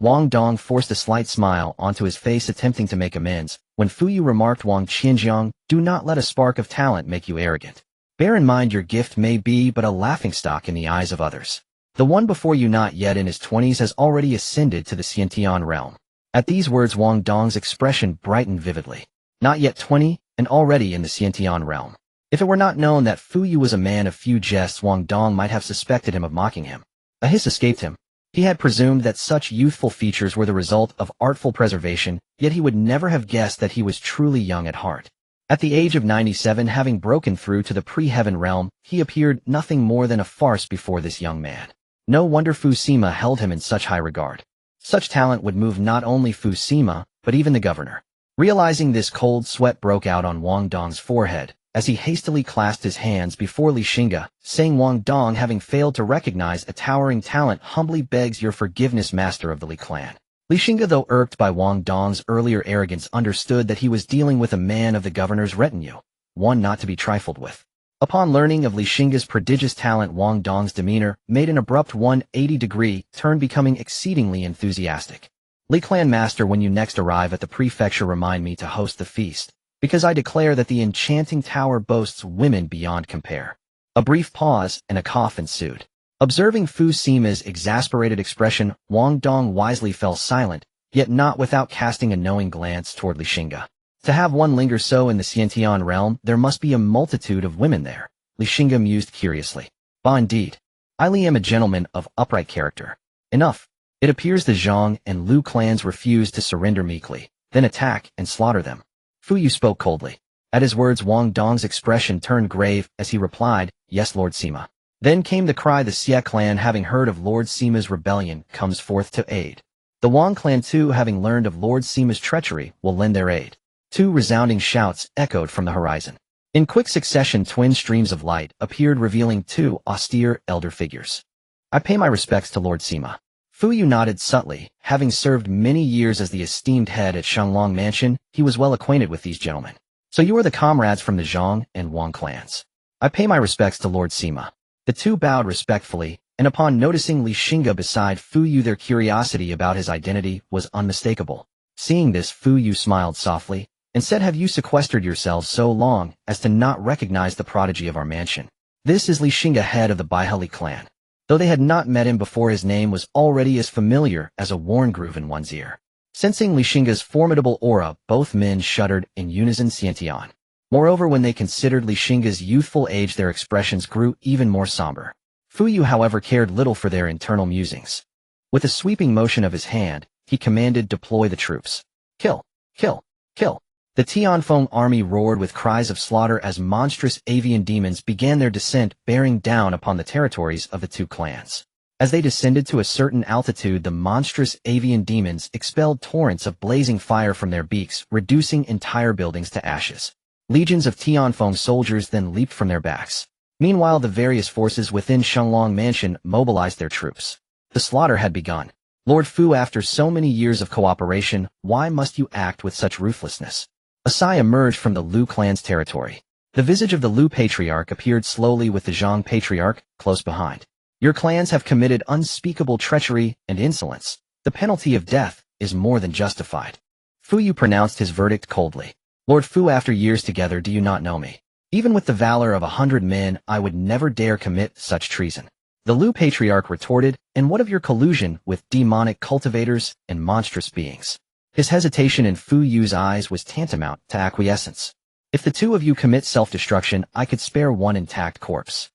Wang Dong forced a slight smile onto his face, attempting to make amends, when Fu Yu remarked, Wang Qianjiang, do not let a spark of talent make you arrogant. Bear in mind your gift may be but a laughingstock in the eyes of others. The one before you, not yet in his 20s, has already ascended to the Xiantian realm. At these words, Wang Dong's expression brightened vividly. Not yet 20, and already in the Xiantian realm. If it were not known that Fu Yu was a man of few jests, Wang Dong might have suspected him of mocking him. A hiss escaped him. He had presumed that such youthful features were the result of artful preservation, yet he would never have guessed that he was truly young at heart. At the age of 97, having broken through to the pre-heaven realm, he appeared nothing more than a farce before this young man. No wonder Fu Sima held him in such high regard. Such talent would move not only Fu Sima, but even the governor. Realizing this, cold sweat broke out on Wang Dong's forehead, as he hastily clasped his hands before Xingge, saying, Wang Dong, having failed to recognize a towering talent, humbly begs your forgiveness, master of the Li clan. Xingge, though irked by Wang Dong's earlier arrogance, understood that he was dealing with a man of the governor's retinue, one not to be trifled with. Upon learning of Xingge's prodigious talent, Wang Dong's demeanor made an abrupt 180-degree turn, becoming exceedingly enthusiastic. Li clan master, when you next arrive at the prefecture, remind me to host the feast, because I declare that the enchanting tower boasts women beyond compare. A brief pause and a cough ensued. Observing Fu Sima's exasperated expression, Wang Dong wisely fell silent, yet not without casting a knowing glance toward Xingge. To have one linger so in the Xiantian realm, there must be a multitude of women there, Xingge mused curiously. Bah, indeed. I am a gentleman of upright character. Enough. It appears the Zhang and Lu clans refuse to surrender meekly, then attack and slaughter them. Fu Yu spoke coldly. At his words, Wang Dong's expression turned grave as he replied, Yes, Lord Sima. Then came the cry, the Xie clan, having heard of Lord Sima's rebellion, comes forth to aid. The Wang clan too, having learned of Lord Sima's treachery, will lend their aid. Two resounding shouts echoed from the horizon. In quick succession, twin streams of light appeared, revealing two austere elder figures. I pay my respects to Lord Sima. Fu Yu nodded subtly. Having served many years as the esteemed head at Shanglong Mansion, he was well acquainted with these gentlemen. So you are the comrades from the Zhang and Wang clans. I pay my respects to Lord Sima. The two bowed respectfully, and upon noticing Xingge beside Fu Yu, their curiosity about his identity was unmistakable. Seeing this, Fu Yu smiled softly, and said, Have you sequestered yourselves so long as to not recognize the prodigy of our mansion? This is Xingge, head of the Baihali clan. Though they had not met him before, his name was already as familiar as a worn groove in one's ear. Sensing Xingge's formidable aura, both men shuddered in unison. Xiantian. Moreover, when they considered Xingge's youthful age, their expressions grew even more somber. Fu Yu, however, cared little for their internal musings. With a sweeping motion of his hand, he commanded, Deploy the troops. Kill! Kill! Kill! The Tianfeng army roared with cries of slaughter as monstrous avian demons began their descent, bearing down upon the territories of the two clans. As they descended to a certain altitude, the monstrous avian demons expelled torrents of blazing fire from their beaks, reducing entire buildings to ashes. Legions of Tianfeng soldiers then leaped from their backs. Meanwhile, the various forces within Shanglong Mansion mobilized their troops. The slaughter had begun. Lord Fu, after so many years of cooperation, why must you act with such ruthlessness? A sigh emerged from the Lu clan's territory. The visage of the Lu patriarch appeared slowly, with the Zhang patriarch close behind. Your clans have committed unspeakable treachery and insolence. The penalty of death is more than justified. Fu Yu pronounced his verdict coldly. Lord Fu, after years together, do you not know me? Even with the valor of 100 men, I would never dare commit such treason. The Lu patriarch retorted, and what of your collusion with demonic cultivators and monstrous beings? His hesitation in Fu Yu's eyes was tantamount to acquiescence. If the two of you commit self-destruction, I could spare one intact corpse.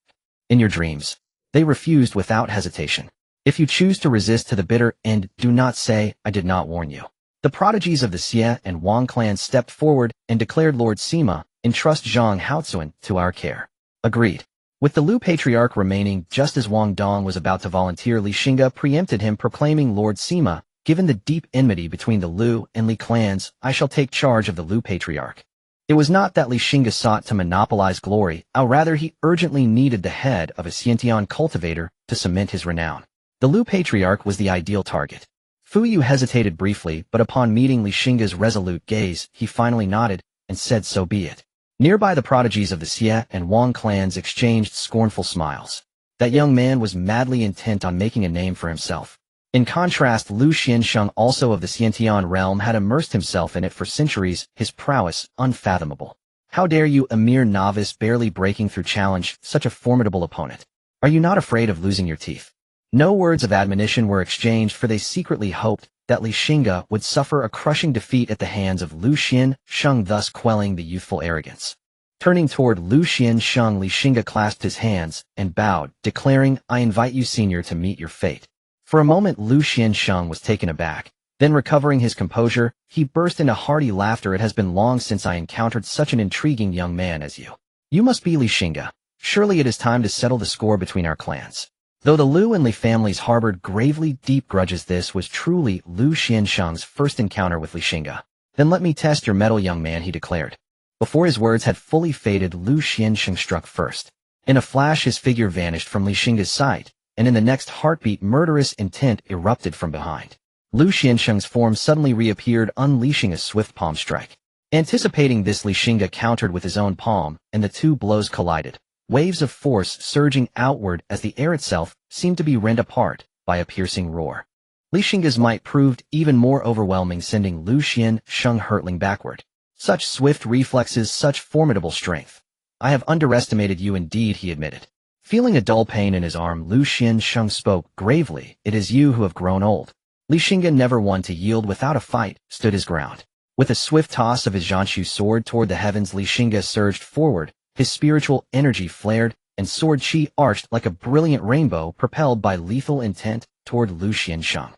In your dreams. They refused without hesitation. If you choose to resist to the bitter end, do not say, I did not warn you. The prodigies of the Xie and Wang clans stepped forward and declared, Lord Sima, entrust Zhang Haozuan to our care. Agreed. With the Lu patriarch remaining, just as Wang Dong was about to volunteer, Xingge preempted him, proclaiming, Lord Sima, given the deep enmity between the Lu and Li clans, I shall take charge of the Lu patriarch. It was not that Xingge sought to monopolize glory, rather he urgently needed the head of a Xiantian cultivator to cement his renown. The Lu patriarch was the ideal target. Fu Yu hesitated briefly, but upon meeting Xingge's resolute gaze, he finally nodded and said, So be it. Nearby, the prodigies of the Xie and Wang clans exchanged scornful smiles. That young man was madly intent on making a name for himself. In contrast, Lu Xiansheng, also of the Xiantian realm, had immersed himself in it for centuries, his prowess unfathomable. How dare you, a mere novice barely breaking through, challenge such a formidable opponent? Are you not afraid of losing your teeth? No words of admonition were exchanged, for they secretly hoped that Li Xingge would suffer a crushing defeat at the hands of Lu Xiansheng, thus quelling the youthful arrogance. Turning toward Lu Xiansheng, Li Xingge clasped his hands and bowed, declaring, "I invite you, senior, to meet your fate." For a moment Lu Xiansheng was taken aback. Then, recovering his composure, he burst into hearty laughter. "It has been long since I encountered such an intriguing young man as you. You must be Li Xingge. Surely it is time to settle the score between our clans." Though the Lu and Li families harbored gravely deep grudges, this was truly Lu Xiansheng's first encounter with Li Xingge. "Then let me test your mettle, young man," he declared. Before his words had fully faded, Lu Xiansheng struck first. In a flash his figure vanished from Li Xingge's sight, and in the next heartbeat murderous intent erupted from behind. Lu Xiansheng's form suddenly reappeared, unleashing a swift palm strike. Anticipating this, Li Xingge countered with his own palm, and the two blows collided, waves of force surging outward as the air itself seemed to be rent apart by a piercing roar. Li Xingge's might proved even more overwhelming, sending Lu Xiansheng hurtling backward. Such swift reflexes, such formidable strength. "I have underestimated you indeed," he admitted. Feeling a dull pain in his arm, Lu Xiansheng spoke gravely, "It is you who have grown old." Li Xingge, never one to yield without a fight, stood his ground. With a swift toss of his Jianshu sword toward the heavens, Li Xingge surged forward, his spiritual energy flared, and sword chi arched like a brilliant rainbow, propelled by lethal intent toward Lu Xiansheng.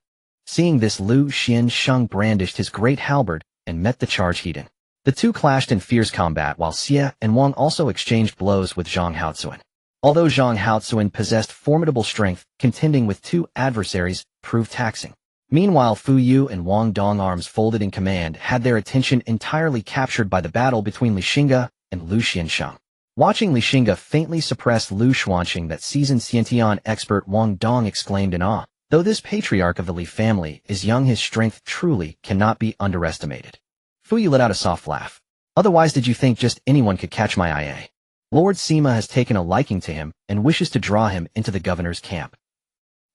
Seeing this, Lu Xiansheng brandished his great halberd and met the charge head on. The two clashed in fierce combat, while Xie and Wang also exchanged blows with Zhang Haozuan. Although Zhang Haozuan possessed formidable strength, contending with two adversaries proved taxing. Meanwhile, Fu Yu and Wang Dong, arms folded in command, had their attention entirely captured by the battle between Li Xingge and Lu Xiansheng. Watching Li Xingge faintly suppress Lu Xuanxing, that seasoned Xiantian expert Wang Dong exclaimed in awe, "Though this patriarch of the Li family is young, his strength truly cannot be underestimated." Fu Yu let out a soft laugh. "Otherwise, did you think just anyone could catch my IA? Lord Sima has taken a liking to him and wishes to draw him into the governor's camp.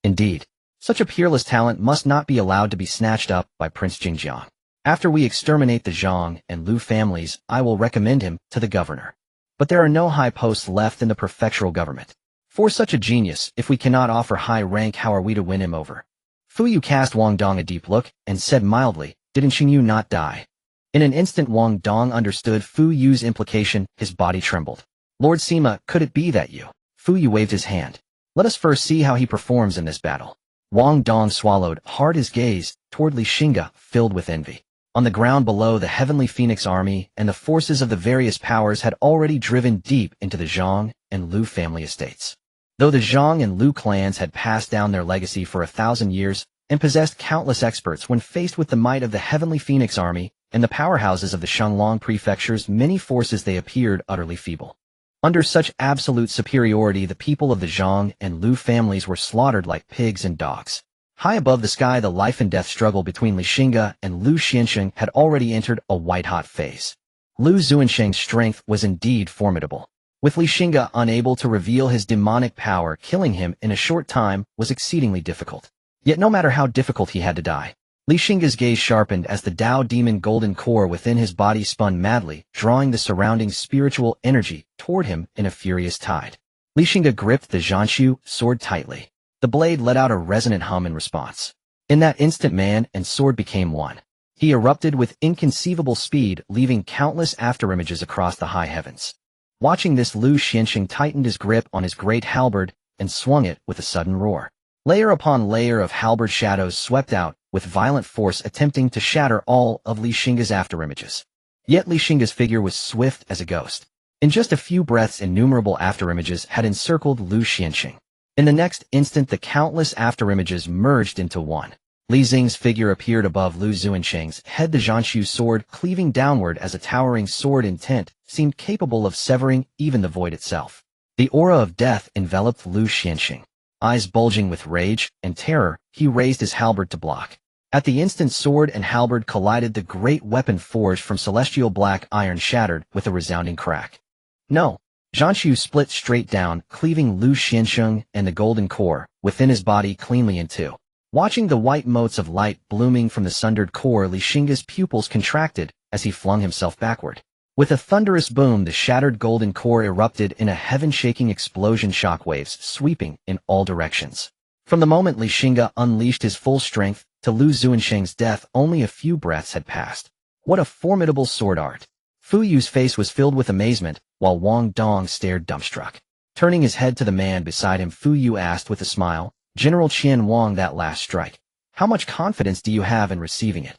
Indeed, such a peerless talent must not be allowed to be snatched up by Prince Xingjiang. After we exterminate the Zhang and Lu families, I will recommend him to the governor. But there are no high posts left in the prefectural government. For such a genius, if we cannot offer high rank, how are we to win him over?" Fu Yu cast Wang Dong a deep look and said mildly, "Didn't Xingyu not die?" In an instant Wang Dong understood Fu Yu's implication. His body trembled. "Lord Sima, could it be that you?" Fu Yu waved his hand. "Let us first see how he performs in this battle." Wang Dong swallowed hard, his gaze toward Li Xingge filled with envy. On the ground below, the Heavenly Phoenix army and the forces of the various powers had already driven deep into the Zhang and Lu family estates. Though the Zhang and Lu clans had passed down their legacy for 1,000 years and possessed countless experts, when faced with the might of the Heavenly Phoenix army and the powerhouses of the Shenglong prefecture's many forces, they appeared utterly feeble. Under such absolute superiority, the people of the Zhang and Lu families were slaughtered like pigs and dogs. High above the sky, the life and death struggle between Li Xingge and Lu Xiansheng had already entered a white-hot phase. Lu Xuansheng's strength was indeed formidable. With Li Xingge unable to reveal his demonic power, killing him in a short time was exceedingly difficult. Yet no matter how difficult, he had to die. Li Xingge's gaze sharpened as the Tao demon golden core within his body spun madly, drawing the surrounding spiritual energy toward him in a furious tide. Li Xingge gripped the Jianshu sword tightly. The blade let out a resonant hum in response. In that instant, man and sword became one. He erupted with inconceivable speed, leaving countless afterimages across the high heavens. Watching this, Lu Xiansheng tightened his grip on his great halberd and swung it with a sudden roar. Layer upon layer of halberd shadows swept out, with violent force attempting to shatter all of Li Xingge's afterimages. Yet Li Xingge's figure was swift as a ghost. In just a few breaths, innumerable afterimages had encircled Lu Xiansheng. In the next instant, the countless afterimages merged into one. Li Xing's figure appeared above Lu Xuansheng's head, the Jianshu sword cleaving downward as a towering sword intent seemed capable of severing even the void itself. The aura of death enveloped Lu Xiansheng. Eyes bulging with rage and terror, he raised his halberd to block. At the instant sword and halberd collided, the great weapon forged from celestial black iron shattered with a resounding crack. No! Jianshu split straight down, cleaving Lu Xiansheng and the golden core within his body cleanly in two. Watching the white motes of light blooming from the sundered core, Xingge's pupils contracted as he flung himself backward. With a thunderous boom, the shattered golden core erupted in a heaven-shaking explosion, shockwaves sweeping in all directions. From the moment Xingge unleashed his full strength to Lu Zuansheng's death, only a few breaths had passed. What a formidable sword art! Fu Yu's face was filled with amazement, while Wang Dong stared dumbstruck. Turning his head to the man beside him, Fu Yu asked with a smile, "General Qian Wang, that last strike. How much confidence do you have in receiving it?"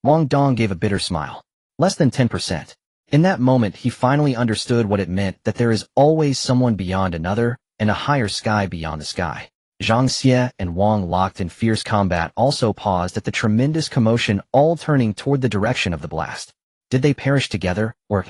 Wang Dong gave a bitter smile. Less than 10%. In that moment, he finally understood what it meant, that there is always someone beyond another, and a higher sky beyond the sky. Zhang Xie and Wang, locked in fierce combat, also paused at the tremendous commotion, all turning toward the direction of the blast. Did they perish together, or...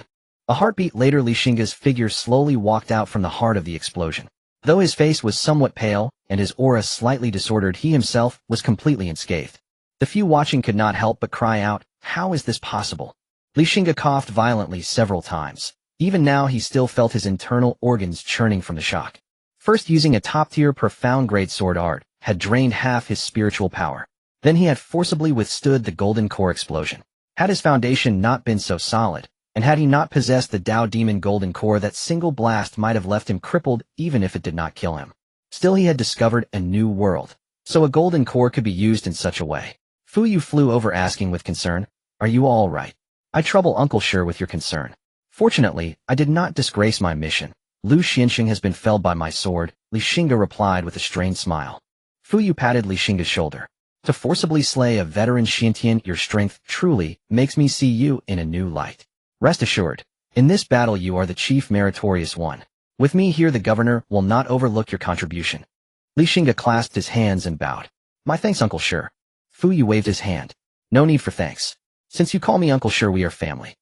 A heartbeat later, Xingge's figure slowly walked out from the heart of the explosion. Though his face was somewhat pale, and his aura slightly disordered, he himself was completely unscathed. The few watching could not help but cry out, "How is this possible?" Xingge coughed violently several times. Even now he still felt his internal organs churning from the shock. First, using a top-tier profound-grade sword art, had drained half his spiritual power. Then he had forcibly withstood the golden core explosion. Had his foundation not been so solid, and had he not possessed the Tao Demon golden core, that single blast might have left him crippled even if it did not kill him. Still, he had discovered a new world. So a golden core could be used in such a way. Fu Yu flew over, asking with concern, "Are you all right? I trouble Uncle Shi with your concern." "Fortunately, I did not disgrace my mission. Lu Xianxing has been felled by my sword," Xingge replied with a strained smile. Fu Yu patted Xingge's shoulder. "To forcibly slay a veteran Xiantian, your strength truly makes me see you in a new light. Rest assured, in this battle you are the chief meritorious one. With me here, the governor will not overlook your contribution." Xingge clasped his hands and bowed. "My thanks, Uncle Shi." Fu Yu waved his hand. "No need for thanks. Since you call me Uncle Shi, we are family."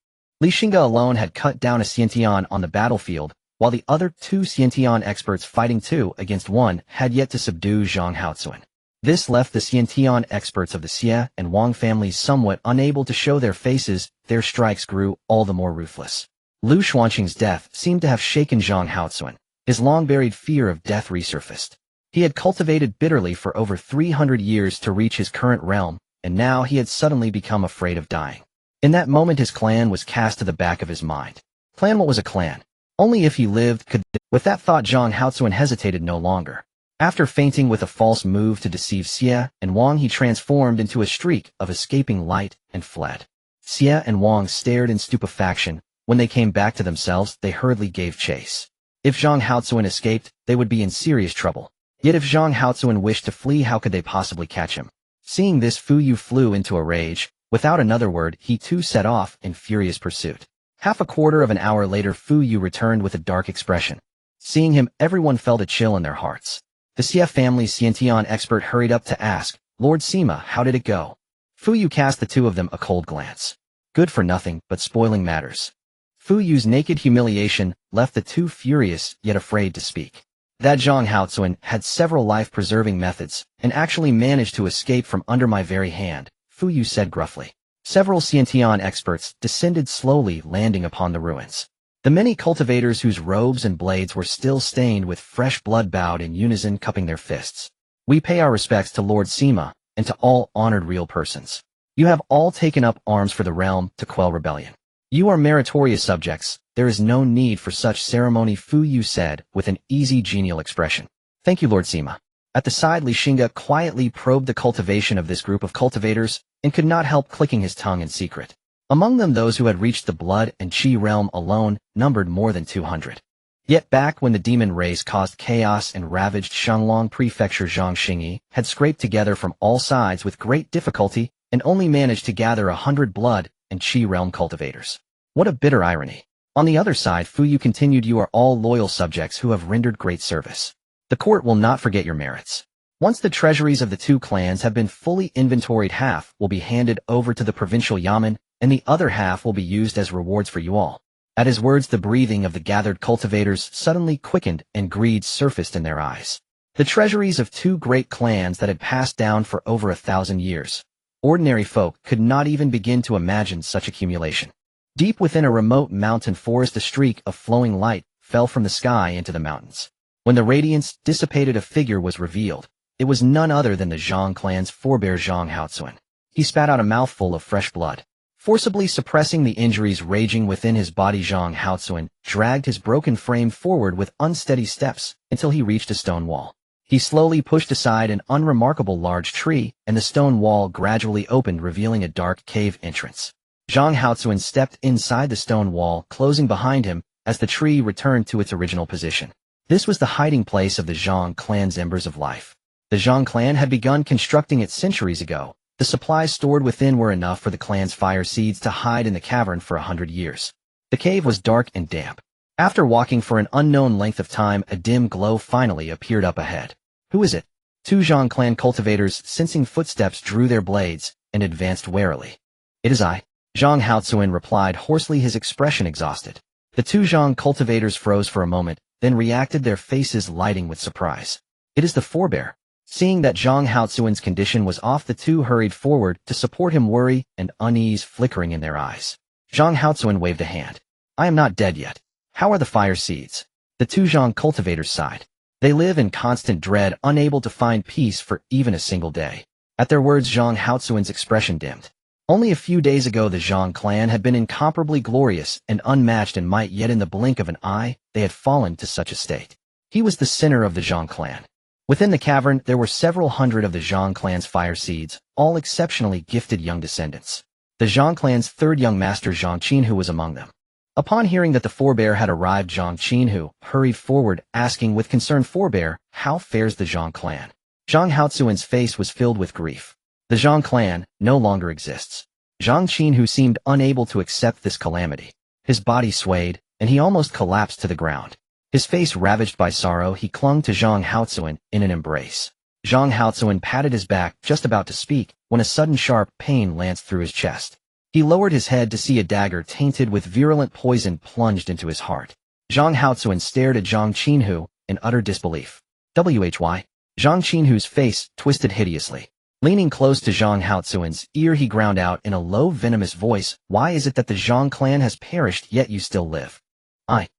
Xingge alone had cut down a Xiantian on the battlefield, while the other two Xiantian experts, fighting 2 against 1, had yet to subdue Zhang Haozuan. This left the Xiantian experts of the Xie and Wang families somewhat unable to show their faces. Their strikes grew all the more ruthless. Lu Xuanqing's death seemed to have shaken Zhang Haozuan. His long-buried fear of death resurfaced. He had cultivated bitterly for over 300 years to reach his current realm, and now he had suddenly become afraid of dying. In that moment, his clan was cast to the back of his mind. Clan? What was a clan? Only if he lived could... With that thought, Zhang Haozuan hesitated no longer. After feinting with a false move to deceive Xie and Wang, he transformed into a streak of escaping light and fled. Xie and Wang stared in stupefaction. When they came back to themselves, they hurriedly gave chase. If Zhang Haozuan escaped, they would be in serious trouble. Yet if Zhang Haozuan wished to flee, how could they possibly catch him? Seeing this, Fu Yu flew into a rage. Without another word, he too set off in furious pursuit. Half a quarter of an hour later, Fu Yu returned with a dark expression. Seeing him, everyone felt a chill in their hearts. The Xie family's Xiantian expert hurried up to ask, "Lord Sima, how did it go?" Fu Yu cast the two of them a cold glance. Good for nothing, but spoiling matters. Fu Yu's naked humiliation left the two furious, yet afraid to speak. That Zhang Haozuan had several life-preserving methods, and actually managed to escape from under my very hand, Fu Yu said gruffly. Several Xiantian experts descended slowly, landing upon the ruins. The many cultivators whose robes and blades were still stained with fresh blood bowed in unison, cupping their fists. "We pay our respects to Lord Sima, and to all honored real persons. You have all taken up arms for the realm to quell rebellion. You are meritorious subjects. There is no need for such ceremony," Fu Yu said with an easy, genial expression. "Thank you, Lord Sima." At the side, Xingge quietly probed the cultivation of this group of cultivators, and could not help clicking his tongue in secret. Among them, those who had reached the blood and qi realm alone numbered more than 200. Yet back when the demon race caused chaos and ravaged Shanglong Prefecture, Zhang Xingge had scraped together from all sides with great difficulty and only managed to gather 100 blood and qi realm cultivators. What a bitter irony. On the other side, Fu Yu continued, "You are all loyal subjects who have rendered great service. The court will not forget your merits. Once the treasuries of the two clans have been fully inventoried, half will be handed over to the provincial yamen, and the other half will be used as rewards for you all." At his words, the breathing of the gathered cultivators suddenly quickened and greed surfaced in their eyes. The treasuries of two great clans that had passed down for over 1,000 years. Ordinary folk could not even begin to imagine such accumulation. Deep within a remote mountain forest, a streak of flowing light fell from the sky into the mountains. When the radiance dissipated, a figure was revealed. It was none other than the Xingge clan's forebear Zhang Haozuan. He spat out a mouthful of fresh blood. Forcibly suppressing the injuries raging within his body, Zhang Haozuan dragged his broken frame forward with unsteady steps until he reached a stone wall. He slowly pushed aside an unremarkable large tree, and the stone wall gradually opened, revealing a dark cave entrance. Zhang Haozuan stepped inside the stone wall, closing behind him as the tree returned to its original position. This was the hiding place of the Xingge clan's embers of life. The Xingge clan had begun constructing it centuries ago. The supplies stored within were enough for the clan's fire seeds to hide in the cavern for 100 years. The cave was dark and damp. After walking for an unknown length of time, a dim glow finally appeared up ahead. Who is it? Two Xingge clan cultivators, sensing footsteps, drew their blades and advanced warily. It is I. Zhang Haozuan replied hoarsely, his expression exhausted. The two Xingge cultivators froze for a moment, then reacted, their faces lighting with surprise. It is the forebear. Seeing that Zhang Haozuan's condition was off, the two hurried forward to support him, worry and unease flickering in their eyes. Zhang Haozuan waved a hand. I am not dead yet. How are the fire seeds? The two Xingge cultivators sighed. They live in constant dread, unable to find peace for even a single day. At their words, Zhang Haozuan's expression dimmed. Only a few days ago the Xingge clan had been incomparably glorious and unmatched in might, yet in the blink of an eye they had fallen to such a state. He was the center of the Xingge clan. Within the cavern there were several hundred of the Xingge clan's fire seeds, all exceptionally gifted young descendants. The Xingge clan's third young master, Zhang Qinhu, was among them. Upon hearing that the forebear had arrived, Zhang Qinhu hurried forward, asking with concern, "Forebear, how fares the Xingge clan?" Zhang Haozuan's face was filled with grief. The Xingge clan no longer exists. Zhang Qinhu seemed unable to accept this calamity. His body swayed, and he almost collapsed to the ground. His face ravaged by sorrow, he clung to Zhang Haozuan in an embrace. Zhang Haozuan patted his back, just about to speak, when a sudden sharp pain lanced through his chest. He lowered his head to see a dagger tainted with virulent poison plunged into his heart. Zhang Haozuan stared at Zhang Qinhu in utter disbelief. Why? Zhang Qinhu's face twisted hideously. Leaning close to Zhang Haozuan's ear, he ground out in a low, venomous voice, "Why is it that the Xingge clan has perished, yet you still live?" I.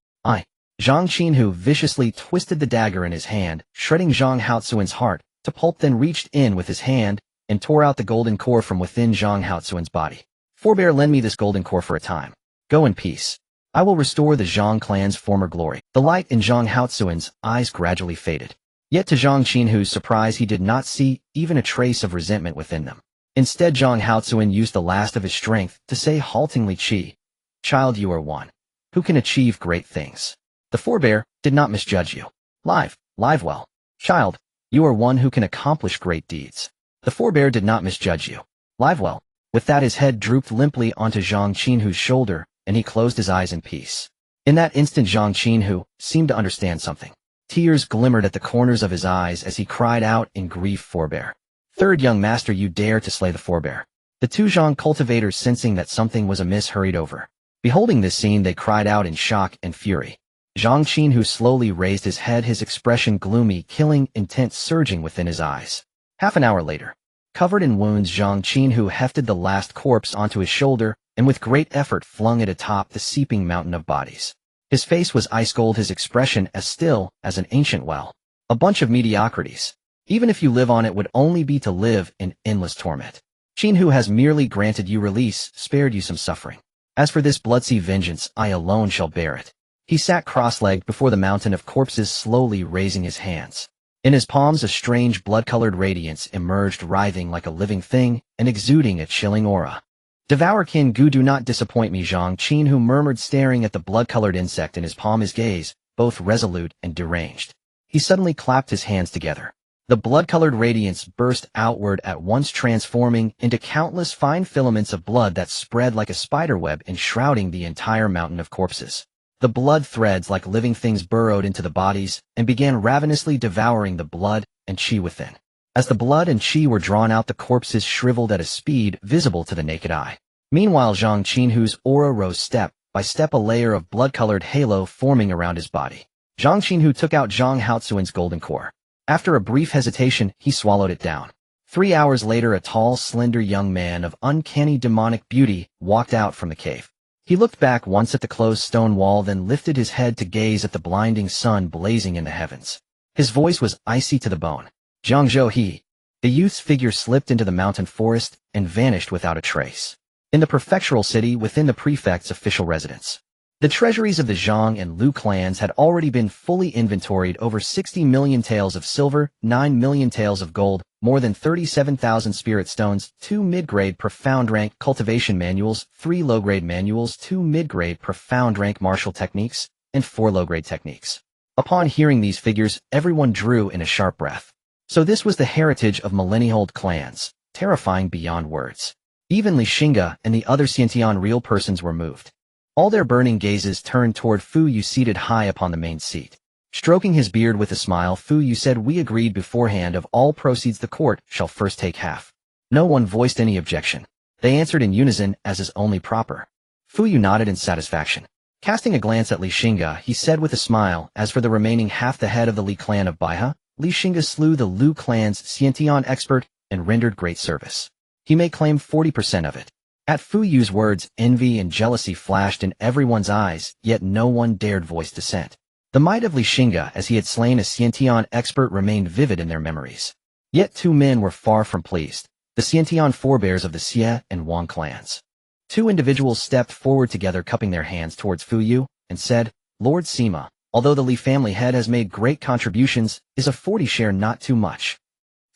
Zhang Qinhu viciously twisted the dagger in his hand, shredding Zhang Haozuan's heart to pulp, then reached in with his hand and tore out the golden core from within Zhang Haozuan's body. "Forebear, lend me this golden core for a time. Go in peace. I will restore the Xingge clan's former glory." The light in Zhang Haozuan's eyes gradually faded. Yet to Zhang Qinhu's surprise, he did not see even a trace of resentment within them. Instead, Zhang Haozuan used the last of his strength to say haltingly, "Child, you are one who can achieve great things. The forebear did not misjudge you. Live well. Child, you are one who can accomplish great deeds. The forebear did not misjudge you. Live well." With that, his head drooped limply onto Zhang Qinhu's shoulder, and he closed his eyes in peace. In that instant, Zhang Qinhu seemed to understand something. Tears glimmered at the corners of his eyes as he cried out in grief, "Forebear. Third young master, you dare to slay the forebear." The two Xingge cultivators, sensing that something was amiss, hurried over. Beholding this scene, they cried out in shock and fury. Zhang Qinhu slowly raised his head, his expression gloomy, killing intent surging within his eyes. Half an hour later, covered in wounds, Zhang Qinhu hefted the last corpse onto his shoulder and with great effort flung it atop the seeping mountain of bodies. His face was ice cold, his expression as still as an ancient well. "A bunch of mediocrities. Even if you live on, it would only be to live in endless torment. Qinhu has merely granted you release, spared you some suffering. As for this blood-sea vengeance, I alone shall bear it." He sat cross-legged before the mountain of corpses, slowly raising his hands. In his palms a strange blood-colored radiance emerged, writhing like a living thing and exuding a chilling aura. "Devour Kin Gu, do not disappoint me," Zhang Qinhu murmured, staring at the blood-colored insect in his palm, his gaze both resolute and deranged. He suddenly clapped his hands together. The blood-colored radiance burst outward at once, transforming into countless fine filaments of blood that spread like a spiderweb, enshrouding the entire mountain of corpses. The blood threads, like living things, burrowed into the bodies and began ravenously devouring the blood and qi within. As the blood and qi were drawn out, the corpses shriveled at a speed visible to the naked eye. Meanwhile, Zhang Qinhu's aura rose step by step, a layer of blood-colored halo forming around his body. Zhang Qinhu took out Zhang Haozuan's golden core. After a brief hesitation, he swallowed it down. 3 hours later, a tall, slender young man of uncanny demonic beauty walked out from the cave. He looked back once at the closed stone wall, then lifted his head to gaze at the blinding sun blazing in the heavens. His voice was icy to the bone. Zhangzhou he. The youth's figure slipped into the mountain forest and vanished without a trace. In the prefectural city within the prefect's official residence. The treasuries of the Zhang and Lu clans had already been fully inventoried: over 60 million taels of silver, 9 million taels of gold, more than 37,000 spirit stones, 2 mid-grade profound rank cultivation manuals, 3 low-grade manuals, 2 mid-grade profound rank martial techniques, and 4 low-grade techniques. Upon hearing these figures, everyone drew in a sharp breath. So this was the heritage of millennia-old clans, terrifying beyond words. Even Xingge and the other Xiantian real persons were moved. All their burning gazes turned toward Fu Yu seated high upon the main seat. Stroking his beard with a smile, Fu Yu said, "We agreed beforehand of all proceeds the court shall first take half." No one voiced any objection. They answered in unison, as is only proper. Fu Yu nodded in satisfaction. Casting a glance at Xingge, he said with a smile, "As for the remaining half, the head of the Li clan of Baihe, Xingge slew the Lu clan's Xiantian expert and rendered great service. He may claim 40% of it." At Fu Yu's words, envy and jealousy flashed in everyone's eyes, yet no one dared voice dissent. The might of Xingge as he had slain a Xiantian expert remained vivid in their memories. Yet 2 men were far from pleased, the Xiantian forebears of the Xie and Wang clans. 2 individuals stepped forward together, cupping their hands towards Fu Yu, and said, "Lord Sima, although the Li family head has made great contributions, is a 40 share not too much?"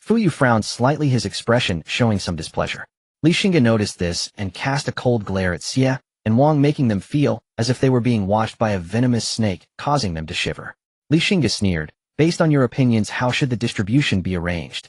Fu Yu frowned slightly, his expression showing some displeasure. Xingge noticed this and cast a cold glare at Xie and Wang, making them feel as if they were being watched by a venomous snake, causing them to shiver. Xingge sneered, "Based on your opinions, how should the distribution be arranged?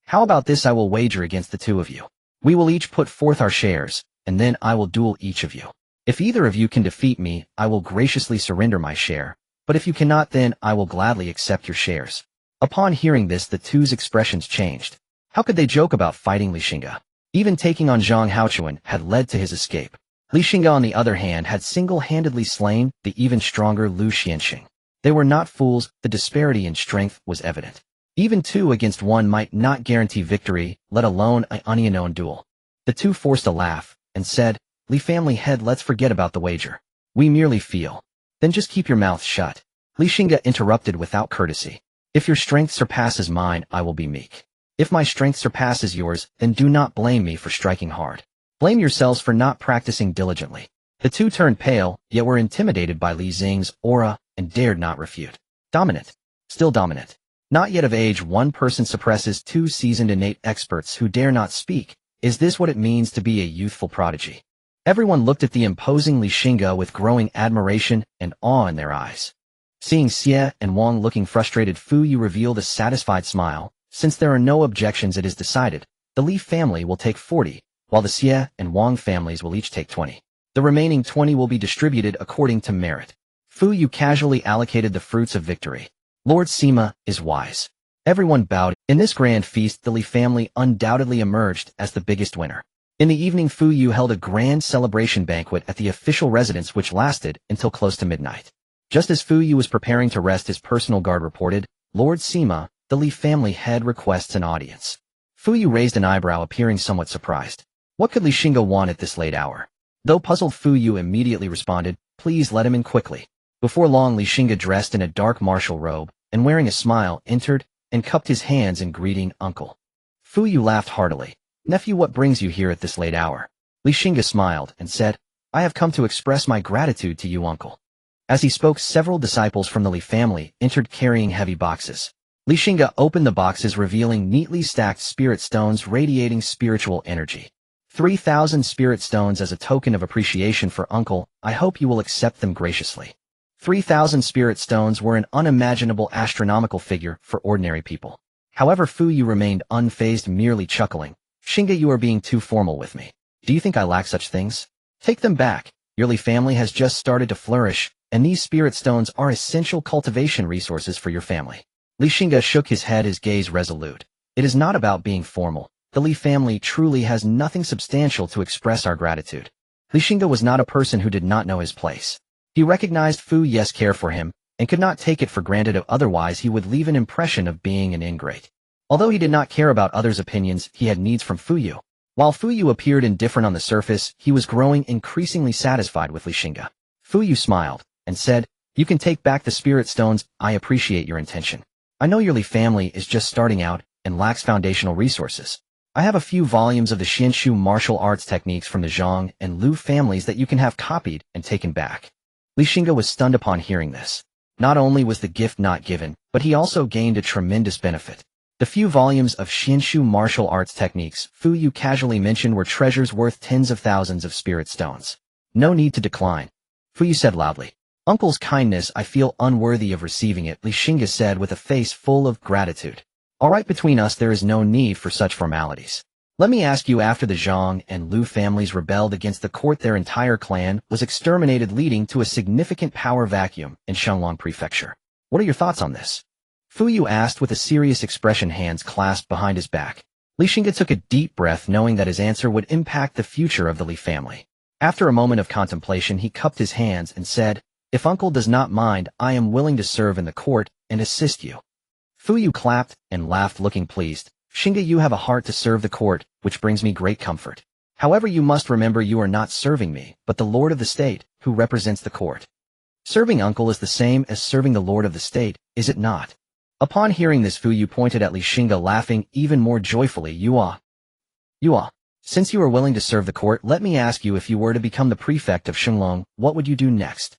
How about this? I will wager against the 2 of you. We will each put forth our shares, and then I will duel each of you. If either of you can defeat me, I will graciously surrender my share, but if you cannot, then I will gladly accept your shares." Upon hearing this, the 2's expressions changed. How could they joke about fighting Xingge? Even taking on Zhang Haochuan had led to his escape. Xingge, on the other hand, had single-handedly slain the even stronger Lu Xianxing. They were not fools, the disparity in strength was evident. Even 2 against 1 might not guarantee victory, let alone an unknown duel. The 2 forced a laugh, and said, "Li family head, let's forget about the wager. We merely feel." "Then just keep your mouth shut." Xingge interrupted without courtesy. "If your strength surpasses mine, I will be meek. If my strength surpasses yours, then do not blame me for striking hard. Blame yourselves for not practicing diligently." The 2 turned pale, yet were intimidated by Li Xing's aura and dared not refute. Dominant. Still dominant. Not yet of age, one person suppresses 2 seasoned innate experts who dare not speak. Is this what it means to be a youthful prodigy? Everyone looked at the imposing Xingge with growing admiration and awe in their eyes. Seeing Xie and Wang looking frustrated, Fu Yu revealed a satisfied smile. "Since there are no objections, it is decided. The Li family will take 40, while the Xie and Wang families will each take 20. The remaining 20 will be distributed according to merit." Fu Yu casually allocated the fruits of victory. Lord Sima is wise. Everyone bowed. In this grand feast, the Li family undoubtedly emerged as the biggest winner. In the evening, Fu Yu held a grand celebration banquet at the official residence which lasted until close to midnight. Just as Fu Yu was preparing to rest, his personal guard reported, "Lord Sima, the Li family head requests an audience." Fu Yu raised an eyebrow, appearing somewhat surprised. What could Xingge want at this late hour? Though puzzled, Fu Yu immediately responded, "Please let him in quickly." Before long, Xingge, dressed in a dark martial robe and wearing a smile, entered and cupped his hands in greeting, "Uncle." Fu Yu laughed heartily. "Nephew, what brings you here at this late hour?" Xingge smiled and said, "I have come to express my gratitude to you, uncle." As he spoke, several disciples from the Li family entered carrying heavy boxes. Xingge opened the boxes, revealing neatly stacked spirit stones radiating spiritual energy. 3,000 spirit stones as a token of appreciation for uncle. I hope you will accept them graciously. 3,000 spirit stones were an unimaginable astronomical figure for ordinary people. However, Fu Yu remained unfazed, merely chuckling. "Xingge, you are being too formal with me. Do you think I lack such things? Take them back. Your Li family has just started to flourish, and these spirit stones are essential cultivation resources for your family." Xingge shook his head, his gaze resolute. "It is not about being formal. The Li family truly has nothing substantial to express our gratitude." Xingge was not a person who did not know his place. He recognized Fu Yu's care for him, and could not take it for granted, otherwise he would leave an impression of being an ingrate. Although he did not care about others' opinions, he had needs from Fu Yu. While Fu Yu appeared indifferent on the surface, he was growing increasingly satisfied with Xingge. Fu Yu smiled, and said, "You can take back the spirit stones. I appreciate your intention. I know your Li family is just starting out, and lacks foundational resources. I have a few volumes of the Xianshu martial arts techniques from the Zhang and Lu families that you can have copied and taken back. Li Xingge was stunned upon hearing this. Not only was the gift not given, but he also gained a tremendous benefit. The few volumes of Xianshu martial arts techniques Fu Yu casually mentioned were treasures worth tens of thousands of spirit stones. No need to decline, Fu Yu said loudly. Uncle's kindness, I feel unworthy of receiving it, Li Xingge said with a face full of gratitude. All right, between us there is no need for such formalities. Let me ask you, after the Zhang and Lu families rebelled against the court, their entire clan was exterminated, leading to a significant power vacuum in Shenglong Prefecture. What are your thoughts on this? Fu Yu asked with a serious expression, hands clasped behind his back. Li Xingge took a deep breath, knowing that his answer would impact the future of the Li family. After a moment of contemplation, he cupped his hands and said, If Uncle does not mind, I am willing to serve in the court and assist you. Fu Yu clapped and laughed, looking pleased. Xingge, you have a heart to serve the court, which brings me great comfort. However, you must remember you are not serving me, but the Lord of the State, who represents the court. Serving Uncle is the same as serving the Lord of the State, is it not? Upon hearing this, Fu Yu pointed at Li Xingge, laughing even more joyfully. You are. Since you are willing to serve the court, let me ask you, if you were to become the prefect of Shenglong, what would you do next?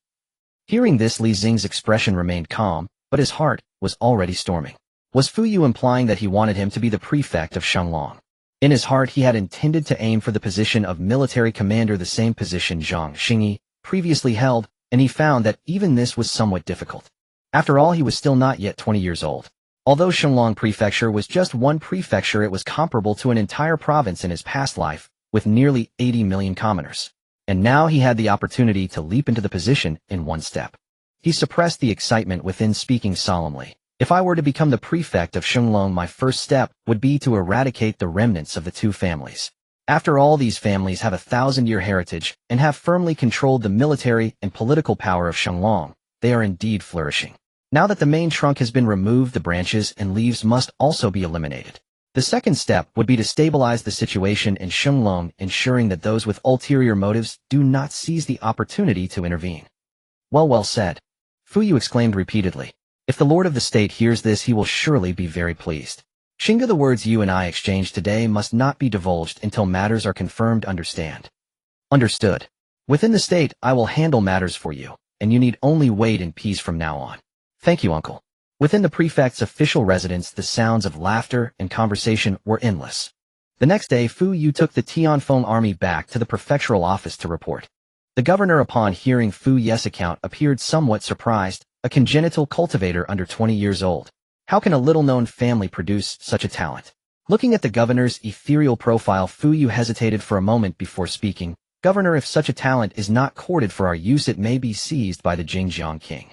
Hearing this, Li Xing's expression remained calm, but his heart was already storming. Was Fu Yu implying that he wanted him to be the prefect of Shenglong? In his heart, he had intended to aim for the position of military commander, the same position Zhang Xingge previously held, and he found that even this was somewhat difficult. After all, he was still not yet 20 years old. Although Shenglong Prefecture was just one prefecture, it was comparable to an entire province in his past life, with nearly 80 million commoners. And now he had the opportunity to leap into the position in one step. He suppressed the excitement within, speaking solemnly. If I were to become the prefect of Shenglong, my first step would be to eradicate the remnants of the two families. After all, these families have a 1,000-year heritage and have firmly controlled the military and political power of Shenglong. They are indeed flourishing. Now that the main trunk has been removed, the branches and leaves must also be eliminated. The second step would be to stabilize the situation in Shenglong, ensuring that those with ulterior motives do not seize the opportunity to intervene. Well said, Fu Yu exclaimed repeatedly. If the Lord of the State hears this, he will surely be very pleased. Xingge, the words you and I exchanged today must not be divulged until matters are confirmed, understand? Understood. Within the state, I will handle matters for you, and you need only wait in peace from now on. Thank you, Uncle. Within the prefect's official residence, the sounds of laughter and conversation were endless. The next day, Fu Yu took the Tianfeng army back to the prefectural office to report. The governor, upon hearing Fu Yu's account, appeared somewhat surprised. A congenital cultivator under 20 years old. How can a little-known family produce such a talent? Looking at the governor's ethereal profile, Fu Yu hesitated for a moment before speaking. Governor, if such a talent is not courted for our use, it may be seized by the Xingjiang king.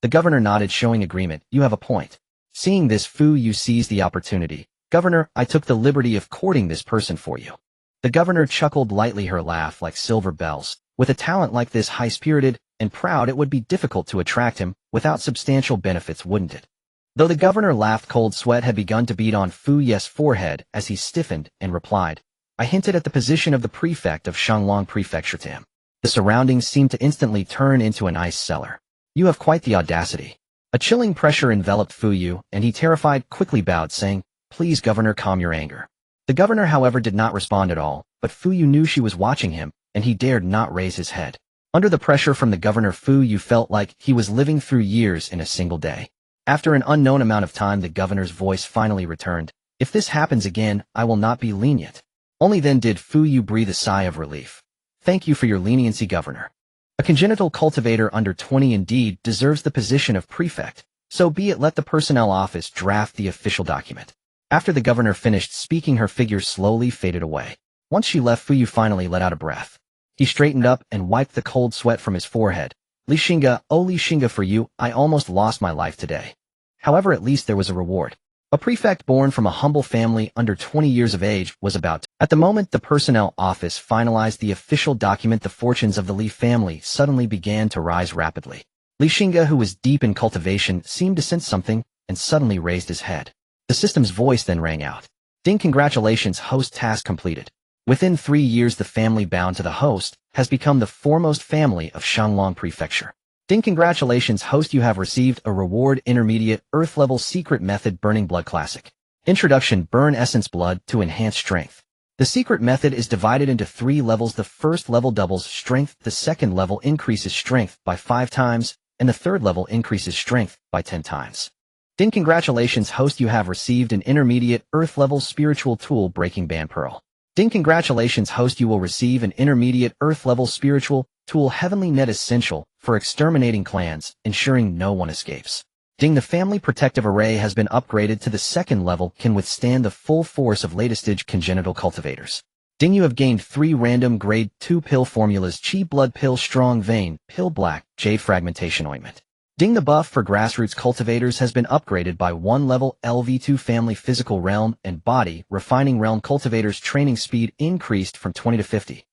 The governor nodded, showing agreement. You have a point. Seeing this, Fu Yu seized the opportunity. Governor, I took the liberty of courting this person for you. The governor chuckled lightly, her laugh like silver bells. With a talent like this, high-spirited and proud, it would be difficult to attract him without substantial benefits, wouldn't it? Though the governor laughed, cold sweat had begun to bead on Fu Yu's forehead as he stiffened and replied, I hinted at the position of the prefect of Shenglong Prefecture to him. The surroundings seemed to instantly turn into an ice cellar. You have quite the audacity. A chilling pressure enveloped Fu Yu, and he, terrified, quickly bowed, saying, Please, Governor, calm your anger. The governor, however, did not respond at all, but Fu Yu knew she was watching him, and he dared not raise his head. Under the pressure from the governor, Fu Yu felt like he was living through years in a single day. After an unknown amount of time, the governor's voice finally returned. If this happens again, I will not be lenient. Only then did Fu Yu breathe a sigh of relief. Thank you for your leniency, Governor. A congenital cultivator under 20 indeed deserves the position of prefect. So be it, let the personnel office draft the official document. After the governor finished speaking, her figure slowly faded away. Once she left, Fu Yu finally let out a breath. He straightened up and wiped the cold sweat from his forehead. Li Xingge, oh Li Xingge, for you, I almost lost my life today. However, at least there was a reward. A prefect born from a humble family under 20 years of age was about to. At the moment the personnel office finalized the official document, the fortunes of the Li family suddenly began to rise rapidly. Li Xingge, who was deep in cultivation, seemed to sense something and suddenly raised his head. The system's voice then rang out. Ding, congratulations, host, task completed. Within 3 years, the family bound to the host has become the foremost family of Shenglong Prefecture. Ding, congratulations, host, you have received a reward, intermediate, earth-level secret method burning blood classic. Introduction: Burn Essence Blood to enhance strength. The secret method is divided into 3 levels. The first level doubles strength, the second level increases strength by 5 times, and the third level increases strength by 10 times. Ding! Congratulations, host, you have received an intermediate Earth level spiritual tool, Breaking Band Pearl. Ding! Congratulations, host, you will receive an intermediate Earth level spiritual tool, Heavenly Net, essential for exterminating clans, ensuring no one escapes. Ding! The family protective array has been upgraded to the second level, can withstand the full force of latest-stage congenital cultivators. Ding! You have gained 3 random grade 2 pill formulas: Chi Blood Pill, Strong Vein Pill, Black Jade Fragmentation Ointment. Ding! The buff for grassroots cultivators has been upgraded by 1 level. LV2 family physical realm and body refining realm cultivators training speed increased from 20 to 50.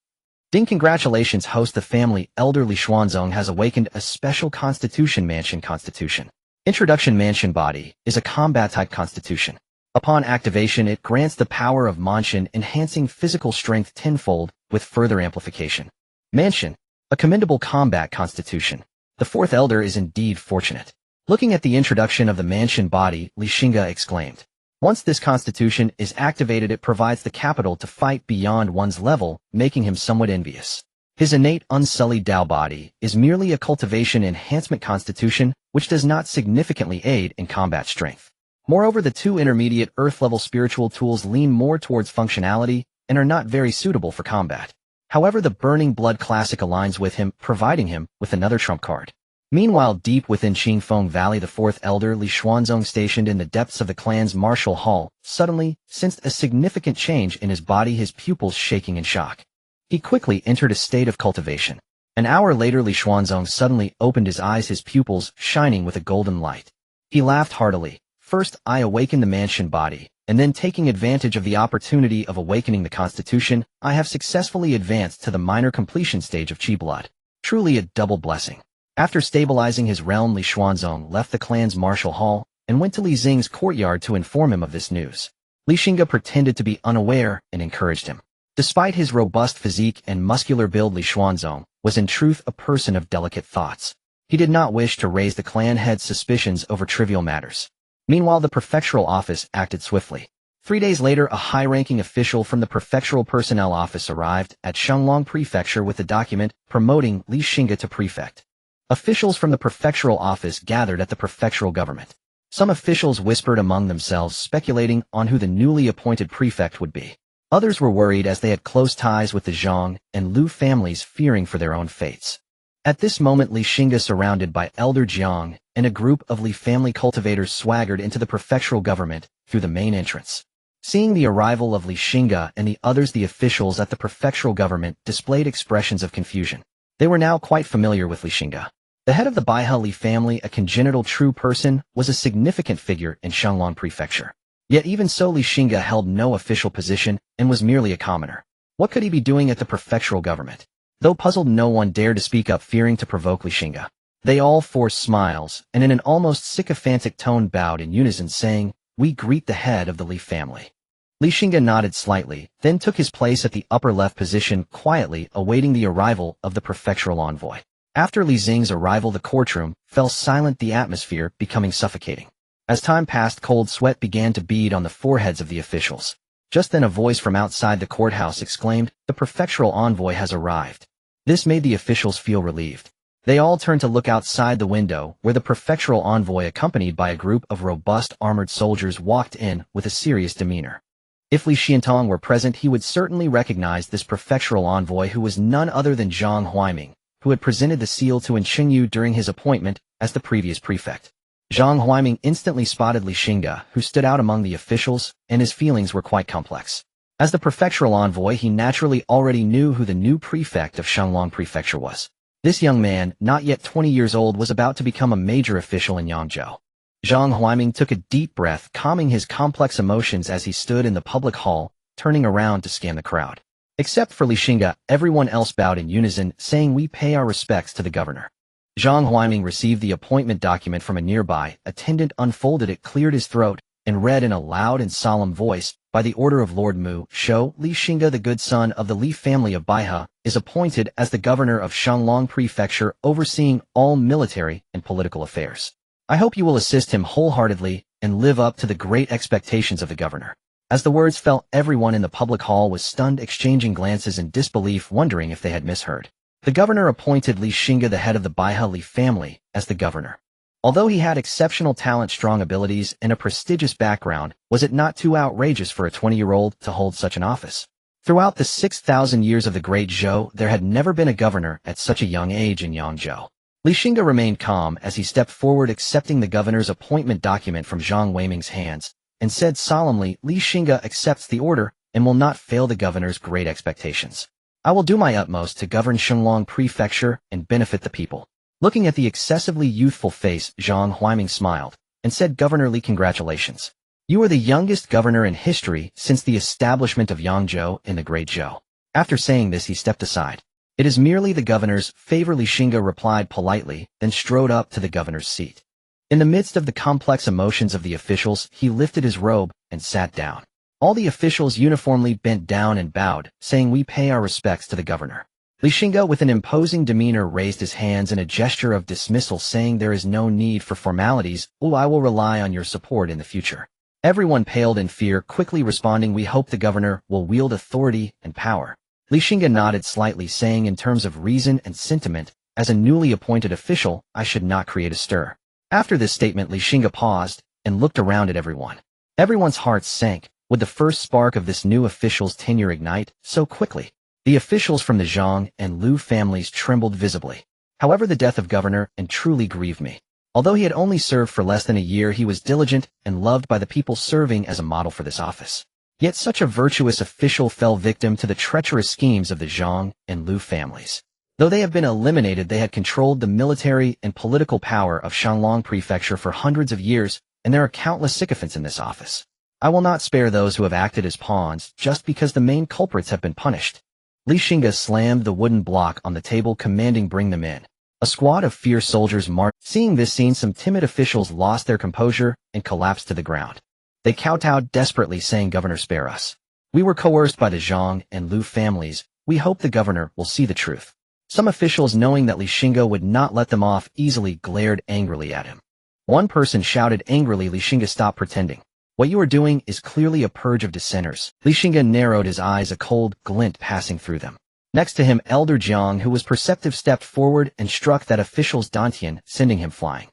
Ding! Congratulations, host, the family elderly Xuanzong has awakened a special constitution mansion constitution. Introduction: Mansion Body is a combat-type constitution. Upon activation, it grants the power of Mansion, enhancing physical strength tenfold, with further amplification. Mansion, a commendable combat constitution. The 4th Elder is indeed fortunate. Looking at the introduction of the Mansion Body, Xingge exclaimed. Once this constitution is activated, it provides the capital to fight beyond one's level, making him somewhat envious. His innate unsullied Dao body is merely a cultivation enhancement constitution, which does not significantly aid in combat strength. Moreover, the 2 intermediate Earth-level spiritual tools lean more towards functionality and are not very suitable for combat. However, the Burning Blood Classic aligns with him, providing him with another trump card. Meanwhile, deep within Qingfeng Valley, the 4th Elder Li Xuanzong, stationed in the depths of the clan's martial hall, suddenly sensed a significant change in his body, his pupils shaking in shock. He quickly entered a state of cultivation. An hour later, Li Xuanzong suddenly opened his eyes, his pupils shining with a golden light. He laughed heartily. First, I awakened the Mansion Body, and then, taking advantage of the opportunity of awakening the Constitution, I have successfully advanced to the minor completion stage of Qi Blood. Truly a double blessing. After stabilizing his realm, Li Xuanzong left the clan's martial hall and went to Li Xing's courtyard to inform him of this news. Li Xingge pretended to be unaware and encouraged him. Despite his robust physique and muscular build, Li Xuanzong was in truth a person of delicate thoughts. He did not wish to raise the clan head's suspicions over trivial matters. Meanwhile, the prefectural office acted swiftly. 3 days later, a high-ranking official from the prefectural personnel office arrived at Shenglong Prefecture with a document promoting Li Xingge to prefect. Officials from the prefectural office gathered at the prefectural government. Some officials whispered among themselves, speculating on who the newly appointed prefect would be. Others were worried as they had close ties with the Zhang and Lu families, fearing for their own fates. At this moment, Li Xingge, surrounded by Elder Jiang and a group of Li family cultivators, swaggered into the prefectural government through the main entrance. Seeing the arrival of Li Xingge and the others, the officials at the prefectural government displayed expressions of confusion. They were now quite familiar with Li Xingge. The head of the Baihe Li family, a congenital true person, was a significant figure in Shenglong Prefecture. Yet even so, Li Xingge held no official position and was merely a commoner. What could he be doing at the prefectural government? Though puzzled, no one dared to speak up, fearing to provoke Li Xingge. They all forced smiles and in an almost sycophantic tone bowed in unison, saying, "We greet the head of the Li family." Li Xingge nodded slightly, then took his place at the upper left position, quietly awaiting the arrival of the prefectural envoy. After Li Xing's arrival, the courtroom fell silent, the atmosphere becoming suffocating. As time passed, cold sweat began to bead on the foreheads of the officials. Just then a voice from outside the courthouse exclaimed, "The prefectural envoy has arrived." This made the officials feel relieved. They all turned to look outside the window, where the prefectural envoy, accompanied by a group of robust armored soldiers, walked in with a serious demeanor. If Li Xiantong were present, he would certainly recognize this prefectural envoy, who was none other than Zhang Huaiming, who had presented the seal to Xingge during his appointment as the previous prefect. Zhang Huaiming instantly spotted Li Xingge, who stood out among the officials, and his feelings were quite complex. As the prefectural envoy, he naturally already knew who the new prefect of Shenglong Prefecture was. This young man, not yet 20 years old, was about to become a major official in Yangzhou. Zhang Huaiming took a deep breath, calming his complex emotions as he stood in the public hall, turning around to scan the crowd. Except for Li Xingge, everyone else bowed in unison, saying, "We pay our respects to the governor." Zhang Huaiming received the appointment document from a nearby attendant, unfolded it, cleared his throat, and read in a loud and solemn voice, "By the order of Lord Mu Shou, Li Xingge, the good son of the Li family of Baihe, is appointed as the governor of Shenglong Prefecture, overseeing all military and political affairs. I hope you will assist him wholeheartedly and live up to the great expectations of the governor. As the words fell, everyone in the public hall was stunned, exchanging glances in disbelief, wondering if they had misheard. The governor appointed Xingge, the head of the Li family, as the governor. Although he had exceptional talent, strong abilities, and a prestigious background, was it not too outrageous for a 20-year-old to hold such an office? Throughout the 6,000 years of the Great Zhou, there had never been a governor at such a young age in Yangzhou. Xingge remained calm as he stepped forward, accepting the governor's appointment document from Zhang Weiming's hands, and said solemnly, "Xingge accepts the order and will not fail the governor's great expectations. I will do my utmost to govern Shenglong Prefecture and benefit the people." Looking at the excessively youthful face, Zhang Weiming smiled and said, "Governor Li, congratulations. You are the youngest governor in history since the establishment of Yangzhou in the Great Zhou." After saying this, he stepped aside. "It is merely the governor's favor," Xingge replied politely, then strode up to the governor's seat. In the midst of the complex emotions of the officials, he lifted his robe and sat down. All the officials uniformly bent down and bowed, saying, "We pay our respects to the governor." Xingge, with an imposing demeanor, raised his hands in a gesture of dismissal, saying, "There is no need for formalities. I will rely on your support in the future." Everyone paled in fear, quickly responding, "We hope the governor will wield authority and power." Xingge nodded slightly, saying, "In terms of reason and sentiment, as a newly appointed official, I should not create a stir." After this statement, Xingge paused and looked around at everyone. Everyone's hearts sank. Would the first spark of this new official's tenure ignite so quickly? The officials from the Zhang and Lu families trembled visibly. However, the death of Governor and truly grieved me. Although he had only served for less than a year, he was diligent and loved by the people, serving as a model for this office. Yet such a virtuous official fell victim to the treacherous schemes of the Zhang and Lu families. Though they have been eliminated, they had controlled the military and political power of Shenglong Prefecture for hundreds of years, and there are countless sycophants in this office. I will not spare those who have acted as pawns just because the main culprits have been punished. Xingge slammed the wooden block on the table, commanding, "Bring them in." A squad of fierce soldiers marched. Seeing this scene, some timid officials lost their composure and collapsed to the ground. They kowtowed desperately, saying, "Governor, spare us. We were coerced by the Zhang and Lu families. We hope the governor will see the truth." Some officials, knowing that Xingge would not let them off easily, glared angrily at him. One person shouted angrily, "Xingge, stop pretending. What you are doing is clearly a purge of dissenters." Xingge narrowed his eyes, a cold glint passing through them. Next to him, Elder Jiang, who was perceptive, stepped forward and struck that official's dantian, sending him flying.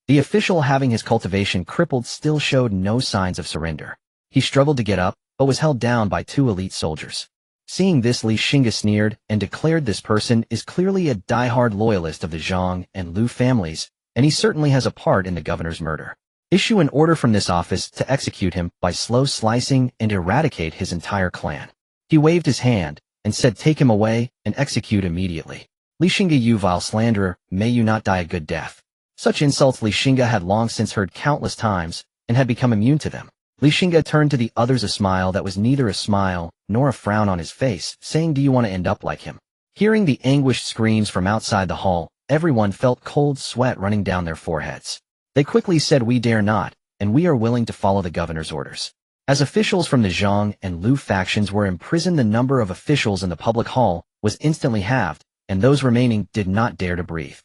The official, having his cultivation crippled, still showed no signs of surrender. He struggled to get up, but was held down by two elite soldiers. Seeing this, Xingge sneered and declared, "This person is clearly a die-hard loyalist of the Zhang and Lu families, and he certainly has a part in the governor's murder. Issue an order from this office to execute him by slow slicing and eradicate his entire clan." He waved his hand and said, "Take him away and execute immediately." Xingge, "You vile slanderer, may you not die a good death." Such insults Xingge had long since heard countless times and had become immune to them. Xingge turned to the others, a smile that was neither a smile nor a frown on his face, saying, "Do you want to end up like him?" Hearing the anguished screams from outside the hall, everyone felt cold sweat running down their foreheads. They quickly said, "We dare not, and we are willing to follow the governor's orders." As officials from the Zhang and Lu factions were imprisoned, the number of officials in the public hall was instantly halved, and those remaining did not dare to breathe.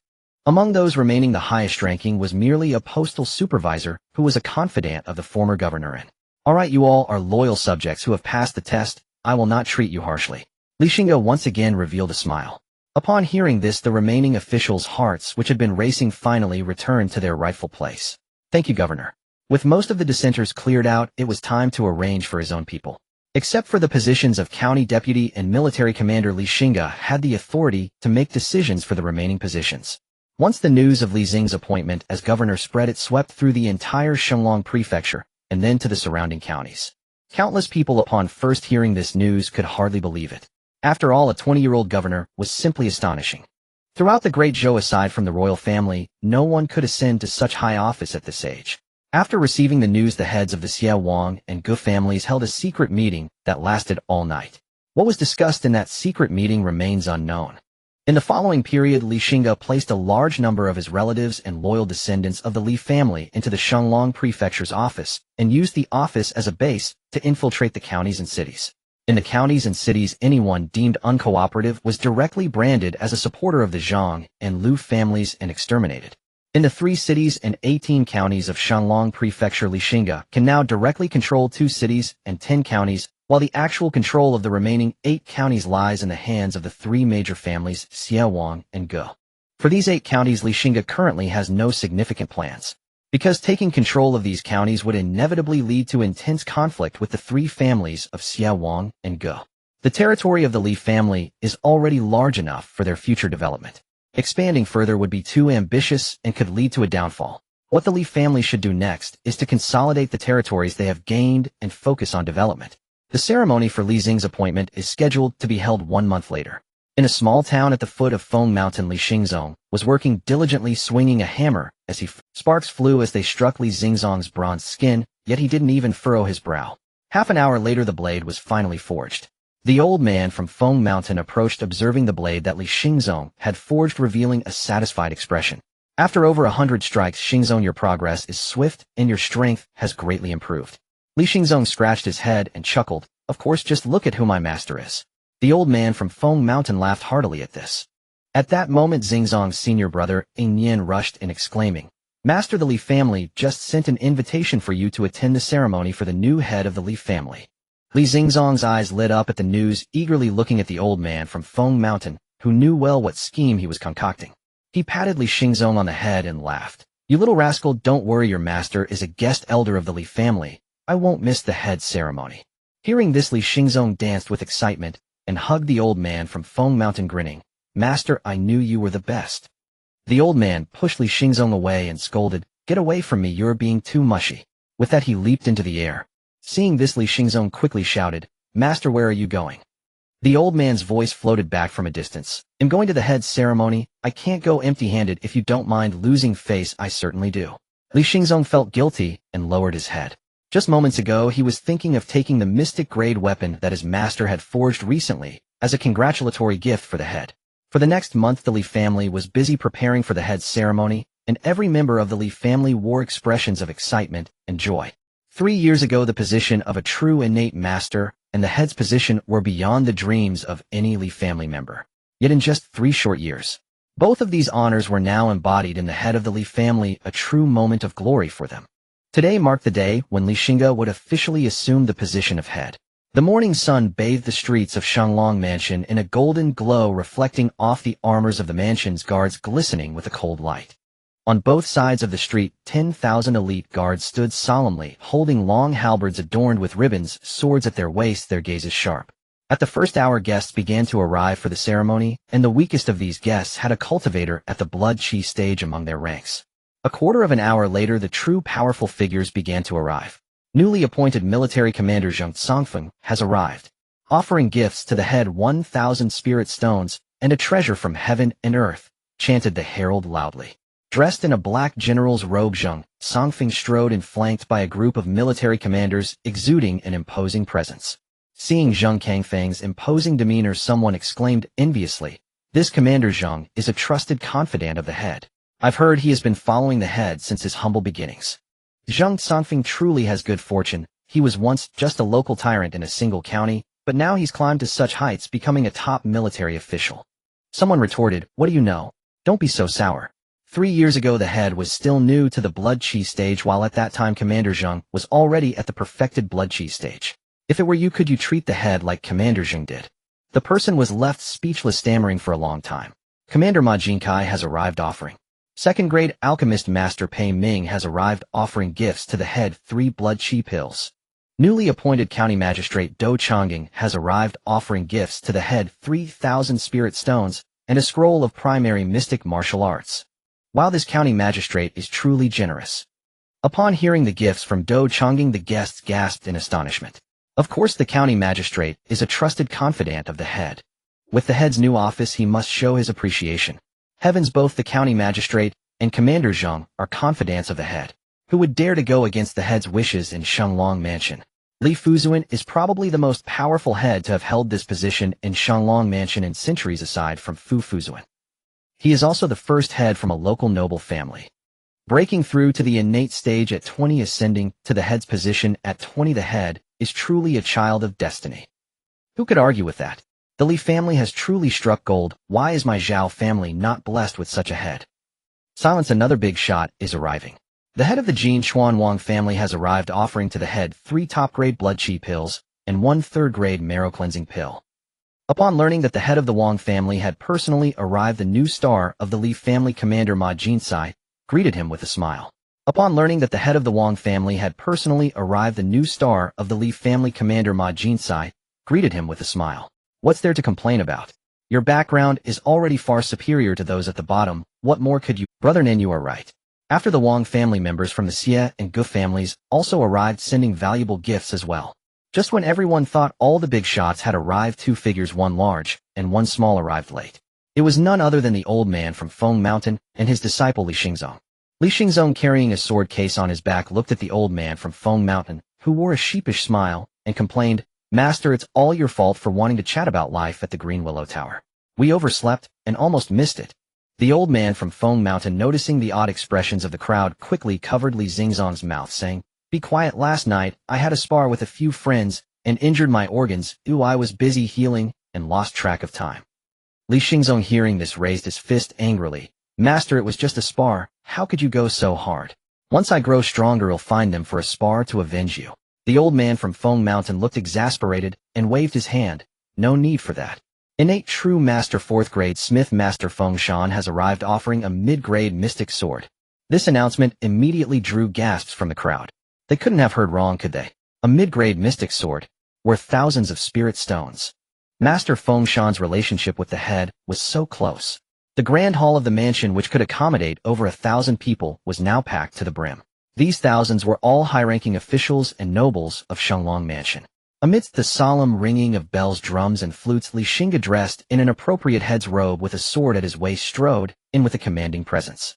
Among those remaining, the highest ranking was merely a postal supervisor who was a confidant of the former governor. And, "All right, you all are loyal subjects who have passed the test. I will not treat you harshly." Xingge once again revealed a smile. Upon hearing this, the remaining officials' hearts, which had been racing, finally returned to their rightful place. "Thank you, Governor." With most of the dissenters cleared out, it was time to arrange for his own people. Except for the positions of county deputy and military commander, Xingge had the authority to make decisions for the remaining positions. Once the news of Li Xing's appointment as governor spread, it swept through the entire Shenglong Prefecture and then to the surrounding counties. Countless people, upon first hearing this news, could hardly believe it. After all, a 20-year-old governor was simply astonishing. Throughout the Great Zhou, aside from the royal family, no one could ascend to such high office at this age. After receiving the news, the heads of the Xie Wang and Gu families held a secret meeting that lasted all night. What was discussed in that secret meeting remains unknown. In the following period, Xingge placed a large number of his relatives and loyal descendants of the Li family into the Shenglong Prefecture's office and used the office as a base to infiltrate the counties and cities. In the counties and cities, anyone deemed uncooperative was directly branded as a supporter of the Zhang and Lu families and exterminated. In the 3 cities and 18 counties of Shanglong Prefecture, Xingge can now directly control 2 cities and 10 counties, while the actual control of the remaining 8 counties lies in the hands of the 3 major families Xiaowang and Ge. For these 8 counties, Xingge currently has no significant plans, because taking control of these counties would inevitably lead to intense conflict with the 3 families of Xiaowang and Ge. The territory of the Li family is already large enough for their future development. Expanding further would be too ambitious and could lead to a downfall. What the Li family should do next is to consolidate the territories they have gained and focus on development. The ceremony for Li Xing's appointment is scheduled to be held 1 month later. In a small town at the foot of Feng Mountain, Li Xingzong was working diligently, swinging a hammer as sparks flew as they struck Li Xingzong's bronze skin, yet he didn't even furrow his brow. Half an hour later the blade was finally forged. The old man from Feng Mountain approached, observing the blade that Li Xingzong had forged, revealing a satisfied expression. After over 100 strikes, Xingzong, your progress is swift and your strength has greatly improved. Li Xingzong scratched his head and chuckled. Of course, just look at who my master is. The old man from Feng Mountain laughed heartily at this. At that moment, Xingzong's senior brother, Yin, rushed in, exclaiming, Master, the Li family just sent an invitation for you to attend the ceremony for the new head of the Li family. Li Xingzong's eyes lit up at the news, eagerly looking at the old man from Feng Mountain, who knew well what scheme he was concocting. He patted Li Xingzong on the head and laughed. You little rascal, don't worry, your master is a guest elder of the Li family. I won't miss the head ceremony. Hearing this, Li Xingzong danced with excitement and hugged the old man from Feng Mountain, grinning. Master, I knew you were the best. The old man pushed Li Xingzong away and scolded, Get away from me, you're being too mushy. With that he leaped into the air. Seeing this, Li Xingzong quickly shouted, Master, where are you going? The old man's voice floated back from a distance. I'm going to the head ceremony. I can't go empty-handed. If you don't mind losing face, I certainly do. Li Xingzong felt guilty and lowered his head. Just moments ago, he was thinking of taking the mystic-grade weapon that his master had forged recently as a congratulatory gift for the head. For the next month, the Li family was busy preparing for the head ceremony, and every member of the Li family wore expressions of excitement and joy. 3 years ago, the position of a true innate master and the head's position were beyond the dreams of any Li family member. Yet in just 3 short years, both of these honors were now embodied in the head of the Li family, a true moment of glory for them. Today marked the day when Li Xingge would officially assume the position of head. The morning sun bathed the streets of Shanglong Mansion in a golden glow, reflecting off the armors of the mansion's guards, glistening with a cold light. On both sides of the street, 10,000 elite guards stood solemnly, holding long halberds adorned with ribbons, swords at their waists, their gazes sharp. At the first hour, guests began to arrive for the ceremony, and the weakest of these guests had a cultivator at the blood chi stage among their ranks. A quarter of an hour later, the true powerful figures began to arrive. Newly appointed military commander Zhang Songfeng has arrived, offering gifts to the head 1,000 spirit stones and a treasure from heaven and earth, chanted the herald loudly. Dressed in a black general's robe, Zhang Songfeng strode in, flanked by a group of military commanders exuding an imposing presence. Seeing Zhang Kangfeng's imposing demeanor, someone exclaimed enviously, This Commander Zhang is a trusted confidant of the head. I've heard he has been following the head since his humble beginnings. Zhang Songfeng truly has good fortune. He was once just a local tyrant in a single county, but now he's climbed to such heights, becoming a top military official. Someone retorted, What do you know? Don't be so sour. 3 years ago, the head was still new to the blood chi stage, while at that time Commander Zhang was already at the perfected blood chi stage. If it were you, could you treat the head like Commander Xingge did? The person was left speechless, stammering for a long time. Commander Ma Jinkai has arrived, offering. Second-grade alchemist Master Pei Ming has arrived, offering gifts to the head 3 blood chi pills. Newly appointed County Magistrate Do Changing has arrived, offering gifts to the head 3,000 spirit stones and a scroll of primary mystic martial arts. While this county magistrate is truly generous. Upon hearing the gifts from Do Changing, the guests gasped in astonishment. Of course, the county magistrate is a trusted confidant of the head. With the head's new office, he must show his appreciation. Heavens, both the county magistrate and Commander Zhang are confidants of the head. Who would dare to go against the head's wishes in Shanglong Mansion? Li Fuzuan is probably the most powerful head to have held this position in Shanglong Mansion in centuries, aside from Fu Fuzuan. He is also the first head from a local noble family. Breaking through to the innate stage at 20, ascending to the head's position at 20, the head is truly a child of destiny. Who could argue with that? The Li family has truly struck gold. Why is my Zhao family not blessed with such a head? Silence, another big shot is arriving. The head of the Jin Chuan Wang family has arrived, offering to the head 3 top-grade blood chi pills and 1 third-grade marrow cleansing pill. Upon learning that the head of the Wang family had personally arrived, the new star of the Li family commander Ma Jinsai greeted him with a smile. Upon learning that the head of the Wang family had personally arrived, the new star of the Li family commander Ma Jinsai greeted him with a smile. What's there to complain about? Your background is already far superior to those at the bottom. What more could you? Brother Nin, you are right. After the Wang family members from the Xie and Gu families also arrived, sending valuable gifts as well. Just when everyone thought all the big shots had arrived, 2 figures, 1 large and 1 small, arrived late. It was none other than the old man from Feng Mountain and his disciple Li Xingzong. Li Xingzong, carrying a sword case on his back, looked at the old man from Feng Mountain, who wore a sheepish smile, and complained, "Master, it's all your fault for wanting to chat about life at the Green Willow Tower. We overslept and almost missed it." The old man from Feng Mountain, noticing the odd expressions of the crowd, quickly covered Li Xingzong's mouth, saying, "Be quiet. Last night, I had a spar with a few friends and injured my organs. I was busy healing and lost track of time." Li Xingzong, hearing this, raised his fist angrily. "Master, it was just a spar. How could you go so hard? Once I grow stronger, I'll find them for a spar to avenge you." The old man from Feng Mountain looked exasperated and waved his hand. "No need for that. Innate true master 4th grade smith Master Feng Shan has arrived, offering a mid-grade mystic sword." This announcement immediately drew gasps from the crowd. They couldn't have heard wrong, could they? A mid-grade mystic sword, worth thousands of spirit stones. Master Feng Shan's relationship with the head was so close. The grand hall of the mansion, which could accommodate over 1,000 people, was now packed to the brim. These thousands were all high-ranking officials and nobles of Shenglong Mansion. Amidst the solemn ringing of bells, drums, and flutes, Li Xingge, dressed in an appropriate head's robe with a sword at his waist, strode in with a commanding presence.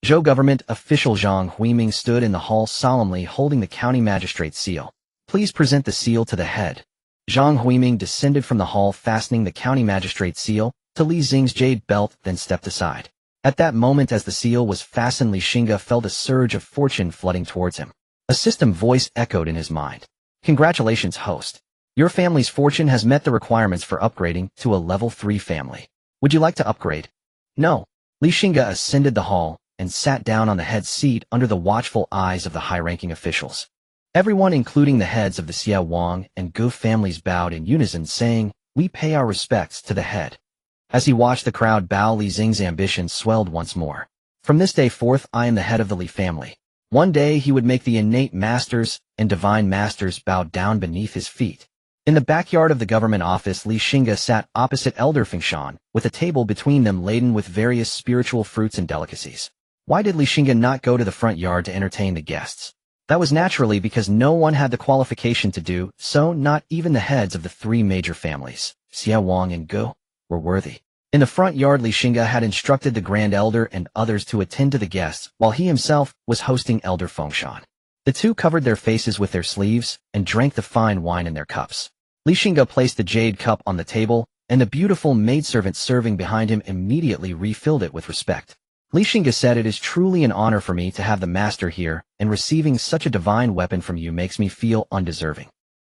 Zhou government official Zhang Huiming stood in the hall, solemnly holding the county magistrate's seal. "Please present the seal to the head." Zhang Huiming descended from the hall, fastening the county magistrate's seal to Li Xing's jade belt, then stepped aside. At that moment, as the seal was fastened, Li Xingge felt a surge of fortune flooding towards him. A system voice echoed in his mind. "Congratulations, host. Your family's fortune has met the requirements for upgrading to a level 3 family. Would you like to upgrade?" "No." Li Xingge ascended the hall and sat down on the head's seat under the watchful eyes of the high-ranking officials. Everyone, including the heads of the Xie Wang and Gu families, bowed in unison, saying, "We pay our respects to the head." As he watched the crowd bow, Li Xing's ambition swelled once more. "From this day forth, I am the head of the Li family." One day he would make the innate masters and divine masters bow down beneath his feet. In the backyard of the government office, Li Xingge sat opposite Elder Fengshan, with a table between them laden with various spiritual fruits and delicacies. Why did Li Xingge not go to the front yard to entertain the guests? That was naturally because no one had the qualification to do so. Not even the heads of the 3 major families, Xie Wang and Gu, were worthy. In the front yard, Li Xingge had instructed the Grand Elder and others to attend to the guests, while he himself was hosting Elder Fengshan. The two covered their faces with their sleeves and drank the fine wine in their cups. Li Xingge placed the jade cup on the table, and the beautiful maidservant serving behind him immediately refilled it with respect. Li Xingge said, "It is truly an honor for me to have the master here, and receiving such a divine weapon from you makes me feel undeserving."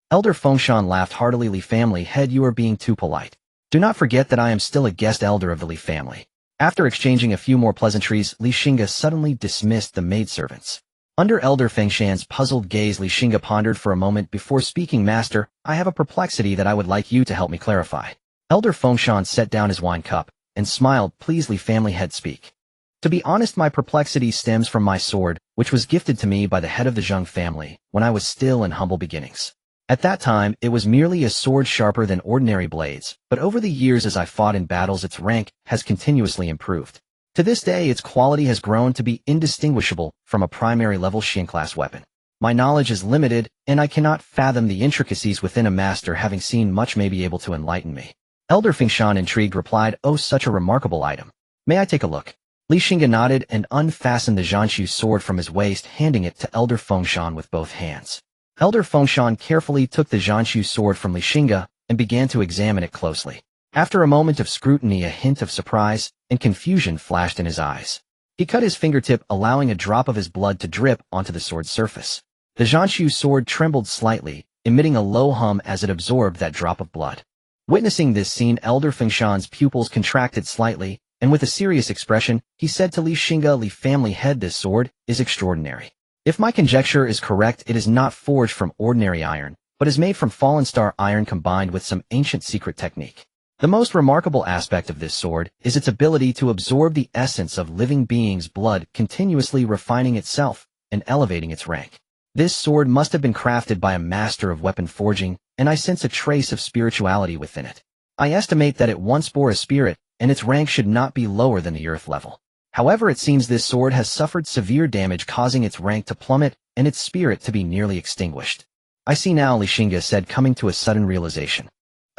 Elder Fengshan laughed heartily. "Li family head, you are being too polite. Do not forget that I am still a guest elder of the Li family." After exchanging a few more pleasantries, Li Xingge suddenly dismissed the maidservants. Under Elder Fengshan's puzzled gaze, Li Xingge pondered for a moment before speaking. "Master, I have a perplexity that I would like you to help me clarify." Elder Fengshan set down his wine cup and smiled. "Please, Li family head, speak." "To be honest, my perplexity stems from my sword, which was gifted to me by the head of the Zheng family when I was still in humble beginnings. At that time, it was merely a sword sharper than ordinary blades, but over the years as I fought in battles, its rank has continuously improved. To this day, its quality has grown to be indistinguishable from a primary-level Xin-class weapon. My knowledge is limited, and I cannot fathom the intricacies within. A master having seen much may be able to enlighten me." Elder Fengshan, intrigued, replied, "Oh, such a remarkable item. May I take a look?" Li Xingge nodded and unfastened the Zhanshu sword from his waist, handing it to Elder Fengshan with both hands. Elder Fengshan carefully took the Zhanshu sword from Li Xingge and began to examine it closely. After a moment of scrutiny, a hint of surprise and confusion flashed in his eyes. He cut his fingertip, allowing a drop of his blood to drip onto the sword's surface. The Zhanshu sword trembled slightly, emitting a low hum as it absorbed that drop of blood. Witnessing this scene, Elder Fengshan's pupils contracted slightly, and with a serious expression, he said to Li Xingge, Li family head, this sword is extraordinary. If my conjecture is correct, it is not forged from ordinary iron, but is made from fallen star iron combined with some ancient secret technique. The most remarkable aspect of this sword is its ability to absorb the essence of living beings' blood, continuously refining itself and elevating its rank. This sword must have been crafted by a master of weapon forging, and I sense a trace of spirituality within it. I estimate that it once bore a spirit, and its rank should not be lower than the earth level. However, it seems this sword has suffered severe damage, causing its rank to plummet and its spirit to be nearly extinguished. I see now, Li Xingge said, coming to a sudden realization.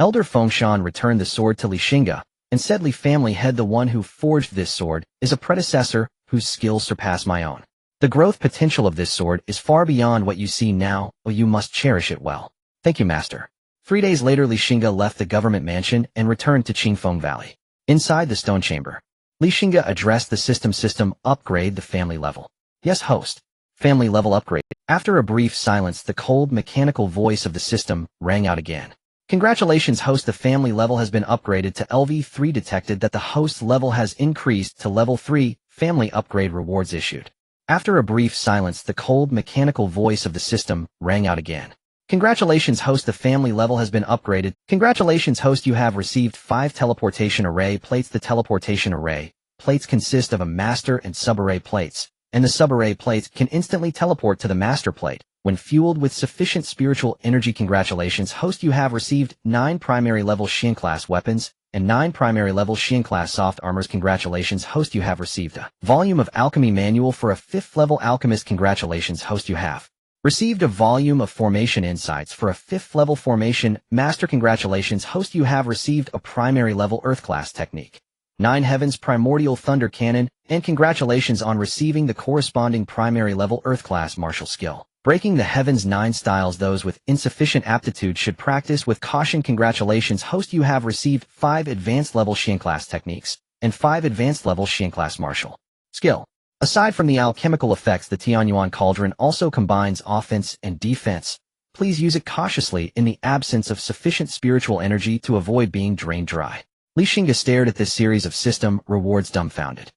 Elder Fengshan returned the sword to Li Xingge and said, Li family head, the one who forged this sword is a predecessor whose skills surpass my own. The growth potential of this sword is far beyond what you see now, but you must cherish it well. Thank you, master. 3 days later, Li Xingge left the government mansion and returned to Qingfeng Valley. Inside the stone chamber, Li Xingge addressed the system upgrade the family level. Yes, host. Family level upgrade. After a brief silence, the cold mechanical voice of the system rang out again. Congratulations, host. The family level has been upgraded to LV3. Detected that the host level has increased to level 3. Family upgrade rewards issued. After a brief silence, the cold mechanical voice of the system rang out again. Congratulations, host. The family level has been upgraded. Congratulations, host. You have received 5 teleportation array plates. The teleportation array plates consist of a master and sub-array plates, and the sub-array plates can instantly teleport to the master plate when fueled with sufficient spiritual energy. Congratulations, host. You have received 9 primary level Xian class weapons and 9 primary level Xian class soft armors. Congratulations, host. You have received a volume of alchemy manual for a 5th level alchemist. Congratulations, host. You have received a volume of formation insights for a 5th level formation master. Congratulations, host. You have received a primary level earth class technique, 9 heavens primordial thunder cannon, and congratulations on receiving the corresponding primary level earth class martial skill. Breaking the heavens 9 styles. Those with insufficient aptitude should practice with caution. Congratulations, host. You have received 5 advanced level Xian class techniques and 5 advanced level Xian class martial skill. Aside from the alchemical effects, the Tianyuan cauldron also combines offense and defense. Please use it cautiously in the absence of sufficient spiritual energy to avoid being drained dry. Li Xingge stared at this series of system rewards dumbfounded.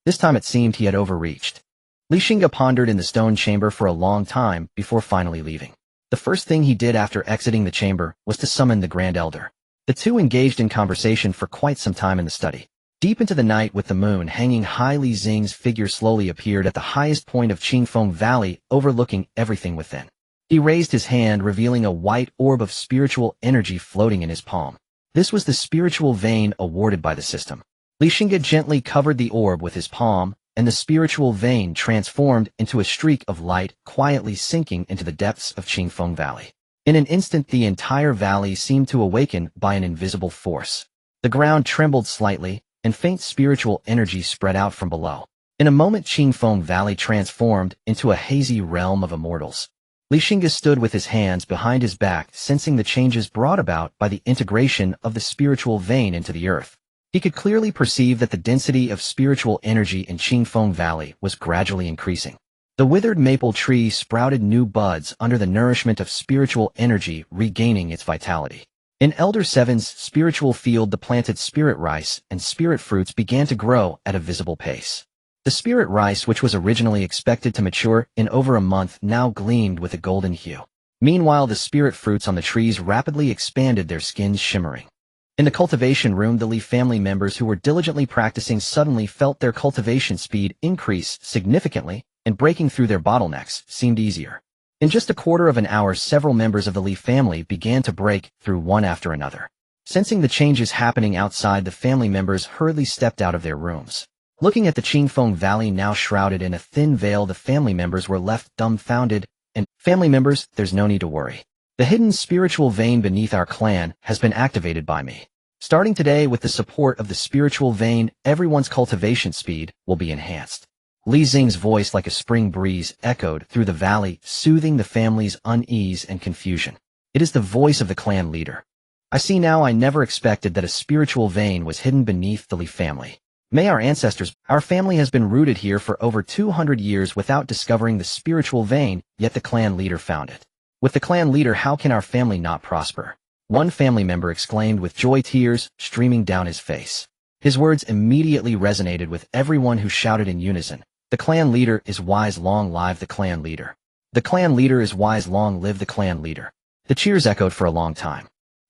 This time it seemed he had overreached. Li Xingge pondered in the stone chamber for a long time before finally leaving. The first thing he did after exiting the chamber was to summon the Grand Elder. The two engaged in conversation for quite some time in the study. Deep into the night, with the moon hanging high, Li Xingge's figure slowly appeared at the highest point of Qingfeng Valley, overlooking everything within. He raised his hand, revealing a white orb of spiritual energy floating in his palm. This was the spiritual vein awarded by the system. Li Xingge gently covered the orb with his palm, and the spiritual vein transformed into a streak of light, quietly sinking into the depths of Qingfeng Valley. In an instant, the entire valley seemed to awaken by an invisible force. The ground trembled slightly, and faint spiritual energy spread out from below. In a moment, Qingfeng Valley transformed into a hazy realm of immortals. Li Xingge stood with his hands behind his back, sensing the changes brought about by the integration of the spiritual vein into the earth. He could clearly perceive that the density of spiritual energy in Qingfeng Valley was gradually increasing. The withered maple tree sprouted new buds under the nourishment of spiritual energy, regaining its vitality. In Elder Seven's spiritual field, the planted spirit rice and spirit fruits began to grow at a visible pace. The spirit rice, which was originally expected to mature in over a month, now gleamed with a golden hue. Meanwhile, the spirit fruits on the trees rapidly expanded, their skins shimmering. In the cultivation room, the Li family members who were diligently practicing suddenly felt their cultivation speed increase significantly, and breaking through their bottlenecks seemed easier. In just a quarter of an hour, several members of the Li family began to break through one after another. Sensing the changes happening outside, the family members hurriedly stepped out of their rooms. Looking at the Qingfeng Valley now shrouded in a thin veil, the family members were left dumbfounded. And, family members, there's no need to worry. The hidden spiritual vein beneath our clan has been activated by me. Starting today, with the support of the spiritual vein, everyone's cultivation speed will be enhanced. Li Xingge's voice, like a spring breeze, echoed through the valley, soothing the family's unease and confusion. It is the voice of the clan leader. I see now. I never expected that a spiritual vein was hidden beneath the Li family. May our ancestors, our family has been rooted here for over 200 years without discovering the spiritual vein, yet the clan leader found it. With the clan leader, how can our family not prosper? One family member exclaimed with joy, tears streaming down his face. His words immediately resonated with everyone who shouted in unison, "The clan leader is wise, long live the clan leader. The clan leader is wise, long live the clan leader." The cheers echoed for a long time.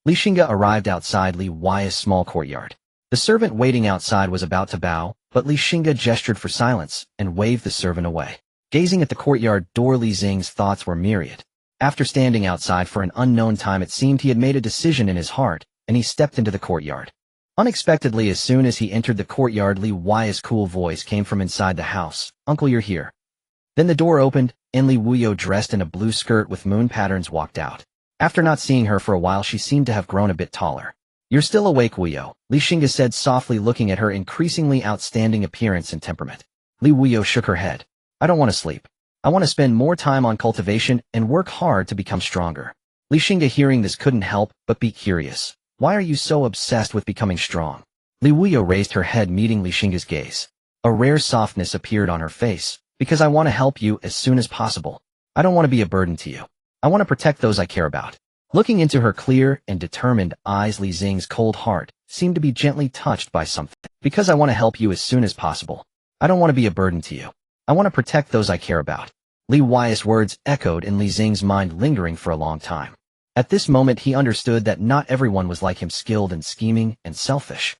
Xingge arrived outside Li Hui's small courtyard. The servant waiting outside was about to bow, but Xingge gestured for silence and waved the servant away. Gazing at the courtyard door, Li Xing's thoughts were myriad. After standing outside for an unknown time, it seemed he had made a decision in his heart, and he stepped into the courtyard. Unexpectedly, as soon as he entered the courtyard, Li Hui's cool voice came from inside the house. "Uncle, you're here." Then the door opened, and Li Huio, dressed in a blue skirt with moon patterns, walked out. After not seeing her for a while, she seemed to have grown a bit taller. "You're still awake, Huio," Xingge said softly, looking at her increasingly outstanding appearance and temperament. Li Huio shook her head. "I don't want to sleep. I want to spend more time on cultivation and work hard to become stronger." Xingge, hearing this, couldn't help but be curious. "Why are you so obsessed with becoming strong?" Li Huio raised her head, meeting Xingge's gaze. A rare softness appeared on her face. "Because I want to help you as soon as possible. I don't want to be a burden to you. I want to protect those I care about." Looking into her clear and determined eyes, Li Xing's cold heart seemed to be gently touched by something. "Because I want to help you as soon as possible. I don't want to be a burden to you. I want to protect those I care about." Li Hui's words echoed in Li Xing's mind, lingering for a long time. At this moment, he understood that not everyone was like him, skilled and scheming and selfish.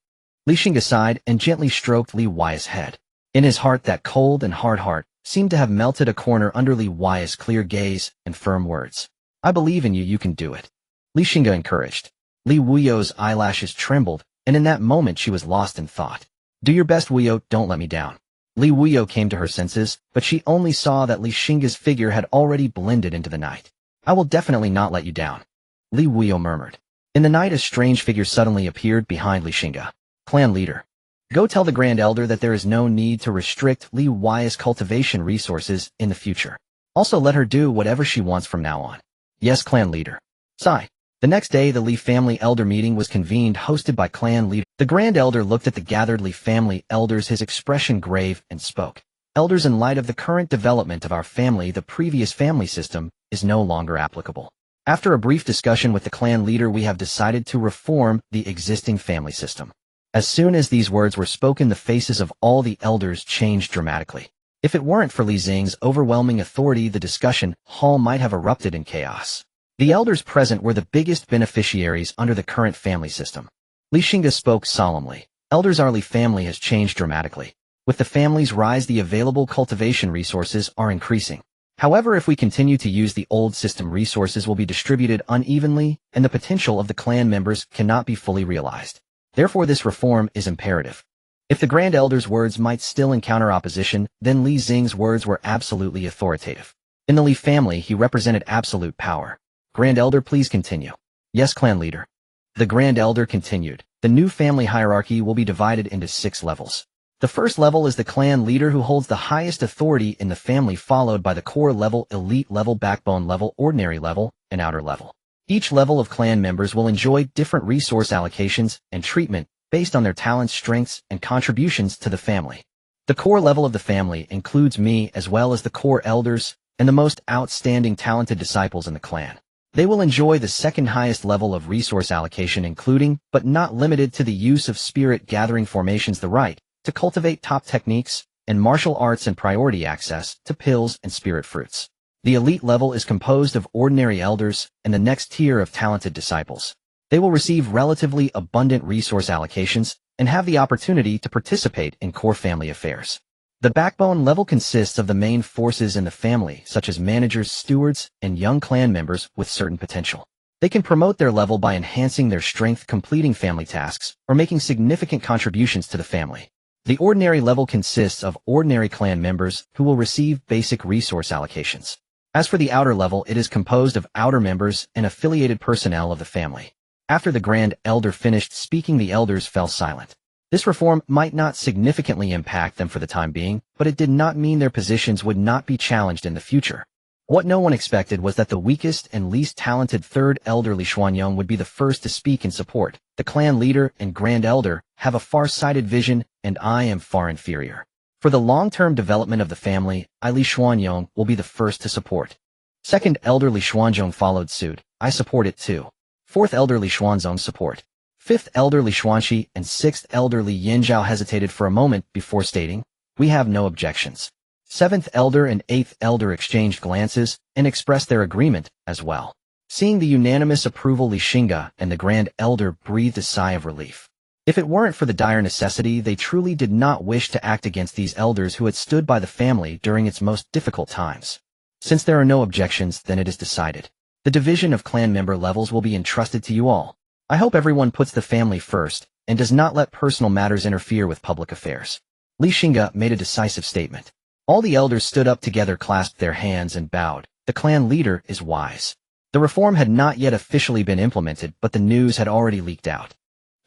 Xingge sighed and gently stroked Li Hui's head. In his heart, that cold and hard heart seemed to have melted a corner under Li Hui's clear gaze and firm words. "I believe in you, you can do it," Xingge encouraged. Li Huio's eyelashes trembled, and in that moment she was lost in thought. "Do your best, Huio, don't let me down." Li Huio came to her senses, but she only saw that Xingge's figure had already blended into the night. "I will definitely not let you down," Li Huio murmured. In the night, a strange figure suddenly appeared behind Xingge. "Clan leader. Go tell the Grand Elder that there is no need to restrict Li Hui's cultivation resources in the future. Also, let her do whatever she wants from now on." "Yes, clan leader." Sigh. The next day, the Li family elder meeting was convened, hosted by clan leader. The Grand Elder looked at the gathered Li family elders, his expression grave, and spoke. "Elders, in light of the current development of our family, the previous family system is no longer applicable. After a brief discussion with the clan leader, we have decided to reform the existing family system." As soon as these words were spoken, the faces of all the elders changed dramatically. If it weren't for Li Xing's overwhelming authority, the discussion hall might have erupted in chaos. The elders present were the biggest beneficiaries under the current family system. Xingge spoke solemnly. "Elders, our Li family has changed dramatically. With the family's rise, the available cultivation resources are increasing. However, if we continue to use the old system, resources will be distributed unevenly, and the potential of the clan members cannot be fully realized. Therefore, this reform is imperative." If the Grand Elder's words might still encounter opposition, then Li Xing's words were absolutely authoritative. In the Li family, he represented absolute power. "Grand Elder, please continue." "Yes, clan leader." The Grand Elder continued. "The new family hierarchy will be divided into 6 levels. The first level is the clan leader, who holds the highest authority in the family, followed by the core level, elite level, backbone level, ordinary level, and outer level. Each level of clan members will enjoy different resource allocations and treatment based on their talents, strengths, and contributions to the family. The core level of the family includes me, as well as the core elders and the most outstanding talented disciples in the clan. They will enjoy the second highest level of resource allocation, including, but not limited to, the use of spirit gathering formations, the right to cultivate top techniques and martial arts, and priority access to pills and spirit fruits. The elite level is composed of ordinary elders and the next tier of talented disciples. They will receive relatively abundant resource allocations and have the opportunity to participate in core family affairs. The backbone level consists of the main forces in the family, such as managers, stewards, and young clan members with certain potential. They can promote their level by enhancing their strength, completing family tasks, or making significant contributions to the family. The ordinary level consists of ordinary clan members who will receive basic resource allocations. As for the outer level, it is composed of outer members and affiliated personnel of the family. After the Grand Elder finished speaking, the elders fell silent. This reform might not significantly impact them for the time being, but it did not mean their positions would not be challenged in the future. What no one expected was that the weakest and least talented third elder, Li Xuanyong, would be the first to speak in support. "The clan leader and Grand Elder have a far-sighted vision, and I am far inferior. For the long-term development of the family, I, Li Xuanyong, will be the first to support." Second elder Li Xuanyong followed suit. "I support it too." Fourth elder Li Xuanzong support. Fifth elder Li Xuanqi and sixth elder Li Yinzhao hesitated for a moment before stating, "We have no objections." Seventh elder and eighth elder exchanged glances and expressed their agreement as well. Seeing the unanimous approval, Li Xingge and the grand elder breathed a sigh of relief. If it weren't for the dire necessity, they truly did not wish to act against these elders who had stood by the family during its most difficult times. Since there are no objections, then it is decided. The division of clan member levels will be entrusted to you all. I hope everyone puts the family first and does not let personal matters interfere with public affairs. Li Xingge made a decisive statement. All the elders stood up together, clasped their hands, and bowed. The clan leader is wise. The reform had not yet officially been implemented, but the news had already leaked out.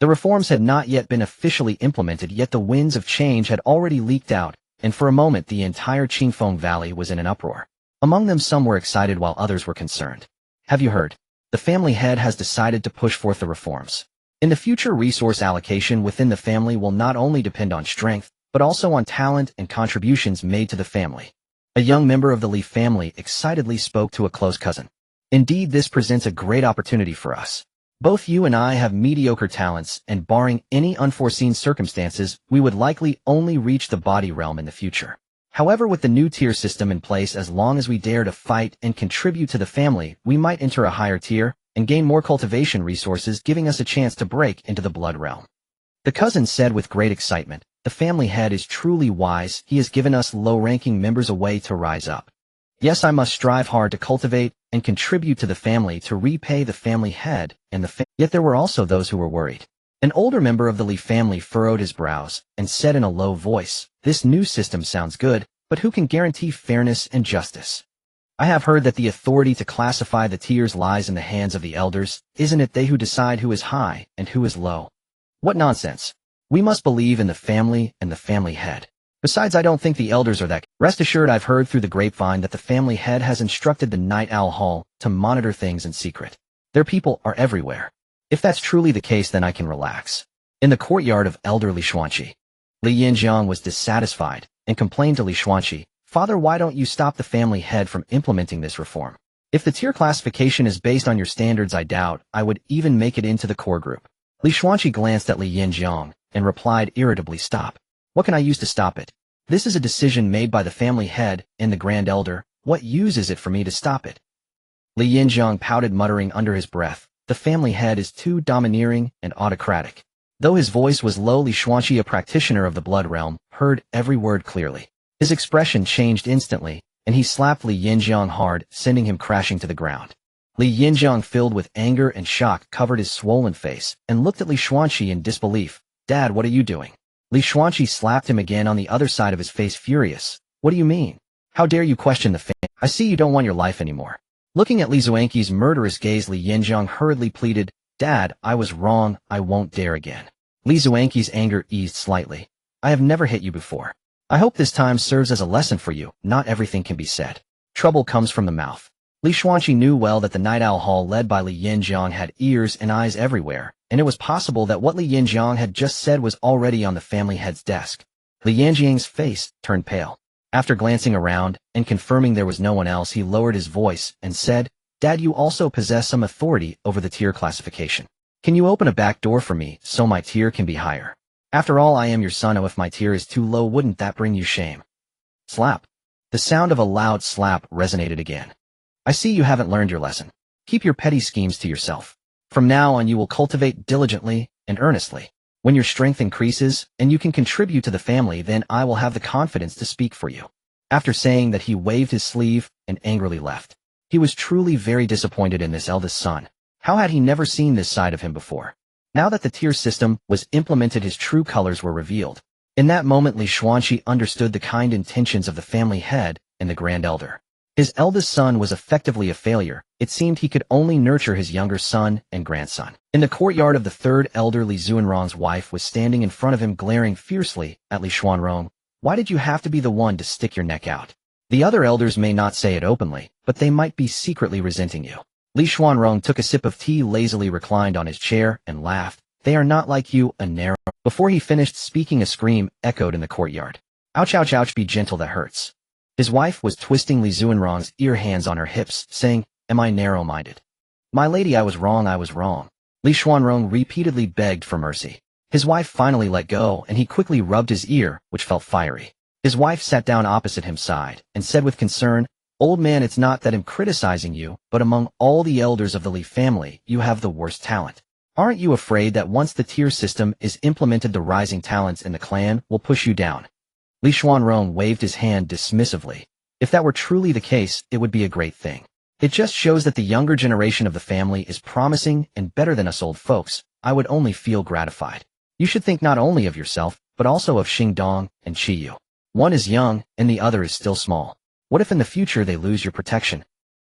The reforms had not yet been officially implemented, yet the winds of change had already leaked out, and for a moment the entire Qingfeng Valley was in an uproar. Among them, some were excited while others were concerned. Have you heard? The family head has decided to push forth the reforms. In the future, resource allocation within the family will not only depend on strength, but also on talent and contributions made to the family. A young member of the Li family excitedly spoke to a close cousin. Indeed, this presents a great opportunity for us. Both you and I have mediocre talents, and barring any unforeseen circumstances, we would likely only reach the body realm in the future. However, with the new tier system in place, as long as we dare to fight and contribute to the family, we might enter a higher tier and gain more cultivation resources, giving us a chance to break into the blood realm. The cousin said with great excitement, "The family head is truly wise. He has given us low-ranking members a way to rise up. Yes, I must strive hard to cultivate and contribute to the family to repay the family head and the Yet there were also those who were worried. An older member of the Li family furrowed his brows and said in a low voice, "This new system sounds good, but who can guarantee fairness and justice? I have heard that the authority to classify the tiers lies in the hands of the elders. Isn't it they who decide who is high and who is low? What nonsense. We must believe in the family and the family head. Besides, I don't think the elders are that. Rest assured, I've heard through the grapevine that the family head has instructed the Night Owl Hall to monitor things in secret. Their people are everywhere. If that's truly the case, then I can relax." In the courtyard of elder Li Xuanqi, Li Yinzhang was dissatisfied and complained to Li Xuanqi, "Father, why don't you stop the family head from implementing this reform? If the tier classification is based on your standards, I doubt I would even make it into the core group." Li Xuanqi glanced at Li Yinzhang and replied irritably, "Stop. What can I use to stop it? This is a decision made by the family head and the grand elder. What use is it for me to stop it?" Li Yinzhang pouted, muttering under his breath, "The family head is too domineering and autocratic." Though his voice was low, Li Xuanqi, a practitioner of the blood realm, heard every word clearly. His expression changed instantly, and he slapped Li Yinzhang hard, sending him crashing to the ground. Li Yinzhang, filled with anger and shock, covered his swollen face and looked at Li Xuanqi in disbelief. "Dad, what are you doing?" Li Xuanqi slapped him again on the other side of his face, furious. "What do you mean? How dare you question the family? I see you don't want your life anymore." Looking at Li Xuanqi's murderous gaze, Li Yinzhang hurriedly pleaded, "Dad, I was wrong. I won't dare again." Li Xuanqi's anger eased slightly. "I have never hit you before. I hope this time serves as a lesson for you. Not everything can be said. Trouble comes from the mouth." Li Xuanqi knew well that the Night Owl Hall led by Li Yinzhang had ears and eyes everywhere, and it was possible that what Li Yinzhang had just said was already on the family head's desk. Li Yinzhang's face turned pale. After glancing around and confirming there was no one else, he lowered his voice and said, "Dad, you also possess some authority over the tier classification. Can you open a back door for me so my tier can be higher? After all, I am your son. Oh, if my tier is too low, wouldn't that bring you shame?" Slap. The sound of a loud slap resonated again. "I see you haven't learned your lesson. Keep your petty schemes to yourself. From now on, you will cultivate diligently and earnestly. When your strength increases and you can contribute to the family, then I will have the confidence to speak for you." After saying that, he waved his sleeve and angrily left. He was truly very disappointed in this eldest son. How had he never seen this side of him before? Now that the tier system was implemented, his true colors were revealed. In that moment, Li Xuanqi understood the kind intentions of the family head and the grand elder. His eldest son was effectively a failure. It seemed he could only nurture his younger son and grandson. In the courtyard of the third elder, Li Xuanrong's wife was standing in front of him, glaring fiercely at Li Xuanrong. "Why did you have to be the one to stick your neck out? The other elders may not say it openly, but they might be secretly resenting you." Li Xuanrong took a sip of tea, lazily reclined on his chair, and laughed. "They are not like you, a narrow." Before he finished speaking, a scream echoed in the courtyard. "Ouch, ouch, ouch, be gentle, that hurts." His wife was twisting Li Xuanrong's ear, hands on her hips, saying, "Am I narrow-minded? My lady, I was wrong, I was wrong." Li Xuanrong repeatedly begged for mercy. His wife finally let go, and he quickly rubbed his ear, which felt fiery. His wife sat down opposite him side, and said with concern, "Old man, it's not that I'm criticizing you, but among all the elders of the Li family, you have the worst talent. Aren't you afraid that once the tier system is implemented, the rising talents in the clan will push you down?" Li Xuanrong waved his hand dismissively. If that were truly the case, it would be a great thing. It just shows that the younger generation of the family is promising and better than us old folks. I would only feel gratified. You should think not only of yourself, but also of Xingdong and Qiyu. One is young, and the other is still small. What if in the future they lose your protection?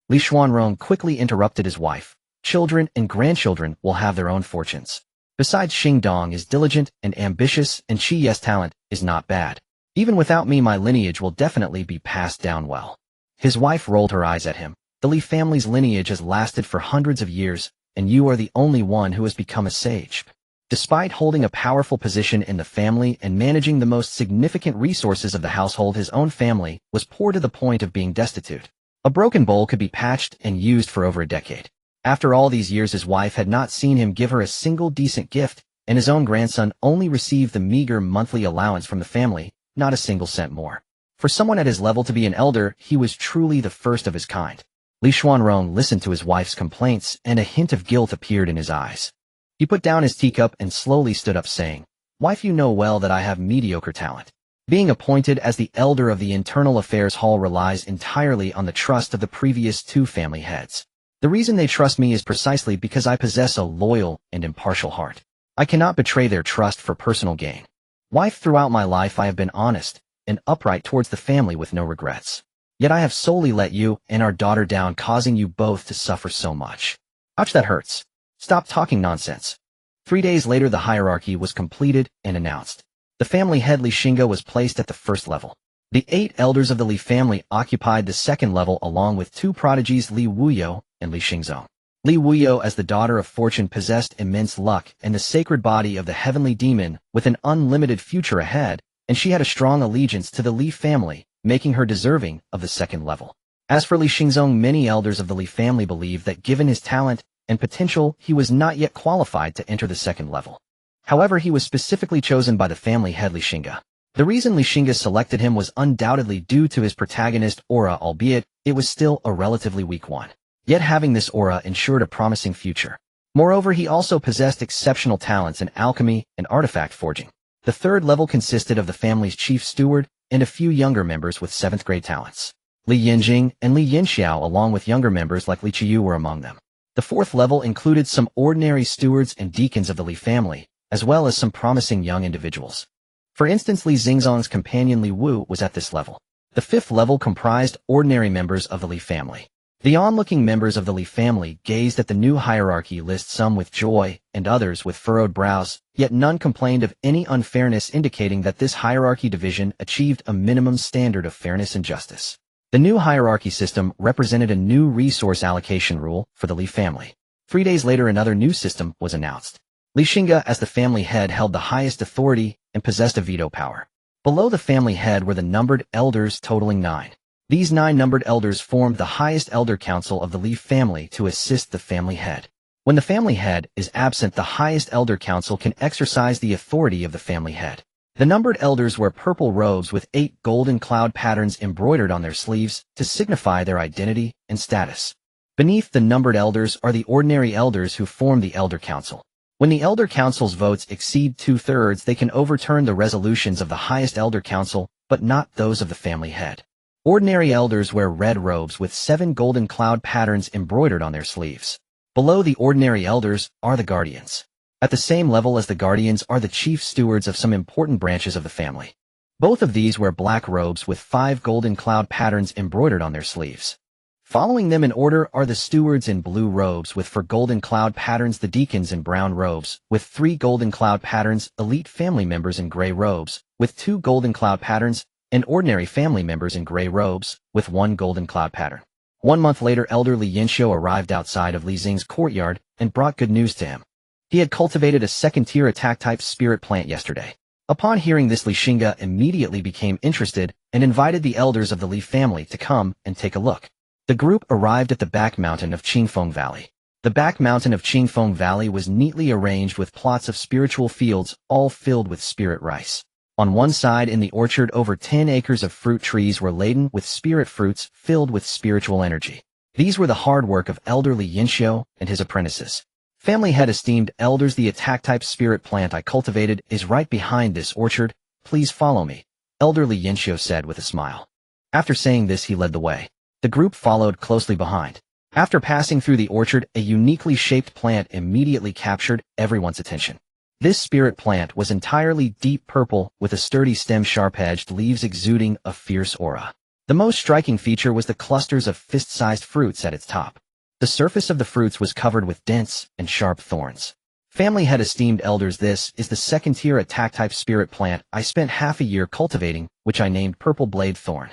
Li Xuanrong quickly interrupted his wife. Children and grandchildren will have their own fortunes. Besides, Xingdong is diligent and ambitious, and Qiye's talent is not bad. Even without me, my lineage will definitely be passed down well. His wife rolled her eyes at him. The Li family's lineage has lasted for hundreds of years, and you are the only one who has become a sage. Despite holding a powerful position in the family and managing the most significant resources of the household, his own family was poor to the point of being destitute. A broken bowl could be patched and used for over a decade. After all these years, his wife had not seen him give her a single decent gift, and his own grandson only received the meager monthly allowance from the family, not a single cent more. For someone at his level to be an elder, he was truly the first of his kind. Li Xuanrong listened to his wife's complaints, and a hint of guilt appeared in his eyes. He put down his teacup and slowly stood up, saying, "Wife, you know well that I have mediocre talent. Being appointed as the elder of the Internal Affairs Hall relies entirely on the trust of the previous two family heads. The reason they trust me is precisely because I possess a loyal and impartial heart. I cannot betray their trust for personal gain. Wife, throughout my life I have been honest and upright towards the family with no regrets. Yet I have solely let you and our daughter down, causing you both to suffer so much. Ouch, that hurts. Stop talking nonsense." 3 days later, the hierarchy was completed and announced. The family head Li Xingge was placed at the first level. The 8 elders of the Li family occupied the second level, along with 2 prodigies, Li Wuyo and Li Xingzong. Li Wuyo, as the daughter of fortune, possessed immense luck and the sacred body of the heavenly demon with an unlimited future ahead, and she had a strong allegiance to the Li family, making her deserving of the second level. As for Li Xingzong, many elders of the Li family believed that given his talent and potential, he was not yet qualified to enter the second level. However, he was specifically chosen by the family head Li Xingge. The reason Li Xingge selected him was undoubtedly due to his protagonist aura, albeit it was still a relatively weak one. Yet having this aura ensured a promising future. Moreover, he also possessed exceptional talents in alchemy and artifact forging. The third level consisted of the family's chief steward and a few younger members with 7th grade talents. Li Yinjing and Li Yinxiao, along with younger members like Li Qiyu, were among them. The 4th level included some ordinary stewards and deacons of the Li family, as well as some promising young individuals. For instance, Li Xingzong's companion Li Wu was at this level. The 5th level comprised ordinary members of the Li family. The onlooking members of the Li family gazed at the new hierarchy list, some with joy and others with furrowed brows, yet none complained of any unfairness, indicating that this hierarchy division achieved a minimum standard of fairness and justice. The new hierarchy system represented a new resource allocation rule for the Li family. 3 days later, another new system was announced. Li Xingge, as the family head, held the highest authority and possessed a veto power. Below the family head were the numbered elders, totaling 9. These 9 numbered elders formed the highest elder council of the Li family to assist the family head. When the family head is absent, the highest elder council can exercise the authority of the family head. The numbered elders wear purple robes with 8 golden cloud patterns embroidered on their sleeves to signify their identity and status. Beneath the numbered elders are the ordinary elders who form the elder council. When the elder council's votes exceed 2/3, they can overturn the resolutions of the highest elder council, but not those of the family head. Ordinary elders wear red robes with 7 golden cloud patterns embroidered on their sleeves. Below the ordinary elders are the guardians. At the same level as the guardians are the chief stewards of some important branches of the family. Both of these wear black robes with 5 golden cloud patterns embroidered on their sleeves. Following them in order are the stewards in blue robes with 4 golden cloud patterns, the deacons in brown robes with 3 golden cloud patterns, elite family members in gray robes with 2 golden cloud patterns, and ordinary family members in gray robes with 1 golden cloud pattern. 1 month later, Elder Li Yinxiao arrived outside of Li Xing's courtyard and brought good news to him. He had cultivated a 2nd-tier attack-type spirit plant yesterday. Upon hearing this, Li Xingge immediately became interested and invited the elders of the Li family to come and take a look. The group arrived at the back mountain of Qingfeng Valley. The back mountain of Qingfeng Valley was neatly arranged with plots of spiritual fields, all filled with spirit rice. On one side in the orchard, over 10 acres of fruit trees were laden with spirit fruits filled with spiritual energy. These were the hard work of Elder Li Yinxiu and his apprentices. Family had esteemed elders. The attack-type spirit plant I cultivated is right behind this orchard. Please follow me, Elder Li Yinxiu said with a smile. After saying this, he led the way. The group followed closely behind. After passing through the orchard, a uniquely shaped plant immediately captured everyone's attention. This spirit plant was entirely deep purple, with a sturdy stem, sharp-edged leaves exuding a fierce aura. The most striking feature was the clusters of fist-sized fruits at its top. The surface of the fruits was covered with dense and sharp thorns. Family had esteemed elders. This is the second-tier attack-type spirit plant I spent half a year cultivating, which I named Purple Blade Thorn.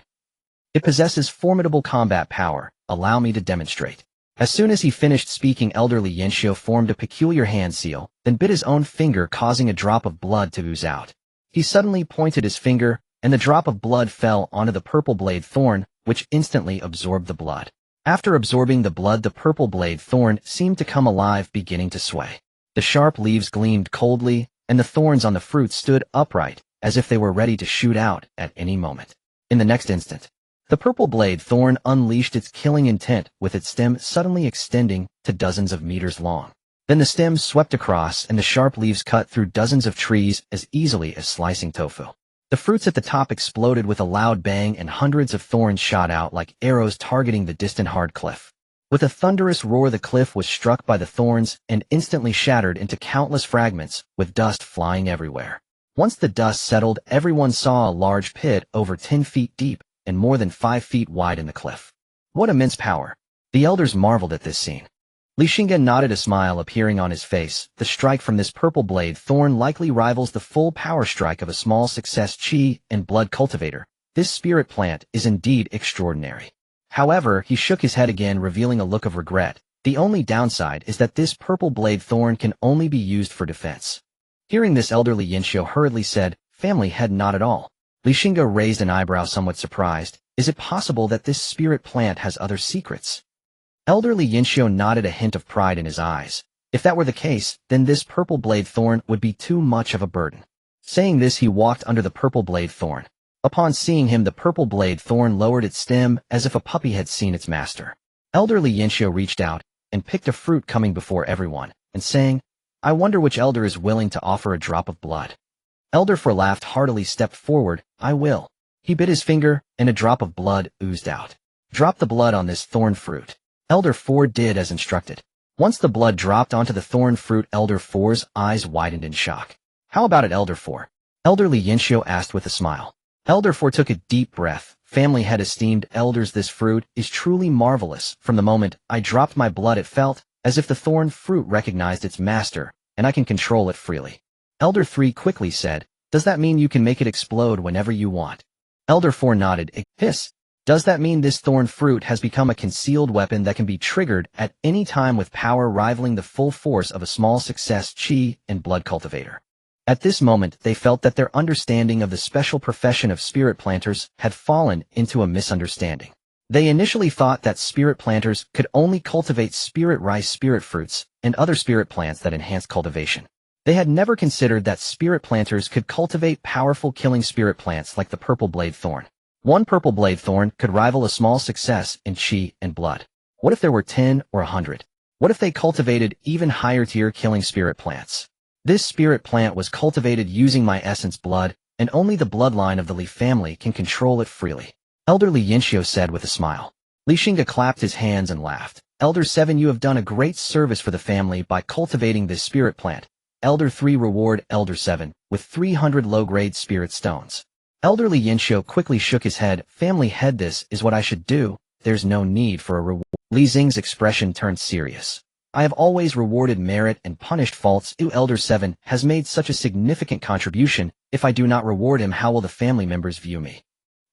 It possesses formidable combat power. Allow me to demonstrate. As soon as he finished speaking, Elder Li Yinxiu formed a peculiar hand seal, then bit his own finger, causing a drop of blood to ooze out. He suddenly pointed his finger, and the drop of blood fell onto the purple blade thorn, which instantly absorbed the blood. After absorbing the blood, the purple blade thorn seemed to come alive, beginning to sway. The sharp leaves gleamed coldly, and the thorns on the fruit stood upright, as if they were ready to shoot out at any moment. In the next instant, the purple blade thorn unleashed its killing intent, with its stem suddenly extending to dozens of meters long. Then the stem swept across, and the sharp leaves cut through dozens of trees as easily as slicing tofu. The fruits at the top exploded with a loud bang, and hundreds of thorns shot out like arrows, targeting the distant hard cliff. With a thunderous roar, the cliff was struck by the thorns and instantly shattered into countless fragments, with dust flying everywhere. Once the dust settled, everyone saw a large pit over 10 feet deep and more than 5 feet wide in the cliff. What immense power! The elders marveled at this scene. Li Xingge nodded, a smile appearing on his face. The strike from this purple blade thorn likely rivals the full power strike of a small success Qi and blood cultivator. This spirit plant is indeed extraordinary. However, he shook his head again, revealing a look of regret. The only downside is that this purple blade thorn can only be used for defense. Hearing this, Elder Li Yinxiu hurriedly said, "Family head, not at all." Li Xingge raised an eyebrow, somewhat surprised. Is it possible that this spirit plant has other secrets? Elder Li Yinxiu nodded, a hint of pride in his eyes. If that were the case, then this purple blade thorn would be too much of a burden. Saying this, he walked under the purple blade thorn. Upon seeing him, the purple blade thorn lowered its stem as if a puppy had seen its master. Elder Li Yinxiu reached out and picked a fruit, coming before everyone and saying, "I wonder which elder is willing to offer a drop of blood." Elder 4 laughed heartily, stepped forward. "I will." He bit his finger, and a drop of blood oozed out. "Drop the blood on this thorn fruit." Elder 4 did as instructed. Once the blood dropped onto the thorn fruit, Elder 4's eyes widened in shock. "How about it, Elder 4? Elder Li Yinxiu asked with a smile. Elder 4 took a deep breath. Family had esteemed elders. This fruit is truly marvelous. From the moment I dropped my blood, it felt as if the thorn fruit recognized its master, and I can control it freely. Elder 3 quickly said, "Does that mean you can make it explode whenever you want?" Elder 4 nodded. "Hiss. Does that mean this thorn fruit has become a concealed weapon that can be triggered at any time with power rivaling the full force of a small success Qi and blood cultivator?" At this moment, they felt that their understanding of the special profession of spirit planters had fallen into a misunderstanding. They initially thought that spirit planters could only cultivate spirit rice, spirit fruits, and other spirit plants that enhance cultivation. They had never considered that spirit planters could cultivate powerful killing spirit plants like the purple blade thorn. One purple blade thorn could rival a small success in Qi and blood. What if there were 10 or 100? What if they cultivated even higher tier killing spirit plants? This spirit plant was cultivated using my essence blood, and only the bloodline of the Li family can control it freely. Elder Li Yinxiu said with a smile. Li Xingge clapped his hands and laughed. Elder 7, you have done a great service for the family by cultivating this spirit plant. Elder 3 reward Elder 7 with 300 low-grade spirit stones. Elder Li Yinxiu quickly shook his head. Family head, this is what I should do. There's no need for a reward. Li Xing's expression turned serious. I have always rewarded merit and punished faults. Elder 7 has made such a significant contribution. If I do not reward him, how will the family members view me?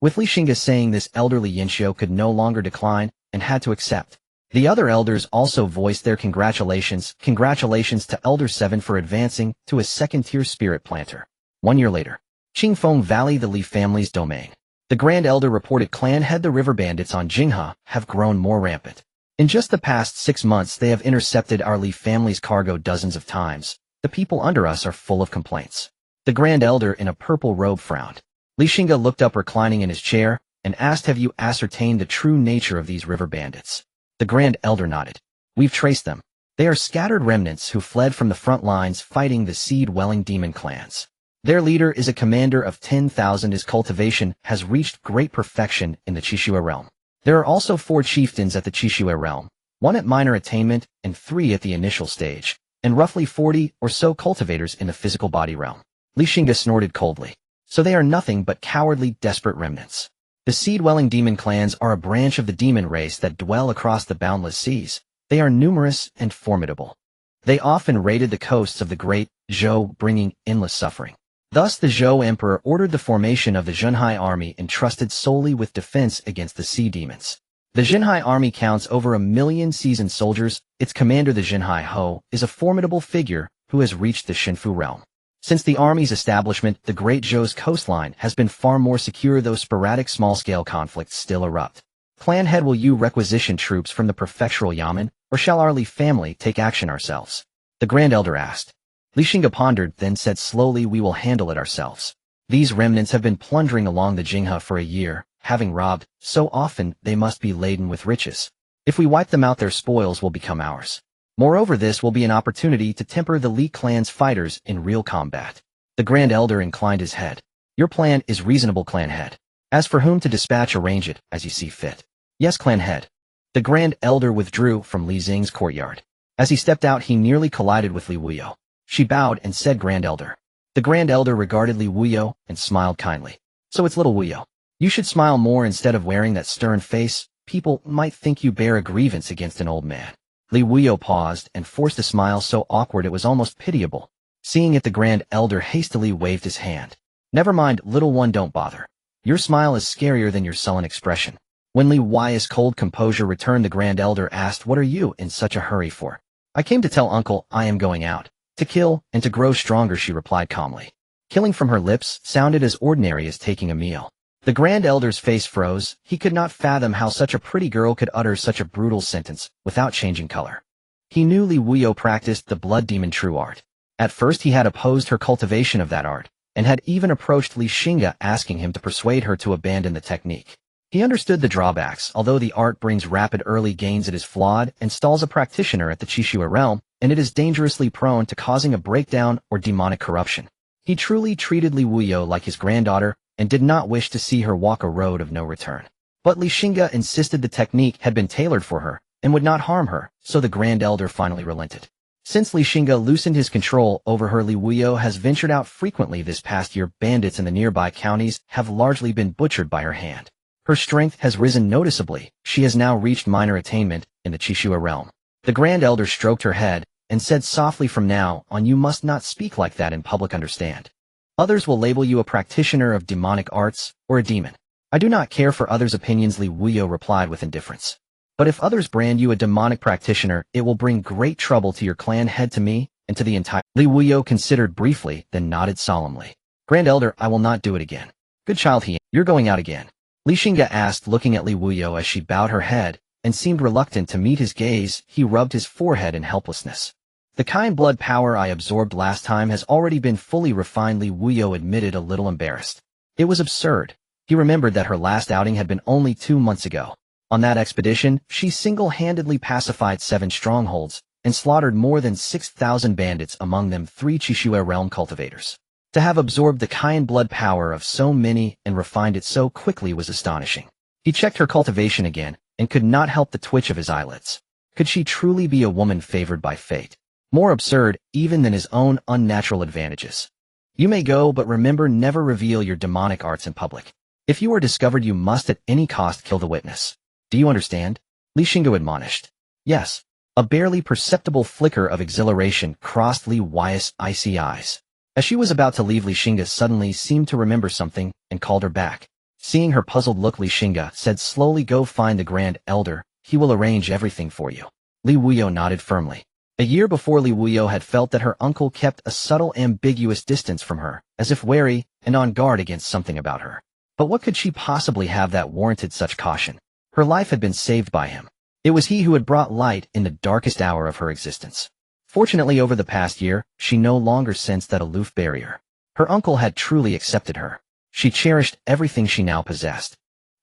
With Li Xingge saying this, Elder Li Yinxiu could no longer decline and had to accept. The other elders also voiced their congratulations. Congratulations to Elder 7 for advancing to a second-tier spirit planter. 1 year later, Qingfeng Valley, the Li family's domain. The Grand Elder reported, Clan head, the river bandits on Xinghe have grown more rampant. In just the past 6 months they have intercepted our Li family's cargo dozens of times. The people under us are full of complaints. The Grand Elder in a purple robe frowned. Xingge looked up reclining in his chair and asked, have you ascertained the true nature of these river bandits? The Grand Elder nodded. We've traced them. They are scattered remnants who fled from the front lines fighting the seed-welling demon clans. Their leader is a commander of 10,000. His cultivation has reached great perfection in the Qixue realm. There are also 4 chieftains at the Qixue realm, 1 at minor attainment and 3 at the initial stage, and roughly 40 or so cultivators in the physical body realm. Xingge snorted coldly. So they are nothing but cowardly, desperate remnants. The seed-welling demon clans are a branch of the demon race that dwell across the boundless seas. They are numerous and formidable. They often raided the coasts of the great Zhou, bringing endless suffering. Thus the Zhou emperor ordered the formation of the Xinge army entrusted solely with defense against the sea demons. The Xinge army counts over 1 million seasoned soldiers. Its commander, the Xinge Ho, is a formidable figure who has reached the Xinfu realm. Since the army's establishment, the Great Zhou's coastline has been far more secure, though sporadic small-scale conflicts still erupt. Clan head, will you requisition troops from the prefectural yamen, or shall our Li family take action ourselves? The Grand Elder asked. Xingge pondered, then said slowly, we will handle it ourselves. These remnants have been plundering along the Xinghe for a year, having robbed so often they must be laden with riches. If we wipe them out, their spoils will become ours. Moreover, this will be an opportunity to temper the Li clan's fighters in real combat. The Grand Elder inclined his head. Your plan is reasonable, clan head. As for whom to dispatch, arrange it as you see fit. Yes, clan head. The Grand Elder withdrew from Li Xing's courtyard. As he stepped out, he nearly collided with Li Wuyo. She bowed and said, Grand Elder. The Grand Elder regarded Li Wuyo and smiled kindly. So it's little Wuyo. You should smile more instead of wearing that stern face. People might think you bear a grievance against an old man. Li Wuyo paused and forced a smile so awkward it was almost pitiable. Seeing it, the Grand Elder hastily waved his hand. Never mind, little one, don't bother. Your smile is scarier than your sullen expression. When Li Wuyo's cold composure returned, the Grand Elder asked, what are you in such a hurry for? I came to tell Uncle I am going out. To kill and to grow stronger, she replied calmly. Killing from her lips sounded as ordinary as taking a meal. The Grand Elder's face froze. He could not fathom how such a pretty girl could utter such a brutal sentence without changing color. He knew Li Wuyo practiced the blood demon true art. At first he had opposed her cultivation of that art, and had even approached Xingge asking him to persuade her to abandon the technique. He understood the drawbacks. Although the art brings rapid early gains, it is flawed and stalls a practitioner at the Qixue realm, and it is dangerously prone to causing a breakdown or demonic corruption. He truly treated Li Wuyo like his granddaughter, and did not wish to see her walk a road of no return. But Xingge insisted the technique had been tailored for her, and would not harm her, so the Grand Elder finally relented. Since Xingge loosened his control over her, Li Wuyo has ventured out frequently this past year. Bandits in the nearby counties have largely been butchered by her hand. Her strength has risen noticeably. She has now reached minor attainment in the Qixue realm. The Grand Elder stroked her head, and said softly, from now on you must not speak like that in public, understand? Others will label you a practitioner of demonic arts, or a demon. I do not care for others' opinions, Li Wuyo replied with indifference. But if others brand you a demonic practitioner, it will bring great trouble to your clan head, to me, and to the entire— Li Wuyo considered briefly, then nodded solemnly. Grand Elder, I will not do it again. Good child, you're going out again. Xingge asked, looking at Li Wuyo as she bowed her head, and seemed reluctant to meet his gaze. He rubbed his forehead in helplessness. The kind blood power I absorbed last time has already been fully refined, Li Wuyo admitted, a little embarrassed. It was absurd. He remembered that her last outing had been only 2 months ago. On that expedition, she single-handedly pacified 7 strongholds, and slaughtered more than 6,000 bandits, among them 3 Qixue realm cultivators. To have absorbed the kind blood power of so many and refined it so quickly was astonishing. He checked her cultivation again, and could not help the twitch of his eyelids. Could she truly be a woman favored by fate? More absurd, even than his own unnatural advantages. You may go, but remember, never reveal your demonic arts in public. If you are discovered, you must at any cost kill the witness. Do you understand? Xingge admonished. Yes. A barely perceptible flicker of exhilaration crossed Li Wuyo's icy eyes. As she was about to leave, Xingge suddenly seemed to remember something, and called her back. Seeing her puzzled look, Xingge said slowly, go find the Grand Elder. He will arrange everything for you. Li Wuyo nodded firmly. A year before, Li Wuyo had felt that her uncle kept a subtle, ambiguous distance from her, as if wary and on guard against something about her. But what could she possibly have that warranted such caution? Her life had been saved by him. It was he who had brought light in the darkest hour of her existence. Fortunately, over the past year, she no longer sensed that aloof barrier. Her uncle had truly accepted her. She cherished everything she now possessed.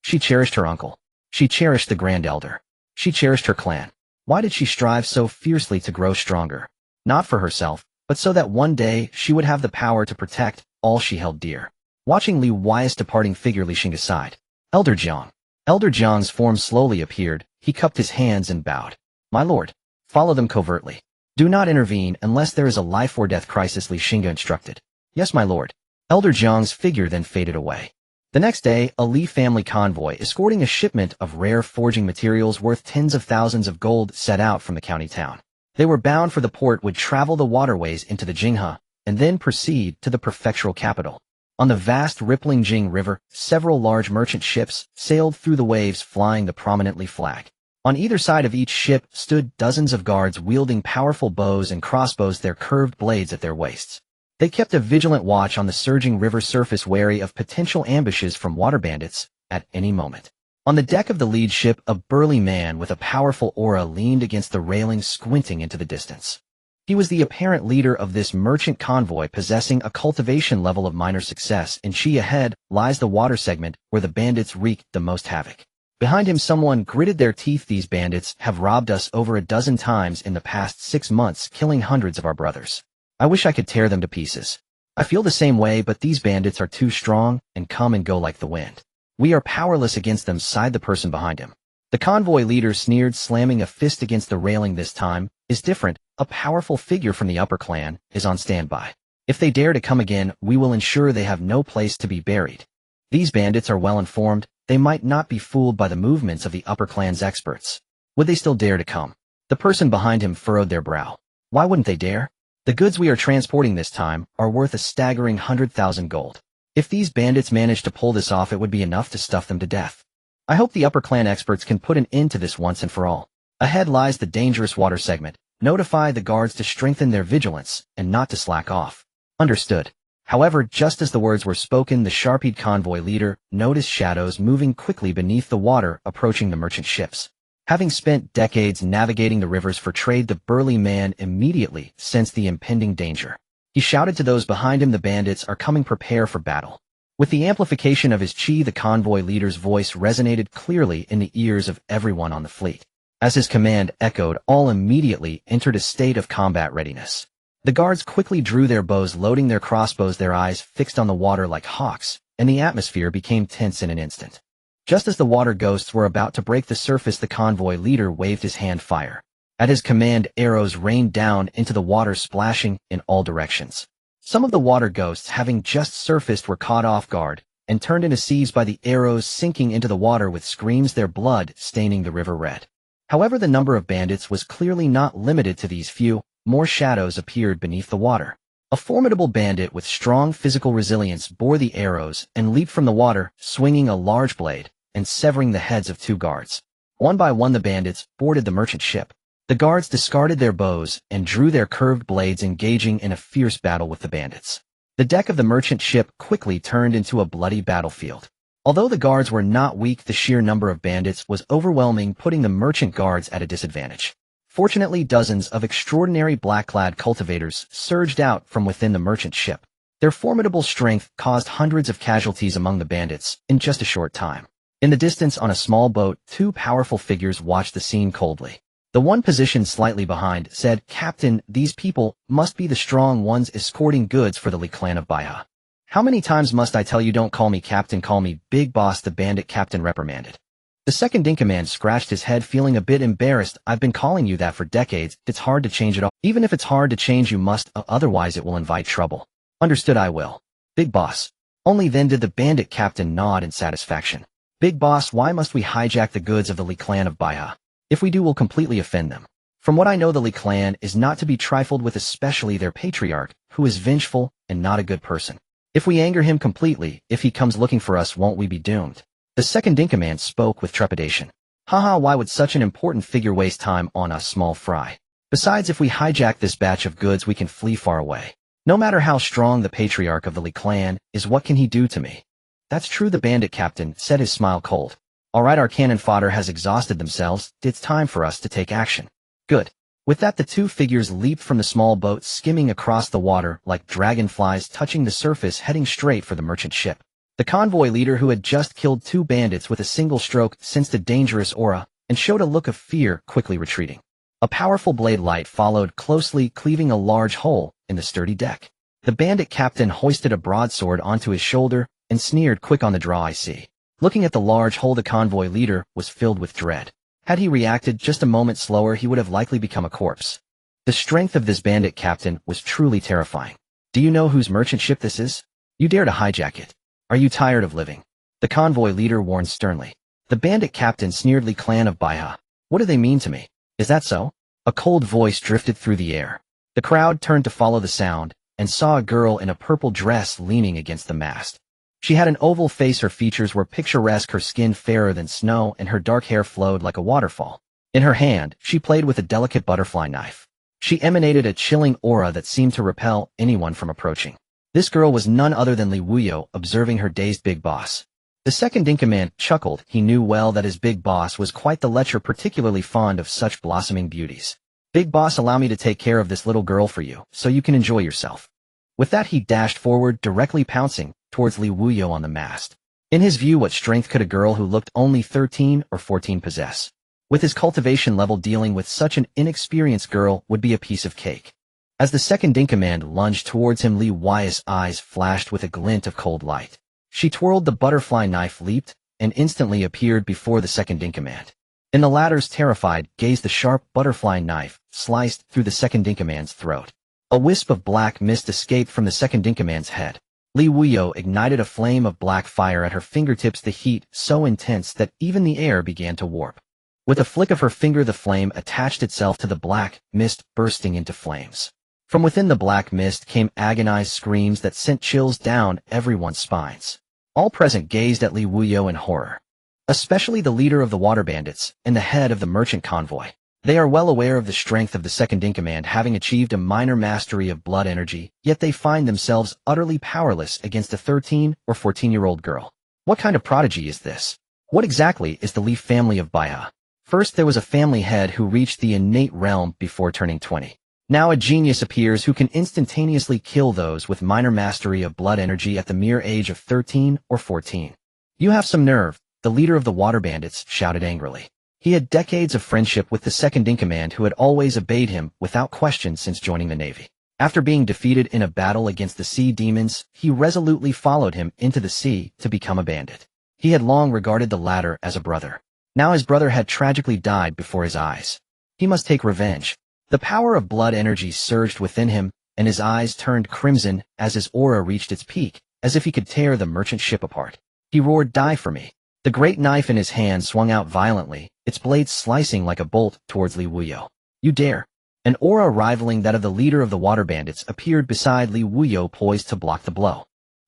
She cherished her uncle. She cherished the Grand Elder. She cherished her clan. Why did she strive so fiercely to grow stronger? Not for herself, but so that one day she would have the power to protect all she held dear. Watching Li Wei's departing figure, Li Xingge sighed. Elder Jiang. Elder Jiang's form slowly appeared. He cupped his hands and bowed. My lord, follow them covertly. Do not intervene unless there is a life-or-death crisis, Li Xingge instructed. Yes, my lord. Elder Jiang's figure then faded away. The next day, a Li family convoy escorting a shipment of rare forging materials worth tens of thousands of gold set out from the county town. They were bound for the port, would travel the waterways into the Xinghe, and then proceed to the prefectural capital. On the vast rippling Xingge River, several large merchant ships sailed through the waves, flying the prominently flag. On either side of each ship stood dozens of guards wielding powerful bows and crossbows, their curved blades at their waists. They kept a vigilant watch on the surging river surface, wary of potential ambushes from water bandits at any moment. On the deck of the lead ship, a burly man with a powerful aura leaned against the railing, squinting into the distance. He was the apparent leader of this merchant convoy, possessing a cultivation level of minor success. In Xi ahead lies the water segment, where the bandits wreaked the most havoc. Behind him, someone gritted their teeth. These bandits have robbed us over a dozen times in the past 6 months, killing hundreds of our brothers. I wish I could tear them to pieces. I feel the same way, but these bandits are too strong and come and go like the wind. We are powerless against them, sighed the person behind him. The convoy leader sneered, slamming a fist against the railing. This time is different. A powerful figure from the upper clan is on standby. If they dare to come again, we will ensure they have no place to be buried. These bandits are well informed. They might not be fooled by the movements of the upper clan's experts. Would they still dare to come? The person behind him furrowed their brow. Why wouldn't they dare? The goods we are transporting this time are worth a staggering 100,000 gold. If these bandits manage to pull this off, it would be enough to stuff them to death. I hope the upper clan experts can put an end to this once and for all. Ahead lies the dangerous water segment. Notify the guards to strengthen their vigilance and not to slack off. Understood. However, just as the words were spoken, the sharp-eyed convoy leader noticed shadows moving quickly beneath the water, approaching the merchant ships. Having spent decades navigating the rivers for trade, the burly man immediately sensed the impending danger. He shouted to those behind him, the bandits are coming, prepare for battle. With the amplification of his chi, the convoy leader's voice resonated clearly in the ears of everyone on the fleet. As his command echoed, all immediately entered a state of combat readiness. The guards quickly drew their bows, loading their crossbows, their eyes fixed on the water like hawks, and the atmosphere became tense in an instant. Just as the water ghosts were about to break the surface, the convoy leader waved his hand. Fire. At his command, arrows rained down into the water, splashing in all directions. Some of the water ghosts, having just surfaced, were caught off guard and turned into sieves by the arrows sinking into the water with screams, their blood staining the river red. However, the number of bandits was clearly not limited to these few. More shadows appeared beneath the water. A formidable bandit with strong physical resilience bore the arrows and leaped from the water, swinging a large blade and severing the heads of 2 guards. One by one, the bandits boarded the merchant ship. The guards discarded their bows and drew their curved blades, engaging in a fierce battle with the bandits. The deck of the merchant ship quickly turned into a bloody battlefield. Although the guards were not weak, the sheer number of bandits was overwhelming, putting the merchant guards at a disadvantage. Fortunately, dozens of extraordinary black-clad cultivators surged out from within the merchant ship. Their formidable strength caused hundreds of casualties among the bandits in just a short time. In the distance, on a small boat, 2 powerful figures watched the scene coldly. The one positioned slightly behind said, "Captain, these people must be the strong ones escorting goods for the Li clan of Baiha." "How many times must I tell you, don't call me captain, call me Big Boss," the bandit captain reprimanded. The second-in-command scratched his head, feeling a bit embarrassed. "I've been calling you that for decades. It's hard to change it all. Even if it's hard to change, you must, otherwise it will invite trouble." "Understood, I will. Big Boss." Only then did the bandit captain nod in satisfaction. "Big Boss, why must we hijack the goods of the Li clan of Baiha? If we do, we'll completely offend them. From what I know, the Li clan is not to be trifled with, especially their patriarch, who is vengeful and not a good person. If we anger him completely, if he comes looking for us, won't we be doomed?" The second-in-command spoke with trepidation. "Haha, why would such an important figure waste time on us, small fry? Besides, if we hijack this batch of goods, we can flee far away. No matter how strong the patriarch of the Li clan is, what can he do to me?" "That's true," the bandit captain said, his smile cold. Alright, our cannon fodder has exhausted themselves. It's time for us to take action. Good. With that, the two figures leaped from the small boat, skimming across the water like dragonflies touching the surface, heading straight for the merchant ship. The convoy leader, who had just killed two bandits with a single stroke, sensed a dangerous aura and showed a look of fear, quickly retreating. A powerful blade light followed closely, cleaving a large hole in the sturdy deck. The bandit captain hoisted a broadsword onto his shoulder and sneered, "Quick on the draw, I see." Looking at the large hole, the convoy leader was filled with dread. Had he reacted just a moment slower, he would have likely become a corpse. The strength of this bandit captain was truly terrifying. "Do you know whose merchant ship this is? You dare to hijack it? Are you tired of living?" The convoy leader warned sternly. The bandit captain sneered, "The clan of Baiha. What do they mean to me? Is that so?" A cold voice drifted through the air. The crowd turned to follow the sound and saw a girl in a purple dress leaning against the mast. She had an oval face, her features were picturesque, her skin fairer than snow, and her dark hair flowed like a waterfall. In her hand, she played with a delicate butterfly knife. She emanated a chilling aura that seemed to repel anyone from approaching. This girl was none other than Li Wuyo, observing her dazed big boss. The second-in-command chuckled. He knew well that his big boss was quite the lecher, particularly fond of such blossoming beauties. "Big boss, allow me to take care of this little girl for you, so you can enjoy yourself." With that, he dashed forward, directly pouncing towards Li Wuyo on the mast. In his view, what strength could a girl who looked only 13 or 14 possess? With his cultivation level, dealing with such an inexperienced girl would be a piece of cake. As the second-in-command lunged towards him, Li Wuyo's eyes flashed with a glint of cold light. She twirled the butterfly knife, leaped, and instantly appeared before the second-in-command. In the latter's terrified gaze, the sharp butterfly knife sliced through the second-in-command's throat. A wisp of black mist escaped from the second-in-command's head. Li Wuyo ignited a flame of black fire at her fingertips, the heat so intense that even the air began to warp. With a flick of her finger, the flame attached itself to the black mist, bursting into flames. From within the black mist came agonized screams that sent chills down everyone's spines. All present gazed at Li Wuyo in horror, especially the leader of the water bandits and the head of the merchant convoy. They are well aware of the strength of the second-in-command, having achieved a minor mastery of blood energy, yet they find themselves utterly powerless against a 13 or 14-year-old girl. What kind of prodigy is this? What exactly is the Li family of Baiha? First, there was a family head who reached the innate realm before turning 20. Now a genius appears who can instantaneously kill those with minor mastery of blood energy at the mere age of 13 or 14. "You have some nerve," the leader of the water bandits shouted angrily. He had decades of friendship with the second-in-command, who had always obeyed him without question since joining the Navy. After being defeated in a battle against the sea demons, he resolutely followed him into the sea to become a bandit. He had long regarded the latter as a brother. Now his brother had tragically died before his eyes. He must take revenge. The power of blood energy surged within him, and his eyes turned crimson as his aura reached its peak, as if he could tear the merchant ship apart. He roared, "Die for me." The great knife in his hand swung out violently, its blade slicing like a bolt towards Li Wuyo. "You dare!" An aura rivaling that of the leader of the water bandits appeared beside Li Wuyo, poised to block the blow.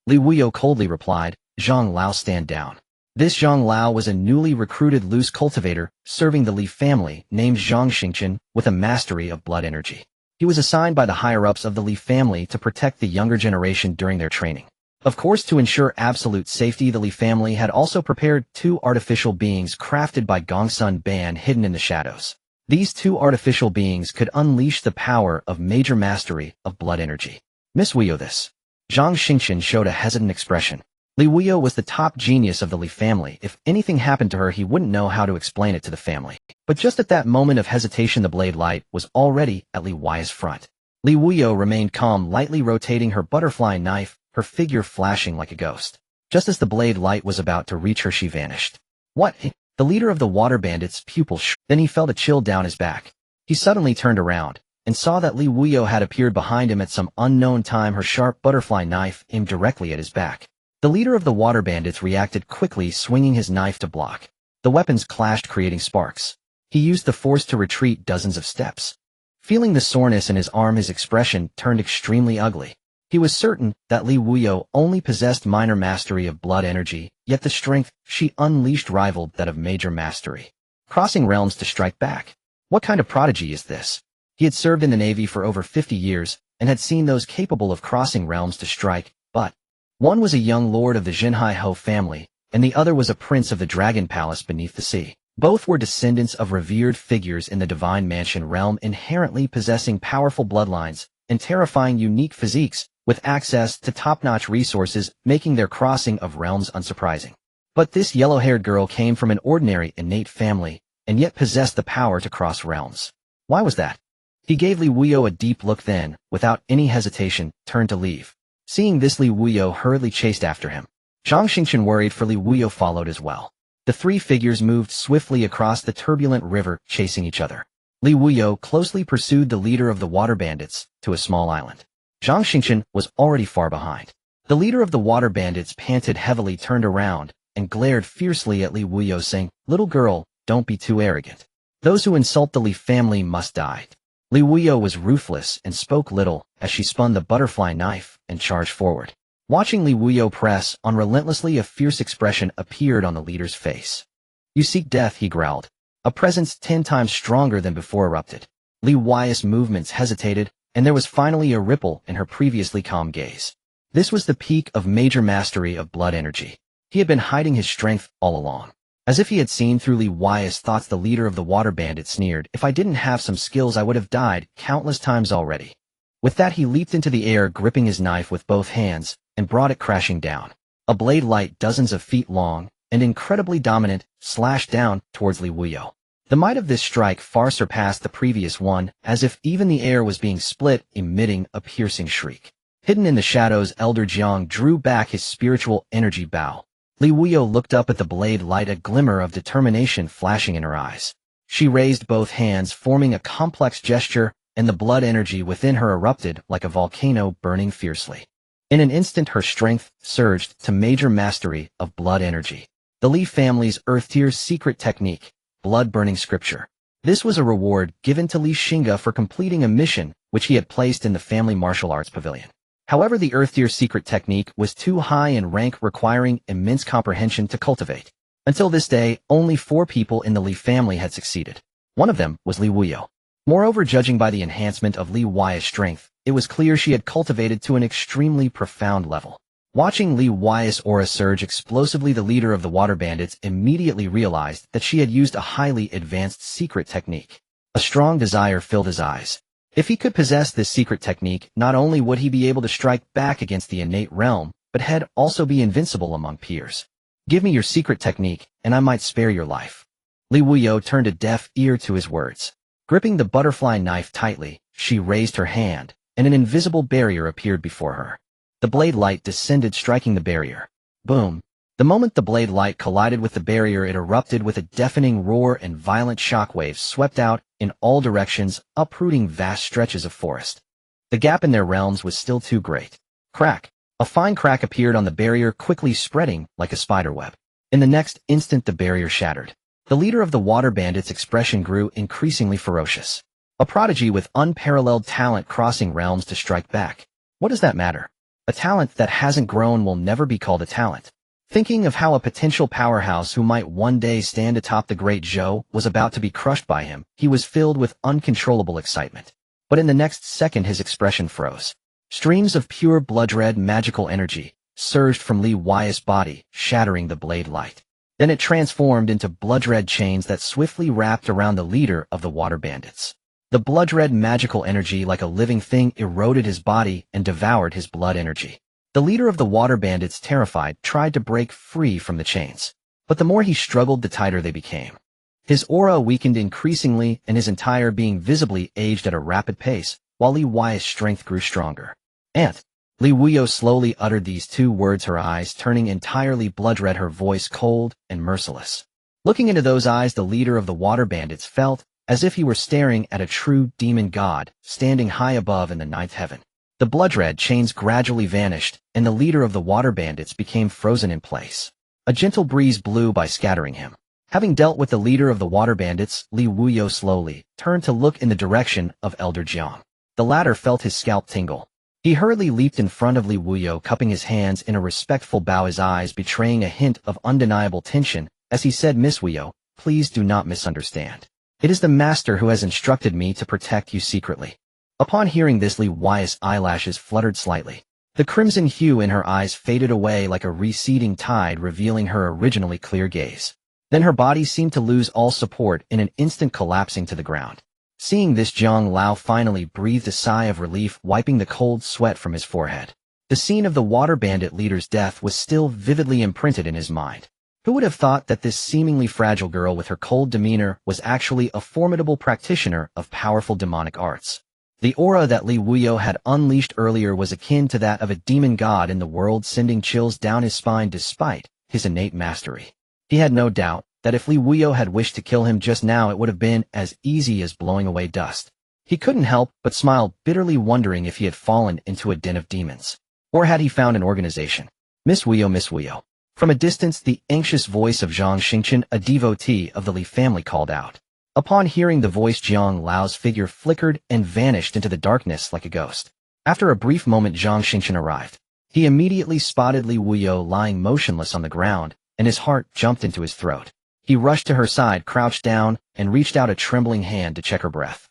Li Wuyo coldly replied, "Zhang Lao, stand down." This Zhang Lao was a newly recruited loose cultivator serving the Li family, named Zhang Xingchen, with a mastery of blood energy. He was assigned by the higher-ups of the Li family to protect the younger generation during their training. Of course, to ensure absolute safety, the Li family had also prepared two artificial beings crafted by Gongsun Ban, hidden in the shadows. These two artificial beings could unleash the power of major mastery of blood energy. "Miss Wuyo, this." Zhang Xingchen showed a hesitant expression. Li Wuyo was the top genius of the Li family. If anything happened to her, he wouldn't know how to explain it to the family. But just at that moment of hesitation, the blade light was already at Li Wuyo's front. Li Wuyo remained calm, lightly rotating her butterfly knife, her figure flashing like a ghost. Just as the blade light was about to reach her, she vanished. "What?" The leader of the water bandits' pupil then he felt a chill down his back. He suddenly turned around and saw that Li Wuyo had appeared behind him at some unknown time, her sharp butterfly knife aimed directly at his back. The leader of the water bandits reacted quickly, swinging his knife to block. The weapons clashed, creating sparks. He used the force to retreat dozens of steps. Feeling the soreness in his arm, his expression turned extremely ugly. He was certain that Li Wuyo only possessed minor mastery of blood energy, yet the strength she unleashed rivaled that of major mastery. Crossing realms to strike back. What kind of prodigy is this? He had served in the Navy for over 50 years, and had seen those capable of crossing realms to strike, but one was a young lord of the Xinhai Ho family, and the other was a prince of the dragon palace beneath the sea. Both were descendants of revered figures in the divine mansion realm, inherently possessing powerful bloodlines and terrifying unique physiques, with access to top-notch resources, making their crossing of realms unsurprising. But this yellow-haired girl came from an ordinary, innate family, and yet possessed the power to cross realms. Why was that? He gave Li Wuyo a deep look, then, without any hesitation, turned to leave. Seeing this, Li Wuyo hurriedly chased after him. Zhang Xingchen, worried for Li Wuyo, followed as well. The three figures moved swiftly across the turbulent river, chasing each other. Li Wuyo closely pursued the leader of the water bandits to a small island. Zhang Xingchen was already far behind. The leader of the water bandits panted heavily, turned around, and glared fiercely at Li Wuyo, saying, "Little girl, don't be too arrogant. Those who insult the Li family must die." Li Wuyo was ruthless and spoke little as she spun the butterfly knife and charged forward. Watching Li Wuyo press on relentlessly, a fierce expression appeared on the leader's face. "You seek death," he growled. A presence 10 times stronger than before erupted. Li Wuyo's movements hesitated, and there was finally a ripple in her previously calm gaze. This was the peak of major mastery of blood energy. He had been hiding his strength all along. As if he had seen through Li Wuyo's thoughts, the leader of the water bandits sneered, "If I didn't have some skills, I would have died countless times already." With that, he leaped into the air, gripping his knife with both hands, and brought it crashing down. A blade light dozens of feet long and incredibly dominant slashed down towards Li Wuyo. The might of this strike far surpassed the previous one, as if even the air was being split, emitting a piercing shriek. Hidden in the shadows, Elder Jiang drew back his spiritual energy bow. Li Wuyo looked up at the blade light, a glimmer of determination flashing in her eyes. She raised both hands, forming a complex gesture, and the blood energy within her erupted like a volcano, burning fiercely. In an instant, her strength surged to major mastery of blood energy. The Li family's Earth-tier secret technique, blood-burning scripture. This was a reward given to Li Xingge for completing a mission which he had placed in the family martial arts pavilion. However, the Earth-tier secret technique was too high in rank, requiring immense comprehension to cultivate. Until this day, only 4 people in the Li family had succeeded. One of them was Li Wuyo. Moreover, judging by the enhancement of Li Wuyo's strength, it was clear she had cultivated to an extremely profound level. Watching Li Wuyo's aura surge explosively, the leader of the water bandits immediately realized that she had used a highly advanced secret technique. A strong desire filled his eyes. If he could possess this secret technique, not only would he be able to strike back against the innate realm, but had also be invincible among peers. "Give me your secret technique, and I might spare your life." Li Wuyo turned a deaf ear to his words. Gripping the butterfly knife tightly, she raised her hand, and an invisible barrier appeared before her. The blade light descended, striking the barrier. Boom! The moment the blade light collided with the barrier, it erupted with a deafening roar, and violent shockwaves swept out in all directions, uprooting vast stretches of forest. The gap in their realms was still too great. Crack! A fine crack appeared on the barrier, quickly spreading like a spiderweb. In the next instant, the barrier shattered. The leader of the water bandits' expression grew increasingly ferocious. A prodigy with unparalleled talent, crossing realms to strike back. What does that matter? A talent that hasn't grown will never be called a talent. Thinking of how a potential powerhouse who might one day stand atop the great Zhou was about to be crushed by him, he was filled with uncontrollable excitement. But in the next second, his expression froze. Streams of pure blood-red magical energy surged from Li Wuyo's body, shattering the blade light. Then it transformed into blood-red chains that swiftly wrapped around the leader of the water bandits. The blood-red magical energy, like a living thing, eroded his body and devoured his blood energy. The leader of the water bandits, terrified, tried to break free from the chains. But the more he struggled, the tighter they became. His aura weakened increasingly, and his entire being visibly aged at a rapid pace, while Li Wuyo's strength grew stronger. "Aunt!" Li Wuyo slowly uttered these 2 words, her eyes turning entirely blood-red, her voice cold and merciless. Looking into those eyes, the leader of the water bandits felt as if he were staring at a true demon god, standing high above in the 9th heaven. The blood-red chains gradually vanished, and the leader of the water bandits became frozen in place. A gentle breeze blew by, scattering him. Having dealt with the leader of the water bandits, Li Wuyo slowly turned to look in the direction of Elder Jiang. The latter felt his scalp tingle. He hurriedly leaped in front of Li Wuyo, cupping his hands in a respectful bow, his eyes betraying a hint of undeniable tension, as he said, "Miss Wuyo, please do not misunderstand. It is the master who has instructed me to protect you secretly." Upon hearing this, Li Wuyo's eyelashes fluttered slightly. The crimson hue in her eyes faded away like a receding tide, revealing her originally clear gaze. Then her body seemed to lose all support in an instant, collapsing to the ground. Seeing this, Zhang Lao finally breathed a sigh of relief, wiping the cold sweat from his forehead. The scene of the water bandit leader's death was still vividly imprinted in his mind. Who would have thought that this seemingly fragile girl with her cold demeanor was actually a formidable practitioner of powerful demonic arts? The aura that Li Wuyo had unleashed earlier was akin to that of a demon god in the world, sending chills down his spine despite his innate mastery. He had no doubt that if Li Wuyo had wished to kill him just now, it would have been as easy as blowing away dust. He couldn't help but smile bitterly, wondering if he had fallen into a den of demons. Or had he found an organization? Miss Wuyo, Miss Wuyo. From a distance, the anxious voice of Zhang Xingchen, a devotee of the Li family, called out. Upon hearing the voice, Jiang Lao's figure flickered and vanished into the darkness like a ghost. After a brief moment, Zhang Xingchen arrived. He immediately spotted Li Wuyo lying motionless on the ground, and his heart jumped into his throat. He rushed to her side, crouched down, and reached out a trembling hand to check her breath.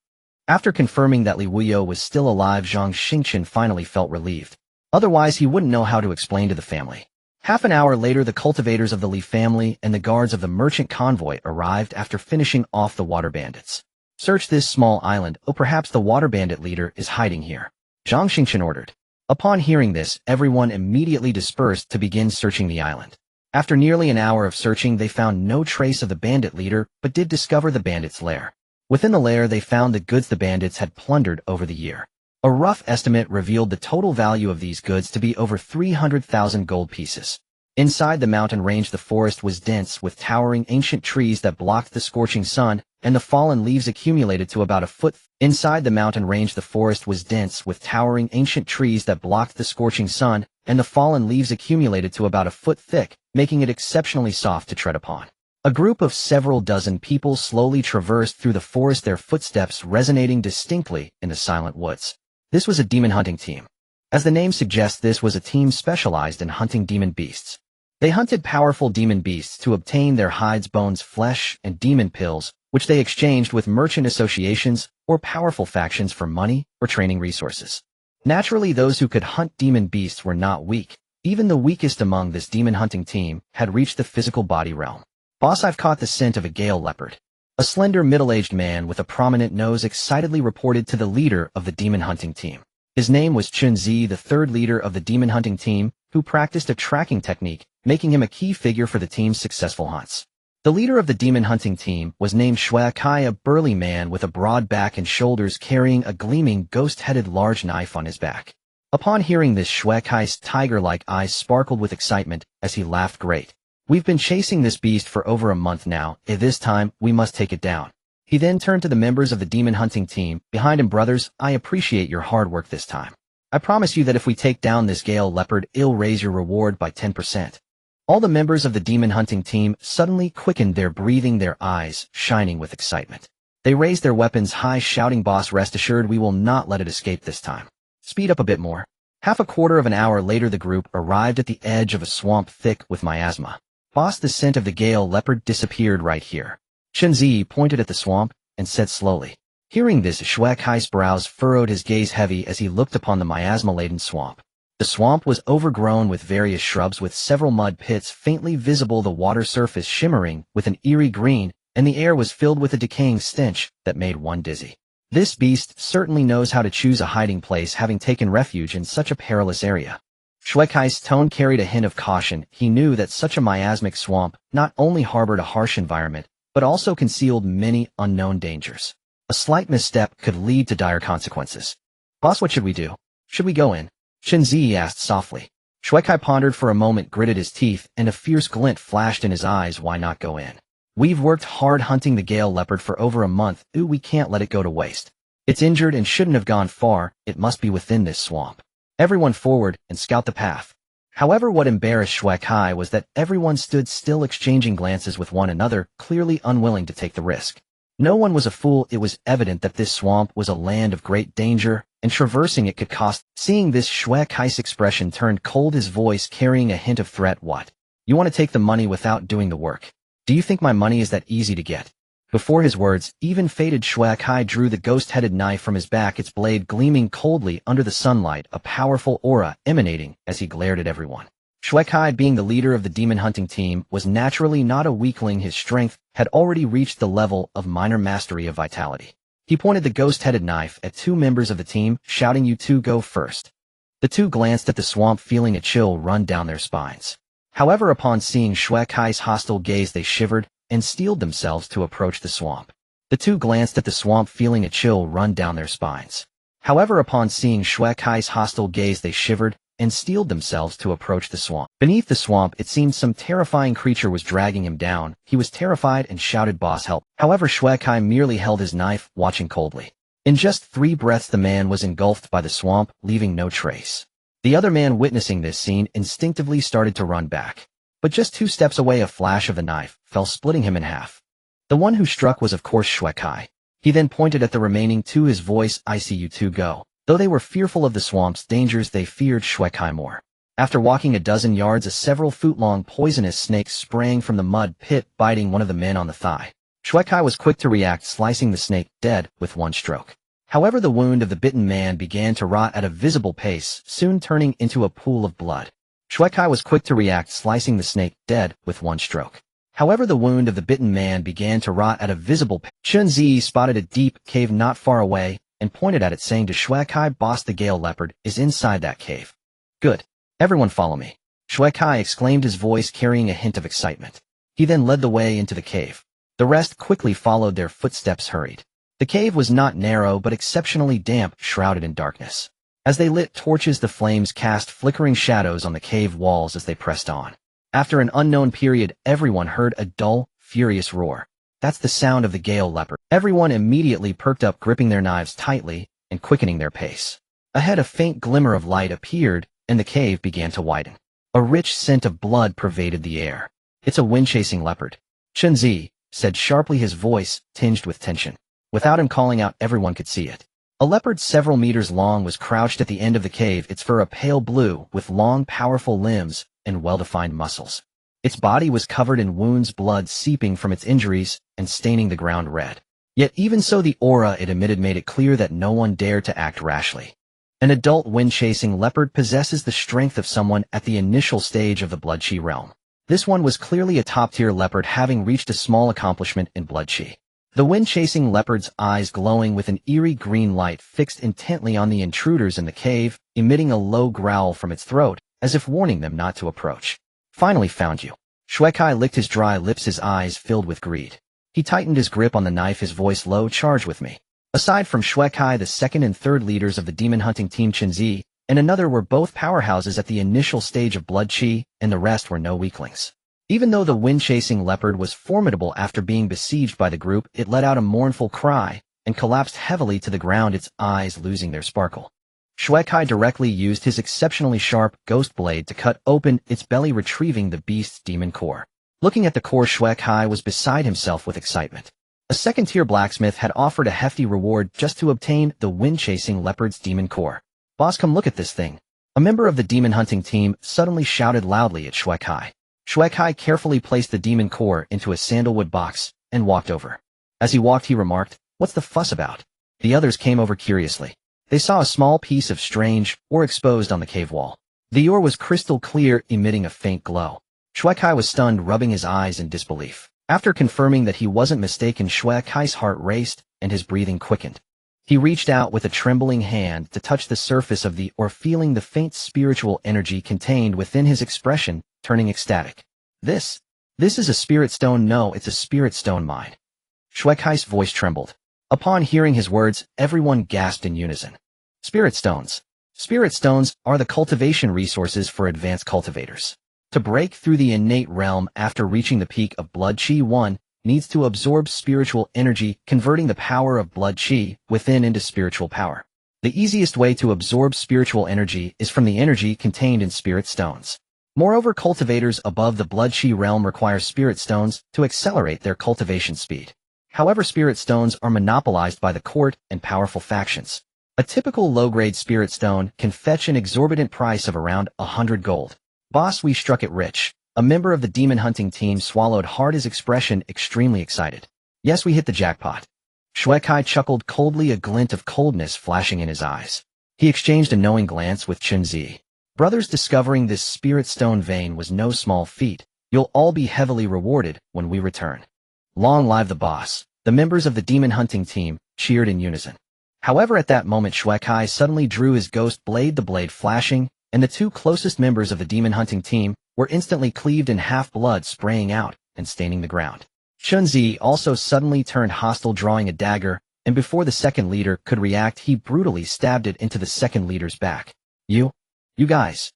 After confirming that Li Wuyo was still alive, Zhang Xingchen finally felt relieved. Otherwise, he wouldn't know how to explain to the family. Half an hour later, the cultivators of the Li family and the guards of the merchant convoy arrived after finishing off the water bandits. Search this small island. Oh, perhaps the water bandit leader is hiding here, Zhang Xingchen ordered. Upon hearing this, everyone immediately dispersed to begin searching the island. After nearly an hour of searching, they found no trace of the bandit leader, but did discover the bandits' lair. Within the lair, they found the goods the bandits had plundered over the year. A rough estimate revealed the total value of these goods to be over 300,000 gold pieces. Inside the mountain range, the forest was dense with towering ancient trees that blocked the scorching sun, and the fallen leaves accumulated to about a foot. Inside the mountain range, the forest was dense with towering ancient trees that blocked the scorching sun, and the fallen leaves accumulated to about a foot thick, making it exceptionally soft to tread upon. A group of several dozen people slowly traversed through the forest, their footsteps resonating distinctly in the silent woods. This was a demon hunting team. As the name suggests, this was a team specialized in hunting demon beasts. They hunted powerful demon beasts to obtain their hides, bones, flesh, and demon pills, which they exchanged with merchant associations or powerful factions for money or training resources. Naturally, those who could hunt demon beasts were not weak. Even the weakest among this demon hunting team had reached the physical body realm. Boss, I've caught the scent of a gale leopard. A slender middle-aged man with a prominent nose excitedly reported to the leader of the demon hunting team. His name was Chunzi, the third leader of the demon hunting team, who practiced a tracking technique, making him a key figure for the team's successful hunts. The leader of the demon hunting team was named Shui Kai, a burly man with a broad back and shoulders, carrying a gleaming, ghost-headed large knife on his back. Upon hearing this, Shui Kai's tiger-like eyes sparkled with excitement as he laughed. Great. We've been chasing this beast for over a month now. This time, we must take it down. He then turned to the members of the demon hunting team behind him. Brothers, I appreciate your hard work this time. I promise you that if we take down this gale leopard, it'll raise your reward by 10%. All the members of the demon hunting team suddenly quickened their breathing, their eyes shining with excitement. They raised their weapons high, shouting, Boss, rest assured we will not let it escape this time. Speed up a bit more. Half a quarter of an hour later, the group arrived at the edge of a swamp thick with miasma. Boss, the scent of the gale leopard disappeared right here. Chunzi pointed at the swamp and said slowly. Hearing this, Shui Kai's brows furrowed, his gaze heavy as he looked upon the miasma-laden swamp. The swamp was overgrown with various shrubs with several mud pits faintly visible, the water surface shimmering with an eerie green, and the air was filled with a decaying stench that made one dizzy. This beast certainly knows how to choose a hiding place, having taken refuge in such a perilous area. Shui Kai's tone carried a hint of caution. He knew that such a miasmic swamp not only harbored a harsh environment, but also concealed many unknown dangers. A slight misstep could lead to dire consequences. Boss, what should we do? Should we go in? Chunzi asked softly. Shui Kai pondered for a moment, gritted his teeth, and a fierce glint flashed in his eyes. Why not go in? We've worked hard hunting the gale leopard for over a month. We can't let it go to waste. It's injured and shouldn't have gone far. It must be within this swamp. Everyone forward and scout the path. However, what embarrassed Shui Kai was that everyone stood still, exchanging glances with one another, clearly unwilling to take the risk. No one was a fool. It was evident that this swamp was a land of great danger, and traversing it could cost. Seeing this, Shui Kai's expression turned cold, his voice carrying a hint of threat. What? You want to take the money without doing the work? Do you think my money is that easy to get? Before his words, even fated Shui Kai drew the ghost-headed knife from his back, its blade gleaming coldly under the sunlight, a powerful aura emanating as he glared at everyone. Shui Kai, being the leader of the demon-hunting team, was naturally not a weakling. His strength had already reached the level of minor mastery of vitality. He pointed the ghost-headed knife at two members of the team, shouting, "You two go first." The two glanced at the swamp, feeling a chill run down their spines. However, upon seeing Shui Kai's hostile gaze, they shivered and steeled themselves to approach the swamp. The two glanced at the swamp, feeling a chill run down their spines. However, upon seeing Shui Kai's hostile gaze, they shivered and steeled themselves to approach the swamp. Beneath the swamp, it seemed some terrifying creature was dragging him down. He was terrified and shouted, "Boss, help." However, Shui Kai merely held his knife, watching coldly. In just 3 breaths, the man was engulfed by the swamp, leaving no trace. The other man, witnessing this scene, instinctively started to run back. But just 2 steps away, a flash of the knife fell, splitting him in half. The one who struck was, of course, Shui Kai. He then pointed at the remaining 2, his voice, "I see you 2 go." Though they were fearful of the swamp's dangers, they feared Shui Kai more. After walking a dozen yards, a several-foot-long poisonous snake sprang from the mud pit, biting one of the men on the thigh. Shui Kai was quick to react, slicing the snake dead with 1 stroke. However, the wound of the bitten man began to rot at a visible pace, soon turning into a pool of blood. Shui Kai was quick to react, slicing the snake dead with 1 stroke. However, the wound of the bitten man began to rot at a visible pace. Xingge spotted a deep cave not far away and pointed at it, saying to Shui Kai, "Boss, the Gale Leopard is inside that cave." "Good. Everyone follow me," Shui Kai exclaimed, his voice carrying a hint of excitement. He then led the way into the cave. The rest quickly followed, their footsteps hurried. The cave was not narrow but exceptionally damp, shrouded in darkness. As they lit torches, the flames cast flickering shadows on the cave walls as they pressed on. After an unknown period, everyone heard a dull, furious roar. "That's the sound of the Gale Leopard." Everyone immediately perked up, gripping their knives tightly and quickening their pace. Ahead, a faint glimmer of light appeared, and the cave began to widen. A rich scent of blood pervaded the air. "It's a wind-chasing leopard," Xingge said sharply, his voice tinged with tension. Without him calling out, everyone could see it. A leopard several meters long was crouched at the end of the cave, its fur a pale blue, with long, powerful limbs and well-defined muscles. Its body was covered in wounds, blood seeping from its injuries and staining the ground red. Yet even so, the aura it emitted made it clear that no one dared to act rashly. An adult wind-chasing leopard possesses the strength of someone at the initial stage of the blood chi realm. This one was clearly a top-tier leopard, having reached a small accomplishment in blood chi. The wind-chasing leopard's eyes, glowing with an eerie green light, fixed intently on the intruders in the cave, emitting a low growl from its throat, as if warning them not to approach. "Finally found you." Shui Kai licked his dry lips, his eyes filled with greed. He tightened his grip on the knife, his voice low, "Charge with me." Aside from Shui Kai, the second and third leaders of the demon-hunting team, Xingge and another, were both powerhouses at the initial stage of blood chi, and the rest were no weaklings. Even though the wind-chasing leopard was formidable, after being besieged by the group, it let out a mournful cry and collapsed heavily to the ground, its eyes losing their sparkle. Shui Kai directly used his exceptionally sharp ghost blade to cut open its belly, retrieving the beast's demon core. Looking at the core, Shui Kai was beside himself with excitement. A second-tier blacksmith had offered a hefty reward just to obtain the wind-chasing leopard's demon core. "Boss, come look at this thing." A member of the demon-hunting team suddenly shouted loudly at Shui Kai. Shui Kai carefully placed the demon core into a sandalwood box and walked over. As he walked, he remarked, "What's the fuss about?" The others came over curiously. They saw a small piece of strange ore exposed on the cave wall. The ore was crystal clear, emitting a faint glow. Shui Kai was stunned, rubbing his eyes in disbelief. After confirming that he wasn't mistaken, Shui Kai's heart raced and his breathing quickened. He reached out with a trembling hand to touch the surface of the ore, feeling the faint spiritual energy contained within, his expression turning ecstatic. This is a spirit stone." "No, it's a spirit stone mine." Shui Kai's voice trembled. Upon hearing his words, everyone gasped in unison. Spirit stones. Spirit stones are the cultivation resources for advanced cultivators. To break through the innate realm after reaching the peak of blood chi, one needs to absorb spiritual energy, converting the power of blood chi within into spiritual power. The easiest way to absorb spiritual energy is from the energy contained in spirit stones. Moreover, cultivators above the blood chi realm require spirit stones to accelerate their cultivation speed. However, spirit stones are monopolized by the court and powerful factions. A typical low-grade spirit stone can fetch an exorbitant price of around 100 gold. "Boss, we struck it rich." A member of the demon-hunting team swallowed hard, his expression extremely excited. Yes, we hit the jackpot. Shuekai chuckled coldly, a glint of coldness flashing in his eyes. He exchanged a knowing glance with Xingge. Brothers, discovering this spirit stone vein was no small feat. You'll all be heavily rewarded when we return. Long live the boss. The members of the demon hunting team cheered in unison. However, at that moment Shuekai suddenly drew his ghost blade, the blade flashing, and the two closest members of the demon hunting team were instantly cleaved in half, blood spraying out and staining the ground. Xingge also suddenly turned hostile, drawing a dagger, and before the second leader could react, he brutally stabbed it into the second leader's back. You guys.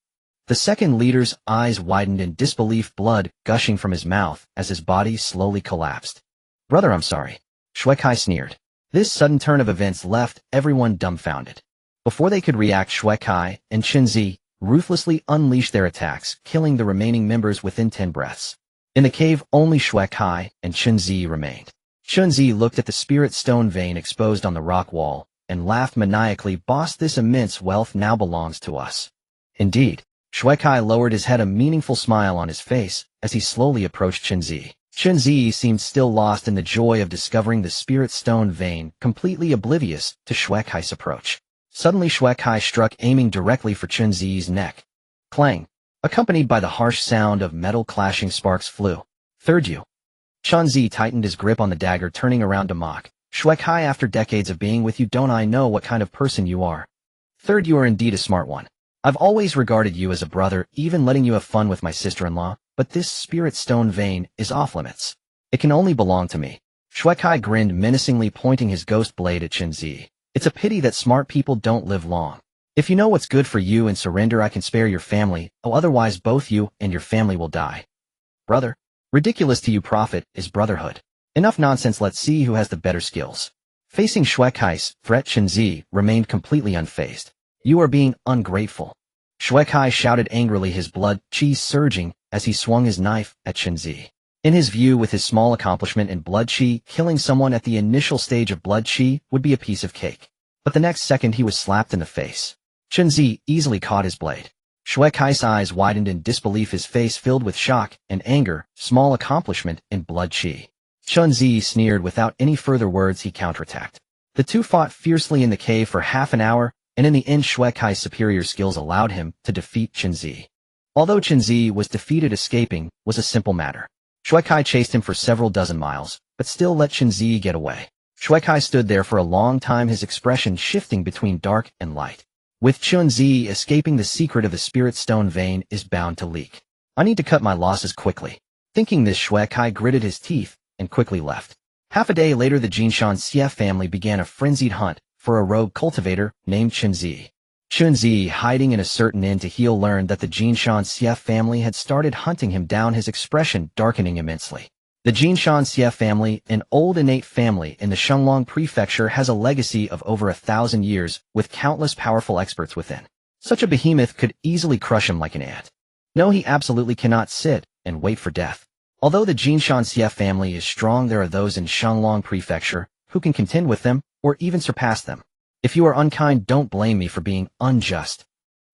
The second leader's eyes widened in disbelief, blood gushing from his mouth as his body slowly collapsed. Brother, I'm sorry. Shuekai sneered. This sudden turn of events left everyone dumbfounded. Before they could react, Shuekai and Xingge ruthlessly unleashed their attacks, killing the remaining members within 10 breaths. In the cave, only Shuekai and Xingge remained. Xingge looked at the spirit stone vein exposed on the rock wall and laughed maniacally. Boss, this immense wealth now belongs to us. Indeed. Shuekai lowered his head, a meaningful smile on his face as he slowly approached Xingge. Xingge seemed still lost in the joy of discovering the spirit stone vein, completely oblivious to Shuekai's approach. Suddenly Shuekai struck, aiming directly for Xingge's neck. Clang! Accompanied by the harsh sound of metal clashing, sparks flew. Third you. Xingge tightened his grip on the dagger, turning around to mock. Shuekai, after decades of being with you, don't I know what kind of person you are? Third, you are indeed a smart one. I've always regarded you as a brother, even letting you have fun with my sister-in-law, but this spirit stone vein is off limits. It can only belong to me. Shuekai grinned menacingly, pointing his ghost blade at Xingge. It's a pity that smart people don't live long. If you know what's good for you and surrender, I can spare your family, otherwise both you and your family will die. Brother. Ridiculous to you, prophet, is brotherhood. Enough nonsense, let's see who has the better skills. Facing Shuekai's threat, Xingge remained completely unfazed. You are being ungrateful. Shuekai shouted angrily, his blood chi surging as he swung his knife at Xingge. In his view, with his small accomplishment in blood chi, killing someone at the initial stage of blood chi would be a piece of cake. But the next second he was slapped in the face. Xingge easily caught his blade. Shuekai's eyes widened in disbelief, his face filled with shock and anger. Small accomplishment in blood chi. Xingge sneered. Without any further words, he counterattacked. The two fought fiercely in the cave for half an hour, and in the end Shuekai's superior skills allowed him to defeat Xingge. Although Xingge was defeated, escaping was a simple matter. Shuekai chased him for several dozen miles, but still let Xingge get away. Shuekai stood there for a long time, his expression shifting between dark and light. With Xingge escaping, the secret of the spirit stone vein is bound to leak. I need to cut my losses quickly. Thinking this, Shuekai gritted his teeth and quickly left. Half a day later, the Xie family began a frenzied hunt for a rogue cultivator named Xingge. Xingge, hiding in a certain inn to heal, learned that the Xie family had started hunting him down, his expression darkening immensely. The Xie family, an old innate family in the Shenglong prefecture, has a legacy of over 1,000 years with countless powerful experts within. Such a behemoth could easily crush him like an ant. No, he absolutely cannot sit and wait for death. Although the Xie family is strong, there are those in Shenglong prefecture who can contend with them or even surpass them. If you are unkind, don't blame me for being unjust.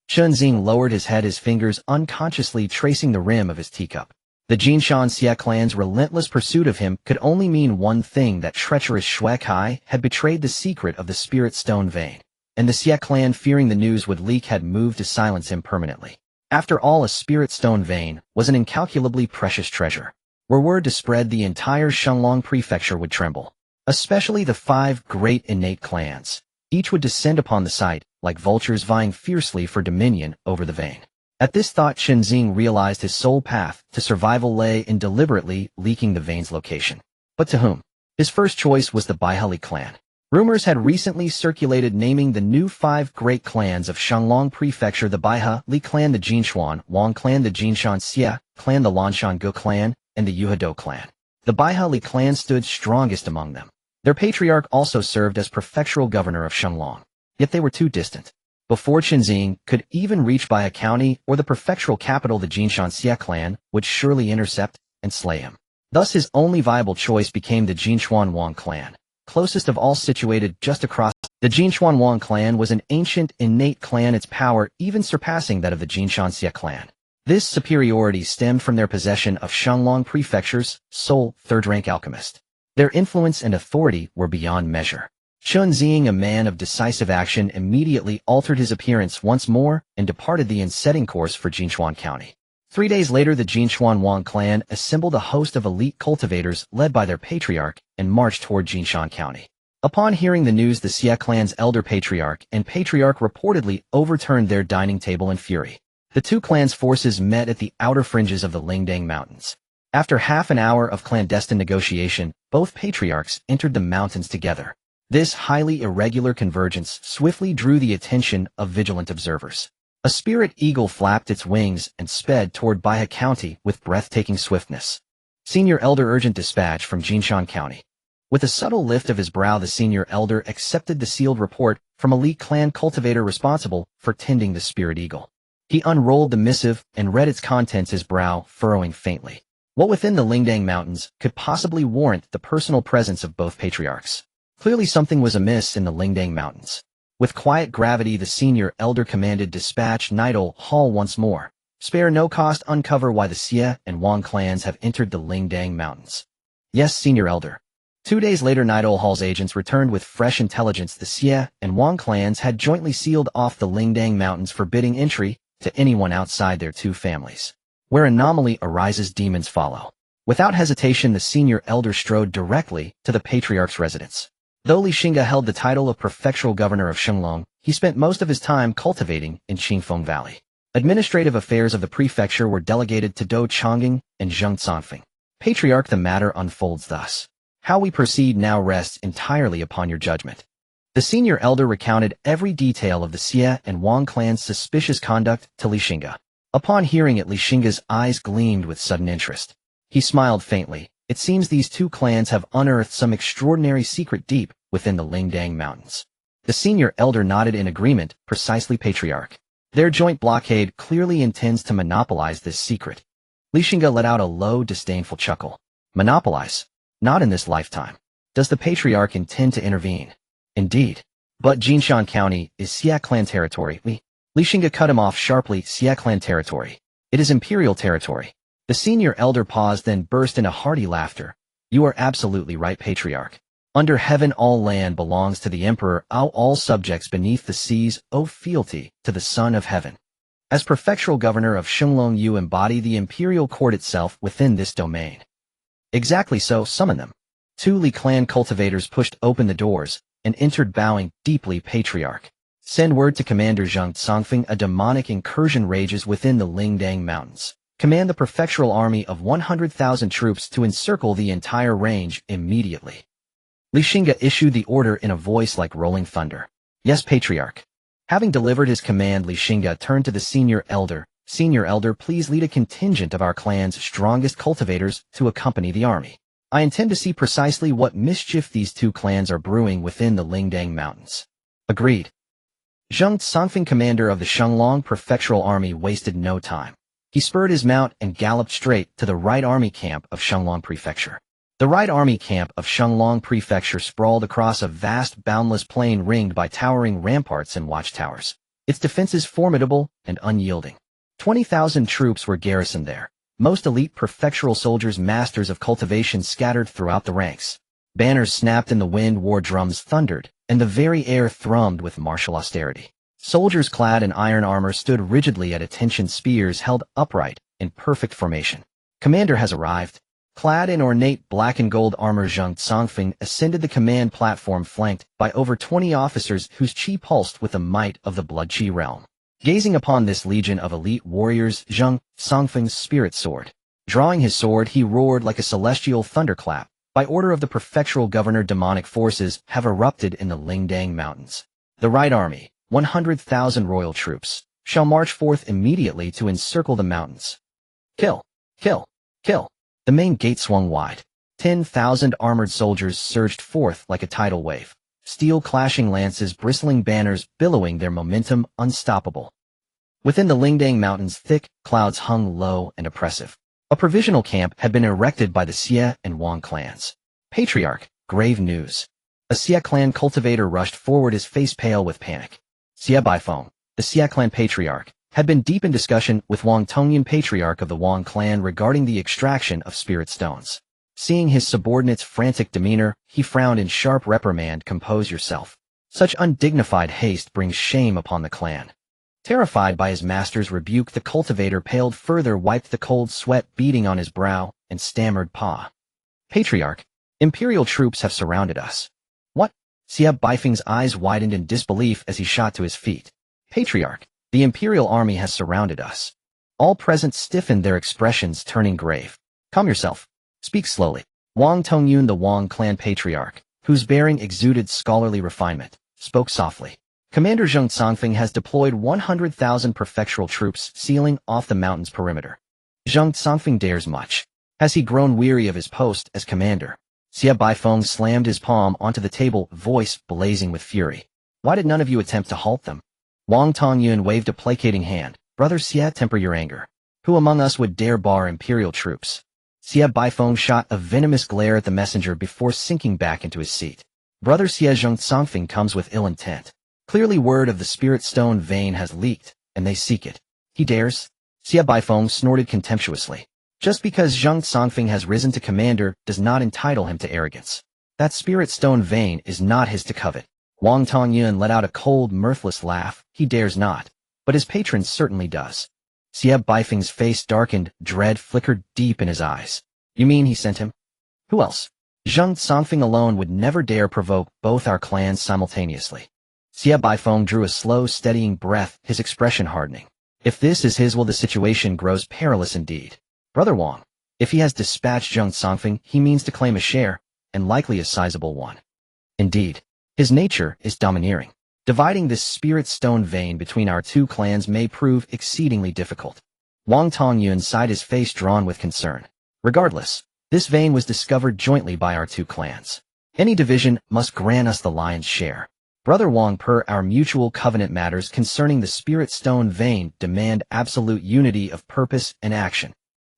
Xingge lowered his head, his fingers unconsciously tracing the rim of his teacup. The Xie clan's relentless pursuit of him could only mean one thing, that treacherous Shuekai had betrayed the secret of the spirit stone vein, and the Xie clan, fearing the news would leak, had moved to silence him permanently. After all, a spirit stone vein was an incalculably precious treasure. Were word to spread, the entire Shenglong prefecture would tremble. Especially the 5 great innate clans. Each would descend upon the site, like vultures vying fiercely for dominion over the vein. At this thought, Xingge realized his sole path to survival lay in deliberately leaking the vein's location. But to whom? His first choice was the Baihe clan. Rumors had recently circulated naming the new 5 great clans of Shenglong prefecture: the Baihe clan, the Jinshuan Wang clan, the Jinshan Xie clan, the Lanshan Ge clan, and the Yuhado clan. The Baihe clan stood strongest among them. Their patriarch also served as prefectural governor of Shenglong. Yet they were too distant. Before Xingge could even reach Baihe County or the prefectural capital, the Jinshan Xie clan would surely intercept and slay him. Thus his only viable choice became the Jinshuan Wang clan, closest of all, situated just across. The Jinshuan Wang clan was an ancient, innate clan, its power even surpassing that of the Jinshan Xie clan. This superiority stemmed from their possession of Shenglong prefecture's sole third-rank alchemist. Their influence and authority were beyond measure. Xingge, a man of decisive action, immediately altered his appearance once more and departed the setting course for Jinshuan County. 3 days later, the Jinshuan Wang clan assembled a host of elite cultivators led by their patriarch and marched toward Jinshan County. Upon hearing the news, the Xie clan's elder patriarch reportedly overturned their dining table in fury. The two clans' forces met at the outer fringes of the Lingdang Mountains. After half an hour of clandestine negotiation, both patriarchs entered the mountains together. This highly irregular convergence swiftly drew the attention of vigilant observers. A spirit eagle flapped its wings and sped toward Baihe County with breathtaking swiftness. Senior Elder, urgent dispatch from Jinshan County. With a subtle lift of his brow, the senior elder accepted the sealed report from elite clan cultivator responsible for tending the spirit eagle. He unrolled the missive and read its contents, his brow furrowing faintly. What within the Lingdang Mountains could possibly warrant the personal presence of both patriarchs? Clearly something was amiss in the Lingdang Mountains. With quiet gravity, the senior elder commanded, dispatch Nidal Hall once more. Spare no cost, uncover why the Xie and Wang clans have entered the Lingdang Mountains. Yes, senior elder. 2 days later, Nidal Hall's agents returned with fresh intelligence. The Xie and Wang clans had jointly sealed off the Lingdang Mountains, forbidding entry to anyone outside their two families. Where anomaly arises, demons follow. Without hesitation, the senior elder strode directly to the patriarch's residence. Though Xingge held the title of prefectural governor of Shenglong, he spent most of his time cultivating in Qingfeng Valley. Administrative affairs of the prefecture were delegated to Do Changing and Zheng Zongfeng. Patriarch, the matter unfolds thus. How we proceed now rests entirely upon your judgment. The senior elder recounted every detail of the Xie and Wang clan's suspicious conduct to Xingge. Upon hearing it, Xingge's eyes gleamed with sudden interest. He smiled faintly. It seems these two clans have unearthed some extraordinary secret deep within the Lingdang Mountains. The senior elder nodded in agreement. Precisely, patriarch. Their joint blockade clearly intends to monopolize this secret. Xingge let out a low, disdainful chuckle. Monopolize? Not in this lifetime. Does the patriarch intend to intervene? Indeed. But Jinshan County is Xie clan territory. Xingge cut him off sharply. Xie clan territory. It is imperial territory. The senior elder paused, then burst into hearty laughter. You are absolutely right, patriarch. Under heaven, all land belongs to the emperor. All subjects beneath the seas owe fealty to the Son of Heaven. As prefectural governor of Shenglong, you embody the imperial court itself within this domain. Exactly so, summon them. 2 Li clan cultivators pushed open the doors and entered, bowing deeply. Patriarch. Send word to Commander Zheng Zongfeng, a demonic incursion rages within the Lingdang Mountains. Command the prefectural army of 100,000 troops to encircle the entire range immediately. Xingge issued the order in a voice like rolling thunder. Yes, patriarch. Having delivered his command, Xingge turned to the senior elder. Senior elder, please lead a contingent of our clan's strongest cultivators to accompany the army. I intend to see precisely what mischief these two clans are brewing within the Lingdang Mountains. Agreed. Zheng Zongfeng, commander of the Shenglong prefectural army, wasted no time. He spurred his mount and galloped straight to the right army camp of Shenglong Prefecture. The right army camp of Shenglong Prefecture sprawled across a vast, boundless plain ringed by towering ramparts and watchtowers. Its defenses formidable and unyielding. 20,000 troops were garrisoned there. Most elite prefectural soldiers, masters of cultivation, scattered throughout the ranks. Banners snapped in the wind, war drums thundered, and the very air thrummed with martial austerity. Soldiers clad in iron armor stood rigidly at attention, spears held upright in perfect formation. Commander has arrived. Clad in ornate black and gold armor, Zheng Zongfeng ascended the command platform, flanked by over 20 officers whose chi pulsed with the might of the blood chi realm. Gazing upon this legion of elite warriors, Zheng Zongfeng's spirit soared. Drawing his sword, he roared like a celestial thunderclap. By order of the prefectural governor, demonic forces have erupted in the Lingdang Mountains. The right army, 100,000 royal troops, shall march forth immediately to encircle the mountains. Kill! Kill! Kill! The main gate swung wide. 10,000 armored soldiers surged forth like a tidal wave. Steel clashing lances, bristling banners, billowing their momentum, unstoppable. Within the Lingdang Mountains, thick clouds hung low and oppressive. A provisional camp had been erected by the Xie and Wang clans. Patriarch, grave news. A Xie clan cultivator rushed forward, his face pale with panic. Xie Baifeng, the Xie clan patriarch, had been deep in discussion with Wang Tongyan, patriarch of the Wang clan, regarding the extraction of spirit stones. Seeing his subordinate's frantic demeanor, he frowned in sharp reprimand. Compose yourself. Such undignified haste brings shame upon the clan. Terrified by his master's rebuke, the cultivator paled further, wiped the cold sweat beading on his brow, and stammered, Patriarch, Imperial troops have surrounded us. What? Xie Baifeng's eyes widened in disbelief as he shot to his feet. Patriarch, the Imperial army has surrounded us. All present stiffened their expressions, turning grave. Calm yourself. Speak slowly. Wang Tongyun, the Wang clan patriarch, whose bearing exuded scholarly refinement, spoke softly. Commander Zheng Songfeng has deployed 100,000 prefectural troops sealing off the mountain's perimeter. Zheng Songfeng dares much. Has he grown weary of his post as commander? Xie Baifeng slammed his palm onto the table, voice blazing with fury. Why did none of you attempt to halt them? Wang Tongyun waved a placating hand. Brother Xie, temper your anger. Who among us would dare bar Imperial troops? Xie Baifeng shot a venomous glare at the messenger before sinking back into his seat. Brother Xie, Zheng Songfeng comes with ill intent. Clearly word of the spirit stone vein has leaked, and they seek it. He dares? Xie Baifeng snorted contemptuously. Just because Zheng Songfeng has risen to commander does not entitle him to arrogance. That spirit stone vein is not his to covet. Wang Tongyun let out a cold, mirthless laugh. He dares not, but his patron certainly does. Xie Baifeng's face darkened, dread flickered deep in his eyes. You mean he sent him? Who else? Zheng Songfeng alone would never dare provoke both our clans simultaneously. Xie Baifeng drew a slow, steadying breath, his expression hardening. If this is his will, the situation grows perilous indeed. Brother Wang, if he has dispatched Zheng Songfeng, he means to claim a share, and likely a sizable one. Indeed, his nature is domineering. Dividing this spirit stone vein between our two clans may prove exceedingly difficult. Wang Tongyun sighed, his face drawn with concern. Regardless, this vein was discovered jointly by our two clans. Any division must grant us the lion's share. Brother Wang, per our mutual covenant, matters concerning the spirit stone vein demand absolute unity of purpose and action.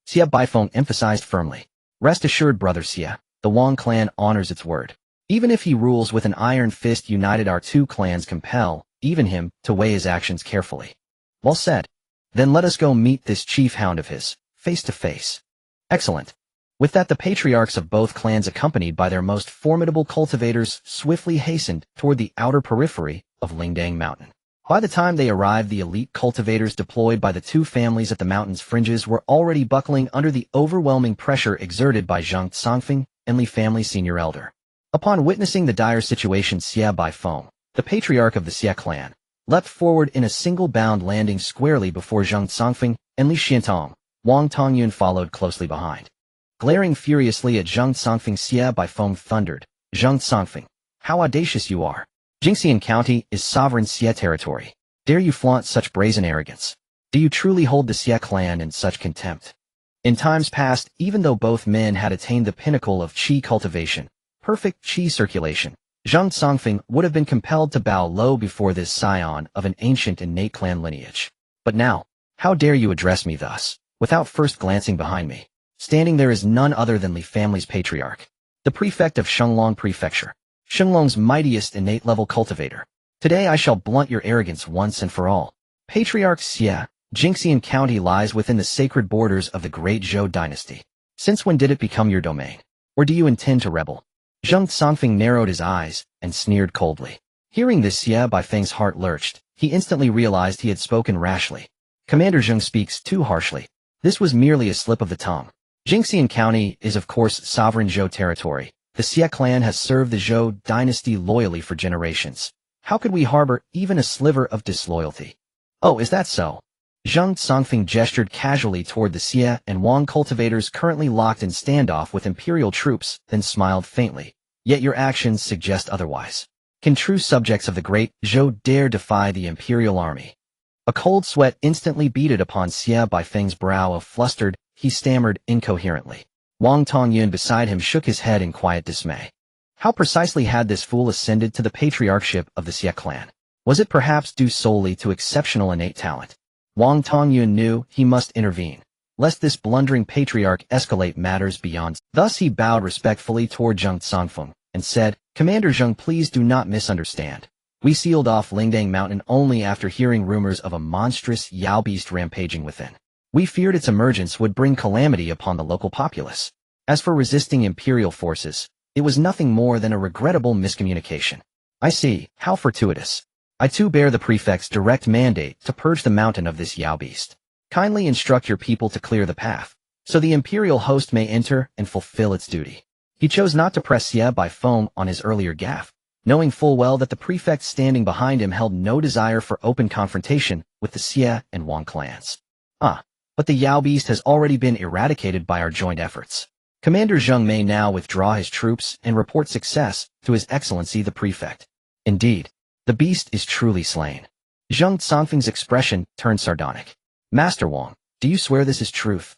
Xie Baifeng emphasized firmly. Rest assured, Brother Xie, the Wang clan honors its word. Even if he rules with an iron fist united, our two clans compel, even him, to weigh his actions carefully. Well said. Then let us go meet this chief hound of his, face to face. Excellent. With that, the patriarchs of both clans, accompanied by their most formidable cultivators, swiftly hastened toward the outer periphery of Lingdang Mountain. By the time they arrived, the elite cultivators deployed by the two families at the mountain's fringes were already buckling under the overwhelming pressure exerted by Zheng Songfeng and Li family senior elder. Upon witnessing the dire situation, Xie Baifeng, the patriarch of the Xie clan, leapt forward in a single bound, landing squarely before Zheng Songfeng and Li Xiantong. Wang Tongyun followed closely behind. Glaring furiously at Zheng Songfeng, Xie Baifeng thundered, Zheng Songfeng, how audacious you are! Jingxian County is sovereign Xie territory. Dare you flaunt such brazen arrogance? Do you truly hold the Xie clan in such contempt? In times past, even though both men had attained the pinnacle of qi cultivation, perfect qi circulation, Zheng Songfeng would have been compelled to bow low before this scion of an ancient innate clan lineage. But now, how dare you address me thus, without first glancing behind me? Standing there is none other than Li family's patriarch, the prefect of Shenglong Prefecture, Shenglong's mightiest innate-level cultivator. Today I shall blunt your arrogance once and for all. Patriarch Xie, Jingxian County lies within the sacred borders of the great Zhou dynasty. Since when did it become your domain? Or do you intend to rebel? Zheng Songfeng narrowed his eyes and sneered coldly. Hearing this, Xie Baifeng's heart lurched. He instantly realized he had spoken rashly. Commander Zheng speaks too harshly. This was merely a slip of the tongue. Jingxian County is of course sovereign Zhou territory. The Xie clan has served the Zhou dynasty loyally for generations. How could we harbor even a sliver of disloyalty? Oh, is that so? Zheng Songfeng gestured casually toward the Xie and Wang cultivators currently locked in standoff with Imperial troops, then smiled faintly. Yet your actions suggest otherwise. Can true subjects of the great Zhou dare defy the Imperial army? A cold sweat instantly beaded upon Xie Baifeng's brow. Flustered, he stammered incoherently. Wang Tongyun beside him shook his head in quiet dismay. How precisely had this fool ascended to the patriarchship of the Xie clan? Was it perhaps due solely to exceptional innate talent? Wang Tongyun knew he must intervene, lest this blundering patriarch escalate matters beyond. Thus he bowed respectfully toward Zheng Songfeng and said, Commander Zheng, please do not misunderstand. We sealed off Lingdang Mountain only after hearing rumors of a monstrous Yao beast rampaging within. We feared its emergence would bring calamity upon the local populace. As for resisting imperial forces, it was nothing more than a regrettable miscommunication. I see, how fortuitous. I too bear the prefect's direct mandate to purge the mountain of this Yao beast. Kindly instruct your people to clear the path, so the imperial host may enter and fulfill its duty. He chose not to press Xie by foam on his earlier gaffe, knowing full well that the prefect standing behind him held no desire for open confrontation with the Xie and Wang clans. But the Yao beast has already been eradicated by our joint efforts. Commander Xingge may now withdraw his troops and report success to His Excellency the Prefect. Indeed, the beast is truly slain. Zheng Songfeng's expression turned sardonic. Master Wang, do you swear this is truth?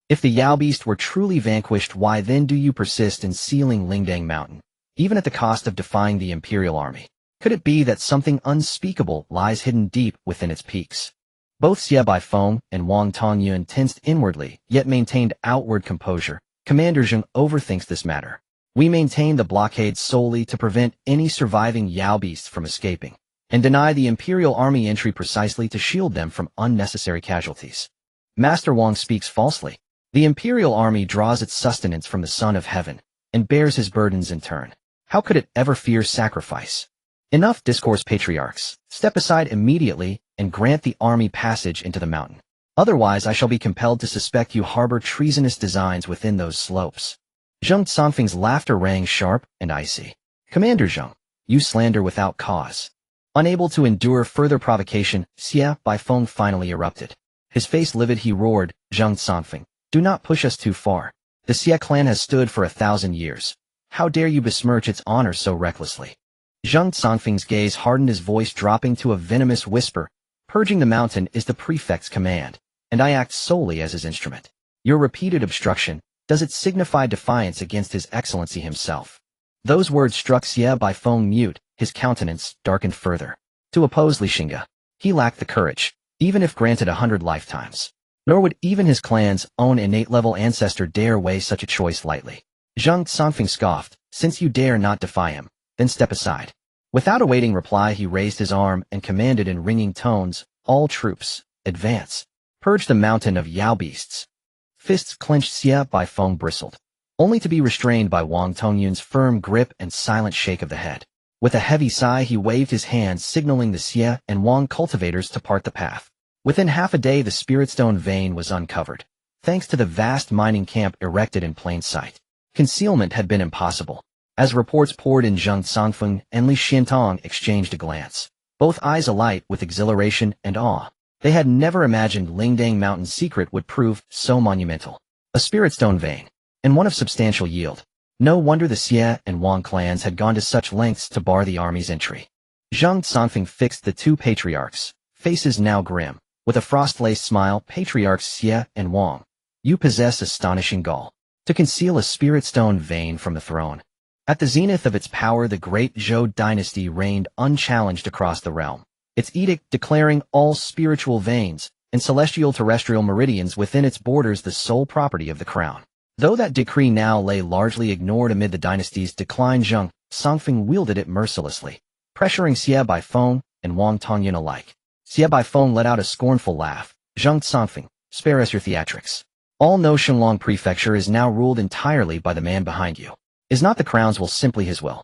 If the Yao beast were truly vanquished, why then do you persist in sealing Lingdang Mountain, even at the cost of defying the imperial army? Could it be that something unspeakable lies hidden deep within its peaks? Both Xie Baifeng and Wang Tongyun tensed inwardly, yet maintained outward composure. Commander Xingge overthinks this matter. We maintain the blockade solely to prevent any surviving Yao beasts from escaping, and deny the imperial army entry precisely to shield them from unnecessary casualties. Master Wang speaks falsely. The imperial army draws its sustenance from the Son of Heaven, and bears his burdens in turn. How could it ever fear sacrifice? Enough discourse, patriarchs. Step aside immediately and grant the army passage into the mountain. Otherwise I shall be compelled to suspect you harbor treasonous designs within those slopes. Zheng Songfeng's laughter rang sharp and icy. Commander Zheng, you slander without cause. Unable to endure further provocation, Xie Baifeng finally erupted. His face livid, he roared, Zheng Songfeng, do not push us too far. The Xie clan has stood for 1,000 years. How dare you besmirch its honor so recklessly? Zheng Songfeng's gaze hardened, his voice dropping to a venomous whisper. Purging the mountain is the prefect's command, and I act solely as his instrument. Your repeated obstruction, does it signify defiance against His Excellency himself? Those words struck Xie Baifeng mute, his countenance darkened further. To oppose Li Xingge, he lacked the courage, even if granted 100 lifetimes. Nor would even his clan's own innate-level ancestor dare weigh such a choice lightly. Zheng Songfeng scoffed, since you dare not defy him, then step aside. Without awaiting reply, he raised his arm and commanded in ringing tones, all troops, advance. Purge the mountain of Yao beasts. Fists clenched, Xie Baifeng bristled, only to be restrained by Wang Tongyun's firm grip and silent shake of the head. With a heavy sigh, he waved his hand, signaling the Xie and Wang cultivators to part the path. Within half a day, the spiritstone vein was uncovered, thanks to the vast mining camp erected in plain sight. Concealment had been impossible. As reports poured in, Zheng Songfeng and Li Xiantong exchanged a glance, both eyes alight with exhilaration and awe. They had never imagined Lingdang Mountain's secret would prove so monumental. A spiritstone vein, and one of substantial yield. No wonder the Xie and Wang clans had gone to such lengths to bar the army's entry. Zheng Songfeng fixed the two patriarchs, faces now grim. With a frost-laced smile, Patriarchs Xie and Wang, you possess astonishing gall to conceal a spiritstone vein from the throne. At the zenith of its power, the great Zhou dynasty reigned unchallenged across the realm, its edict declaring all spiritual veins and celestial terrestrial meridians within its borders the sole property of the crown. Though that decree now lay largely ignored amid the dynasty's decline, Zheng Songfeng wielded it mercilessly, pressuring Xie Baifeng and Wang Tongyun alike. Xie Baifeng let out a scornful laugh. Zheng Songfeng, spare us your theatrics. All know Shenglong Prefecture is now ruled entirely by the man behind you. Is not the crown's will simply his will?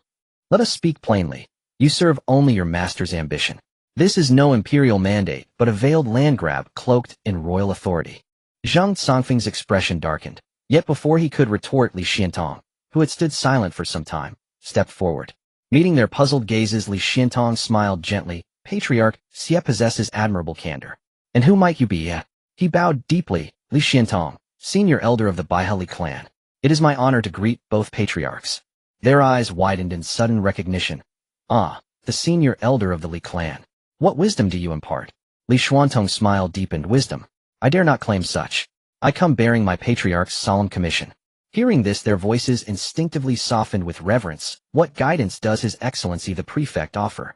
Let us speak plainly. You serve only your master's ambition. This is no imperial mandate, but a veiled land grab cloaked in royal authority. Zheng Songfeng's expression darkened. Yet before he could retort, Li Xiantong, who had stood silent for some time, stepped forward. Meeting their puzzled gazes, Li Xiantong smiled gently. Patriarch, Xie possesses admirable candor. And who might you be? He bowed deeply. Li Xiantong, senior elder of the Baihali clan. It is my honor to greet both patriarchs. Their eyes widened in sudden recognition. Ah, the senior elder of the Li clan. What wisdom do you impart? Li Xuantong smile deepened. Wisdom? I dare not claim such. I come bearing my patriarch's solemn commission. Hearing this, their voices instinctively softened with reverence. What guidance does His Excellency the Prefect offer?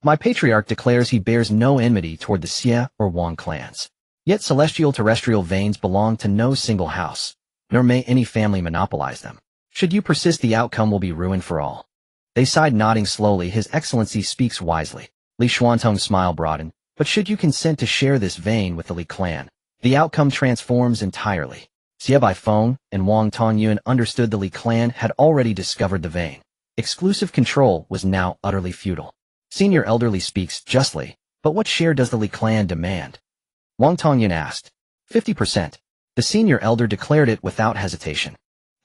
My patriarch declares he bears no enmity toward the Xie or Wang clans. Yet celestial terrestrial veins belong to no single house, nor may any family monopolize them. Should you persist, the outcome will be ruin for all. They sighed, nodding slowly. His Excellency speaks wisely. Li Xuantong's smile broadened. But should you consent to share this vein with the Li clan, the outcome transforms entirely. Xie Baifeng and Wang Tongyun understood the Li clan had already discovered the vein. Exclusive control was now utterly futile. Senior elderly speaks justly, but what share does the Li clan demand? Wang Tongyun asked. 50%. The senior elder declared it without hesitation.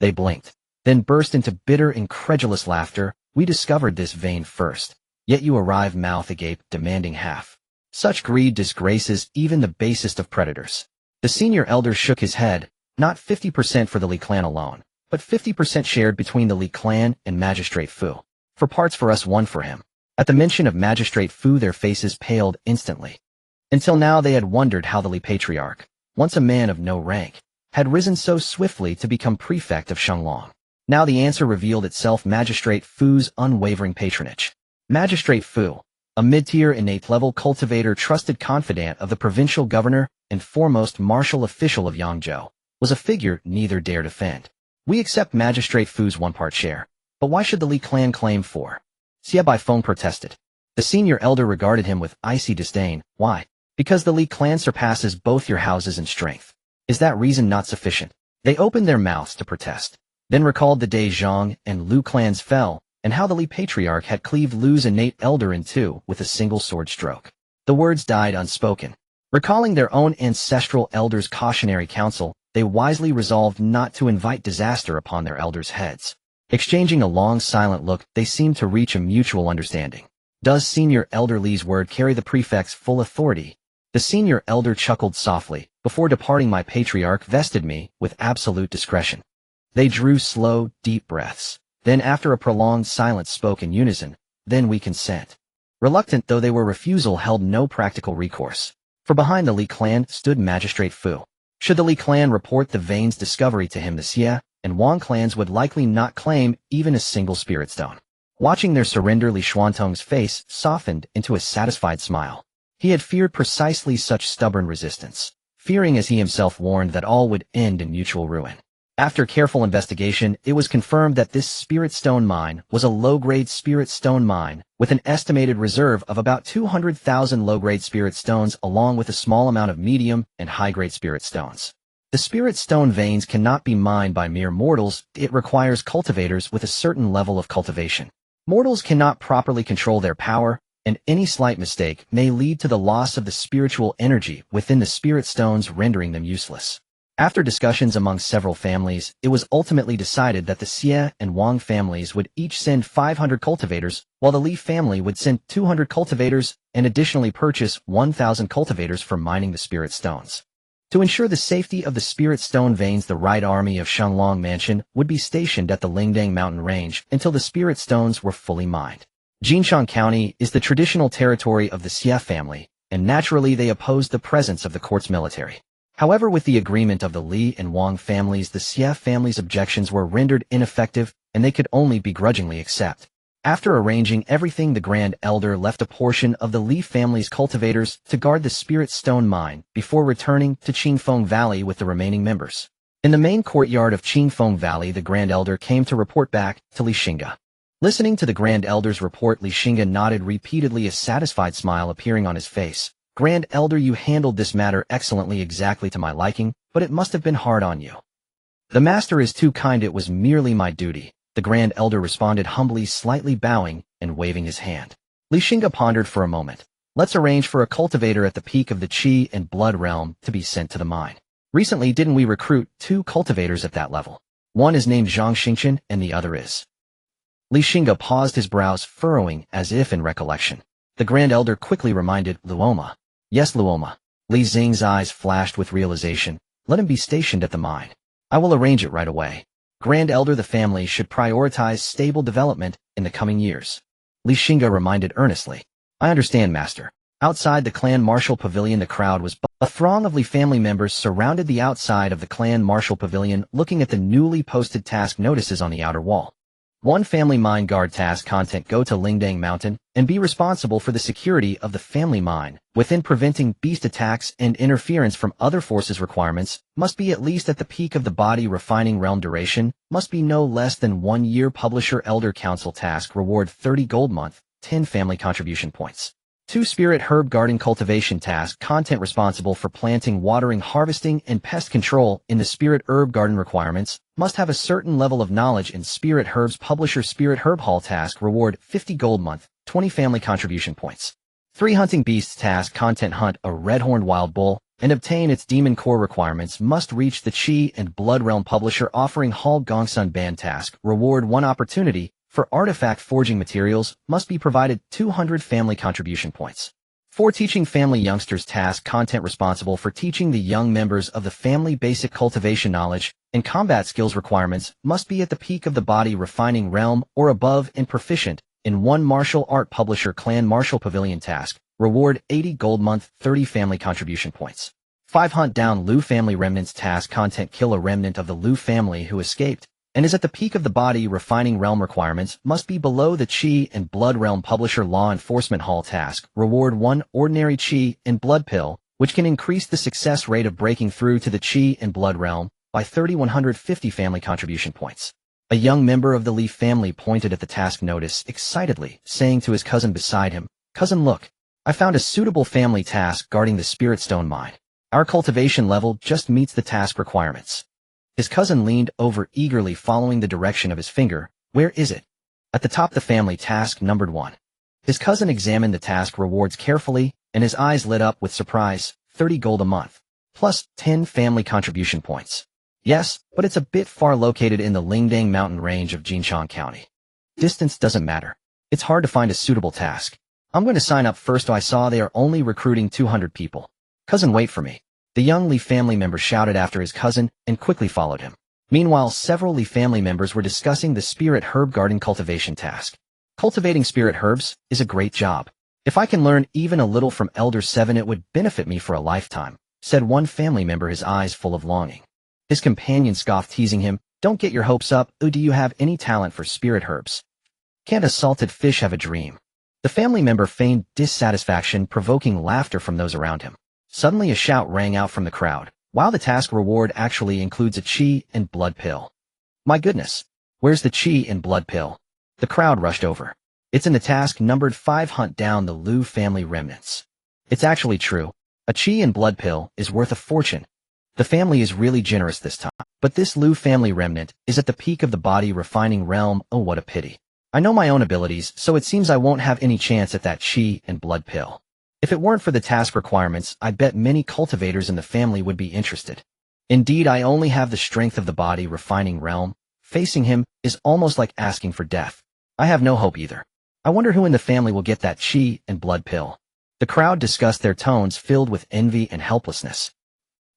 They blinked, then burst into bitter, incredulous laughter. We discovered this vein first. Yet you arrive mouth agape, demanding half. Such greed disgraces even the basest of predators. The senior elder shook his head. Not 50% for the Li clan alone, but 50% shared between the Li clan and Magistrate Fu. For parts for us, one for him. At the mention of Magistrate Fu, their faces paled instantly. Until now they had wondered how the Li patriarch, once a man of no rank, had risen so swiftly to become prefect of Shenglong. Now the answer revealed itself: Magistrate Fu's unwavering patronage. Magistrate Fu, a mid-tier innate-level cultivator, trusted confidant of the provincial governor and foremost martial official of Yangzhou, was a figure neither dare defend. We accept Magistrate Fu's one-part share, but why should the Li clan claim 4? Xie Baifeng protested. The senior elder regarded him with icy disdain. Why? Because the Li clan surpasses both your houses in strength. Is that reason not sufficient? They opened their mouths to protest, then recalled the day Zhang and Lu clans fell, and how the Li patriarch had cleaved Lu's innate elder in two with a single sword stroke. The words died unspoken. Recalling their own ancestral elder's cautionary counsel, they wisely resolved not to invite disaster upon their elders' heads. Exchanging a long silent look, they seemed to reach a mutual understanding. Does Senior Elder Li's word carry the prefect's full authority? The senior elder chuckled softly. Before departing, my patriarch vested me with absolute discretion. They drew slow, deep breaths. Then after a prolonged silence spoke in unison. Then we consent. Reluctant though they were, refusal held no practical recourse. For behind the Li clan stood Magistrate Fu. Should the Li clan report the vein's discovery to him, the Xie and Wang clans would likely not claim even a single spirit stone. Watching their surrender, Li Xuantong's face softened into a satisfied smile. He had feared precisely such stubborn resistance, fearing, as he himself warned, that all would end in mutual ruin. After careful investigation, it was confirmed that this spirit stone mine was a low-grade spirit stone mine with an estimated reserve of about 200,000 low-grade spirit stones, along with a small amount of medium and high-grade spirit stones. The spirit stone veins cannot be mined by mere mortals. It requires cultivators with a certain level of cultivation. Mortals cannot properly control their power, and any slight mistake may lead to the loss of the spiritual energy within the spirit stones, rendering them useless. After discussions among several families, it was ultimately decided that the Xie and Wang families would each send 500 cultivators, while the Li family would send 200 cultivators and additionally purchase 1,000 cultivators for mining the spirit stones. To ensure the safety of the spirit stone veins, the right army of Shenglong Mansion would be stationed at the Lingdang mountain range until the spirit stones were fully mined. Jinshan County is the traditional territory of the Xie family, and naturally they opposed the presence of the court's military. However, with the agreement of the Li and Wang families, the Xie family's objections were rendered ineffective, and they could only begrudgingly accept. After arranging everything, the Grand Elder left a portion of the Li family's cultivators to guard the spirit stone mine before returning to Qingfeng Valley with the remaining members. In the main courtyard of Qingfeng Valley, the Grand Elder came to report back to Li Xingge. Listening to the Grand Elder's report, Li Xingge nodded repeatedly, a satisfied smile appearing on his face. Grand Elder, you handled this matter excellently, exactly to my liking, but it must have been hard on you. The master is too kind. It was merely my duty, the Grand Elder responded humbly, slightly bowing and waving his hand. Li Xingge pondered for a moment. Let's arrange for a cultivator at the peak of the Qi and Blood realm to be sent to the mine. Recently, didn't we recruit 2 cultivators at that level? One is named Zhang Xingchen and the other is... Li Xingge paused, his brows furrowing as if in recollection. The Grand Elder quickly reminded, Luoma. Yes, Luoma. Li Xing's eyes flashed with realization. Let him be stationed at the mine. I will arrange it right away. Grand Elder, the family should prioritize stable development in the coming years. Li Xingge reminded earnestly. I understand, Master. Outside the clan martial pavilion, the crowd was a throng of Li family members surrounded the outside of the clan martial pavilion, looking at the newly posted task notices on the outer wall. 1 family mine guard task content: go to Lingdang Mountain and be responsible for the security of the family mine, within preventing beast attacks and interference from other forces. Requirements must be at least at the peak of the body refining realm. Duration must be no less than 1 year. Publisher Elder Council task: reward 30 gold month, 10 family contribution points. 2 Spirit Herb Garden Cultivation Task Content responsible for planting, watering, harvesting, and pest control in the Spirit Herb Garden requirements must have a certain level of knowledge in Spirit Herbs. Publisher Spirit Herb Haul Task Reward 50 gold month, 20 family contribution points. 3 Hunting Beasts Task Content Hunt a red-horned wild bull and obtain its demon core requirements must reach the Qi and Blood Realm. Publisher offering Hall Gongsun Band Task Reward 1 opportunity for artifact forging materials must be provided 200 family contribution points. 4 Teaching Family Youngsters Task Content responsible for teaching the young members of the family basic cultivation knowledge and combat skills requirements must be at the peak of the body refining realm or above and proficient in 1 martial art. Publisher Clan Martial Pavilion Task Reward 80 gold month, 30 family contribution points. 5 Hunt down Liu family remnants Task Content kill a remnant of the Liu family who escaped and is at the peak of the body refining realm requirements must be below the Qi and Blood Realm. Publisher Law Enforcement Hall Task Reward 1 ordinary Qi and Blood Pill, which can increase the success rate of breaking through to the Qi and Blood Realm by 3,150 family contribution points. A young member of the Li family pointed at the task notice excitedly, saying to his cousin beside him, "Cousin, look, I found a suitable family task guarding the Spirit Stone mine. Our cultivation level just meets the task requirements." His cousin leaned over eagerly following the direction of his finger. "Where is it?" "At the top, the family task numbered 1. His cousin examined the task rewards carefully, and his eyes lit up with surprise. 30 gold a month, plus 10 family contribution points. "Yes, but it's a bit far located in the Lingdang mountain range of Jinchang County. Distance doesn't matter. It's hard to find a suitable task. I'm going to sign up first. I saw they are only recruiting 200 people. Cousin, wait for me." The young Li family member shouted after his cousin and quickly followed him. Meanwhile, several Li family members were discussing the Spirit Herb Garden Cultivation Task. "Cultivating spirit herbs is a great job. If I can learn even a little from Elder 7, it would benefit me for a lifetime," said one family member, his eyes full of longing. His companion scoffed, teasing him, "Don't get your hopes up. Do you have any talent for spirit herbs? Can't a salted fish have a dream?" The family member feigned dissatisfaction, provoking laughter from those around him. Suddenly a shout rang out from the crowd. "Wow, the task reward actually includes a Qi and Blood Pill. My goodness, where's the Qi and Blood Pill?" The crowd rushed over. "It's in the task numbered 5 Hunt down the Liu family remnants." It's actually true. A Qi and Blood Pill is worth a fortune. The family is really generous this time. But this Liu family remnant is at the peak of the body refining realm. Oh, what a pity. I know my own abilities, so it seems I won't have any chance at that Qi and Blood Pill. If it weren't for the task requirements, I bet many cultivators in the family would be interested. Indeed, I only have the strength of the body refining realm. Facing him is almost like asking for death. I have no hope either. I wonder who in the family will get that Qi and Blood Pill." The crowd discussed, their tones filled with envy and helplessness.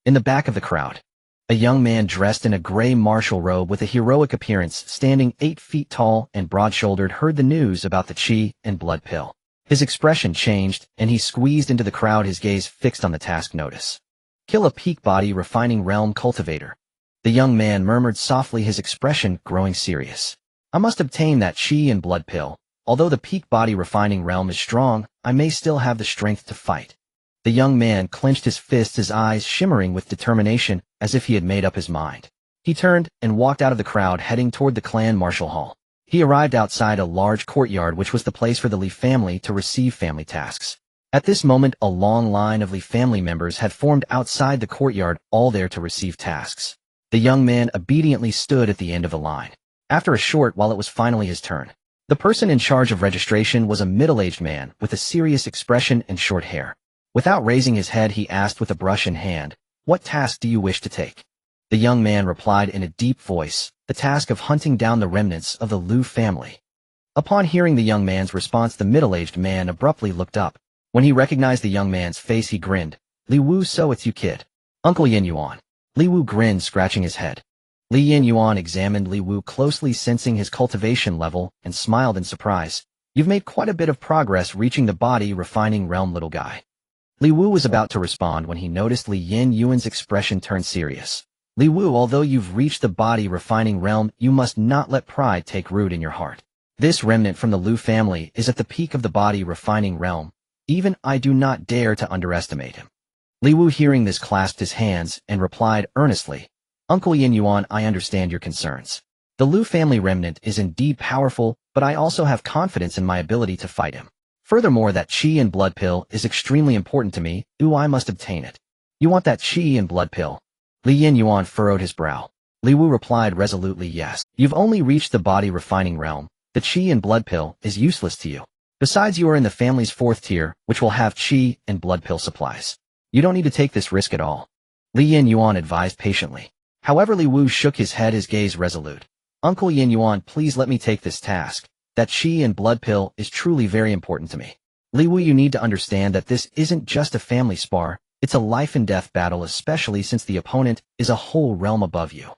In the back of the crowd, a young man dressed in a gray martial robe with a heroic appearance, standing 8 feet tall and broad-shouldered, heard the news about the Qi and Blood Pill. His expression changed, and he squeezed into the crowd, his gaze fixed on the task notice. "Kill a peak body refining realm cultivator." The young man murmured softly, his expression growing serious. "I must obtain that Qi and Blood Pill. Although the peak body refining realm is strong, I may still have the strength to fight." The young man clenched his fists, his eyes shimmering with determination, as if he had made up his mind. He turned and walked out of the crowd, heading toward the clan martial hall. He arrived outside a large courtyard, which was the place for the Li family to receive family tasks. At this moment, a long line of Li family members had formed outside the courtyard, all there to receive tasks. The young man obediently stood at the end of the line. After a short while, it was finally his turn. The person in charge of registration was a middle-aged man with a serious expression and short hair. Without raising his head, he asked with a brush in hand, "What task do you wish to take?" The young man replied in a deep voice, "The task of hunting down the remnants of the Liu family." Upon hearing the young man's response, the middle-aged man abruptly looked up. When he recognized the young man's face, he grinned. "Li Wu, so it's you, kid. Uncle Yin Yuan." Li Wu grinned, scratching his head. Li Yin Yuan examined Li Wu closely, sensing his cultivation level, and smiled in surprise. "You've made quite a bit of progress reaching the body refining realm, little guy." Li Wu was about to respond when he noticed Li Yin Yuan's expression turn serious. "Li Wu, although you've reached the body refining realm, you must not let pride take root in your heart. This remnant from the Liu family is at the peak of the body refining realm. Even I do not dare to underestimate him." Li Wu, hearing this, clasped his hands and replied earnestly, "Uncle Yin Yuan, I understand your concerns. The Liu family remnant is indeed powerful, but I also have confidence in my ability to fight him. Furthermore, that qi and blood pill is extremely important to me. I must obtain it. You want that qi and blood pill? Li Yin Yuan furrowed his brow. Li Wu replied resolutely, yes. You've only reached the body refining realm. The qi and blood pill is useless to you. Besides, you are in the family's 4th tier, which will have qi and blood pill supplies. You don't need to take this risk at all. Li Yin Yuan advised patiently. However, Li Wu shook his head, his gaze resolute. Uncle Yin Yuan, please let me take this task. That qi and blood pill is truly very important to me. Li Wu, you need to understand that this isn't just a family spar, it's a life and death battle, especially since the opponent is a whole realm above you.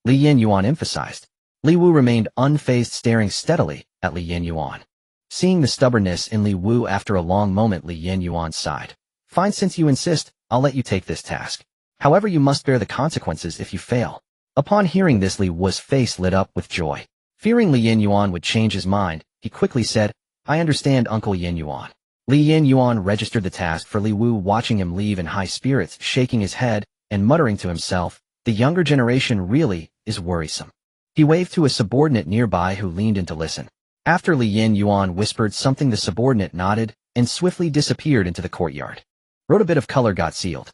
Li Yin Yuan emphasized. Li Wu remained unfazed, staring steadily at Li Yin Yuan. Seeing the stubbornness in Li Wu after a long moment, Li Yin Yuan sighed. Fine, since you insist, I'll let you take this task. However, you must bear the consequences if you fail. Upon hearing this, Li Wu's face lit up with joy. Fearing Li Yin Yuan would change his mind, he quickly said, I understand, Uncle Yin Yuan. Li Yin Yuan registered the task for Li Wu, watching him leave in high spirits, shaking his head, and muttering to himself, the younger generation really is worrisome. He waved to a subordinate nearby who leaned in to listen. After Li Yin Yuan whispered something, the subordinate nodded and swiftly disappeared into the courtyard. Wrote a bit of color got sealed.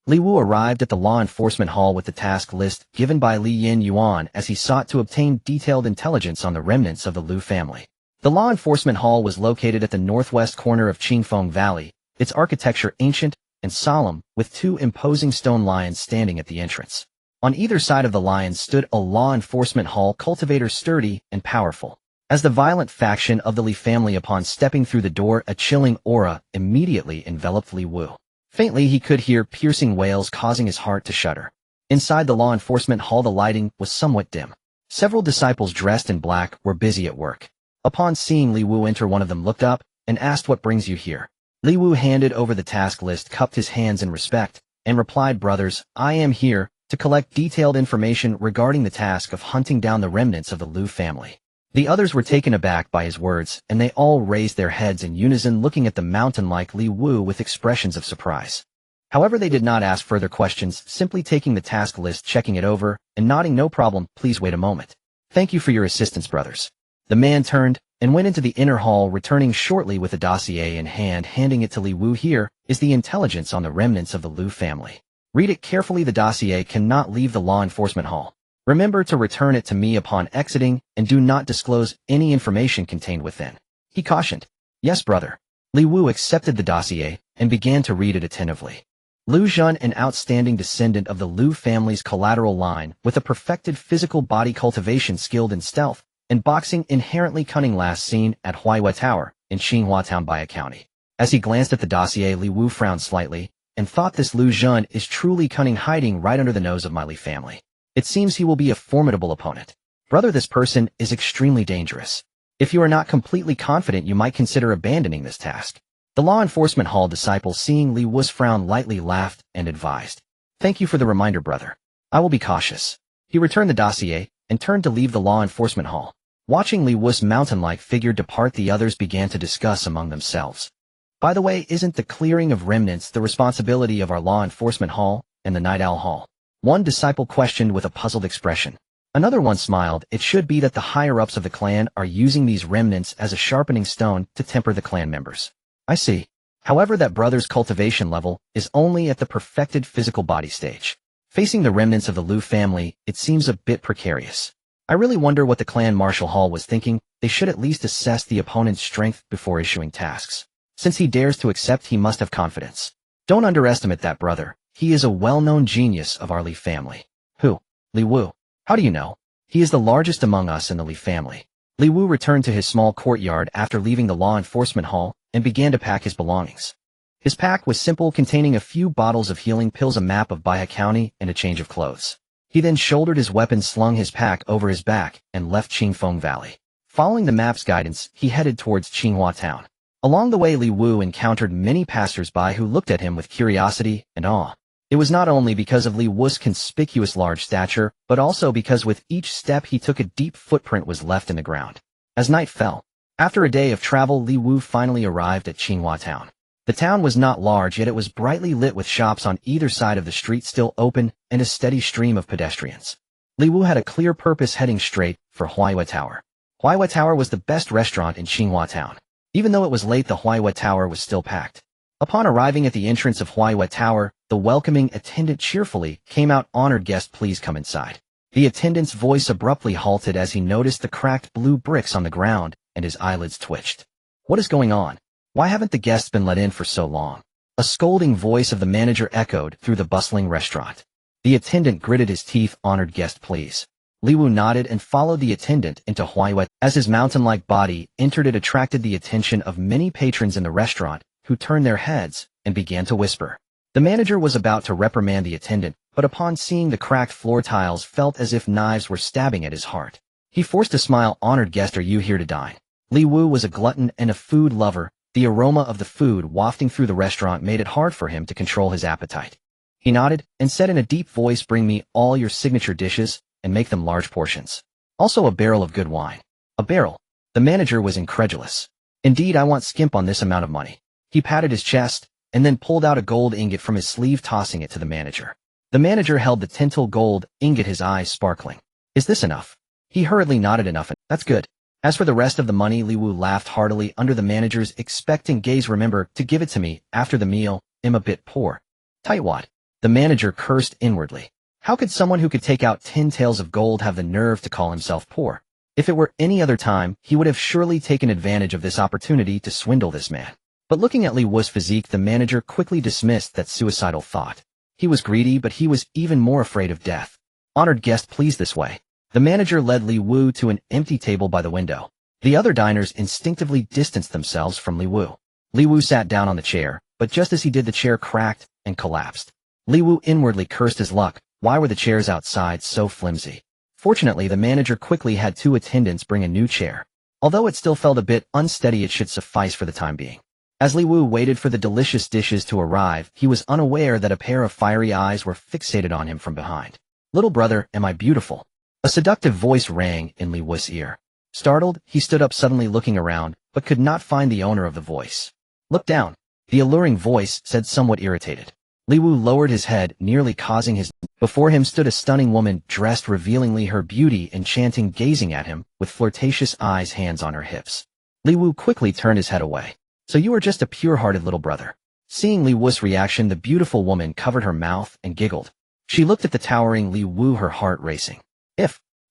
Li Wu arrived at the law enforcement hall with the task list given by Li Yin Yuan as he sought to obtain detailed intelligence on the remnants of the Liu family. The law enforcement hall was located at the northwest corner of Qingfeng Valley, its architecture ancient and solemn, with 2 imposing stone lions standing at the entrance. On either side of the lions stood a law enforcement hall cultivator, sturdy and powerful. As the violent faction of the Li family, upon stepping through the door, a chilling aura immediately enveloped Li Wu. Faintly he could hear piercing wails, causing his heart to shudder. Inside the law enforcement hall, the lighting was somewhat dim. Several disciples dressed in black were busy at work. Upon seeing Li Wu enter, one of them looked up and asked, what brings you here? Li Wu handed over the task list, cupped his hands in respect, and replied, brothers, I am here to collect detailed information regarding the task of hunting down the remnants of the Liu family. The others were taken aback by his words, and they all raised their heads in unison, looking at the mountain-like Li Wu with expressions of surprise. However, they did not ask further questions, simply taking the task list, checking it over, and nodding, no problem, please wait a moment. Thank you for your assistance, brothers. The man turned and went into the inner hall, returning shortly with a dossier in hand, handing it to Li Wu. Here is the intelligence on the remnants of the Liu family. Read it carefully. The dossier cannot leave the law enforcement hall. Remember to return it to me upon exiting, and do not disclose any information contained within, he cautioned. Yes, brother. Li Wu accepted the dossier and began to read it attentively. Liu Zhen, an outstanding descendant of the Liu family's collateral line, with a perfected physical body, cultivation, skilled in stealth and boxing, inherently cunning, last seen at Huaihua Tower in Xinghua Town, Baya County. As he glanced at the dossier, Li Wu frowned slightly and thought, this Liu Zhen is truly cunning, hiding right under the nose of my Li family. It seems he will be a formidable opponent. Brother, this person is extremely dangerous. If you are not completely confident, you might consider abandoning this task. The law enforcement hall disciple, seeing Li Wu's frown, lightly laughed and advised. Thank you for the reminder, brother. I will be cautious. He returned the dossier and turned to leave the law enforcement hall. Watching Li Wu's mountain-like figure depart, the others began to discuss among themselves. By the way, isn't the clearing of remnants the responsibility of our law enforcement hall and the Night Owl Hall? One disciple questioned with a puzzled expression. Another one smiled. It should be that the higher-ups of the clan are using these remnants as a sharpening stone to temper the clan members. I see. However, that brother's cultivation level is only at the perfected physical body stage. Facing the remnants of the Liu family, it seems a bit precarious. I really wonder what the clan marshal hall was thinking. They should at least assess the opponent's strength before issuing tasks. Since he dares to accept, he must have confidence. Don't underestimate that brother. He is a well-known genius of our Li family. Who? Li Wu. How do you know? He is the largest among us in the Li family. Li Wu returned to his small courtyard after leaving the law enforcement hall and began to pack his belongings. His pack was simple, containing a few bottles of healing pills, a map of Baya County, and a change of clothes. He then shouldered his weapon, slung his pack over his back, and left Qingfeng Valley. Following the map's guidance, he headed towards Xinghua Town. Along the way, Li Wu encountered many passers-by who looked at him with curiosity and awe. It was not only because of Li Wu's conspicuous large stature, but also because with each step he took, a deep footprint was left in the ground. As night fell, after a day of travel, Li Wu finally arrived at Xinghua Town. The town was not large, yet it was brightly lit, with shops on either side of the street still open and a steady stream of pedestrians. Li Wu had a clear purpose, heading straight for Huaihua Tower. Huaihua Tower was the best restaurant in Xinghua Town. Even though it was late, the Huayue Tower was still packed. Upon arriving at the entrance of Huayue Tower, the welcoming attendant cheerfully came out. "Honored guest, please come inside." The attendant's voice abruptly halted as he noticed the cracked blue bricks on the ground, and his eyelids twitched. What is going on? Why haven't the guests been let in for so long? A scolding voice of the manager echoed through the bustling restaurant. The attendant gritted his teeth. "Honored guest, please." Li Wu nodded and followed the attendant into Huayue. As his mountain-like body entered, it attracted the attention of many patrons in the restaurant, who turned their heads and began to whisper. The manager was about to reprimand the attendant, but upon seeing the cracked floor tiles, felt as if knives were stabbing at his heart. He forced a smile. "Honored guest, are you here to dine?" Li Wu was a glutton and a food lover. The aroma of the food wafting through the restaurant made it hard for him to control his appetite. He nodded and said in a deep voice, "Bring me all your signature dishes, and make them large portions. Also a barrel of good wine." "A barrel?" The manager was incredulous. "Indeed, I want skimp on this amount of money." He patted his chest, and then pulled out a gold ingot from his sleeve, tossing it to the manager. The manager held the tinted gold ingot, his eyes sparkling. "Is this enough?" He hurriedly nodded. "Enough, and that's good." As for the rest of the money, Li Wu laughed heartily under the manager's expectant gaze. "Remember to give it to me after the meal. I'm a bit poor." "Tightwad." The manager cursed inwardly. How could someone who could take out 10 taels of gold have the nerve to call himself poor? If it were any other time, he would have surely taken advantage of this opportunity to swindle this man. But looking at Li Wu's physique, the manager quickly dismissed that suicidal thought. He was greedy, but he was even more afraid of death. "Honored guest, please this way." The manager led Li Wu to an empty table by the window. The other diners instinctively distanced themselves from Li Wu. Li Wu sat down on the chair, but just as he did, the chair cracked and collapsed. Li Wu inwardly cursed his luck. Why were the chairs outside so flimsy? Fortunately, the manager quickly had 2 attendants bring a new chair. Although it still felt a bit unsteady, it should suffice for the time being. As Li Wu waited for the delicious dishes to arrive, he was unaware that a pair of fiery eyes were fixated on him from behind. "Little brother, am I beautiful?" A seductive voice rang in Li Wu's ear. Startled, he stood up suddenly, looking around, but could not find the owner of the voice. "Look down," the alluring voice said, somewhat irritated. Li Wu lowered his head, nearly causing his... Before him stood a stunning woman, dressed revealingly, her beauty enchanting, gazing at him with flirtatious eyes, hands on her hips. Li Wu quickly turned his head away. "So you are just a pure-hearted little brother." Seeing Li Wu's reaction, the beautiful woman covered her mouth and giggled. She looked at the towering Li Wu, her heart racing.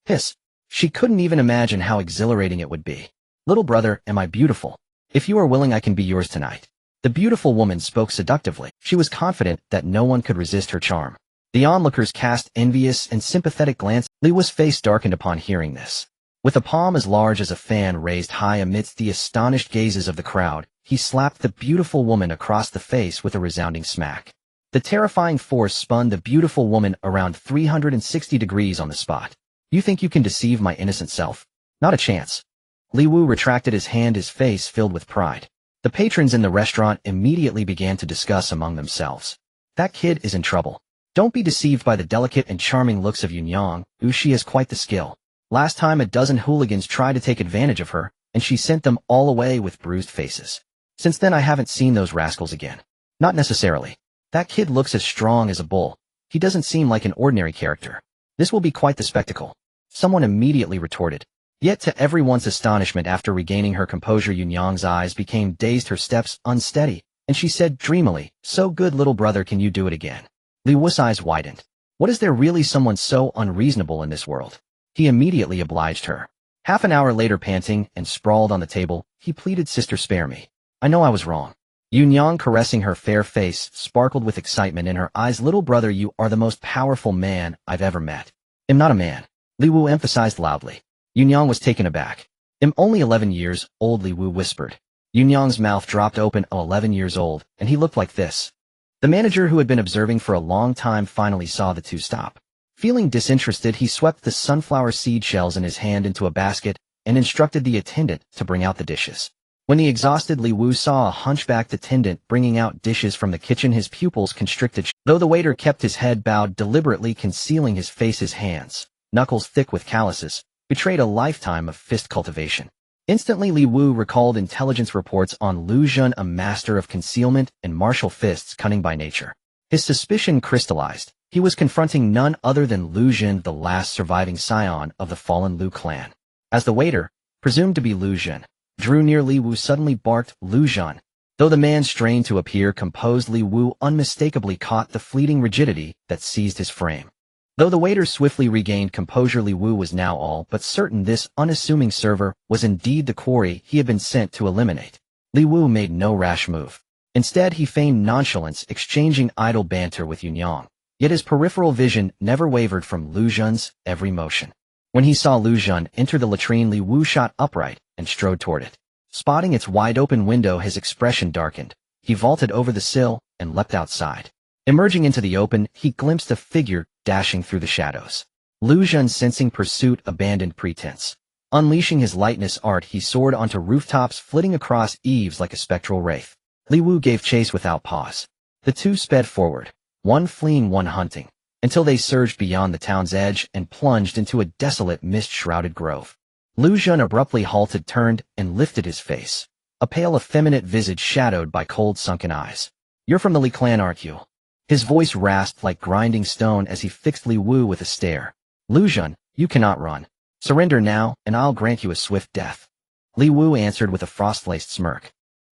Hiss. She couldn't even imagine how exhilarating it would be. "Little brother, am I beautiful? If you are willing, I can be yours tonight." The beautiful woman spoke seductively. She was confident that no one could resist her charm. The onlookers cast envious and sympathetic glances. Li Wu's face darkened upon hearing this. With a palm as large as a fan raised high amidst the astonished gazes of the crowd, he slapped the beautiful woman across the face with a resounding smack. The terrifying force spun the beautiful woman around 360 degrees on the spot. "You think you can deceive my innocent self? Not a chance." Li Wu retracted his hand, his face filled with pride. The patrons in the restaurant immediately began to discuss among themselves. "That kid is in trouble. Don't be deceived by the delicate and charming looks of Yunyang. She has quite the skill. Last time a dozen hooligans tried to take advantage of her, and she sent them all away with bruised faces. Since then I haven't seen those rascals again." "Not necessarily. That kid looks as strong as a bull. He doesn't seem like an ordinary character. This will be quite the spectacle." Someone immediately retorted. Yet to everyone's astonishment, after regaining her composure, Yunyang's eyes became dazed, her steps unsteady, and she said dreamily, "So good, little brother, can you do it again?" Li Wu's eyes widened. What, is there really someone so unreasonable in this world? He immediately obliged her. Half an hour later, panting and sprawled on the table, he pleaded, "Sister, spare me. I know I was wrong." Yunyang, caressing her fair face, sparkled with excitement in her eyes. "Little brother, you are the most powerful man I've ever met." "I'm not a man," Li Wu emphasized loudly. Yunyang was taken aback. "I'm only 11 years old," Li Wu whispered. Yunyang's mouth dropped open. "Oh, 11 years old, and he looked like this." The manager, who had been observing for a long time, finally saw the two stop. Feeling disinterested, he swept the sunflower seed shells in his hand into a basket and instructed the attendant to bring out the dishes. When the exhausted Li Wu saw a hunchbacked attendant bringing out dishes from the kitchen, his pupils constricted. Though the waiter kept his head bowed, deliberately concealing his face, his hands, knuckles thick with calluses, betrayed a lifetime of fist cultivation. Instantly, Li Wu recalled intelligence reports on Lu Jun, a master of concealment and martial fists, cunning by nature. His suspicion crystallized. He was confronting none other than Lu Jun, the last surviving scion of the fallen Lu clan. As the waiter, presumed to be Lu Jun, drew near Li Wu, suddenly barked, "Lu Zhan." Though the man strained to appear composed, Li Wu unmistakably caught the fleeting rigidity that seized his frame. Though the waiter swiftly regained composure, Li Wu was now all but certain this unassuming server was indeed the quarry he had been sent to eliminate. Li Wu made no rash move. Instead, he feigned nonchalance, exchanging idle banter with Yunyang. Yet his peripheral vision never wavered from Lu Zhan's every motion. When he saw Lu Zhan enter the latrine, Li Wu shot upright and strode toward it. Spotting its wide-open window, his expression darkened. He vaulted over the sill and leapt outside. Emerging into the open, he glimpsed a figure dashing through the shadows. Lu Zhan, sensing pursuit, abandoned pretense. Unleashing his lightness art, he soared onto rooftops, flitting across eaves like a spectral wraith. Li Wu gave chase without pause. The two sped forward, one fleeing, one hunting, until they surged beyond the town's edge and plunged into a desolate, mist-shrouded grove. Lu Zhan abruptly halted, turned, and lifted his face. A pale, effeminate visage shadowed by cold, sunken eyes. "You're from the Li clan, aren't you?" His voice rasped like grinding stone as he fixed Li Wu with a stare. "Lu Zhan, you cannot run. Surrender now, and I'll grant you a swift death." Li Wu answered with a frost-laced smirk.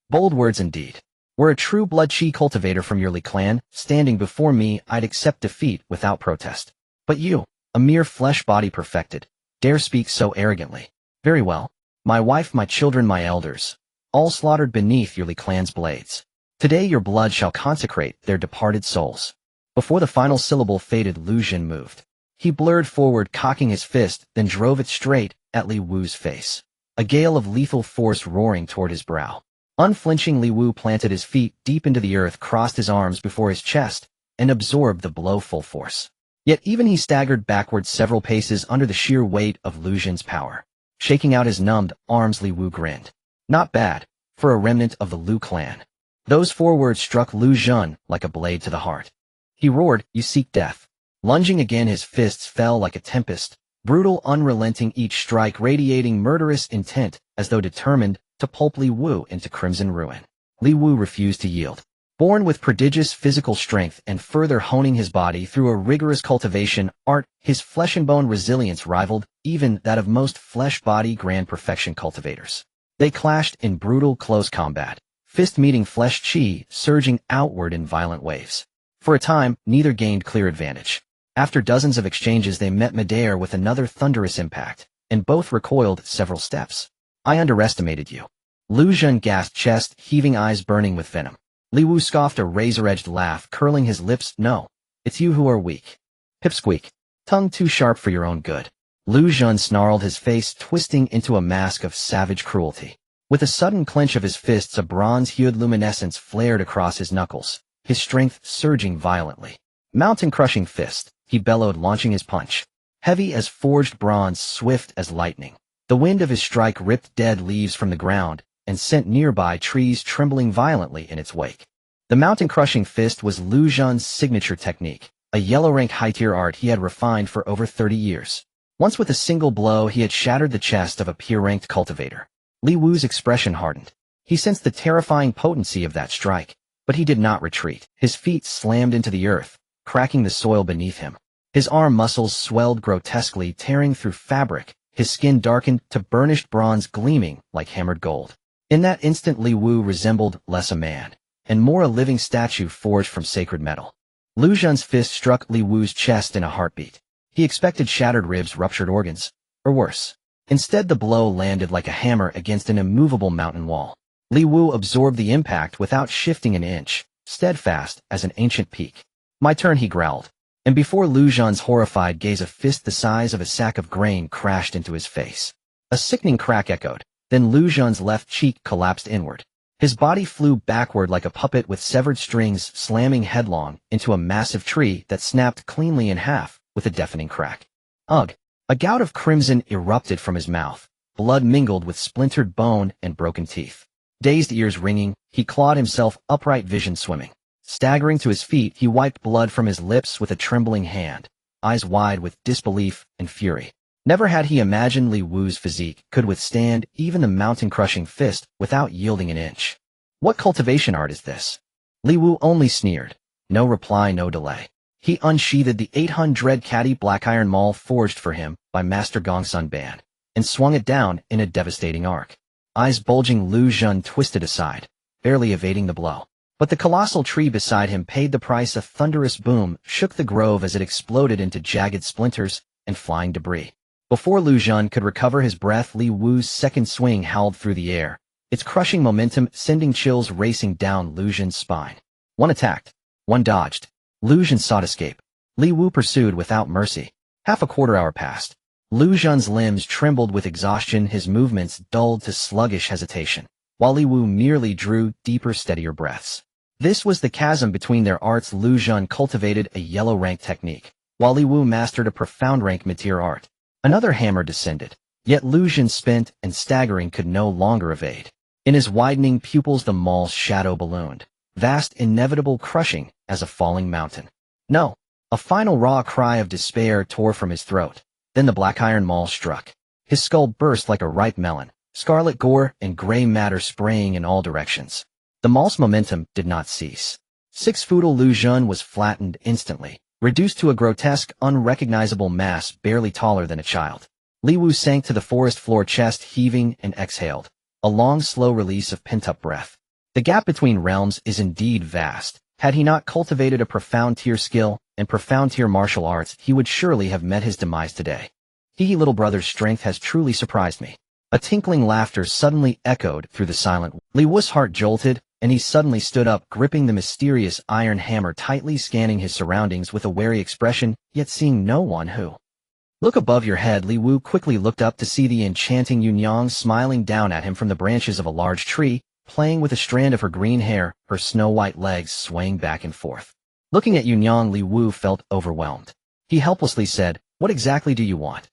"Bold words indeed. Were a true blood chi cultivator from your Li clan standing before me, I'd accept defeat without protest. But you, a mere flesh body perfected, dare speak so arrogantly. Very well. My wife, my children, my elders, all slaughtered beneath your Li clan's blades. Today your blood shall consecrate their departed souls." Before the final syllable faded, Lu Zhan moved. He blurred forward, cocking his fist, then drove it straight at Li Wu's face. A gale of lethal force roaring toward his brow. Unflinching, Li Wu planted his feet deep into the earth, crossed his arms before his chest, and absorbed the blow full force. Yet even he staggered backward several paces under the sheer weight of Lu Zhan's power. Shaking out his numbed arms, Li Wu grinned. Not bad, for a remnant of the Lu clan. Those 4 words struck Lu Zhan like a blade to the heart. He roared, "You seek death." Lunging again, his fists fell like a tempest, brutal, unrelenting, each strike radiating murderous intent, as though determined to pulp Li Wu into crimson ruin. Li Wu refused to yield. Born with prodigious physical strength and further honing his body through a rigorous cultivation art, his flesh and bone resilience rivaled even that of most flesh-body grand perfection cultivators. They clashed in brutal close combat, fist meeting flesh chi surging outward in violent waves. For a time, neither gained clear advantage. After dozens of exchanges, they met midair with another thunderous impact, and both recoiled several steps. "I underestimated you." Lu Zhan gasped, chest heaving, eyes burning with venom. Li Wu scoffed a razor-edged laugh, curling his lips. "No, it's you who are weak. Pipsqueak. Tongue too sharp for your own good." Lu Zhan snarled, his face twisting into a mask of savage cruelty. With a sudden clench of his fists, a bronze-hued luminescence flared across his knuckles, his strength surging violently. "Mountain crushing fist," he bellowed, launching his punch. Heavy as forged bronze, swift as lightning. The wind of his strike ripped dead leaves from the ground and sent nearby trees trembling violently in its wake. The mountain-crushing fist was Lu Zhan's signature technique, a yellow-rank high-tier art he had refined for over 30 years. Once with a single blow, he had shattered the chest of a peer-ranked cultivator. Li Wu's expression hardened. He sensed the terrifying potency of that strike, but he did not retreat. His feet slammed into the earth, cracking the soil beneath him. His arm muscles swelled grotesquely, tearing through fabric, his skin darkened to burnished bronze, gleaming like hammered gold. In that instant, Li Wu resembled less a man, and more a living statue forged from sacred metal. Lu Zhan's fist struck Li Wu's chest in a heartbeat. He expected shattered ribs, ruptured organs, or worse. Instead, the blow landed like a hammer against an immovable mountain wall. Li Wu absorbed the impact without shifting an inch, steadfast as an ancient peak. "My turn," he growled. And before Lu Zhan's horrified gaze, a fist the size of a sack of grain crashed into his face. A sickening crack echoed. Then Lu Zhan's left cheek collapsed inward. His body flew backward like a puppet with severed strings, slamming headlong into a massive tree that snapped cleanly in half with a deafening crack. Ugh! A gout of crimson erupted from his mouth, blood mingled with splintered bone and broken teeth. Dazed, ears ringing, he clawed himself upright, vision swimming. Staggering to his feet, he wiped blood from his lips with a trembling hand, eyes wide with disbelief and fury. Never had he imagined Li Wu's physique could withstand even the mountain-crushing fist without yielding an inch. What cultivation art is this? Li Wu only sneered. No reply, no delay. He unsheathed the 800 caddy black iron maul forged for him by Master Gongsun Ban, and swung it down in a devastating arc. Eyes bulging, Lu Xun twisted aside, barely evading the blow. But the colossal tree beside him paid the price. A thunderous boom shook the grove as it exploded into jagged splinters and flying debris. Before Lu Xun could recover his breath, Li Wu's second swing howled through the air, its crushing momentum sending chills racing down Lu Xun's spine. One attacked, one dodged. Lu Xun sought escape. Li Wu pursued without mercy. Half a quarter hour passed. Lu Xun's limbs trembled with exhaustion, his movements dulled to sluggish hesitation, while Li Wu merely drew deeper, steadier breaths. This was the chasm between their arts. Lu Xun cultivated a yellow rank technique, while Li Wu mastered a profound rank mid-tier art. Another hammer descended, yet Lu Xun, spent and staggering, could no longer evade. In his widening pupils the Maul's shadow ballooned, vast, inevitable, crushing as a falling mountain. No! A final raw cry of despair tore from his throat. Then the black iron Maul struck. His skull burst like a ripe melon, scarlet gore and gray matter spraying in all directions. The Maul's momentum did not cease. 6-foot Lu Xun was flattened instantly, reduced to a grotesque, unrecognizable mass barely taller than a child. Li Wu sank to the forest floor, chest heaving, and exhaled, a long, slow release of pent-up breath. The gap between realms is indeed vast. Had he not cultivated a profound tier skill and profound tier martial arts, he would surely have met his demise today. Little brother's strength has truly surprised me. A tinkling laughter suddenly echoed through the silent. Li Wu's heart jolted, and he suddenly stood up, gripping the mysterious iron hammer tightly, scanning his surroundings with a wary expression, yet seeing no one who. Look above your head. Li Wu quickly looked up to see the enchanting Yunyang smiling down at him from the branches of a large tree, playing with a strand of her green hair, her snow-white legs swaying back and forth. Looking at Yunyang, Li Wu felt overwhelmed. He helplessly said, "What exactly do you want?"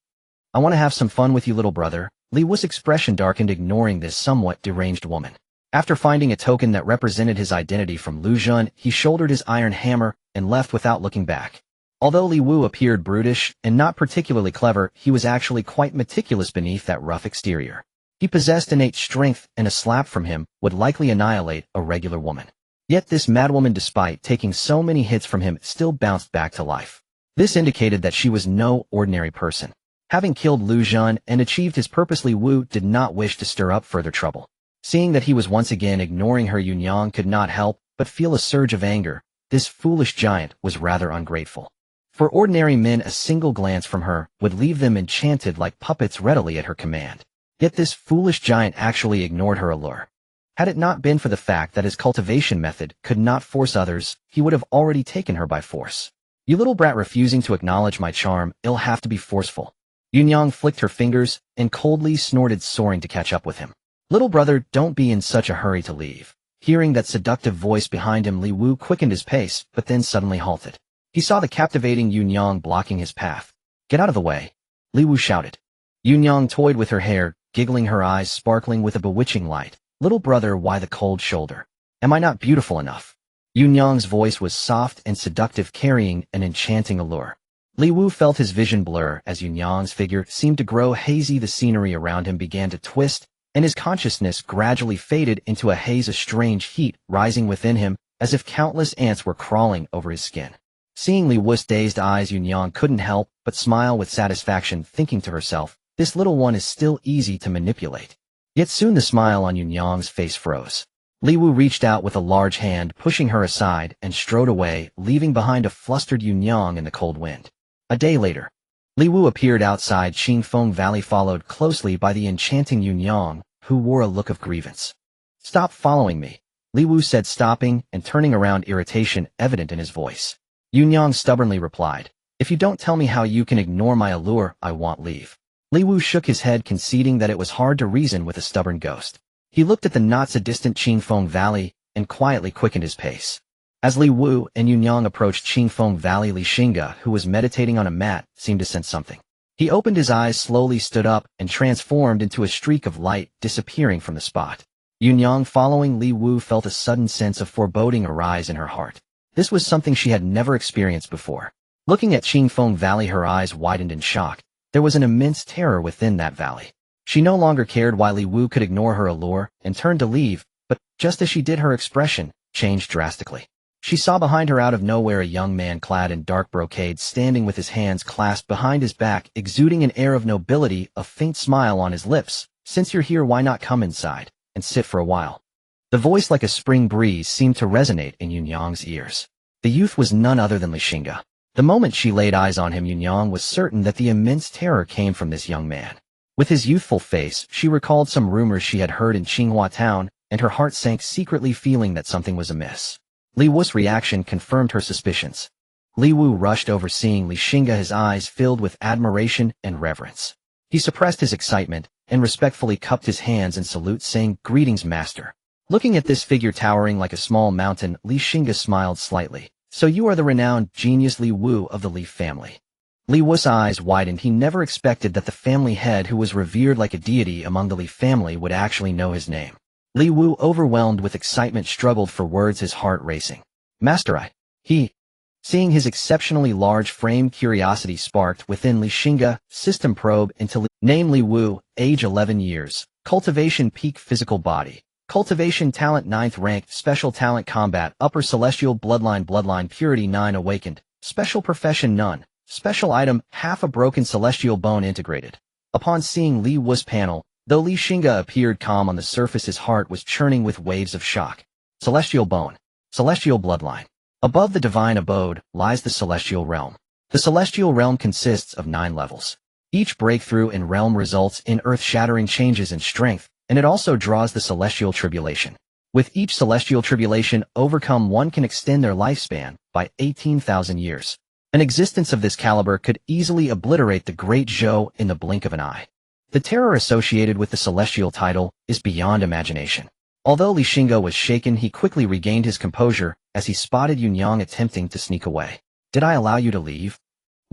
"I want to have some fun with you, little brother." Li Wu's expression darkened, ignoring this somewhat deranged woman. After finding a token that represented his identity from Lu Xun, he shouldered his iron hammer and left without looking back. Although Li Wu appeared brutish and not particularly clever, he was actually quite meticulous beneath that rough exterior. He possessed innate strength, and a slap from him would likely annihilate a regular woman. Yet this madwoman, despite taking so many hits from him, still bounced back to life. This indicated that she was no ordinary person. Having killed Lu Xun and achieved his purpose, Li Wu did not wish to stir up further trouble. Seeing that he was once again ignoring her, Yunyang could not help but feel a surge of anger. This foolish giant was rather ungrateful. For ordinary men, a single glance from her would leave them enchanted like puppets readily at her command. Yet this foolish giant actually ignored her allure. Had it not been for the fact that his cultivation method could not force others, he would have already taken her by force. "You little brat, refusing to acknowledge my charm, it'll have to be forceful." Yunyang flicked her fingers and coldly snorted, soaring to catch up with him. "Little brother, don't be in such a hurry to leave." Hearing that seductive voice behind him, Li Wu quickened his pace, but then suddenly halted. He saw the captivating Yunyang blocking his path. "Get out of the way," Li Wu shouted. Yunyang toyed with her hair, giggling, her eyes sparkling with a bewitching light. "Little brother, why the cold shoulder? Am I not beautiful enough?" Yunyang's voice was soft and seductive, carrying an enchanting allure. Li Wu felt his vision blur as Yunyang's figure seemed to grow hazy. The scenery around him began to twist, and his consciousness gradually faded into a haze, a strange heat rising within him, as if countless ants were crawling over his skin. Seeing Li Wu's dazed eyes, Yunyang couldn't help but smile with satisfaction, thinking to herself, "This little one is still easy to manipulate." Yet soon the smile on Yunyang's face froze. Li Wu reached out with a large hand, pushing her aside, and strode away, leaving behind a flustered Yunyang in the cold wind. A day later, Li Wu appeared outside Qingfeng Valley, followed closely by the enchanting Yunyang, who wore a look of grievance. "Stop following me," Li Wu said, stopping and turning around, irritation evident in his voice. Yunyang stubbornly replied, "If you don't tell me how you can ignore my allure, I won't leave." Li Wu shook his head, conceding that it was hard to reason with a stubborn ghost. He looked at the not-so-distant Qingfeng Valley and quietly quickened his pace. As Li Wu and Yunyang approached Qingfeng Valley, Xingge, who was meditating on a mat, seemed to sense something. He opened his eyes, slowly stood up, and transformed into a streak of light, disappearing from the spot. Yunyang, following Li Wu, felt a sudden sense of foreboding arise in her heart. This was something she had never experienced before. Looking at Qingfeng Valley, her eyes widened in shock. There was an immense terror within that valley. She no longer cared why Li Wu could ignore her allure and turned to leave, but just as she did, her expression changed drastically. She saw behind her out of nowhere a young man clad in dark brocade, standing with his hands clasped behind his back, exuding an air of nobility, a faint smile on his lips, Since you're here, why not come inside and sit for a while? The voice, like a spring breeze, seemed to resonate in Yunyang's ears. The youth was none other than Xingge. The moment she laid eyes on him, Yunyang was certain that the immense terror came from this young man. With his youthful face, she recalled some rumors she had heard in Qinghua town, and her heart sank, secretly feeling that something was amiss. Li Wu's reaction confirmed her suspicions. Li Wu rushed over, seeing Xingge, his eyes filled with admiration and reverence. He suppressed his excitement and respectfully cupped his hands in salute, saying, "Greetings, master." Looking at this figure towering like a small mountain, Xingge smiled slightly. "So you are the renowned genius Li Wu of the Li family." Li Wu's eyes widened. He never expected that the family head, who was revered like a deity among the Li family, would actually know his name. Li Wu, overwhelmed with excitement, struggled for words, his heart racing. "Master, Seeing his exceptionally large frame, curiosity sparked within Xingge. System probe into name Li Wu, age 11 years, cultivation peak physical body, cultivation talent 9th rank, special talent combat, upper celestial bloodline purity 9 awakened, special profession none, special item half a broken celestial bone integrated. Upon seeing Li Wu's panel, though Xingge appeared calm on the surface, his heart was churning with waves of shock. Celestial bone, celestial bloodline. Above the divine abode lies the celestial realm. The celestial realm consists of 9 levels. Each breakthrough in realm results in earth-shattering changes in strength, and it also draws the celestial tribulation. With each celestial tribulation overcome, one can extend their lifespan by 18,000 years. An existence of this caliber could easily obliterate the Great Zhou in the blink of an eye. The terror associated with the celestial title is beyond imagination. Although Xingge was shaken, he quickly regained his composure as he spotted Yunyang attempting to sneak away. "Did I allow you to leave?"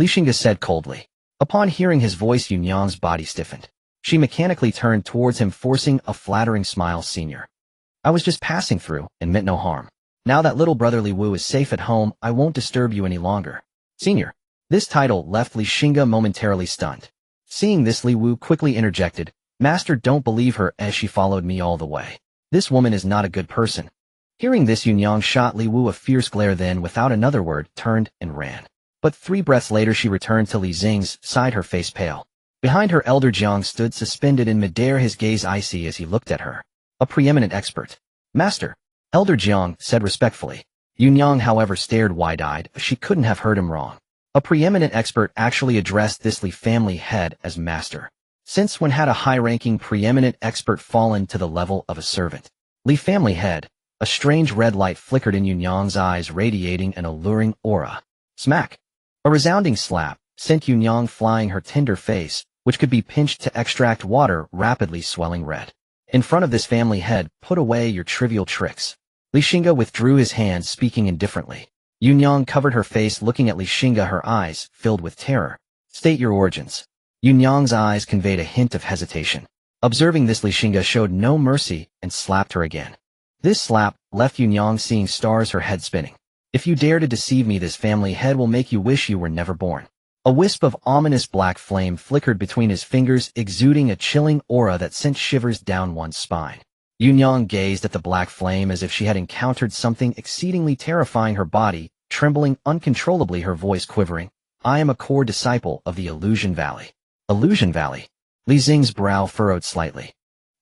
Xingge said coldly. Upon hearing his voice, Yunyang's body stiffened. She mechanically turned towards him, forcing a flattering smile. "Senior, I was just passing through and meant no harm. Now that little brother Li Wu is safe at home, I won't disturb you any longer." "Senior." This title left Xingge momentarily stunned. Seeing this, Li Wu quickly interjected, "Master, don't believe her, as she followed me all the way. This woman is not a good person." Hearing this, Yunyang shot Li Wu a fierce glare, then, without another word, turned and ran. But 3 breaths later, she returned to Li Xingge's side, her face pale. Behind her, Elder Jiang stood suspended in midair, his gaze icy as he looked at her. "A preeminent expert." "Master," Elder Jiang said respectfully. Yunyang, however, stared wide-eyed. She couldn't have heard him wrong. A preeminent expert actually addressed this Li family head as master. Since when had a high-ranking preeminent expert fallen to the level of a servant? Li family head. A strange red light flickered in Yunyang's eyes, radiating an alluring aura. Smack! A resounding slap sent Yunyang flying, her tender face, which could be pinched to extract water, rapidly swelling red. "In front of this family head, put away your trivial tricks." Xingge withdrew his hand, speaking indifferently. Yunyang covered her face, looking at Xingge, her eyes filled with terror. "State your origins." Yunyang's eyes conveyed a hint of hesitation. Observing this, Xingge showed no mercy and slapped her again. This slap left Yunyang seeing stars, her head spinning. "If you dare to deceive me, this family head will make you wish you were never born." A wisp of ominous black flame flickered between his fingers, exuding a chilling aura that sent shivers down one's spine. Yunyang gazed at the black flame as if she had encountered something exceedingly terrifying, her body trembling uncontrollably, her voice quivering. "I am a core disciple of the Illusion Valley." Illusion Valley? Li Xingge's brow furrowed slightly.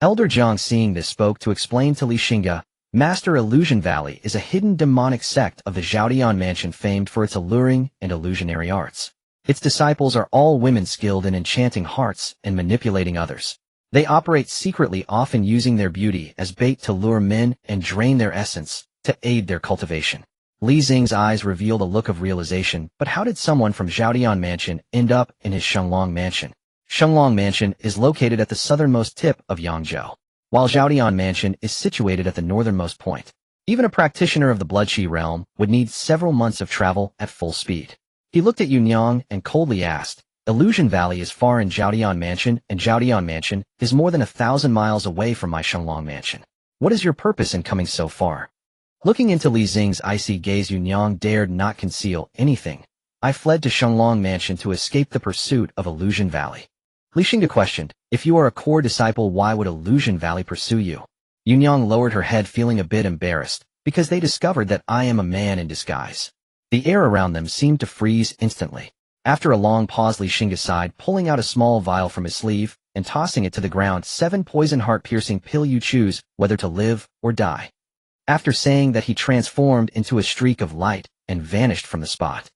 Elder Jiang, seeing this, spoke to explain to Xingge, "Master, Illusion Valley is a hidden demonic sect of the Zhaodian mansion, famed for its alluring and illusionary arts. Its disciples are all women skilled in enchanting hearts and manipulating others. They operate secretly, often using their beauty as bait to lure men and drain their essence to aid their cultivation." Li Xingge's eyes revealed a look of realization. But how did someone from Zhaodian Mansion end up in his Shenglong Mansion? Shenglong Mansion is located at the southernmost tip of Yangzhou, while Zhaodian Mansion is situated at the northernmost point. Even a practitioner of the Bloodqi realm would need several months of travel at full speed. He looked at Yunyang and coldly asked, "Illusion Valley is far in Zhaodian Mansion, and Zhaodian Mansion is more than 1,000 miles away from my Shenglong Mansion. What is your purpose in coming so far?" Looking into Li Xingge's icy gaze, Yunyang dared not conceal anything. "I fled to Shenglong Mansion to escape the pursuit of Illusion Valley." Xingge questioned, "If you are a core disciple, why would Illusion Valley pursue you?" Yunyang lowered her head, feeling a bit embarrassed, "Because they discovered that I am a man in disguise." The air around them seemed to freeze instantly. After a long pause, Xingge sighed, pulling out a small vial from his sleeve. and tossing it to the ground. 7 poison heart-piercing pill, you choose whether to live or die. After saying that, he transformed into a streak of light and vanished from the spot.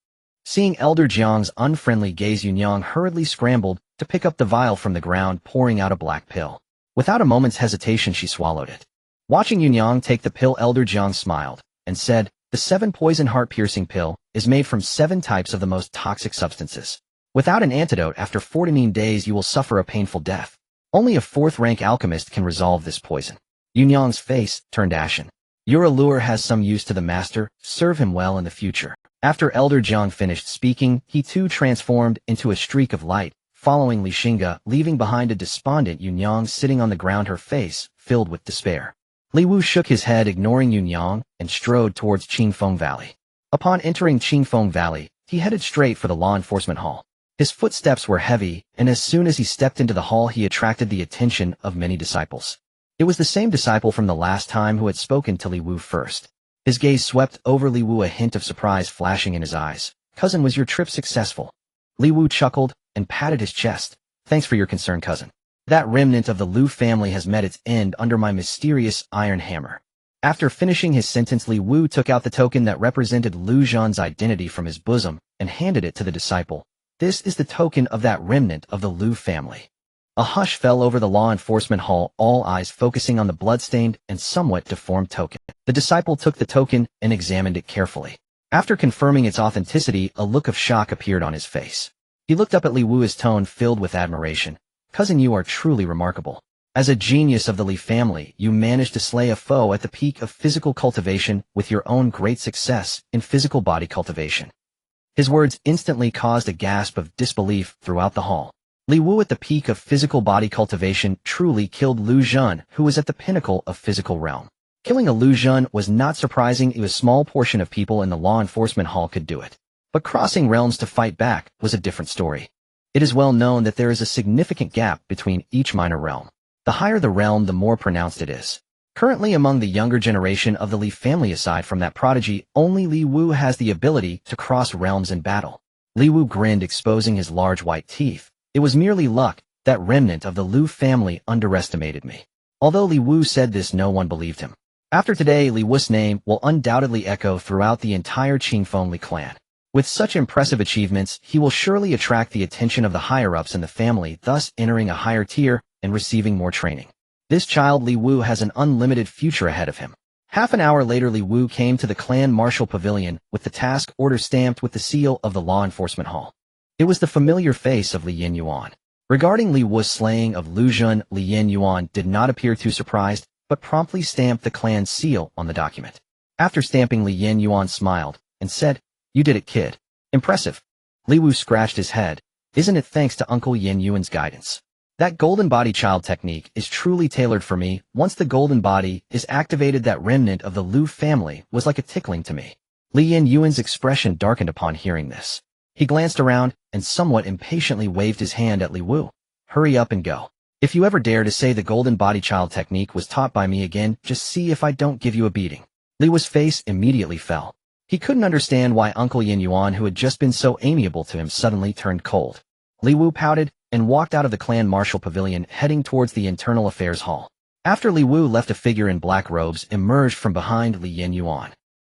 Seeing Elder Jiang's unfriendly gaze, Yunyang hurriedly scrambled to pick up the vial from the ground, pouring out a black pill. Without a moment's hesitation, she swallowed it. Watching Yunyang take the pill, Elder Jiang smiled and said, "The 7 poison heart-piercing pill is made from 7 types of the most toxic substances. Without an antidote, after 14 days you will suffer a painful death. Only a 4th-rank alchemist can resolve this poison." Yunyang's face turned ashen. "Your allure has some use to the master. Serve him well in the future." After Elder Jiang finished speaking, he too transformed into a streak of light, following Xingge, leaving behind a despondent Yunyang sitting on the ground, her face filled with despair. Li Wu shook his head, ignoring Yunyang, and strode towards Qingfeng Valley. Upon entering Qingfeng Valley, he headed straight for the law enforcement hall. His footsteps were heavy, and as soon as he stepped into the hall, he attracted the attention of many disciples. It was the same disciple from the last time who had spoken to Li Wu first. His gaze swept over Li Wu, a hint of surprise flashing in his eyes. "Cousin, was your trip successful?" Li Wu chuckled and patted his chest. "Thanks for your concern, cousin. That remnant of the Lu family has met its end under my mysterious iron hammer." After finishing his sentence, Li Wu took out the token that represented Lu Zhan's identity from his bosom and handed it to the disciple. "This is the token of that remnant of the Lu family." A hush fell over the law enforcement hall, all eyes focusing on the bloodstained and somewhat deformed token. The disciple took the token and examined it carefully. After confirming its authenticity, a look of shock appeared on his face. He looked up at Li Wu, his tone filled with admiration. "Cousin, you are truly remarkable. As a genius of the Li family, you managed to slay a foe at the peak of physical cultivation with your own great success in physical body cultivation." His words instantly caused a gasp of disbelief throughout the hall. Li Wu at the peak of physical body cultivation truly killed Lu Zhan, who was at the pinnacle of physical realm. Killing a Lu Zhan was not surprising. A small portion of people in the law enforcement hall could do it. But crossing realms to fight back was a different story. It is well known that there is a significant gap between each minor realm. The higher the realm, the more pronounced it is. Currently, among the younger generation of the Li family, aside from that prodigy, only Li Wu has the ability to cross realms in battle. Li Wu grinned, exposing his large white teeth. "It was merely luck. That remnant of the Lu family underestimated me." Although Li Wu said this, no one believed him. After today, Li Wu's name will undoubtedly echo throughout the entire Qingfeng Li clan. With such impressive achievements, he will surely attract the attention of the higher-ups in the family, thus entering a higher tier and receiving more training. This child Li Wu has an unlimited future ahead of him. Half an hour later, Li Wu came to the clan martial pavilion with the task order stamped with the seal of the law enforcement hall. It was the familiar face of Li Yin Yuan. Regarding Li Wu's slaying of Lu Zhan, Li Yin Yuan did not appear too surprised, but promptly stamped the clan's seal on the document. After stamping, Li Yin Yuan smiled and said, "You did it, kid. Impressive." Li Wu scratched his head. "Isn't it thanks to Uncle Yin Yuan's guidance? That golden body child technique is truly tailored for me. Once the golden body is activated, that remnant of the Lu family was like a tickling to me." Li Yin Yuan's expression darkened upon hearing this. He glanced around and somewhat impatiently waved his hand at Li Wu. "Hurry up and go. If you ever dare to say the golden body child technique was taught by me again, just see if I don't give you a beating." Li Wu's face immediately fell. He couldn't understand why Uncle Yin Yuan, who had just been so amiable to him, suddenly turned cold. Li Wu pouted and walked out of the clan martial pavilion, heading towards the internal affairs hall. After Li Wu left, a figure in black robes emerged from behind Li Yin Yuan.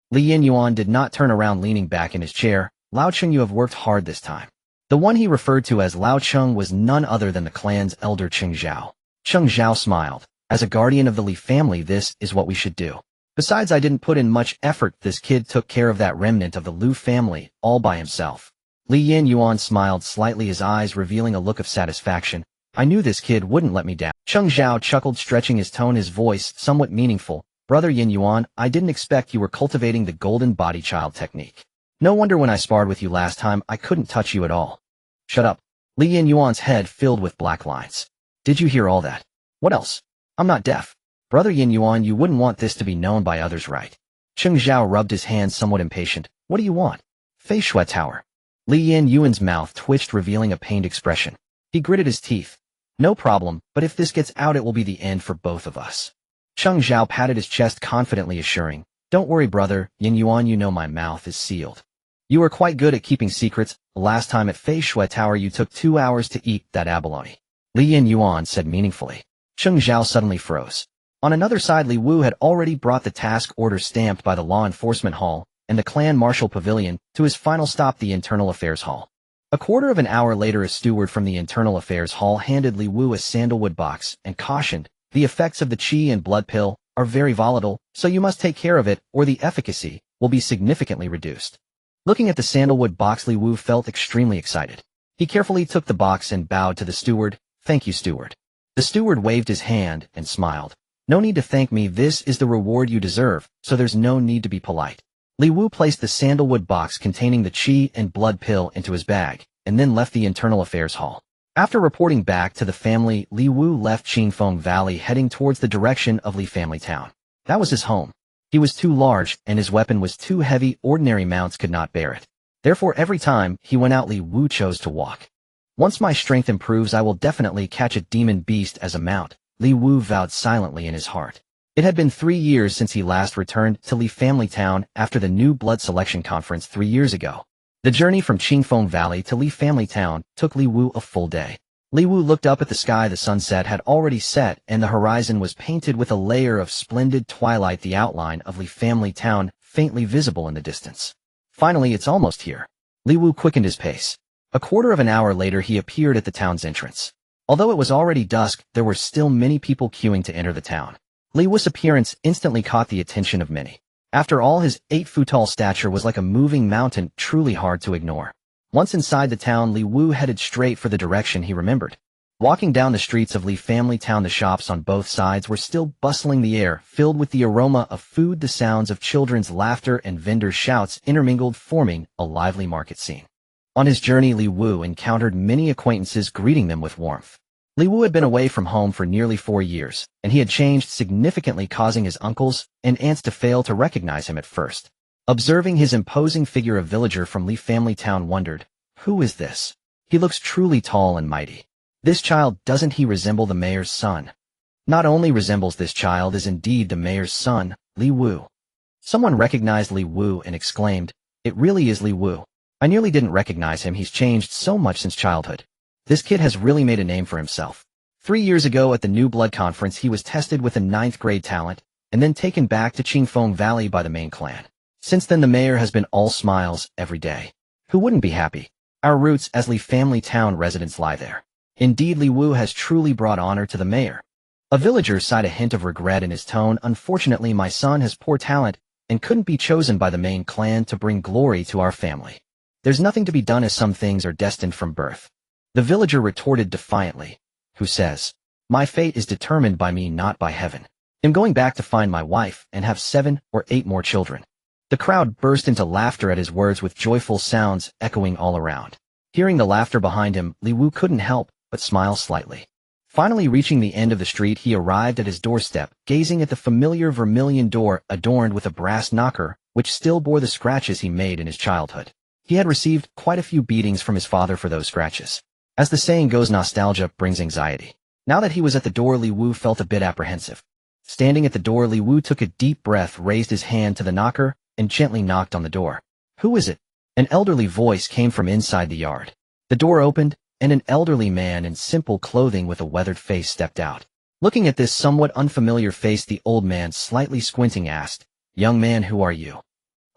Li Yin Yuan did not turn around, leaning back in his chair. "Lao Cheng, you have worked hard this time." The one he referred to as Lao Cheng was none other than the clan's elder Cheng Zhao. Cheng Zhao smiled. "As a guardian of the Li family, this is what we should do. Besides, I didn't put in much effort. This kid took care of that remnant of the Lu family all by himself." Li Yin Yuan smiled slightly, his eyes revealing a look of satisfaction. "I knew this kid wouldn't let me down." Cheng Zhao chuckled, stretching his tone, his voice somewhat meaningful. "Brother Yin Yuan, I didn't expect you were cultivating the golden body child technique. No wonder when I sparred with you last time, I couldn't touch you at all." "Shut up." Li Yin Yuan's head filled with black lines. "Did you hear all that? What else? I'm not deaf. Brother Yin Yuan, you wouldn't want this to be known by others, right?" Cheng Zhao rubbed his hands, somewhat impatient. "What do you want?" "Fei Shui Tower." Li Yin Yuan's mouth twitched, revealing a pained expression. He gritted his teeth. "No problem, but if this gets out, it will be the end for both of us." Cheng Zhao patted his chest confidently, assuring, "Don't worry, brother Yin Yuan, you know my mouth is sealed. You are quite good at keeping secrets. Last time at Fei Shui Tower, you took 2 hours to eat that abalone." Li Yin Yuan said meaningfully. Cheng Zhao suddenly froze. On another side, Li Wu had already brought the task order stamped by the Law Enforcement Hall and the Clan Marshal Pavilion to his final stop, the Internal Affairs Hall. A quarter of an hour later, a steward from the Internal Affairs Hall handed Li Wu a sandalwood box and cautioned, "The effects of the qi and blood pill are very volatile, so you must take care of it or the efficacy will be significantly reduced." Looking at the sandalwood box, Li Wu felt extremely excited. He carefully took the box and bowed to the steward. "Thank you, steward." The steward waved his hand and smiled. "No need to thank me, this is the reward you deserve, so there's no need to be polite." Li Wu placed the sandalwood box containing the qi and blood pill into his bag, and then left the Internal Affairs Hall. After reporting back to the family, Li Wu left Qingfeng Valley, heading towards the direction of Li Family Town. That was his home. He was too large, and his weapon was too heavy, ordinary mounts could not bear it. Therefore, every time he went out, Li Wu chose to walk. "Once my strength improves, I will definitely catch a demon beast as a mount," Li Wu vowed silently in his heart. It had been 3 years since he last returned to Li Family Town after the new blood selection conference 3 years ago. The journey from Qingfeng Valley to Li Family Town took Li Wu a full day. Li Wu looked up at the sky. The sunset had already set, and the horizon was painted with a layer of splendid twilight, the outline of Li Family Town faintly visible in the distance. "Finally, it's almost here." Li Wu quickened his pace. A quarter of an hour later, he appeared at the town's entrance. Although it was already dusk, there were still many people queuing to enter the town. Li Wu's appearance instantly caught the attention of many. After all, his 8-foot-tall stature was like a moving mountain, truly hard to ignore. Once inside the town, Li Wu headed straight for the direction he remembered. Walking down the streets of Li Family Town, the shops on both sides were still bustling, the air filled with the aroma of food, the sounds of children's laughter and vendors' shouts intermingled, forming a lively market scene. On his journey, Li Wu encountered many acquaintances, greeting them with warmth. Li Wu had been away from home for nearly 4 years, and he had changed significantly, causing his uncles and aunts to fail to recognize him at first. Observing his imposing figure, a villager from Li Family Town wondered, "Who is this? He looks truly tall and mighty. This child, doesn't he resemble the mayor's son?" "Not only resembles, this child is indeed the mayor's son, Li Wu." Someone recognized Li Wu and exclaimed, "It really is Li Wu. I nearly didn't recognize him. He's changed so much since childhood. This kid has really made a name for himself." 3 years ago at the New Blood Conference, he was tested with a 9th grade talent, and then taken back to Qingfeng Valley by the main clan. Since then, the mayor has been all smiles every day. Who wouldn't be happy? Our roots as Li Family Town residents lie there. Indeed, Li Wu has truly brought honor to the mayor. A villager sighed, a hint of regret in his tone. "Unfortunately, my son has poor talent and couldn't be chosen by the main clan to bring glory to our family. There's nothing to be done, as some things are destined from birth." The villager retorted defiantly. "Who says? My fate is determined by me, not by heaven. I'm going back to find my wife and have 7 or 8 more children." The crowd burst into laughter at his words, with joyful sounds echoing all around. Hearing the laughter behind him, Li Wu couldn't help but smile slightly. Finally reaching the end of the street, he arrived at his doorstep, gazing at the familiar vermilion door adorned with a brass knocker, which still bore the scratches he made in his childhood. He had received quite a few beatings from his father for those scratches. As the saying goes, nostalgia brings anxiety. Now that he was at the door, Li Wu felt a bit apprehensive. Standing at the door, Li Wu took a deep breath, raised his hand to the knocker, and gently knocked on the door. "Who is it?" An elderly voice came from inside the yard. The door opened, and an elderly man in simple clothing with a weathered face stepped out. Looking at this somewhat unfamiliar face, the old man, slightly squinting, asked, "Young man, who are you?"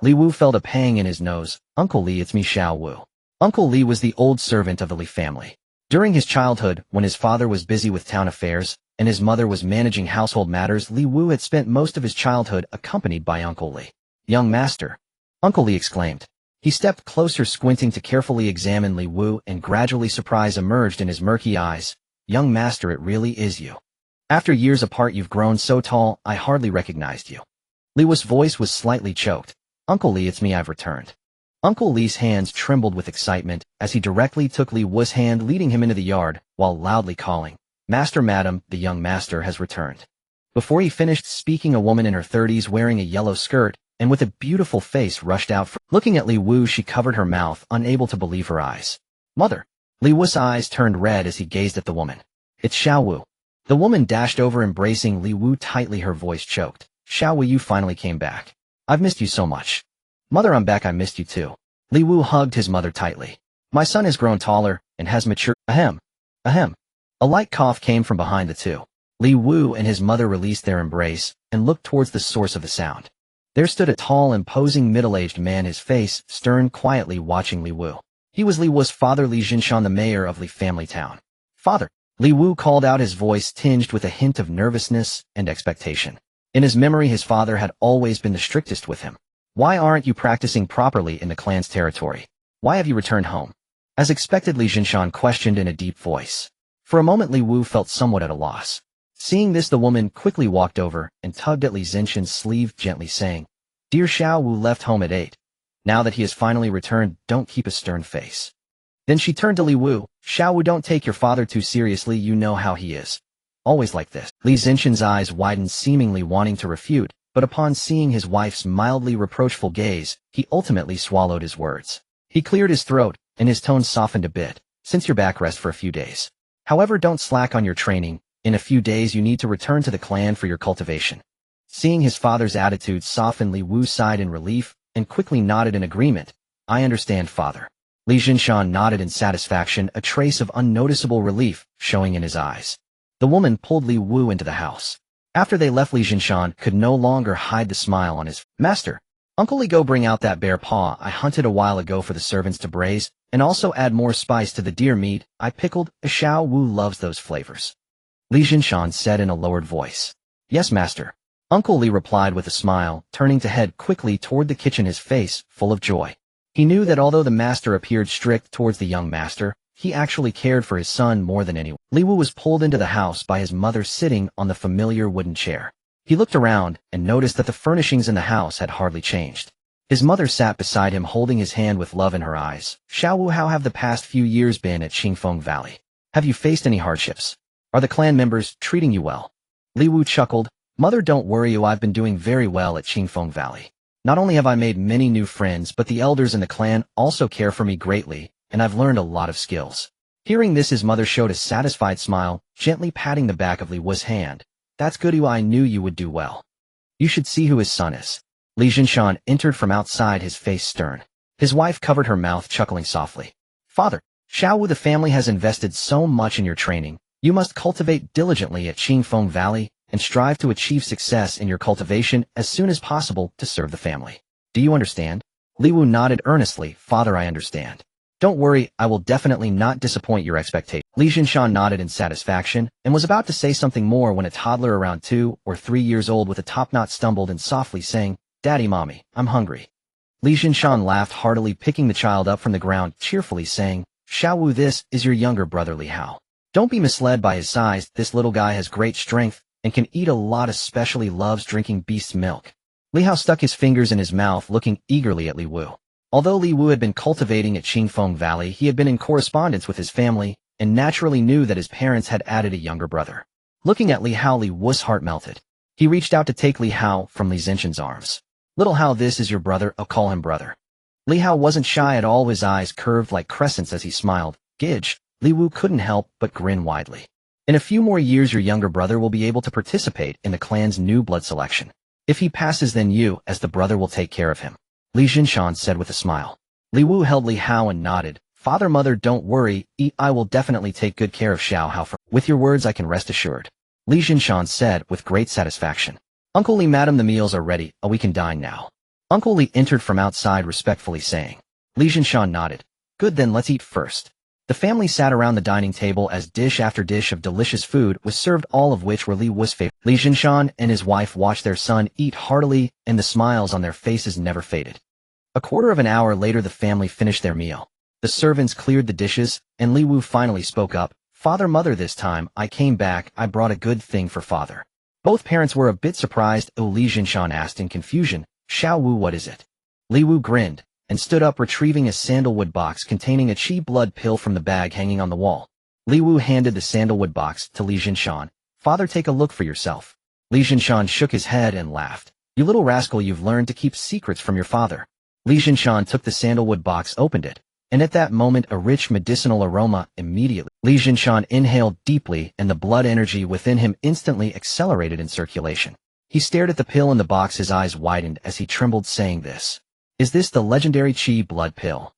Li Wu felt a pang in his nose. "Uncle Li, it's me, Xiao Wu." Uncle Li was the old servant of the Li family. During his childhood, when his father was busy with town affairs, and his mother was managing household matters, Li Wu had spent most of his childhood accompanied by Uncle Li. "Young master," Uncle Li exclaimed. He stepped closer, squinting to carefully examine Li Wu, and gradually surprise emerged in his murky eyes. "Young master, it really is you. After years apart, you've grown so tall, I hardly recognized you." Li Wu's voice was slightly choked. "Uncle Li, it's me, I've returned." Uncle Li's hands trembled with excitement as he directly took Li Wu's hand, leading him into the yard, while loudly calling, "Master, madam, the young master has returned." Before he finished speaking, a woman in her 30s wearing a yellow skirt and with a beautiful face rushed out. Looking at Li Wu, she covered her mouth, unable to believe her eyes. "Mother!" Li Wu's eyes turned red as he gazed at the woman. "It's Xiao Wu." The woman dashed over, embracing Li Wu tightly, her voice choked. "Xiao Wu, you finally came back. I've missed you so much." "Mother, I'm back, I missed you too." Li Wu hugged his mother tightly. "My son has grown taller and has matured." Ahem. Ahem. A light cough came from behind the two. Li Wu and his mother released their embrace and looked towards the source of the sound. There stood a tall, imposing middle-aged man, his face stern, quietly watching Li Wu. He was Li Wu's father, Li Jinshan, the mayor of Li family town. Father, Li Wu called out, his voice tinged with a hint of nervousness and expectation. In his memory, his father had always been the strictest with him. Why aren't you practicing properly in the clan's territory? Why have you returned home? As expected, Li Jinshan questioned in a deep voice. For a moment, Li Wu felt somewhat at a loss. Seeing this, the woman quickly walked over and tugged at Li Zinshan's sleeve, gently saying, Dear Xiao Wu left home at 8. Now that he has finally returned, don't keep a stern face. Then she turned to Li Wu. Xiao Wu, don't take your father too seriously, you know how he is. Always like this. Li Zinshan's eyes widened, seemingly wanting to refute, but upon seeing his wife's mildly reproachful gaze, he ultimately swallowed his words. He cleared his throat, and his tone softened a bit. Since you're back, rest for a few days. However, don't slack on your training. In a few days you need to return to the clan for your cultivation. Seeing his father's attitude soften, Li Wu sighed in relief and quickly nodded in agreement. I understand, father. Li Jinshan nodded in satisfaction, a trace of unnoticeable relief showing in his eyes. The woman pulled Li Wu into the house. After they left, Li Jinshan could no longer hide the smile on his face. Master, Uncle Li, go bring out that bear paw I hunted a while ago for the servants to braise, and also add more spice to the deer meat I pickled. Xiao Wu loves those flavors. Li Jinshan said in a lowered voice. Yes, master. Uncle Li replied with a smile, turning to head quickly toward the kitchen, his face full of joy. He knew that although the master appeared strict towards the young master, he actually cared for his son more than anyone. Li Wu was pulled into the house by his mother sitting on the familiar wooden chair. He looked around and noticed that the furnishings in the house had hardly changed. His mother sat beside him, holding his hand with love in her eyes. Xiao Wu, how have the past few years been at Qingfeng Valley? Have you faced any hardships? Are the clan members treating you well? Li Wu chuckled. Mother, don't worry, I've been doing very well at Qingfeng Valley. Not only have I made many new friends, but the elders in the clan also care for me greatly, and I've learned a lot of skills. Hearing this, his mother showed a satisfied smile, gently patting the back of Li Wu's hand. That's good, I knew you would do well. You should see who his son is. Li Jinshan entered from outside, his face stern. His wife covered her mouth, chuckling softly. Father, Xiao Wu, the family has invested so much in your training. You must cultivate diligently at Qingfeng Valley and strive to achieve success in your cultivation as soon as possible to serve the family. Do you understand? Li Wu nodded earnestly. Father, I understand. Don't worry, I will definitely not disappoint your expectations. Li Jinshan nodded in satisfaction and was about to say something more when a toddler around 2 or 3 years old with a top knot stumbled in softly, saying, Daddy, Mommy, I'm hungry. Li Jinshan laughed heartily, picking the child up from the ground, cheerfully saying, Xiao Wu, this is your younger brother Li Hao. Don't be misled by his size. This little guy has great strength and can eat a lot, especially loves drinking beast milk. Li Hao stuck his fingers in his mouth, looking eagerly at Li Wu. Although Li Wu had been cultivating at Qingfeng Valley, he had been in correspondence with his family and naturally knew that his parents had added a younger brother. Looking at Li Hao, Li Wu's heart melted. He reached out to take Li Hao from Li Zinshan's arms. Little Hao, this is your brother, I'll call him brother. Li Hao wasn't shy at all, his eyes curved like crescents as he smiled. Gidge, Li Wu couldn't help but grin widely. In a few more years, your younger brother will be able to participate in the clan's new blood selection. If he passes, then you, as the brother, will take care of him. Li Jinshan said with a smile. Li Wu held Li Hao and nodded. Father, Mother, don't worry, I will definitely take good care of Xiao Hao. With your words I can rest assured. Li Jinshan said with great satisfaction. Uncle Li, Madam, the meals are ready, we can dine now. Uncle Li entered from outside, respectfully saying. Li Jinshan nodded. Good, then let's eat first. The family sat around the dining table as dish after dish of delicious food was served, all of which were Li Wu's favorite. Li Jinshan and his wife watched their son eat heartily, and the smiles on their faces never faded. A quarter of an hour later, the family finished their meal. The servants cleared the dishes, and Li Wu finally spoke up. Father, Mother, this time I came back, I brought a good thing for Father. Both parents were a bit surprised. Li Jinshan asked in confusion. Xiao Wu, what is it? Li Wu grinned and stood up, retrieving a sandalwood box containing a chi blood pill from the bag hanging on the wall. Li Wu handed the sandalwood box to Li Jinshan. Father, take a look for yourself. Li Jinshan shook his head and laughed. You little rascal, you've learned to keep secrets from your father. Li Jinshan took the sandalwood box, opened it, and at that moment a rich medicinal aroma immediately. Li Jinshan inhaled deeply, and the blood energy within him instantly accelerated in circulation. He stared at the pill in the box, his eyes widened as he trembled, saying, This. Is this the legendary chi blood pill?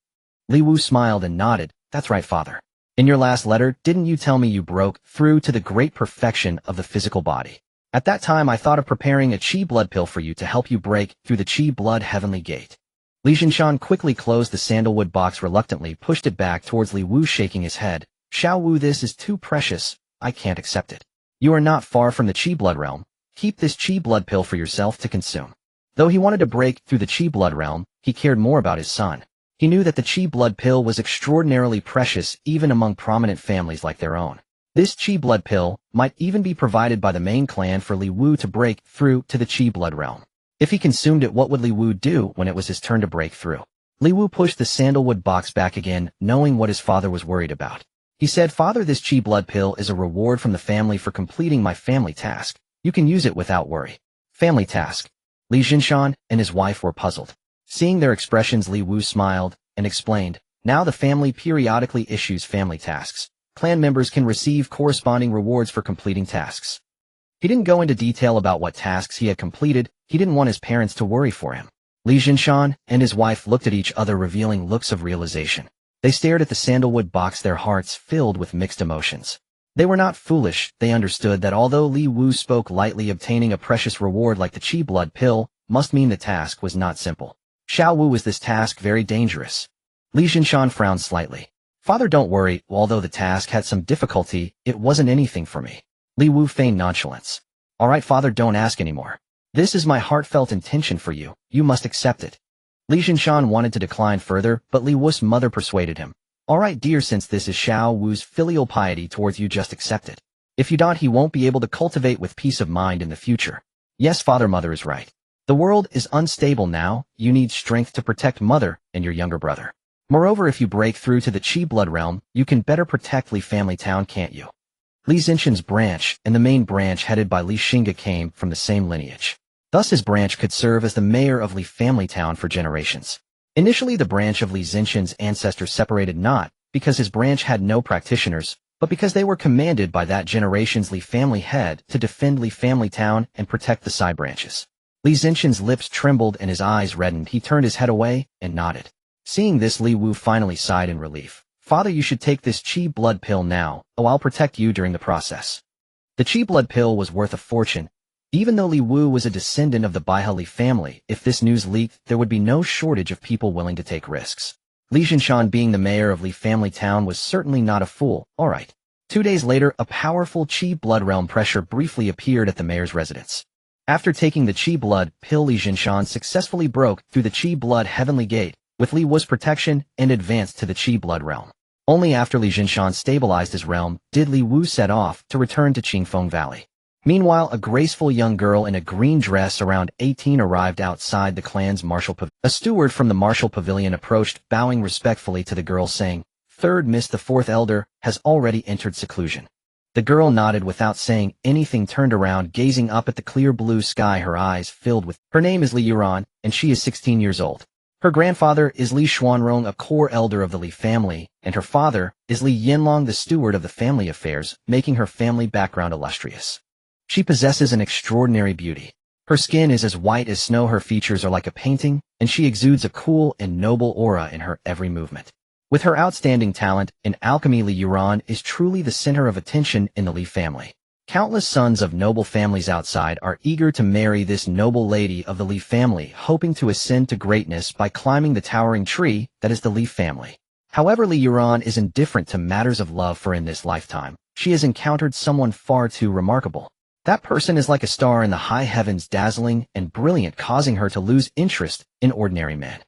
Li Wu smiled and nodded. That's right, Father. In your last letter, didn't you tell me you broke through to the great perfection of the physical body? At that time I thought of preparing a qi blood pill for you to help you break through the qi blood heavenly gate. Li Jinshan quickly closed the sandalwood box, reluctantly pushed it back towards Li Wu, shaking his head. Xiao Wu, this is too precious. I can't accept it. You are not far from the qi blood realm. Keep this qi blood pill for yourself to consume. Though he wanted to break through the qi blood realm, he cared more about his son. He knew that the qi blood pill was extraordinarily precious even among prominent families like their own. This qi blood pill might even be provided by the main clan for Li Wu to break through to the qi blood realm. If he consumed it, what would Li Wu do when it was his turn to break through? Li Wu pushed the sandalwood box back again, knowing what his father was worried about. He said, "Father, this qi blood pill is a reward from the family for completing my family task. You can use it without worry." Family task. Li Jinshan and his wife were puzzled. Seeing their expressions, Li Wu smiled and explained, "Now the family periodically issues family tasks. Clan members can receive corresponding rewards for completing tasks." He didn't go into detail about what tasks he had completed. He didn't want his parents to worry for him. Li Jinshan and his wife looked at each other, revealing looks of realization. They stared at the sandalwood box, their hearts filled with mixed emotions. They were not foolish. They understood that although Li Wu spoke lightly, obtaining a precious reward like the qi blood pill must mean the task was not simple. Xiao Wu, was this task very dangerous? Li Jinshan frowned slightly. "Father, don't worry. Although the task had some difficulty, it wasn't anything for me." Li Wu feigned nonchalance. "All right, father, don't ask anymore. This is my heartfelt intention for you. You must accept it." Li Jinshan wanted to decline further, but Li Wu's mother persuaded him. "All right, dear, since this is Xiao Wu's filial piety towards you, just accept it. If you don't, he won't be able to cultivate with peace of mind in the future." Yes, father, mother is right. The world is unstable now. You need strength to protect mother and your younger brother. Moreover, if you break through to the qi blood realm, you can better protect Li family town, can't you? Li Zinshan's branch and the main branch headed by Li Xingge came from the same lineage. Thus his branch could serve as the mayor of Li family town for generations. Initially the branch of Li Zinshan's ancestors separated not because his branch had no practitioners, but because they were commanded by that generation's Li family head to defend Li family town and protect the side branches. Li Zinshan's lips trembled and his eyes reddened. He turned his head away and nodded. Seeing this, Li Wu finally sighed in relief. "Father, you should take this qi blood pill now. Oh, I'll protect you during the process." The qi blood pill was worth a fortune. Even though Li Wu was a descendant of the Baihe Li family, if this news leaked, there would be no shortage of people willing to take risks. Li Jinshan, being the mayor of Li family town, was certainly not a fool. All right. 2 days later, a powerful qi blood realm pressure briefly appeared at the mayor's residence. After taking the qi blood pill, Li Jinshan successfully broke through the qi blood heavenly gate with Li Wu's protection and advanced to the qi blood realm. Only after Li Jinshan stabilized his realm did Li Wu set off to return to Qingfeng Valley. Meanwhile, a graceful young girl in a green dress around 18 arrived outside the clan's martial pavilion. A steward from the martial pavilion approached, bowing respectfully to the girl, saying, "Third Miss, the fourth elder, has already entered seclusion." The girl nodded without saying anything, turned around, gazing up at the clear blue sky, her eyes filled with. Her name is Li Yuran, and she is 16 years old. Her grandfather is Li Xuanrong, a core elder of the Li family, and her father is Li Yanlong, the steward of the family affairs, making her family background illustrious. She possesses an extraordinary beauty. Her skin is as white as snow, her features are like a painting, and she exudes a cool and noble aura in her every movement. With her outstanding talent in alchemy, Li Yuran is truly the center of attention in the Li family. Countless sons of noble families outside are eager to marry this noble lady of the Li family, hoping to ascend to greatness by climbing the towering tree that is the Li family. However, Li Yuran is indifferent to matters of love, for in this lifetime, she has encountered someone far too remarkable. That person is like a star in the high heavens, dazzling and brilliant, causing her to lose interest in ordinary men.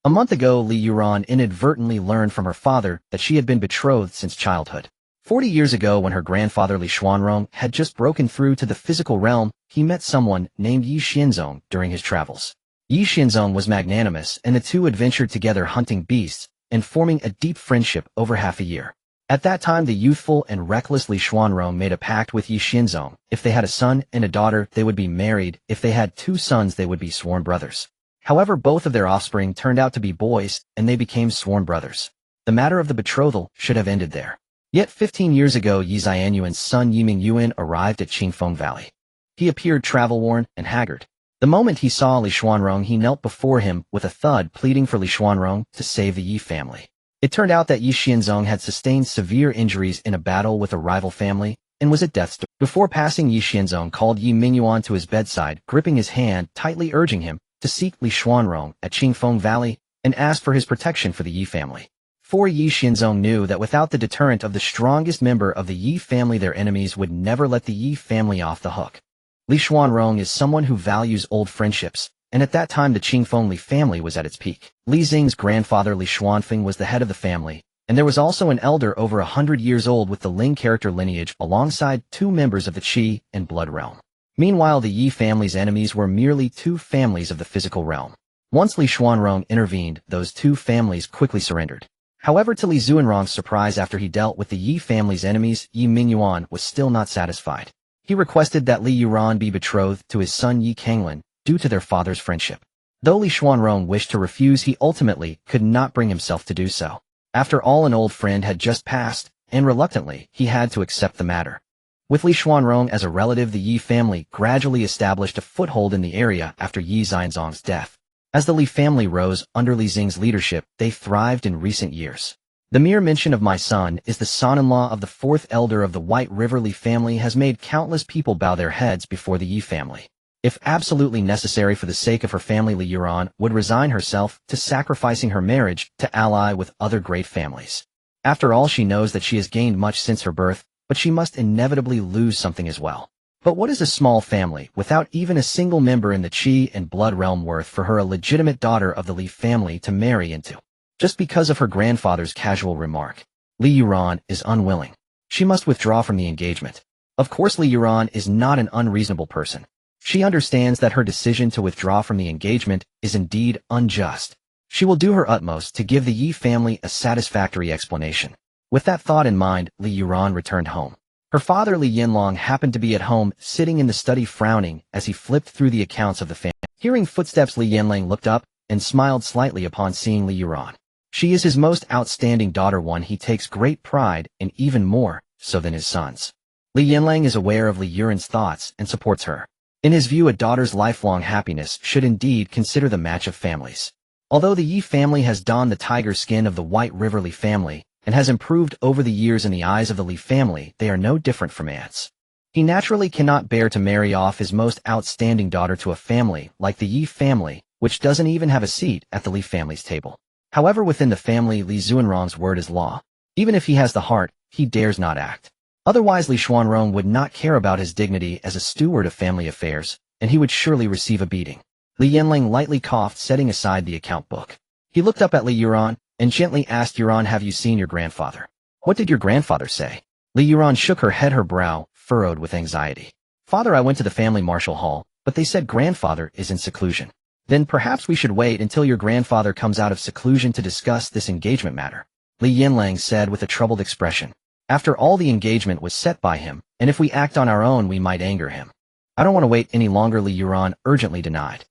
A month ago, Li Yuran inadvertently learned from her father that she had been betrothed since childhood. 40 years ago, when her grandfather Li Xuanrong had just broken through to the physical realm, he met someone named Yi Xianzong during his travels. Yi Xianzong was magnanimous, and the two adventured together hunting beasts and forming a deep friendship over half a year. At that time, the youthful and reckless Li Xuanrong made a pact with Yi Xianzong. If they had a son and a daughter, they would be married. If they had 2 sons, they would be sworn brothers. However, both of their offspring turned out to be boys, and they became sworn brothers. The matter of the betrothal should have ended there. Yet 15 years ago, Yi Xianyuan's son Yiming Yuan arrived at Qingfeng Valley. He appeared travel-worn and haggard. The moment he saw Li Xuanrong, he knelt before him with a thud, pleading for Li Xuanrong to save the Yi family. It turned out that Yi Xianzong had sustained severe injuries in a battle with a rival family and was at death's door. Before passing, Yi Xianzong called Yi Mingyuan to his bedside, gripping his hand, tightly urging him to seek Li Xuanrong at Qingfeng Valley and ask for his protection for the Yi family. For Yi Xianzong knew that without the deterrent of the strongest member of the Yi family, their enemies would never let the Yi family off the hook. Li Xuanrong is someone who values old friendships, and at that time the Qingfeng Li family was at its peak. Li Xing's grandfather Li Xuanfeng was the head of the family, and there was also an elder over 100 years old with the Ling character lineage alongside 2 members of the Qi and Blood realm. Meanwhile, the Yi family's enemies were merely 2 families of the physical realm. Once Li Xuanrong intervened, those 2 families quickly surrendered. However, to Li Xuanrong's surprise, after he dealt with the Yi family's enemies, Yi Mingyuan was still not satisfied. He requested that Li Yuran be betrothed to his son Yi Kanglin due to their father's friendship. Though Li Xuanrong wished to refuse, he ultimately could not bring himself to do so. After all, an old friend had just passed, and reluctantly, he had to accept the matter. With Li Xuanrong as a relative, the Yi family gradually established a foothold in the area after Yi Xianzong's death. As the Li family rose under Li Xing's leadership, they thrived in recent years. The mere mention of my son is the son-in-law of the 4th elder of the White River Li family has made countless people bow their heads before the Yi family. If absolutely necessary for the sake of her family, Li Yuran would resign herself to sacrificing her marriage to ally with other great families. After all, she knows that she has gained much since her birth, but she must inevitably lose something as well. But what is a small family, without even a single member in the Qi and Blood realm, worth for her a legitimate daughter of the Li family to marry into? Just because of her grandfather's casual remark, Li Yuran is unwilling. She must withdraw from the engagement. Of course, Li Yuran is not an unreasonable person. She understands that her decision to withdraw from the engagement is indeed unjust. She will do her utmost to give the Yi family a satisfactory explanation. With that thought in mind, Li Yuran returned home. Her father Li Yinlong happened to be at home, sitting in the study frowning as he flipped through the accounts of the family. Hearing footsteps, Li Yinlang looked up and smiled slightly upon seeing Li Yuran. She is his most outstanding daughter, one he takes great pride in, even more so than his sons. Li Yinlang is aware of Li Yuran's thoughts and supports her. In his view, a daughter's lifelong happiness should indeed consider the match of families. Although the Yi family has donned the tiger skin of the White River Li family and has improved over the years in the eyes of the Li family, they are no different from ants. He naturally cannot bear to marry off his most outstanding daughter to a family like the Yi family, which doesn't even have a seat at the Li family's table. However, within the family, Li Xuanrong's word is law. Even if he has the heart, he dares not act. Otherwise, Li Xuanrong would not care about his dignity as a steward of family affairs, and he would surely receive a beating. Li Yinlang lightly coughed, setting aside the account book. He looked up at Li Yuran and gently asked, Yuran, have you seen your grandfather? What did your grandfather say? Li Yuran shook her head, her brow furrowed with anxiety. Father, I went to the family martial hall, but they said grandfather is in seclusion. Then perhaps we should wait until your grandfather comes out of seclusion to discuss this engagement matter, Li Yinlang said with a troubled expression. After all, the engagement was set by him, and if we act on our own, we might anger him. I don't want to wait any longer, Li Yuran urgently denied.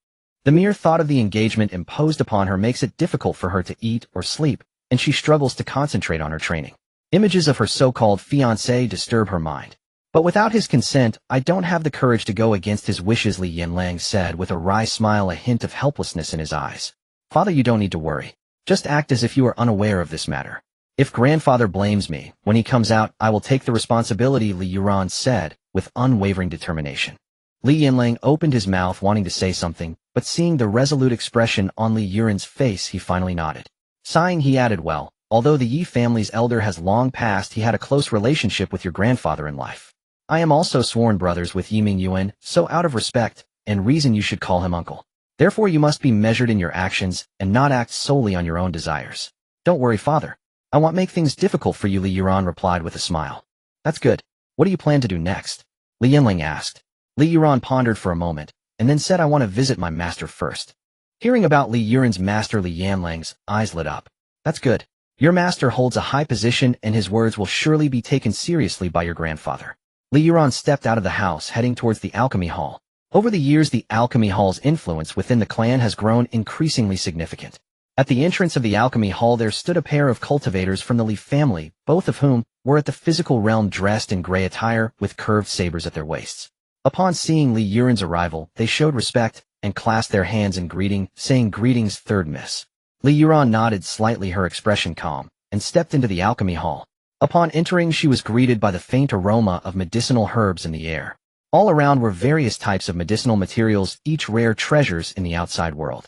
The mere thought of the engagement imposed upon her makes it difficult for her to eat or sleep, and she struggles to concentrate on her training. Images of her so-called fiancé disturb her mind. But without his consent, I don't have the courage to go against his wishes, Li Yinlang said with a wry smile, a hint of helplessness in his eyes. Father, you don't need to worry. Just act as if you are unaware of this matter. If grandfather blames me, when he comes out, I will take the responsibility, Li Yuran said with unwavering determination. Li Yinlang opened his mouth, wanting to say something, but seeing the resolute expression on Li Yuran's face, he finally nodded. Sighing, he added, well, although the Yi family's elder has long passed, he had a close relationship with your grandfather in life. I am also sworn brothers with Yi Mingyuan, so out of respect and reason you should call him uncle. Therefore you must be measured in your actions and not act solely on your own desires. Don't worry, father. I won't make things difficult for you, Li Yuran replied with a smile. That's good. What do you plan to do next? Li Yinlang asked. Li Yuran pondered for a moment, and then said, I want to visit my master first. Hearing about Li Yuran's master, Li Yinlang's eyes lit up. That's good. Your master holds a high position, and his words will surely be taken seriously by your grandfather. Li Yuran stepped out of the house, heading towards the alchemy hall. Over the years, the alchemy hall's influence within the clan has grown increasingly significant. At the entrance of the alchemy hall, there stood a pair of cultivators from the Li family, both of whom were at the physical realm, dressed in gray attire with curved sabers at their waists. Upon seeing Li Yuran's arrival, they showed respect and clasped their hands in greeting, saying, Greetings, third miss. Li Yuran nodded slightly, her expression calm. and stepped into the alchemy hall. Upon entering, she was greeted by the faint aroma of medicinal herbs in the air. All around were various types of medicinal materials, each rare treasures in the outside world.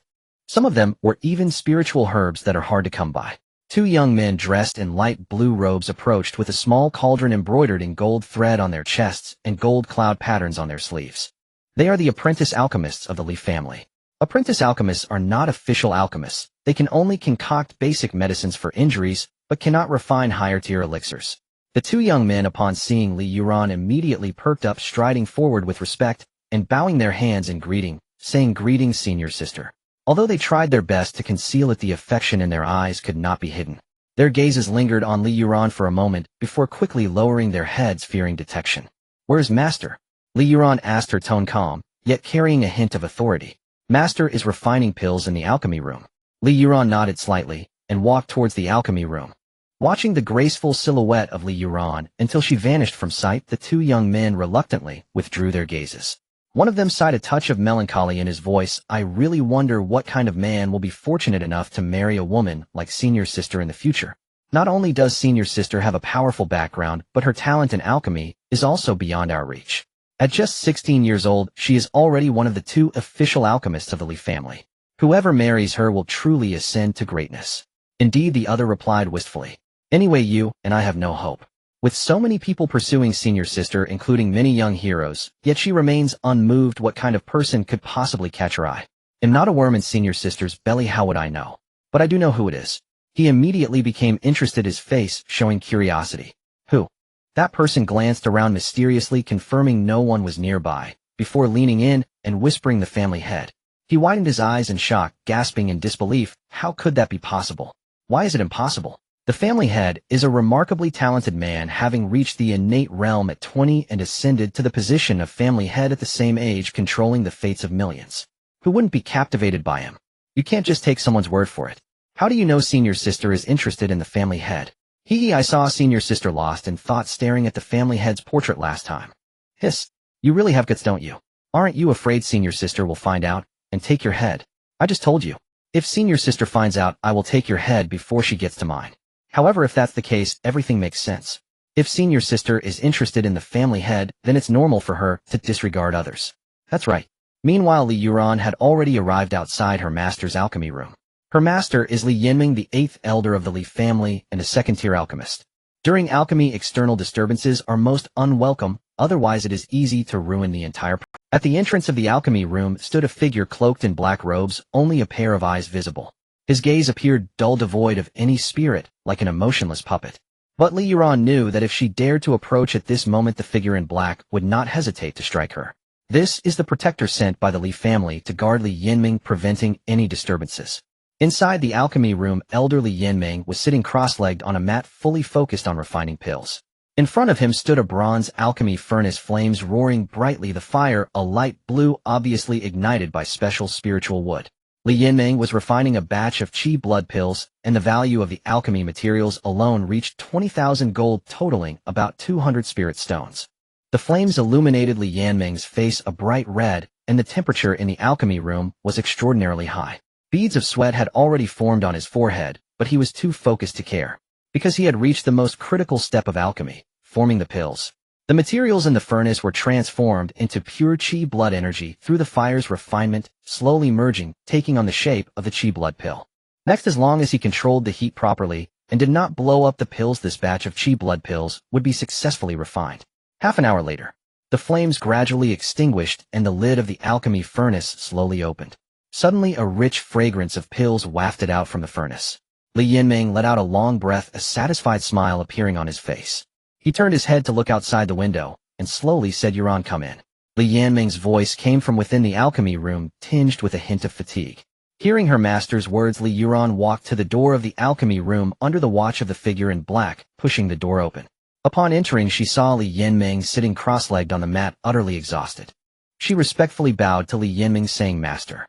Some of them were even spiritual herbs that are hard to come by. Two young men dressed in light blue robes approached with a small cauldron embroidered in gold thread on their chests and gold cloud patterns on their sleeves. They are the apprentice alchemists of the Li family. Apprentice alchemists are not official alchemists. They can only concoct basic medicines for injuries, but cannot refine higher-tier elixirs. The two young men, upon seeing Li Yuran, immediately perked up, striding forward with respect and bowing their hands in greeting, saying, "Greetings, senior sister." Although they tried their best to conceal it, the affection in their eyes could not be hidden. Their gazes lingered on Li Yuran for a moment before quickly lowering their heads, fearing detection. "Where's Master?" Li Yuran asked, her tone calm, yet carrying a hint of authority. "Master is refining pills in the alchemy room." Li Yuran nodded slightly and walked towards the alchemy room. Watching the graceful silhouette of Li Yuran until she vanished from sight, the two young men reluctantly withdrew their gazes. One of them sighed, a touch of melancholy in his voice. "I really wonder what kind of man will be fortunate enough to marry a woman like Senior Sister in the future. Not only does Senior Sister have a powerful background, but her talent in alchemy is also beyond our reach. At just 16 years old, she is already one of the two official alchemists of the Li family. Whoever marries her will truly ascend to greatness." "Indeed," the other replied wistfully. "Anyway, you and I have no hope. With so many people pursuing Senior Sister, including many young heroes, yet she remains unmoved. What kind of person could possibly catch her eye? Am not a worm in Senior Sister's belly, how would I know? But I do know who it is." He immediately became interested, his face showing curiosity. "Who?" That person glanced around mysteriously, confirming no one was nearby, before leaning in and whispering, "The family head." He widened his eyes in shock, gasping in disbelief. How could that be possible? Why is it impossible? The family head is a remarkably talented man, having reached the innate realm at 20 and ascended to the position of family head at the same age, controlling the fates of millions. Who wouldn't be captivated by him? You can't just take someone's word for it. How do you know Senior Sister is interested in the family head? I saw Senior Sister lost in thought staring at the family head's portrait last time. Hiss. You really have guts, don't you? Aren't you afraid Senior Sister will find out and take your head? I just told you. If Senior Sister finds out, I will take your head before she gets to mine. However, if that's the case, everything makes sense. If Senior Sister is interested in the family head, then it's normal for her to disregard others. That's right. Meanwhile, Li Yuran had already arrived outside her master's alchemy room. Her master is Li Yinming, the 8th elder of the Li family and a second-tier alchemist. During alchemy, external disturbances are most unwelcome, otherwise it is easy to ruin the entire process. At the entrance of the alchemy room stood a figure cloaked in black robes, only a pair of eyes visible. His gaze appeared dull, devoid of any spirit, like an emotionless puppet. But Li Yuran knew that if she dared to approach at this moment, the figure in black would not hesitate to strike her. This is the protector sent by the Li family to guard Li Yinming, preventing any disturbances. Inside the alchemy room, Elder Li Yinming was sitting cross-legged on a mat, fully focused on refining pills. In front of him stood a bronze alchemy furnace, flames roaring brightly, the fire a light blue, obviously ignited by special spiritual wood. Li Yinming was refining a batch of qi blood pills, and the value of the alchemy materials alone reached 20,000 gold, totaling about 200 spirit stones. The flames illuminated Li Yinming's face a bright red, and the temperature in the alchemy room was extraordinarily high. Beads of sweat had already formed on his forehead, but he was too focused to care, because he had reached the most critical step of alchemy, forming the pills. The materials in the furnace were transformed into pure qi blood energy through the fire's refinement, slowly merging, taking on the shape of the qi blood pill. Next, as long as he controlled the heat properly and did not blow up the pills, this batch of qi blood pills would be successfully refined. Half an hour later, the flames gradually extinguished and the lid of the alchemy furnace slowly opened. Suddenly, a rich fragrance of pills wafted out from the furnace. Li Yinming let out a long breath, a satisfied smile appearing on his face. He turned his head to look outside the window, and slowly said, "Yuran, come in." Li Yinming's voice came from within the alchemy room, tinged with a hint of fatigue. Hearing her master's words, Li Yuran walked to the door of the alchemy room under the watch of the figure in black, pushing the door open. Upon entering, she saw Li Yinming sitting cross-legged on the mat, utterly exhausted. She respectfully bowed to Li Yinming, saying, "Master."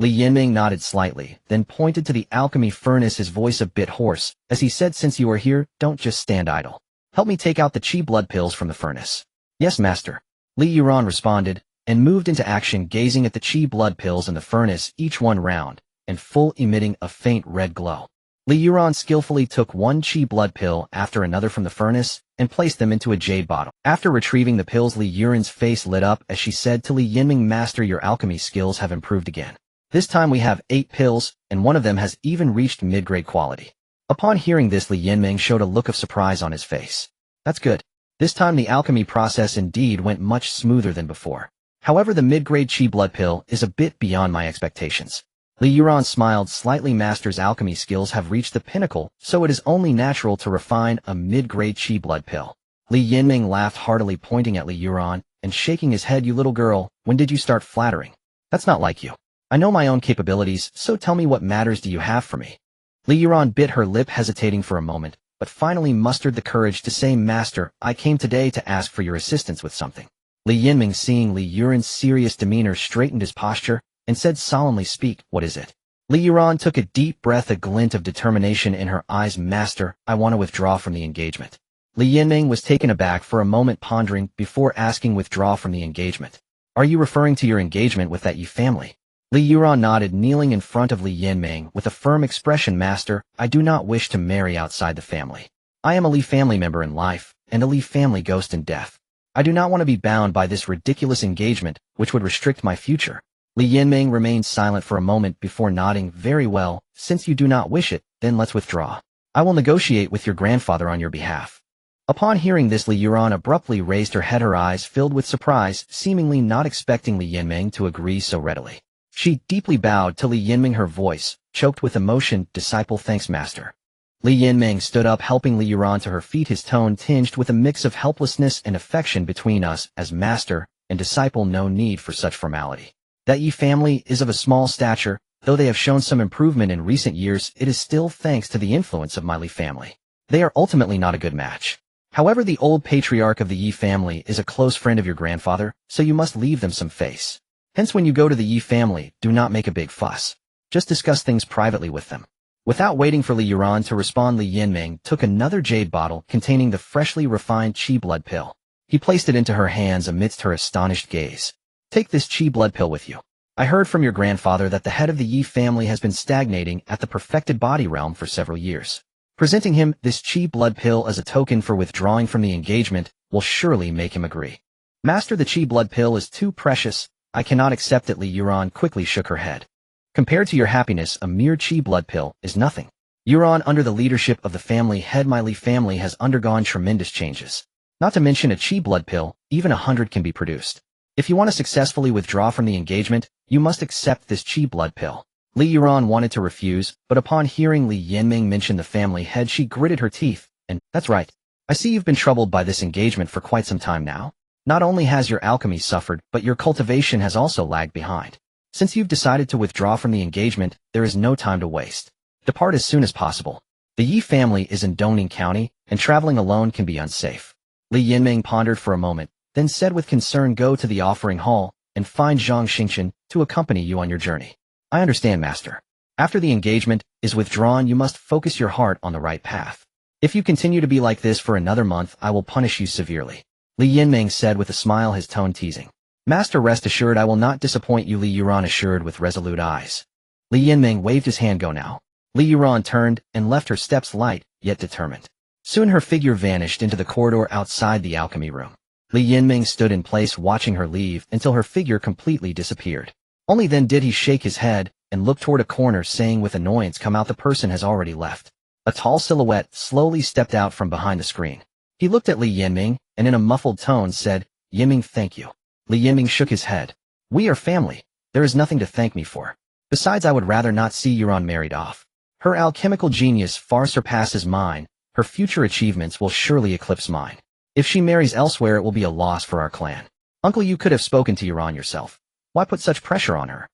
Li Yinming nodded slightly, then pointed to the alchemy furnace, his voice a bit hoarse, as he said, "Since you are here, don't just stand idle. Help me take out the qi blood pills from the furnace." "Yes, master." Li Yuran responded, and moved into action, gazing at the qi blood pills in the furnace, each one round and full, emitting a faint red glow. Li Yuran skillfully took one chi blood pill after another from the furnace and placed them into a jade bottle. After retrieving the pills, Li Yuran's face lit up as she said to Li Yinming, "Master, your alchemy skills have improved again. This time we have 8 pills, and one of them has even reached mid-grade quality." Upon hearing this, Li Yinming showed a look of surprise on his face. "That's good. This time the alchemy process indeed went much smoother than before. However, the mid-grade chi blood pill is a bit beyond my expectations." Li Yuran smiled slightly. "Master's alchemy skills have reached the pinnacle, so it is only natural to refine a mid-grade chi blood pill." Li Yinming laughed heartily, pointing at Li Yuran and shaking his head. "You little girl, when did you start flattering? That's not like you. I know my own capabilities, so tell me, what matters do you have for me?" Li Yuran bit her lip, hesitating for a moment, but finally mustered the courage to say, "Master, I came today to ask for your assistance with something." Li Yinming, seeing Li Yuran's serious demeanor, straightened his posture and said solemnly, "Speak, what is it?" Li Yuran took a deep breath, a glint of determination in her eyes. "Master, I want to withdraw from the engagement." Li Yinming was taken aback for a moment, pondering before asking, "Withdraw from the engagement? Are you referring to your engagement with that Yi family?" Li Yuran nodded, kneeling in front of Li Yinming with a firm expression. "Master, I do not wish to marry outside the family. I am a Li family member in life, and a Li family ghost in death. I do not want to be bound by this ridiculous engagement, which would restrict my future." Li Yinming remained silent for a moment before nodding. "Very well, since you do not wish it, then let's withdraw. I will negotiate with your grandfather on your behalf." Upon hearing this, Li Yuran abruptly raised her head, her eyes filled with surprise, seemingly not expecting Li Yinming to agree so readily. She deeply bowed to Li Yinming, her voice choked with emotion. "Disciple, thanks, master." Li Yinming stood up, helping Li Yuran to her feet, his tone tinged with a mix of helplessness and affection. "Between us, as master and disciple, no need for such formality. That Yi family is of a small stature, though they have shown some improvement in recent years. It is still thanks to the influence of my Li family. They are ultimately not a good match. However, the old patriarch of the Yi family is a close friend of your grandfather, so you must leave them some face. Hence, when you go to the Yi family, do not make a big fuss. Just discuss things privately with them." Without waiting for Li Yuran to respond, Li Yinming took another jade bottle containing the freshly refined chi blood pill. He placed it into her hands amidst her astonished gaze. "Take this chi blood pill with you. I heard from your grandfather that the head of the Yi family has been stagnating at the perfected body realm for several years. Presenting him this chi blood pill as a token for withdrawing from the engagement will surely make him agree." "Master, the chi blood pill is too precious. I cannot accept it." Li Yuran quickly shook her head. "Compared to your happiness, a mere chi blood pill is nothing. Yuran, under the leadership of the family head, my Li family has undergone tremendous changes. Not to mention a chi blood pill, even 100 can be produced. If you want to successfully withdraw from the engagement, you must accept this chi blood pill." Li Yuran wanted to refuse, but upon hearing Li Yinming mention the family head, she gritted her teeth, and, "That's right. I see you've been troubled by this engagement for quite some time now. Not only has your alchemy suffered, but your cultivation has also lagged behind. Since you've decided to withdraw from the engagement, there is no time to waste. Depart as soon as possible. The Yi family is in Dongning County, and traveling alone can be unsafe." Li Yinming pondered for a moment, then said with concern, "Go to the offering hall and find Zhang Xingchen to accompany you on your journey." "I understand, master. After the engagement is withdrawn, you must focus your heart on the right path. If you continue to be like this for another month, I will punish you severely," Li Yinming said with a smile, his tone teasing. "Master, rest assured I will not disappoint you," Li Yuran assured with resolute eyes. Li Yinming waved his hand. "Go now." Li Yuran turned and left her, steps light, yet determined. Soon her figure vanished into the corridor outside the alchemy room. Li Yinming stood in place, watching her leave until her figure completely disappeared. Only then did he shake his head and look toward a corner, saying with annoyance, "Come out, the person has already left." A tall silhouette slowly stepped out from behind the screen. He looked at Li Yinming and in a muffled tone said, "Yinming, thank you." Li Yinming shook his head. "We are family. There is nothing to thank me for. Besides, I would rather not see Yuran married off. Her alchemical genius far surpasses mine. Her future achievements will surely eclipse mine. If she marries elsewhere, it will be a loss for our clan. Uncle, you could have spoken to Yuran yourself. Why put such pressure on her?"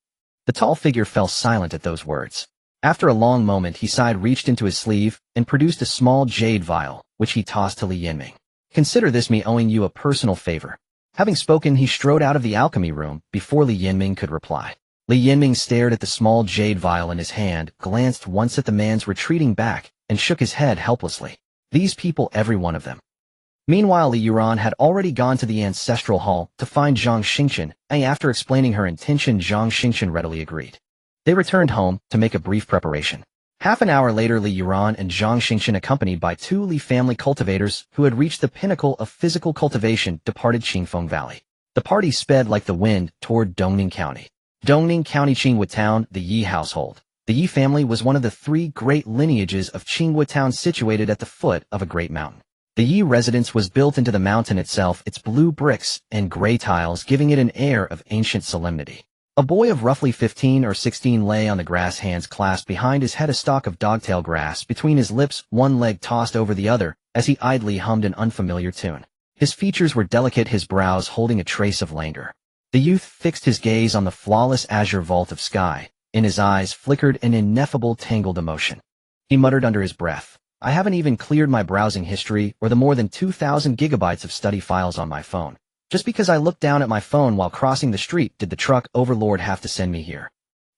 The tall figure fell silent at those words. After a long moment, he sighed, reached into his sleeve, and produced a small jade vial, which he tossed to Li Yinming. "Consider this me owing you a personal favor." Having spoken, he strode out of the alchemy room before Li Yinming could reply. Li Yinming stared at the small jade vial in his hand, glanced once at the man's retreating back, and shook his head helplessly. These people, every one of them. Meanwhile, Li Yuran had already gone to the ancestral hall to find Zhang Xingchen, and after explaining her intention, Zhang Xingchen readily agreed. They returned home to make a brief preparation. Half an hour later, Li Yuran and Zhang Xingchen, accompanied by two Li family cultivators who had reached the pinnacle of physical cultivation, departed Qingfeng Valley. The party sped like the wind toward Dongning County. Dongning County, Qingwu Town, the Yi household. The Yi family was one of the three great lineages of Qingwu Town, situated at the foot of a great mountain. The Yi residence was built into the mountain itself, its blue bricks and gray tiles giving it an air of ancient solemnity. A boy of roughly 15 or 16 lay on the grass, hands clasped behind his head, a stalk of dogtail grass between his lips, one leg tossed over the other, as he idly hummed an unfamiliar tune. His features were delicate, his brows holding a trace of languor. The youth fixed his gaze on the flawless azure vault of sky. In his eyes flickered an ineffable tangled emotion. He muttered under his breath, "I haven't even cleared my browsing history or the more than 2,000 gigabytes of study files on my phone. Just because I looked down at my phone while crossing the street, did the truck overlord have to send me here?"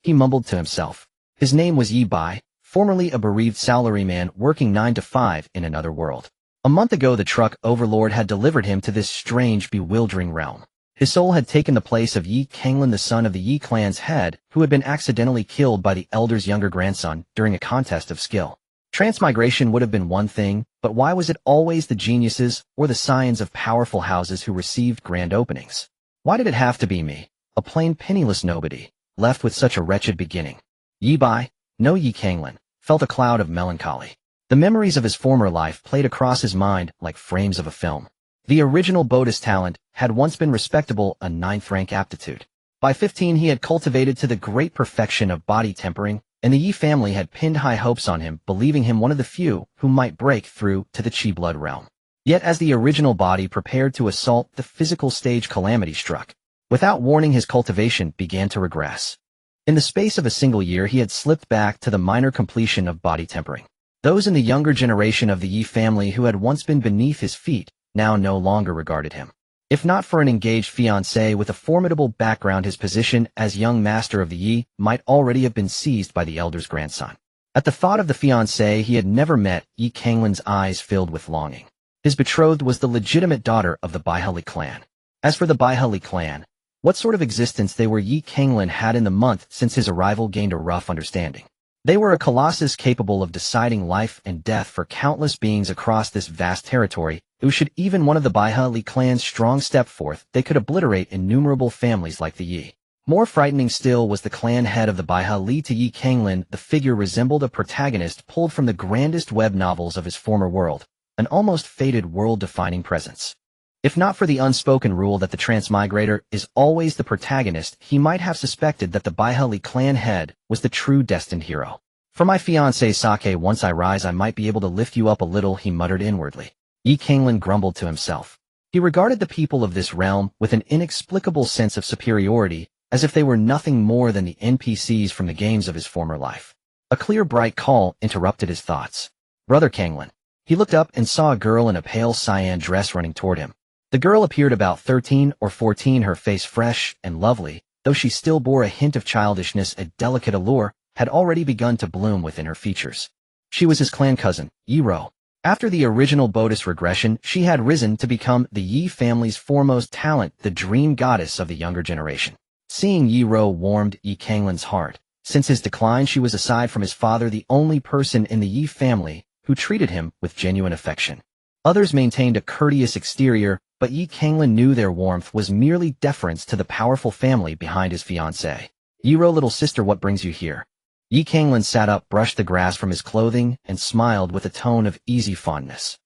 He mumbled to himself. His name was Yi Bai, formerly a bereaved salaryman working 9 to 5 in another world. A month ago, the truck overlord had delivered him to this strange, bewildering realm. His soul had taken the place of Yi Kanglin, the son of the Yi clan's head, who had been accidentally killed by the elder's younger grandson during a contest of skill. Transmigration would have been one thing, but why was it always the geniuses or the scions of powerful houses who received grand openings? Why did it have to be me, a plain penniless nobody, left with such a wretched beginning? Yi Bai, no Yi Kanglin, felt a cloud of melancholy. The memories of his former life played across his mind like frames of a film. The original Bodhi's talent had once been respectable, a 9th rank aptitude. By 15 he had cultivated to the great perfection of body tempering, and the Yi family had pinned high hopes on him, believing him one of the few who might break through to the Qi blood realm. Yet as the original body prepared to assault the physical stage, calamity struck. Without warning, his cultivation began to regress. In the space of a single year he had slipped back to the minor completion of body tempering. Those in the younger generation of the Yi family who had once been beneath his feet now no longer regarded him. If not for an engaged fiancé with a formidable background, his position as young master of the Yi might already have been seized by the elder's grandson. At the thought of the fiancé he had never met, Yi Kanglin's eyes filled with longing. His betrothed was the legitimate daughter of the Baihali clan. As for the Baihali clan, what sort of existence they were, Yi Kanglin had in the month since his arrival gained a rough understanding. They were a colossus capable of deciding life and death for countless beings across this vast territory, who should even one of the Baihali clan's strong step forth, they could obliterate innumerable families like the Yi. More frightening still was the clan head of the Baihali to Yi Kanglin. The figure resembled a protagonist pulled from the grandest web novels of his former world, an almost fated world-defining presence. If not for the unspoken rule that the transmigrator is always the protagonist, he might have suspected that the Baihali clan head was the true destined hero. "For my fiancé Sake, once I rise I might be able to lift you up a little," he muttered inwardly. Yi Kanglin grumbled to himself. He regarded the people of this realm with an inexplicable sense of superiority, as if they were nothing more than the NPCs from the games of his former life. A clear, bright call interrupted his thoughts. "Brother Kanglin." He looked up and saw a girl in a pale cyan dress running toward him. The girl appeared about 13 or 14, her face fresh and lovely, though she still bore a hint of childishness. A delicate allure had already begun to bloom within her features. She was his clan cousin, Yi Ro. After the original Bodhis regression, she had risen to become the Yi family's foremost talent, the dream goddess of the younger generation. Seeing Yi Ro warmed Yi Kanglin's heart. Since his decline, she was, aside from his father, the only person in the Yi family who treated him with genuine affection. Others maintained a courteous exterior, but Yi Kanglin knew their warmth was merely deference to the powerful family behind his fiancée. "Yi Ro, little sister, what brings you here?" Yi Kanglin sat up, brushed the grass from his clothing, and smiled with a tone of easy fondness.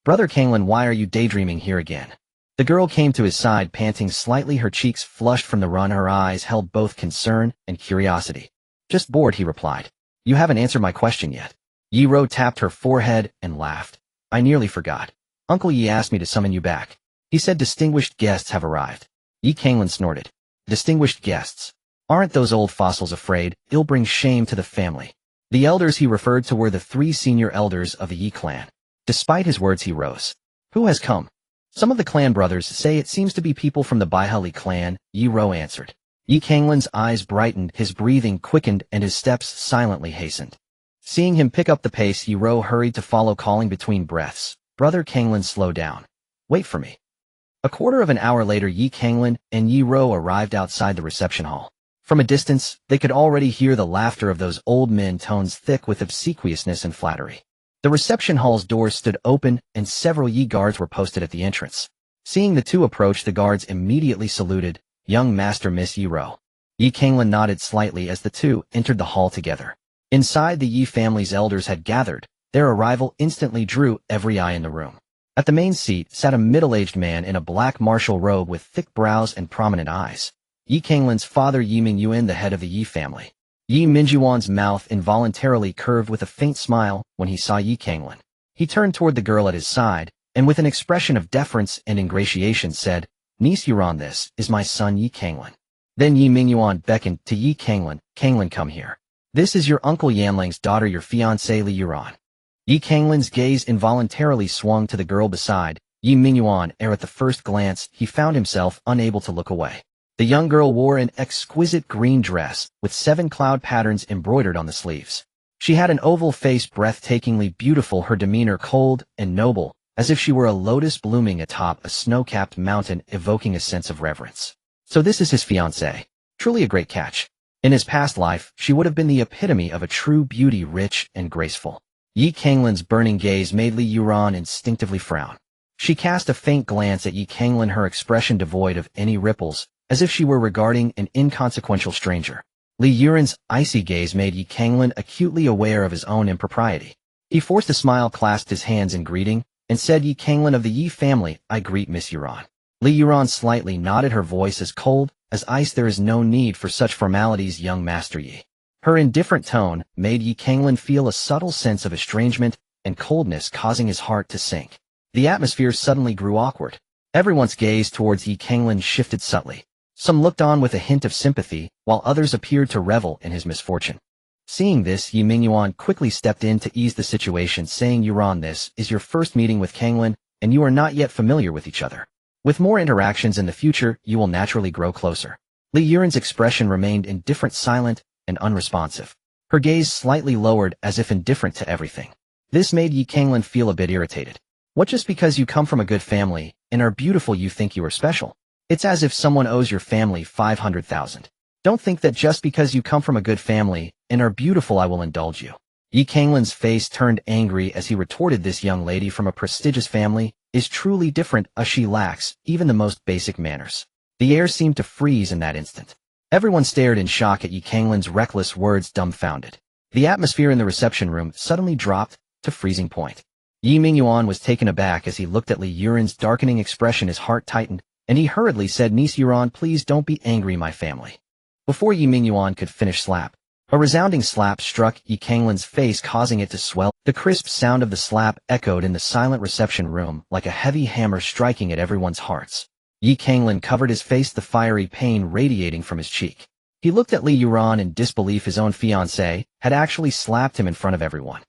"Brother Kanglin, why are you daydreaming here again?" The girl came to his side, panting slightly, her cheeks flushed from the run, her eyes held both concern and curiosity. "Just bored," he replied. "You haven't answered my question yet." Yi Ro tapped her forehead and laughed. "I nearly forgot. Uncle Yi asked me to summon you back. He said distinguished guests have arrived." Yi Kanglin snorted. "Distinguished guests? Aren't those old fossils afraid? It'll bring shame to the family." The elders he referred to were the 3 senior elders of the Yi clan. Despite his words, he rose. "Who has come?" "Some of the clan brothers say it seems to be people from the Baihali clan," Yi Ro answered. Yi Kanglin's eyes brightened, his breathing quickened, and his steps silently hastened. Seeing him pick up the pace, Yi Ro hurried to follow, calling between breaths, "Brother Kanglin, slow down. Wait for me." A quarter of an hour later, Yi Kanglin and Yi Ro arrived outside the reception hall. From a distance, they could already hear the laughter of those old men, tones thick with obsequiousness and flattery. The reception hall's doors stood open, and several Yi guards were posted at the entrance. Seeing the two approach, the guards immediately saluted, "Young Master Miss Yi Ro." Yi Kanglan nodded slightly as the two entered the hall together. Inside, the Yi family's elders had gathered. Their arrival instantly drew every eye in the room. At the main seat sat a middle-aged man in a black martial robe with thick brows and prominent eyes. Yi Kanglan's father, Yi Mingyuan, the head of the Yi family. Yi Mingyuan's mouth involuntarily curved with a faint smile when he saw Yi Kanglan. He turned toward the girl at his side, and with an expression of deference and ingratiation said, "Niece Yuran, this is my son Yi Kanglan." Then Yi Mingyuan beckoned to Yi Kanglan. "Kanglan, come here. This is your uncle Yanling's daughter, your fiancée Li Yuran." Yi Kanglan's gaze involuntarily swung to the girl beside Yi Mingyuan, ere at the first glance he found himself unable to look away. The young girl wore an exquisite green dress with 7 cloud patterns embroidered on the sleeves. She had an oval face, breathtakingly beautiful, her demeanor cold and noble, as if she were a lotus blooming atop a snow-capped mountain, evoking a sense of reverence. So this is his fiancée. Truly a great catch. In his past life, she would have been the epitome of a true beauty, rich and graceful. Yi Kanglan's burning gaze made Li Yuran instinctively frown. She cast a faint glance at Yi Kanglan, her expression devoid of any ripples, as if she were regarding an inconsequential stranger. Li Yuran's icy gaze made Yi Kanglan acutely aware of his own impropriety. He forced a smile, clasped his hands in greeting, and said, "Yi Kanglan of the Yi family, I greet Miss Yuran." Li Yuran slightly nodded, her voice as cold as ice. "There is no need for such formalities, young Master Yi." Her indifferent tone made Yi Kanglan feel a subtle sense of estrangement and coldness, causing his heart to sink. The atmosphere suddenly grew awkward. Everyone's gaze towards Yi Kanglan shifted subtly. Some looked on with a hint of sympathy, while others appeared to revel in his misfortune. Seeing this, Yi Mingyuan quickly stepped in to ease the situation, saying, "Yuran, this is your first meeting with Kanglan, and you are not yet familiar with each other. With more interactions in the future, you will naturally grow closer." Li Yuran's expression remained indifferent, silent, and unresponsive. Her gaze slightly lowered, as if indifferent to everything. This made Yi Kanglan feel a bit irritated. What, just because you come from a good family and are beautiful you think you are special? It's as if someone owes your family 500,000. Don't think that just because you come from a good family and are beautiful I will indulge you. Yi Kanglan's face turned angry as he retorted, "This young lady from a prestigious family is truly different, as she lacks even the most basic manners." The air seemed to freeze in that instant. Everyone stared in shock at Yi Kanglan's reckless words, dumbfounded. The atmosphere in the reception room suddenly dropped to freezing point. Yi Mingyuan was taken aback as he looked at Li Yuran's darkening expression. His heart tightened, and he hurriedly said, "Niece Yuran, please don't be angry, my family." Before Yi Mingyuan could finish, a resounding slap struck Yi Kanglan's face, causing it to swell. The crisp sound of the slap echoed in the silent reception room like a heavy hammer striking at everyone's hearts. Yi Kanglan covered his face, the fiery pain radiating from his cheek. He looked at Li Yuran in disbelief. His own fiancée had actually slapped him in front of everyone.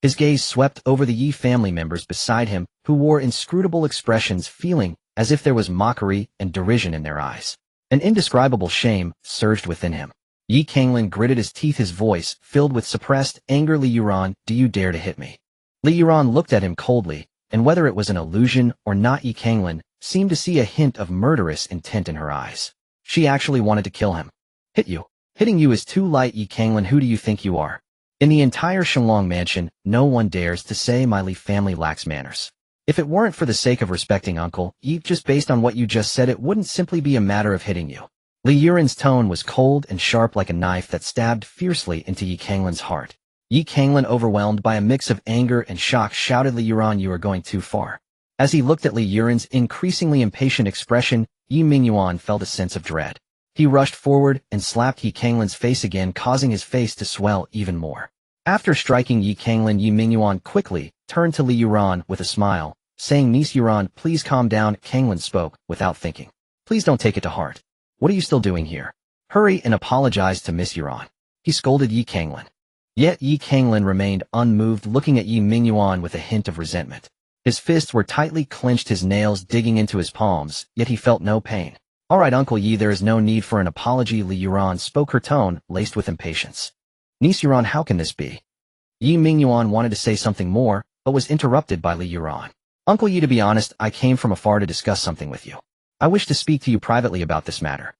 His gaze swept over the Yi family members beside him, who wore inscrutable expressions, feeling as if there was mockery and derision in their eyes. An indescribable shame surged within him. Yi Kanglan gritted his teeth, his voice filled with suppressed anger. "Li Yuran, do you dare to hit me?" Li Yuran looked at him coldly, and whether it was an illusion or not, Yi Kanglan seemed to see a hint of murderous intent in her eyes. She actually wanted to kill him. "Hit you? Hitting you is too light, Yi Kanglan. Who do you think you are? In the entire Xinglong mansion, no one dares to say my Li family lacks manners. If it weren't for the sake of respecting Uncle Yi, just based on what you just said, it wouldn't simply be a matter of hitting you." Li Yuran's tone was cold and sharp, like a knife that stabbed fiercely into Yi Kanglan's heart. Yi Kanglan, overwhelmed by a mix of anger and shock, shouted, "Li Yuran, you are going too far." As he looked at Li Yuran's increasingly impatient expression, Yi Mingyuan felt a sense of dread. He rushed forward and slapped Yi Kanglan's face again, causing his face to swell even more. After striking Yi Kanglan, Yi Mingyuan quickly turned to Li Yuran with a smile, saying, "Niece Yuran, please calm down." Kanglan spoke without thinking. "Please don't take it to heart. What are you still doing here? Hurry and apologize to Miss Yuran," he scolded Yi Kanglan. Yet Yi Kanglan remained unmoved, looking at Yi Mingyuan with a hint of resentment. His fists were tightly clenched, his nails digging into his palms, yet he felt no pain. "All right, Uncle Yi, there is no need for an apology," Li Yuran spoke, her tone laced with impatience. "Niece Yuran, how can this be?" Yi Mingyuan wanted to say something more, but was interrupted by Li Yuran. "Uncle Yi, to be honest, I came from afar to discuss something with you. I wish to speak to you privately about this matter."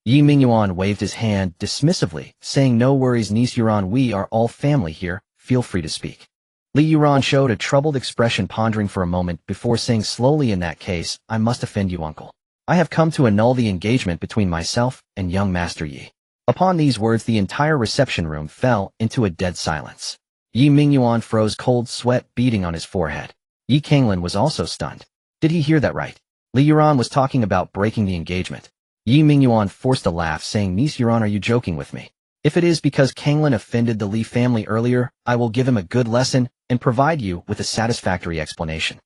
Yi Mingyuan waved his hand dismissively, saying, "No worries, niece Yuran, we are all family here, feel free to speak." Li Yuran showed a troubled expression, pondering for a moment before saying slowly, "In that case, I must offend you, uncle. I have come to annul the engagement between myself and young Master Yi." Upon these words, the entire reception room fell into a dead silence. Yi Mingyuan froze, cold sweat beading on his forehead. Yi Kanglin was also stunned. Did he hear that right? Li Yuran was talking about breaking the engagement. Yi Mingyuan forced a laugh, saying, "Niece Yuran, are you joking with me? If it is because Kanglin offended the Li family earlier, I will give him a good lesson and provide you with a satisfactory explanation."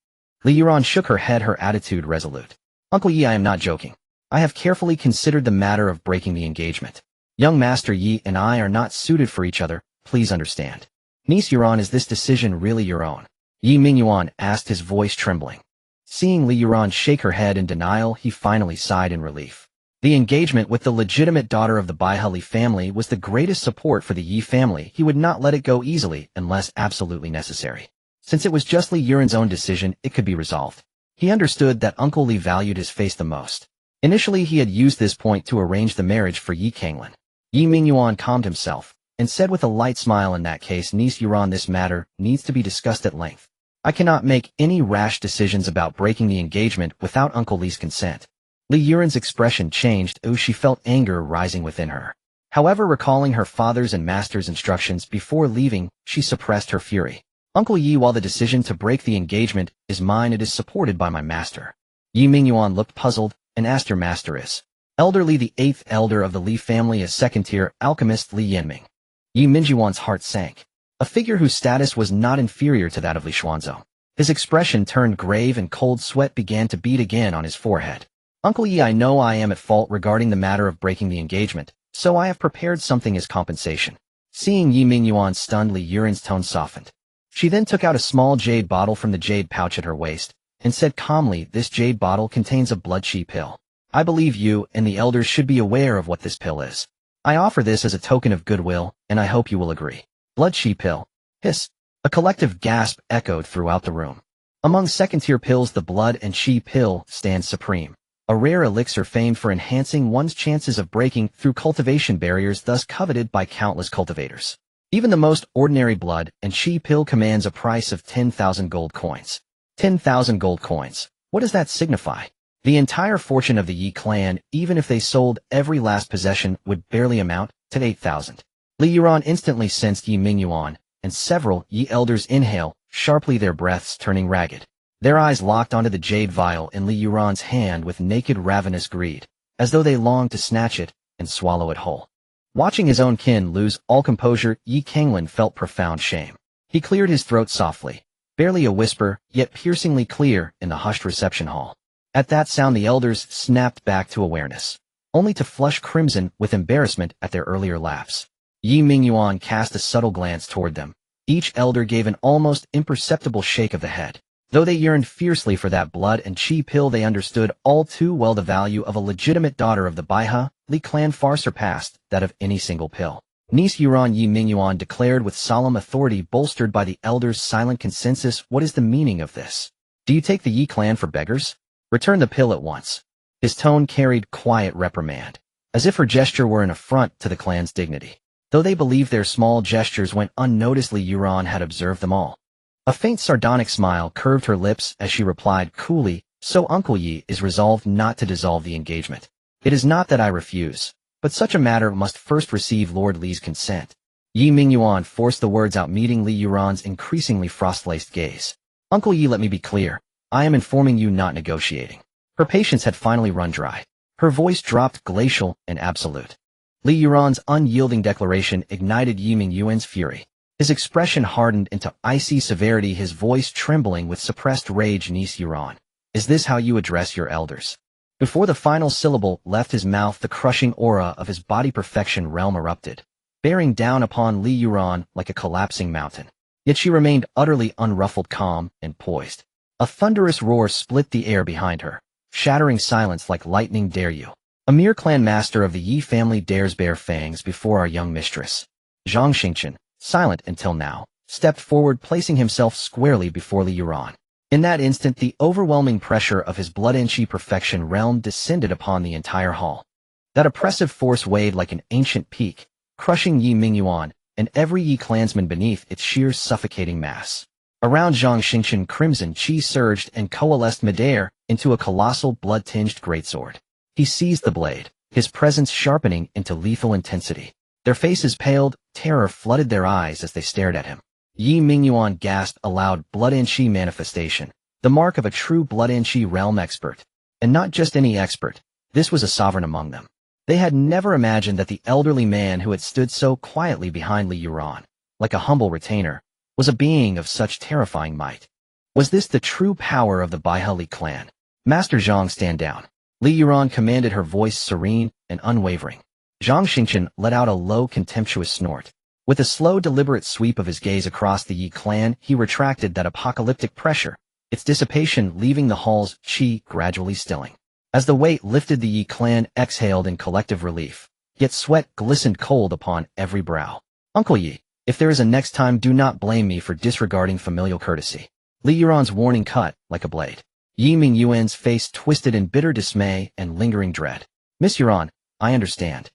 Li Yuran shook her head, her attitude resolute. "Uncle Yi, I am not joking. I have carefully considered the matter of breaking the engagement. Young Master Yi and I are not suited for each other, please understand." "Niece Yuran, is this decision really your own?" Yi Mingyuan asked, his voice trembling. Seeing Li Yuran shake her head in denial, he finally sighed in relief. The engagement with the legitimate daughter of the Baihe Li family was the greatest support for the Yi family. He would not let it go easily unless absolutely necessary. Since it was just Li Yuran's own decision, it could be resolved. He understood that Uncle Li valued his face the most. Initially, he had used this point to arrange the marriage for Yi Kanglin. Yi Mingyuan calmed himself and said with a light smile, "In that case, niece Yuran, this matter needs to be discussed at length. I cannot make any rash decisions about breaking the engagement without Uncle Li's consent." Li Yuran's expression changed as she felt anger rising within her. However, recalling her father's and master's instructions before leaving, she suppressed her fury. "Uncle Yi, while the decision to break the engagement is mine, it is supported by my master." Yi Mingyuan looked puzzled and asked, "Your master is?" "Elder Li, the 8th elder of the Li family, is second-tier alchemist Li Yanming." Yi Mingyuan's heart sank. A figure whose status was not inferior to that of Li Xuanzhou. His expression turned grave and cold sweat began to bead again on his forehead. "Uncle Yi, I know I am at fault regarding the matter of breaking the engagement, so I have prepared something as compensation." Seeing Yi Mingyuan stunned, Li Yuran's tone softened. She then took out a small jade bottle from the jade pouch at her waist and said calmly, "This jade bottle contains a blood chi pill. I believe you and the elders should be aware of what this pill is. I offer this as a token of goodwill, and I hope you will agree." "Blood chi pill." Hiss. A collective gasp echoed throughout the room. Among second-tier pills, the blood and chi pill stands supreme. A rare elixir famed for enhancing one's chances of breaking through cultivation barriers, thus coveted by countless cultivators. Even the most ordinary blood and chi pill commands a price of 10,000 gold coins. 10,000 gold coins. What does that signify? The entire fortune of the Yi clan, even if they sold every last possession, would barely amount to 8,000. Li Yuran instantly sensed Yi Mingyuan, and several Yi elders inhale sharply, their breaths turning ragged. Their eyes locked onto the jade vial in Li Yuran's hand with naked ravenous greed, as though they longed to snatch it and swallow it whole. Watching his own kin lose all composure, Yi Kanglin felt profound shame. He cleared his throat softly, barely a whisper, yet piercingly clear in the hushed reception hall. At that sound, the elders snapped back to awareness, only to flush crimson with embarrassment at their earlier lapse. Yi Mingyuan cast a subtle glance toward them. Each elder gave an almost imperceptible shake of the head. Though they yearned fiercely for that blood and chi pill, they understood all too well the value of a legitimate daughter of the Baihe Li clan far surpassed that of any single pill. "Niece Yuran," Yi Mingyuan declared with solemn authority, bolstered by the elders' silent consensus, "what is the meaning of this? Do you take the Yi clan for beggars? Return the pill at once." His tone carried quiet reprimand, as if her gesture were an affront to the clan's dignity. Though they believed their small gestures went unnoticed, Li Yuran had observed them all. A faint sardonic smile curved her lips as she replied coolly, "So Uncle Yi is resolved not to dissolve the engagement. It is not that I refuse, but such a matter must first receive Lord Li's consent." Yi Mingyuan forced the words out, meeting Li Yuran's increasingly frost-laced gaze. "Uncle Yi, let me be clear. I am informing you, not negotiating." Her patience had finally run dry. Her voice dropped glacial and absolute. Li Yuran's unyielding declaration ignited Yi Mingyuan's fury. His expression hardened into icy severity, his voice trembling with suppressed rage. "Niece Yuran, is this how you address your elders?" Before the final syllable left his mouth, the crushing aura of his body perfection realm erupted, bearing down upon Li Yuran like a collapsing mountain. Yet she remained utterly unruffled, calm, and poised. A thunderous roar split the air behind her, shattering silence like lightning. "Dare you? A mere clan master of the Yi family dares bare fangs before our young mistress." Zhang Xingchen, silent until now, stepped forward, placing himself squarely before Li Yuran. In that instant, the overwhelming pressure of his blood and chi perfection realm descended upon the entire hall. That oppressive force weighed like an ancient peak, crushing Yi Mingyuan and every Yi clansman beneath its sheer suffocating mass. Around Zhang Xingchen, crimson chi surged and coalesced midair into a colossal blood-tinged greatsword. He seized the blade, his presence sharpening into lethal intensity. Their faces paled, terror flooded their eyes as they stared at him. Yi Mingyuan gasped a loud blood and chi manifestation, the mark of a true blood and chi realm expert. And not just any expert, this was a sovereign among them. They had never imagined that the elderly man who had stood so quietly behind Li Yuran, like a humble retainer, was a being of such terrifying might. Was this the true power of the Baihali clan? Master Zhang, stand down. Li Yuran commanded, her voice serene and unwavering. Zhang Xingchen let out a low, contemptuous snort. With a slow, deliberate sweep of his gaze across the Yi clan, he retracted that apocalyptic pressure, its dissipation leaving the hall's chi gradually stilling. As the weight lifted, the Yi clan exhaled in collective relief, yet sweat glistened cold upon every brow. Uncle Yi, if there is a next time, do not blame me for disregarding familial courtesy. Li Yuran's warning cut like a blade. Yi Mingyuan's face twisted in bitter dismay and lingering dread. Miss Yuran, I understand.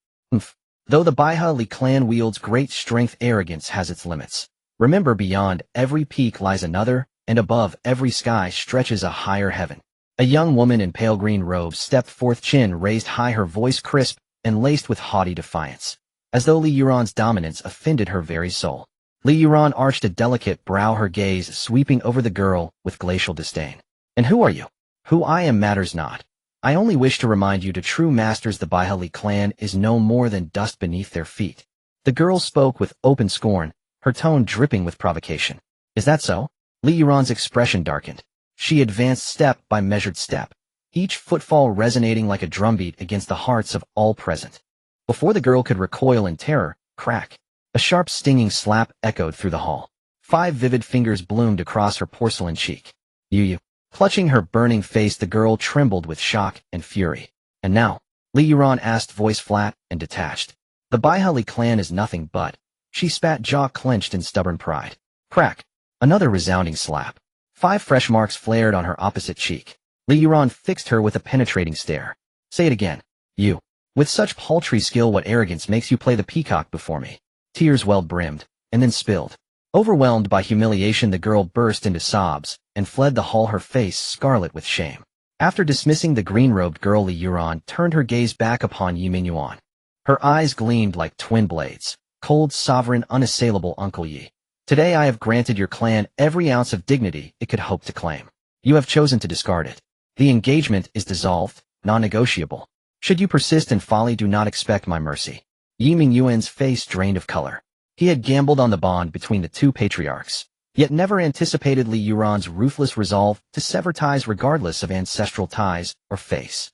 Though the Baihali clan wields great strength, arrogance has its limits. Remember, beyond every peak lies another, and above every sky stretches a higher heaven. A young woman in pale green robes stepped forth, chin raised high, her voice crisp and laced with haughty defiance, as though Li Yuran's dominance offended her very soul. Li Yuran arched a delicate brow, her gaze sweeping over the girl with glacial disdain. And who are you? Who I am matters not. I only wish to remind you, to true masters, the Baihali clan is no more than dust beneath their feet. The girl spoke with open scorn, her tone dripping with provocation. Is that so? Li Yuran's expression darkened. She advanced step by measured step, each footfall resonating like a drumbeat against the hearts of all present. Before the girl could recoil in terror, crack! A sharp, stinging slap echoed through the hall. 5 vivid fingers bloomed across her porcelain cheek. You. Clutching her burning face, the girl trembled with shock and fury. And now? Li Yuran asked, voice flat and detached. The Baihali clan is nothing but. She spat, jaw clenched in stubborn pride. Crack! Another resounding slap. 5 fresh marks flared on her opposite cheek. Li Yuran fixed her with a penetrating stare. Say it again. You. With such paltry skill, what arrogance makes you play the peacock before me? Tears welled, brimmed, and then spilled. Overwhelmed by humiliation, the girl burst into sobs and fled the hall, her face scarlet with shame. After dismissing the green-robed girl, Li Yuran turned her gaze back upon Yi Mingyuan. Her eyes gleamed like twin blades. Cold, sovereign, unassailable Uncle Yi. Today I have granted your clan every ounce of dignity it could hope to claim. You have chosen to discard it. The engagement is dissolved, non-negotiable. Should you persist in folly, do not expect my mercy. Yi Mingyuan's face drained of color. He had gambled on the bond between the two patriarchs, yet never anticipated Li Yuran's ruthless resolve to sever ties regardless of ancestral ties or face.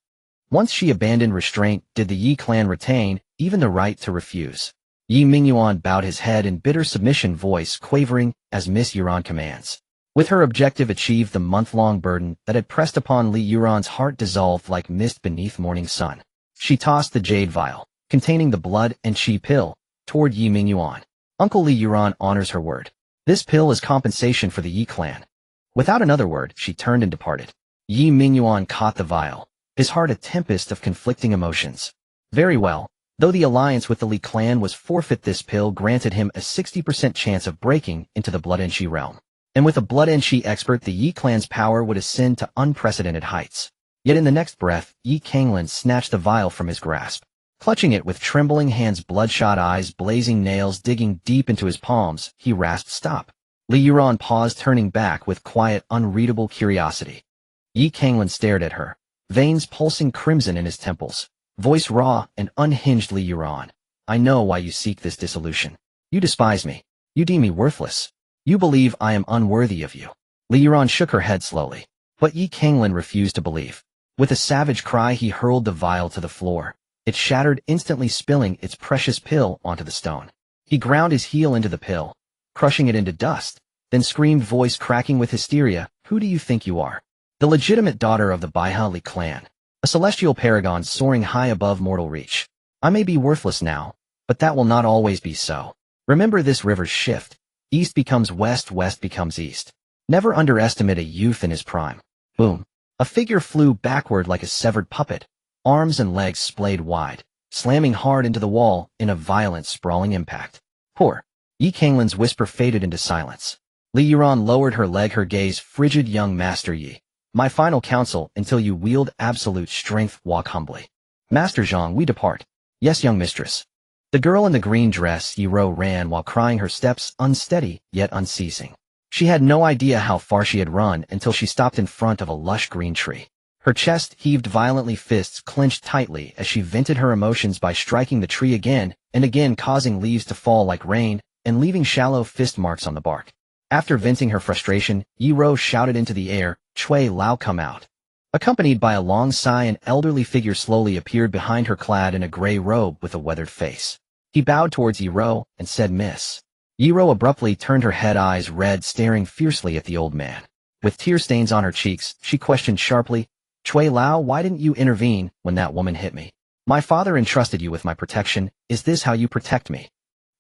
Once she abandoned restraint, did the Yi clan retain even the right to refuse? Yi Mingyuan bowed his head in bitter submission, voice quavering as Miss Yuran commands. With her objective achieved, the month-long burden that had pressed upon Li Yuran's heart dissolved like mist beneath morning sun. She tossed the jade vial, containing the blood and chi pill, toward Yi Mingyuan. Uncle Li Yuran honors her word. This pill is compensation for the Yi clan. Without another word, she turned and departed. Yi Mingyuan caught the vial, his heart a tempest of conflicting emotions. Very well. Though the alliance with the Li clan was forfeit, this pill granted him a 60% chance of breaking into the Blood and Chi realm. And with a Blood and Chi expert, the Yi clan's power would ascend to unprecedented heights. Yet in the next breath, Yi Kanglin snatched the vial from his grasp. Clutching it with trembling hands, bloodshot eyes, blazing nails digging deep into his palms, he rasped, "Stop." Li Yuran paused, turning back with quiet, unreadable curiosity. Yi Kanglin stared at her, veins pulsing crimson in his temples. Voice raw and unhinged. Li Yuran, I know why you seek this dissolution. You despise me. You deem me worthless. You believe I am unworthy of you. Li Yuran shook her head slowly. But Yi Kanglin refused to believe. With a savage cry, he hurled the vial to the floor. It shattered, instantly spilling its precious pill onto the stone. He ground his heel into the pill, crushing it into dust, then screamed, voice cracking with hysteria, "Who do you think you are? The legitimate daughter of the Baihali clan. A celestial paragon soaring high above mortal reach. I may be worthless now, but that will not always be so. Remember this river's shift. East becomes west, west becomes east. Never underestimate a youth in his prime." Boom. A figure flew backward like a severed puppet, arms and legs splayed wide, slamming hard into the wall in a violent, sprawling impact. Poor. Yi Kanglin's whisper faded into silence. Li Yuran lowered her leg, her gaze frigid. Young Master Yi. My final counsel, until you wield absolute strength, walk humbly. Master Zhang, we depart. Yes, young mistress. The girl in the green dress, Yi Ro, ran while crying, her steps unsteady, yet unceasing. She had no idea how far she had run until she stopped in front of a lush green tree. Her chest heaved violently, fists clenched tightly as she vented her emotions by striking the tree again and again, causing leaves to fall like rain and leaving shallow fist marks on the bark. After venting her frustration, Yi Ro shouted into the air, Cui Lao, come out. Accompanied by a long sigh, an elderly figure slowly appeared behind her, clad in a gray robe with a weathered face. He bowed towards Yi Ro and said, Miss. Yi Ro abruptly turned her head, eyes red, staring fiercely at the old man. With tear stains on her cheeks, she questioned sharply, Cui Lao, why didn't you intervene when that woman hit me? My father entrusted you with my protection. Is this how you protect me?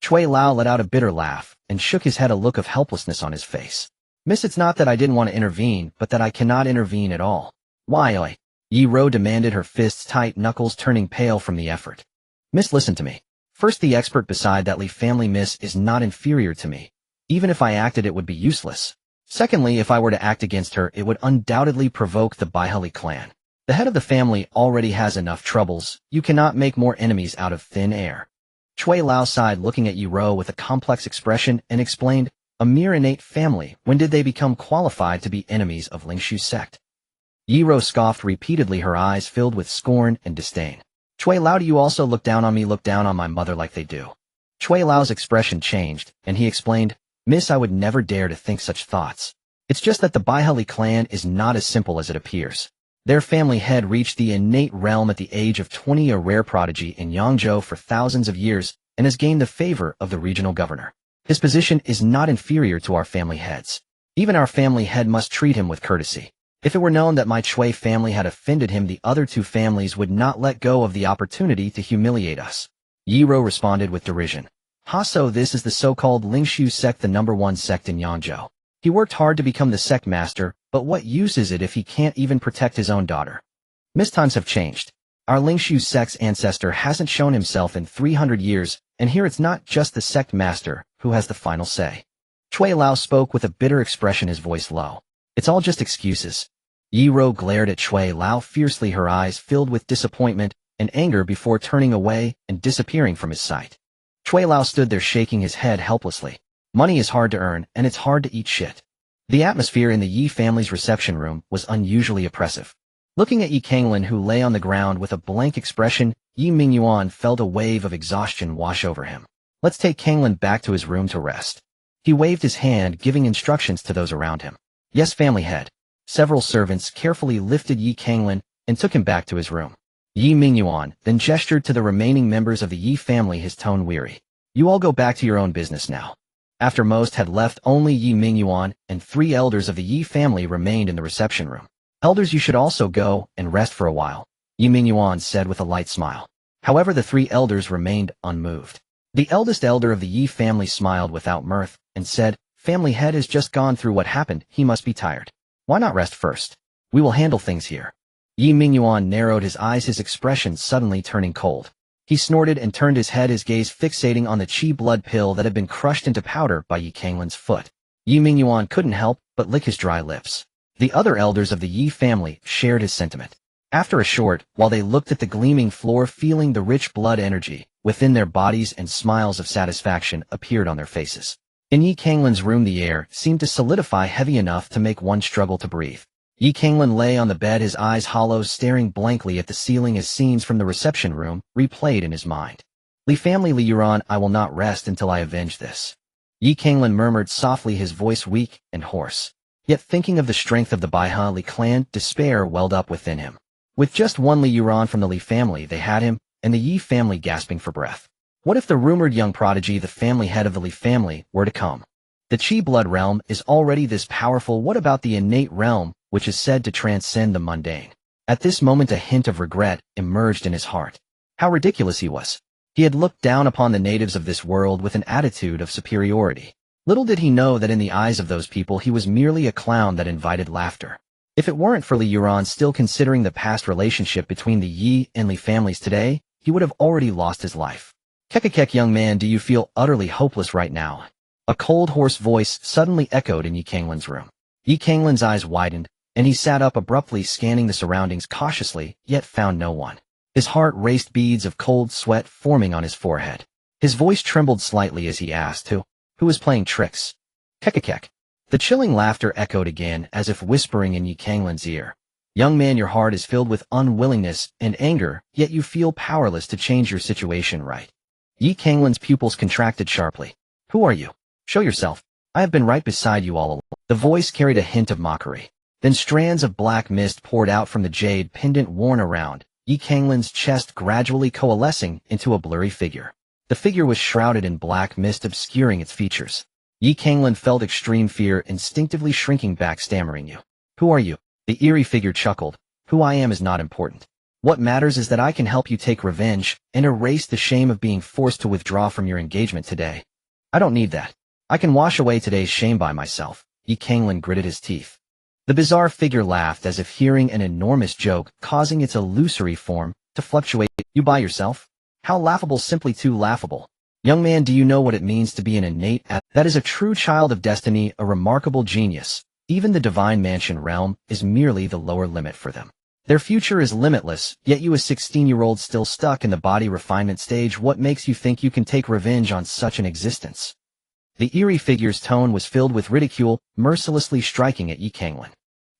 Cui Lao let out a bitter laugh and shook his head, a look of helplessness on his face. Miss, it's not that I didn't want to intervene, but that I cannot intervene at all. Why? Yi Ro demanded, her fists tight, knuckles turning pale from the effort. Miss, listen to me. First, the expert beside that Li family, Miss, is not inferior to me. Even if I acted, it would be useless. Secondly, if I were to act against her, it would undoubtedly provoke the Baihali clan. The head of the family already has enough troubles. You cannot make more enemies out of thin air. Cui Lao sighed, looking at Yi Ro with a complex expression, and explained, a mere innate family. When did they become qualified to be enemies of Lingshu sect? Yi Ro scoffed repeatedly, her eyes filled with scorn and disdain. Cui Lao, do you also look down on me, look down on my mother like they do? Cui Lao's expression changed, and he explained, Miss, I would never dare to think such thoughts. It's just that the Baihali clan is not as simple as it appears. Their family head reached the innate realm at the age of 20, a rare prodigy in Yangzhou for thousands of years, and has gained the favor of the regional governor. His position is not inferior to our family heads. Even our family head must treat him with courtesy. If it were known that my Cui family had offended him, the other two families would not let go of the opportunity to humiliate us. Yi Ro responded with derision. Ha, so this is the so-called Lingshu sect, the #1 sect in Yangzhou. He worked hard to become the sect master, but what use is it if he can't even protect his own daughter? Miss, times have changed. Our Lingshu sect's ancestor hasn't shown himself in 300 years, and here it's not just the sect master who has the final say. Cui Lao spoke with a bitter expression, his voice low. It's all just excuses. Yi Ro glared at Cui Lao fiercely, her eyes filled with disappointment and anger before turning away and disappearing from his sight. Cui Lao stood there shaking his head helplessly. Money is hard to earn, and it's hard to eat shit. The atmosphere in the Yi family's reception room was unusually oppressive. Looking at Yi Kanglin, who lay on the ground with a blank expression, Yi Mingyuan felt a wave of exhaustion wash over him. Let's take Kanglin back to his room to rest. He waved his hand, giving instructions to those around him. Yes, family head. Several servants carefully lifted Yi Kanglin and took him back to his room. Yi Mingyuan then gestured to the remaining members of the Yi family, his tone weary. You all go back to your own business now. After most had left, only Yi Mingyuan and 3 elders of the Yi family remained in the reception room. Elders, you should also go and rest for a while, Yi Mingyuan said with a light smile. However, the 3 elders remained unmoved. The eldest elder of the Yi family smiled without mirth and said, Family head has just gone through what happened, he must be tired. Why not rest first? We will handle things here. Yi Mingyuan narrowed his eyes, his expression suddenly turning cold. He snorted and turned his head, his gaze fixating on the qi blood pill that had been crushed into powder by Yi Kanglin's foot. Yi Mingyuan couldn't help but lick his dry lips. The other elders of the Yi family shared his sentiment. After a short, while they looked at the gleaming floor, feeling the rich blood energy within their bodies, and smiles of satisfaction appeared on their faces. In Yi Kanglin's room, the air seemed to solidify, heavy enough to make one struggle to breathe. Yi Kanglin lay on the bed, his eyes hollow, staring blankly at the ceiling as scenes from the reception room replayed in his mind. Li family, Li Yuran, I will not rest until I avenge this. Yi Kanglin murmured softly, his voice weak and hoarse. Yet thinking of the strength of the Baihali clan, despair welled up within him. With just one Li Yuran from the Li family, they had him, and the Yi family gasping for breath. What if the rumored young prodigy, the family head of the Li family, were to come? The Qi blood realm is already this powerful. What about the innate realm, which is said to transcend the mundane? At this moment, a hint of regret emerged in his heart. How ridiculous he was. He had looked down upon the natives of this world with an attitude of superiority. Little did he know that in the eyes of those people he was merely a clown that invited laughter. If it weren't for Li Yuran still considering the past relationship between the Yi and Li families today, he would have already lost his life. Kekekek, young man, do you feel utterly hopeless right now? A cold, hoarse voice suddenly echoed in Yi Kanglin's room. Yi Kanglin's eyes widened, and he sat up abruptly, scanning the surroundings cautiously, yet found no one. His heart raced, beads of cold sweat forming on his forehead. His voice trembled slightly as he asked, Who was playing tricks? Kekekek. The chilling laughter echoed again, as if whispering in Yi Kanglin's ear. Young man, your heart is filled with unwillingness and anger, yet you feel powerless to change your situation, right? Yi Kanglin's pupils contracted sharply. Who are you? Show yourself. I have been right beside you all along. The voice carried a hint of mockery. Then strands of black mist poured out from the jade pendant worn around Yi Kanglin's chest, gradually coalescing into a blurry figure. The figure was shrouded in black mist, obscuring its features. Yi Kanglin felt extreme fear, instinctively shrinking back, stammering, You. Who are you? The eerie figure chuckled. Who I am is not important. What matters is that I can help you take revenge and erase the shame of being forced to withdraw from your engagement today. I don't need that. I can wash away today's shame by myself. Yi Kanglin gritted his teeth. The bizarre figure laughed, as if hearing an enormous joke, causing its illusory form to fluctuate. You by yourself? How laughable, simply too laughable. Young man, do you know what it means to be an innate that is a true child of destiny, a remarkable genius? Even the divine mansion realm is merely the lower limit for them. Their future is limitless, yet you, a 16-year-old still stuck in the body refinement stage, what makes you think you can take revenge on such an existence? The eerie figure's tone was filled with ridicule, mercilessly striking at Yi Kanglin.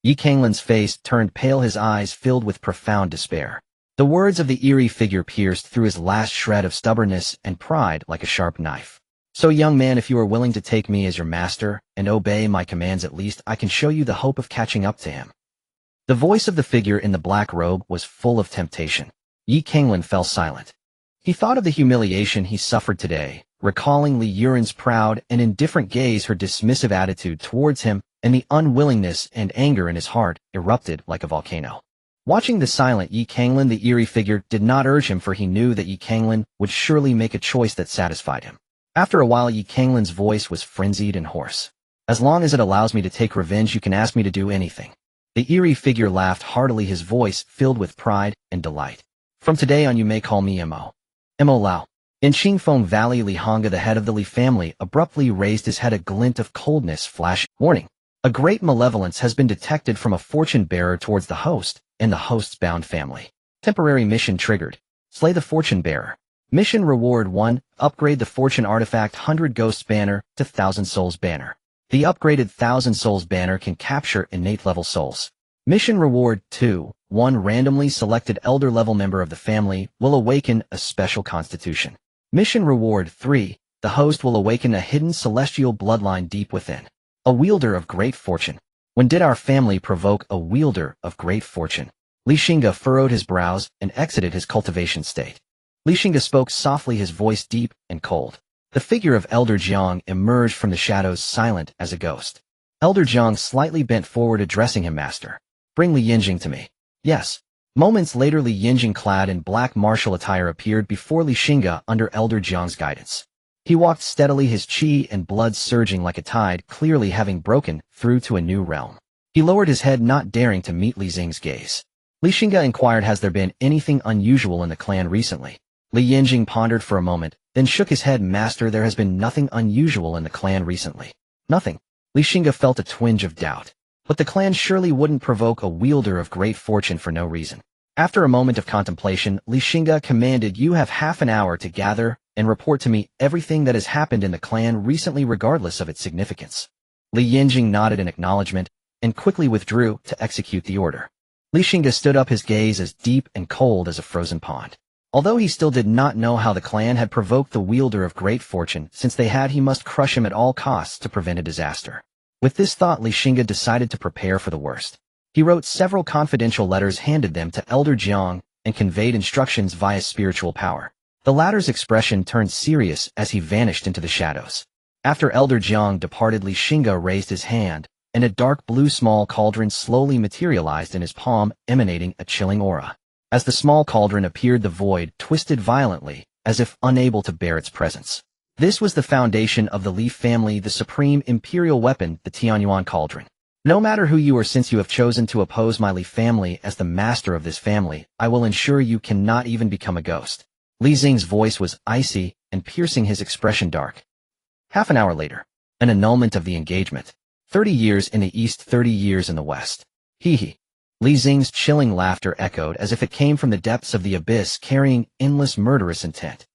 Yi Kanglin's face turned pale, his eyes filled with profound despair. The words of the eerie figure pierced through his last shred of stubbornness and pride like a sharp knife. So, young man, if you are willing to take me as your master and obey my commands, at least I can show you the hope of catching up to him. The voice of the figure in the black robe was full of temptation. Yi Kanglin fell silent. He thought of the humiliation he suffered today, recalling Li Yuren's proud and indifferent gaze, her dismissive attitude towards him, and the unwillingness and anger in his heart erupted like a volcano. Watching the silent Yi Kanglin, the eerie figure did not urge him, for he knew that Yi Kanglin would surely make a choice that satisfied him. After a while, Yi Kanglin's voice was frenzied and hoarse. As long as it allows me to take revenge, you can ask me to do anything. The eerie figure laughed heartily, his voice filled with pride and delight. From today on, you may call me Mo. Mo Lao. In Qingfeng Valley, Li Hongge, the head of the Li family, abruptly raised his head, a glint of coldness flashed. Warning. A great malevolence has been detected from a fortune-bearer towards the host and the host's bound family. Temporary mission triggered. Slay the fortune-bearer. Mission reward 1. Upgrade the fortune artifact 100 Ghosts banner to 1000 Souls banner. The upgraded 1000 Souls banner can capture innate level souls. Mission reward 2. 1 randomly selected elder level member of the family will awaken a special constitution. Mission reward 3. The host will awaken a hidden celestial bloodline deep within. A wielder of great fortune. When did our family provoke a wielder of great fortune? Li Xingge furrowed his brows and exited his cultivation state. Li Xingge spoke softly, his voice deep and cold. The figure of Elder Jiang emerged from the shadows, silent as a ghost. Elder Jiang slightly bent forward, addressing him, Master. Bring Li Yinjing to me. Yes. Moments later, Li Yinjing, clad in black martial attire, appeared before Li Xingge under Elder Jiang's guidance. He walked steadily, his qi and blood surging like a tide, clearly having broken through to a new realm. He lowered his head, not daring to meet Li Xing's gaze. Li Xingge inquired, Has there been anything unusual in the clan recently? Li Yinjing pondered for a moment, then shook his head. Master, there has been nothing unusual in the clan recently. Nothing. Li Xingge felt a twinge of doubt. But the clan surely wouldn't provoke a wielder of great fortune for no reason. After a moment of contemplation, Li Xingge commanded, You have half an hour to gather and report to me everything that has happened in the clan recently, regardless of its significance. Li Yinjing nodded in acknowledgement and quickly withdrew to execute the order. Li Xingge stood up, his gaze as deep and cold as a frozen pond. Although he still did not know how the clan had provoked the wielder of great fortune, since they had, he must crush him at all costs to prevent a disaster. With this thought, Li Xingge decided to prepare for the worst. He wrote several confidential letters, handed them to Elder Jiang, and conveyed instructions via spiritual power. The latter's expression turned serious as he vanished into the shadows. After Elder Jiang departed, Li Xingge raised his hand, and a dark blue small cauldron slowly materialized in his palm, emanating a chilling aura. As the small cauldron appeared, the void twisted violently, as if unable to bear its presence. This was the foundation of the Li family, the supreme imperial weapon, the Tianyuan cauldron. No matter who you are, since you have chosen to oppose my Li family as the master of this family, I will ensure you cannot even become a ghost. Li Xing's voice was icy and piercing, his expression dark. Half an hour later. An annulment of the engagement. 30 years in the east, 30 years in the west. Hee hee. Li Xing's chilling laughter echoed as if it came from the depths of the abyss, carrying endless murderous intent.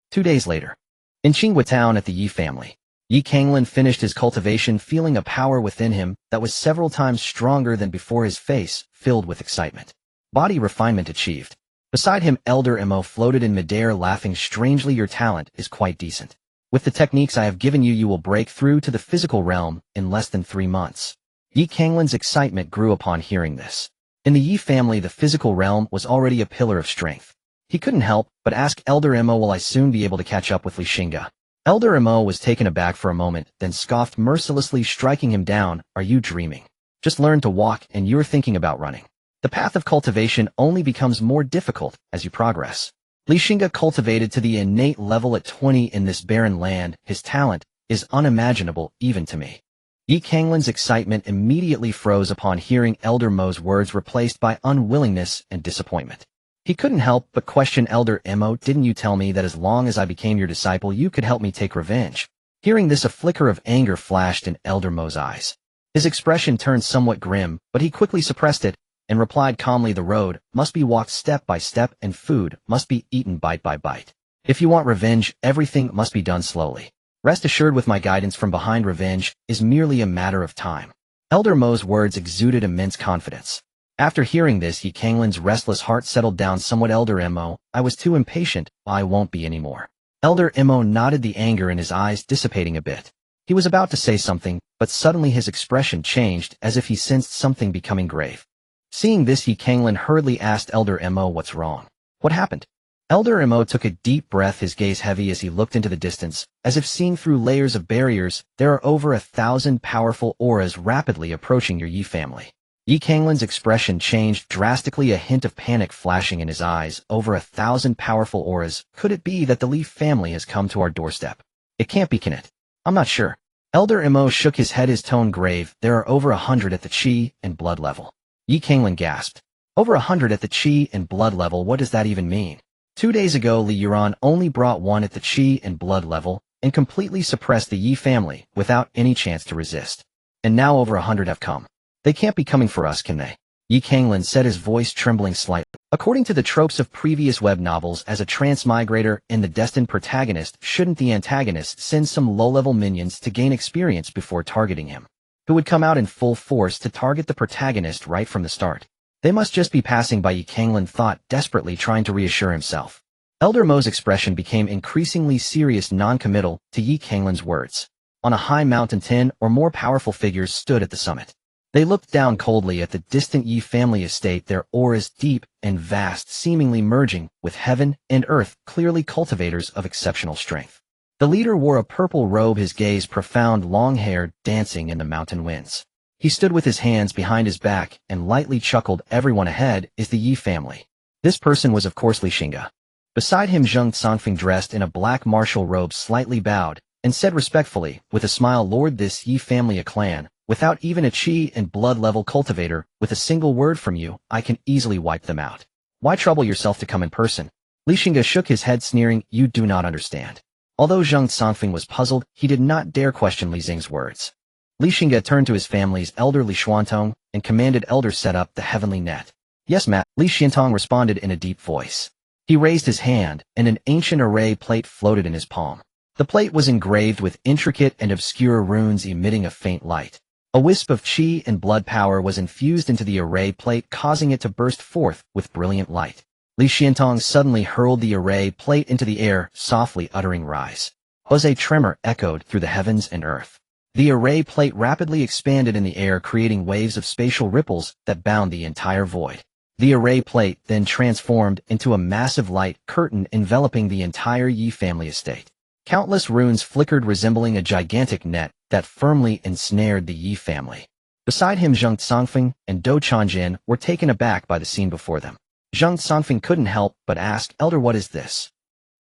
2 days later. In Xingge town at the Yi family. Yi Kanglin finished his cultivation, feeling a power within him that was several times stronger than before, his face filled with excitement. Body refinement achieved. Beside him, Elder Mo floated in midair, laughing strangely. Your talent is quite decent. With the techniques I have given you, you will break through to the physical realm in less than 3 months. Yi Kanglin's excitement grew upon hearing this. In the Yi family, the physical realm was already a pillar of strength. He couldn't help but ask Elder Mo, will I soon be able to catch up with Li Xingge? Elder Mo was taken aback for a moment, then scoffed mercilessly, striking him down. Are you dreaming? Just learn to walk and you're thinking about running. The path of cultivation only becomes more difficult as you progress. Li Xingge cultivated to the innate level at 20 in this barren land. His talent is unimaginable even to me. Yi Kanglin's excitement immediately froze upon hearing Elder Mo's words, replaced by unwillingness and disappointment. He couldn't help but question Elder Mo. Didn't you tell me that as long as I became your disciple you could help me take revenge? Hearing this, a flicker of anger flashed in Elder Mo's eyes. His expression turned somewhat grim, but he quickly suppressed it and replied calmly, the road must be walked step by step and food must be eaten bite by bite. If you want revenge, everything must be done slowly. Rest assured, with my guidance from behind, revenge is merely a matter of time. Elder Mo's words exuded immense confidence. After hearing this, Yi Kanglin's restless heart settled down somewhat. Elder Mo, I was too impatient. I won't be anymore. Elder Mo nodded, the anger in his eyes dissipating a bit. He was about to say something, but suddenly his expression changed as if he sensed something becoming grave. Seeing this, Yi Kanglin hurriedly asked Elder Mo, what's wrong? What happened? Elder Mo took a deep breath, his gaze heavy as he looked into the distance, as if seeing through layers of barriers. There are over 1,000 powerful auras rapidly approaching your Yi family. Yi Kanglin's expression changed drastically, a hint of panic flashing in his eyes. Over 1,000 powerful auras. Could it be that the Li family has come to our doorstep? It can't be, can it? I'm not sure. Elder Mo shook his head, his tone grave. There are over 100 at the Qi and blood level. Yi Kanglin gasped. Over 100 at the Qi and blood level? What does that even mean? 2 days ago, Li Yuran only brought 1 at the Qi and blood level and completely suppressed the Yi family without any chance to resist. And now over 100 have come. They can't be coming for us, can they? Yi Kanglin said, his voice trembling slightly. According to the tropes of previous web novels, as a transmigrator and the destined protagonist, shouldn't the antagonist send some low-level minions to gain experience before targeting him? Who would come out in full force to target the protagonist right from the start? They must just be passing by, Yi Kanglin thought, desperately trying to reassure himself. Elder Mo's expression became increasingly serious, non-committal to Yi Kanglin's words. On a high mountain, 10 or more powerful figures stood at the summit. They looked down coldly at the distant Yi family estate, their auras deep and vast, seemingly merging with heaven and earth, clearly cultivators of exceptional strength. The leader wore a purple robe, his gaze profound, long-haired, dancing in the mountain winds. He stood with his hands behind his back and lightly chuckled. Everyone ahead is the Yi family. This person was of course Li Xingge. Beside him, Zheng Songfeng, dressed in a black martial robe, slightly bowed and said respectfully, with a smile, Lord, this Yi family, a clan without even a Qi and blood level cultivator. With a single word from you, I can easily wipe them out. Why trouble yourself to come in person? Li Xingge shook his head, sneering, you do not understand. Although Zheng Songfeng was puzzled, he did not dare question Li Xing's words. Li Xingge turned to his family's elder Li Xuantong and commanded, Elder, set up the heavenly net. Yes, Matt, Li Xuantong responded in a deep voice. He raised his hand, and an ancient array plate floated in his palm. The plate was engraved with intricate and obscure runes emitting a faint light. A wisp of Qi and blood power was infused into the array plate, causing it to burst forth with brilliant light. Li Xuantong suddenly hurled the array plate into the air, softly uttering, rise. A tremor echoed through the heavens and earth. The array plate rapidly expanded in the air, creating waves of spatial ripples that bound the entire void. The array plate then transformed into a massive light curtain enveloping the entire Yi family estate. Countless runes flickered, resembling a gigantic net that firmly ensnared the Yi family. Beside him, Zheng Songfeng and Do Changjin were taken aback by the scene before them. Zheng Songfeng couldn't help but ask, Elder, what is this?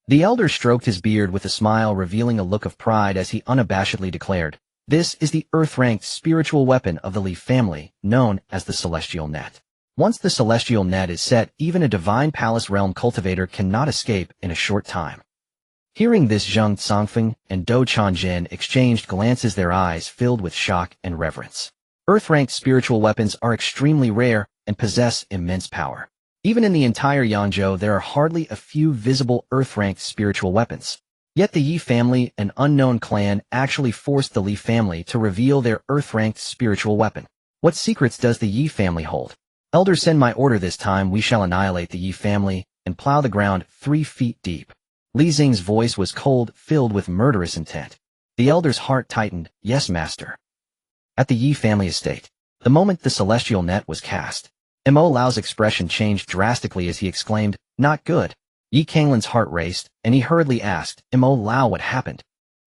The elder stroked his beard with a smile, revealing a look of pride as he unabashedly declared, this is the earth-ranked spiritual weapon of the Li family, known as the Celestial Net. Once the celestial net is set, even a divine palace realm cultivator cannot escape in a short time. Hearing this, Zhang Zhangfeng and Dou Chanjin exchanged glances, their eyes filled with shock and reverence. Earth-ranked spiritual weapons are extremely rare and possess immense power. Even in the entire Yangzhou, there are hardly a few visible Earth-ranked spiritual weapons. Yet the Yi family, an unknown clan, actually forced the Li family to reveal their Earth-ranked spiritual weapon. What secrets does the Yi family hold? Elders, send my order. This time we shall annihilate the Yi family and plow the ground 3 feet deep. Li Xing's voice was cold, filled with murderous intent. The elder's heart tightened. Yes, master. At the Yi family estate, the moment the celestial net was cast, Mo Lao's expression changed drastically as he exclaimed, "Not good." Yi Kanglin's heart raced, and he hurriedly asked, Mo Lao, what happened?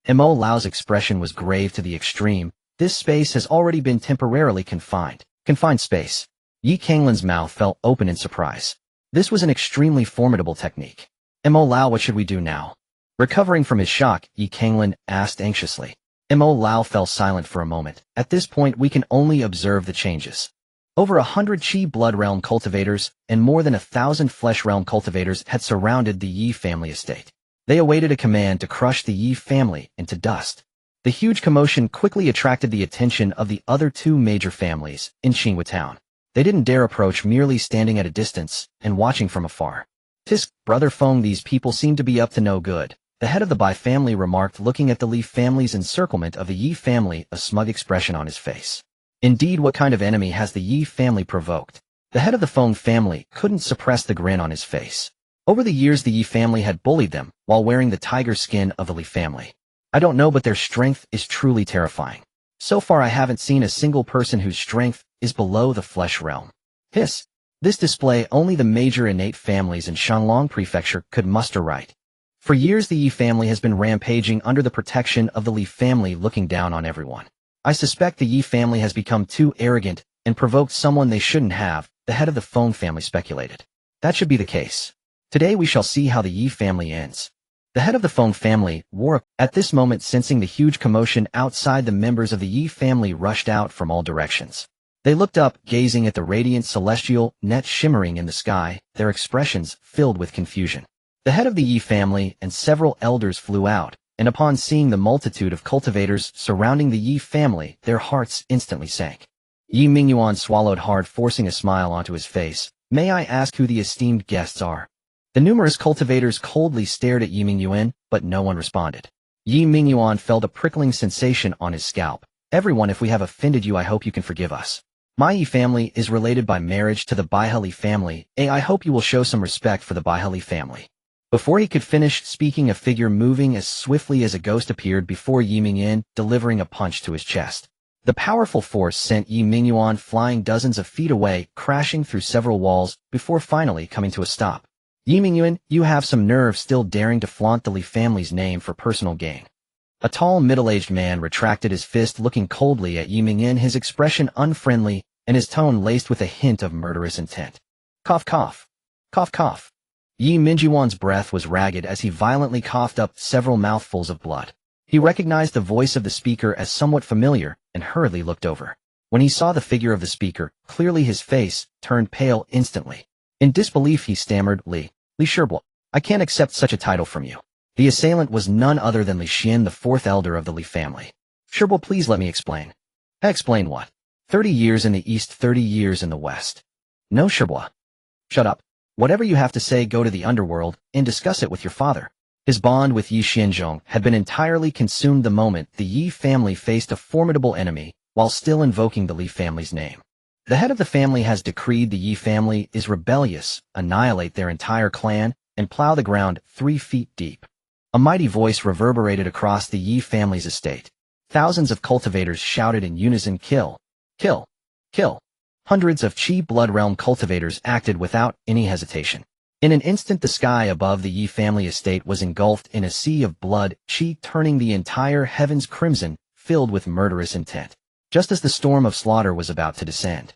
Mo Lao's expression was grave to the extreme. This space has already been temporarily confined. Confined space. Yi Kanglin's mouth fell open in surprise. This was an extremely formidable technique. Mo Lao, what should we do now? Recovering from his shock, Yi Kanglin asked anxiously. Mo Lao fell silent for a moment. At this point we can only observe the changes. Over 100 Qi blood realm cultivators and more than 1,000 flesh realm cultivators had surrounded the Yi family estate. They awaited a command to crush the Yi family into dust. The huge commotion quickly attracted the attention of the other 2 major families in Xingge town. They didn't dare approach, merely standing at a distance and watching from afar. Tisk, brother Feng, these people seem to be up to no good, the head of the Bai family remarked, looking at the Li family's encirclement of the Yi family, a smug expression on his face. Indeed, what kind of enemy has the Yi family provoked? The head of the Feng family couldn't suppress the grin on his face. Over the years the Yi family had bullied them while wearing the tiger skin of the Li family. I don't know, but their strength is truly terrifying. So far I haven't seen a single person whose strength is below the flesh realm. Hiss. This display only the major innate families in Shanglong Prefecture could muster right. For years the Yi family has been rampaging under the protection of the Li family, looking down on everyone. I suspect the Yi family has become too arrogant and provoked someone they shouldn't have, the head of the Feng family speculated. That should be the case. Today we shall see how the Yi family ends. The head of the Feng family wore. At this moment, sensing the huge commotion outside, the members of the Yi family rushed out from all directions. They looked up, gazing at the radiant celestial net shimmering in the sky, their expressions filled with confusion. The head of the Yi family and several elders flew out, and upon seeing the multitude of cultivators surrounding the Yi family, their hearts instantly sank. Yi Mingyuan swallowed hard, forcing a smile onto his face. May I ask who the esteemed guests are? The numerous cultivators coldly stared at Yi Mingyuan, but no one responded. Yi Mingyuan felt a prickling sensation on his scalp. Everyone, if we have offended you, I hope you can forgive us. My Yi family is related by marriage to the Baihali family. I hope you will show some respect for the Baihali family. Before he could finish speaking, a figure moving as swiftly as a ghost appeared before Yi Mingyan, delivering a punch to his chest. The powerful force sent Yi Mingyuan flying dozens of feet away, crashing through several walls, before finally coming to a stop. Yi Mingyuan, you have some nerve, still daring to flaunt the Li family's name for personal gain. A tall, middle-aged man retracted his fist, looking coldly at Yi Mingyan, his expression unfriendly and his tone laced with a hint of murderous intent. Cough, cough. Cough, cough. Yi Mingyuan's breath was ragged as he violently coughed up several mouthfuls of blood. He recognized the voice of the speaker as somewhat familiar and hurriedly looked over. When he saw the figure of the speaker, clearly his face turned pale instantly. In disbelief he stammered, Li Shibwa, I can't accept such a title from you. The assailant was none other than Li Xian, the 4th elder of the Li family. Shibwa, please let me explain. Explain what? 30 years in the east, 30 years in the west. No, Shibwa. Shut up. Whatever you have to say, go to the underworld and discuss it with your father. His bond with Yi Xianzhong had been entirely consumed the moment the Yi family faced a formidable enemy, while still invoking the Li family's name. The head of the family has decreed the Yi family is rebellious, annihilate their entire clan, and plow the ground 3 feet deep. A mighty voice reverberated across the Yi family's estate. Thousands of cultivators shouted in unison, kill, kill, kill. Hundreds of Qi blood realm cultivators acted without any hesitation. In an instant the sky above the Yi family estate was engulfed in a sea of blood, Qi turning the entire heavens crimson, filled with murderous intent. Just as the storm of slaughter was about to descend,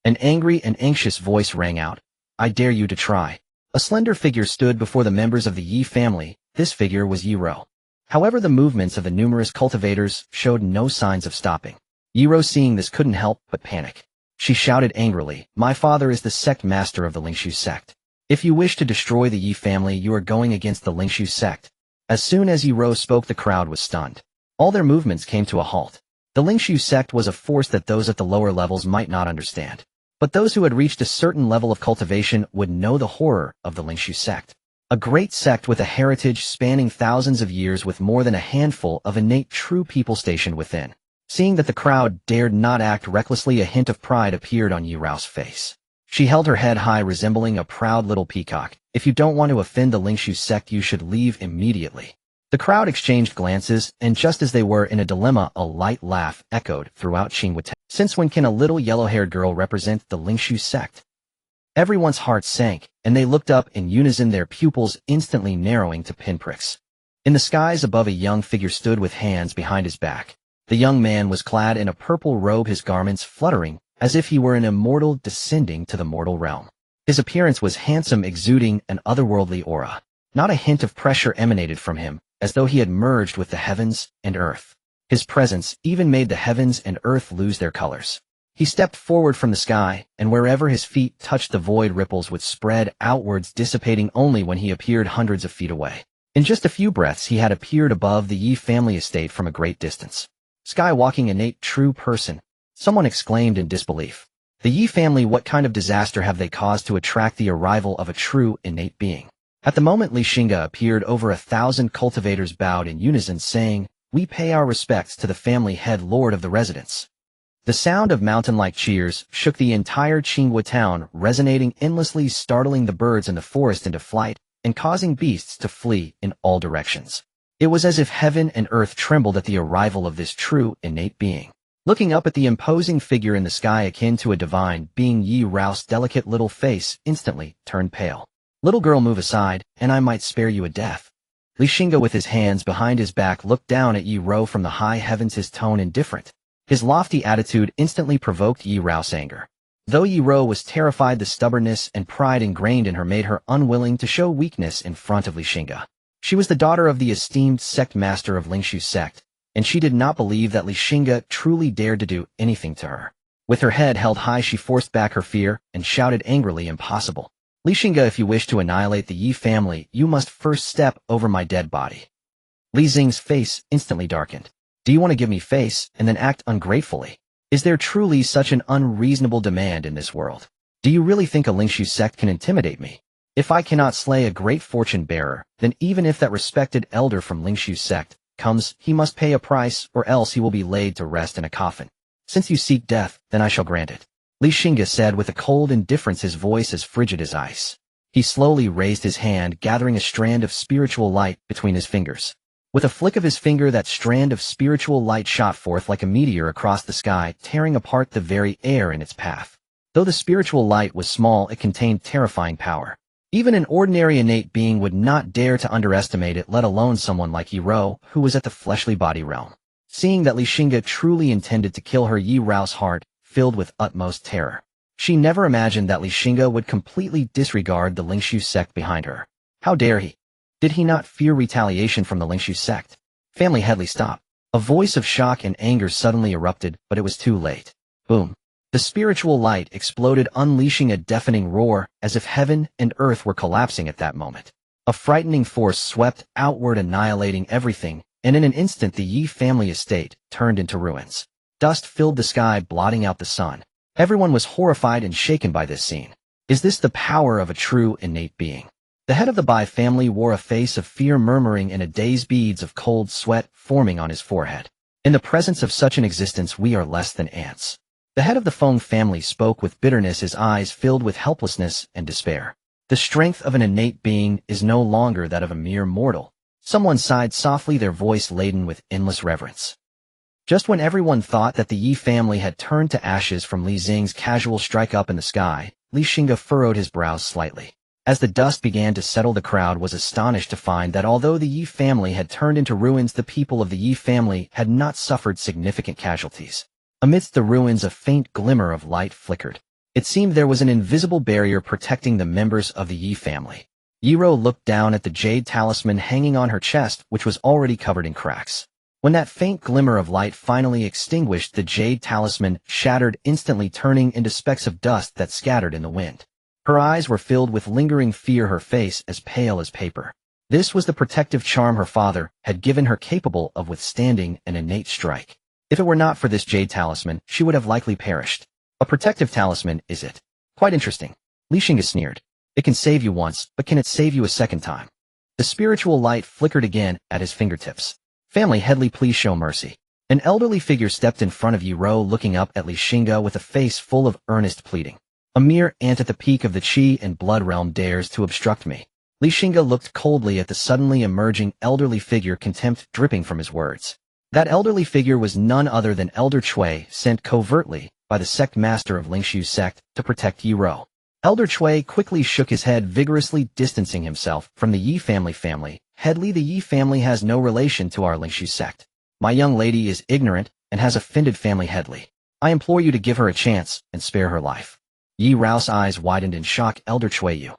an angry and anxious voice rang out. I dare you to try. A slender figure stood before the members of the Yi family. This figure was Yi Ro. However, the movements of the numerous cultivators showed no signs of stopping. Yi Ro, seeing this, couldn't help but panic. She shouted angrily, "My father is the sect master of the Lingshu sect. If you wish to destroy the Yi family, you are going against the Lingshu sect." As soon as Yi Rou spoke, the crowd was stunned. All their movements came to a halt. The Lingshu sect was a force that those at the lower levels might not understand. But those who had reached a certain level of cultivation would know the horror of the Lingshu sect. A great sect with a heritage spanning thousands of years, with more than a handful of innate true people stationed within. Seeing that the crowd dared not act recklessly, a hint of pride appeared on Yi Rou's face. She held her head high, resembling a proud little peacock. "If you don't want to offend the Lingshu sect, you should leave immediately." The crowd exchanged glances, and just as they were in a dilemma, a light laugh echoed throughout Xingge. Since when can a little yellow-haired girl represent the Lingshu sect? Everyone's heart sank, and they looked up in unison, their pupils instantly narrowing to pinpricks. In the skies above, a young figure stood with hands behind his back. The young man was clad in a purple robe, his garments fluttering, as if he were an immortal descending to the mortal realm. His appearance was handsome, exuding an otherworldly aura. Not a hint of pressure emanated from him, as though he had merged with the heavens and earth. His presence even made the heavens and earth lose their colors. He stepped forward from the sky, and wherever his feet touched, the void ripples would spread outwards, dissipating only when he appeared hundreds of feet away. In just a few breaths, he had appeared above the Yi family estate from a great distance. "Skywalking innate true person," someone exclaimed in disbelief. "The Yi family, what kind of disaster have they caused to attract the arrival of a true innate being?" At the moment Xingge appeared, over 1,000 cultivators bowed in unison, saying, "We pay our respects to the family head lord of the residence." The sound of mountain-like cheers shook the entire Xingge town, resonating endlessly, startling the birds in the forest into flight, and causing beasts to flee in all directions. It was as if heaven and earth trembled at the arrival of this true innate being. Looking up at the imposing figure in the sky, akin to a divine being, Yi Rou's delicate little face instantly turned pale. "Little girl, move aside, and I might spare you a death." Xingge, with his hands behind his back, looked down at Yi Rou from the high heavens, his tone indifferent. His lofty attitude instantly provoked Yi Rou's anger. Though Yi Rou was terrified, the stubbornness and pride ingrained in her made her unwilling to show weakness in front of Xingge. She was the daughter of the esteemed sect master of Lingshu sect, and she did not believe that Xingge truly dared to do anything to her. With her head held high, she forced back her fear and shouted angrily, "Impossible. Xingge, if you wish to annihilate the Yi family, you must first step over my dead body." Li Xing's face instantly darkened. "Do you want to give me face and then act ungratefully? Is there truly such an unreasonable demand in this world? Do you really think a Lingshu sect can intimidate me? If I cannot slay a great fortune bearer, then even if that respected elder from Lingshu sect comes, he must pay a price, or else he will be laid to rest in a coffin. Since you seek death, then I shall grant it." Xingge said with a cold indifference, his voice as frigid as ice. He slowly raised his hand, gathering a strand of spiritual light between his fingers. With a flick of his finger, that strand of spiritual light shot forth like a meteor across the sky, tearing apart the very air in its path. Though the spiritual light was small, it contained terrifying power. Even an ordinary innate being would not dare to underestimate it, let alone someone like Yi Rou, who was at the fleshly body realm. Seeing that Xingge truly intended to kill her, Yi Rou's heart filled with utmost terror. She never imagined that Xingge would completely disregard the Lingshu sect behind her. How dare he? Did he not fear retaliation from the Lingshu sect? Family Headley, stop. A voice of shock and anger suddenly erupted, but it was too late. Boom. The spiritual light exploded, unleashing a deafening roar, as if heaven and earth were collapsing at that moment. A frightening force swept outward, annihilating everything, and in an instant the Yi family estate turned into ruins. Dust filled the sky, blotting out the sun. Everyone was horrified and shaken by this scene. Is this the power of a true innate being? The head of the Bai family wore a face of fear, murmuring in a daze, beads of cold sweat forming on his forehead. In the presence of such an existence, we are less than ants. The head of the Feng family spoke with bitterness, his eyes filled with helplessness and despair. The strength of an innate being is no longer that of a mere mortal. Someone sighed softly, their voice laden with endless reverence. Just when everyone thought that the Yi family had turned to ashes from Li Xing's casual strike up in the sky, Xingge furrowed his brows slightly. As the dust began to settle, the crowd was astonished to find that although the Yi family had turned into ruins, the people of the Yi family had not suffered significant casualties. Amidst the ruins, a faint glimmer of light flickered. It seemed there was an invisible barrier protecting the members of the Yi family. Yi Rou looked down at the jade talisman hanging on her chest, which was already covered in cracks. When that faint glimmer of light finally extinguished, the jade talisman shattered, instantly turning into specks of dust that scattered in the wind. Her eyes were filled with lingering fear, her face as pale as paper. This was the protective charm her father had given her, capable of withstanding an innate strike. If it were not for this jade talisman, she would have likely perished. A protective talisman, is it? Quite interesting. Xingge sneered. It can save you once, but can it save you a second time? The spiritual light flickered again at his fingertips. Family Headley, please show mercy. An elderly figure stepped in front of Yi Ro, looking up at Xingge with a face full of earnest pleading. A mere ant at the peak of the Qi and blood realm dares to obstruct me. Xingge looked coldly at the suddenly emerging elderly figure, contempt dripping from his words. That elderly figure was none other than Elder Cui, sent covertly by the sect master of Lingshu's sect to protect Yi Ro. Elder Cui quickly shook his head, vigorously distancing himself from the Yi family. Headley, the Yi family has no relation to our Lingshu sect. My young lady is ignorant and has offended family Headley. I implore you to give her a chance and spare her life. Yi Rao's eyes widened in shock. Elder Cui, you.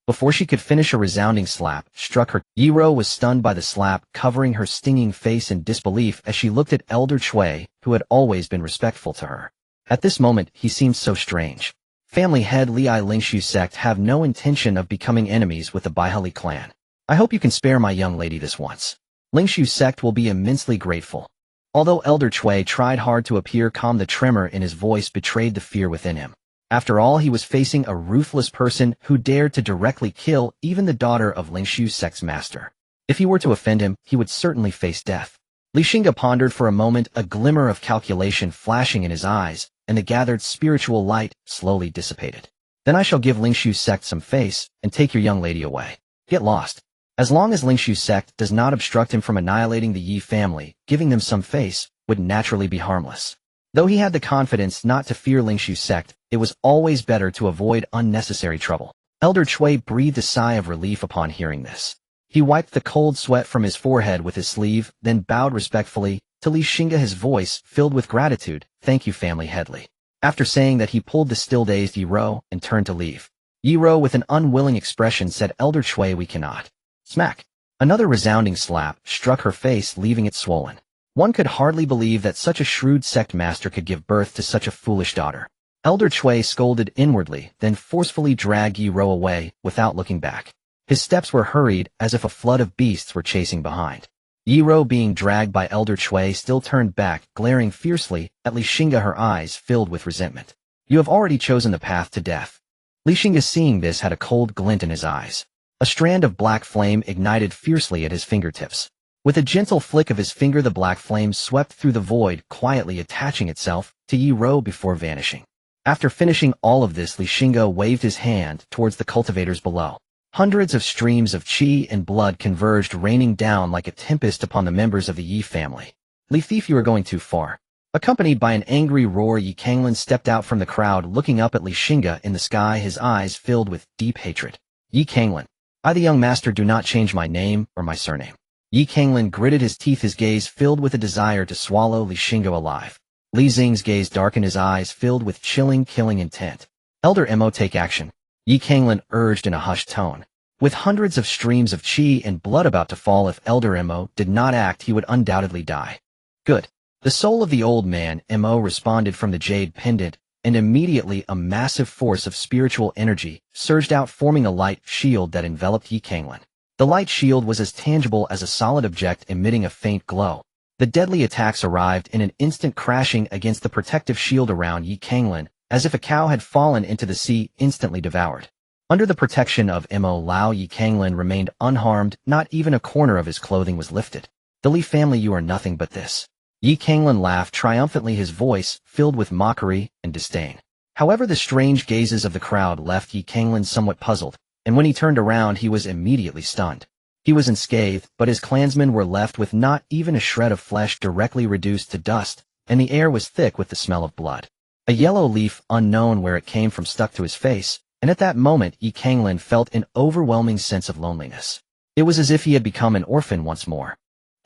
Before she could finish, a resounding slap struck her. Yi Ro was stunned by the slap, covering her stinging face in disbelief as she looked at Elder Cui, who had always been respectful to her. At this moment, he seemed so strange. Family head Li Lingshu sect have no intention of becoming enemies with the Baihali clan. I hope you can spare my young lady this once. Lingshu sect will be immensely grateful. Although Elder Cui tried hard to appear calm, the tremor in his voice betrayed the fear within him. After all, he was facing a ruthless person who dared to directly kill even the daughter of Lingshu's sect's master. If he were to offend him, he would certainly face death. Xingge pondered for a moment, a glimmer of calculation flashing in his eyes, and the gathered spiritual light slowly dissipated. Then I shall give Lingshu's sect some face, and take your young lady away. Get lost. As long as Lingshu's sect does not obstruct him from annihilating the Yi family, giving them some face would naturally be harmless. Though he had the confidence not to fear Lingshu's sect, it was always better to avoid unnecessary trouble. Elder Cui breathed a sigh of relief upon hearing this. He wiped the cold sweat from his forehead with his sleeve, then bowed respectfully to Xingge, his voice filled with gratitude. Thank you, family Headley. After saying that, he pulled the still-dazed Yi Ro and turned to leave. Yi Ro, with an unwilling expression, said, Elder Cui, we cannot. Smack. Another resounding slap struck her face, leaving it swollen. One could hardly believe that such a shrewd sect master could give birth to such a foolish daughter. Elder Cui scolded inwardly, then forcefully dragged Yi Ro away without looking back. His steps were hurried, as if a flood of beasts were chasing behind. Yi Ro, being dragged by Elder Cui, still turned back, glaring fiercely at Xingge, her eyes filled with resentment. You have already chosen the path to death. Xingge, seeing this, had a cold glint in his eyes. A strand of black flame ignited fiercely at his fingertips. With a gentle flick of his finger, the black flame swept through the void, quietly attaching itself to Yi Ro before vanishing. After finishing all of this, Xingge waved his hand towards the cultivators below. Hundreds of streams of qi and blood converged, raining down like a tempest upon the members of the Yi family. Li Thief, you are going too far. Accompanied by an angry roar, Yi Kanglin stepped out from the crowd, looking up at Xingge in the sky, his eyes filled with deep hatred. Yi Kanglin. I, the young master, do not change my name or my surname. Yi Kanglin gritted his teeth, his gaze filled with a desire to swallow Xingge alive. Li Xing's gaze darkened, his eyes filled with chilling, killing intent. Elder Mo, take action. Yi Kanglin urged in a hushed tone. With hundreds of streams of qi and blood about to fall, if Elder Mo did not act, he would undoubtedly die. Good. The soul of the old man, Mo, responded from the jade pendant, and immediately a massive force of spiritual energy surged out, forming a light shield that enveloped Yi Kanglin. The light shield was as tangible as a solid object, emitting a faint glow. The deadly attacks arrived in an instant, crashing against the protective shield around Yi Kanglin, as if a cow had fallen into the sea, instantly devoured. Under the protection of Mo Lao, Yi Kanglin remained unharmed, not even a corner of his clothing was lifted. The Li family, you are nothing but this. Yi Kanglin laughed triumphantly, his voice filled with mockery and disdain. However, the strange gazes of the crowd left Yi Kanglin somewhat puzzled, and when he turned around, he was immediately stunned. He was unscathed, but his clansmen were left with not even a shred of flesh, directly reduced to dust, and the air was thick with the smell of blood. A yellow leaf, unknown where it came from, stuck to his face, and at that moment Yi Kanglin felt an overwhelming sense of loneliness. It was as if he had become an orphan once more.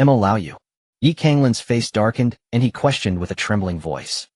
Mo Lao, you. Yi Kanglin's face darkened, and he questioned with a trembling voice.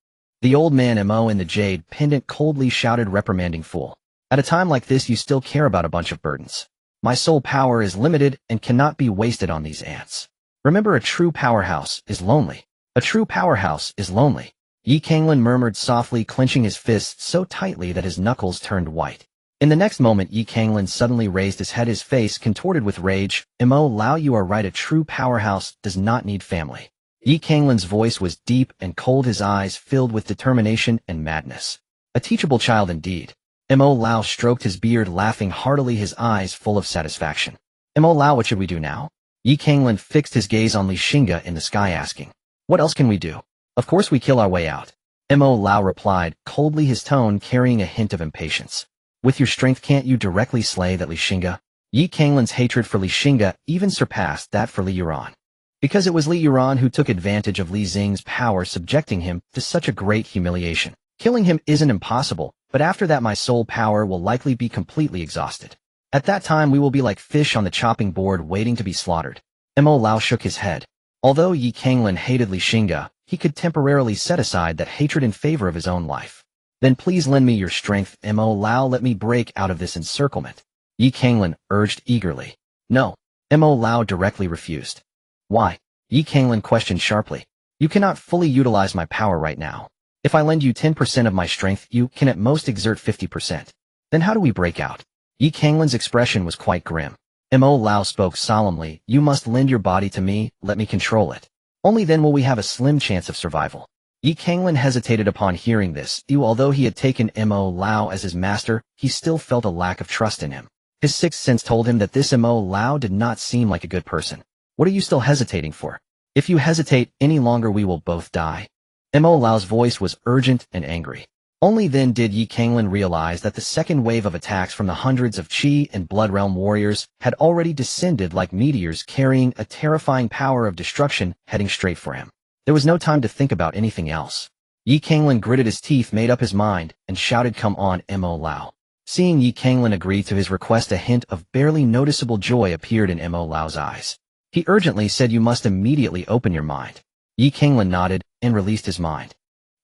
The old man Mo in the jade pendant coldly shouted, reprimanding fool. At a time like this, you still care about a bunch of burdens. My soul power is limited and cannot be wasted on these ants. Remember, a true powerhouse is lonely. A true powerhouse is lonely. Yi Kanglin murmured softly, clenching his fists so tightly that his knuckles turned white. In the next moment, Yi Kanglin suddenly raised his head, his face contorted with rage. Mo Lao, you are right, a true powerhouse does not need family. Yi Kanglin's voice was deep and cold, his eyes filled with determination and madness. A teachable child indeed. Mo Lao stroked his beard, laughing heartily, his eyes full of satisfaction. Mo Lao, what should we do now? Yi Kanglin fixed his gaze on Xingge in the sky, asking, what else can we do? Of course we kill our way out. Mo Lao replied, coldly, his tone carrying a hint of impatience. With your strength, can't you directly slay that Xingge? Yi Kanglin's hatred for Xingge even surpassed that for Li Yuran. Because it was Li Yuran who took advantage of Li Xing's power, subjecting him to such a great humiliation. Killing him isn't impossible, but after that my soul power will likely be completely exhausted. At that time we will be like fish on the chopping board waiting to be slaughtered. Mo Lao shook his head. Although Yi Kanglin hated Xingge, he could temporarily set aside that hatred in favor of his own life. Then please lend me your strength, Mo Lao, let me break out of this encirclement. Yi Kanglin urged eagerly. No. Mo Lao directly refused. Why? Yi Kanglin questioned sharply. You cannot fully utilize my power right now. If I lend you 10% of my strength, you can at most exert 50%. Then how do we break out? Yi Kanglin's expression was quite grim. Mo Lao spoke solemnly. You must lend your body to me, let me control it. Only then will we have a slim chance of survival. Yi Kanglin hesitated upon hearing this. Although he had taken Mo Lao as his master, he still felt a lack of trust in him. His sixth sense told him that this Mo Lao did not seem like a good person. What are you still hesitating for? If you hesitate any longer, we will both die. Mo Lao's voice was urgent and angry. Only then did Yi Kanglin realize that the second wave of attacks from the hundreds of Qi and Blood Realm warriors had already descended like meteors, carrying a terrifying power of destruction heading straight for him. There was no time to think about anything else. Yi Kanglin gritted his teeth, made up his mind, and shouted, come on, Mo Lao. Seeing Yi Kanglin agree to his request, a hint of barely noticeable joy appeared in Mo Lao's eyes. He urgently said, you must immediately open your mind. Yi Kanglin nodded and released his mind.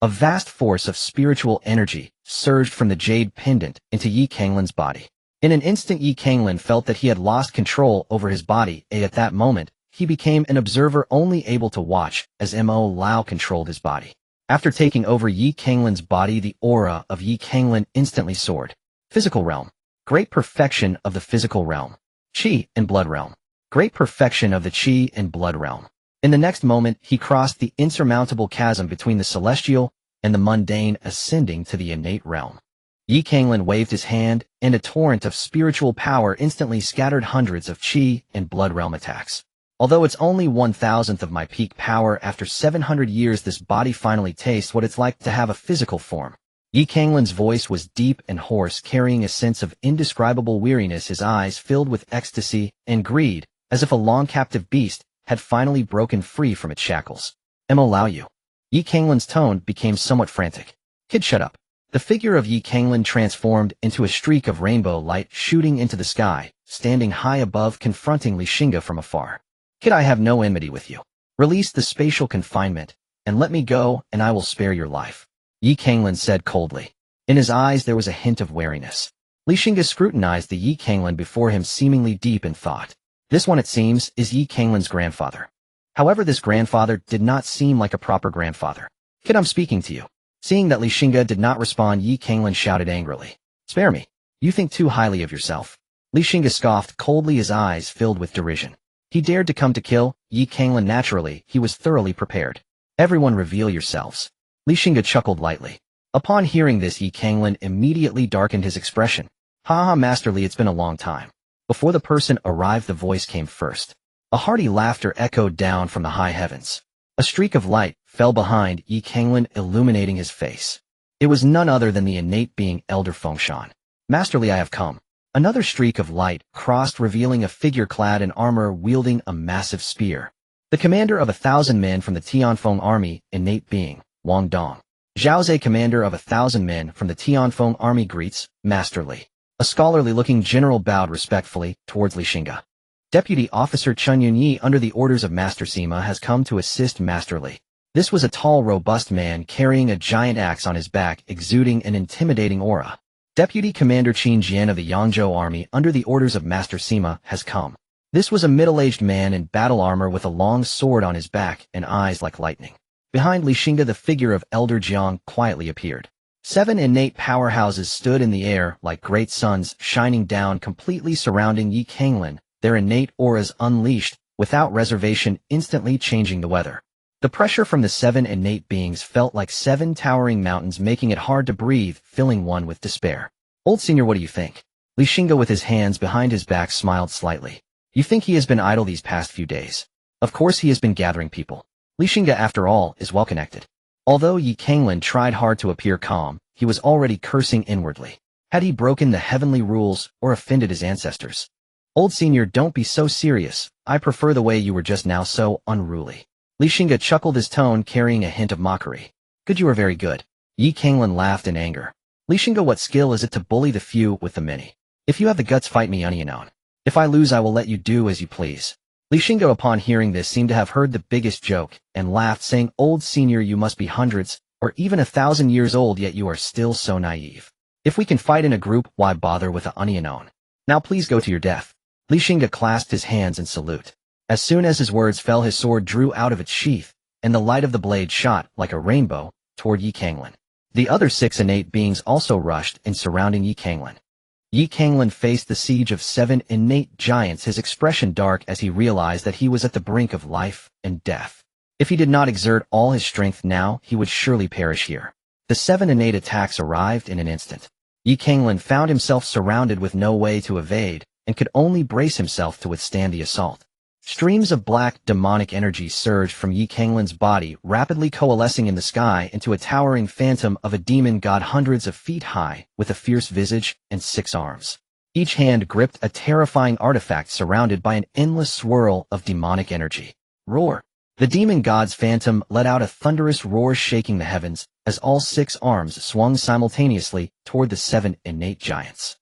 A vast force of spiritual energy surged from the jade pendant into Yi Kanglin's body. In an instant, Yi Kanglin felt that he had lost control over his body. At that moment, he became an observer, only able to watch as Mo Lao controlled his body. After taking over Yi Kanglin's body, the aura of Yi Kanglin instantly soared. Physical realm. Great perfection of the physical realm. Qi and blood realm. Great perfection of the Qi and blood realm. In the next moment, he crossed the insurmountable chasm between the celestial and the mundane, ascending to the innate realm. Yi Kanglin waved his hand, and a torrent of spiritual power instantly scattered hundreds of Qi and blood realm attacks. Although it's only 1,000th of my peak power, after 700 years this body finally tastes what it's like to have a physical form. Yi Kanglin's voice was deep and hoarse, carrying a sense of indescribable weariness, his eyes filled with ecstasy and greed, as if a long-captive beast had finally broken free from its shackles. Mo Lao, you. Yi Kanglin's tone became somewhat frantic. Kid, shut up. The figure of Yi Kanglin transformed into a streak of rainbow light shooting into the sky, standing high above, confronting Xingge from afar. Kid, I have no enmity with you. Release the spatial confinement, and let me go, and I will spare your life. Yi Kanglin said coldly. In his eyes there was a hint of wariness. Xingge scrutinized the Yi Kanglin before him, seemingly deep in thought. This one, it seems, is Yi Kanglin's grandfather. However, this grandfather did not seem like a proper grandfather. Kid, I'm speaking to you. Seeing that Xingge did not respond, Yi Kanglin shouted angrily. Spare me. You think too highly of yourself. Xingge scoffed coldly, his eyes filled with derision. He dared to come to kill Yi Kanglin. Naturally, he was thoroughly prepared. Everyone reveal yourselves. Xingge chuckled lightly. Upon hearing this, Yi Kanglin immediately darkened his expression. Ha ha, Master Li, it's been a long time. Before the person arrived, the voice came first. A hearty laughter echoed down from the high heavens. A streak of light fell behind Yi Kanglin, illuminating his face. It was none other than the innate being Elder Fengshan. Master Li, I have come. Another streak of light crossed, revealing a figure clad in armor wielding a massive spear. The commander of 1,000 men from the Tianfeng army, innate being, Wang Dong. Zhaoze, commander of 1,000 men from the Tianfeng army, greets, Master Li. A scholarly-looking general bowed respectfully towards Xingge. Deputy Officer Chen Yunyi, under the orders of Master Sima, has come to assist Master Li. This was a tall, robust man carrying a giant axe on his back, exuding an intimidating aura. Deputy Commander Qin Jian of the Yangzhou army, under the orders of Master Sima, has come. This was a middle-aged man in battle armor with a long sword on his back and eyes like lightning. Behind Xingge, the figure of Elder Jiang quietly appeared. 7 innate powerhouses stood in the air like great suns shining down, completely surrounding Xingge, their innate auras unleashed, without reservation, instantly changing the weather. The pressure from the 7 innate beings felt like 7 towering mountains, making it hard to breathe, filling one with despair. Old senior, what do you think? Xingge, with his hands behind his back, smiled slightly. You think he has been idle these past few days? Of course he has been gathering people. Xingge, after all, is well connected. Although Xingge tried hard to appear calm, he was already cursing inwardly. Had he broken the heavenly rules or offended his ancestors? Old senior, don't be so serious. I prefer the way you were just now, so unruly. Xingge chuckled, his tone carrying a hint of mockery. Good, you are very good. Xingge laughed in anger. Xingge, what skill is it to bully the few with the many? If you have the guts, fight me unknown. If I lose, I will let you do as you please. Xingge, upon hearing this, seemed to have heard the biggest joke, and laughed, saying, Old senior, you must be hundreds, or even 1,000 years old, yet you are still so naive. If we can fight in a group, why bother with the unknown? Now please go to your death. Xingge clasped his hands in salute. As soon as his words fell, his sword drew out of its sheath, and the light of the blade shot, like a rainbow, toward Xingge. The other 6 innate beings also rushed in, surrounding Xingge. Xingge faced the siege of 7 innate giants, his expression dark as he realized that he was at the brink of life and death. If he did not exert all his strength now, he would surely perish here. The 7 innate attacks arrived in an instant. Xingge found himself surrounded with no way to evade, and could only brace himself to withstand the assault. Streams of black, demonic energy surged from Xingge's body, rapidly coalescing in the sky into a towering phantom of a demon god hundreds of feet high, with a fierce visage and 6 arms. Each hand gripped a terrifying artifact surrounded by an endless swirl of demonic energy. Roar! The demon god's phantom let out a thunderous roar, shaking the heavens, as all 6 arms swung simultaneously toward the 7 innate giants.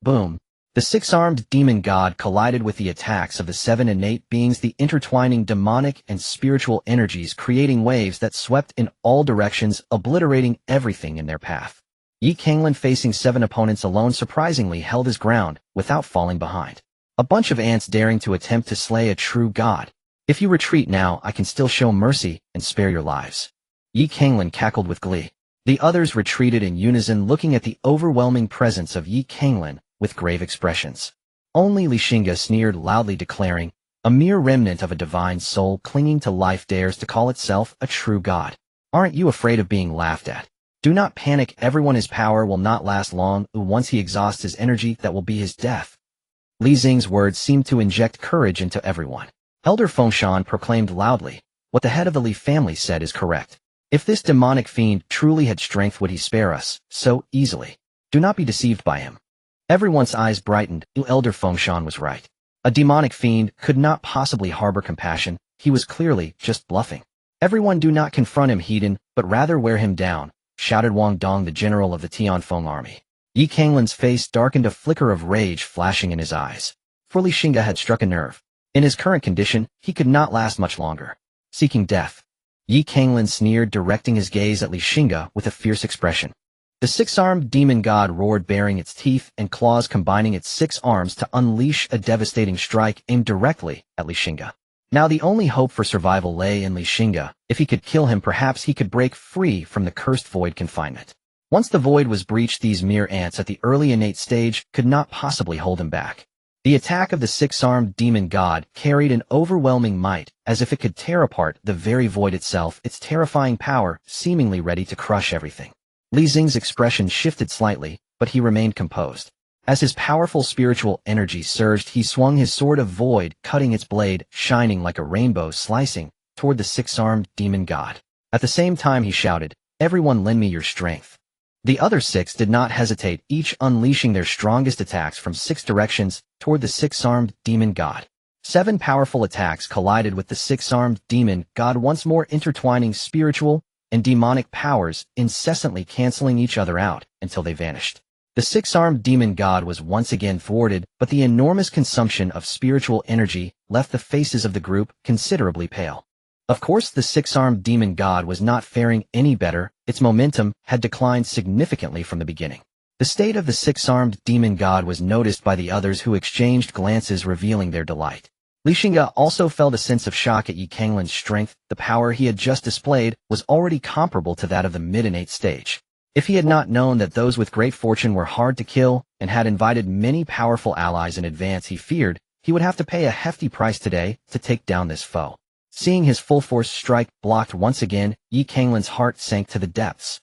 Boom! The 6-armed demon god collided with the attacks of the 7 innate beings, the intertwining demonic and spiritual energies creating waves that swept in all directions, obliterating everything in their path. Xingge, facing 7 opponents alone, surprisingly held his ground without falling behind. A bunch of ants daring to attempt to slay a true god. If you retreat now, I can still show mercy and spare your lives. Xingge cackled with glee. The others retreated in unison, looking at the overwhelming presence of Xingge with grave expressions. Only Xingge sneered loudly, declaring, a mere remnant of a divine soul clinging to life dares to call itself a true god. Aren't you afraid of being laughed at? Do not panic, everyone. His power will not last long. Once he exhausts his energy, that will be his death. Li Xing's words seemed to inject courage into everyone. Elder Fengshan proclaimed loudly, what the head of the Li family said is correct. If this demonic fiend truly had strength, would he spare us so easily? Do not be deceived by him. Everyone's eyes brightened. Elder Fengshan was right. A demonic fiend could not possibly harbor compassion. He was clearly just bluffing. Everyone, do not confront him, heathen, but rather wear him down, shouted Wang Dong, the general of the Tianfeng army. Xingge's face darkened, a flicker of rage flashing in his eyes. For Xingge had struck a nerve. In his current condition, he could not last much longer. Seeking death. Xingge sneered, directing his gaze at Xingge with a fierce expression. The 6-armed demon god roared, baring its teeth and claws, combining its 6 arms to unleash a devastating strike aimed directly at Xingge. Now the only hope for survival lay in Xingge. If he could kill him, perhaps he could break free from the cursed void confinement. Once the void was breached, these mere ants at the early innate stage could not possibly hold him back. The attack of the 6-armed demon god carried an overwhelming might, as if it could tear apart the very void itself, its terrifying power seemingly ready to crush everything. Li Xing's expression shifted slightly, but he remained composed. As his powerful spiritual energy surged, he swung his sword of void, cutting its blade, shining like a rainbow, slicing toward the 6-armed demon god. At the same time he shouted, everyone, lend me your strength. The other 6 did not hesitate, each unleashing their strongest attacks from 6 directions toward the 6-armed demon god. 7 powerful attacks collided with the 6-armed demon god, once more intertwining spiritual and demonic powers, incessantly canceling each other out until they vanished. The 6-armed demon god was once again thwarted, but the enormous consumption of spiritual energy left the faces of the group considerably pale. Of course, the 6-armed demon god was not faring any better. Its momentum had declined significantly from the beginning. The state of the six-armed demon god was noticed by the others, who exchanged glances revealing their delight. Xingge also felt a sense of shock at Yikanglin's strength. The power he had just displayed was already comparable to that of the mid-innate stage. If he had not known that those with great fortune were hard to kill and had invited many powerful allies in advance, he feared he would have to pay a hefty price today to take down this foe. Seeing his full force strike blocked once again, Yikanglin's heart sank to the depths.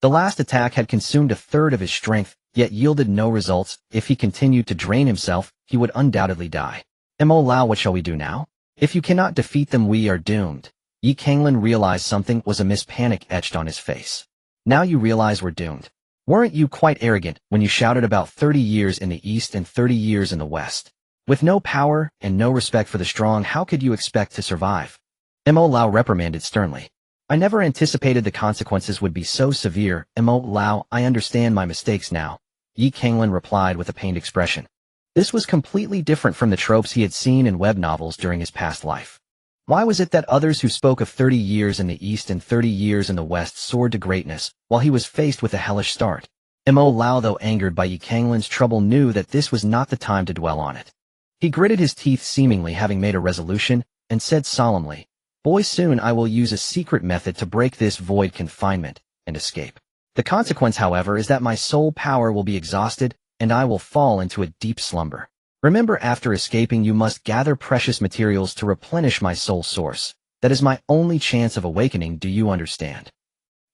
The last attack had consumed a third of his strength, yet yielded no results. If he continued to drain himself, he would undoubtedly die. Immortal, what shall we do now? If you cannot defeat them, we are doomed. Xingge realized something was amiss, panic etched on his face. Now you realize we're doomed. Weren't you quite arrogant when you shouted about 30 years in the East and 30 years in the West? With no power and no respect for the strong, how could you expect to survive? Immortal reprimanded sternly. I never anticipated the consequences would be so severe. Immortal, I understand my mistakes now. Xingge replied with a pained expression. This was completely different from the tropes he had seen in web novels during his past life. Why was it that others who spoke of 30 years in the East and 30 years in the West soared to greatness, while he was faced with a hellish start? Immortal, though angered by Yikanglin's trouble, knew that this was not the time to dwell on it. He gritted his teeth, seemingly having made a resolution, and said solemnly, Boy, soon I will use a secret method to break this void confinement and escape. The consequence, however, is that my soul power will be exhausted, and I will fall into a deep slumber. Remember, after escaping, you must gather precious materials to replenish my soul source. That is my only chance of awakening, do you understand?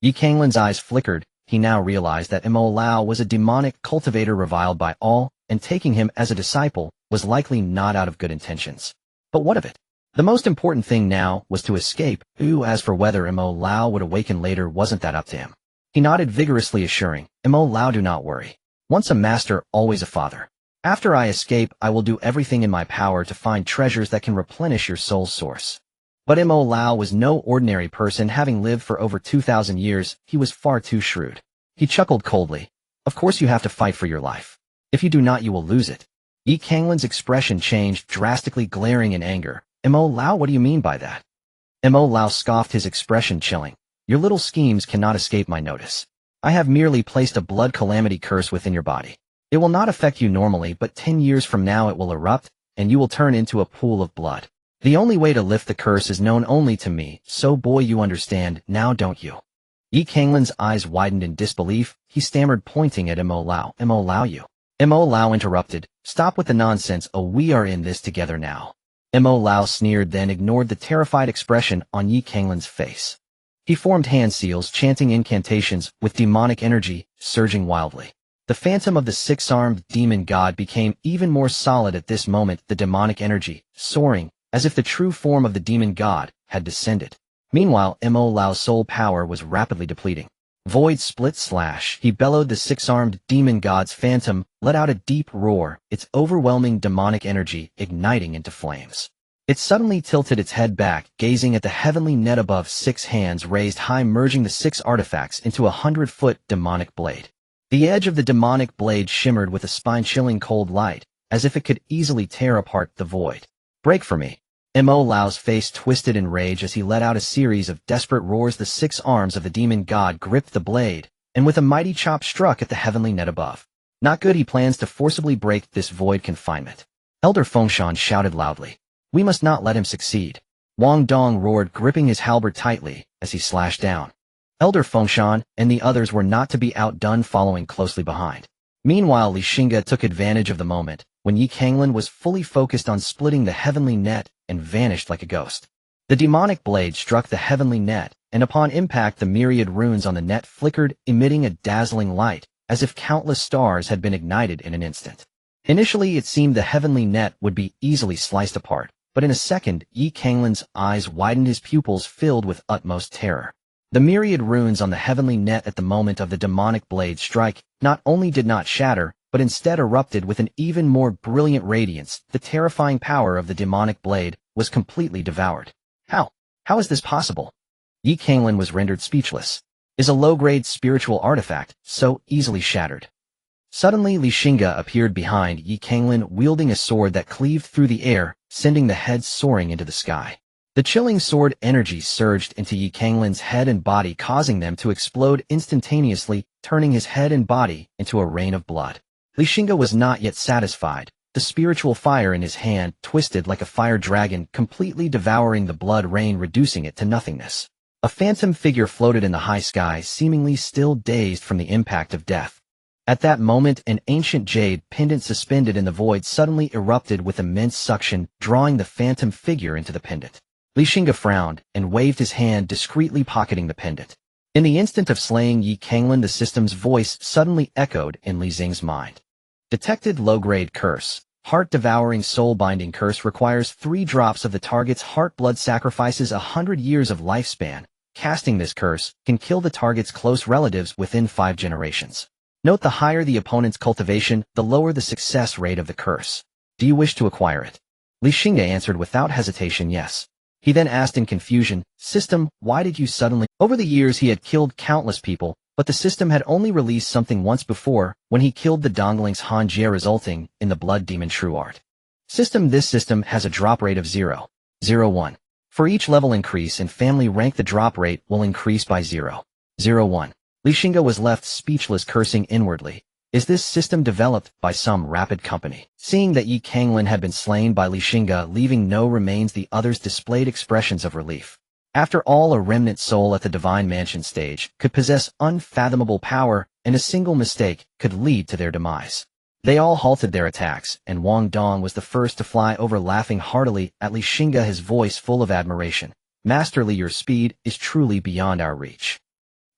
Yikanglin's eyes flickered. He now realized that Immortal was a demonic cultivator reviled by all, and taking him as a disciple was likely not out of good intentions. But what of it? The most important thing now was to escape. As for whether Immortal would awaken later, wasn't that up to him? He nodded vigorously, assuring, Immortal, do not worry. Once a master, always a father. After I escape, I will do everything in my power to find treasures that can replenish your soul's source. But Immortal was no ordinary person. Having lived for over 2,000 years, he was far too shrewd. He chuckled coldly. Of course you have to fight for your life. If you do not, you will lose it. Yikanglin's expression changed drastically, glaring in anger. Immortal, what do you mean by that? Immortal scoffed, his expression chilling. Your little schemes cannot escape my notice. I have merely placed a blood calamity curse within your body. It will not affect you normally, but 10 years from now it will erupt, and you will turn into a pool of blood. The only way to lift the curse is known only to me, so boy, you understand, now don't you? Yikanglin's eyes widened in disbelief. He stammered, pointing at Immortal. Immortal, you. Immortal interrupted. Stop with the nonsense. Oh, we are in this together now. Immortal sneered, then ignored the terrified expression on Yikanglin's face. He formed hand seals, chanting incantations with demonic energy surging wildly. The phantom of the six-armed demon god became even more solid at this moment, the demonic energy soaring, as if the true form of the demon god had descended. Meanwhile, Immortal's soul power was rapidly depleting. Void split slash, he bellowed. The six-armed demon god's phantom let out a deep roar, its overwhelming demonic energy igniting into flames. It suddenly tilted its head back, gazing at the heavenly net above, 6 hands raised high, merging the 6 artifacts into a 100-foot demonic blade. The edge of the demonic blade shimmered with a spine-chilling cold light, as if it could easily tear apart the void. Break for me. Immortal's face twisted in rage as he let out a series of desperate roars. The 6 arms of the demon god gripped the blade, and with a mighty chop struck at the heavenly net above. Not good. He plans to forcibly break this void confinement. Elder Fengshan shouted loudly. We must not let him succeed. Wang Dong roared, gripping his halberd tightly as he slashed down. Elder Fengshan and the others were not to be outdone, following closely behind. Meanwhile, Xingge took advantage of the moment when Yikanglin was fully focused on splitting the heavenly net and vanished like a ghost. The demonic blade struck the heavenly net, and upon impact the myriad runes on the net flickered, emitting a dazzling light, as if countless stars had been ignited in an instant. Initially, it seemed the heavenly net would be easily sliced apart, but in a second, Yikanglin's eyes widened, his pupils filled with utmost terror. The myriad runes on the heavenly net at the moment of the demonic blade strike not only did not shatter, but instead erupted with an even more brilliant radiance. The terrifying power of the demonic blade was completely devoured. How is this possible? Yikanglin was rendered speechless. Is a low-grade spiritual artifact so easily shattered? Suddenly, Xingge appeared behind Yikanglin, wielding a sword that cleaved through the air, sending the head soaring into the sky. The chilling sword energy surged into Yi Kanglin's head and body, causing them to explode instantaneously, turning his head and body into a rain of blood. Xingge was not yet satisfied. The spiritual fire in his hand twisted like a fire dragon, completely devouring the blood rain, reducing it to nothingness. A phantom figure floated in the high sky, seemingly still dazed from the impact of death. At that moment, an ancient jade pendant suspended in the void suddenly erupted with immense suction, drawing the phantom figure into the pendant. Xingge frowned and waved his hand, discreetly pocketing the pendant. In the instant of slaying Yi Kanglin, the system's voice suddenly echoed in Li Xing's mind. Detected low-grade curse. Heart-devouring soul-binding curse requires 3 drops of the target's heart blood, sacrifices 100 years of lifespan. Casting this curse can kill the target's close relatives within 5 generations. Note: the higher the opponent's cultivation, the lower the success rate of the curse. Do you wish to acquire it? Xingge answered without hesitation, yes. He then asked in confusion, System, why did you suddenly? Over the years he had killed countless people, but the system had only released something once before, when he killed the Dongling's Han Jie, resulting in the Blood Demon True Art. System: this system has a drop rate of 0.01. For each level increase in family rank, the drop rate will increase by 0.01. Xingge was left speechless, cursing inwardly. Is this system developed by some rapid company? Seeing that Yi Kanglin had been slain by Xingge, leaving no remains, the others displayed expressions of relief. After all, a remnant soul at the Divine Mansion stage could possess unfathomable power, and a single mistake could lead to their demise. They all halted their attacks, and Wang Dong was the first to fly over, laughing heartily at Xingge, his voice full of admiration. Masterly, your speed is truly beyond our reach.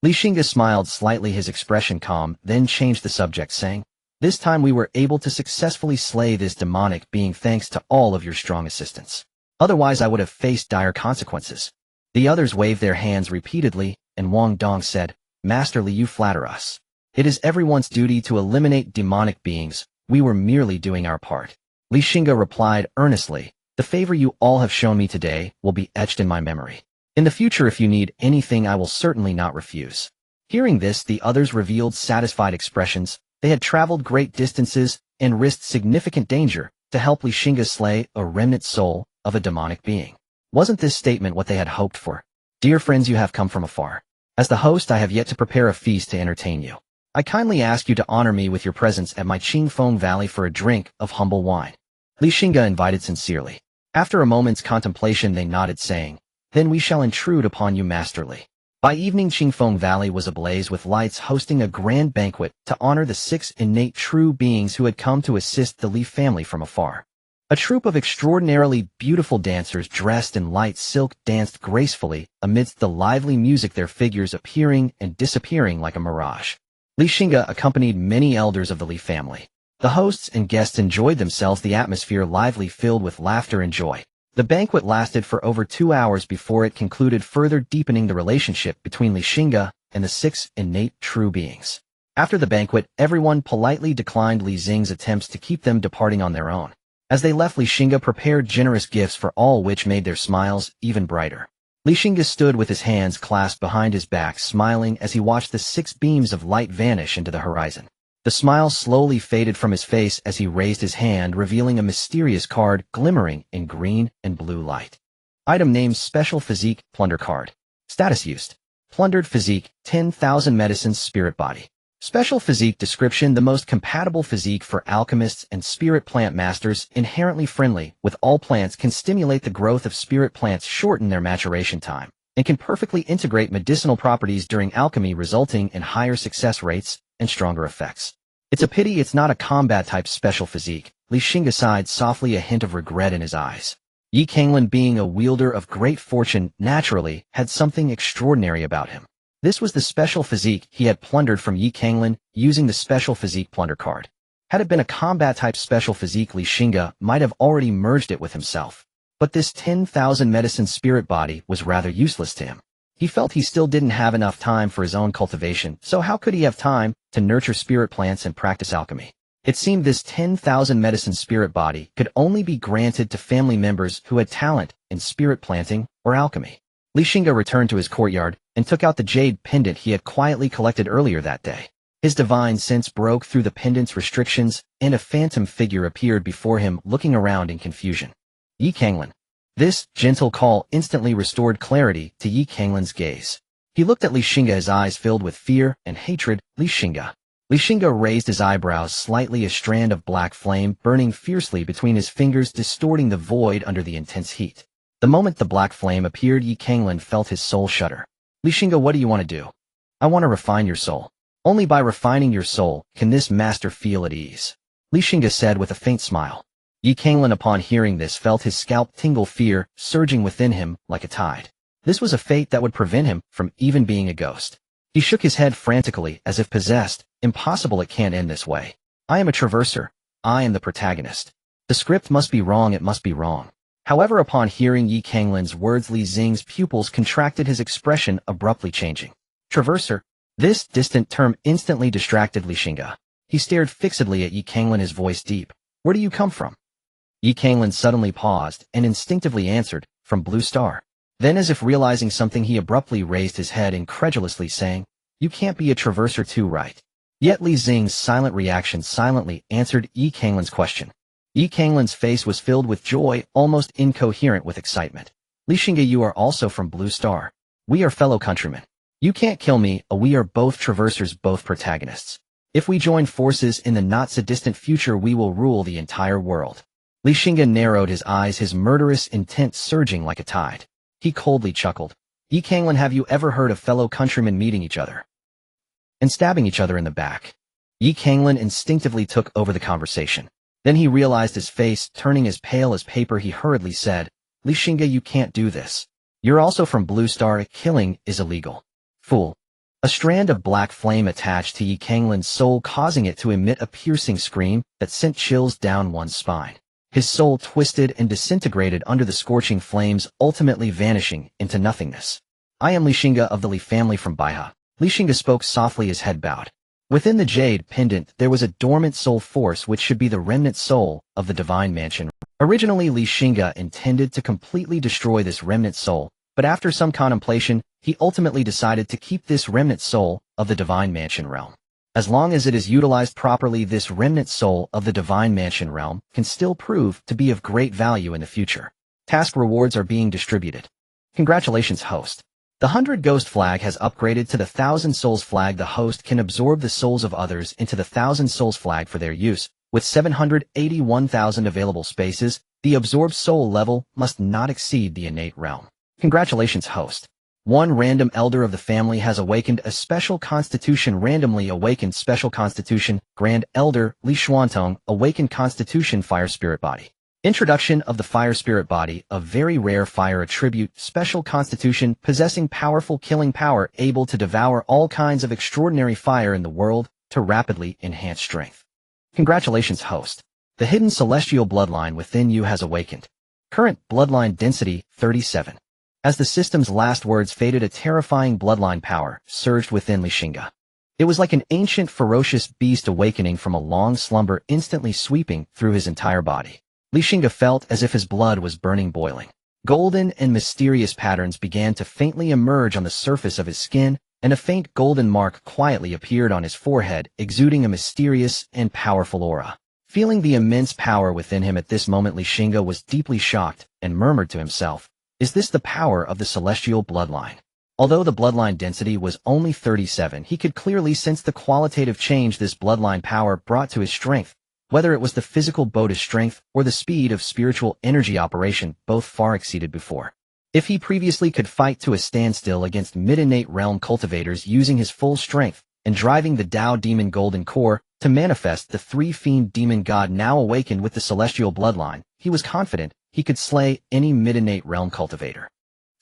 Xingge smiled slightly, his expression calm, then changed the subject, saying, This time we were able to successfully slay this demonic being thanks to all of your strong assistance. Otherwise I would have faced dire consequences. The others waved their hands repeatedly, and Wang Dong said, Masterly, you flatter us. It is everyone's duty to eliminate demonic beings. We were merely doing our part. Xingge replied earnestly, The favor you all have shown me today will be etched in my memory. In the future, if you need anything, I will certainly not refuse. Hearing this, the others revealed satisfied expressions. They had traveled great distances and risked significant danger to help Xingge slay a remnant soul of a demonic being. Wasn't this statement what they had hoped for? Dear friends, you have come from afar. As the host, I have yet to prepare a feast to entertain you. I kindly ask you to honor me with your presence at my Qingfeng Valley for a drink of humble wine. Xingge invited sincerely. After a moment's contemplation, they nodded, saying, Then we shall intrude upon you, masterly. By evening, Qingfeng Valley was ablaze with lights, hosting a grand banquet to honor the 6 innate true beings who had come to assist the Li family from afar. A troupe of extraordinarily beautiful dancers dressed in light silk danced gracefully amidst the lively music, their figures appearing and disappearing like a mirage. Xingge accompanied many elders of the Li family. The hosts and guests enjoyed themselves, the atmosphere lively, filled with laughter and joy. The banquet lasted for over 2 hours before it concluded, further deepening the relationship between Xingge and the 6 innate true beings. After the banquet, everyone politely declined Li Xing's attempts to keep them departing on their own. As they left, Xingge prepared generous gifts for all, which made their smiles even brighter. Xingge stood with his hands clasped behind his back, smiling as he watched the 6 beams of light vanish into the horizon. The smile slowly faded from his face as he raised his hand, revealing a mysterious card glimmering in green and blue light. Item name: Special Physique, Plunder Card. Status used. Plundered Physique, 10,000 Medicines, Spirit Body. Special Physique description: the most compatible physique for alchemists and spirit plant masters, inherently friendly with all plants, can stimulate the growth of spirit plants, shorten their maturation time, and can perfectly integrate medicinal properties during alchemy, resulting in higher success rates and stronger effects. It's a pity it's not a combat-type special physique. Xingge sighed softly, a hint of regret in his eyes. Yi Kanglin, being a wielder of great fortune, naturally had something extraordinary about him. This was the special physique he had plundered from Yi Kanglin using the special physique plunder card. Had it been a combat-type special physique, Xingge might have already merged it with himself. But this 10,000 medicine spirit body was rather useless to him. He felt he still didn't have enough time for his own cultivation, so how could he have time to nurture spirit plants and practice alchemy? It seemed this 10,000 medicine spirit body could only be granted to family members who had talent in spirit planting or alchemy. Xingge returned to his courtyard and took out the jade pendant he had quietly collected earlier that day. His divine sense broke through the pendant's restrictions, and a phantom figure appeared before him, looking around in confusion. Yi Kanglin. This gentle call instantly restored clarity to Yi Kanglin's gaze. He looked at Li Xingge, his eyes filled with fear and hatred. Li Xingge. Li Xingge raised his eyebrows slightly, a strand of black flame burning fiercely between his fingers, distorting the void under the intense heat. The moment the black flame appeared, Yi Kanglin felt his soul shudder. Li Xingge, what do you want to do? I want to refine your soul. Only by refining your soul can this master feel at ease. Li Xingge said with a faint smile. Yi Kanglin, upon hearing this, felt his scalp tingle, fear surging within him like a tide. This was a fate that would prevent him from even being a ghost. He shook his head frantically as if possessed. Impossible, it can't end this way. I am a traverser. I am the protagonist. The script must be wrong, it must be wrong. However, upon hearing Yi Kanglin's words, Li Xing's pupils contracted, his expression abruptly changing. Traverser? This distant term instantly distracted Li Xingge. He stared fixedly at Yi Kanglin, his voice deep. Where do you come from? Yi Kanglin suddenly paused and instinctively answered, from Blue Star. Then, as if realizing something, he abruptly raised his head incredulously, saying, You can't be a traverser too, right? Yet Li Xing's silent reaction silently answered Yi Kanglin's question. Yi Kanglin's face was filled with joy, almost incoherent with excitement. Li Xingge, you are also from Blue Star. We are fellow countrymen. You can't kill me, we are both traversers, both protagonists. If we join forces in the not-so-distant future, we will rule the entire world. Li Xingge narrowed his eyes, his murderous intent surging like a tide. He coldly chuckled. Yi Kanglin, have you ever heard of fellow countrymen meeting each other and stabbing each other in the back? Yi Kanglin instinctively took over the conversation. Then he realized, his face turning as pale as paper. He hurriedly said, Li Xingge, you can't do this. You're also from Blue Star. Killing is illegal. Fool. A strand of black flame attached to Yi Kanglin's soul, causing it to emit a piercing scream that sent chills down one's spine. His soul twisted and disintegrated under the scorching flames, ultimately vanishing into nothingness. I am Li Xingge of the Li family from Baihe. Li Xingge spoke softly, his head bowed. Within the jade pendant, there was a dormant soul force which should be the remnant soul of the divine mansion. Originally, Li Xingge intended to completely destroy this remnant soul, but after some contemplation, he ultimately decided to keep this remnant soul of the divine mansion realm. As long as it is utilized properly, this remnant soul of the divine mansion realm can still prove to be of great value in the future. Task rewards are being distributed. Congratulations, host. The 100 Ghost flag has upgraded to the 1,000 Souls flag. The host can absorb the souls of others into the 1,000 Souls flag for their use. With 781,000 available spaces, the absorbed soul level must not exceed the innate realm. Congratulations, host. One random elder of the family has awakened a special constitution. Randomly awakened special constitution. Grand Elder Li Xuantong awakened constitution fire spirit body. Introduction of the fire spirit body, a very rare fire attribute, special constitution, possessing powerful killing power, able to devour all kinds of extraordinary fire in the world to rapidly enhance strength. Congratulations, host. The hidden celestial bloodline within you has awakened. Current bloodline density 37. As the system's last words faded, a terrifying bloodline power surged within Li Xingge. It was like an ancient, ferocious beast awakening from a long slumber, instantly sweeping through his entire body. Li Xingge felt as if his blood was burning, boiling. Golden and mysterious patterns began to faintly emerge on the surface of his skin, and a faint golden mark quietly appeared on his forehead, exuding a mysterious and powerful aura. Feeling the immense power within him at this moment, Li Xingge was deeply shocked and murmured to himself, Is this the power of the celestial bloodline? Although the bloodline density was only 37, he could clearly sense the qualitative change this bloodline power brought to his strength. Whether it was the physical bodhi's strength or the speed of spiritual energy operation, both far exceeded before. If he previously could fight to a standstill against mid-innate realm cultivators using his full strength and driving the Tao demon golden core to manifest the three-fiend demon god now awakened with the celestial bloodline, he was confident he could slay any mid-innate realm cultivator.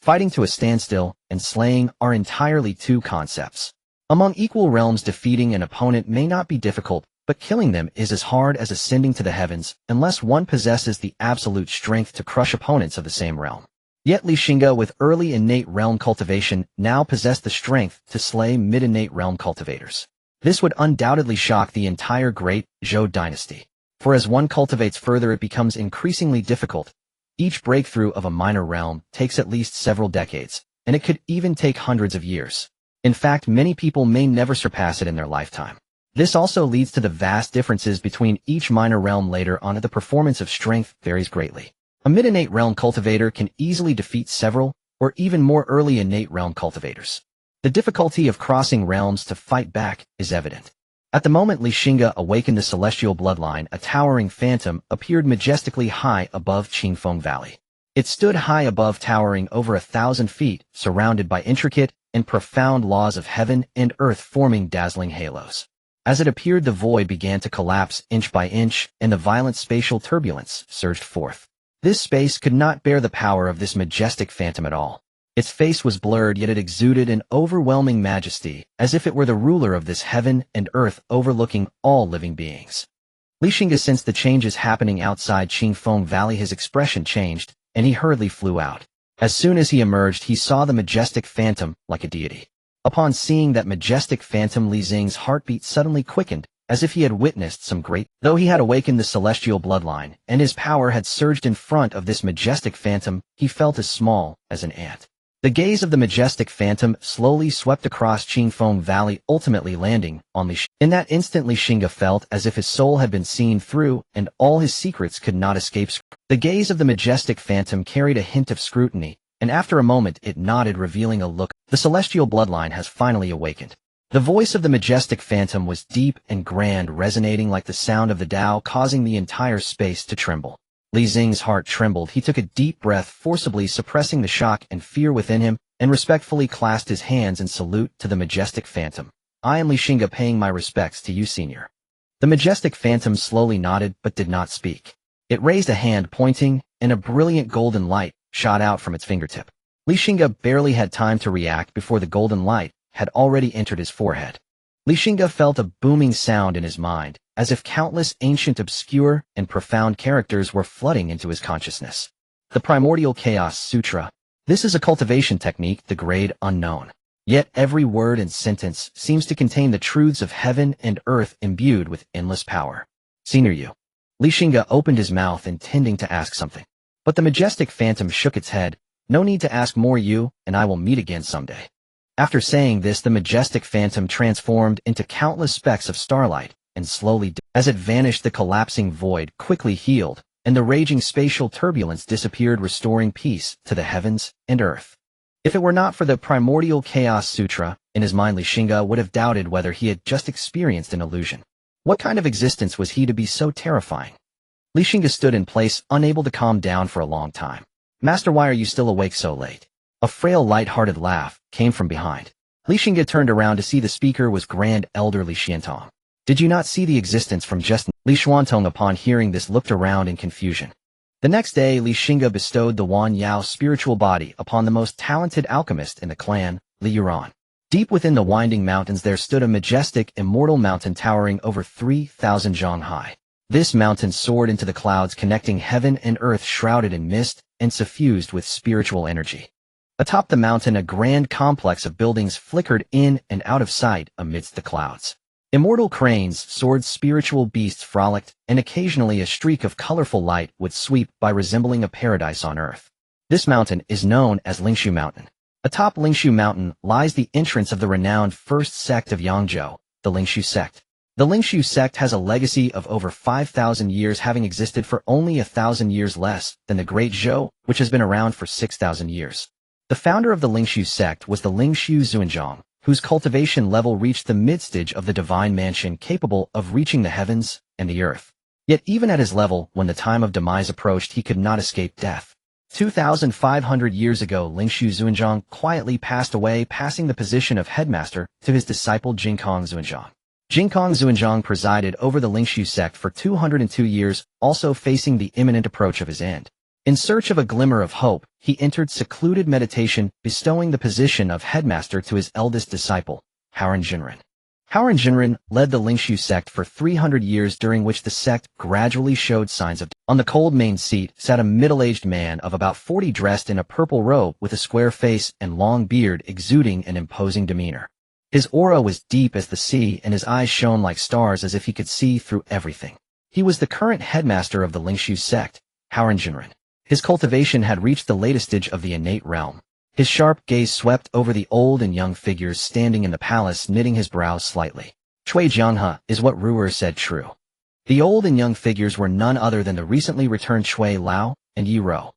Fighting to a standstill and slaying are entirely two concepts. Among equal realms, defeating an opponent may not be difficult, but killing them is as hard as ascending to the heavens unless one possesses the absolute strength to crush opponents of the same realm. Yet Li Xingge, with early innate realm cultivation, now possessed the strength to slay mid-innate realm cultivators. This would undoubtedly shock the entire great Zhou dynasty. For as one cultivates further, it becomes increasingly difficult. Each breakthrough of a minor realm takes at least several decades, and it could even take hundreds of years. In fact, many people may never surpass it in their lifetime. This also leads to the vast differences between each minor realm. Later on, the performance of strength varies greatly. A mid-innate realm cultivator can easily defeat several, or even more early innate realm cultivators. The difficulty of crossing realms to fight back is evident. At the moment Xingge awakened the celestial bloodline, a towering phantom appeared majestically high above Qingfeng Valley. It stood high above, towering over 1,000 feet, surrounded by intricate and profound laws of heaven and earth forming dazzling halos. As it appeared, the void began to collapse inch by inch, and the violent spatial turbulence surged forth. This space could not bear the power of this majestic phantom at all. Its face was blurred, yet it exuded an overwhelming majesty, as if it were the ruler of this heaven and earth overlooking all living beings. Xingge sensed the changes happening outside Qingfeng Valley. His expression changed, and he hurriedly flew out. As soon as he emerged, he saw the majestic phantom like a deity. Upon seeing that majestic phantom, Xingge's heartbeat suddenly quickened, as if he had witnessed some great. Though he had awakened the celestial bloodline, and his power had surged in front of this majestic phantom, he felt as small as an ant. The gaze of the majestic phantom slowly swept across Qingfeng Valley, ultimately landing on Xingge. In that instant, Xingge felt as if his soul had been seen through, and all his secrets could not escape. The gaze of the majestic phantom carried a hint of scrutiny, and after a moment it nodded, revealing a look. The celestial bloodline has finally awakened. The voice of the majestic phantom was deep and grand, resonating like the sound of the Tao, causing the entire space to tremble. Xingge's heart trembled. He took a deep breath, forcibly suppressing the shock and fear within him, and respectfully clasped his hands in salute to the majestic phantom. "I am Xingge, paying my respects to you, senior." The majestic phantom slowly nodded but did not speak. It raised a hand pointing, and a brilliant golden light shot out from its fingertip. Xingge barely had time to react before the golden light had already entered his forehead. Xingge felt a booming sound in his mind, as if countless ancient, obscure, and profound characters were flooding into his consciousness. The Primordial Chaos Sutra. This is a cultivation technique, the grade unknown. Yet every word and sentence seems to contain the truths of heaven and earth imbued with endless power. "Senior, you." Xingge opened his mouth, intending to ask something. But the majestic phantom shook its head. "No need to ask more, you and I will meet again someday." After saying this, the majestic phantom transformed into countless specks of starlight, and slowly, as it vanished, the collapsing void quickly healed, and the raging spatial turbulence disappeared, restoring peace to the heavens and earth. If it were not for the Primordial Chaos Sutra, in his mind Xingge would have doubted whether he had just experienced an illusion. What kind of existence was he to be so terrifying? Xingge stood in place, unable to calm down for a long time. "Master, why are you still awake so late?" A frail, light-hearted laugh came from behind. Xingge turned around to see the speaker was Grand Elder Li Xuantong. "Did you not see the existence from just..." Li Xuantong, upon hearing this, looked around in confusion. The next day, Xingge bestowed the Wan Yao spiritual body upon the most talented alchemist in the clan, Li Yuran. Deep within the winding mountains there stood a majestic, immortal mountain towering over 3,000 zhang high. This mountain soared into the clouds, connecting heaven and earth, shrouded in mist and suffused with spiritual energy. Atop the mountain, a grand complex of buildings flickered in and out of sight amidst the clouds. Immortal cranes soared, spiritual beasts frolicked, and occasionally a streak of colorful light would sweep by, resembling a paradise on earth. This mountain is known as Lingshu Mountain. Atop Lingshu Mountain lies the entrance of the renowned first sect of Yangzhou, the Lingshu sect. The Lingshu sect has a legacy of over 5,000 years, having existed for only 1,000 years less than the Great Zhou, which has been around for 6,000 years. The founder of the Lingshu sect was the Lingshu Xuanzang, whose cultivation level reached the mid-stage of the divine mansion, capable of reaching the heavens and the earth. Yet even at his level, when the time of demise approached, he could not escape death. 2,500 years ago, Lingshu Xuanzang quietly passed away, passing the position of headmaster to his disciple Jingkong Xuanzang. Jingkong Xuanzang presided over the Lingshu sect for 202 years, also facing the imminent approach of his end. In search of a glimmer of hope, he entered secluded meditation, bestowing the position of headmaster to his eldest disciple, Haoran Jinren. Haoran Jinren led the Lingshu sect for 300 years, during which the sect gradually showed signs of. On the cold main seat sat a middle-aged man of about 40, dressed in a purple robe with a square face and long beard, exuding an imposing demeanor. His aura was deep as the sea, and his eyes shone like stars, as if he could see through everything. He was the current headmaster of the Lingshu sect, Haoran Jinren. His cultivation had reached the latest stage of the innate realm. His sharp gaze swept over the old and young figures standing in the palace, knitting his brows slightly. "Cui Jianghe, is what Ruer said true?" The old and young figures were none other than the recently returned Cui Lao, and Yi Rou.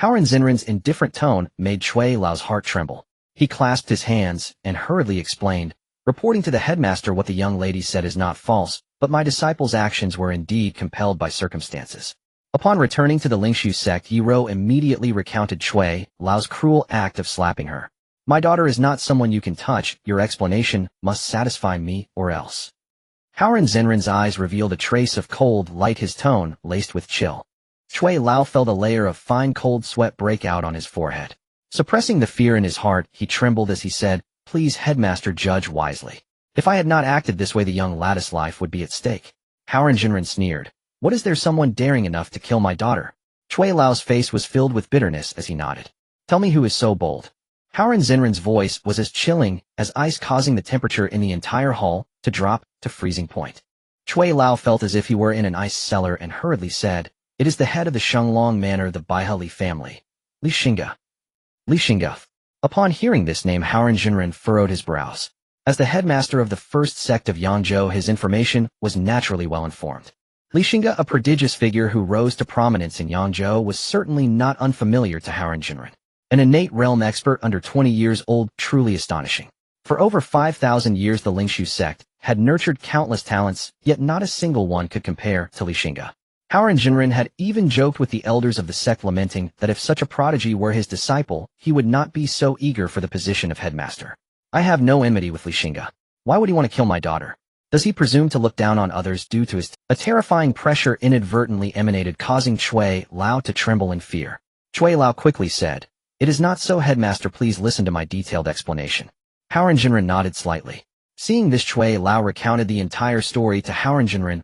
Howren Zinran's indifferent tone made Chui Lao's heart tremble. He clasped his hands and hurriedly explained, reporting to the headmaster what the young lady said is not false, but my disciple's actions were indeed compelled by circumstances. Upon returning to the Lingshu sect, Yi Rou immediately recounted Chui Lao's cruel act of slapping her. My daughter is not someone you can touch, your explanation must satisfy me or else. Howren Zinran's eyes revealed a trace of cold light, his tone laced with chill. Chui Lao felt a layer of fine cold sweat break out on his forehead. Suppressing the fear in his heart, he trembled as he said, Please, headmaster, judge wisely. If I had not acted this way, the young lad's life would be at stake. Howren Zinran sneered. What is there someone daring enough to kill my daughter? Chui Lao's face was filled with bitterness as he nodded. Tell me who is so bold. Howren Zinran's voice was as chilling as ice, causing the temperature in the entire hall to drop to freezing point. Chui Lao felt as if he were in an ice cellar and hurriedly said, It is the head of the Shenglong Manor, the Baihe Li family. Li Xingge. Li Xingge. Upon hearing this name, Howren Zinran furrowed his brows. As the headmaster of the first sect of Yangzhou, his information was naturally well informed. Li Xingge, a prodigious figure who rose to prominence in Yangzhou, was certainly not unfamiliar to Howren Zinran. An innate realm expert under 20 years old, truly astonishing. For over 5,000 years the Lingshu sect had nurtured countless talents, yet not a single one could compare to Li Xingge. Howren Zinran had even joked with the elders of the sect, lamenting that if such a prodigy were his disciple, he would not be so eager for the position of headmaster. I have no enmity with Li Xingge. Why would he want to kill my daughter? Does he presume to look down on others due to his... A terrifying pressure inadvertently emanated, causing Chui Lao to tremble in fear. Chui Lao quickly said, It is not so, headmaster, please listen to my detailed explanation. Howren Zinran nodded slightly. Seeing this, Chui Lao recounted the entire story to Howren Zinran.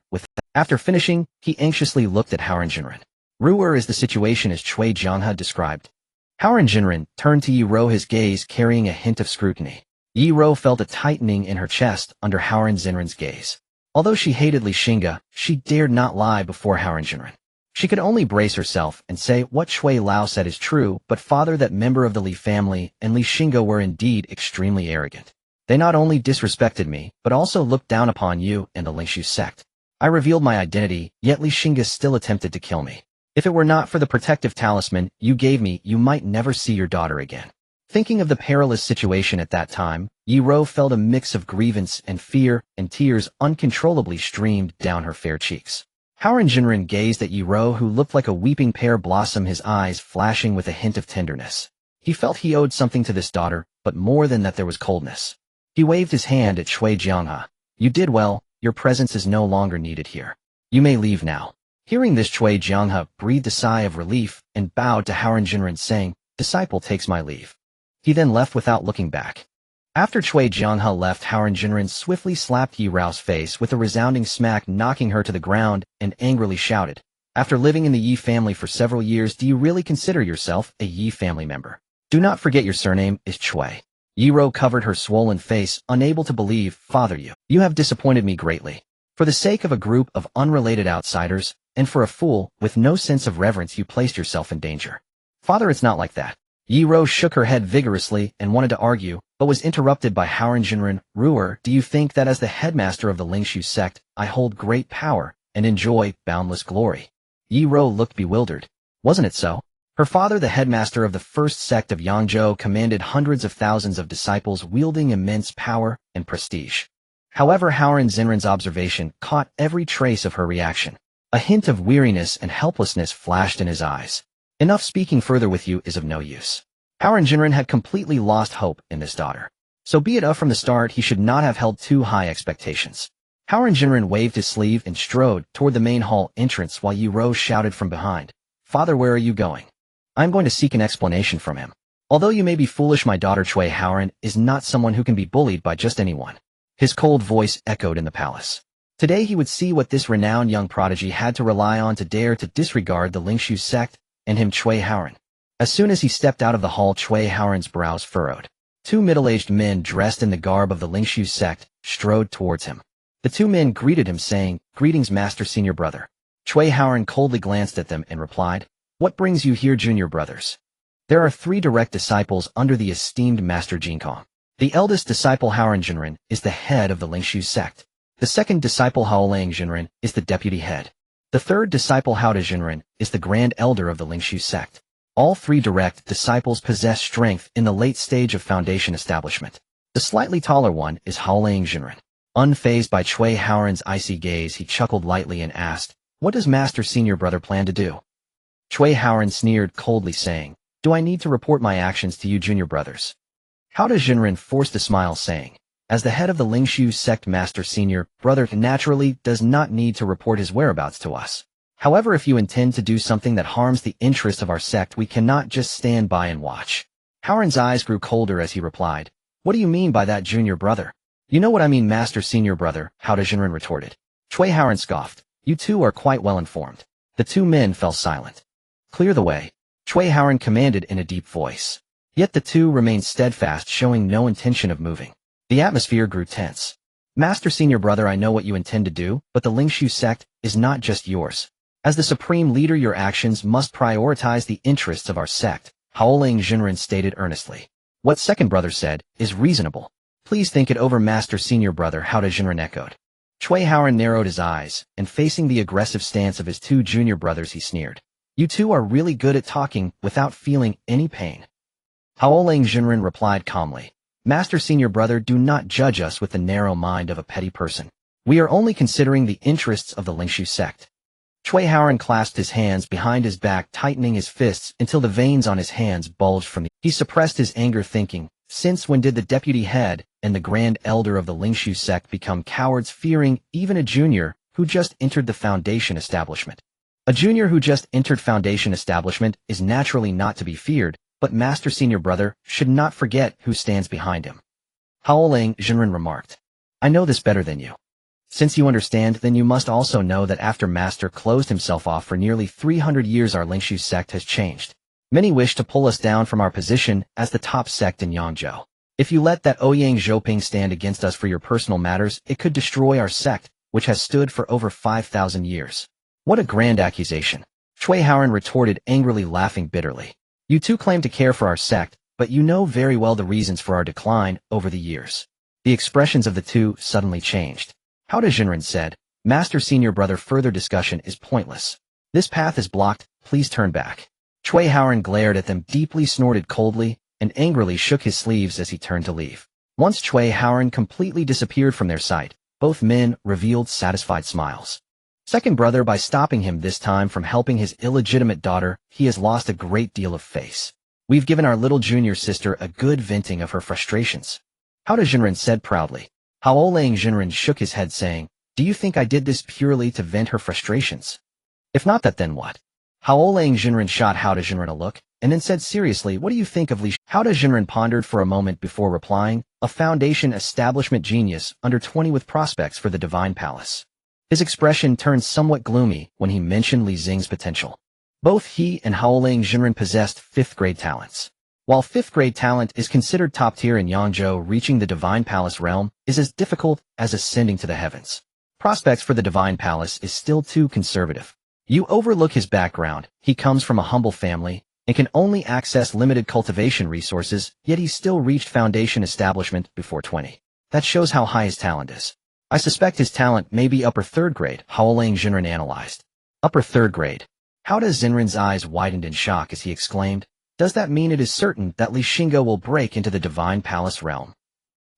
After finishing, he anxiously looked at Howren Zinran. Ruer is the situation as Chui Jianghe described. Howren Zinran turned to Yi Rou, his gaze carrying a hint of scrutiny. Yi Rou felt a tightening in her chest under Howren Zinran's gaze. Although she hated Li Xingge, she dared not lie before Howren Zinran. She could only brace herself and say what Chui Lao said is true, but father, that member of the Li family and Li Xingge were indeed extremely arrogant. They not only disrespected me, but also looked down upon you and the Lingshu sect. I revealed my identity, yet Li Xingge still attempted to kill me. If it were not for the protective talisman you gave me, you might never see your daughter again. Thinking of the perilous situation at that time, Yi Rou felt a mix of grievance and fear, and tears uncontrollably streamed down her fair cheeks. Howren Zinran gazed at Yi Rou, who looked like a weeping pear blossom, his eyes flashing with a hint of tenderness. He felt he owed something to this daughter, but more than that there was coldness. He waved his hand at Chui Jianghe. You did well, your presence is no longer needed here. You may leave now. Hearing this, Chui Jianghe breathed a sigh of relief and bowed to Howren Zinran, saying, Disciple takes my leave. He then left without looking back. After Chui Jianghe left, Howren Zinran swiftly slapped Yi Rou's face with a resounding smack, knocking her to the ground, and angrily shouted, After living in the Yi family for several years, do you really consider yourself a Yi family member? Do not forget your surname is Chui. Yi Rou covered her swollen face, unable to believe, Father, you have disappointed me greatly. For the sake of a group of unrelated outsiders, and for a fool with no sense of reverence, you placed yourself in danger. Father, it's not like that. Yi Rou shook her head vigorously and wanted to argue, but was interrupted by Howren Zinran. Ruer, do you think that as the headmaster of the Lingshu sect, I hold great power and enjoy boundless glory? Yi Rou looked bewildered. Wasn't it so? Her father, the headmaster of the first sect of Yangzhou, commanded hundreds of thousands of disciples, wielding immense power and prestige. However, Howren Zinran's observation caught every trace of her reaction. A hint of weariness and helplessness flashed in his eyes. Enough speaking further with you is of no use. Howren Zinran had completely lost hope in this daughter. So be it from the start, he should not have held too high expectations. Howren Zinran waved his sleeve and strode toward the main hall entrance while Yi Rou shouted from behind, Father, where are you going? I'm going to seek an explanation from him. Although you may be foolish, my daughter Chui Howren is not someone who can be bullied by just anyone. His cold voice echoed in the palace. Today he would see what this renowned young prodigy had to rely on to dare to disregard the Lingshu sect and him, Chui Howren. As soon as he stepped out of the hall, Chui Howren's brows furrowed. Two middle-aged men dressed in the garb of the Lingshu sect strode towards him. The two men greeted him, saying, Greetings, Master Senior Brother. Chui Howren coldly glanced at them and replied, What brings you here, junior brothers? There are 3 direct disciples under the esteemed Master Xingge. The eldest disciple, Howren Zinran, is the head of the Lingshu sect. The second disciple, Haolang Zinran, is the deputy head. The third disciple Hao Jinren is the Grand Elder of the Lingshu sect. All three direct disciples possess strength in the late stage of foundation establishment. The slightly taller one is Haolang Jinren. Unfazed by Cui Haoran's icy gaze, he chuckled lightly and asked, "What does Master Senior Brother plan to do?" Cui Haoran sneered coldly, saying, "Do I need to report my actions to you junior brothers?" Hao Jinren forced a smile, saying, "As the head of the Lingshu sect, Master Senior Brother naturally does not need to report his whereabouts to us. However, if you intend to do something that harms the interests of our sect, we cannot just stand by and watch." Haoran's eyes grew colder as he replied, "What do you mean by that, junior brother?" "You know what I mean, Master Senior Brother," Hao Jinren retorted. Cui Haoran scoffed, "You two are quite well informed." The two men fell silent. "Clear the way," Cui Haoran commanded in a deep voice. Yet the two remained steadfast, showing no intention of moving. The atmosphere grew tense. "Master Senior Brother, I know what you intend to do, but the Lingshu sect is not just yours. As the supreme leader, your actions must prioritize the interests of our sect," Haolang Jinren stated earnestly. "What second brother said is reasonable. Please think it over, Master Senior Brother," Hao Jinren echoed. Cui Haoran narrowed his eyes, and facing the aggressive stance of his two junior brothers, he sneered, "You two are really good at talking without feeling any pain." Haolang Jinren replied calmly, "Master Senior Brother, do not judge us with the narrow mind of a petty person. We are only considering the interests of the Lingshu sect." Cui Haoran clasped his hands behind his back, tightening his fists until the veins on his hands bulged from the... He suppressed his anger, thinking, since when did the deputy head and the Grand Elder of the Lingshu sect become cowards, fearing even a junior who just entered the foundation establishment? A junior who just entered foundation establishment is naturally not to be feared, but Master Senior Brother should not forget who stands behind him. Haolang Jinren remarked, "I know this better than you. Since you understand, then you must also know that after Master closed himself off for nearly 300 years, our Lingshu sect has changed. Many wish to pull us down from our position as the top sect in Yangzhou. If you let that Ouyang Zhouping stand against us for your personal matters, it could destroy our sect, which has stood for over 5,000 years. What a grand accusation." Cui Haoran retorted angrily, laughing bitterly. "You two claim to care for our sect, but you know very well the reasons for our decline over the years." The expressions of the two suddenly changed. Hao Jinren said, "Master Senior Brother, further discussion is pointless. This path is blocked, please turn back." Cui Haoran glared at them deeply, snorted coldly, and angrily shook his sleeves as he turned to leave. Once Cui Haoran completely disappeared from their sight, both men revealed satisfied smiles. "Second brother, by stopping him this time from helping his illegitimate daughter, he has lost a great deal of face. We've given our little junior sister a good venting of her frustrations," Hao Jinren said proudly. Haolang Jinren shook his head, saying, "Do you think I did this purely to vent her frustrations? If not that, then what?" Haolang Jinren shot Hao Jinren a look, and then said seriously, "What do you think of Li?" Hao Jinren pondered for a moment before replying, "A foundation establishment genius, under 20 with prospects for the Divine Palace." His expression turned somewhat gloomy when he mentioned Li Xing's potential. Both he and Haolang Jinren possessed 5th-grade talents. While 5th-grade talent is considered top tier in Yangzhou, reaching the Divine Palace realm is as difficult as ascending to the heavens. Prospects for the Divine Palace is still too conservative. You overlook his background. He comes from a humble family and can only access limited cultivation resources, yet he still reached foundation establishment before 20. That shows how high his talent is. I suspect his talent may be upper 3rd grade, Haolang Jinren analyzed. Upper 3rd grade. Hao Jinren's eyes widened in shock as he exclaimed, "Does that mean it is certain that Li Xingge will break into the Divine Palace realm?"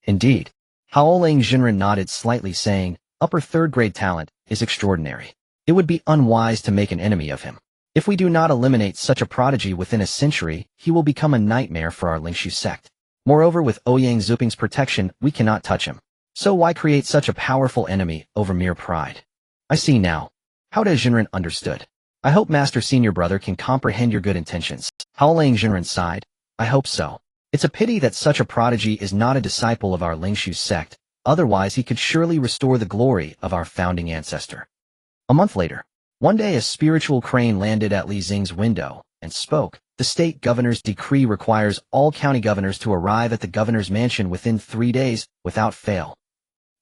"Indeed." Haolang Jinren nodded slightly, saying, "Upper 3rd grade talent is extraordinary. It would be unwise to make an enemy of him. If we do not eliminate such a prodigy within a century, he will become a nightmare for our Lingshu sect. Moreover, with Ouyang Zhouping's protection, we cannot touch him. So why create such a powerful enemy over mere pride?" "I see now." Hao Jinren understood. "I hope Master Senior Brother can comprehend your good intentions." Haolang Jinren sighed. "I hope so. It's a pity that such a prodigy is not a disciple of our Lingshu sect, otherwise he could surely restore the glory of our founding ancestor." A month later, one day a spiritual crane landed at Li Xing's window and spoke. "The state governor's decree requires all county governors to arrive at the governor's mansion within 3 days, without fail."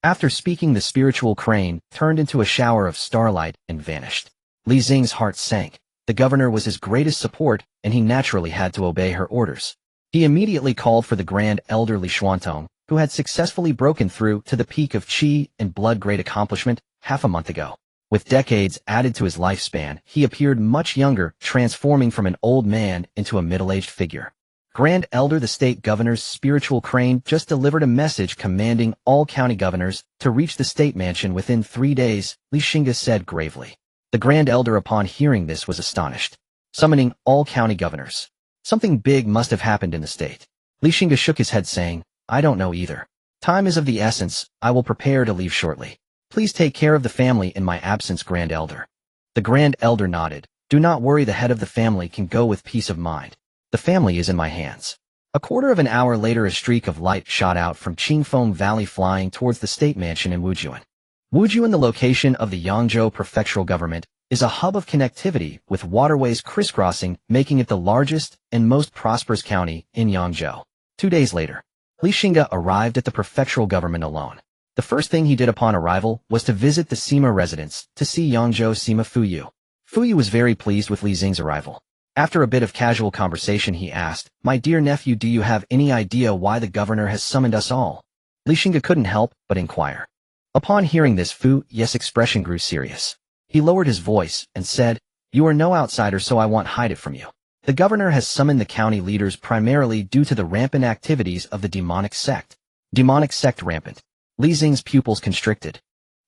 After speaking, the spiritual crane turned into a shower of starlight and vanished. Li Xing's heart sank. The governor was his greatest support, and he naturally had to obey her orders. He immediately called for the Grand Elder Li Xuantong, who had successfully broken through to the peak of Qi and Blood, great accomplishment, half a month ago. With decades added to his lifespan, he appeared much younger, transforming from an old man into a middle-aged figure. Grand Elder, the state governor's spiritual crane, just delivered a message commanding all county governors to reach the state mansion within 3 days, Xingge said gravely. The Grand Elder, upon hearing this, was astonished. Summoning all county governors. Something big must have happened in the state. Xingge shook his head, saying, I don't know either. Time is of the essence. I will prepare to leave shortly. Please take care of the family in my absence, Grand Elder. The Grand Elder nodded. Do not worry, the head of the family can go with peace of mind. The family is in my hands. A quarter of an hour later, a streak of light shot out from Qingfeng Valley, flying towards the state mansion in Wujuan. Wujuan, the location of the Yangzhou prefectural government, is a hub of connectivity with waterways crisscrossing, making it the largest and most prosperous county in Yangzhou. 2 days later, Xingge arrived at the prefectural government alone. The first thing he did upon arrival was to visit the Sima residence to see Yangzhou Sima Fuyu. Fuyu was very pleased with Li Xing's arrival. After a bit of casual conversation, he asked, My dear nephew, do you have any idea why the governor has summoned us all? Xingge couldn't help but inquire. Upon hearing this, Fuyu's expression grew serious. He lowered his voice and said, You are no outsider, so I won't hide it from you. The governor has summoned the county leaders primarily due to the rampant activities of the demonic sect. Demonic sect rampant. Li Xing's pupils constricted.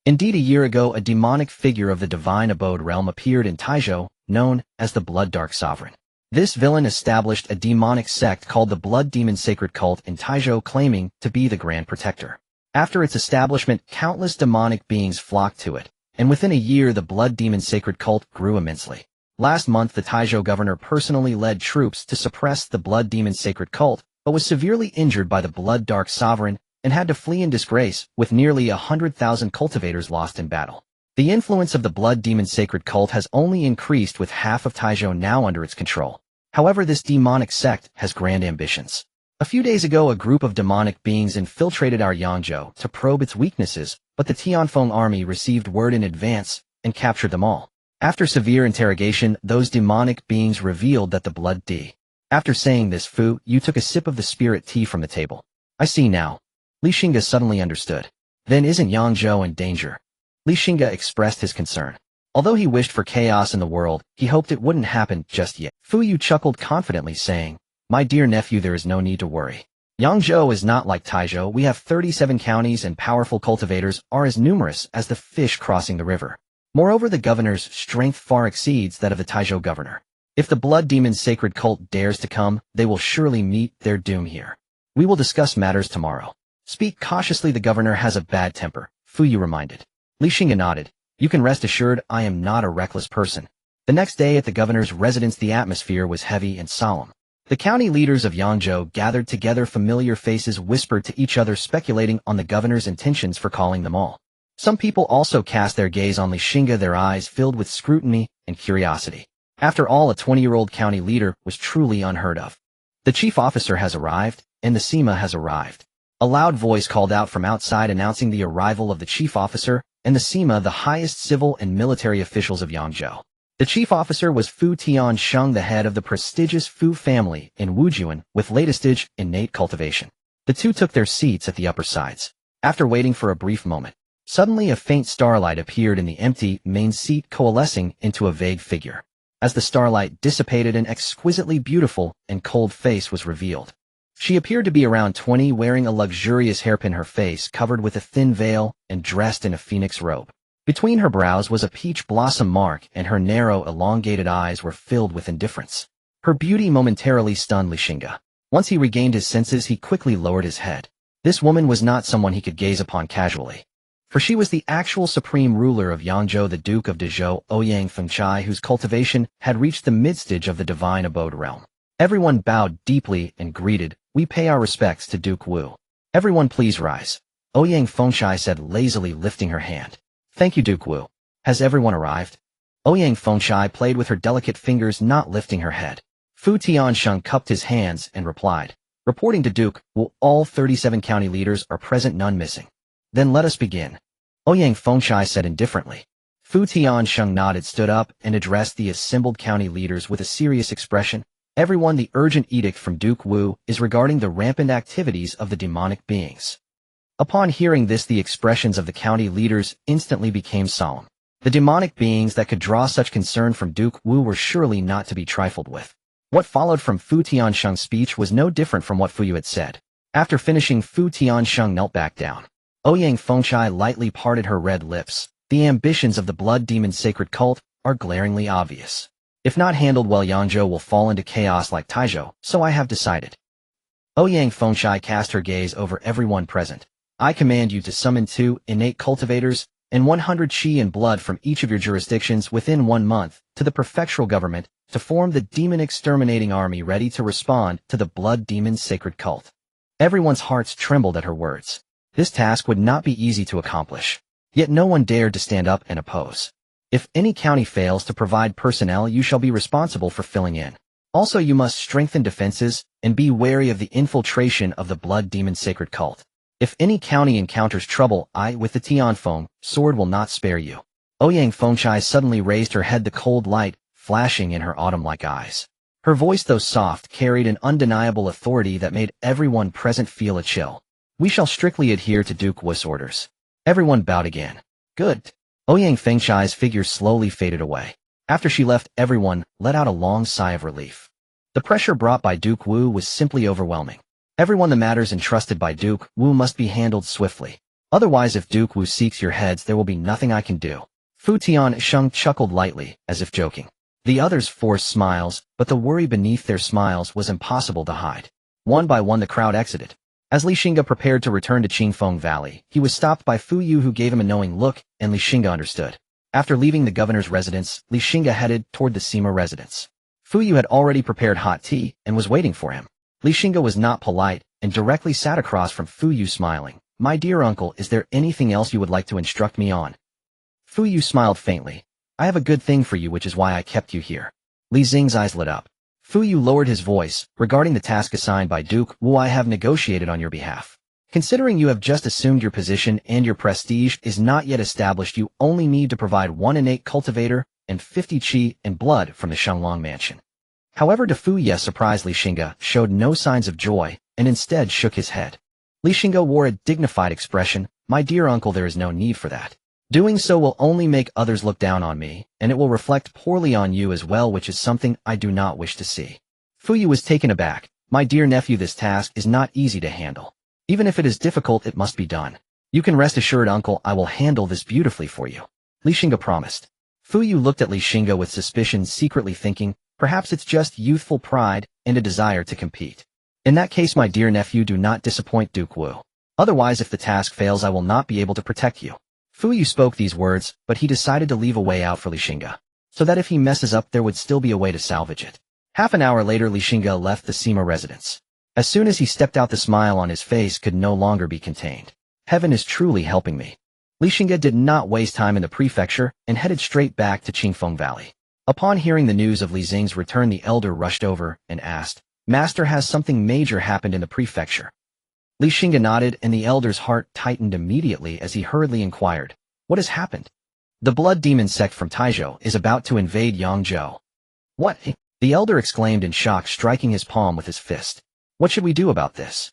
Indeed, a year ago, a demonic figure of the divine abode realm appeared in Taizhou, known as the Blood Dark Sovereign. This villain established a demonic sect called the Blood Demon Sacred Cult in Taizhou, claiming to be the Grand Protector. After its establishment, countless demonic beings flocked to it, and within a year the Blood Demon Sacred Cult grew immensely. Last month, the Taizhou governor personally led troops to suppress the Blood Demon Sacred Cult, but was severely injured by the Blood Dark Sovereign and had to flee in disgrace, with nearly 100,000 cultivators lost in battle. The influence of the Blood Demon Sacred Cult has only increased, with half of Taizhou now under its control. However, this demonic sect has grand ambitions. A few days ago, a group of demonic beings infiltrated our Yangzhou to probe its weaknesses, but the Tianfeng army received word in advance and captured them all. After severe interrogation, those demonic beings revealed that the Blood D. After saying this, Fuyu took a sip of the spirit tea from the table. I see now. Xingge suddenly understood. Then isn't Yangzhou in danger? Xingge expressed his concern. Although he wished for chaos in the world, he hoped it wouldn't happen just yet. Fuyu chuckled confidently, saying, My dear nephew, there is no need to worry. Yangzhou is not like Taizhou. We have 37 counties, and powerful cultivators are as numerous as the fish crossing the river. Moreover, the governor's strength far exceeds that of the Taizhou governor. If the Blood Demon Sacred Cult dares to come, they will surely meet their doom here. We will discuss matters tomorrow. Speak cautiously, the governor has a bad temper, Fuyu reminded. Xingge nodded. You can rest assured I am not a reckless person. The next day at the governor's residence, the atmosphere was heavy and solemn. The county leaders of Yangzhou gathered together. Familiar faces whispered to each other, speculating on the governor's intentions for calling them all. Some people also cast their gaze on Xingge, their eyes filled with scrutiny and curiosity. After all, a 20-year-old county leader was truly unheard of. The chief officer has arrived, and the Sima has arrived. A loud voice called out from outside, announcing the arrival of the chief officer and the Sima, the highest civil and military officials of Yangzhou. The chief officer was Fu Tiansheng, the head of the prestigious Fu family in Wujuan, with latestage innate cultivation. The two took their seats at the upper sides. After waiting for a brief moment, suddenly a faint starlight appeared in the empty main seat, coalescing into a vague figure. As the starlight dissipated, an exquisitely beautiful and cold face was revealed. She appeared to be around 20, wearing a luxurious hairpin, her face covered with a thin veil and dressed in a phoenix robe. Between her brows was a peach blossom mark, and her narrow, elongated eyes were filled with indifference. Her beauty momentarily stunned Xingge. Once he regained his senses, he quickly lowered his head. This woman was not someone he could gaze upon casually, for she was the actual supreme ruler of Yangzhou, the Duke of Dezhou, Ouyang Fengchai, whose cultivation had reached the midstage of the divine abode realm. Everyone bowed deeply and greeted, We pay our respects to Duke Wu. Everyone please rise, Ouyang Fengchai said lazily, lifting her hand. Thank you, Duke Wu. Has everyone arrived? Ouyang Fengchai played with her delicate fingers, not lifting her head. Fu Tiansheng cupped his hands and replied, Reporting to Duke Wu, all 37 county leaders are present, none missing. Then let us begin, Ouyang Fengchai said indifferently. Fu Tiansheng nodded, stood up, and addressed the assembled county leaders with a serious expression. Everyone, the urgent edict from Duke Wu is regarding the rampant activities of the demonic beings. Upon hearing this, the expressions of the county leaders instantly became solemn. The demonic beings that could draw such concern from Duke Wu were surely not to be trifled with. What followed from Fu Tiansheng's speech was no different from what Fu Yu had said. After finishing, Fu Tiansheng knelt back down. Ouyang Fengchai lightly parted her red lips. The ambitions of the blood demon sacred cult are glaringly obvious. If not handled well, Yangzhou will fall into chaos like Taizhou, so I have decided. Ouyang Fengchai cast her gaze over everyone present. I command you to summon 2 innate cultivators and 100 qi and blood from each of your jurisdictions within 1 month to the prefectural government to form the demon exterminating army ready to respond to the blood demon sacred cult. Everyone's hearts trembled at her words. This task would not be easy to accomplish. Yet no one dared to stand up and oppose. If any county fails to provide personnel, you shall be responsible for filling in. Also, you must strengthen defenses and be wary of the infiltration of the blood demon sacred cult. If any county encounters trouble, I, with the Tianfeng sword, will not spare you. Ouyang Fengchai suddenly raised her head, the cold light flashing in her autumn-like eyes. Her voice, though soft, carried an undeniable authority that made everyone present feel a chill. We shall strictly adhere to Duke Wu's orders. Everyone bowed again. Good. Ouyang Fengchai's figure slowly faded away. After she left, everyone let out a long sigh of relief. The pressure brought by Duke Wu was simply overwhelming. Everyone, the matters entrusted by Duke Wu must be handled swiftly. Otherwise, if Duke Wu seeks your heads, there will be nothing I can do. Fu Tiansheng chuckled lightly, as if joking. The others forced smiles, but the worry beneath their smiles was impossible to hide. One by one the crowd exited. As Li Xingge prepared to return to Qingfeng Valley, he was stopped by Fu Yu, who gave him a knowing look, and Li Xingge understood. After leaving the governor's residence, Li Xingge headed toward the Sima residence. Fu Yu had already prepared hot tea and was waiting for him. Li Xingge was not polite and directly sat across from Fu Yu, smiling. My dear uncle, is there anything else you would like to instruct me on? Fu Yu smiled faintly. I have a good thing for you, which is why I kept you here. Li Xing's eyes lit up. Fu Yu lowered his voice. Regarding the task assigned by Duke Wu, I have negotiated on your behalf. Considering you have just assumed your position and your prestige is not yet established, you only need to provide 1 innate cultivator and 50 qi and blood from the Shenglong mansion. However, to Fu Ye's surprise, Li Xingge showed no signs of joy and instead shook his head. Li Xingge wore a dignified expression. My dear uncle, there is no need for that. Doing so will only make others look down on me, and it will reflect poorly on you as well, which is something I do not wish to see. Fu Yu was taken aback. My dear nephew, this task is not easy to handle. Even if it is difficult, it must be done. You can rest assured, uncle, I will handle this beautifully for you. Li Xingge promised. Fu Yu looked at Li Xingge with suspicion, secretly thinking, perhaps it's just youthful pride and a desire to compete. In that case, my dear nephew, do not disappoint Duke Wu. Otherwise, if the task fails, I will not be able to protect you. Fu Yu spoke these words, but he decided to leave a way out for Li Xingge, so that if he messes up, there would still be a way to salvage it. Half an hour later, Li Xingge left the Sima residence. As soon as he stepped out, the smile on his face could no longer be contained. Heaven is truly helping me. Li Xingge did not waste time in the prefecture and headed straight back to Qingfeng Valley. Upon hearing the news of Li Xing's return, the elder rushed over and asked, Master, has something major happened in the prefecture? Li Xingge nodded, and the elder's heart tightened immediately as he hurriedly inquired, What has happened? The blood demon sect from Taizhou is about to invade Yangzhou. What? The elder exclaimed in shock, striking his palm with his fist. What should we do about this?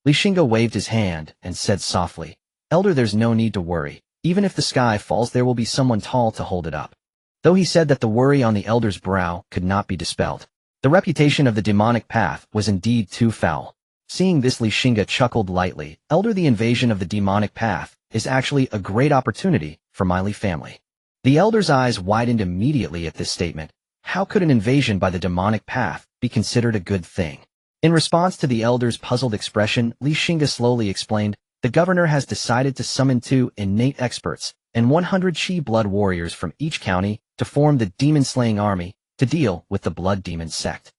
Li Xingge waved his hand and said softly, Elder, there's no need to worry. Even if the sky falls, there will be someone tall to hold it up. Though he said that the worry on the elder's brow could not be dispelled. The reputation of the demonic path was indeed too foul. Seeing this, Li Xingge chuckled lightly. Elder, the invasion of the demonic path is actually a great opportunity for my Li family. The elder's eyes widened immediately at this statement. How could an invasion by the demonic path be considered a good thing? In response to the elder's puzzled expression, Li Xingge slowly explained, the governor has decided to summon 2 innate experts and 100 qi blood warriors from each county to form the demon-slaying army to deal with the blood demon sect.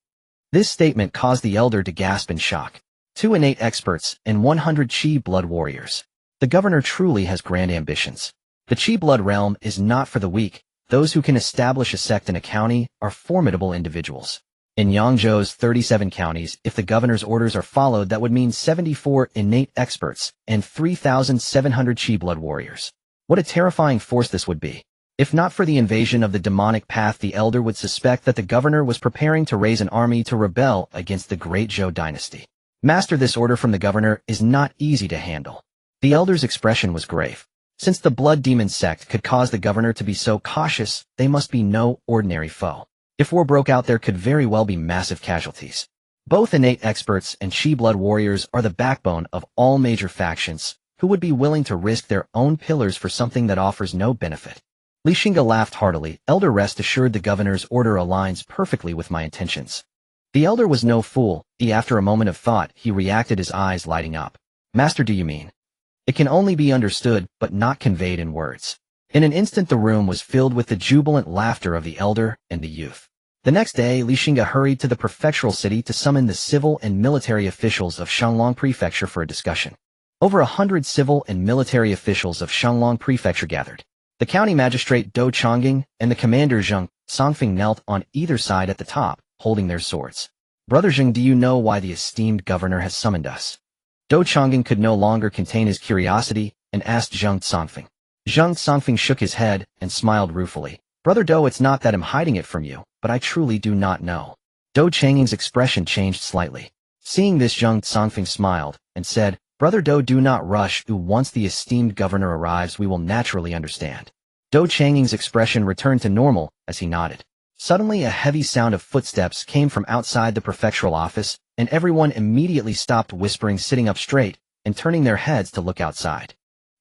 This statement caused the elder to gasp in shock. 2 innate experts and 100 qi blood warriors. The governor truly has grand ambitions. The qi blood realm is not for the weak. Those who can establish a sect in a county are formidable individuals. In Yangzhou's 37 counties, if the governor's orders are followed, that would mean 74 innate experts and 3,700 qi blood warriors. What a terrifying force this would be. If not for the invasion of the demonic path, the elder would suspect that the governor was preparing to raise an army to rebel against the great Zhou dynasty. Master, this order from the governor is not easy to handle. The elder's expression was grave. Since the blood demon sect could cause the governor to be so cautious, they must be no ordinary foe. If war broke out, there could very well be massive casualties. Both innate experts and chi blood warriors are the backbone of all major factions, who would be willing to risk their own pillars for something that offers no benefit. Xingge laughed heartily. Elder, rest assured, the governor's order aligns perfectly with my intentions. The elder was no fool. After a moment of thought, he reacted, his eyes lighting up. Master, do you mean? It can only be understood, but not conveyed in words. In an instant the room was filled with the jubilant laughter of the elder and the youth. The next day, Xingge hurried to the prefectural city to summon the civil and military officials of Shanglong Prefecture for a discussion. Over 100 civil and military officials of Shanglong Prefecture gathered. The county magistrate Dou Chongying and the commander Zheng Songfeng knelt on either side at the top, holding their swords. Brother Xingge, do you know why the esteemed governor has summoned us? Dou Chongying could no longer contain his curiosity and asked Zheng Songfeng. Zheng Songfeng shook his head and smiled ruefully. Brother Dou, it's not that I'm hiding it from you, but I truly do not know. Dou Chongying's expression changed slightly. Seeing this, Zheng Songfeng smiled and said, Brother Dou, do not rush. Once the esteemed governor arrives, we will naturally understand. Dou Chongying's expression returned to normal as he nodded. Suddenly a heavy sound of footsteps came from outside the prefectural office, and everyone immediately stopped whispering, sitting up straight, and turning their heads to look outside.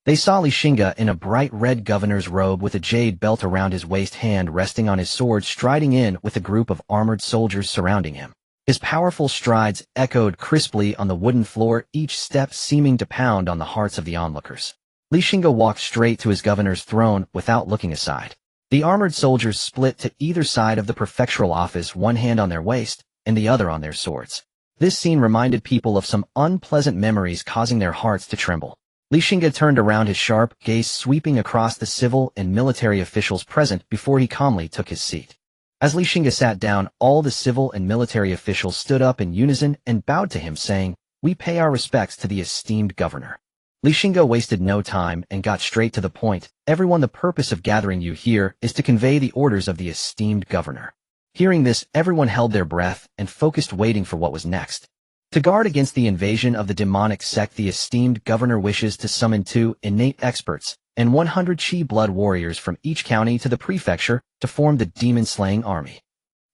They saw Xingge in a bright red governor's robe with a jade belt around his waist, hand resting on his sword, striding in with a group of armored soldiers surrounding him. His powerful strides echoed crisply on the wooden floor, each step seeming to pound on the hearts of the onlookers. Xingge walked straight to his governor's throne without looking aside. The armored soldiers split to either side of the prefectural office, one hand on their waist and the other on their swords. This scene reminded people of some unpleasant memories, causing their hearts to tremble. Xingge turned around, his sharp gaze sweeping across the civil and military officials present before he calmly took his seat. As Xingge sat down, all the civil and military officials stood up in unison and bowed to him, saying, "We pay our respects to the esteemed governor." Xingge wasted no time and got straight to the point. Everyone, the purpose of gathering you here is to convey the orders of the esteemed governor. Hearing this, everyone held their breath and focused, waiting for what was next. To guard against the invasion of the demonic sect, the esteemed governor wishes to summon 2 innate experts and 100 chi blood warriors from each county to the prefecture to form the demon-slaying army.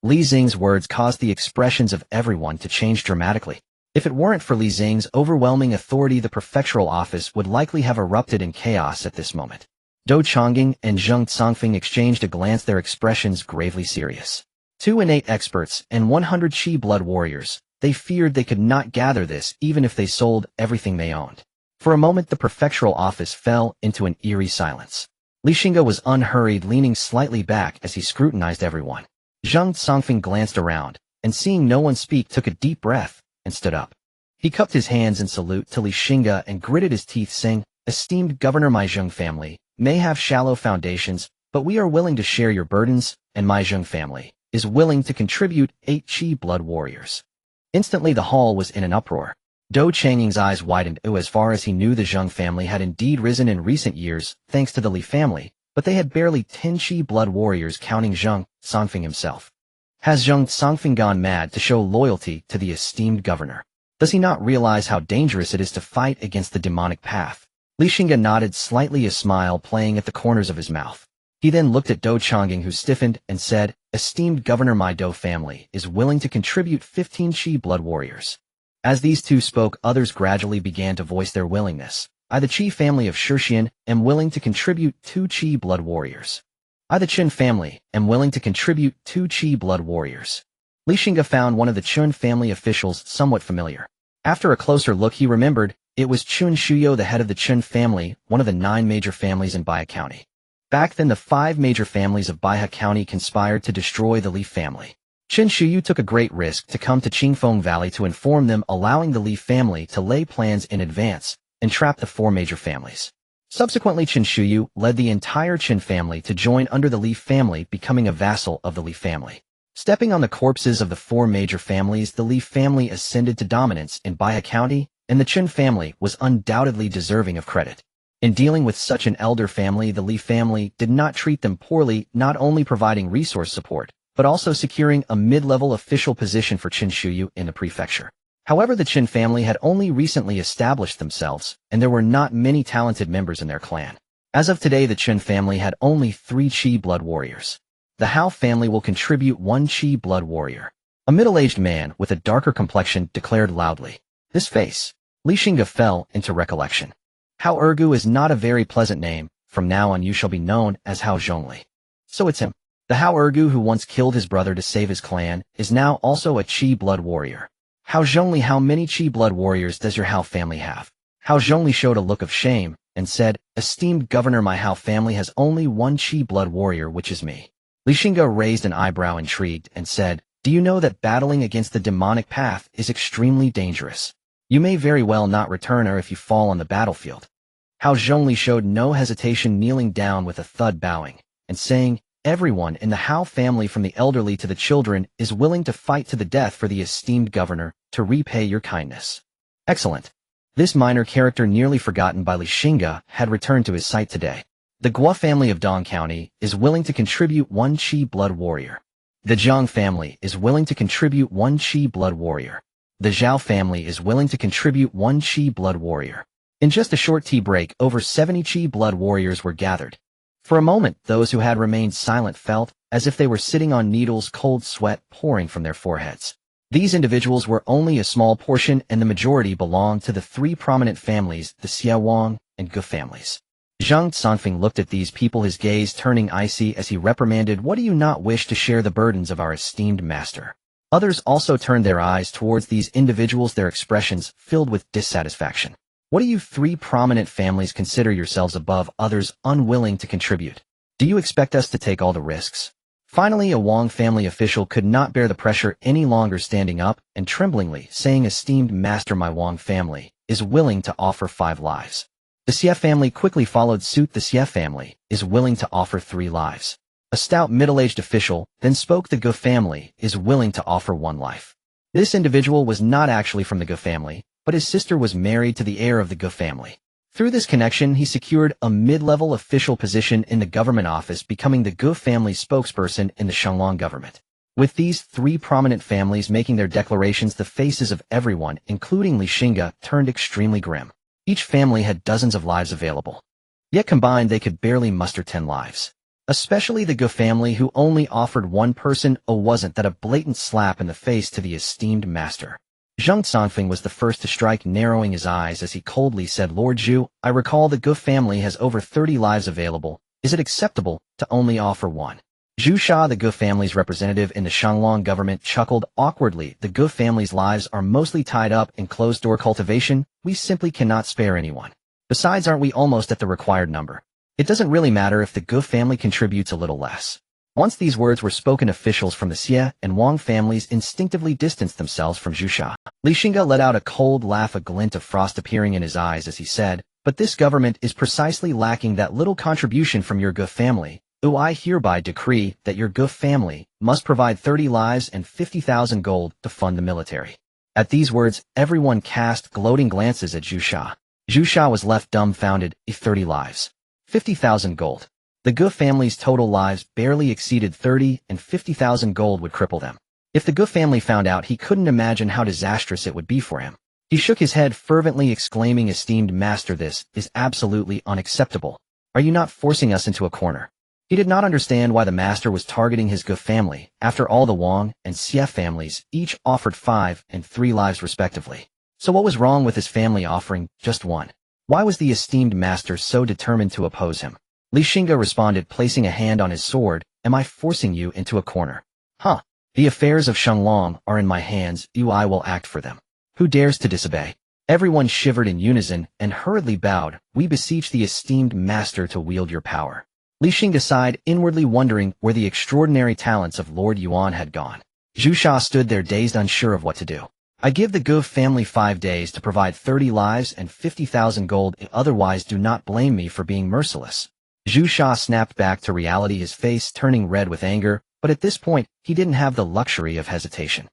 Li Xing's words caused the expressions of everyone to change dramatically. If it weren't for Li Xing's overwhelming authority, the prefectural office would likely have erupted in chaos at this moment. Dou Chongying and Zheng Songfeng exchanged a glance, their expressions gravely serious. 2 innate experts and 100 chi blood warriors. They feared they could not gather this even if they sold everything they owned. For a moment, the prefectural office fell into an eerie silence. Xingge was unhurried, leaning slightly back as he scrutinized everyone. Zheng Songfeng glanced around, and seeing no one speak, took a deep breath and stood up. He cupped his hands in salute to Xingge and gritted his teeth, saying, "Esteemed Governor, my Xingge family may have shallow foundations, but we are willing to share your burdens, and my Xingge family is willing to contribute 8 chi blood warriors." Instantly the hall was in an uproar. Dou Chongying's eyes widened. As far as he knew, the Xingge family had indeed risen in recent years, thanks to the Li family, but they had barely 10 chi blood warriors, counting Zheng Songfeng himself. Has Zheng Songfeng gone mad to show loyalty to the esteemed governor? Does he not realize how dangerous it is to fight against the demonic path? Xingge nodded slightly, a smile playing at the corners of his mouth. He then looked at Dou Chongying, who stiffened, and said, "Esteemed governor, my Dou family is willing to contribute 15 chi blood warriors." As these two spoke, others gradually began to voice their willingness. "I, the Qi family of Shixian, am willing to contribute 2 chi blood warriors. I, the Qin family, am willing to contribute 2 chi blood warriors." Xingge found one of the Qin family officials somewhat familiar. After a closer look, he remembered it was Qin Shuyo, the head of the Qin family, one of the 9 major families in Baihe County. Back then, the 5 major families of Baihe County conspired to destroy the Li family. Qin Shuyu took a great risk to come to Qingfeng Valley to inform them, allowing the Li family to lay plans in advance and trap the 4 major families. Subsequently, Qin Shuyu led the entire Qin family to join under the Li family, becoming a vassal of the Li family. Stepping on the corpses of the 4 major families, the Li family ascended to dominance in Baihe County, and the Qin family was undoubtedly deserving of credit. In dealing with such an elder family, the Li family did not treat them poorly, not only providing resource support, but also securing a mid-level official position for Qin Shuyu in the prefecture. However, the Qin family had only recently established themselves, and there were not many talented members in their clan. As of today, the Chen family had only 3 Qi blood warriors. The Hao family will contribute 1 Qi blood warrior. A middle-aged man with a darker complexion declared loudly. This face. Li Xingge fell into recollection. Hao Ergu is not a very pleasant name. From now on you shall be known as Hao Zhongli. So it's him. The Hao Ergu who once killed his brother to save his clan is now also a Qi blood warrior. Hao Zhongli, how many Qi blood warriors does your Hao family have? Hao Zhongli showed a look of shame and said, Esteemed governor, my Hao family has only 1 Qi blood warrior, which is me. Li Xingge raised an eyebrow intrigued and said, Do you know that battling against the demonic path is extremely dangerous? You may very well not return or if you fall on the battlefield. Hao Zhongli showed no hesitation, kneeling down with a thud, bowing and saying, Everyone in the Hao family from the elderly to the children is willing to fight to the death for the esteemed governor to repay your kindness. Excellent. This minor character, nearly forgotten by Li Xingge, had returned to his sight today. The Guo family of Dong County is willing to contribute 1 Qi blood warrior. The Zhang family is willing to contribute 1 Qi blood warrior. The Zhao family is willing to contribute 1 Qi blood warrior. In just a short tea break, over 70 Qi blood warriors were gathered. For a moment, those who had remained silent felt as if they were sitting on needles, cold sweat pouring from their foreheads. These individuals were only a small portion, and the majority belonged to the 3 prominent families, the Xie Wang and Ge families. Zhang Sanfeng looked at these people, his gaze turning icy as he reprimanded, What do you not wish to share the burdens of our esteemed master? Others also turned their eyes towards these individuals, their expressions filled with dissatisfaction. What do you 3 prominent families consider yourselves above others, unwilling to contribute? Do you expect us to take all the risks? Finally, a Wang family official could not bear the pressure any longer, standing up and tremblingly saying, Esteemed master, my Wang family is willing to offer 5 lives. The Xie family quickly followed suit. The Xie family is willing to offer 3 lives. A stout middle-aged official then spoke. The Ge family is willing to offer 1 life. This individual was not actually from the Ge family, but his sister was married to the heir of the Ge family. Through this connection, he secured a mid-level official position in the government office, becoming the Ge family spokesperson in the Shanglong government. With these 3 prominent families making their declarations, the faces of everyone, including Li Xingge, turned extremely grim. Each family had dozens of lives available. Yet combined, they could barely muster 10 lives. Especially the Ge family, who only offered 1 person. Oh, wasn't that a blatant slap in the face to the esteemed master? Zhang Sanfeng was the first to strike, narrowing his eyes as he coldly said, Lord Zhu, I recall the Ge family has over 30 lives available. Is it acceptable to only offer 1? Zhu Sha, the Ge family's representative in the Shanglong government, chuckled awkwardly. The Ge family's lives are mostly tied up in closed-door cultivation. We simply cannot spare anyone. Besides, aren't we almost at the required number? It doesn't really matter if the Ge family contributes a little less. Once these words were spoken, officials from the Xie and Wang families instinctively distanced themselves from Zhu Sha. Li Xingge let out a cold laugh, a glint of frost appearing in his eyes as he said, But this government is precisely lacking that little contribution from your Ge family. I hereby decree that your Ge family must provide 30 lives and 50,000 gold to fund the military. At these words, everyone cast gloating glances at Zhu Sha. Zhu Sha was left dumbfounded. 30 lives. 50,000 gold. The Ge family's total lives barely exceeded 30, and 50,000 gold would cripple them. If the Ge family found out, he couldn't imagine how disastrous it would be for him. He shook his head fervently, exclaiming, Esteemed master, this is absolutely unacceptable. Are you not forcing us into a corner? He did not understand why the master was targeting his Ge family. After all, the Wang and Xie families each offered 5 and 3 lives respectively. So what was wrong with his family offering just 1? Why was the esteemed master so determined to oppose him? Li Xingge responded, placing a hand on his sword, Am I forcing you into a corner? Huh. The affairs of Shanglong are in my hands. I will act for them. Who dares to disobey? Everyone shivered in unison and hurriedly bowed. We beseech the esteemed master to wield your power. Li Xingge sighed, inwardly wondering where the extraordinary talents of Lord Yuan had gone. Zhu Sha stood there dazed, unsure of what to do. I give the Ge family 5 days to provide 30 lives and 50,000 gold. Otherwise, do not blame me for being merciless. Zhu Sha snapped back to reality, his face turning red with anger, but at this point, he didn't have the luxury of hesitation.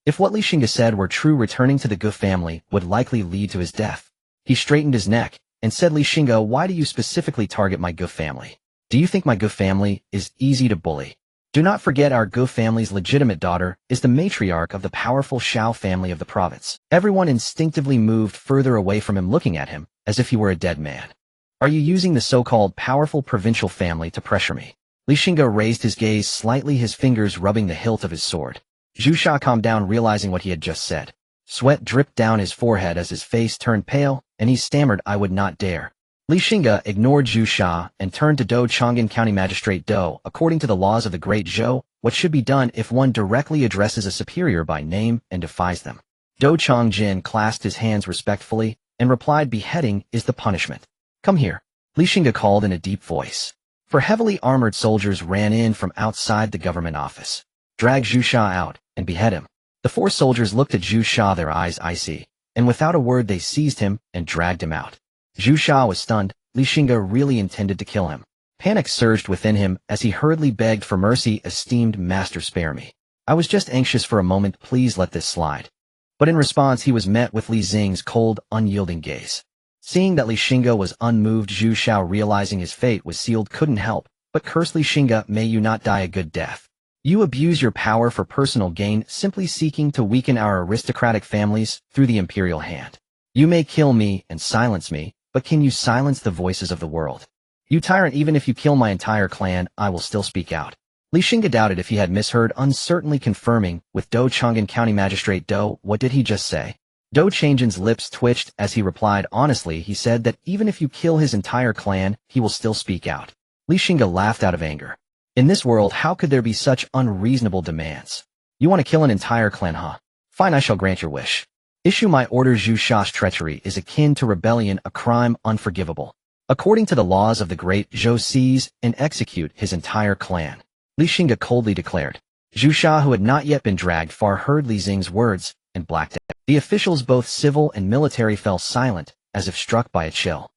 If what Li Xingge said were true, returning to the Ge family would likely lead to his death. He straightened his neck and said, Li Xingge, why do you specifically target my Ge family? Do you think my Ge family is easy to bully? Do not forget our Ge family's legitimate daughter is the matriarch of the powerful Shao family of the province. Everyone instinctively moved further away from him, looking at him as if he were a dead man. Are you using the so-called powerful provincial family to pressure me? Xingge raised his gaze slightly, his fingers rubbing the hilt of his sword. Zhu Sha calmed down, realizing what he had just said. Sweat dripped down his forehead as his face turned pale, and he stammered, "I would not dare." Xingge ignored Zhu Sha and turned to Do Chang'an County Magistrate Do. According to the laws of the Great Zhou, what should be done if one directly addresses a superior by name and defies them? Do Changjin clasped his hands respectfully and replied, "Beheading is the punishment. Come here," Xingge called in a deep voice. Four heavily armored soldiers ran in from outside the government office. "Drag Zhu Sha out and behead him." The four soldiers looked at Zhu Sha, their eyes icy, and without a word they seized him and dragged him out. Zhu Sha was stunned. Xingge really intended to kill him. Panic surged within him as he hurriedly begged for mercy. "Esteemed master, spare me. I was just anxious for a moment, please let this slide." But in response he was met with Li Xing's cold, unyielding gaze. Seeing that Xingge was unmoved, Zhu Sha, realizing his fate was sealed, couldn't help but curse Xingge. "May you not die a good death. You abuse your power for personal gain, simply seeking to weaken our aristocratic families through the imperial hand. You may kill me and silence me, but can you silence the voices of the world? You tyrant, even if you kill my entire clan, I will still speak out." Xingge doubted if he had misheard, uncertainly confirming with Do Chang'an County Magistrate Do. "What did he just say?" Do Chang'an's lips twitched as he replied, "Honestly, he said that even if you kill his entire clan, he will still speak out." Xingge laughed out of anger. In this world, how could there be such unreasonable demands? You want to kill an entire clan, huh? Fine, I shall grant your wish. Issue my order. Zhu Sha's treachery is akin to rebellion, a crime unforgivable. According to the laws of the Great Zhou, seize and execute his entire clan. Xingge coldly declared. Zhu Sha, who had not yet been dragged far, heard Li Xing's words and blacked out. The officials, both civil and military, fell silent, as if struck by a chill.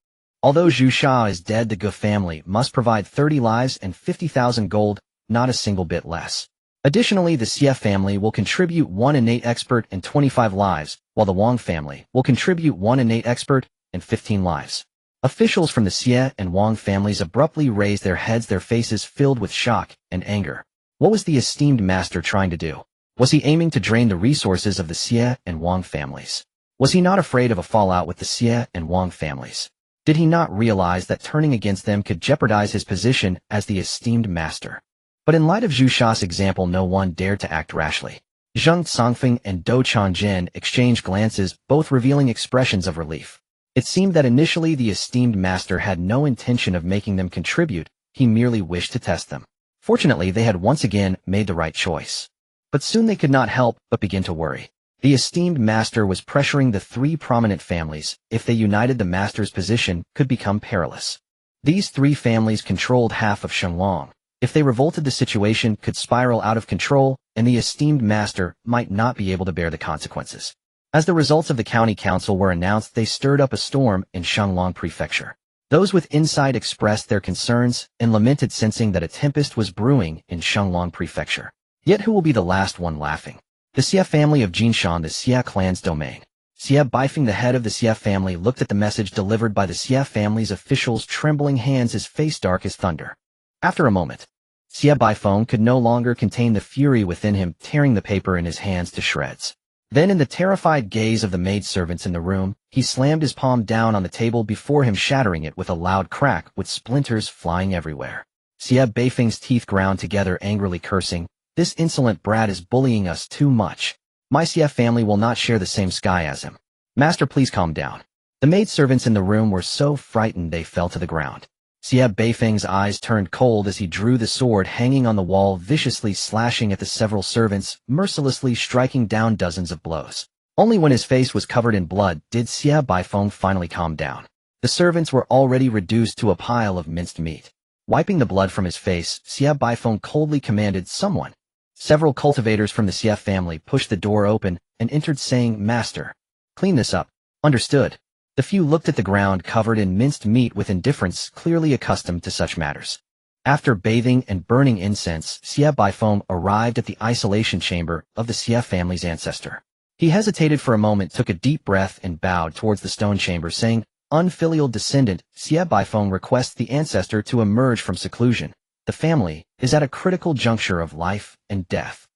Although Zhu Sha is dead, the Ge family must provide 30 lives and 50,000 gold, not a single bit less. Additionally, the Xie family will contribute 1 innate expert and 25 lives, while the Wang family will contribute 1 innate expert and 15 lives. Officials from the Xie and Wang families abruptly raised their heads, their faces filled with shock and anger. What was the esteemed master trying to do? Was he aiming to drain the resources of the Xie and Wang families? Was he not afraid of a fallout with the Xie and Wang families? Did he not realize that turning against them could jeopardize his position as the esteemed master? But in light of Zhu Sha's example, no one dared to act rashly. Zheng Songfeng and Do Changjin exchanged glances, both revealing expressions of relief. It seemed that initially the esteemed master had no intention of making them contribute, he merely wished to test them. Fortunately, they had once again made the right choice. But soon they could not help but begin to worry. The esteemed master was pressuring the 3 prominent families. If they united, the master's position could become perilous. These 3 families controlled half of Shenglong. If they revolted, the situation could spiral out of control, and the esteemed master might not be able to bear the consequences. As the results of the county council were announced, they stirred up a storm in Shenglong Prefecture. Those with insight expressed their concerns and lamented, sensing that a tempest was brewing in Shenglong Prefecture. Yet who will be the last one laughing? The Xie family of Jinshan, the Xie clan's domain. Xie Baifeng, the head of the Xie family, looked at the message delivered by the Xie family's officials, trembling hands, his face dark as thunder. After a moment, Xie Baifeng could no longer contain the fury within him, tearing the paper in his hands to shreds. Then, in the terrified gaze of the maidservants in the room, he slammed his palm down on the table before him, shattering it with a loud crack, with splinters flying everywhere. Xie Baifeng's teeth ground together, angrily cursing, "This insolent brat is bullying us too much. My Xie family will not share the same sky as him. Master, please calm down." The maidservants in the room were so frightened they fell to the ground. Xie Baifeng's eyes turned cold as he drew the sword hanging on the wall, viciously slashing at the several servants, mercilessly striking down dozens of blows. Only when his face was covered in blood did Xie Baifeng finally calm down. The servants were already reduced to a pile of minced meat. Wiping the blood from his face, Xie Baifeng coldly commanded, "Someone." Several cultivators from the Xie family pushed the door open and entered, saying, "Master, clean this up." Understood. The few looked at the ground covered in minced meat with indifference, clearly accustomed to such matters. After bathing and burning incense, Xie Baifeng arrived at the isolation chamber of the Xie family's ancestor. He hesitated for a moment, took a deep breath, and bowed towards the stone chamber, saying, "Unfilial descendant, Xie Baifeng requests the ancestor to emerge from seclusion. The family is at a critical juncture of life and death."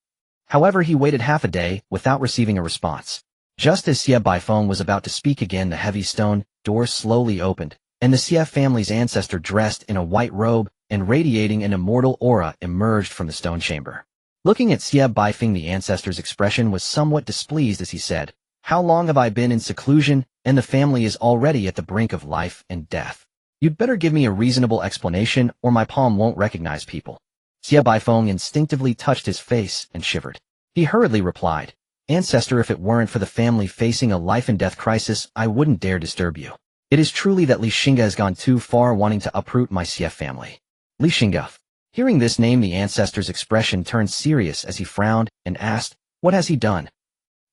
However, he waited half a day without receiving a response. Just as Xie Baifeng was about to speak again, the heavy stone door slowly opened, and the Xie family's ancestor dressed in a white robe and radiating an immortal aura emerged from the stone chamber. Looking at Xie Baifeng, the ancestor's expression was somewhat displeased as he said, "How long have I been in seclusion, and the family is already at the brink of life and death? You'd better give me a reasonable explanation or my palm won't recognize people." Xie Baifeng instinctively touched his face and shivered. He hurriedly replied, "Ancestor, if it weren't for the family facing a life-and-death crisis, I wouldn't dare disturb you. It is truly that Xingge has gone too far wanting to uproot my Xie family." Xingge. Hearing this name, the ancestor's expression turned serious as he frowned and asked, "What has he done?"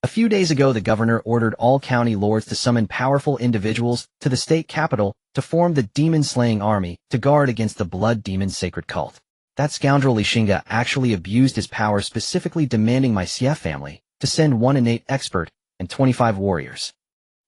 "A few days ago, the governor ordered all county lords to summon powerful individuals to the state capital to form the demon-slaying army to guard against the blood demon sacred cult. That scoundrel Xingge actually abused his power, specifically demanding my Xie family to send one innate expert and 25 warriors.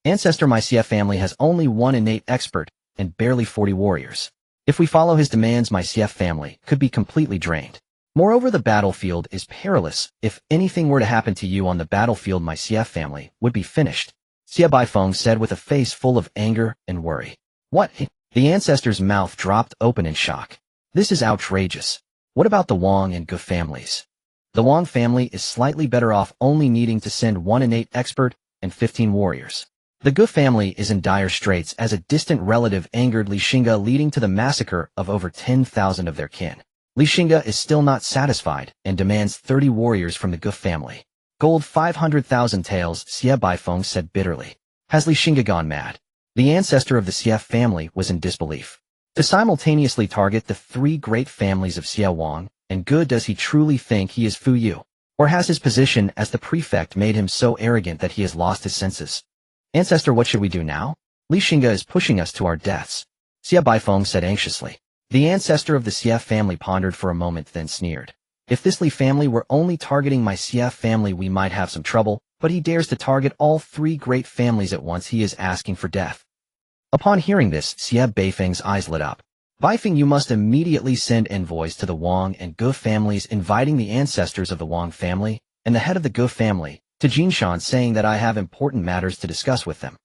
Ancestor, my Xie family has only one innate expert and barely 40 warriors. If we follow his demands, my Xie family could be completely drained. Moreover, the battlefield is perilous. If anything were to happen to you on the battlefield, my Xie family would be finished." Xie Baifeng said with a face full of anger and worry. "What?" The ancestor's mouth dropped open in shock. "This is outrageous. What about the Wang and Ge families?" "The Wang family is slightly better off, only needing to send one innate expert and 15 warriors. The Ge family is in dire straits as a distant relative angered Xingge, leading to the massacre of over 10,000 of their kin. Xingge is still not satisfied and demands 30 warriors from the Ge family. Gold 500,000 taels," Xie Baifeng said bitterly. "Has Xingge gone mad?" The ancestor of the Xie family was in disbelief. To simultaneously target the three great families of Xie Wang and Ge, does he truly think he is Fu Yu? Or has his position as the prefect made him so arrogant that he has lost his senses? "Ancestor, what should we do now? Xingge is pushing us to our deaths," Xie Baifeng said anxiously. The ancestor of the Xie family pondered for a moment, then sneered. "If this Li family were only targeting my Xie family, we might have some trouble, but he dares to target all three great families at once. He is asking for death." Upon hearing this, Xie Baifeng's eyes lit up. "Baifeng, you must immediately send envoys to the Wang and Ge families, inviting the ancestors of the Wang family and the head of the Ge family to Jinshan, saying that I have important matters to discuss with them."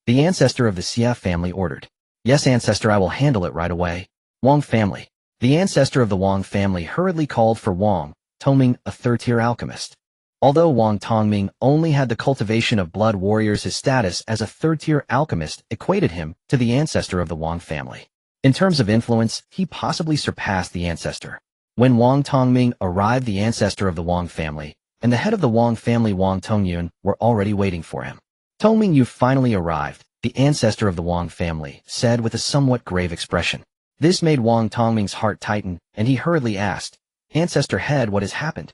The ancestor of the Xie family ordered. "Yes, ancestor, I will handle it right away." Wang family. The ancestor of the Wang family hurriedly called for Wang Tongming, a third-tier alchemist. Although Wang Tongming only had the cultivation of blood warriors, his status as a third-tier alchemist equated him to the ancestor of the Wang family. In terms of influence, he possibly surpassed the ancestor. When Wang Tongming arrived, the ancestor of the Wang family and the head of the Wang family, Wang Tongyun, were already waiting for him. "Tongming, you finally arrived," the ancestor of the Wang family said with a somewhat grave expression. This made Wang Tongming's heart tighten, and he hurriedly asked, "Ancestor head, what has happened?"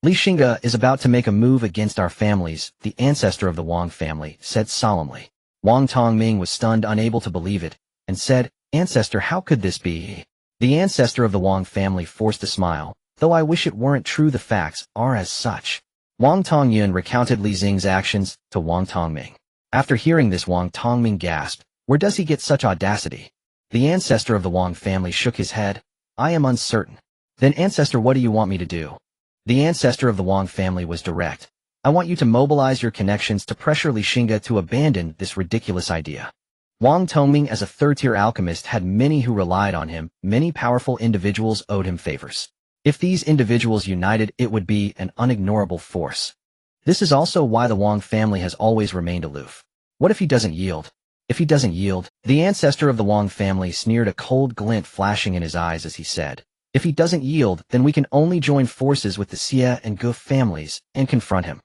"Xingge is about to make a move against our families," the ancestor of the Wang family said solemnly. Wang Tongming was stunned, unable to believe it, and said, "Ancestor, how could this be?" The ancestor of the Wang family forced a smile. "Though I wish it weren't true, the facts are as such." Wang Tongyun recounted Li Xing's actions to Wang Tongming. After hearing this, Wang Tongming gasped, "Where does he get such audacity?" The ancestor of the Wang family shook his head. "I am uncertain." "Then, ancestor, what do you want me to do?" The ancestor of the Wang family was direct. "I want you to mobilize your connections to pressure Xingge to abandon this ridiculous idea." Wang Tongming, as a third-tier alchemist, had many who relied on him. Many powerful individuals owed him favors. If these individuals united, it would be an unignorable force. This is also why the Wang family has always remained aloof. What if he doesn't yield? If he doesn't yield, the ancestor of the Wang family sneered, a cold glint flashing in his eyes as he said, "If he doesn't yield, then we can only join forces with the Xie and Ge families and confront him."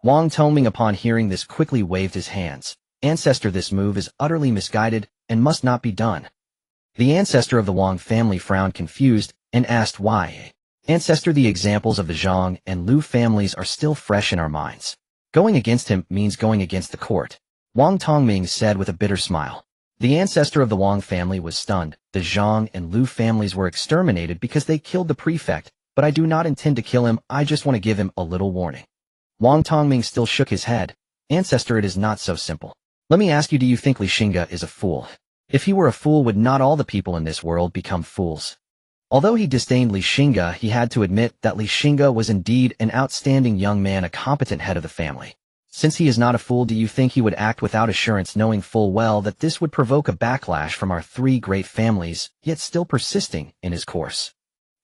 Wang Tongming, upon hearing this, quickly waved his hands. "Ancestor, this move is utterly misguided and must not be done." The ancestor of the Wang family frowned, confused, and asked why. "Ancestor, the examples of the Zhang and Lu families are still fresh in our minds. Going against him means going against the court," Wang Tongming said with a bitter smile. The ancestor of the Wang family was stunned. "The Zhang and Lu families were exterminated because they killed the prefect, but I do not intend to kill him. I just want to give him a little warning." Wang Tongming still shook his head. "Ancestor, it is not so simple. Let me ask you, do you think Xingge is a fool? If he were a fool, would not all the people in this world become fools?" Although he disdained Xingge, he had to admit that Xingge was indeed an outstanding young man, a competent head of the family. Since he is not a fool, do you think he would act without assurance, knowing full well that this would provoke a backlash from our three great families, yet still persisting in his course?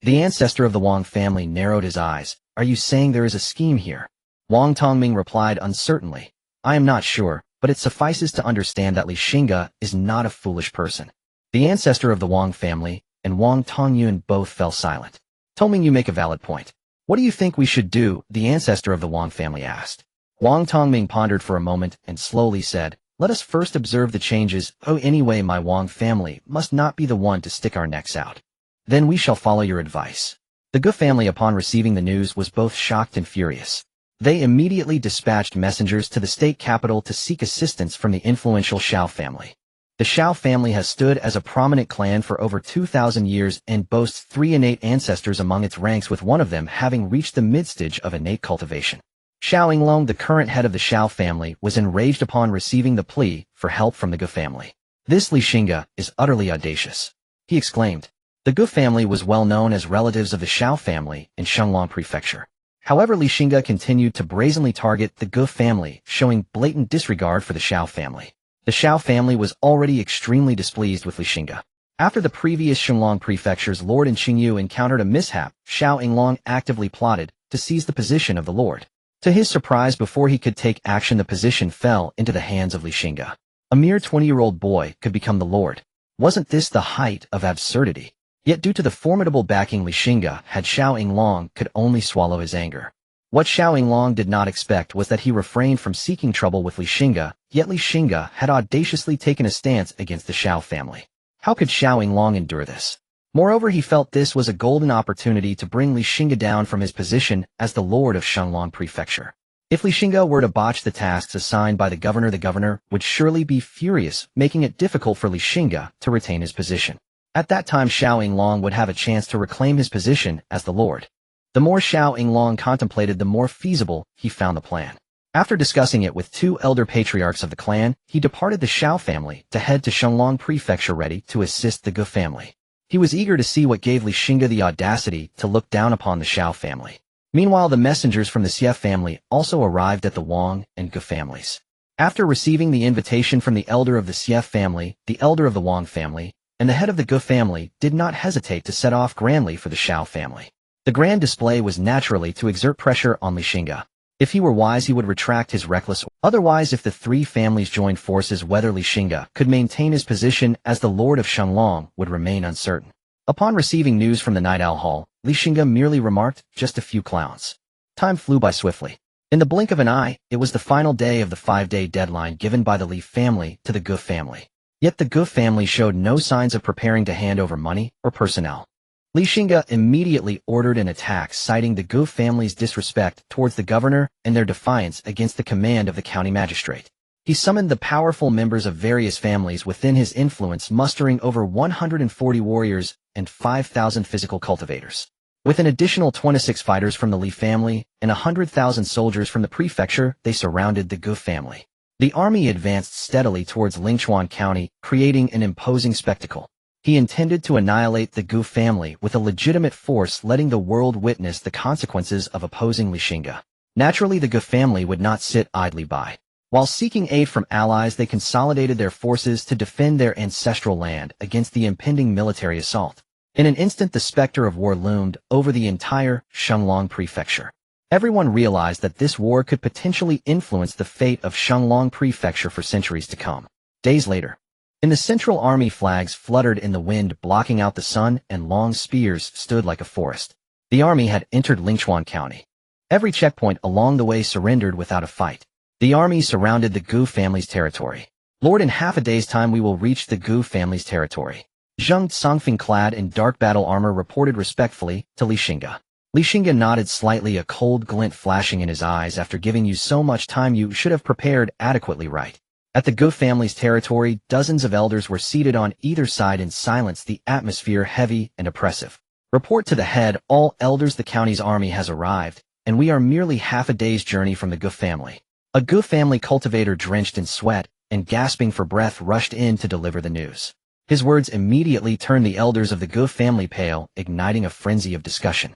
The ancestor of the Wang family narrowed his eyes. Are you saying there is a scheme here? Wang Tongming replied uncertainly. I am not sure, but it suffices to understand that Li Xingge is not a foolish person. The ancestor of the Wang family and Wang Tongyun both fell silent. Tongming, you make a valid point. What do you think we should do? The ancestor of the Wang family asked. Wang Tongming pondered for a moment and slowly said, let us first observe the changes. Oh, anyway, my Wang family must not be the one to stick our necks out. Then we shall follow your advice. The Ge family, upon receiving the news, was both shocked and furious. They immediately dispatched messengers to the state capital to seek assistance from the influential Shao family. The Shao family has stood as a prominent clan for over 2,000 years and boasts 3 innate ancestors among its ranks, with one of them having reached the mid-stage of innate cultivation. Xiao Yinglong, the current head of the Shao family, was enraged upon receiving the plea for help from the Ge family. This Li Xingge is utterly audacious, he exclaimed. The Ge family was well known as relatives of the Shao family in Shenglong Prefecture. However, Li Xingge continued to brazenly target the Ge family, showing blatant disregard for the Shao family. The Shao family was already extremely displeased with Li Xingge. After the previous Shenglong Prefecture's lord in Qingyu encountered a mishap, Xiao Yinglong actively plotted to seize the position of the lord. To his surprise, before he could take action, the position fell into the hands of Li Xingge. A mere 20-year-old boy could become the lord. Wasn't this the height of absurdity? Yet due to the formidable backing Li Xingge had, Xiao Yinglong could only swallow his anger. What Xiao Yinglong did not expect was that he refrained from seeking trouble with Li Xingge, yet Li Xingge had audaciously taken a stance against the Shao family. How could Xiao Yinglong endure this? Moreover, he felt this was a golden opportunity to bring Li Xingge down from his position as the lord of Shenglong Prefecture. If Li Xingge were to botch the tasks assigned by the governor would surely be furious, making it difficult for Li Xingge to retain his position. At that time, Xiao Yinglong would have a chance to reclaim his position as the lord. The more Xiao Yinglong contemplated, the more feasible he found the plan. After discussing it with 2 elder patriarchs of the clan, he departed the Shao family to head to Shenglong Prefecture, ready to assist the Ge family. He was eager to see what gave Li Xingge the audacity to look down upon the Shao family. Meanwhile, the messengers from the Xie family also arrived at the Wang and Ge families. After receiving the invitation from the elder of the Xie family, the elder of the Wang family, and the head of the Ge family did not hesitate to set off grandly for the Shao family. The grand display was naturally to exert pressure on Li Xingge. If he were wise, he would retract his reckless. Otherwise, if the 3 families joined forces, whether Li Xingge could maintain his position as the lord of Shenglong would remain uncertain. Upon receiving news from the Night Owl Hall, Li Xingge merely remarked, just a few clowns. Time flew by swiftly. In the blink of an eye, it was the final day of the 5-day deadline given by the Li family to the Ge family. Yet the Ge family showed no signs of preparing to hand over money or personnel. Li Xingge immediately ordered an attack, citing the Ge family's disrespect towards the governor and their defiance against the command of the county magistrate. He summoned the powerful members of various families within his influence, mustering over 140 warriors and 5,000 physical cultivators. With an additional 26 fighters from the Li family and 100,000 soldiers from the prefecture, they surrounded the Ge family. The army advanced steadily towards Lingchuan County, creating an imposing spectacle. He intended to annihilate the Ge family with a legitimate force, letting the world witness the consequences of opposing Li Xingge. Naturally, the Ge family would not sit idly by. While seeking aid from allies, they consolidated their forces to defend their ancestral land against the impending military assault. In an instant, the specter of war loomed over the entire Shenglong Prefecture. Everyone realized that this war could potentially influence the fate of Shenglong Prefecture for centuries to come. Days later, in the central army, flags fluttered in the wind, blocking out the sun, and long spears stood like a forest. The army had entered Lingchuan County. Every checkpoint along the way surrendered without a fight. The army surrounded the Ge family's territory. Lord, in half a day's time we will reach the Ge family's territory. Zheng Songfeng, clad in dark battle armor, reported respectfully to Li Xingge. Li Xingge nodded slightly, a cold glint flashing in his eyes. After giving you so much time, you should have prepared adequately, right? At the Ge family's territory, dozens of elders were seated on either side in silence, the atmosphere heavy and oppressive. Report to the head, all elders, the county's army has arrived, and we are merely half a day's journey from the Ge family. A Ge family cultivator, drenched in sweat and gasping for breath, rushed in to deliver the news. His words immediately turned the elders of the Ge family pale, igniting a frenzy of discussion.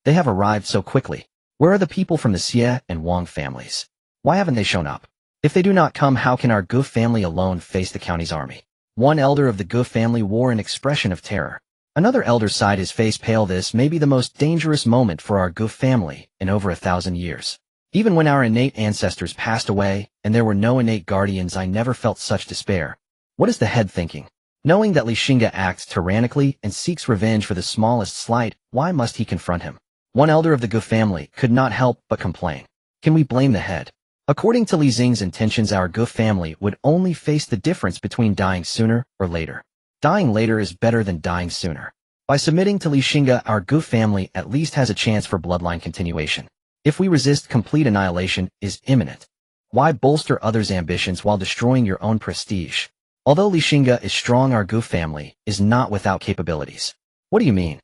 They have arrived so quickly. Where are the people from the Xie and Wang families? Why haven't they shown up? If they do not come, how can our Gu family alone face the county's army? One elder of the Gu family wore an expression of terror. Another elder sighed, his face pale. This may be the most dangerous moment for our Gu family in over 1,000 years. Even when our innate ancestors passed away, and there were no innate guardians, I never felt such despair. What is the head thinking? Knowing that Xingge acts tyrannically and seeks revenge for the smallest slight, why must he confront him? One elder of the Gu family could not help but complain. Can we blame the head? According to Li Xing's intentions, our Gu family would only face the difference between dying sooner or later. Dying later is better than dying sooner. By submitting to Li Xingge, our Gu family at least has a chance for bloodline continuation. If we resist, complete annihilation is imminent. Why bolster others' ambitions while destroying your own prestige? Although Li Xingge is strong, our Gu family is not without capabilities. What do you mean?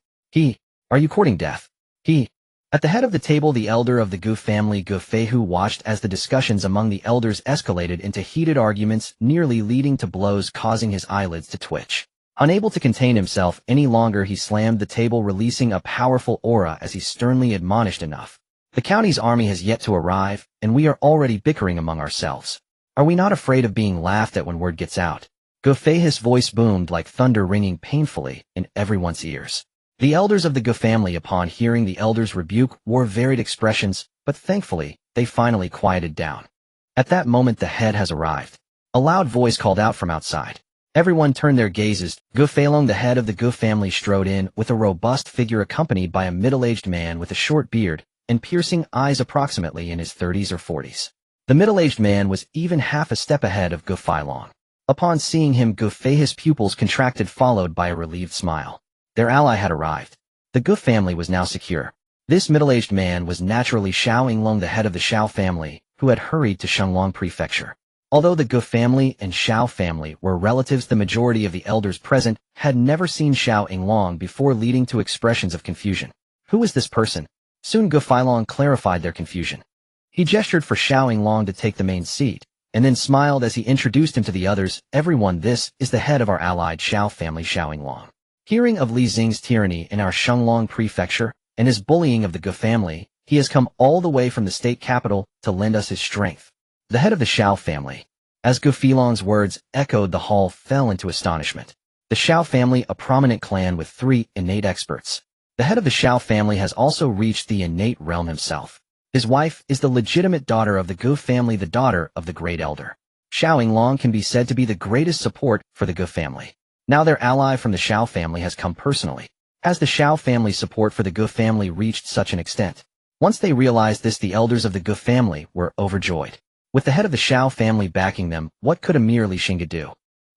Are you courting death? At the head of the table, the elder of the Gu family, Gu Feihu, watched as the discussions among the elders escalated into heated arguments, nearly leading to blows, causing his eyelids to twitch. Unable to contain himself any longer, he slammed the table, releasing a powerful aura as he sternly admonished, enough. The county's army has yet to arrive, and we are already bickering among ourselves. Are we not afraid of being laughed at when word gets out? Gu Feihu's voice boomed like thunder, ringing painfully in everyone's ears. The elders of the Gu family, upon hearing the elder's rebuke, wore varied expressions, but thankfully, they finally quieted down. At that moment, the head has arrived. A loud voice called out from outside. Everyone turned their gazes. Gu Feilong, the head of the Gu family, strode in with a robust figure accompanied by a middle-aged man with a short beard and piercing eyes, approximately in his 30s or 40s. The middle-aged man was even half a step ahead of Gu Feilong. Upon seeing him, Gu Feihu's pupils contracted, followed by a relieved smile. Their ally had arrived. The Gu family was now secure. This middle-aged man was naturally Xiao Yinglong, the head of the Xiao family, who had hurried to Shenglong Prefecture. Although the Gu family and Xiao family were relatives, the majority of the elders present had never seen Xiao Yinglong before, leading to expressions of confusion. Who is this person? Soon Gu Feilong clarified their confusion. He gestured for Xiao Yinglong to take the main seat, and then smiled as he introduced him to the others. Everyone, this is the head of our allied Xiao family, Xiao Yinglong. Hearing of Li Xing's tyranny in our Shenglong Prefecture and his bullying of the Gu family, he has come all the way from the state capital to lend us his strength. The head of the Xiao family. As Gu Feilong's words echoed, the hall fell into astonishment. The Xiao family, a prominent clan with 3 innate experts. The head of the Xiao family has also reached the innate realm himself. His wife is the legitimate daughter of the Gu family, the daughter of the great elder. Xiao Yinglong can be said to be the greatest support for the Gu family. Now their ally from the Xiao family has come personally. As the Xiao family's support for the Gu family reached such an extent, once they realized this, the elders of the Gu family were overjoyed. With the head of the Xiao family backing them, what could a mere Li Xingge do?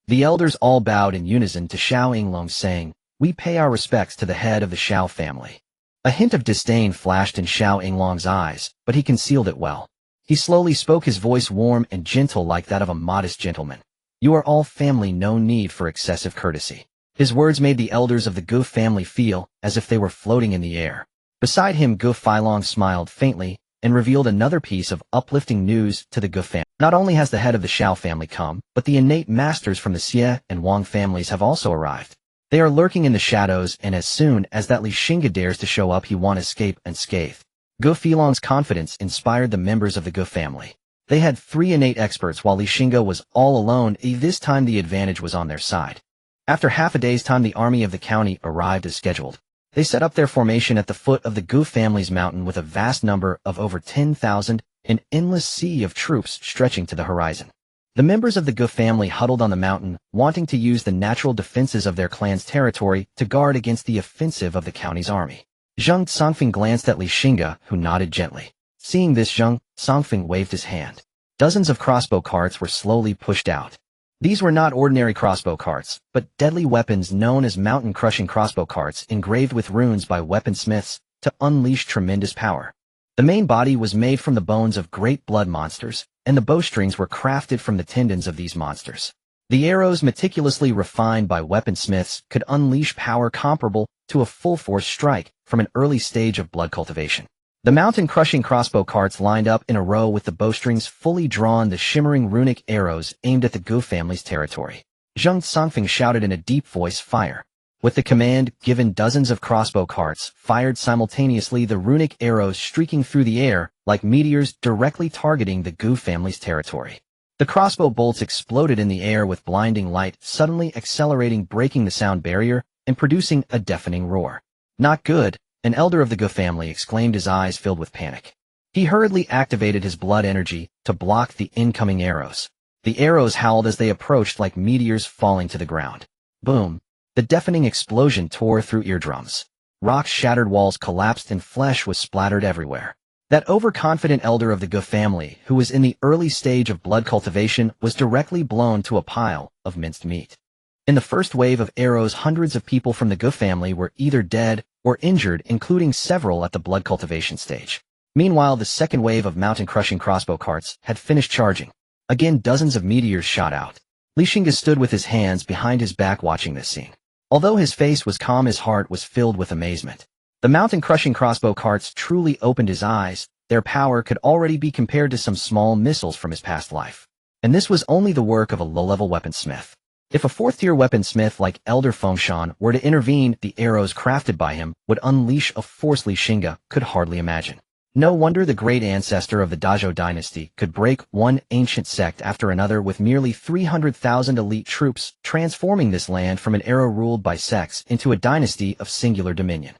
The elders all bowed in unison to Xiao Yinglong, saying, "We pay our respects to the head of the Xiao family." A hint of disdain flashed in Xiao Yinglong's eyes, but he concealed it well. He slowly spoke, his voice warm and gentle like that of a modest gentleman. "You are all family, no need for excessive courtesy." His words made the elders of the Gu family feel as if they were floating in the air. Beside him, Gu Feilong smiled faintly and revealed another piece of uplifting news to the Gu family. Not only has the head of the Xiao family come, but the innate masters from the Xie and Wang families have also arrived. They are lurking in the shadows, and as soon as that Li Xingge dares to show up, he won't escape unscathed. Gu Feilong's confidence inspired the members of the Gu family. They had 3 innate experts while Li Xingge was all alone. This time the advantage was on their side. After half a day's time, the army of the county arrived as scheduled. They set up their formation at the foot of the Gu family's mountain with a vast number of over 10,000, an endless sea of troops stretching to the horizon. The members of the Gu family huddled on the mountain, wanting to use the natural defenses of their clan's territory to guard against the offensive of the county's army. Zhang Songfeng glanced at Li Xingge, who nodded gently. Seeing this, Zhang Songfeng waved his hand. Dozens of crossbow carts were slowly pushed out. These were not ordinary crossbow carts, but deadly weapons known as mountain-crushing crossbow carts, engraved with runes by weaponsmiths to unleash tremendous power. The main body was made from the bones of great blood monsters, and the bowstrings were crafted from the tendons of these monsters. The arrows, meticulously refined by weaponsmiths, could unleash power comparable to a full-force strike from an early stage of blood cultivation. The mountain-crushing crossbow carts lined up in a row with the bowstrings fully drawn, the shimmering runic arrows aimed at the Gu family's territory. Zhang Songfeng shouted in a deep voice, "Fire!" With the command given, dozens of crossbow carts fired simultaneously, the runic arrows streaking through the air like meteors directly targeting the Gu family's territory. The crossbow bolts exploded in the air with blinding light, suddenly accelerating, breaking the sound barrier and producing a deafening roar. Not good, an elder of the Gu family exclaimed, his eyes filled with panic. He hurriedly activated his blood energy to block the incoming arrows. The arrows howled as they approached like meteors falling to the ground. Boom! The deafening explosion tore through eardrums. Rocks shattered, walls collapsed, and flesh was splattered everywhere. That overconfident elder of the Gu family, who was in the early stage of blood cultivation, was directly blown to a pile of minced meat. In the first wave of arrows, hundreds of people from the Gu family were either dead or injured, including several at the blood cultivation stage. Meanwhile, the second wave of mountain-crushing crossbow carts had finished charging. Again, dozens of meteors shot out. Xingge stood with his hands behind his back watching this scene. Although his face was calm, his heart was filled with amazement. The mountain-crushing crossbow carts truly opened his eyes. Their power could already be compared to some small missiles from his past life. And this was only the work of a low-level weaponsmith. If a fourth-tier weaponsmith like Elder Fengshan were to intervene, the arrows crafted by him would unleash a force Xingge could hardly imagine. No wonder the great ancestor of the Dazhou dynasty could break one ancient sect after another with merely 300,000 elite troops, transforming this land from an era ruled by sects into a dynasty of singular dominion.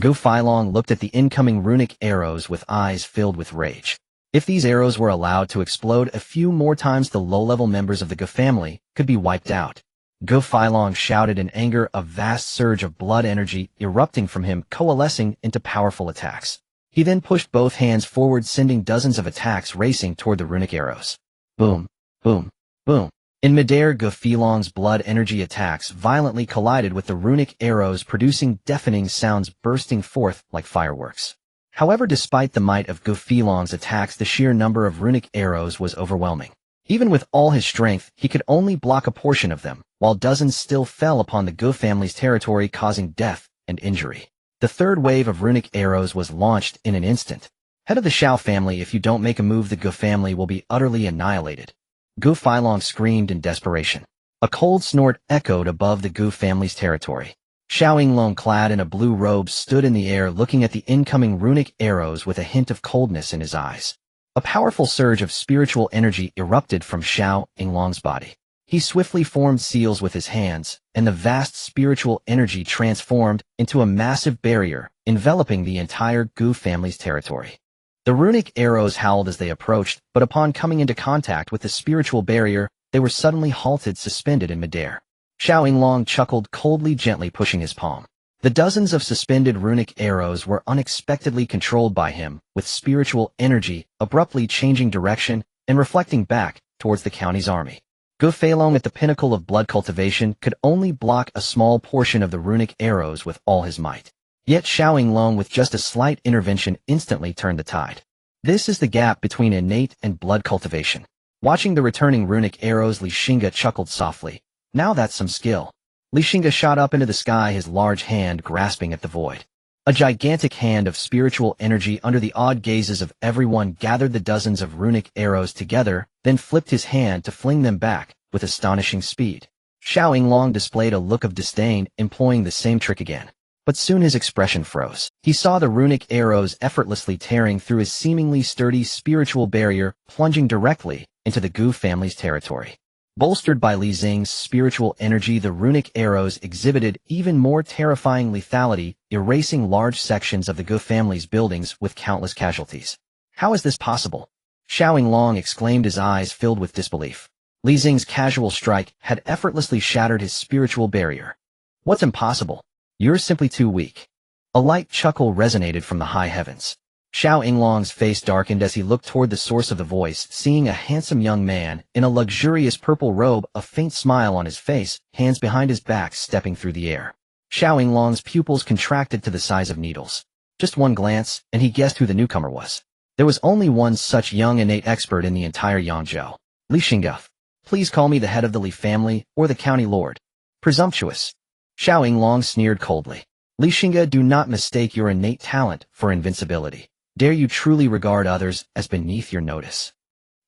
Gu Feilong looked at the incoming runic arrows with eyes filled with rage. If these arrows were allowed to explode a few more times, the low-level members of the Gu family could be wiped out. Gu Feilong shouted in anger, a vast surge of blood energy erupting from him, coalescing into powerful attacks. He then pushed both hands forward, sending dozens of attacks racing toward the runic arrows. Boom, boom, boom. In midair, Gu Feilong's blood energy attacks violently collided with the runic arrows, producing deafening sounds bursting forth like fireworks. However, despite the might of Gu Feilong's attacks, the sheer number of runic arrows was overwhelming. Even with all his strength, he could only block a portion of them, while dozens still fell upon the Gu family's territory, causing death and injury. The third wave of runic arrows was launched in an instant. Head of the Shao family, if you don't make a move, the Gu family will be utterly annihilated. Gu Feilong screamed in desperation. A cold snort echoed above the Gu family's territory. Xiao Yinglong, clad in a blue robe, stood in the air looking at the incoming runic arrows with a hint of coldness in his eyes. A powerful surge of spiritual energy erupted from Xiao Yinglong's body. He swiftly formed seals with his hands, and the vast spiritual energy transformed into a massive barrier, enveloping the entire Gu family's territory. The runic arrows howled as they approached, but upon coming into contact with the spiritual barrier, they were suddenly halted, suspended in midair. Xiao Yinglong chuckled coldly, gently pushing his palm. The dozens of suspended runic arrows were unexpectedly controlled by him, with spiritual energy abruptly changing direction and reflecting back towards the county's army. Gu Feilong, at the pinnacle of blood cultivation, could only block a small portion of the runic arrows with all his might. Yet Xiao Yinglong, with just a slight intervention, instantly turned the tide. This is the gap between innate and blood cultivation. Watching the returning runic arrows, Xingge chuckled softly. Now that's some skill. Xingge shot up into the sky, his large hand grasping at the void. A gigantic hand of spiritual energy, under the awed gazes of everyone, gathered the dozens of runic arrows together, then flipped his hand to fling them back with astonishing speed. Xiao Yinglong displayed a look of disdain, employing the same trick again. But soon his expression froze. He saw the runic arrows effortlessly tearing through his seemingly sturdy spiritual barrier, plunging directly into the Gu family's territory. Bolstered by Li Xing's spiritual energy, the runic arrows exhibited even more terrifying lethality, erasing large sections of the Gu family's buildings with countless casualties. How is this possible? Xiao Yinglong exclaimed, his eyes filled with disbelief. Li Xing's casual strike had effortlessly shattered his spiritual barrier. What's impossible? You're simply too weak. A light chuckle resonated from the high heavens. Xiao Yinglong's face darkened as he looked toward the source of the voice, seeing a handsome young man in a luxurious purple robe, a faint smile on his face, hands behind his back stepping through the air. Xiao Yinglong's pupils contracted to the size of needles. Just one glance, and he guessed who the newcomer was. There was only one such young innate expert in the entire Yangzhou. Li Xingge. Please call me the head of the Li family, or the county lord. Presumptuous. Xiao Yinglong sneered coldly. Li Xingge, do not mistake your innate talent for invincibility. Dare you truly regard others as beneath your notice?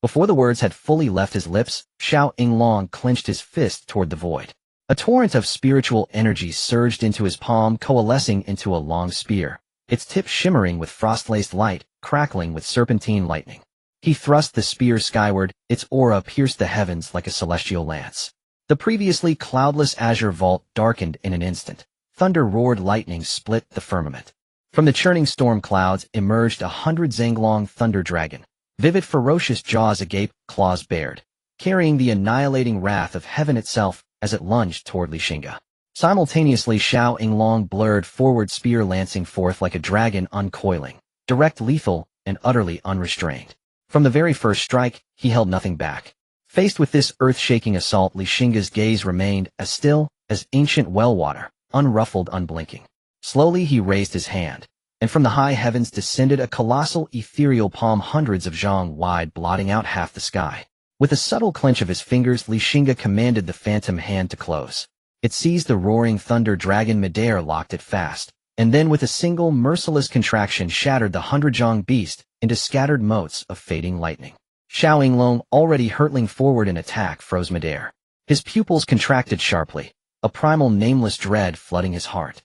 Before the words had fully left his lips, Xiao Yinglong clenched his fist toward the void. A torrent of spiritual energy surged into his palm, coalescing into a long spear, its tip shimmering with frost-laced light, crackling with serpentine lightning. He thrust the spear skyward, its aura pierced the heavens like a celestial lance. The previously cloudless azure vault darkened in an instant. Thunder roared, lightning split the firmament. From the churning storm clouds emerged 100 Xingge thunder dragon, vivid ferocious jaws agape, claws bared, carrying the annihilating wrath of heaven itself as it lunged toward Xingge. Simultaneously Xiao Yinglong blurred forward, spear lancing forth like a dragon uncoiling, direct, lethal, and utterly unrestrained. From the very first strike, he held nothing back. Faced with this earth-shaking assault, Xingge's gaze remained as still as ancient well water, unruffled, unblinking. Slowly he raised his hand, and from the high heavens descended a colossal ethereal palm hundreds of zhang wide, blotting out half the sky. With a subtle clench of his fingers, Xingge commanded the phantom hand to close. It seized the roaring thunder dragon midair, locked it fast, and then with a single merciless contraction shattered the 100 zhang beast into scattered motes of fading lightning. Xiao Yinglong, already hurtling forward in attack, froze midair. His pupils contracted sharply, a primal nameless dread flooding his heart.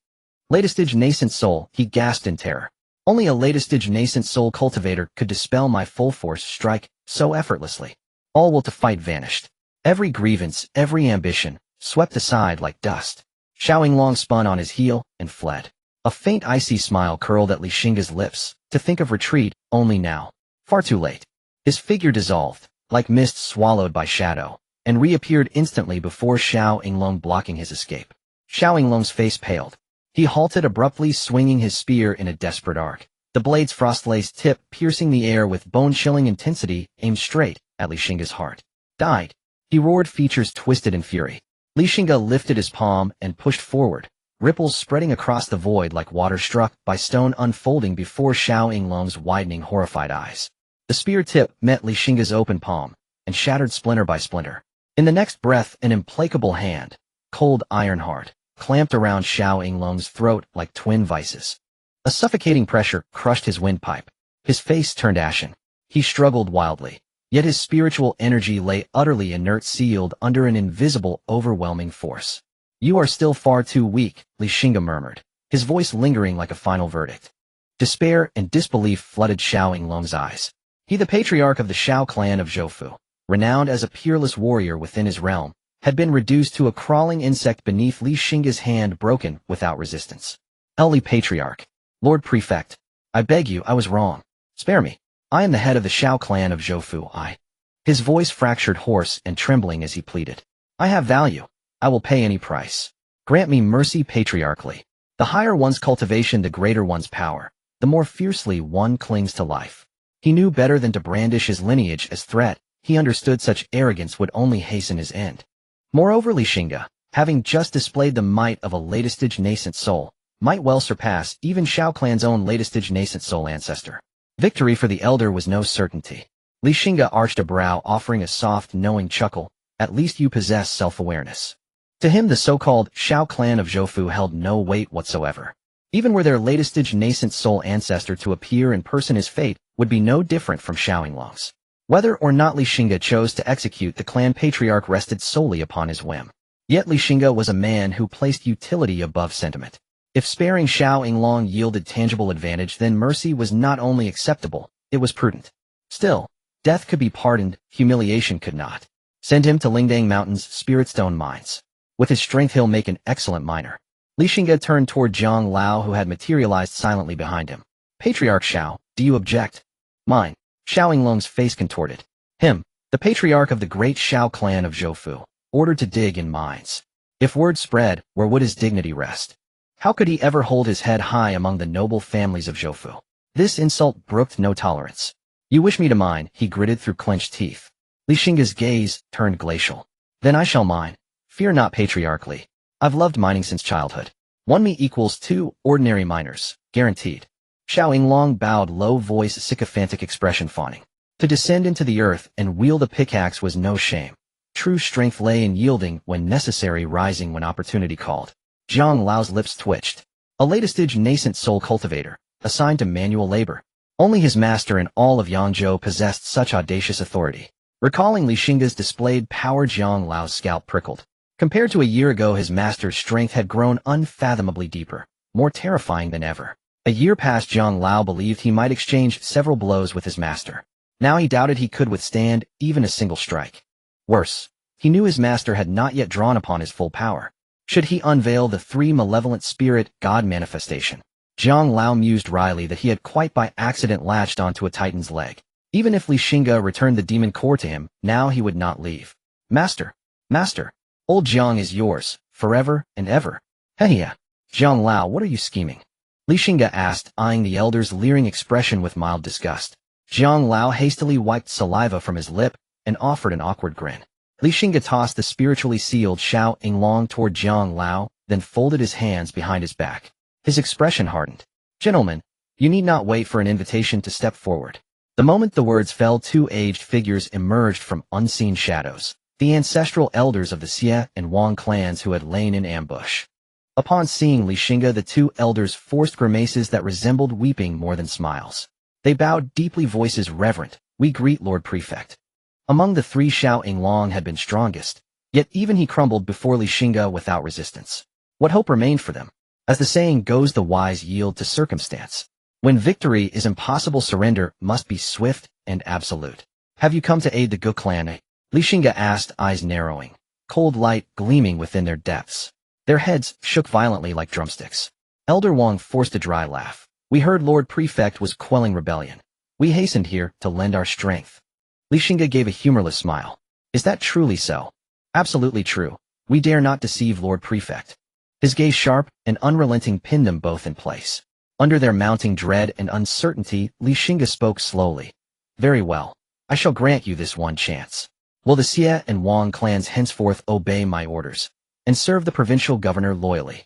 Late-stage nascent soul, he gasped in terror. Only a late-stage nascent soul cultivator could dispel my full-force strike so effortlessly. All will to fight vanished. Every grievance, every ambition, swept aside like dust. Xiao Yinglong spun on his heel and fled. A faint icy smile curled at Xingge's lips. To think of retreat, only now. Far too late. His figure dissolved, like mist swallowed by shadow, and reappeared instantly before Xiao Yinglong, blocking his escape. Xiao Yinglong's face paled. He halted abruptly, swinging his spear in a desperate arc. The blade's frost-laced tip, piercing the air with bone-chilling intensity, aimed straight at Xingge's heart. Died. He roared, features twisted in fury. Xingge lifted his palm and pushed forward, ripples spreading across the void like water struck by stone unfolding before Xiao Yinglong's widening, horrified eyes. The spear tip met Xingge's open palm and shattered splinter by splinter. In the next breath, an implacable hand, cold iron hard, clamped around Xiao Yinglong's throat like twin vices. A suffocating pressure crushed his windpipe. His face turned ashen. He struggled wildly, yet his spiritual energy lay utterly inert, sealed under an invisible, overwhelming force. You are still far too weak, Xingge murmured, his voice lingering like a final verdict. Despair and disbelief flooded Xiao Yinglong's eyes. He, the patriarch of the Xiao clan of Zhoufu, renowned as a peerless warrior within his realm, had been reduced to a crawling insect beneath Xingge's hand, broken without resistance. Ellie Patriarch, Lord Prefect, I beg you, I was wrong. Spare me. I am the head of the Xiao clan of Zhoufu. His voice fractured, hoarse and trembling as he pleaded. I have value. I will pay any price. Grant me mercy patriarchally. The higher one's cultivation, the greater one's power, the more fiercely one clings to life. He knew better than to brandish his lineage as threat. He understood such arrogance would only hasten his end. Moreover, Xingge, having just displayed the might of a latest-stage nascent soul, might well surpass even Xiao clan's own latest-stage nascent soul ancestor. Victory for the elder was no certainty. Xingge arched a brow, offering a soft, knowing chuckle. At least you possess self-awareness. To him, the so-called Xiao clan of Zhoufu held no weight whatsoever. Even were their latest-stage nascent soul ancestor to appear in person, his fate would be no different from Xiao Yinglong's. Whether or not Xingge chose to execute the clan patriarch rested solely upon his whim. Yet Xingge was a man who placed utility above sentiment. If sparing Xiao Yinglong yielded tangible advantage, then mercy was not only acceptable, it was prudent. Still, death could be pardoned, humiliation could not. Send him to Lingdang Mountain's spirit-stone mines. With his strength he'll make an excellent miner. Xingge turned toward Zhang Lao, who had materialized silently behind him. Patriarch Xiao, do you object? Mine. Xiao Yinglong's face contorted. Him, the patriarch of the great Xiao clan of Zhoufu, ordered to dig in mines. If word spread, where would his dignity rest? How could he ever hold his head high among the noble families of Zhoufu? This insult brooked no tolerance. You wish me to mine, he gritted through clenched teeth. Xingge's gaze turned glacial. Then I shall mine. Fear not, patriarchally. I've loved mining since childhood. 1 me equals 2 ordinary miners, guaranteed. Xiao Yinglong bowed, low voice, sycophantic expression fawning. To descend into the earth and wield a pickaxe was no shame. True strength lay in yielding when necessary, rising when opportunity called. Zhang Lao's lips twitched. A latest-stage nascent soul cultivator, assigned to manual labor. Only his master in all of Yangzhou possessed such audacious authority. Recalling Xingge's displayed power, Zhang Lao's scalp prickled. Compared to a year ago, his master's strength had grown unfathomably deeper, more terrifying than ever. A year past, Zhang Lao believed he might exchange several blows with his master. Now he doubted he could withstand even a single strike. Worse, he knew his master had not yet drawn upon his full power. Should he unveil the three malevolent spirit god manifestation? Zhang Lao mused wryly that he had quite by accident latched onto a titan's leg. Even if Li Xingge returned the demon core to him, now he would not leave. Master! Master! Old Jiang is yours, forever and ever. Heya! Zhang Lao, what are you scheming? Li Xingge asked, eyeing the elder's leering expression with mild disgust. Zhang Lao hastily wiped saliva from his lip and offered an awkward grin. Li Xingge tossed the spiritually sealed Xiao Yinglong toward Zhang Lao, then folded his hands behind his back. His expression hardened. Gentlemen, you need not wait for an invitation to step forward. The moment the words fell, two aged figures emerged from unseen shadows, the ancestral elders of the Xie and Wang clans who had lain in ambush. Upon seeing Li Xingge, the two elders forced grimaces that resembled weeping more than smiles. They bowed deeply, voices reverent. We greet Lord Prefect. Among the three, Xiao Yinglong had been strongest, yet even he crumbled before Li Xingge without resistance. What hope remained for them? As the saying goes, the wise yield to circumstance. When victory is impossible, surrender must be swift and absolute. Have you come to aid the Gu clan? Li Xingge asked, eyes narrowing, cold light gleaming within their depths. Their heads shook violently like drumsticks. Elder Wang forced a dry laugh. We heard Lord Prefect was quelling rebellion. We hastened here to lend our strength. Li Xingge gave a humorless smile. Is that truly so? Absolutely true. We dare not deceive Lord Prefect. His gaze sharp and unrelenting pinned them both in place. Under their mounting dread and uncertainty, Li Xingge spoke slowly. Very well. I shall grant you this one chance. Will the Xie and Wang clans henceforth obey my orders and serve the provincial governor loyally?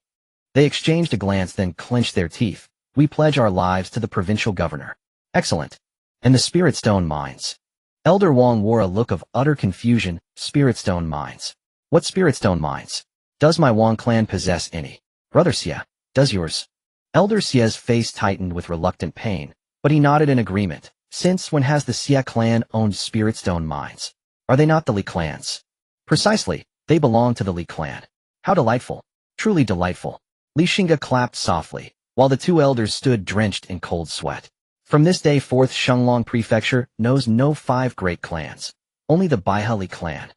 They exchanged a glance, then clenched their teeth. We pledge our lives to the provincial governor. Excellent. And the Spirit Stone mines? Elder Wang wore a look of utter confusion. Spirit Stone mines? What Spirit Stone mines? Does my Wang clan possess any? Brother Xie, does yours? Elder Xie's face tightened with reluctant pain, but he nodded in agreement. Since when has the Xie clan owned Spirit Stone mines? Are they not the Li clans? Precisely, they belong to the Li clan. How delightful. Truly delightful. Li Xingge clapped softly, while the two elders stood drenched in cold sweat. From this day forth, Shenglong Prefecture knows no five great clans, only the Baihe Li clan.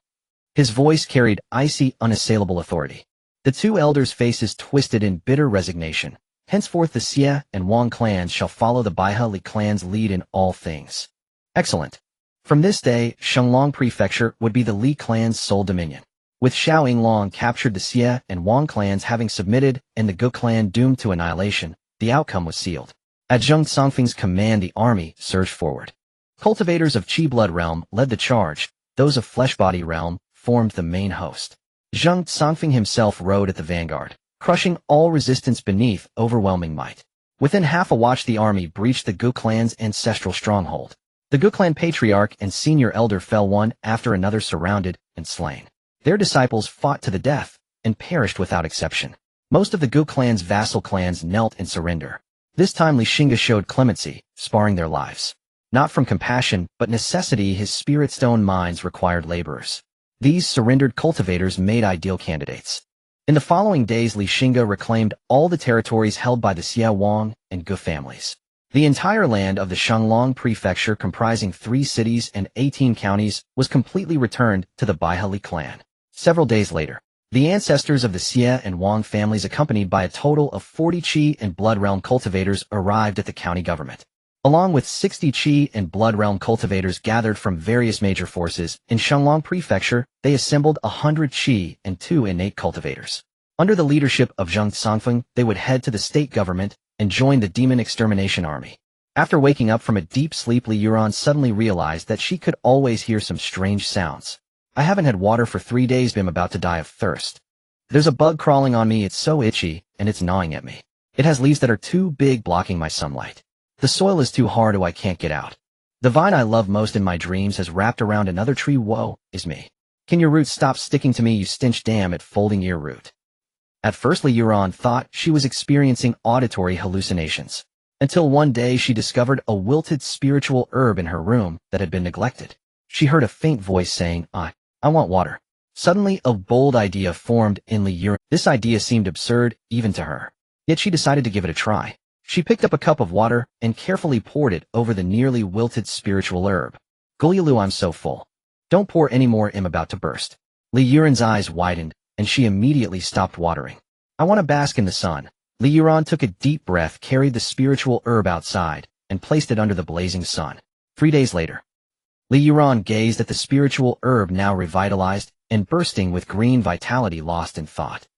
His voice carried icy, unassailable authority. The two elders' faces twisted in bitter resignation. Henceforth the Xie and Wang clans shall follow the Baihe Li clan's lead in all things. Excellent. From this day, Shenglong Prefecture would be the Li clan's sole dominion. With Xiao Yinglong captured, the Xie and Wang clans having submitted, and the Gu clan doomed to annihilation, the outcome was sealed. At Zheng Songfeng's command, the army surged forward. Cultivators of Qi Blood Realm led the charge. Those of Fleshbody Realm formed the main host. Zheng Songfeng himself rode at the vanguard, crushing all resistance beneath overwhelming might. Within half a watch, the army breached the Gu clan's ancestral stronghold. The Gu clan patriarch and senior elder fell one after another, surrounded and slain. Their disciples fought to the death and perished without exception. Most of the Gu clan's vassal clans knelt in surrender. This time Li Xingge showed clemency, sparing their lives. Not from compassion, but necessity. His Spirit Stone mines required laborers. These surrendered cultivators made ideal candidates. In the following days, Li Xingge reclaimed all the territories held by the Xie, Wang, and Gu families. The entire land of the Shenglong Prefecture, comprising 3 cities and 18 counties, was completely returned to the Baihe Li clan. Several days later, the ancestors of the Xie and Wang families, accompanied by a total of 40 Qi and Blood Realm cultivators, arrived at the county government. Along with 60 Qi and Blood Realm cultivators gathered from various major forces in Shenglong Prefecture, they assembled 100 Qi and 2 innate cultivators. Under the leadership of Zheng Songfeng, they would head to the state government and join the demon extermination army. After waking up from a deep sleep, Li Yuran suddenly realized that she could always hear some strange sounds. I haven't had water for 3 days. I'm about to die of thirst. There's a bug crawling on me. It's so itchy, and it's gnawing at me. It has leaves that are too big, blocking my sunlight. The soil is too hard. I can't get out. The vine I love most in my dreams has wrapped around another tree. Woe is me. Can your roots stop sticking to me, you stench? Damn it, folding ear root. At first, Li Yuran thought she was experiencing auditory hallucinations, until one day she discovered a wilted spiritual herb in her room that had been neglected. She heard a faint voice saying, I want water. Suddenly, a bold idea formed in Li Yuran. This idea seemed absurd, even to her. Yet she decided to give it a try. She picked up a cup of water and carefully poured it over the nearly wilted spiritual herb. Gulyalu, I'm so full. Don't pour any more, I'm about to burst. Li Yuran's eyes widened, and she immediately stopped watering. I want to bask in the sun. Li Yuran took a deep breath, carried the spiritual herb outside, and placed it under the blazing sun. 3 days later, Li Yuran gazed at the spiritual herb, now revitalized and bursting with green vitality, lost in thought.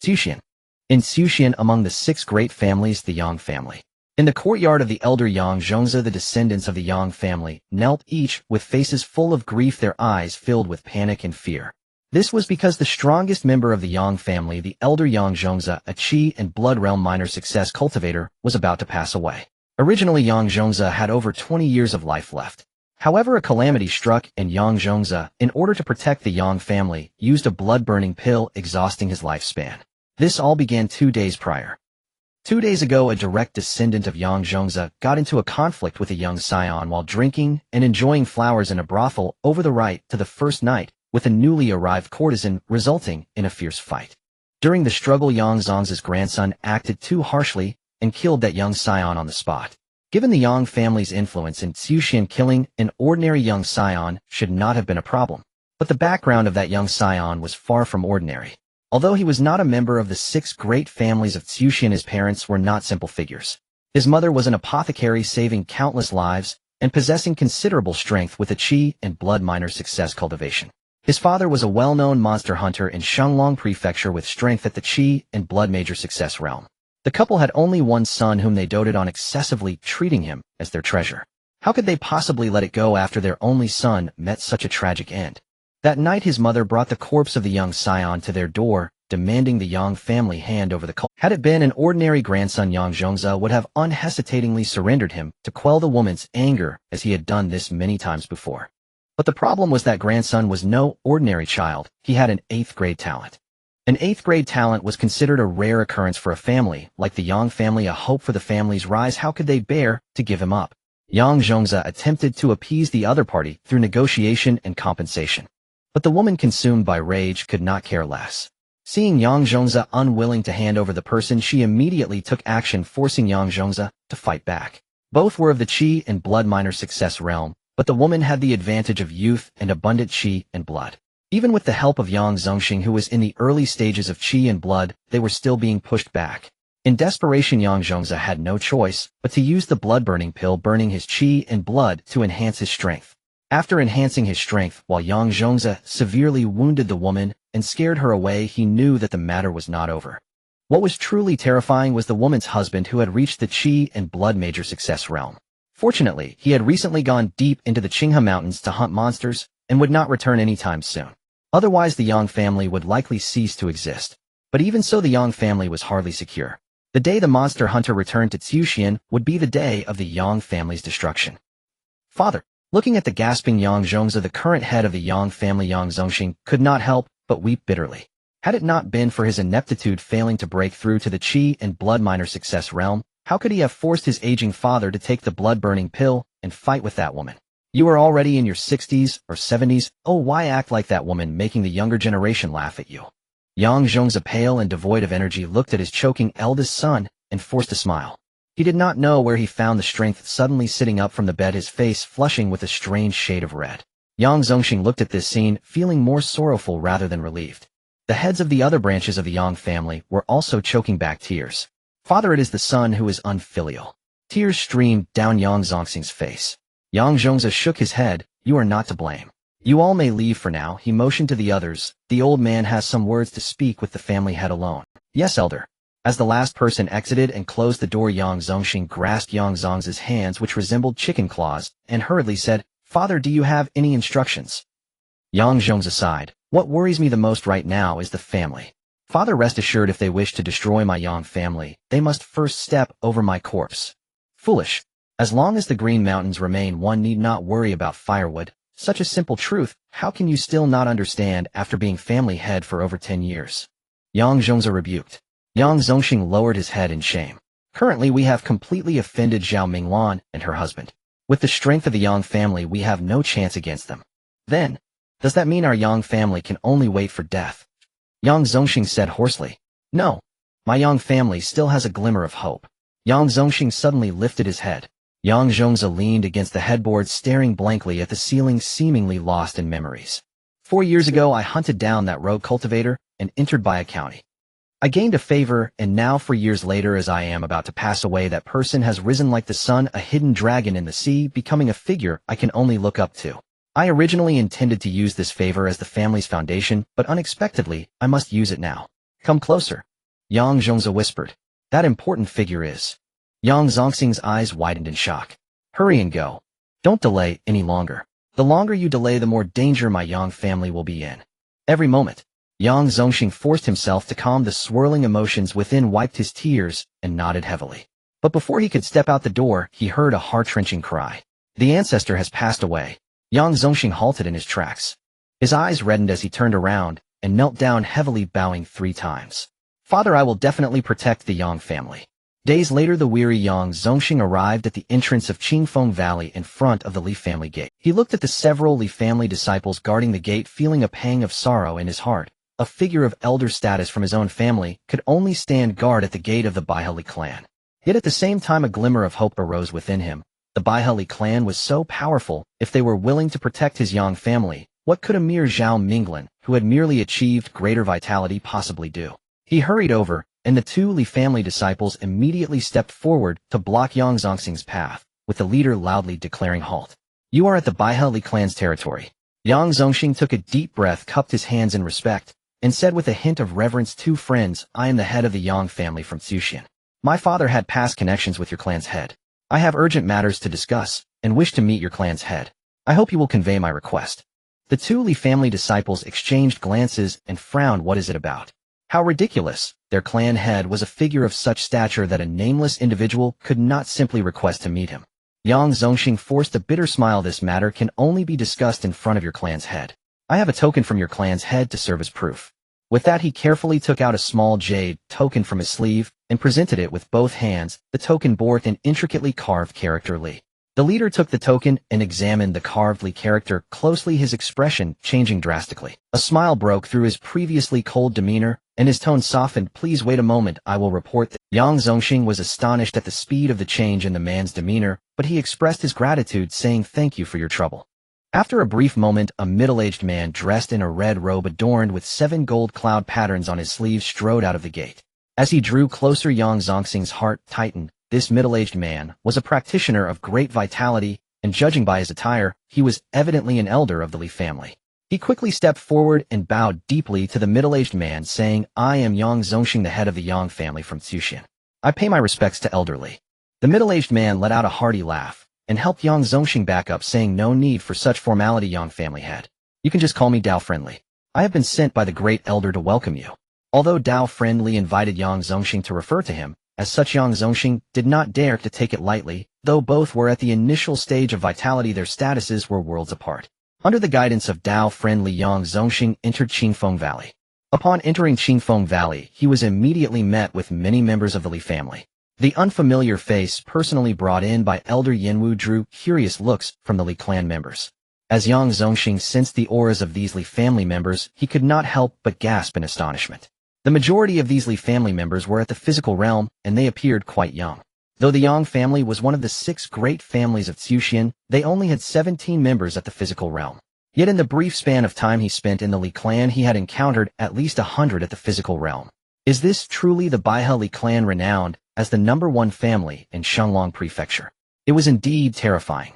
Xushan. In Xushan, among the 6 great families, the Yang family. In the courtyard of the elder Yang Zhongzi, the descendants of the Yang family knelt, each with faces full of grief, their eyes filled with panic and fear. This was because the strongest member of the Yang family, the elder Yang Zhongzi, a Qi and Blood Realm minor success cultivator, was about to pass away. Originally, Yang Zhongzi had over 20 years of life left. However, a calamity struck, and Yang Zhongzi, in order to protect the Yang family, used a blood-burning pill, exhausting his lifespan. This all began 2 days prior. 2 days ago, a direct descendant of Yang Zhongzi got into a conflict with a young scion while drinking and enjoying flowers in a brothel over the right to the first night with a newly arrived courtesan, resulting in a fierce fight. During the struggle, Yang Zhongzi's grandson acted too harshly and killed that young scion on the spot. Given the Yang family's influence in Xushan, killing an ordinary young scion should not have been a problem. But the background of that young scion was far from ordinary. Although he was not a member of the 6 great families of Xushan, his parents were not simple figures. His mother was an apothecary, saving countless lives and possessing considerable strength with a Qi and Blood minor success cultivation. His father was a well-known monster hunter in Shanglong Prefecture with strength at the Qi and Blood major success realm. The couple had only one son whom they doted on excessively, treating him as their treasure. How could they possibly let it go after their only son met such a tragic end? That night, his mother brought the corpse of the young scion to their door, demanding the Yang family hand over the cult. Had it been an ordinary grandson, Yang Zhongzi would have unhesitatingly surrendered him to quell the woman's anger, as he had done this many times before. But the problem was that grandson was no ordinary child. He had an 8th grade talent. An 8th grade talent was considered a rare occurrence for a family like the Yang family, a hope for the family's rise. How could they bear to give him up? Yang Zhongzi attempted to appease the other party through negotiation and compensation. But the woman, consumed by rage, could not care less. Seeing Yang Zhongzi unwilling to hand over the person, she immediately took action, forcing Yang Zhongzi to fight back. Both were of the Qi and Blood minor success realm, but the woman had the advantage of youth and abundant Qi and Blood. Even with the help of Yang Zongxing, who was in the early stages of Qi and Blood, they were still being pushed back. In desperation, Yang Zhongzi had no choice but to use the blood-burning pill, burning his Qi and Blood to enhance his strength. After enhancing his strength, while Yang Zhongzi severely wounded the woman and scared her away, he knew that the matter was not over. What was truly terrifying was the woman's husband, who had reached the Qi and Blood major success realm. Fortunately, he had recently gone deep into the Xingge mountains to hunt monsters and would not return anytime soon. Otherwise, the Yang family would likely cease to exist. But even so, the Yang family was hardly secure. The day the monster hunter returned to Xushan would be the day of the Yang family's destruction. Father. Looking at the gasping Yang Zhongzi, the current head of the Yang family, Yang Zongxing could not help but weep bitterly. Had it not been for his ineptitude failing to break through to the Qi and Blood minor success realm, how could he have forced his aging father to take the blood-burning pill and fight with that woman? You are already in your 60s or 70s, oh, why act like that woman, making the younger generation laugh at you? Yang Zhongzi, pale and devoid of energy, looked at his choking eldest son and forced a smile. He did not know where he found the strength, suddenly sitting up from the bed, his face flushing with a strange shade of red. Yang Zongxing looked at this scene, feeling more sorrowful rather than relieved. The heads of the other branches of the Yang family were also choking back tears. Father, it is the son who is unfilial. Tears streamed down Yang Zongxing's face. Yang Zhongzi shook his head. You are not to blame. You all may leave for now, he motioned to the others. The old man has some words to speak with the family head alone. Yes, elder. As the last person exited and closed the door, Yang Zongxing grasped Yang Zongzi's hands, which resembled chicken claws, and hurriedly said, Father, do you have any instructions? Yang Zongzi sighed. What worries me the most right now is the family. Father, rest assured, if they wish to destroy my Yang family, they must first step over my corpse. Foolish. As long as the Green Mountains remain, one need not worry about firewood. Such a simple truth, how can you still not understand after being family head for over 10 years? Yang Zongzi rebuked. Yang Zongxing lowered his head in shame. Currently, we have completely offended Zhao Minglan and her husband. With the strength of the Yang family, we have no chance against them. Then, Does that mean our Yang family can only wait for death? Yang Zongxing said hoarsely. No. My Yang family still has a glimmer of hope. Yang Zongxing suddenly lifted his head. Yang Zhongzi leaned against the headboard staring blankly at the ceiling, seemingly lost in memories. 4 years ago I hunted down that rogue cultivator and entered by a county. I gained a favor, and now 4 years later as I am about to pass away, that person has risen like the sun, a hidden dragon in the sea, becoming a figure I can only look up to. I originally intended to use this favor as the family's foundation, but unexpectedly, I must use it now. Come closer. Yang Zhongzi whispered. That important figure is. Yang Zongxing's eyes widened in shock. Hurry and go. Don't delay any longer. The longer you delay, the more danger my Yang family will be in. Every moment. Yang Zongxing forced himself to calm the swirling emotions within, wiped his tears, and nodded heavily. But before he could step out the door, he heard a heart-wrenching cry. The ancestor has passed away. Yang Zongxing halted in his tracks. His eyes reddened as he turned around and knelt down heavily, bowing 3 times. Father, I will definitely protect the Yang family. Days later, the weary Yang Zongxing arrived at the entrance of Qingfeng Valley in front of the Li family gate. He looked at the several Li family disciples guarding the gate, feeling a pang of sorrow in his heart. A figure of elder status from his own family could only stand guard at the gate of the Baihali clan. Yet at the same time a glimmer of hope arose within him. The Baihali clan was so powerful, if they were willing to protect his Yang family, what could a mere Zhao Minglin, who had merely achieved greater vitality, possibly do? He hurried over, and the 2 Li family disciples immediately stepped forward to block Yang Zongxing's path, with the leader loudly declaring halt. You are at the Baihali clan's territory. Yang Zongxing took a deep breath, cupped his hands in respect, and said with a hint of reverence, 2 friends, I am the head of the Yang family from Xuxian. My father had past connections with your clan's head. I have urgent matters to discuss, and wish to meet your clan's head. I hope you will convey my request. The 2 Li family disciples exchanged glances and frowned. What is it about? How ridiculous! Their clan head was a figure of such stature that a nameless individual could not simply request to meet him. Yang Zongxing forced a bitter smile. This matter can only be discussed in front of your clan's head. I have a token from your clan's head to serve as proof. With that, he carefully took out a small jade token from his sleeve and presented it with both hands. The token bore an intricately carved character Li. The leader took the token and examined the carved Li character closely, his expression changing drastically. A smile broke through his previously cold demeanor, and his tone softened. Please wait a moment, I will report that. Yang Zongxing was astonished at the speed of the change in the man's demeanor, but he expressed his gratitude, saying thank you for your trouble. After a brief moment, a middle-aged man dressed in a red robe adorned with 7 gold cloud patterns on his sleeves strode out of the gate. As he drew closer, Yang Zongxing's heart tightened. This middle-aged man was a practitioner of great vitality, and judging by his attire, he was evidently an elder of the Li family. He quickly stepped forward and bowed deeply to the middle-aged man, saying, I am Yang Zongxing, the head of the Yang family from Xuxian. I pay my respects to Elder Li. The middle-aged man let out a hearty laugh and helped Yang Zongxing back up, saying, no need for such formality, Yang family head. You can just call me Dao Friendly. I have been sent by the great elder to welcome you. Although Dao Friendly invited Yang Zongxing to refer to him as such, Yang Zongxing did not dare to take it lightly. Though both were at the initial stage of vitality, their statuses were worlds apart. Under the guidance of Dao Friendly, Yang Zongxing entered Qingfeng Valley. Upon entering Qingfeng Valley, he was immediately met with many members of the Li family. The unfamiliar face personally brought in by Elder Yanwu drew curious looks from the Li clan members. As Yang Zongxing sensed the auras of these Li family members, he could not help but gasp in astonishment. The majority of these Li family members were at the physical realm, and they appeared quite young. Though the Yang family was one of the 6 great families of Xuxian, they only had 17 members at the physical realm. Yet in the brief span of time he spent in the Li clan, he had encountered at least 100 at the physical realm. Is this truly the Baihali clan, renowned as the #1 family in Shenglong Prefecture? It was indeed terrifying.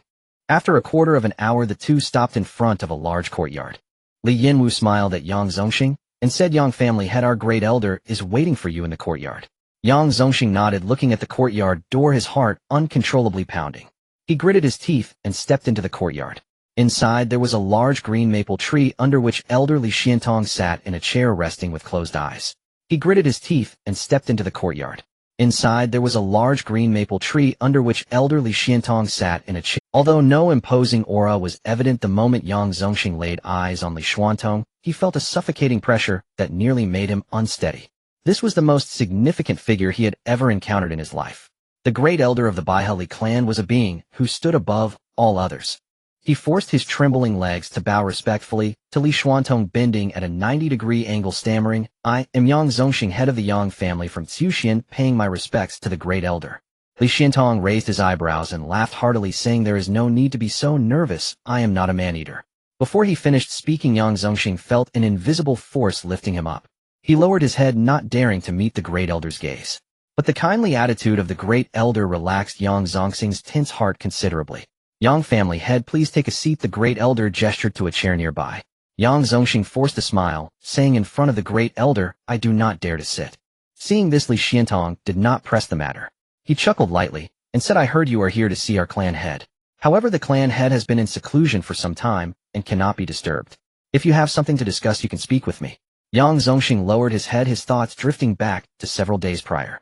After a quarter of an hour, the 2 stopped in front of a large courtyard. Li Yanwu smiled at Yang Zongxing and said, Yang family head, our great elder is waiting for you in the courtyard. Yang Zongxing nodded, looking at the courtyard door, his heart uncontrollably pounding. He gritted his teeth and stepped into the courtyard. Inside there was a large green maple tree under which Elder Li Xiantong sat in a chair resting with closed eyes. He gritted his teeth and stepped into the courtyard. Inside there was a large green maple tree under which Elder Li Xiantong sat in a chair. Although no imposing aura was evident the moment Yang Zongxing laid eyes on Li Xiantong, he felt a suffocating pressure that nearly made him unsteady. This was the most significant figure he had ever encountered in his life. The great elder of the Baihali clan was a being who stood above all others. He forced his trembling legs to bow respectfully, to Li Xuantong bending at a 90-degree angle stammering, "I am Yang Zongxing, head of the Yang family from Tsuxian, paying my respects to the great elder." Li Xuantong raised his eyebrows and laughed heartily, saying, "There is no need to be so nervous, I am not a man-eater." Before he finished speaking, Yang Zongxing felt an invisible force lifting him up. He lowered his head, not daring to meet the great elder's gaze. But the kindly attitude of the great elder relaxed Yang Zongxing's tense heart considerably. "Yang family head, please take a seat." The great elder gestured to a chair nearby. Yang Zongxing forced a smile, saying in front of the great elder, "I do not dare to sit." Seeing this, Li Xuantong did not press the matter. He chuckled lightly, and said, "I heard you are here to see our clan head. However, the clan head has been in seclusion for some time, and cannot be disturbed. If you have something to discuss, you can speak with me." Yang Zongxing lowered his head, his thoughts drifting back to several days prior.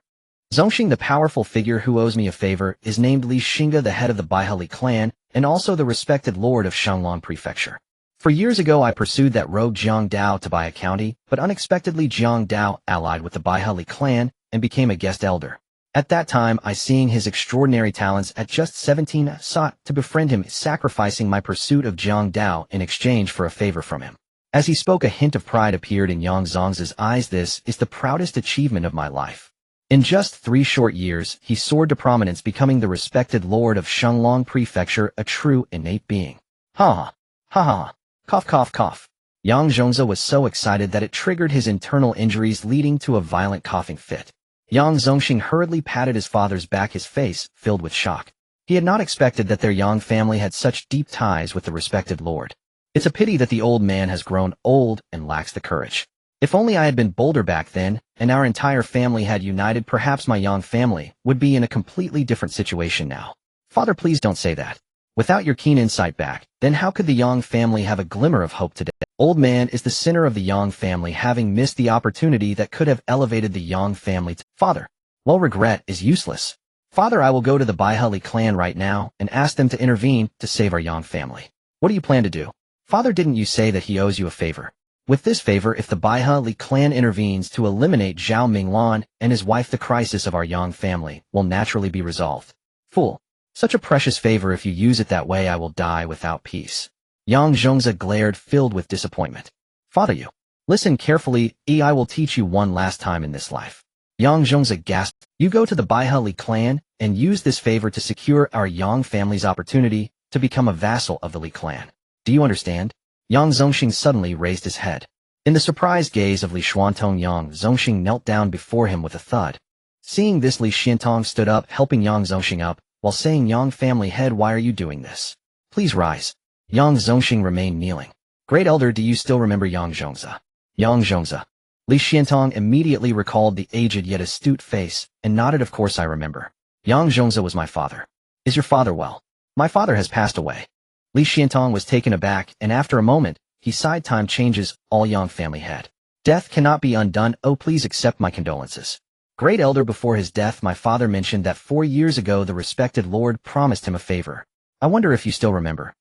"Zongxing, the powerful figure who owes me a favor, is named Li Xingge, the head of the Baihali clan, and also the respected lord of Shanglong Prefecture. For years ago I pursued that rogue Jiang Dao to buy a county, but unexpectedly Jiang Dao allied with the Baihali clan and became a guest elder. At that time, I, seeing his extraordinary talents at just 17, sought to befriend him, sacrificing my pursuit of Jiang Dao in exchange for a favor from him." As he spoke, a hint of pride appeared in Yang Zong's eyes. "This is the proudest achievement of my life." In just 3 short years, he soared to prominence, becoming the respected lord of Shanglong Prefecture, a true innate being. Ha ha, cough cough cough. Yang Zongzi was so excited that it triggered his internal injuries, leading to a violent coughing fit. Yang Zongxing hurriedly patted his father's back, his face filled with shock. He had not expected that their Yang family had such deep ties with the respected lord. "It's a pity that the old man has grown old and lacks the courage. If only I had been bolder back then, and our entire family had united, perhaps my Yang family would be in a completely different situation now." "Father, please don't say that. Without your keen insight back, then how could the Yang family have a glimmer of hope today? Old man is the center of the Yang family, having missed the opportunity that could have elevated the Yang family to—" "Father, well, regret is useless. Father, I will go to the Baihali clan right now and ask them to intervene to save our Yang family." "What do you plan to do?" "Father, didn't you say that he owes you a favor? With this favor, if the Baihali clan intervenes to eliminate Zhao Minglan and his wife, the crisis of our Yang family will naturally be resolved." "Fool. Such a precious favor, if you use it that way, I will die without peace." Yang Zongzi glared, filled with disappointment. "Father, you listen carefully. I will teach you one last time in this life." Yang Zongzi gasped. "You go to the Baihali clan and use this favor to secure our Yang family's opportunity to become a vassal of the Li clan. Do you understand?" Yang Zongxing suddenly raised his head. In the surprised gaze of Li Xuantong, Yang Zongxing knelt down before him with a thud. Seeing this, Li Xuantong stood up, helping Yang Zongxing up, while saying, "Yang family head, why are you doing this? Please rise." Yang Zongxing remained kneeling. "Great elder, do you still remember Yang Zongzi?" "Yang Zongzi." Li Xuantong immediately recalled the aged yet astute face, and nodded, "Of course I remember. Yang Zongzi was my father." "Is your father well?" "My father has passed away." Li Xuantong was taken aback, and after a moment, he sighed. "Time changes all, Yang family head. Death cannot be undone. Oh, please accept my condolences. Great elder, before his death, my father mentioned that 4 years ago the respected lord promised him a favor. I wonder if you still remember."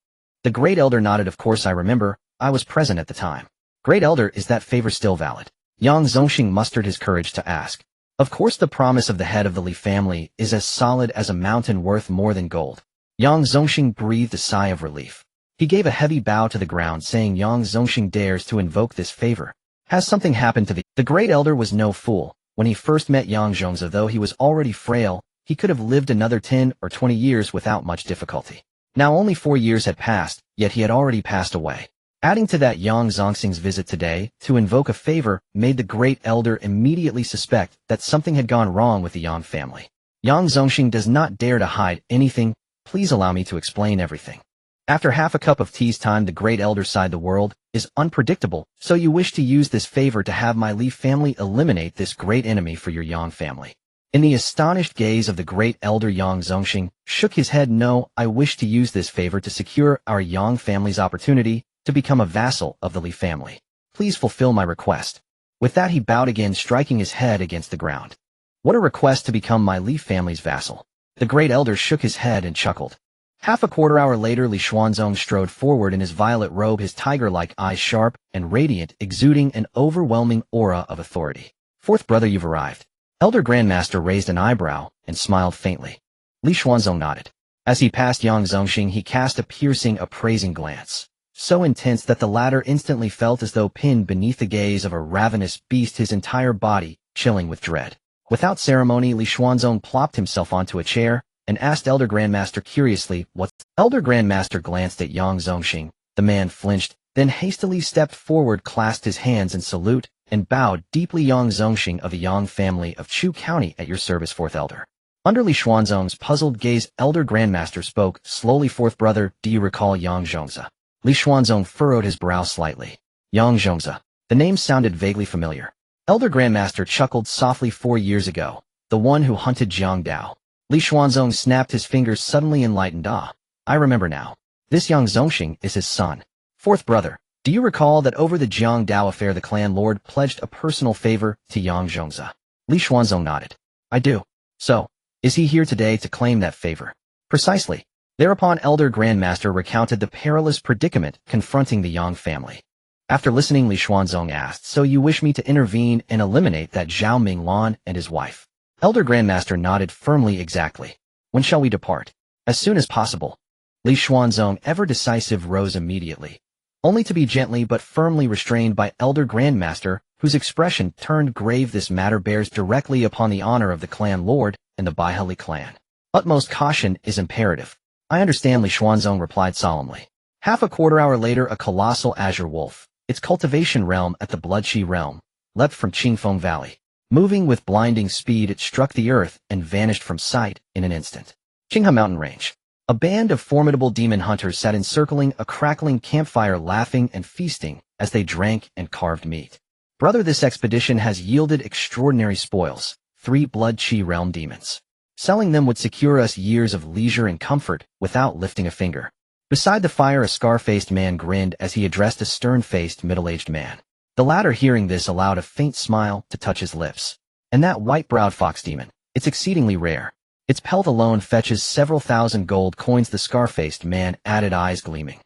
The great elder nodded. "Of course I remember. I was present at the time." "Great elder, is that favor still valid?" Yang Zongxing mustered his courage to ask. "Of course, the promise of the head of the Li family is as solid as a mountain, worth more than gold." Yang Zongxing breathed a sigh of relief. He gave a heavy bow to the ground, saying, "Yang Zongxing dares to invoke this favor. Has something happened to the—" The great elder was no fool. When he first met Yang Zongzi, though he was already frail, he could have lived another 10 or 20 years without much difficulty. Now only 4 years had passed, yet he had already passed away. Adding to that, Yang Zongxing's visit today, to invoke a favor, made the great elder immediately suspect that something had gone wrong with the Yang family. Yang Zongxing does not dare to hide anything. Please allow me to explain everything. After half a cup of tea's time, the great elder sighed. "The world is unpredictable, so you wish to use this favor to have my Li family eliminate this great enemy for your Yang family." In the astonished gaze of the great elder, Yang Zongxing shook his head. "No, I wish to use this favor to secure our Yang family's opportunity to become a vassal of the Li family. Please fulfill my request." With that, he bowed again, striking his head against the ground. "What a request, to become my Li family's vassal." The great elder shook his head and chuckled. Half a quarter hour later, Li Xuanzong strode forward in his violet robe, his tiger-like eyes sharp and radiant, exuding an overwhelming aura of authority. "Fourth brother, you've arrived." Elder Grandmaster raised an eyebrow and smiled faintly. Li Xuanzong nodded. As he passed Yang Zongxing, he cast a piercing, appraising glance, so intense that the latter instantly felt as though pinned beneath the gaze of a ravenous beast, his entire body chilling with dread. Without ceremony, Li Xuanzong plopped himself onto a chair and asked Elder Grandmaster curiously, "What's—" Elder Grandmaster glanced at Yang Zongxing. The man flinched, then hastily stepped forward, clasped his hands in salute, and bowed deeply. "Yang Zongxing of the Yang family of Chu County, at your service, fourth elder." Under Li Xuanzong's puzzled gaze, Elder Grandmaster spoke slowly, "Fourth brother, do you recall Yang Zongzi?" Li Xuanzong furrowed his brow slightly. Yang Zongzi. The name sounded vaguely familiar. Elder Grandmaster chuckled softly. 4 years ago, the one who hunted Jiang Dao. Li Xuanzong snapped his fingers, suddenly enlightened. "Ah, I remember now. This Yang Zongxing is his son. Fourth brother, do you recall that over the Jiang Dao affair the clan lord pledged a personal favor to Yang Zongzi?" Li Xuanzong nodded. "I do. So, is he here today to claim that favor?" "Precisely." Thereupon Elder Grandmaster recounted the perilous predicament confronting the Yang family. After listening, Li Xuanzong asked, "So you wish me to intervene and eliminate that Zhao Minglan and his wife?" Elder Grandmaster nodded firmly. "Exactly. When shall we depart?" "As soon as possible." Li Xuanzong, ever decisive, rose immediately, only to be gently but firmly restrained by Elder Grandmaster, whose expression turned grave. "This matter bears directly upon the honor of the clan lord and the Baihali clan. Utmost caution is imperative." "I understand," Li Xuanzong replied solemnly. Half a quarter hour later, a colossal azure wolf, its cultivation realm at the Bloodchi realm, leapt from Qingfeng Valley. Moving with blinding speed, it struck the earth and vanished from sight in an instant. Xinghe Mountain Range. A band of formidable demon hunters sat encircling a crackling campfire, laughing and feasting as they drank and carved meat. "Brother, this expedition has yielded extraordinary spoils. 3 Bloodchi realm demons. Selling them would secure us years of leisure and comfort without lifting a finger." Beside the fire, a scar-faced man grinned as he addressed a stern-faced, middle-aged man. The latter, hearing this, allowed a faint smile to touch his lips. "And that white-browed fox demon, it's exceedingly rare. Its pelt alone fetches several thousand gold coins," the scar-faced man added, eyes gleaming.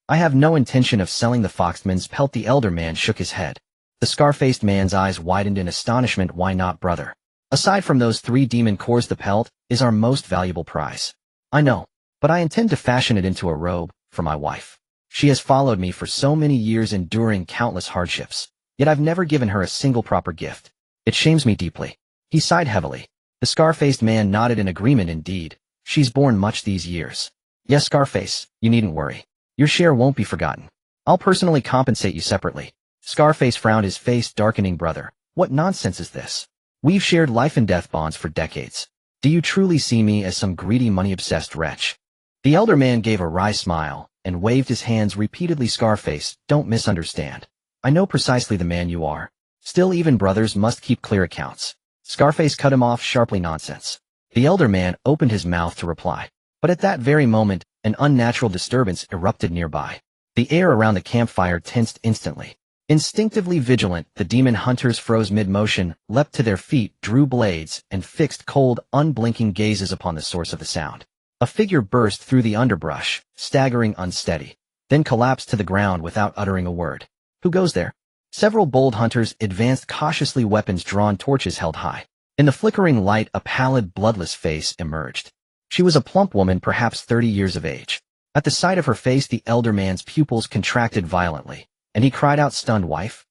"I have no intention of selling the foxman's pelt." The elder man shook his head. The scar-faced man's eyes widened in astonishment. "Why not, brother? Aside from those 3 demon cores, the pelt is our most valuable prize." "I know, but I intend to fashion it into a robe for my wife. She has followed me for so many years, enduring countless hardships, yet I've never given her a single proper gift. It shames me deeply." He sighed heavily. The scar-faced man nodded in agreement. "Indeed, she's borne much these years." "Yes, Scarface, you needn't worry. Your share won't be forgotten. I'll personally compensate you separately." Scarface frowned, his face darkening. "Brother, what nonsense is this? We've shared life and death bonds for decades. Do you truly see me as some greedy, money-obsessed wretch?" The elder man gave a wry smile and waved his hands repeatedly. "Scarface, don't misunderstand. I know precisely the man you are. Still, even brothers must keep clear accounts." Scarface cut him off sharply. "Nonsense." The elder man opened his mouth to reply, but at that very moment, an unnatural disturbance erupted nearby. The air around the campfire tensed instantly. Instinctively vigilant, the demon hunters froze mid-motion, leapt to their feet, drew blades, and fixed cold, unblinking gazes upon the source of the sound. A figure burst through the underbrush, staggering unsteady, then collapsed to the ground without uttering a word. "Who goes there?" Several bold hunters advanced cautiously, weapons drawn, torches held high. In the flickering light, a pallid, bloodless face emerged. She was a plump woman, perhaps 30 years of age. At the sight of her face, the elder man's pupils contracted violently, and he cried out, "Stunned wife?"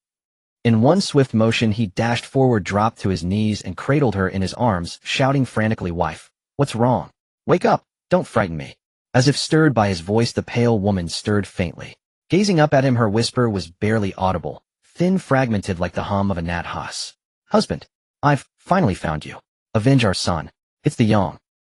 In one swift motion, he dashed forward, dropped to his knees, and cradled her in his arms, shouting frantically, "Wife, what's wrong? Wake up! Don't frighten me." As if stirred by his voice, the pale woman stirred faintly. Gazing up at him, her whisper was barely audible, thin, fragmented like the hum of a gnat huss. "Husband, I've finally found you. Avenge our son. It's the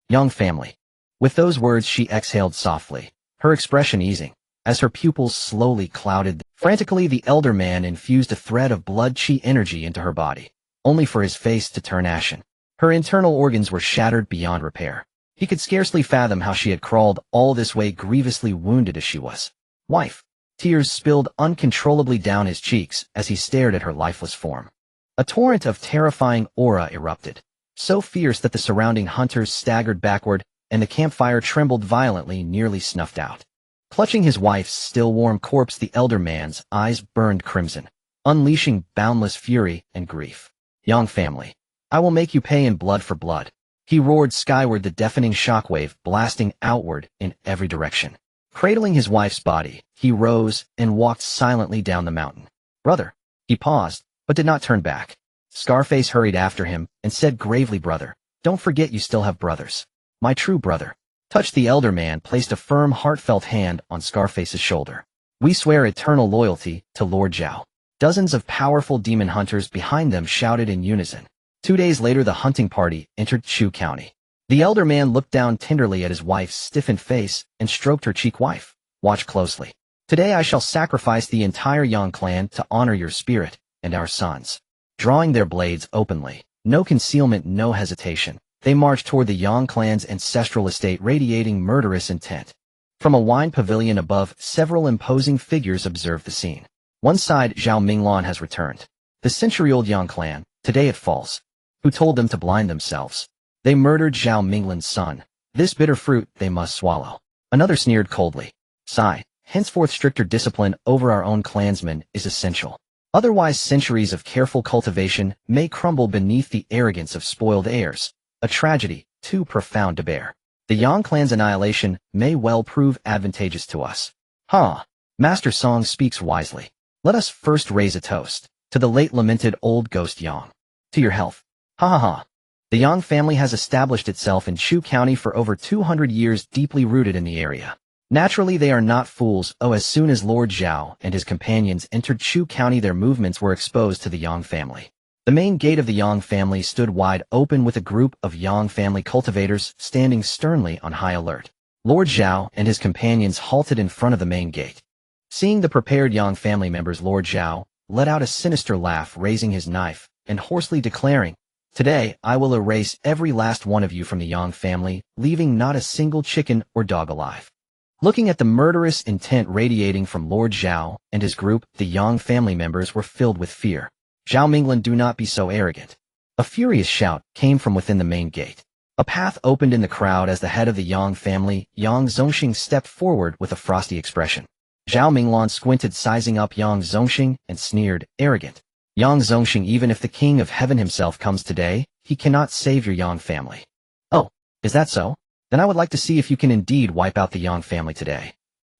Yang family." With those words, she exhaled softly, her expression easing, as her pupils slowly clouded. Frantically, the elder man infused a thread of blood-chi energy into her body, only for his face to turn ashen. Her internal organs were shattered beyond repair. He could scarcely fathom how she had crawled all this way, grievously wounded as she was. "Wife." Tears spilled uncontrollably down his cheeks as he stared at her lifeless form. A torrent of terrifying aura erupted, so fierce that the surrounding hunters staggered backward and the campfire trembled violently, nearly snuffed out. Clutching his wife's still warm corpse, the elder man's eyes burned crimson, unleashing boundless fury and grief. "Yang family, I will make you pay in blood for blood." He roared skyward, the deafening shockwave blasting outward in every direction. Cradling his wife's body, he rose and walked silently down the mountain. "Brother." He paused, but did not turn back. Scarface hurried after him and said gravely, "Brother, don't forget you still have brothers. My true brother." Touched, the elder man placed a firm, heartfelt hand on Scarface's shoulder. "We swear eternal loyalty to Lord Zhao." Dozens of powerful demon hunters behind them shouted in unison. 2 days later, the hunting party entered Chu County. The elder man looked down tenderly at his wife's stiffened face and stroked her cheek. "Wife, watch closely. Today I shall sacrifice the entire Yang clan to honor your spirit and our sons." Drawing their blades openly, no concealment, no hesitation, they marched toward the Yang clan's ancestral estate, radiating murderous intent. From a wine pavilion above, several imposing figures observed the scene. One side, Zhao Minglan has returned. The century-old Yang clan, today it falls. Who told them to blind themselves? They murdered Zhao Minglan's son. This bitter fruit they must swallow. Another sneered coldly. "Sigh, henceforth stricter discipline over our own clansmen is essential. Otherwise centuries of careful cultivation may crumble beneath the arrogance of spoiled heirs. A tragedy too profound to bear. The Yang clan's annihilation may well prove advantageous to us." Master Song speaks wisely. Let us first raise a toast to the late lamented old ghost Yang. To your health. The Yang family has established itself in Chu County for over 200 years, deeply rooted in the area. Naturally, they are not fools. As soon as Lord Zhao and his companions entered Chu County, their movements were exposed to the Yang family. The main gate of the Yang family stood wide open, with a group of Yang family cultivators standing sternly on high alert. Lord Zhao and his companions halted in front of the main gate. Seeing the prepared Yang family members, Lord Zhao let out a sinister laugh, raising his knife and hoarsely declaring, "Today I will erase every last one of you from the Yang family, leaving not a single chicken or dog alive." Looking at the murderous intent radiating from Lord Zhao and his group, the Yang family members were filled with fear. "Zhao Minglan, do not be so arrogant." A furious shout came from within the main gate. A path opened in the crowd as the head of the Yang family, Yang Zongxing, stepped forward with a frosty expression. Zhao Minglan squinted, sizing up Yang Zongxing, and sneered, "Arrogant. Yang Zongxing, even if the king of heaven himself comes today, he cannot save your Yang family." "Oh, is that so? Then I would like to see if you can indeed wipe out the Yang family today."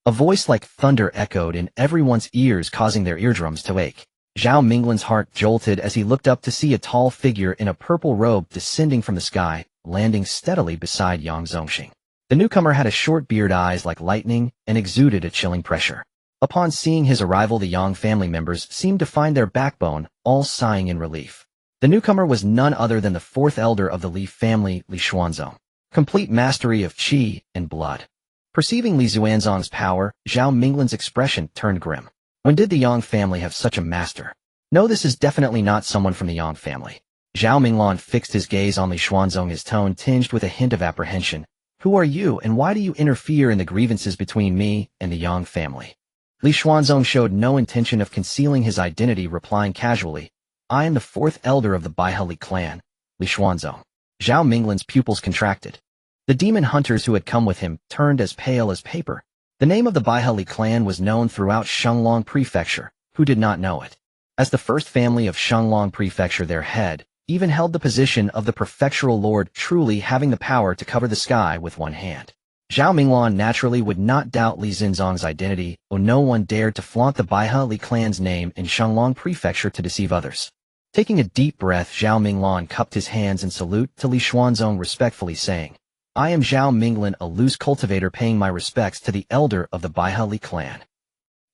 A voice like thunder echoed in everyone's ears, causing their eardrums to ache. Zhao Minglan's heart jolted as he looked up to see a tall figure in a purple robe descending from the sky, landing steadily beside Yang Zongxing. The newcomer had a short beard, eyes like lightning, and exuded a chilling pressure. Upon seeing his arrival, the Yang family members seemed to find their backbone, all sighing in relief. The newcomer was none other than the fourth elder of the Li family, Li Xuanzong. Complete mastery of qi and blood. Perceiving Li Xuanzong's power, Zhao Minglan's expression turned grim. When did the Yang family have such a master? No, this is definitely not someone from the Yang family. Zhao Minglan fixed his gaze on Li Xuanzong, his tone tinged with a hint of apprehension. "Who are you, and why do you interfere in the grievances between me and the Yang family?" Li Xuanzong showed no intention of concealing his identity, replying casually, "I am the fourth elder of the Baihali clan, Li Xuanzong." Zhao Minglan's pupils contracted. The demon hunters who had come with him turned as pale as paper. The name of the Baihali clan was known throughout Shenglong Prefecture. Who did not know it? As the first family of Shenglong Prefecture, their head even held the position of the prefectural lord, truly having the power to cover the sky with one hand. Zhao Minglan naturally would not doubt Li Xuanzong's identity, or no one dared to flaunt the Baihali clan's name in Shenglong Prefecture to deceive others. Taking a deep breath, Zhao Minglan cupped his hands in salute to Li Xuanzong, respectfully saying, "I am Zhao Minglan, a loose cultivator, paying my respects to the elder of the Baihali clan."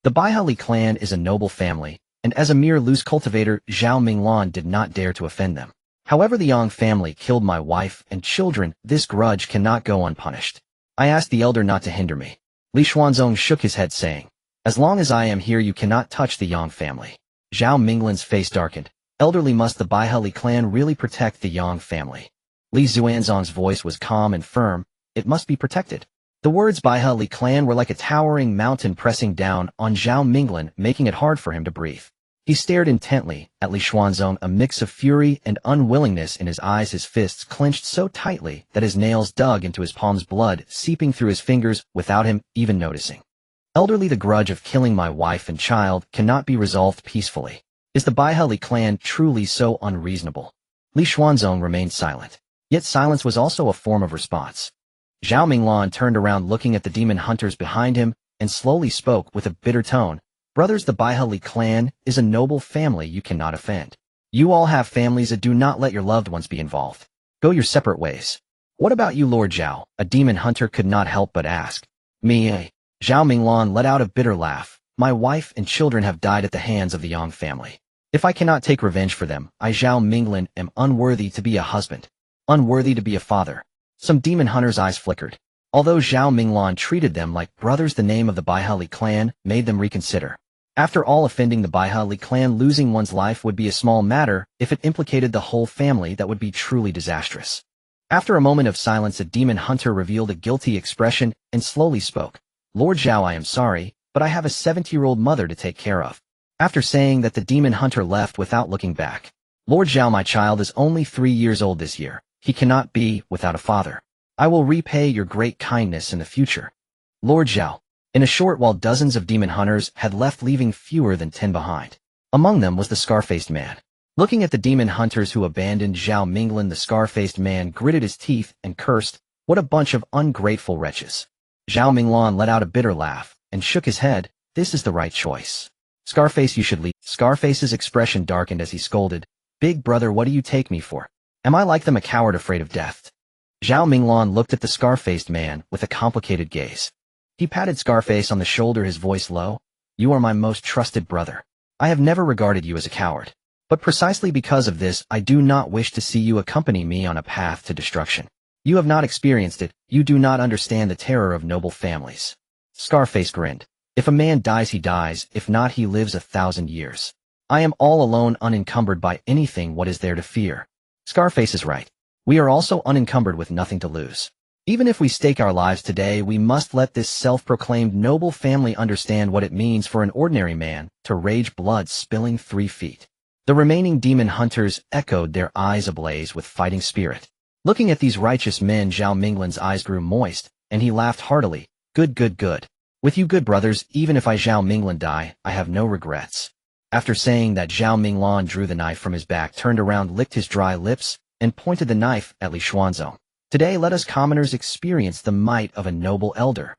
The Baihali clan is a noble family, and as a mere loose cultivator, Zhao Minglan did not dare to offend them. However, the Yang family killed my wife and children. This grudge cannot go unpunished. I asked the elder not to hinder me. Li Xuanzong shook his head, saying, "As long as I am here, you cannot touch the Yang family." Zhao Minglan's face darkened. Elderly, must the Baihali clan really protect the Yang family? Li Xuanzong's voice was calm and firm. It must be protected. The words Baihali clan were like a towering mountain pressing down on Zhao Minglan, making it hard for him to breathe. He stared intently at Li Xuanzong, a mix of fury and unwillingness in his eyes, his fists clenched so tightly that his nails dug into his palms, blood seeping through his fingers without him even noticing. "Elderly, the grudge of killing my wife and child cannot be resolved peacefully. Is the Baihali clan truly so unreasonable?" Li Xuanzong remained silent. Yet silence was also a form of response. Zhao Minglan turned around looking at the demon hunters behind him and slowly spoke with a bitter tone. Brothers, the Baihali clan is a noble family you cannot offend. You all have families that do not let your loved ones be involved. Go your separate ways. What about you, Lord Zhao? A demon hunter could not help but ask. Me. Zhao Minglan let out a bitter laugh. My wife and children have died at the hands of the Yang family. If I cannot take revenge for them, I Zhao Minglan am unworthy to be a husband, unworthy to be a father. Some demon hunters' eyes flickered. Although Zhao Minglan treated them like brothers, the name of the Baihali clan made them reconsider. After all, offending the Baihali clan, losing one's life would be a small matter. If it implicated the whole family, that would be truly disastrous. After a moment of silence, a demon hunter revealed a guilty expression and slowly spoke. Lord Zhao, I am sorry, but I have a 70-year-old mother to take care of. After saying that, the demon hunter left without looking back. Lord Zhao, my child is only 3 years old this year. He cannot be without a father. I will repay your great kindness in the future. Lord Zhao. In a short while, dozens of demon hunters had left, leaving fewer than 10 behind. Among them was the scar-faced man. Looking at the demon hunters who abandoned Zhao Minglan, the scar-faced man gritted his teeth and cursed, what a bunch of ungrateful wretches. Zhao Minglan let out a bitter laugh and shook his head. This is the right choice. Scarface, you should leave. Scarface's expression darkened as he scolded. Big brother, what do you take me for? Am I like them, a coward afraid of death? Zhao Minglan looked at the scar-faced man with a complicated gaze. He patted Scarface on the shoulder, his voice low. You are my most trusted brother. I have never regarded you as a coward. But precisely because of this, I do not wish to see you accompany me on a path to destruction. You have not experienced it. You do not understand the terror of noble families. Scarface grinned. If a man dies, he dies. If not, he lives 1,000 years. I am all alone, unencumbered by anything. What is there to fear? Scarface is right. We are also unencumbered with nothing to lose. Even if we stake our lives today, we must let this self-proclaimed noble family understand what it means for an ordinary man to rage, blood spilling 3 feet. The remaining demon hunters echoed, their eyes ablaze with fighting spirit. Looking at these righteous men, Zhao Minglan's eyes grew moist, and he laughed heartily. Good, good, good. With you good brothers, even if I Zhao Minglan die, I have no regrets. After saying that, Zhao Minglan drew the knife from his back, turned around, licked his dry lips, and pointed the knife at Li Xuanzong. Today let us commoners experience the might of a noble elder.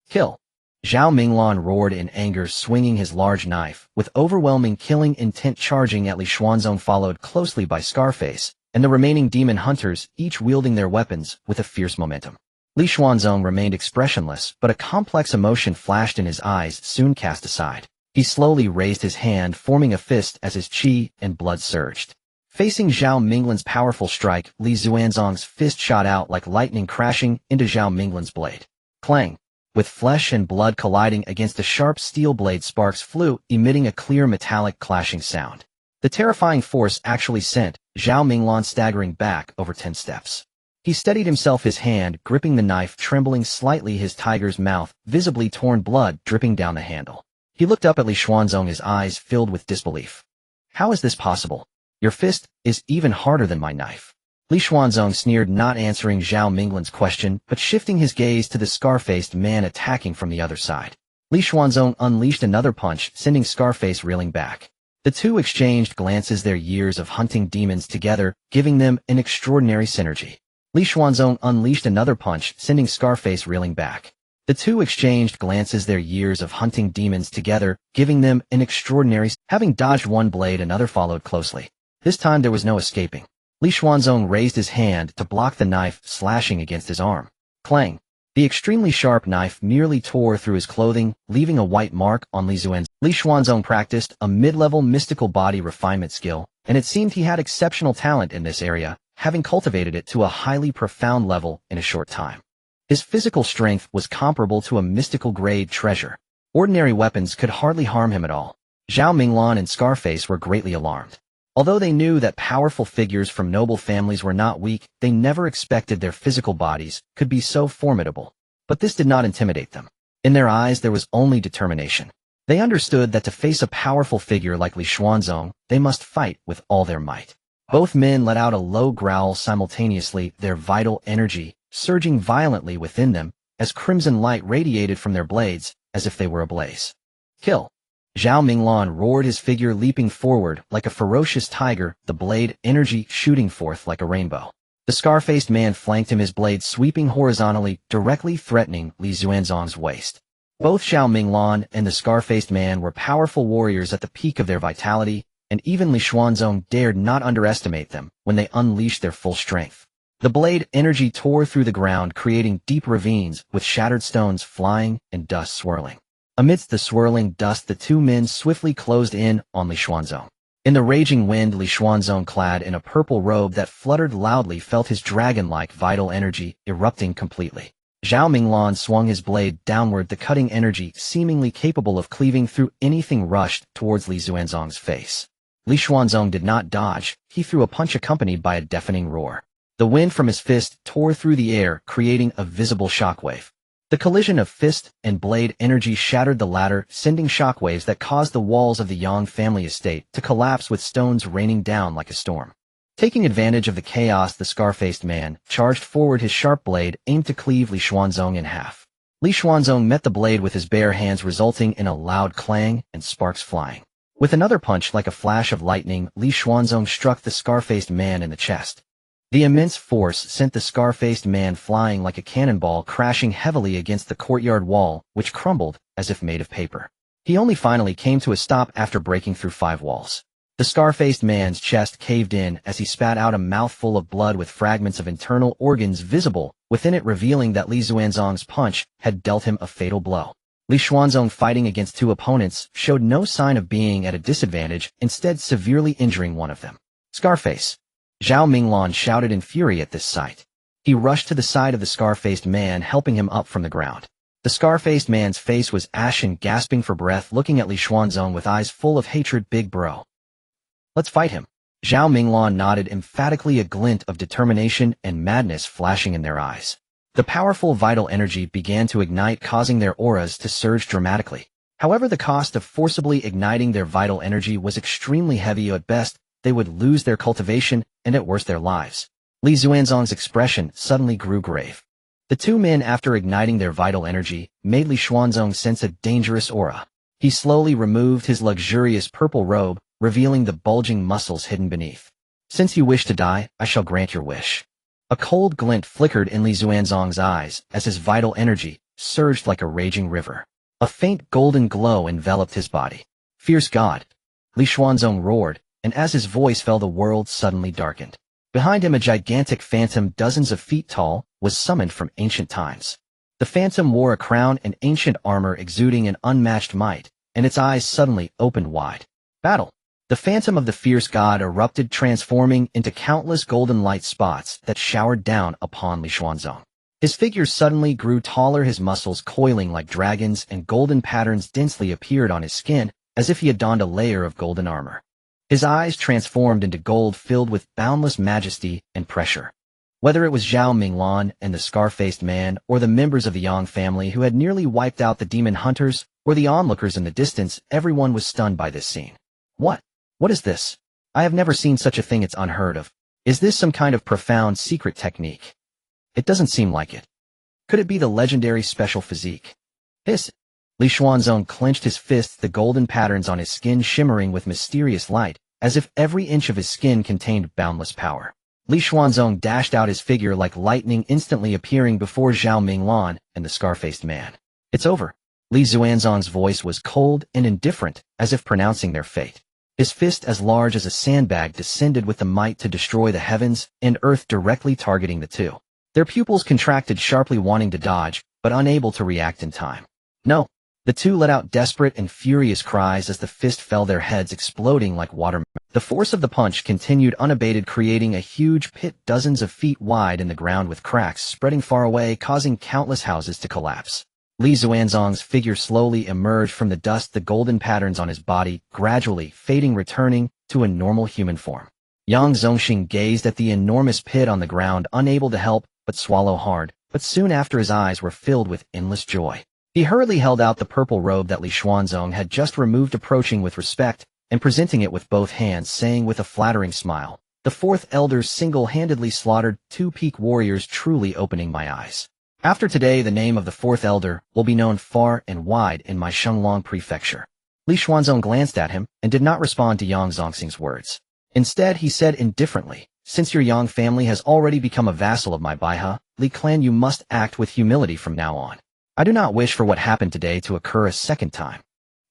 Kill. Zhao Minglan roared in anger, swinging his large knife, with overwhelming killing intent, charging at Li Xuanzong, followed closely by Scarface, and the remaining demon hunters, each wielding their weapons with a fierce momentum. Li Xuanzong remained expressionless, but a complex emotion flashed in his eyes, soon cast aside. He slowly raised his hand, forming a fist as his qi and blood surged. Facing Zhao Minglan's powerful strike, Li Xuanzong's fist shot out like lightning, crashing into Zhao Minglan's blade. Clang! With flesh and blood colliding against the sharp steel blade, sparks flew, emitting a clear metallic clashing sound. The terrifying force actually sent Zhao Minglan staggering back over 10 steps. He steadied himself, his hand gripping the knife, trembling slightly, his tiger's mouth visibly torn, blood dripping down the handle. He looked up at Li Xuanzong, his eyes filled with disbelief. How is this possible? Your fist is even harder than my knife. Li Xuanzong sneered, not answering Zhao Minglan's question, but shifting his gaze to the scar-faced man attacking from the other side. Li Xuanzong unleashed another punch, sending Scarface reeling back. The two exchanged glances, their years of hunting demons together, giving them an extraordinary synergy. Li Xuanzong unleashed another punch, sending Scarface reeling back. The two exchanged glances, their years of hunting demons together, giving them an extraordinary. Having dodged one blade, another followed closely. This time there was no escaping. Li Xuanzong raised his hand to block the knife slashing against his arm. Clang! The extremely sharp knife nearly tore through his clothing, leaving a white mark on Li Xuanzong. Li Xuanzong practiced a mid-level mystical body refinement skill, and it seemed he had exceptional talent in this area, having cultivated it to a highly profound level in a short time. His physical strength was comparable to a mystical-grade treasure. Ordinary weapons could hardly harm him at all. Zhao Minglan and Scarface were greatly alarmed. Although they knew that powerful figures from noble families were not weak, they never expected their physical bodies could be so formidable. But this did not intimidate them. In their eyes there was only determination. They understood that to face a powerful figure like Li Xuanzong, they must fight with all their might. Both men let out a low growl simultaneously, their vital energy surging violently within them as crimson light radiated from their blades as if they were ablaze. Kill! Zhao Minglan roared, his figure leaping forward like a ferocious tiger, the blade energy shooting forth like a rainbow. The scar-faced man flanked him, his blade sweeping horizontally, directly threatening Li Xuanzong's waist. Both Zhao Minglan and the scar-faced man were powerful warriors at the peak of their vitality, and even Li Xuanzong dared not underestimate them when they unleashed their full strength. The blade energy tore through the ground, creating deep ravines with shattered stones flying and dust swirling. Amidst the swirling dust, the two men swiftly closed in on Li Xuanzong. In the raging wind, Li Xuanzong, clad in a purple robe that fluttered loudly, felt his dragon-like vital energy erupting completely. Zhao Minglan swung his blade downward, the cutting energy seemingly capable of cleaving through anything rushed towards Li Xuanzong's face. Li Xuanzong did not dodge. He threw a punch accompanied by a deafening roar. The wind from his fist tore through the air, creating a visible shockwave. The collision of fist and blade energy shattered the latter, sending shockwaves that caused the walls of the Yang family estate to collapse, with stones raining down like a storm. Taking advantage of the chaos, the scar-faced man charged forward, his sharp blade aimed to cleave Li Xuanzong in half. Li Xuanzong met the blade with his bare hands, resulting in a loud clang and sparks flying. With another punch like a flash of lightning, Li Xuanzong struck the scar-faced man in the chest. The immense force sent the scar-faced man flying like a cannonball, crashing heavily against the courtyard wall, which crumbled as if made of paper. He only finally came to a stop after breaking through 5 walls. The scar-faced man's chest caved in as he spat out a mouthful of blood, with fragments of internal organs visible within it, revealing that Li Xuanzong's punch had dealt him a fatal blow. Li Xuanzong, fighting against 2 opponents, showed no sign of being at a disadvantage, instead severely injuring one of them. Scarface! Zhao Minglan shouted in fury at this sight. He rushed to the side of the scar-faced man, helping him up from the ground. The scar-faced man's face was ashen, gasping for breath, looking at Li Xuanzong with eyes full of hatred. Big bro. Let's fight him. Zhao Minglan nodded emphatically, a glint of determination and madness flashing in their eyes. The powerful vital energy began to ignite, causing their auras to surge dramatically. However, the cost of forcibly igniting their vital energy was extremely heavy. At best, they would lose their cultivation, and at worst their lives. Li Xuanzong's expression suddenly grew grave. The 2 men, after igniting their vital energy, made Li Xuanzong sense a dangerous aura. He slowly removed his luxurious purple robe, revealing the bulging muscles hidden beneath. Since you wish to die, I shall grant your wish. A cold glint flickered in Li Xuanzong's eyes as his vital energy surged like a raging river. A faint golden glow enveloped his body. Fierce God! Li Xuanzong roared, and as his voice fell, the world suddenly darkened. Behind him, a gigantic phantom dozens of feet tall was summoned from ancient times. The phantom wore a crown and ancient armor exuding an unmatched might, and its eyes suddenly opened wide. Battle! The phantom of the fierce god erupted, transforming into countless golden light spots that showered down upon Li Xuanzong. His figure suddenly grew taller, his muscles coiling like dragons, and golden patterns densely appeared on his skin, as if he had donned a layer of golden armor. His eyes transformed into gold, filled with boundless majesty and pressure. Whether it was Zhao Minglan and the scar-faced man, or the members of the Yang family who had nearly wiped out the demon hunters, or the onlookers in the distance, everyone was stunned by this scene. What? What is this? I have never seen such a thing. It's unheard of. Is this some kind of profound secret technique? It doesn't seem like it. Could it be the legendary special physique? Hiss! Li Xuanzong clenched his fists, the golden patterns on his skin shimmering with mysterious light, as if every inch of his skin contained boundless power. Li Xuanzong dashed out his figure like lightning, instantly appearing before Zhao Minglan and the scar-faced man. It's over. Li Xuanzong's voice was cold and indifferent, as if pronouncing their fate. His fist, as large as a sandbag, descended with the might to destroy the heavens and earth, directly targeting the 2. Their pupils contracted sharply, wanting to dodge, but unable to react in time. No! The 2 let out desperate and furious cries as the fist fell, their heads exploding like water. The force of the punch continued unabated, creating a huge pit dozens of feet wide in the ground, with cracks spreading far away, causing countless houses to collapse. Li Xuanzong's figure slowly emerged from the dust, the golden patterns on his body gradually fading, returning to a normal human form. Yang Zongxing gazed at the enormous pit on the ground, unable to help but swallow hard, but soon after his eyes were filled with endless joy. He hurriedly held out the purple robe that Li Xuanzong had just removed, approaching with respect and presenting it with both hands, saying with a flattering smile, "The 4th elder single-handedly slaughtered 2 peak warriors, truly opening my eyes. After today, the name of the 4th elder will be known far and wide in my Shenglong prefecture." Li Xuanzong glanced at him and did not respond to Yang Zongxing's words. Instead, he said indifferently, Since your Yang family has already become a vassal of my Baiha, Li clan, you must act with humility from now on. I do not wish for what happened today to occur a second time.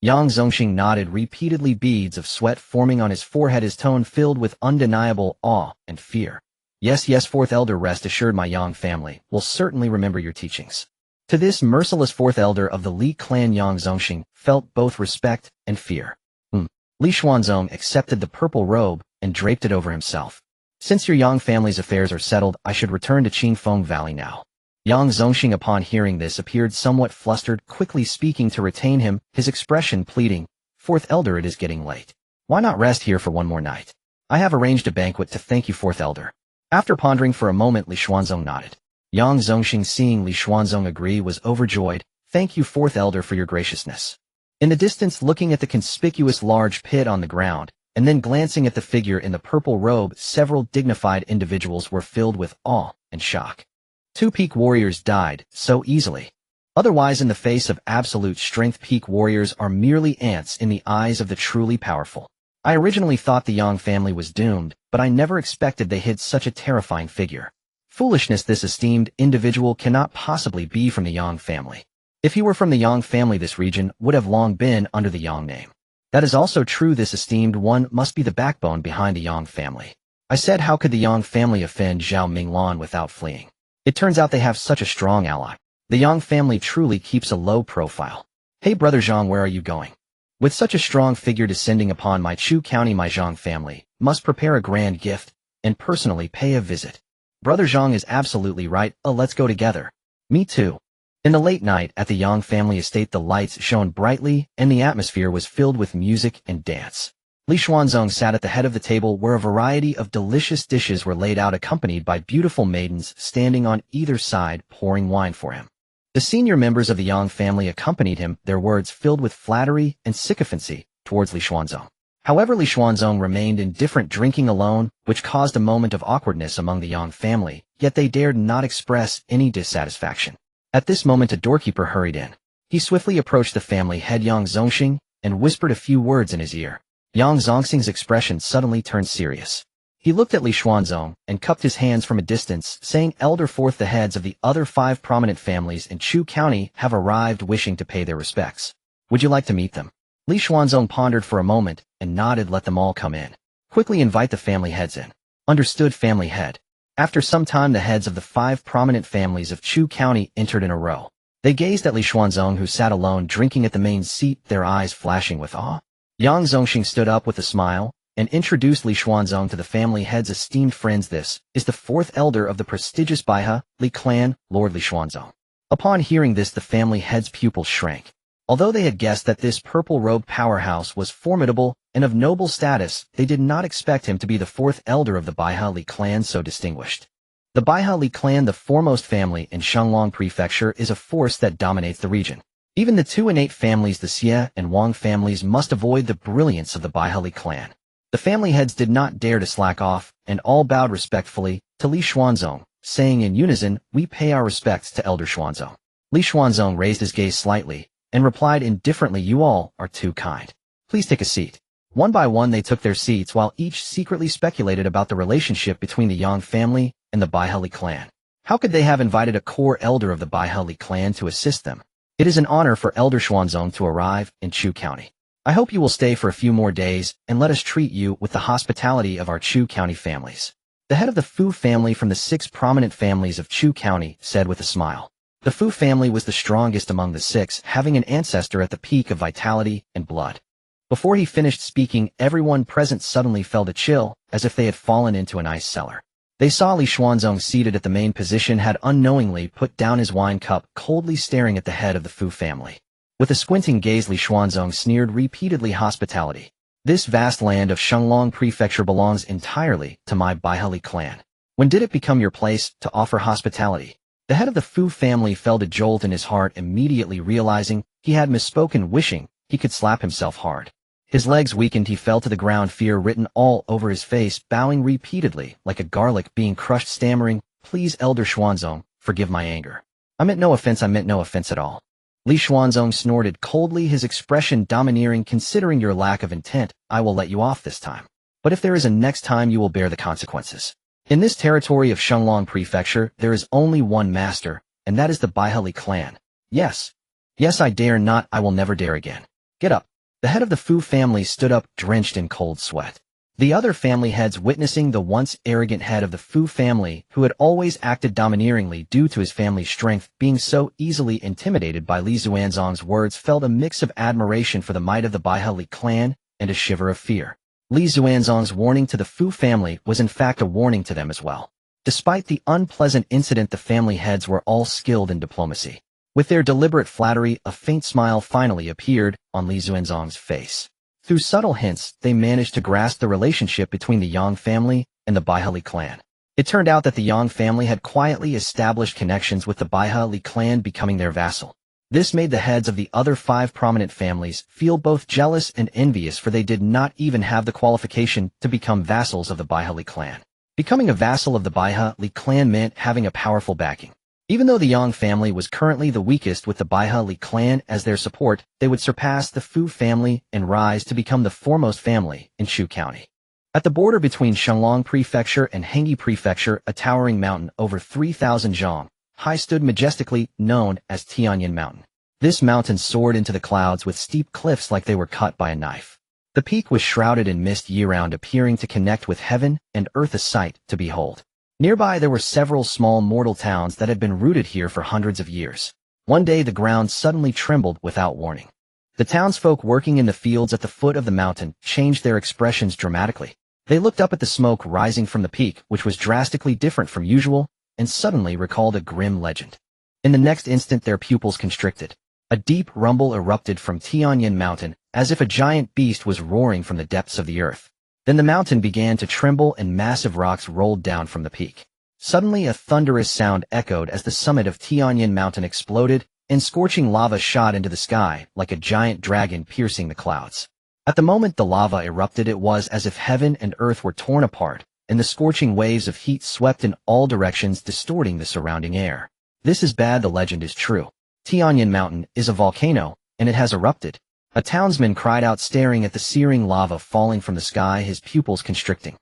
Yang Zongxing nodded repeatedly, beads of sweat forming on his forehead, his tone filled with undeniable awe and fear. Yes, yes, fourth elder, rest assured my Yang family will certainly remember your teachings. To this merciless fourth elder of the Li clan, Yang Zongxing felt both respect and fear. Li Xuanzong accepted the purple robe and draped it over himself. Since your Yang family's affairs are settled, I should return to Qingfeng Valley now. Yang Zongxing upon hearing this appeared somewhat flustered, quickly speaking to retain him, his expression pleading, Fourth elder, it is getting late. Why not rest here for one more night? I have arranged a banquet to thank you, fourth elder. After pondering for a moment, Li Xuanzong nodded. Yang Zongxing, seeing Li Xuanzong agree, was overjoyed. Thank you, fourth elder, for your graciousness. In the distance, looking at the conspicuous large pit on the ground, and then glancing at the figure in the purple robe, several dignified individuals were filled with awe and shock. Two peak warriors died so easily. Otherwise, in the face of absolute strength, peak warriors are merely ants in the eyes of the truly powerful. I originally thought the Yang family was doomed, but I never expected they hid such a terrifying figure. Foolishness, this esteemed individual cannot possibly be from the Yang family. If he were from the Yang family, this region would have long been under the Yang name. That is also true, this esteemed one must be the backbone behind the Yang family. I said, how could the Yang family offend Zhao Minglan without fleeing? It turns out they have such a strong ally. The Yang family truly keeps a low profile. Hey brother Zhang, where are you going? With such a strong figure descending upon my Chu County, my Zhang family must prepare a grand gift and personally pay a visit. Brother Zhang is absolutely right. Let's go together. Me too. In the late night at the Yang family estate, the lights shone brightly and the atmosphere was filled with music and dance. Li Xuanzong sat at the head of the table where a variety of delicious dishes were laid out, accompanied by beautiful maidens standing on either side pouring wine for him. The senior members of the Yang family accompanied him, their words filled with flattery and sycophancy towards Li Xuanzong. However, Li Xuanzong remained indifferent, drinking alone, which caused a moment of awkwardness among the Yang family, yet they dared not express any dissatisfaction. At this moment, a doorkeeper hurried in. He swiftly approached the family head Yang Zongxing and whispered a few words in his ear. Yang Zongxing's expression suddenly turned serious. He looked at Li Xuanzong and cupped his hands from a distance, saying, Elder Fourth, the heads of the other 5 prominent families in Chu County have arrived wishing to pay their respects. Would you like to meet them? Li Xuanzong pondered for a moment and nodded. Let them all come in. Quickly invite the family heads in. Understood, family head. After some time, the heads of the 5 prominent families of Chu County entered in a row. They gazed at Li Xuanzong, who sat alone drinking at the main seat, their eyes flashing with awe. Yang Zongxing stood up with a smile and introduced Li Xuanzong to the family heads. Esteemed friends, this is the 4th elder of the prestigious Baiha, Li clan, Lord Li Xuanzong. Upon hearing this, the family heads' pupils shrank. Although they had guessed that this purple-robed powerhouse was formidable and of noble status, they did not expect him to be the 4th elder of the Baiha Li clan, so distinguished. The Baiha Li clan, the foremost family in Shanglong Prefecture, is a force that dominates the region. Even the 2 innate families, the Xie and Wang families, must avoid the brilliance of the Baiha Li clan. The family heads did not dare to slack off, and all bowed respectfully to Li Xuanzong, saying in unison, We pay our respects to Elder Xuanzong. Li Xuanzong raised his gaze slightly and replied indifferently, You all are too kind. Please take a seat. One by one they took their seats, while each secretly speculated about the relationship between the Yang family and the Baiha Li clan. How could they have invited a core elder of the Baiha Li clan to assist them? It is an honor for Elder Xuanzong to arrive in Chu County. I hope you will stay for a few more days and let us treat you with the hospitality of our Chu County families. The head of the Fu family from the 6 prominent families of Chu County said with a smile. The Fu family was the strongest among the 6, having an ancestor at the peak of vitality and blood. Before he finished speaking, everyone present suddenly felt a chill, as if they had fallen into an ice cellar. They saw Li Xuanzong seated at the main position had unknowingly put down his wine cup, coldly staring at the head of the Fu family. With a squinting gaze, Li Xuanzong sneered repeatedly, Hospitality. This vast land of Shanglong Prefecture belongs entirely to my Baiha Li clan. When did it become your place to offer hospitality? The head of the Fu family felt a jolt in his heart, immediately realizing he had misspoken, wishing he could slap himself hard. His legs weakened, he fell to the ground, fear written all over his face, bowing repeatedly, like a garlic being crushed, stammering, Please, Elder Xuanzong, forgive my anger. I meant no offense at all. Li Xuanzong snorted coldly, his expression domineering. Considering your lack of intent, I will let you off this time. But if there is a next time, you will bear the consequences. In this territory of Shenglong Prefecture, there is only one master, and that is the Baihali clan. Yes. Yes, I dare not, I will never dare again. Get up. The head of the Fu family stood up, drenched in cold sweat. The other family heads, witnessing the once arrogant head of the Fu family, who had always acted domineeringly due to his family's strength, being so easily intimidated by Li Xuanzong's words, felt a mix of admiration for the might of the Baihali clan and a shiver of fear. Li Xuanzong's warning to the Fu family was in fact a warning to them as well. Despite the unpleasant incident, the family heads were all skilled in diplomacy. With their deliberate flattery, a faint smile finally appeared on Li Xuanzong's face. Through subtle hints, they managed to grasp the relationship between the Yang family and the Baihali clan. It turned out that the Yang family had quietly established connections with the Baihali clan, becoming their vassal. This made the heads of the other 5 prominent families feel both jealous and envious, for they did not even have the qualification to become vassals of the Baihali clan. Becoming a vassal of the Baihali clan meant having a powerful backing. Even though the Yang family was currently the weakest with the Baihali clan as their support, they would surpass the Fu family and rise to become the foremost family in Shu County. At the border between Shenglong Prefecture and Xingge Prefecture, a towering mountain over 3,000 zhang high stood majestically, known as Tianyin Mountain. This mountain soared into the clouds with steep cliffs like they were cut by a knife. The peak was shrouded in mist year-round, appearing to connect with heaven and earth, a sight to behold. Nearby there were several small mortal towns that had been rooted here for hundreds of years. One day the ground suddenly trembled without warning. The townsfolk working in the fields at the foot of the mountain changed their expressions dramatically. They looked up at the smoke rising from the peak, which was drastically different from usual, and suddenly recalled a grim legend. In the next instant their pupils constricted. A deep rumble erupted from Tianyin Mountain, as if a giant beast was roaring from the depths of the earth. Then the mountain began to tremble and massive rocks rolled down from the peak. Suddenly a thunderous sound echoed as the summit of Tianyin Mountain exploded, and scorching lava shot into the sky like a giant dragon piercing the clouds. At the moment the lava erupted, it was as if heaven and earth were torn apart, and the scorching waves of heat swept in all directions, distorting the surrounding air. This is bad, the legend is true. Tianyin Mountain is a volcano, and it has erupted. A townsman cried out, staring at the searing lava falling from the sky, his pupils constricting.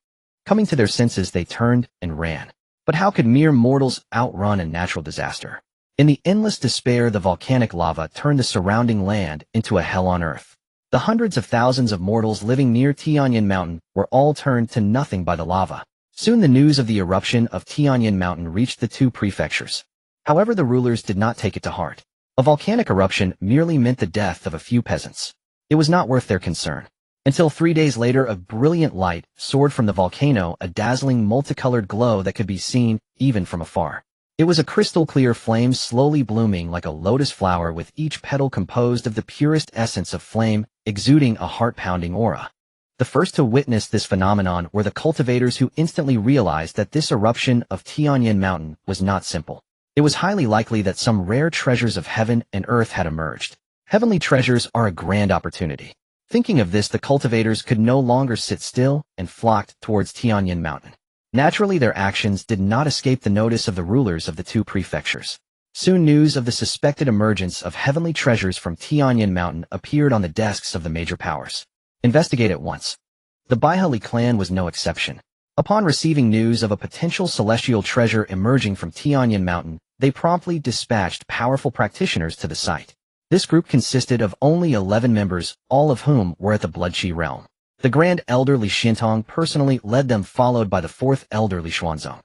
Coming to their senses, they turned and ran. But how could mere mortals outrun a natural disaster? In the endless despair, the volcanic lava turned the surrounding land into a hell on earth. The hundreds of thousands of mortals living near Tianyin Mountain were all turned to nothing by the lava. Soon the news of the eruption of Tianyin Mountain reached the 2 prefectures. However, the rulers did not take it to heart. A volcanic eruption merely meant the death of a few peasants. It was not worth their concern. Until 3 days later, a brilliant light soared from the volcano, a dazzling multicolored glow that could be seen even from afar. It was a crystal-clear flame slowly blooming like a lotus flower, with each petal composed of the purest essence of flame, exuding a heart-pounding aura. The first to witness this phenomenon were the cultivators, who instantly realized that this eruption of Tianyin Mountain was not simple. It was highly likely that some rare treasures of heaven and earth had emerged. Heavenly treasures are a grand opportunity. Thinking of this, the cultivators could no longer sit still and flocked towards Tianyin Mountain. Naturally, their actions did not escape the notice of the rulers of the 2 prefectures. Soon news of the suspected emergence of heavenly treasures from Tianyin Mountain appeared on the desks of the major powers. Investigate at once. The Baihali clan was no exception. Upon receiving news of a potential celestial treasure emerging from Tianyin Mountain, they promptly dispatched powerful practitioners to the site. This group consisted of only 11 members, all of whom were at the Bloodqi realm. The Grand Elder Li Xintong personally led them, followed by the 4th Elder Li Xuanzong.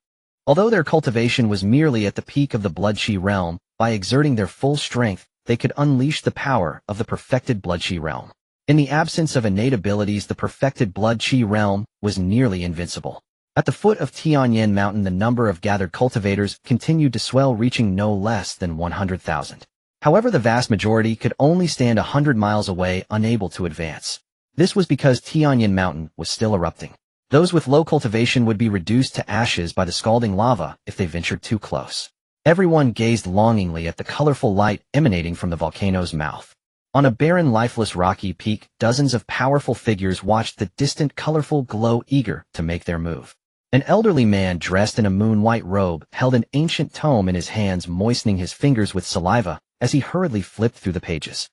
Although their cultivation was merely at the peak of the Bloodqi realm, by exerting their full strength, they could unleash the power of the perfected Bloodqi realm. In the absence of innate abilities, the perfected Bloodqi realm was nearly invincible. At the foot of Tianyin Mountain, the number of gathered cultivators continued to swell, reaching no less than 100,000. However, the vast majority could only stand 100 miles away, unable to advance. This was because Tianyin Mountain was still erupting. Those with low cultivation would be reduced to ashes by the scalding lava if they ventured too close. Everyone gazed longingly at the colorful light emanating from the volcano's mouth. On a barren, lifeless rocky peak, dozens of powerful figures watched the distant colorful glow, eager to make their move. An elderly man dressed in a moon-white robe held an ancient tome in his hands, moistening his fingers with saliva as he hurriedly flipped through the pages.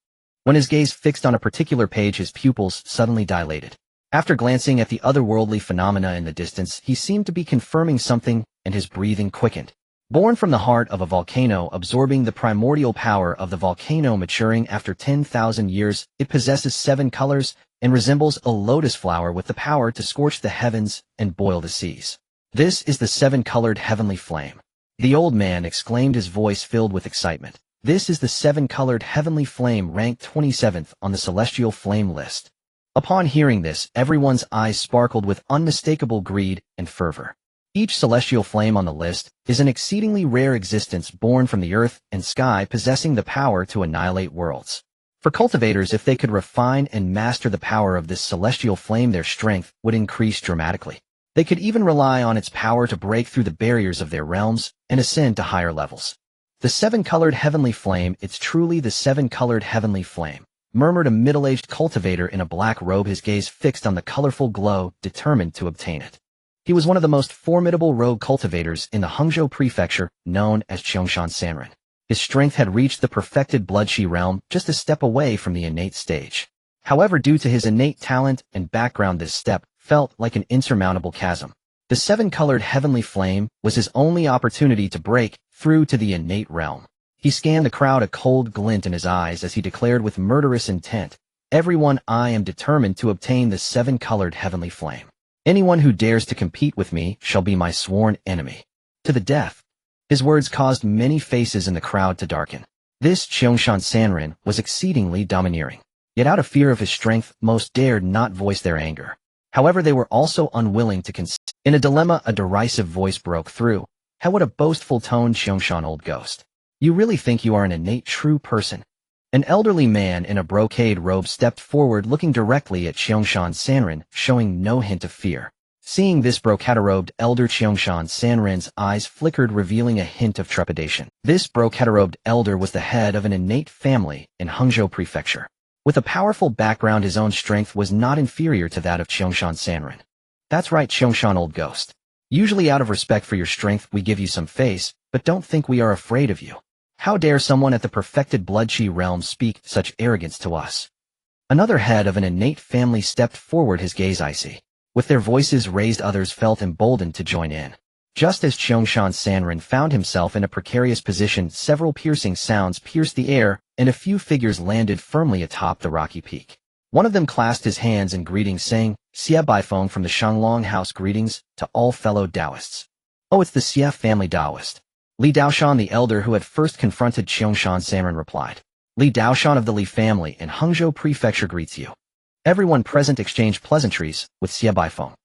When his gaze fixed on a particular page, his pupils suddenly dilated. After glancing at the otherworldly phenomena in the distance, he seemed to be confirming something, and his breathing quickened. Born from the heart of a volcano, absorbing the primordial power of the volcano maturing after 10,000 years, it possesses 7 colors and resembles a lotus flower with the power to scorch the heavens and boil the seas. This is the 7-colored heavenly flame. The old man exclaimed, his voice filled with excitement. This is the 7-colored heavenly flame, ranked 27th on the celestial flame list. Upon hearing this, everyone's eyes sparkled with unmistakable greed and fervor. Each celestial flame on the list is an exceedingly rare existence born from the earth and sky, possessing the power to annihilate worlds. For cultivators, if they could refine and master the power of this celestial flame, their strength would increase dramatically. They could even rely on its power to break through the barriers of their realms and ascend to higher levels. The 7-colored heavenly flame, it's truly the 7-colored heavenly flame, murmured a middle-aged cultivator in a black robe, his gaze fixed on the colorful glow, determined to obtain it. He was one of the most formidable rogue cultivators in the Xingge prefecture, known as Qiangshan Sanren. His strength had reached the perfected blood-chi realm, just a step away from the innate stage. However, due to his innate talent and background, this step felt like an insurmountable chasm. The 7-colored heavenly flame was his only opportunity to break through to the innate realm. He scanned the crowd, a cold glint in his eyes as he declared with murderous intent, "Everyone, I am determined to obtain the 7-colored heavenly flame. Anyone who dares to compete with me shall be my sworn enemy. To the death." His words caused many faces in the crowd to darken. This Qiangshan Sanren was exceedingly domineering. Yet out of fear of his strength, most dared not voice their anger. However, they were also unwilling to concede. In a dilemma, a derisive voice broke through. "How what a boastful tone, Qiangshan, old ghost. You really think you are an innate true person?" An elderly man in a brocade robe stepped forward, looking directly at Qiangshan Sanren, showing no hint of fear. Seeing this brocade-robed elder, Qiangshan Sanren's eyes flickered, revealing a hint of trepidation. This brocade-robed elder was the head of an innate family in Xingge prefecture. With a powerful background, his own strength was not inferior to that of Qiangshan Sanren. "That's right, Qiangshan, old ghost. Usually out of respect for your strength, we give you some face, but don't think we are afraid of you. How dare someone at the perfected blood-chi realm speak such arrogance to us?" Another head of an innate family stepped forward, his gaze icy. With their voices raised, others felt emboldened to join in. Just as Qiangshan Sanren found himself in a precarious position, several piercing sounds pierced the air, and a few figures landed firmly atop the rocky peak. One of them clasped his hands in greeting, saying, "Xie Baifeng from the Shanglong House, greetings to all fellow Taoists." "Oh, it's the Xie family Taoist." Li Daoshan, the elder who had first confronted Qiangshan Sanren, replied. "Li Daoshan of the Li family in Xingge prefecture greets you." Everyone present exchanged pleasantries with Xie Baifeng.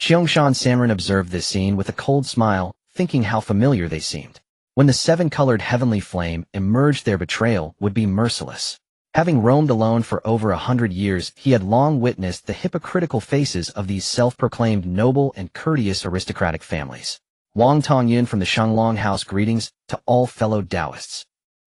Qiangshan Sanren observed this scene with a cold smile, thinking how familiar they seemed. When the 7-colored heavenly flame emerged, their betrayal would be merciless. Having roamed alone for over 100 years, he had long witnessed the hypocritical faces of these self-proclaimed noble and courteous aristocratic families. Wang Tongyun from the Shanglong House, greetings to all fellow Taoists.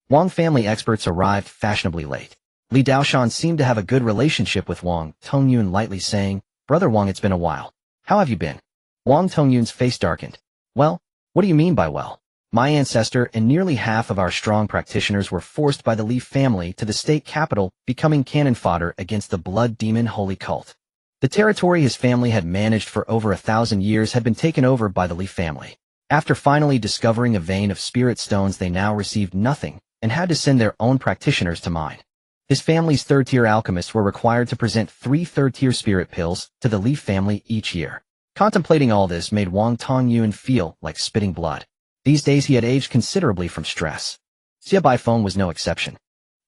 Wang family experts arrived fashionably late. Li Daoshan seemed to have a good relationship with Wang Tongyun, lightly saying, "Brother Wang, it's been a while. How have you been?" Wang Tongyun's face darkened. "Well, what do you mean by well? My ancestor and nearly half of our strong practitioners were forced by the Li family to the state capital, becoming cannon fodder against the blood demon holy cult. The territory his family had managed for over 1,000 years had been taken over by the Li family. After finally discovering a vein of spirit stones, they now received nothing and had to send their own practitioners to mine. His family's third-tier alchemists were required to present 3 third-tier spirit pills to the Li family each year. Contemplating all this made Wang Tongyun feel like spitting blood. These days he had aged considerably from stress. Xie Baifeng was no exception.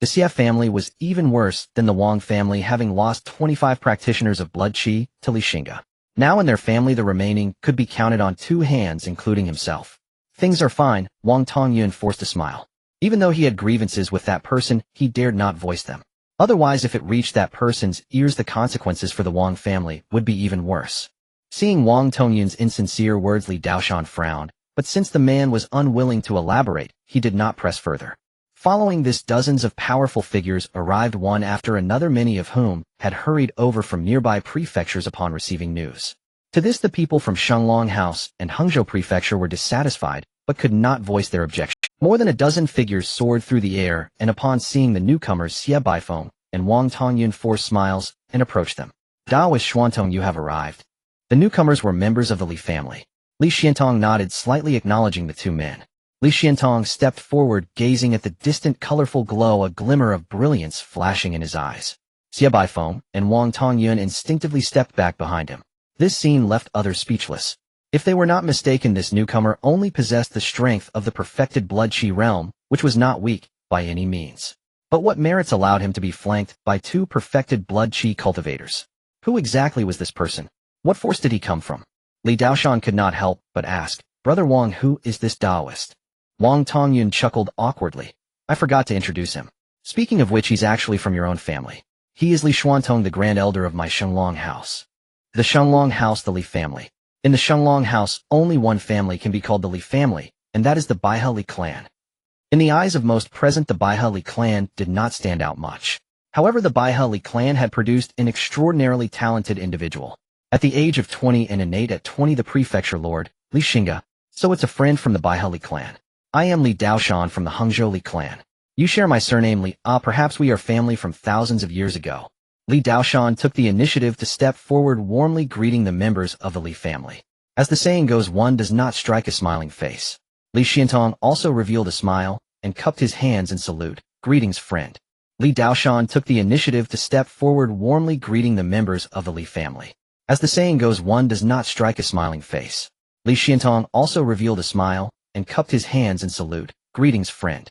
The Xie family was even worse than the Wang family, having lost 25 practitioners of blood chi to Li Xingge. Now in their family, the remaining could be counted on 2 hands, including himself. "Things are fine," Wang Tongyun forced a smile. Even though he had grievances with that person, he dared not voice them. Otherwise, if it reached that person's ears, the consequences for the Wang family would be even worse. Seeing Wang Tongyun's insincere words, Li Daoshan frowned, but since the man was unwilling to elaborate, he did not press further. Following this, dozens of powerful figures arrived one after another, many of whom had hurried over from nearby prefectures upon receiving news. To this, the people from Shanglong House and Xingge Prefecture were dissatisfied, but could not voice their objection. More than a dozen figures soared through the air, and upon seeing the newcomers, Xie Baifeng and Wang Tongyun forced smiles and approached them. Daoist Xuantong, you have arrived. The newcomers were members of the Li family. Li Xiantong nodded slightly, acknowledging the two men. Li Xiantong stepped forward, gazing at the distant colorful glow, a glimmer of brilliance flashing in his eyes. Xie Baifeng and Wang Tongyun instinctively stepped back behind him. This scene left others speechless. If they were not mistaken, this newcomer only possessed the strength of the perfected blood qi realm, which was not weak by any means. But what merits allowed him to be flanked by two perfected blood qi cultivators? Who exactly was this person? What force did he come from? Li Daoshan could not help but ask, "Brother Wang, who is this Daoist?" Wang Tongyun chuckled awkwardly. "I forgot to introduce him. Speaking of which, he's actually from your own family. He is Li Xuantong, the grand elder of my Shenglong house." The Shenglong house, the Li family. In the Shenglong house, only one family can be called the Li family, and that is the Baihe Li clan. In the eyes of most present, the Baihe Li clan did not stand out much. However, the Baihe Li clan had produced an extraordinarily talented individual. At the age of 20 and innate at 20, the prefecture lord, Li Xingge. So it's a friend from the Baihe Li clan. I am Li Daoshan from the Hangzhou Li clan. You share my surname Li. Perhaps we are family from thousands of years ago. Li Daoshan took the initiative to step forward, warmly greeting the members of the Li family. As the saying goes, one does not strike a smiling face. Li Xiantong also revealed a smile and cupped his hands in salute. "Greetings, friend." Li Daoshan took the initiative to step forward, warmly greeting the members of the Li family. As the saying goes, one does not strike a smiling face. Li Xiantong also revealed a smile and cupped his hands in salute. "Greetings, friend."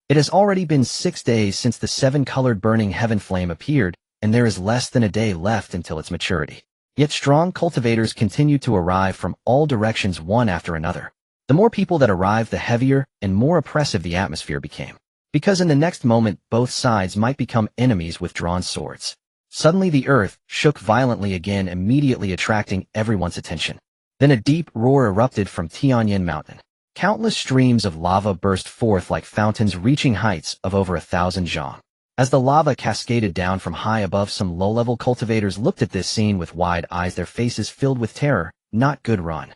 It has already been 6 days since the 7-colored burning heaven flame appeared, and there is less than a day left until its maturity. Yet strong cultivators continue to arrive from all directions, one after another. The more people that arrived, the heavier and more oppressive the atmosphere became. Because in the next moment, both sides might become enemies with drawn swords. Suddenly the earth shook violently again, immediately attracting everyone's attention. Then a deep roar erupted from Tianyin Mountain. Countless streams of lava burst forth like fountains, reaching heights of over 1,000 zhang. As the lava cascaded down from high above, some low-level cultivators looked at this scene with wide eyes, their faces filled with terror. Not good run.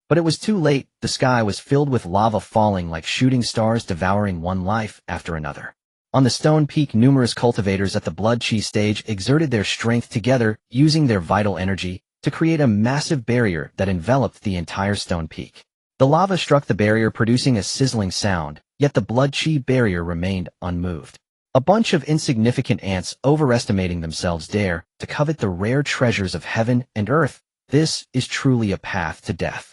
But it was too late. The sky was filled with lava falling like shooting stars, devouring one life after another. On the stone peak, numerous cultivators at the blood qi stage exerted their strength together, using their vital energy to create a massive barrier that enveloped the entire stone peak. The lava struck the barrier, producing a sizzling sound, yet the blood qi barrier remained unmoved. A bunch of insignificant ants, overestimating themselves, dare to covet the rare treasures of heaven and earth. This is truly a path to death.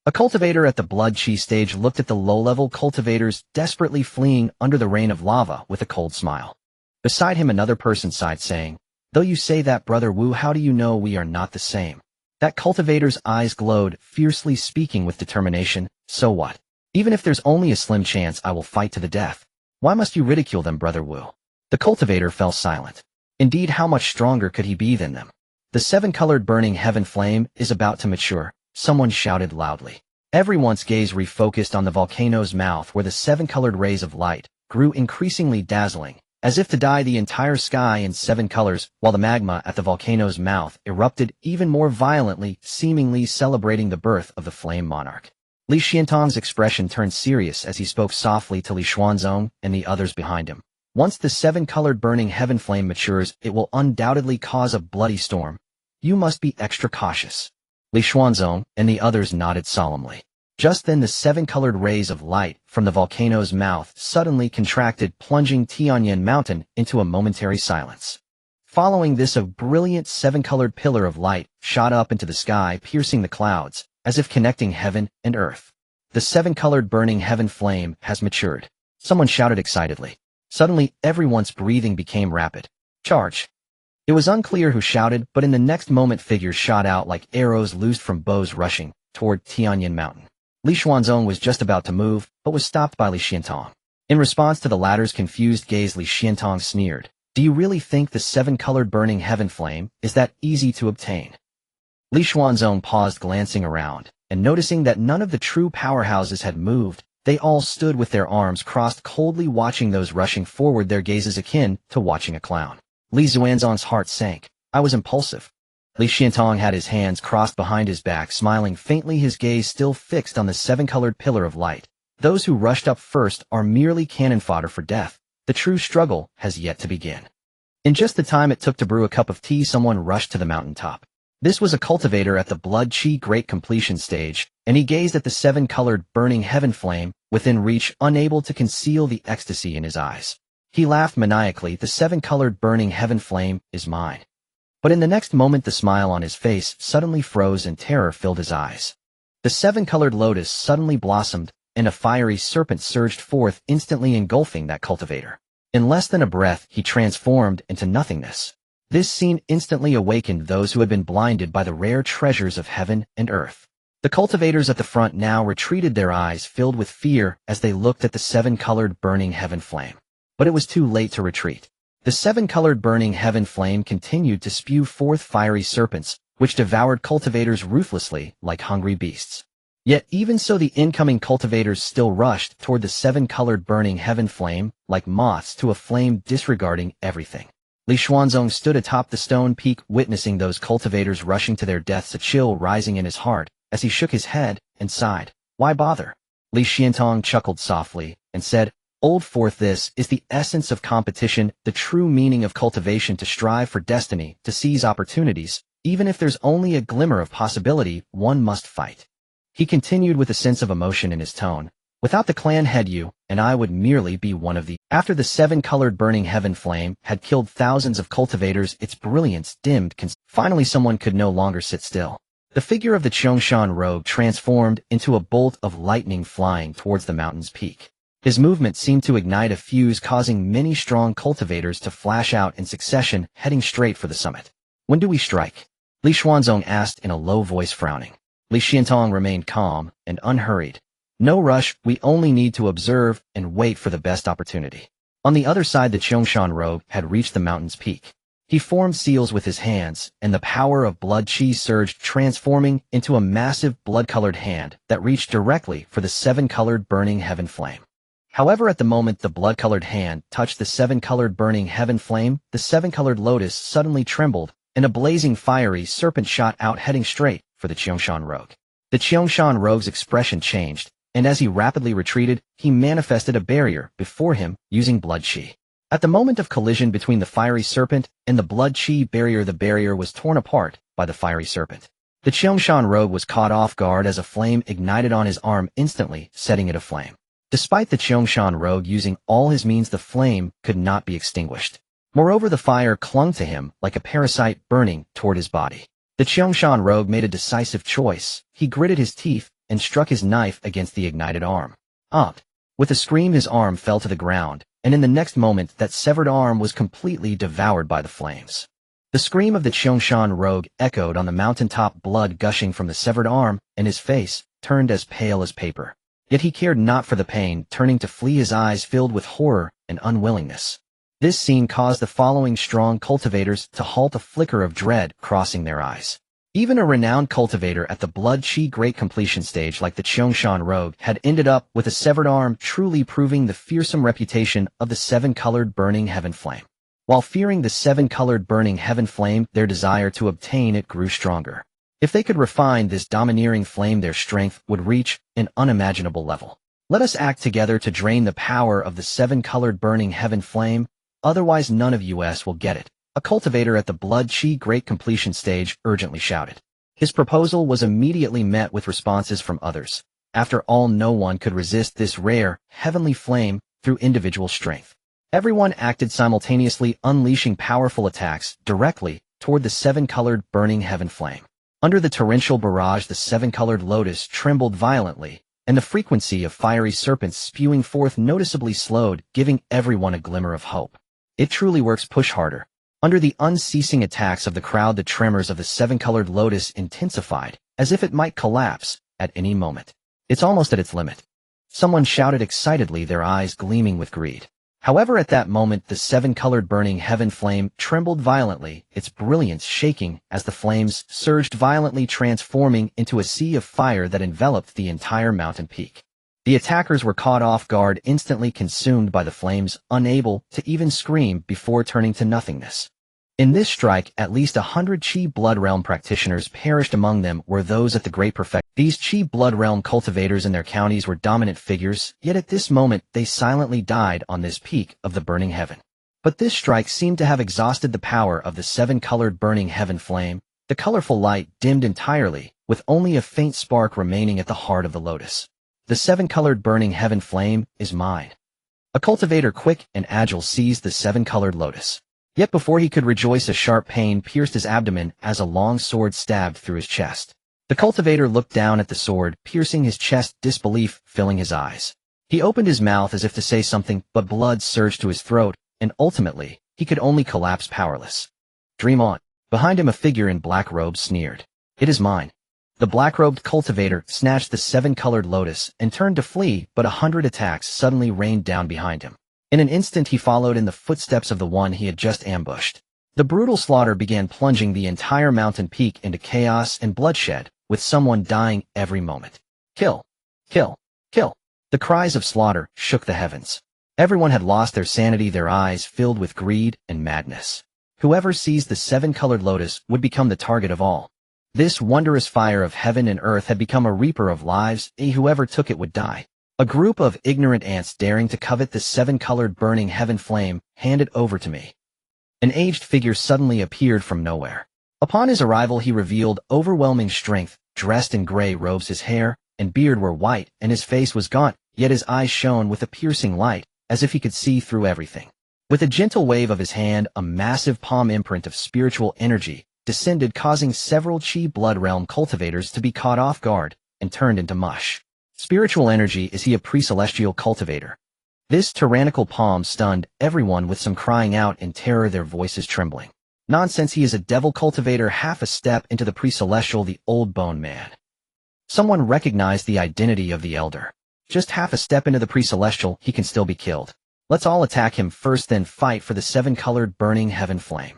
A cultivator at the blood qi stage looked at the low-level cultivators desperately fleeing under the rain of lava with a cold smile. Beside him, another person sighed, saying, "Though you say that, Brother Wu, how do you know we are not the same?" That cultivator's eyes glowed, fiercely, speaking with determination. "So what? Even if there's only a slim chance, I will fight to the death. Why must you ridicule them, Brother Wu?" The cultivator fell silent. Indeed, how much stronger could he be than them? The 7-colored burning heaven flame is about to mature, someone shouted loudly. Everyone's gaze refocused on the volcano's mouth, where the 7-colored rays of light grew increasingly dazzling, as if to dye the entire sky in 7 colors, while the magma at the volcano's mouth erupted even more violently, seemingly celebrating the birth of the flame monarch. Li Xiantong's expression turned serious as he spoke softly to Li Xuanzong and the others behind him. "Once the 7-colored burning heaven flame matures, it will undoubtedly cause a bloody storm. You must be extra cautious." Li Xuanzong and the others nodded solemnly. Just then the 7-colored rays of light from the volcano's mouth suddenly contracted, plunging Tianyin Mountain into a momentary silence. Following this, a brilliant 7-colored pillar of light shot up into the sky, piercing the clouds, as if connecting heaven and earth. "The 7-colored burning heaven flame has matured," someone shouted excitedly. Suddenly, everyone's breathing became rapid. "Charge!" It was unclear who shouted, but in the next moment figures shot out like arrows loosed from bows, rushing toward Tianyin Mountain. Li Xuanzong was just about to move, but was stopped by Li Xiantong. In response to the latter's confused gaze, Li Xiantong sneered, "Do you really think the 7-colored burning heaven flame is that easy to obtain?" Li Xuanzong paused, glancing around, and noticing that none of the true powerhouses had moved. They all stood with their arms crossed, coldly watching those rushing forward, their gazes akin to watching a clown. Li Xuanzong's heart sank. "I was impulsive." Li Xiantong had his hands crossed behind his back, smiling faintly, his gaze still fixed on the 7-colored pillar of light. "Those who rushed up first are merely cannon fodder for death. The true struggle has yet to begin." In just the time it took to brew a cup of tea, someone rushed to the mountaintop. This was a cultivator at the blood chi great completion stage, and he gazed at the seven-colored burning heaven flame within reach, unable to conceal the ecstasy in his eyes. He laughed maniacally. The seven-colored burning heaven flame is mine. But in the next moment the smile on his face suddenly froze and terror filled his eyes. The seven-colored lotus suddenly blossomed, and a fiery serpent surged forth, instantly engulfing that cultivator. In less than a breath, he transformed into nothingness. This scene instantly awakened those who had been blinded by the rare treasures of heaven and earth. The cultivators at the front now retreated, their eyes filled with fear as they looked at the seven-colored burning heaven flame. But it was too late to retreat. The seven-colored burning heaven flame continued to spew forth fiery serpents, which devoured cultivators ruthlessly like hungry beasts. Yet even so, the incoming cultivators still rushed toward the seven-colored burning heaven flame like moths to a flame, disregarding everything. Li Xuanzong stood atop the stone peak, witnessing those cultivators rushing to their deaths, a chill rising in his heart as he shook his head and sighed. Why bother? Li Xiantong chuckled softly and said, "Old Fourth, this is the essence of competition, the true meaning of cultivation, to strive for destiny, to seize opportunities. Even if there's only a glimmer of possibility, one must fight." He continued with a sense of emotion in his tone. "Without the clan head, you and I would merely be one of the—" After the seven-colored burning heaven flame had killed thousands of cultivators, its brilliance dimmed. Finally, someone could no longer sit still. The figure of the Qiangshan rogue transformed into a bolt of lightning, flying towards the mountain's peak. His movement seemed to ignite a fuse, causing many strong cultivators to flash out in succession, heading straight for the summit. "When do we strike?" Li Xuanzong asked in a low voice, frowning. Li Xiantong remained calm and unhurried. "No rush, we only need to observe and wait for the best opportunity." On the other side, the Qiangshan rogue had reached the mountain's peak. He formed seals with his hands, and the power of blood chi surged, transforming into a massive blood-colored hand that reached directly for the seven-colored burning heaven flame. However, at the moment the blood-colored hand touched the seven-colored burning heaven flame, the seven-colored lotus suddenly trembled, and a blazing fiery serpent shot out, heading straight for the Qiangshan rogue. The Qiangshan rogue's expression changed, and as he rapidly retreated, he manifested a barrier before him using blood chi. At the moment of collision between the fiery serpent and the blood chi barrier, the barrier was torn apart by the fiery serpent. The Qiangshan rogue was caught off guard as a flame ignited on his arm, instantly setting it aflame. Despite the Qiangshan rogue using all his means, the flame could not be extinguished. Moreover, the fire clung to him like a parasite, burning toward his body. The Qiangshan rogue made a decisive choice. He gritted his teeth and struck his knife against the ignited arm. With a scream, his arm fell to the ground, and in the next moment that severed arm was completely devoured by the flames. The scream of the Qiangshan rogue echoed on the mountaintop, blood gushing from the severed arm, and his face turned as pale as paper. Yet he cared not for the pain, turning to flee, his eyes filled with horror and unwillingness. This scene caused the following strong cultivators to halt, a flicker of dread crossing their eyes. Even a renowned cultivator at the blood chi great completion stage like the Qiangshan rogue had ended up with a severed arm, truly proving the fearsome reputation of the seven-colored burning heaven flame. While fearing the seven-colored burning heaven flame, their desire to obtain it grew stronger. If they could refine this domineering flame, their strength would reach an unimaginable level. "Let us act together to drain the power of the seven-colored burning heaven flame. Otherwise none of us will get it," a cultivator at the blood chi great completion stage urgently shouted. His proposal was immediately met with responses from others. After all, no one could resist this rare, heavenly flame through individual strength. Everyone acted simultaneously, unleashing powerful attacks directly toward the seven-colored burning heaven flame. Under the torrential barrage, the seven-colored lotus trembled violently, and the frequency of fiery serpents spewing forth noticeably slowed, giving everyone a glimmer of hope. It truly works. Push harder. Under the unceasing attacks of the crowd, the tremors of the seven-colored lotus intensified, as if it might collapse at any moment. "It's almost at its limit," someone shouted excitedly, their eyes gleaming with greed. However, at that moment, the seven-colored burning heaven flame trembled violently, its brilliance shaking as the flames surged violently, transforming into a sea of fire that enveloped the entire mountain peak. The attackers were caught off guard, instantly consumed by the flames, unable to even scream before turning to nothingness. In this strike, at least 100 Chi Blood Realm practitioners perished. Among them were those at the Great Perfect. These Chi Blood Realm cultivators in their counties were dominant figures, yet at this moment they silently died on this peak of the burning heaven. But this strike seemed to have exhausted the power of the seven-colored burning heaven flame. The colorful light dimmed entirely, with only a faint spark remaining at the heart of the lotus. The seven-colored burning heaven flame is mine. A cultivator quick and agile seized the seven-colored lotus. Yet before he could rejoice, a sharp pain pierced his abdomen as a long sword stabbed through his chest. The cultivator looked down at the sword, piercing his chest, disbelief filling his eyes. He opened his mouth as if to say something, but blood surged to his throat, and ultimately, he could only collapse powerless. Dream on. Behind him a figure in black robes sneered. It is mine. The black-robed cultivator snatched the seven-colored lotus and turned to flee, but 100 attacks suddenly rained down behind him. In an instant he followed in the footsteps of the one he had just ambushed. The brutal slaughter began, plunging the entire mountain peak into chaos and bloodshed, with someone dying every moment. Kill! Kill! Kill! The cries of slaughter shook the heavens. Everyone had lost their sanity, their eyes filled with greed and madness. Whoever seized the seven-colored lotus would become the target of all. This wondrous fire of heaven and earth had become a reaper of lives, and whoever took it would die. A group of ignorant ants daring to covet the seven-colored burning heaven flame, hand it over to me. An aged figure suddenly appeared from nowhere. Upon his arrival he revealed overwhelming strength. Dressed in gray robes, his hair and beard were white, and his face was gaunt, yet his eyes shone with a piercing light, as if he could see through everything. With a gentle wave of his hand, a massive palm imprint of spiritual energy descended, causing several Chi blood realm cultivators to be caught off guard and turned into mush. Spiritual energy, is he a pre-celestial cultivator? This tyrannical palm stunned everyone, with some crying out in terror, their voices trembling. Nonsense, he is a devil cultivator, half a step into the pre-celestial, the old bone man. Someone recognized the identity of the elder. Just half a step into the pre-celestial, he can still be killed. Let's all attack him first, then fight for the seven-colored burning heaven flame.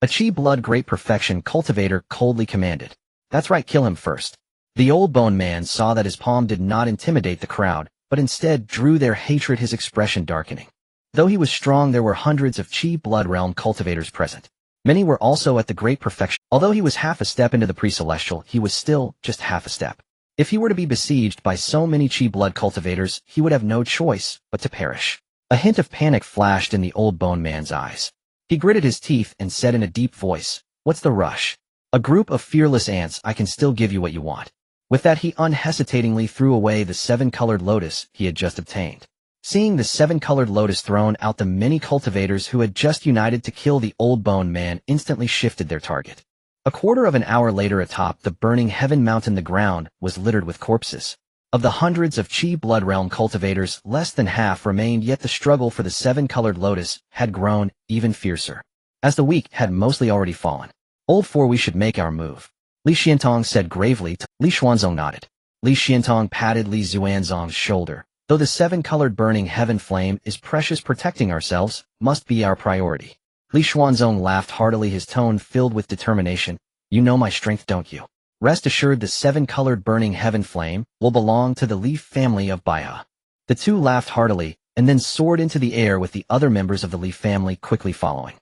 A Chi blood great perfection cultivator coldly commanded. That's right, kill him first. The old bone man saw that his palm did not intimidate the crowd, but instead drew their hatred, his expression darkening. Though he was strong, there were hundreds of Chi blood realm cultivators present. Many were also at the great perfection. Although he was half a step into the pre-celestial, he was still just half a step. If he were to be besieged by so many Chi blood cultivators, he would have no choice but to perish. A hint of panic flashed in the old bone man's eyes. He gritted his teeth and said in a deep voice, "What's the rush? A group of fearless ants, I can still give you what you want." With that he unhesitatingly threw away the seven-colored lotus he had just obtained. Seeing the seven-colored lotus thrown out, the many cultivators who had just united to kill the old bone man instantly shifted their target. A quarter of an hour later, atop the burning heaven mountain, the ground was littered with corpses. Of the hundreds of Chi blood realm cultivators, less than half remained, yet the struggle for the seven-colored lotus had grown even fiercer, as the weak had mostly already fallen. Old four, we should make our move, Li Xiantong said gravely. Li Xuanzong nodded. Li Xiantong patted Li Xuanzong's shoulder. Though the seven-colored burning heaven flame is precious, protecting ourselves must be our priority. Li Xuanzong laughed heartily, his tone filled with determination. You know my strength, don't you? Rest assured, the seven-colored burning heaven flame will belong to the Leaf family of Baiha. The two laughed heartily, and then soared into the air, with the other members of the Leaf family quickly following.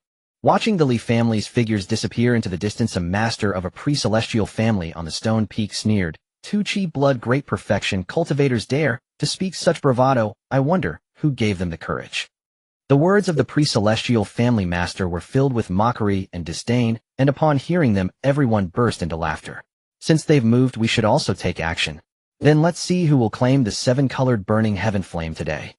Watching the Leaf family's figures disappear into the distance, a master of a pre-celestial family on the stone peak sneered. Two Chi blood great perfection cultivators dare to speak such bravado. I wonder who gave them the courage. The words of the pre-celestial family master were filled with mockery and disdain, and upon hearing them, everyone burst into laughter. Since they've moved, we should also take action. Then let's see who will claim the seven-colored burning heaven flame today.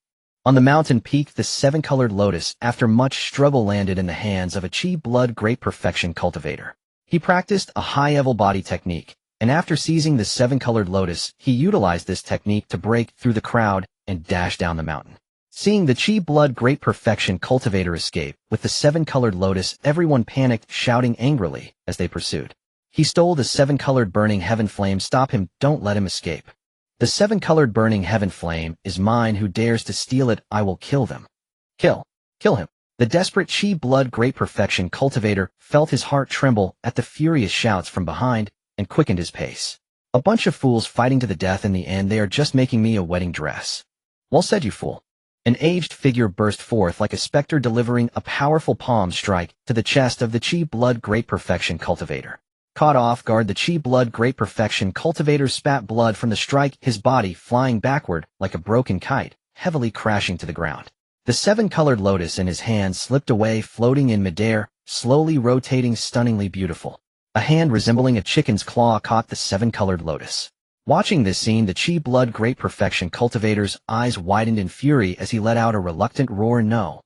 On the mountain peak, the seven-colored lotus, after much struggle, landed in the hands of a Chi blood great perfection cultivator. He practiced a high-level body technique, and after seizing the seven-colored lotus, he utilized this technique to break through the crowd and dash down the mountain. Seeing the Chi blood great perfection cultivator escape with the seven-colored lotus, everyone panicked, shouting angrily as they pursued. He stole the seven-colored burning heaven flame. Stop him, don't let him escape. The seven-colored burning heaven flame is mine. Who dares to steal it? I will kill them. Kill him. The desperate Chi blood great perfection cultivator felt his heart tremble at the furious shouts from behind and quickened his pace. A bunch of fools fighting to the death in the end. They are just making me a wedding dress. Well said, you fool. An aged figure burst forth like a specter, delivering a powerful palm strike to the chest of the Chi blood great perfection cultivator. Caught off guard, the Chi blood great perfection cultivator spat blood from the strike, his body flying backward like a broken kite, heavily crashing to the ground. The seven-colored lotus in his hand slipped away, floating in midair, slowly rotating, stunningly beautiful. A hand resembling a chicken's claw caught the seven-colored lotus. Watching this scene, the Chi blood great perfection cultivator's eyes widened in fury as he let out a reluctant roar. No.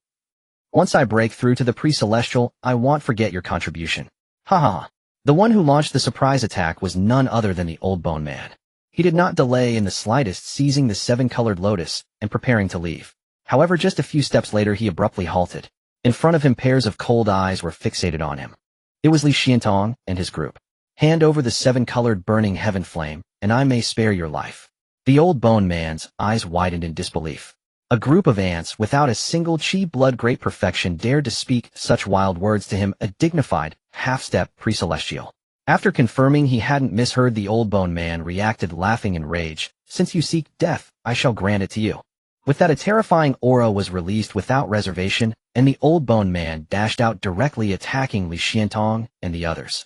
Once I break through to the pre-celestial, I won't forget your contribution. Haha. The one who launched the surprise attack was none other than the old bone man. He did not delay in the slightest, seizing the seven-colored lotus and preparing to leave. However, just a few steps later he abruptly halted. In front of him, pairs of cold eyes were fixated on him. It was Li Xiantong and his group. Hand over the seven-colored burning heaven flame, and I may spare your life. The old bone man's eyes widened in disbelief. A group of ants without a single Chi blood great perfection dared to speak such wild words to him, a dignified, half-step pre-celestial. After confirming he hadn't misheard, the old bone man reacted, laughing in rage. Since you seek death, I shall grant it to you. With that, a terrifying aura was released without reservation, and the old bone man dashed out, directly attacking Li Xiantong and the others.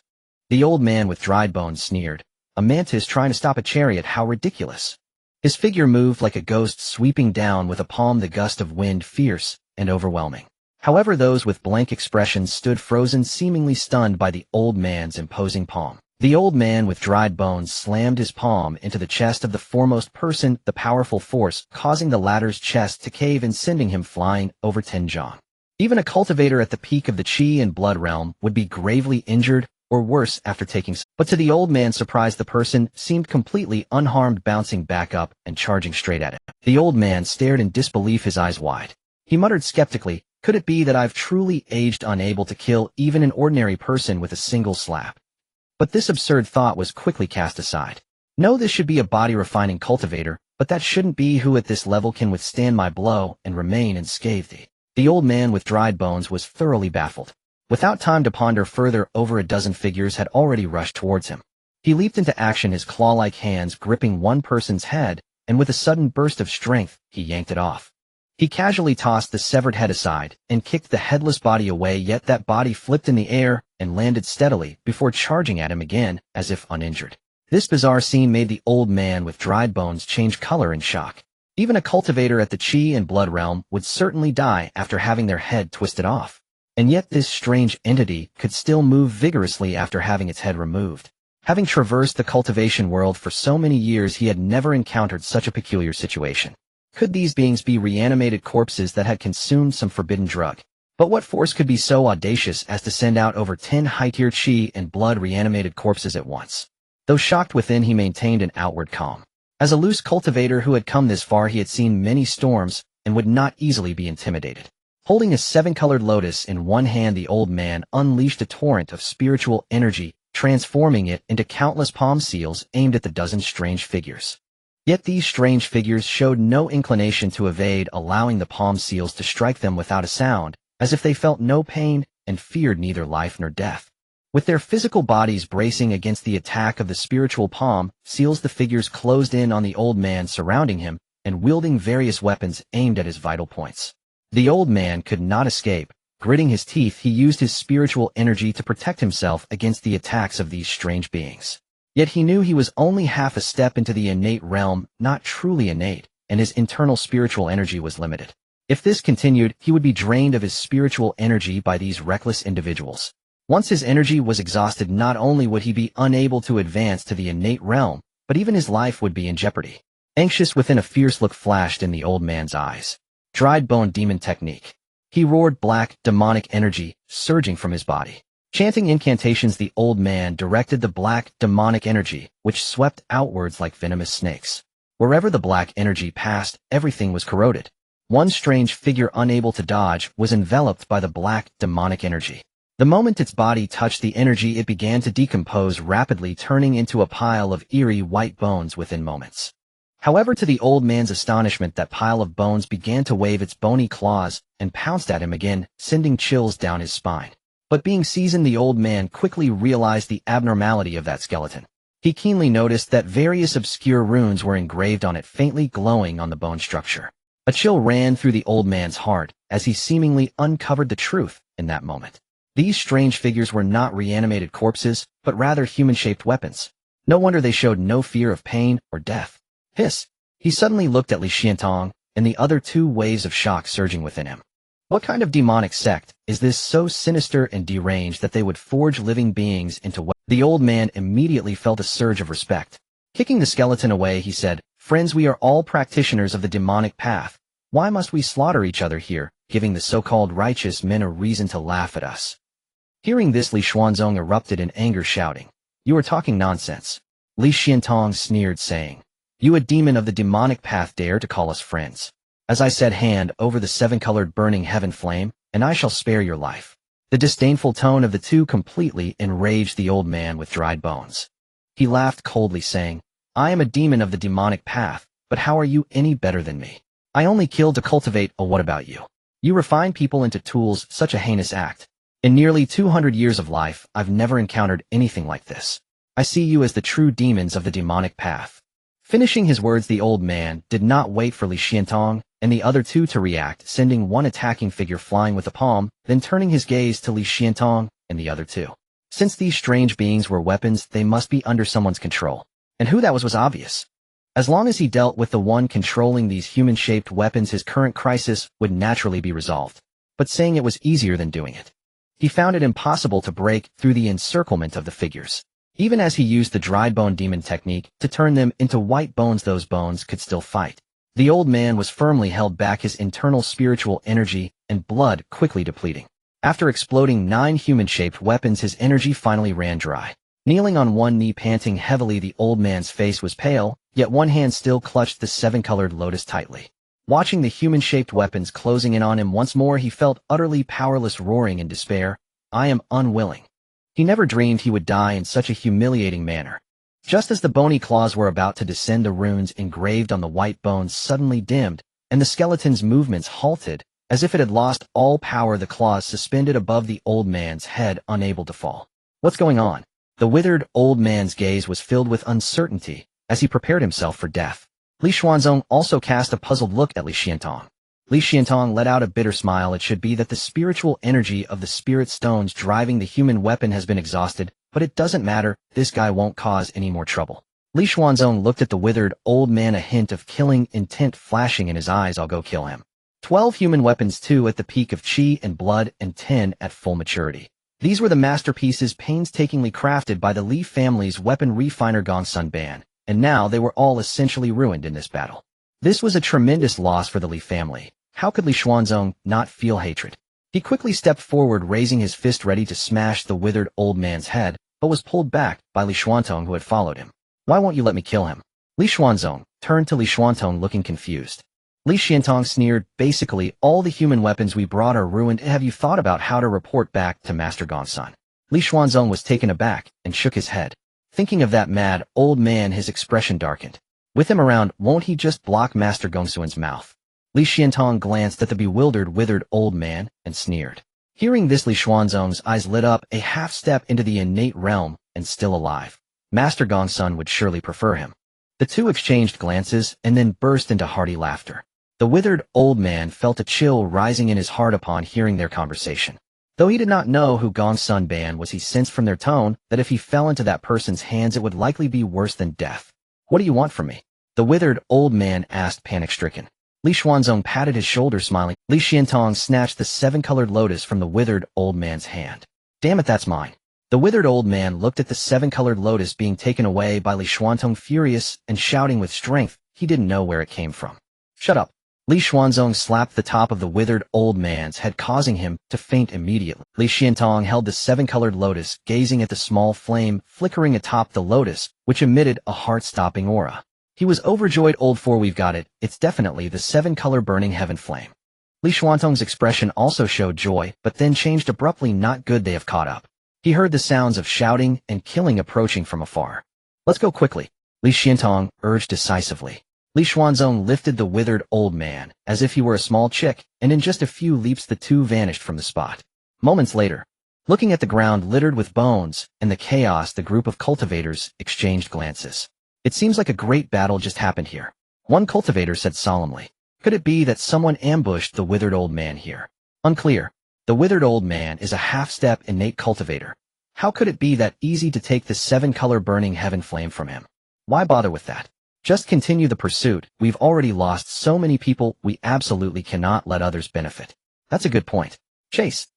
The old man with dried bones sneered. A mantis trying to stop a chariot, how ridiculous. His figure moved like a ghost, sweeping down with a palm, the gust of wind fierce and overwhelming. However, those with blank expressions stood frozen, seemingly stunned by the old man's imposing palm. The old man with dried bones slammed his palm into the chest of the foremost person, the powerful force causing the latter's chest to cave and sending him flying over 10 jong. Even a cultivator at the peak of the Chi and blood realm would be gravely injured or worse after taking. But to the old man's surprise, the person seemed completely unharmed, bouncing back up and charging straight at him. The old man stared in disbelief, his eyes wide. He muttered skeptically, could it be that I've truly aged, unable to kill even an ordinary person with a single slap? But this absurd thought was quickly cast aside. No, this should be a body-refining cultivator, but that shouldn't be who at this level can withstand my blow and remain unscathed. The old man with dried bones was thoroughly baffled. Without time to ponder further, over a dozen figures had already rushed towards him. He leaped into action, his claw-like hands gripping one person's head, and with a sudden burst of strength, he yanked it off. He casually tossed the severed head aside and kicked the headless body away, yet that body flipped in the air and landed steadily before charging at him again, as if uninjured. This bizarre scene made the old man with dried bones change color in shock. Even a cultivator at the Chi and blood realm would certainly die after having their head twisted off. And yet this strange entity could still move vigorously after having its head removed. Having traversed the cultivation world for so many years, he had never encountered such a peculiar situation. Could these beings be reanimated corpses that had consumed some forbidden drug? But what force could be so audacious as to send out over 10 high-tier Chi and blood reanimated corpses at once? Though shocked within, he maintained an outward calm. As a loose cultivator who had come this far, he had seen many storms and would not easily be intimidated. Holding a seven-colored lotus in one hand, the old man unleashed a torrent of spiritual energy, transforming it into countless palm seals aimed at the dozen strange figures. Yet these strange figures showed no inclination to evade, allowing the palm seals to strike them without a sound, as if they felt no pain and feared neither life nor death. With their physical bodies bracing against the attack of the spiritual palm seals, the figures closed in on the old man, surrounding him and wielding various weapons aimed at his vital points. The old man could not escape. Gritting his teeth, he used his spiritual energy to protect himself against the attacks of these strange beings. Yet he knew he was only half a step into the innate realm, not truly innate, and his internal spiritual energy was limited. If this continued, he would be drained of his spiritual energy by these reckless individuals. Once his energy was exhausted, not only would he be unable to advance to the innate realm, but even his life would be in jeopardy. Anxious within, a fierce look flashed in the old man's eyes. Dried bone demon technique. He roared, black, demonic energy surging from his body. Chanting incantations, the old man directed the black, demonic energy, which swept outwards like venomous snakes. Wherever the black energy passed, everything was corroded. One strange figure, unable to dodge, was enveloped by the black, demonic energy. The moment its body touched the energy, it began to decompose rapidly, turning into a pile of eerie white bones within moments. However, to the old man's astonishment, that pile of bones began to wave its bony claws and pounced at him again, sending chills down his spine. But being seasoned, the old man quickly realized the abnormality of that skeleton. He keenly noticed that various obscure runes were engraved on it, faintly glowing on the bone structure. A chill ran through the old man's heart as he seemingly uncovered the truth in that moment. These strange figures were not reanimated corpses, but rather human-shaped weapons. No wonder they showed no fear of pain or death. Hiss! He suddenly looked at Li Xiantong and the other two waves of shock surging within him. What kind of demonic sect is this so sinister and deranged that they would forge living beings into what? The old man immediately felt a surge of respect. Kicking the skeleton away, he said, "Friends, we are all practitioners of the demonic path. Why must we slaughter each other here, giving the so-called righteous men a reason to laugh at us?" Hearing this, Li Xuanzong erupted in anger, shouting, "You are talking nonsense." Li Xiantong sneered, saying, "You, a demon of the demonic path, dare to call us friends? As I said, hand over the seven-colored burning heaven flame, and I shall spare your life." The disdainful tone of the two completely enraged the old man with dried bones. He laughed coldly, saying, "I am a demon of the demonic path, but how are you any better than me? I only killed to cultivate. What about you? You refine people into tools, such a heinous act. In nearly 200 years of life, I've never encountered anything like this. I see you as the true demons of the demonic path." Finishing his words, the old man did not wait for Li Xiantong and the other two to react, sending one attacking figure flying with a palm, then turning his gaze to Li Xiantong and the other two. Since these strange beings were weapons, they must be under someone's control. And who that was obvious. As long as he dealt with the one controlling these human-shaped weapons, his current crisis would naturally be resolved. But saying it was easier than doing it. He found it impossible to break through the encirclement of the figures. Even as he used the dried bone demon technique to turn them into white bones, those bones could still fight. The old man was firmly held back, his internal spiritual energy and blood quickly depleting. After exploding 9 human-shaped weapons, his energy finally ran dry. Kneeling on one knee, panting heavily, the old man's face was pale, yet one hand still clutched the seven-colored lotus tightly. Watching the human-shaped weapons closing in on him once more, he felt utterly powerless, roaring in despair, "I am unwilling." He never dreamed he would die in such a humiliating manner. Just as the bony claws were about to descend, the runes engraved on the white bones suddenly dimmed, and the skeleton's movements halted, as if it had lost all power. The claws suspended above the old man's head, unable to fall. What's going on? The withered old man's gaze was filled with uncertainty as he prepared himself for death. Li Xuanzong also cast a puzzled look at Li Xiantong. Li Xiantong let out a bitter smile. It should be that the spiritual energy of the spirit stones driving the human weapon has been exhausted, but it doesn't matter, this guy won't cause any more trouble. Li Xuanzong looked at the withered old man, a hint of killing intent flashing in his eyes. "I'll go kill him." 12 human weapons, 2 at the peak of chi and blood and 10 at full maturity. These were the masterpieces painstakingly crafted by the Li family's weapon refiner Gongsun Ban, and now they were all essentially ruined in this battle. This was a tremendous loss for the Li family. How could Li Xuanzong not feel hatred? He quickly stepped forward, raising his fist ready to smash the withered old man's head, but was pulled back by Li Xuantong, who had followed him. "Why won't you let me kill him?" Li Xuanzong turned to Li Xuantong, looking confused. Li Xiantong sneered, "Basically, all the human weapons we brought are ruined. Have you thought about how to report back to Master Gongsun?" Li Xuanzong was taken aback and shook his head. Thinking of that mad old man, his expression darkened. With him around, won't he just block Master Gongsun's mouth? Li Xiantong glanced at the bewildered, withered old man and sneered. Hearing this, Li Xuanzong's eyes lit up, a half-step into the innate realm, and still alive. Master Gongsun would surely prefer him. The two exchanged glances and then burst into hearty laughter. The withered old man felt a chill rising in his heart upon hearing their conversation. Though he did not know who Gongsun Ban was, he sensed from their tone that if he fell into that person's hands, it would likely be worse than death. "What do you want from me?" the withered old man asked, panic-stricken. Li Xuanzong patted his shoulder, smiling. Li Xiantong snatched the seven-colored lotus from the withered old man's hand. "Damn it, that's mine." The withered old man looked at the seven-colored lotus being taken away by Li Xuantong, furious and shouting with strength. He didn't know where it came from. "Shut up." Li Xuanzong slapped the top of the withered old man's head, causing him to faint immediately. Li Xiantong held the seven-colored lotus, gazing at the small flame flickering atop the lotus, which emitted a heart-stopping aura. He was overjoyed. "Old four, we've got it. It's definitely the seven-color burning heaven flame." Li Xuantong's expression also showed joy, but then changed abruptly. "Not good, they have caught up." He heard the sounds of shouting and killing approaching from afar. "Let's go quickly," Li Xiantong urged decisively. Li Xuanzong lifted the withered old man, as if he were a small chick, and in just a few leaps the two vanished from the spot. Moments later, looking at the ground littered with bones and the chaos, the group of cultivators exchanged glances. "It seems like a great battle just happened here," one cultivator said solemnly. "Could it be that someone ambushed the withered old man here?" "Unclear. The withered old man is a half-step innate cultivator. How could it be that easy to take the seven-color burning heaven flame from him? Why bother with that?" Just continue the pursuit. We've already lost so many people, we absolutely cannot let others benefit. That's a good point. Chase.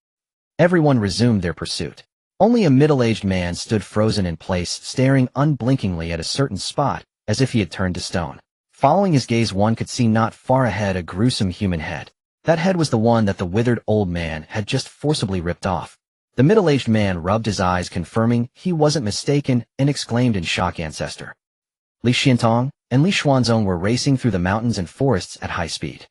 Everyone resumed their pursuit. Only a middle-aged man stood frozen in place, staring unblinkingly at a certain spot, as if he had turned to stone. Following his gaze, one could see not far ahead a gruesome human head. That head was the one that the withered old man had just forcibly ripped off. The middle-aged man rubbed his eyes, confirming he wasn't mistaken, and exclaimed in shock, "Ancestor." Li Xiantong and Li Xuanzong were racing through the mountains and forests at high speed.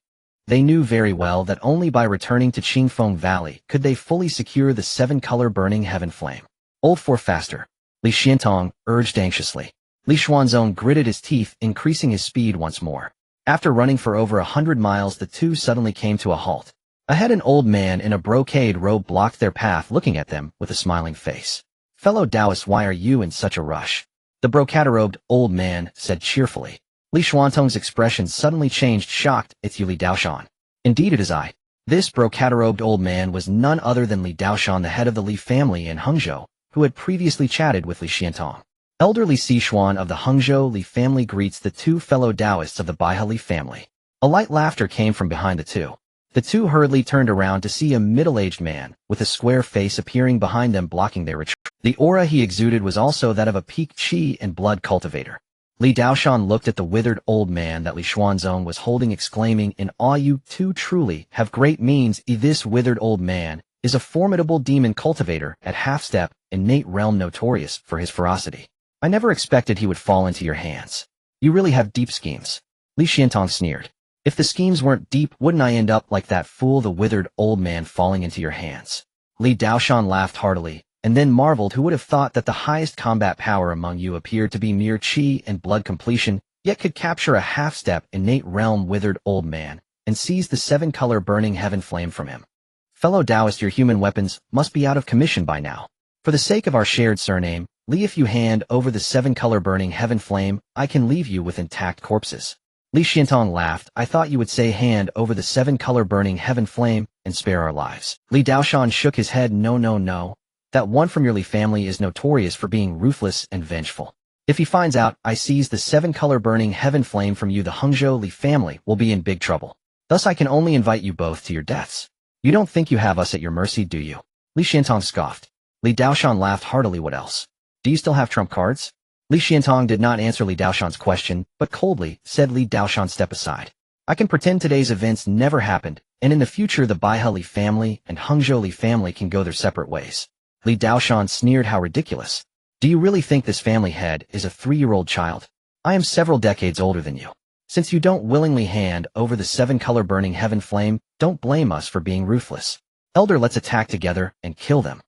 They knew very well that only by returning to Qingfeng Valley could they fully secure the seven-color burning heaven flame. "Old for faster," Li Xiantong urged anxiously. Li Xuanzong gritted his teeth, increasing his speed once more. After running for over 100 miles, the two suddenly came to a halt. Ahead, an old man in a brocade robe blocked their path, looking at them with a smiling face. "Fellow Taoists, why are you in such a rush?" The brocade-robed old man said cheerfully. Li Xuantong's expression suddenly changed, shocked. "It's you, Li Daoshan." "Indeed it is I." This brocade-robed old man was none other than Li Daoshan, the head of the Li family in Hangzhou, who had previously chatted with Li Xiantong. Elder Li Sixuan of the Hangzhou Li family greets the two fellow Taoists of the Baihe Li family. A light laughter came from behind the two. The two hurriedly turned around to see a middle-aged man with a square face appearing behind them, blocking their retreat. The aura he exuded was also that of a peak qi and blood cultivator. Li Daoshan looked at the withered old man that Li Xuanzong was holding, exclaiming in awe, "You two truly have great means. This withered old man is a formidable demon cultivator at half-step, innate realm, notorious for his ferocity. I never expected he would fall into your hands. You really have deep schemes." Li Xiantong sneered. "If the schemes weren't deep, wouldn't I end up like that fool, the withered old man, falling into your hands?" Li Daoshan laughed heartily, and then marveled who would have thought that the highest combat power among you appeared to be mere qi and blood completion, yet could capture a half-step, innate realm withered old man, and seize the seven-color burning heaven flame from him. "Fellow Taoist, your human weapons must be out of commission by now. For the sake of our shared surname, Li, if you hand over the seven-color burning heaven flame, I can leave you with intact corpses." Li Xiantong laughed. "I thought you would say hand over the seven-color burning heaven flame and spare our lives." Li Daoshan shook his head. "No, no, no. That one from your Li family is notorious for being ruthless and vengeful. If he finds out I seize the seven-color burning heaven flame from you, the Hangzhou Li family will be in big trouble. Thus I can only invite you both to your deaths. You don't think you have us at your mercy, do you?" Li Xiantong scoffed. Li Daoshan laughed heartily. "What else? Do you still have trump cards?" Li Xiantong did not answer Li Daoshan's question, but coldly said, "Li Daoshan, step aside. I can pretend today's events never happened, and in the future the Baihe Li family and Hangzhou Li family can go their separate ways." Li Daoshan sneered. "How ridiculous. Do you really think this family head is a 3-year-old child? I am several decades older than you. Since you don't willingly hand over the seven-color burning heaven flame, don't blame us for being ruthless. Elder, let's attack together and kill them."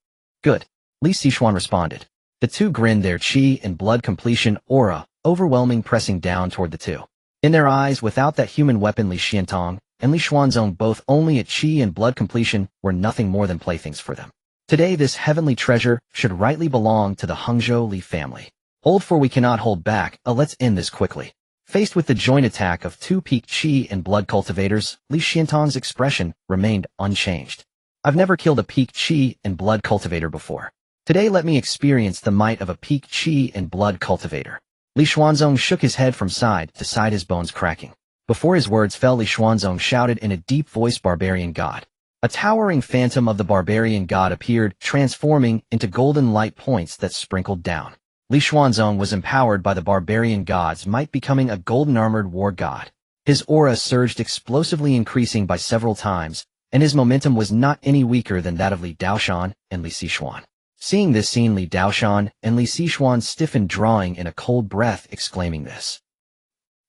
"Good," Li Sixuan responded. The two grinned, their qi and blood completion aura overwhelming, pressing down toward the two. In their eyes, without that human weapon, Li Xiantong and Li Xuanzong, both only at qi and blood completion, were nothing more than playthings for them. Today this heavenly treasure should rightly belong to the Hangzhou Li family. "Hold, for we cannot hold back. Let's end this quickly." Faced with the joint attack of two peak qi and blood cultivators, Li Xiantong's expression remained unchanged. "I've never killed a peak qi and blood cultivator before. Today let me experience the might of a peak qi and blood cultivator." Li Xuanzong shook his head from side to side, his bones cracking. Before his words fell, Li Xuanzong shouted in a deep voice, "Barbarian god." A towering phantom of the barbarian god appeared, transforming into golden light points that sprinkled down. Li Xuanzong was empowered by the barbarian god's might, becoming a golden-armored war god. His aura surged explosively, increasing by several times, and his momentum was not any weaker than that of Li Daoshan and Li Sixuan. Seeing this scene, Li Daoshan and Li Sixuan stiffened, drawing in a cold breath, exclaiming, "This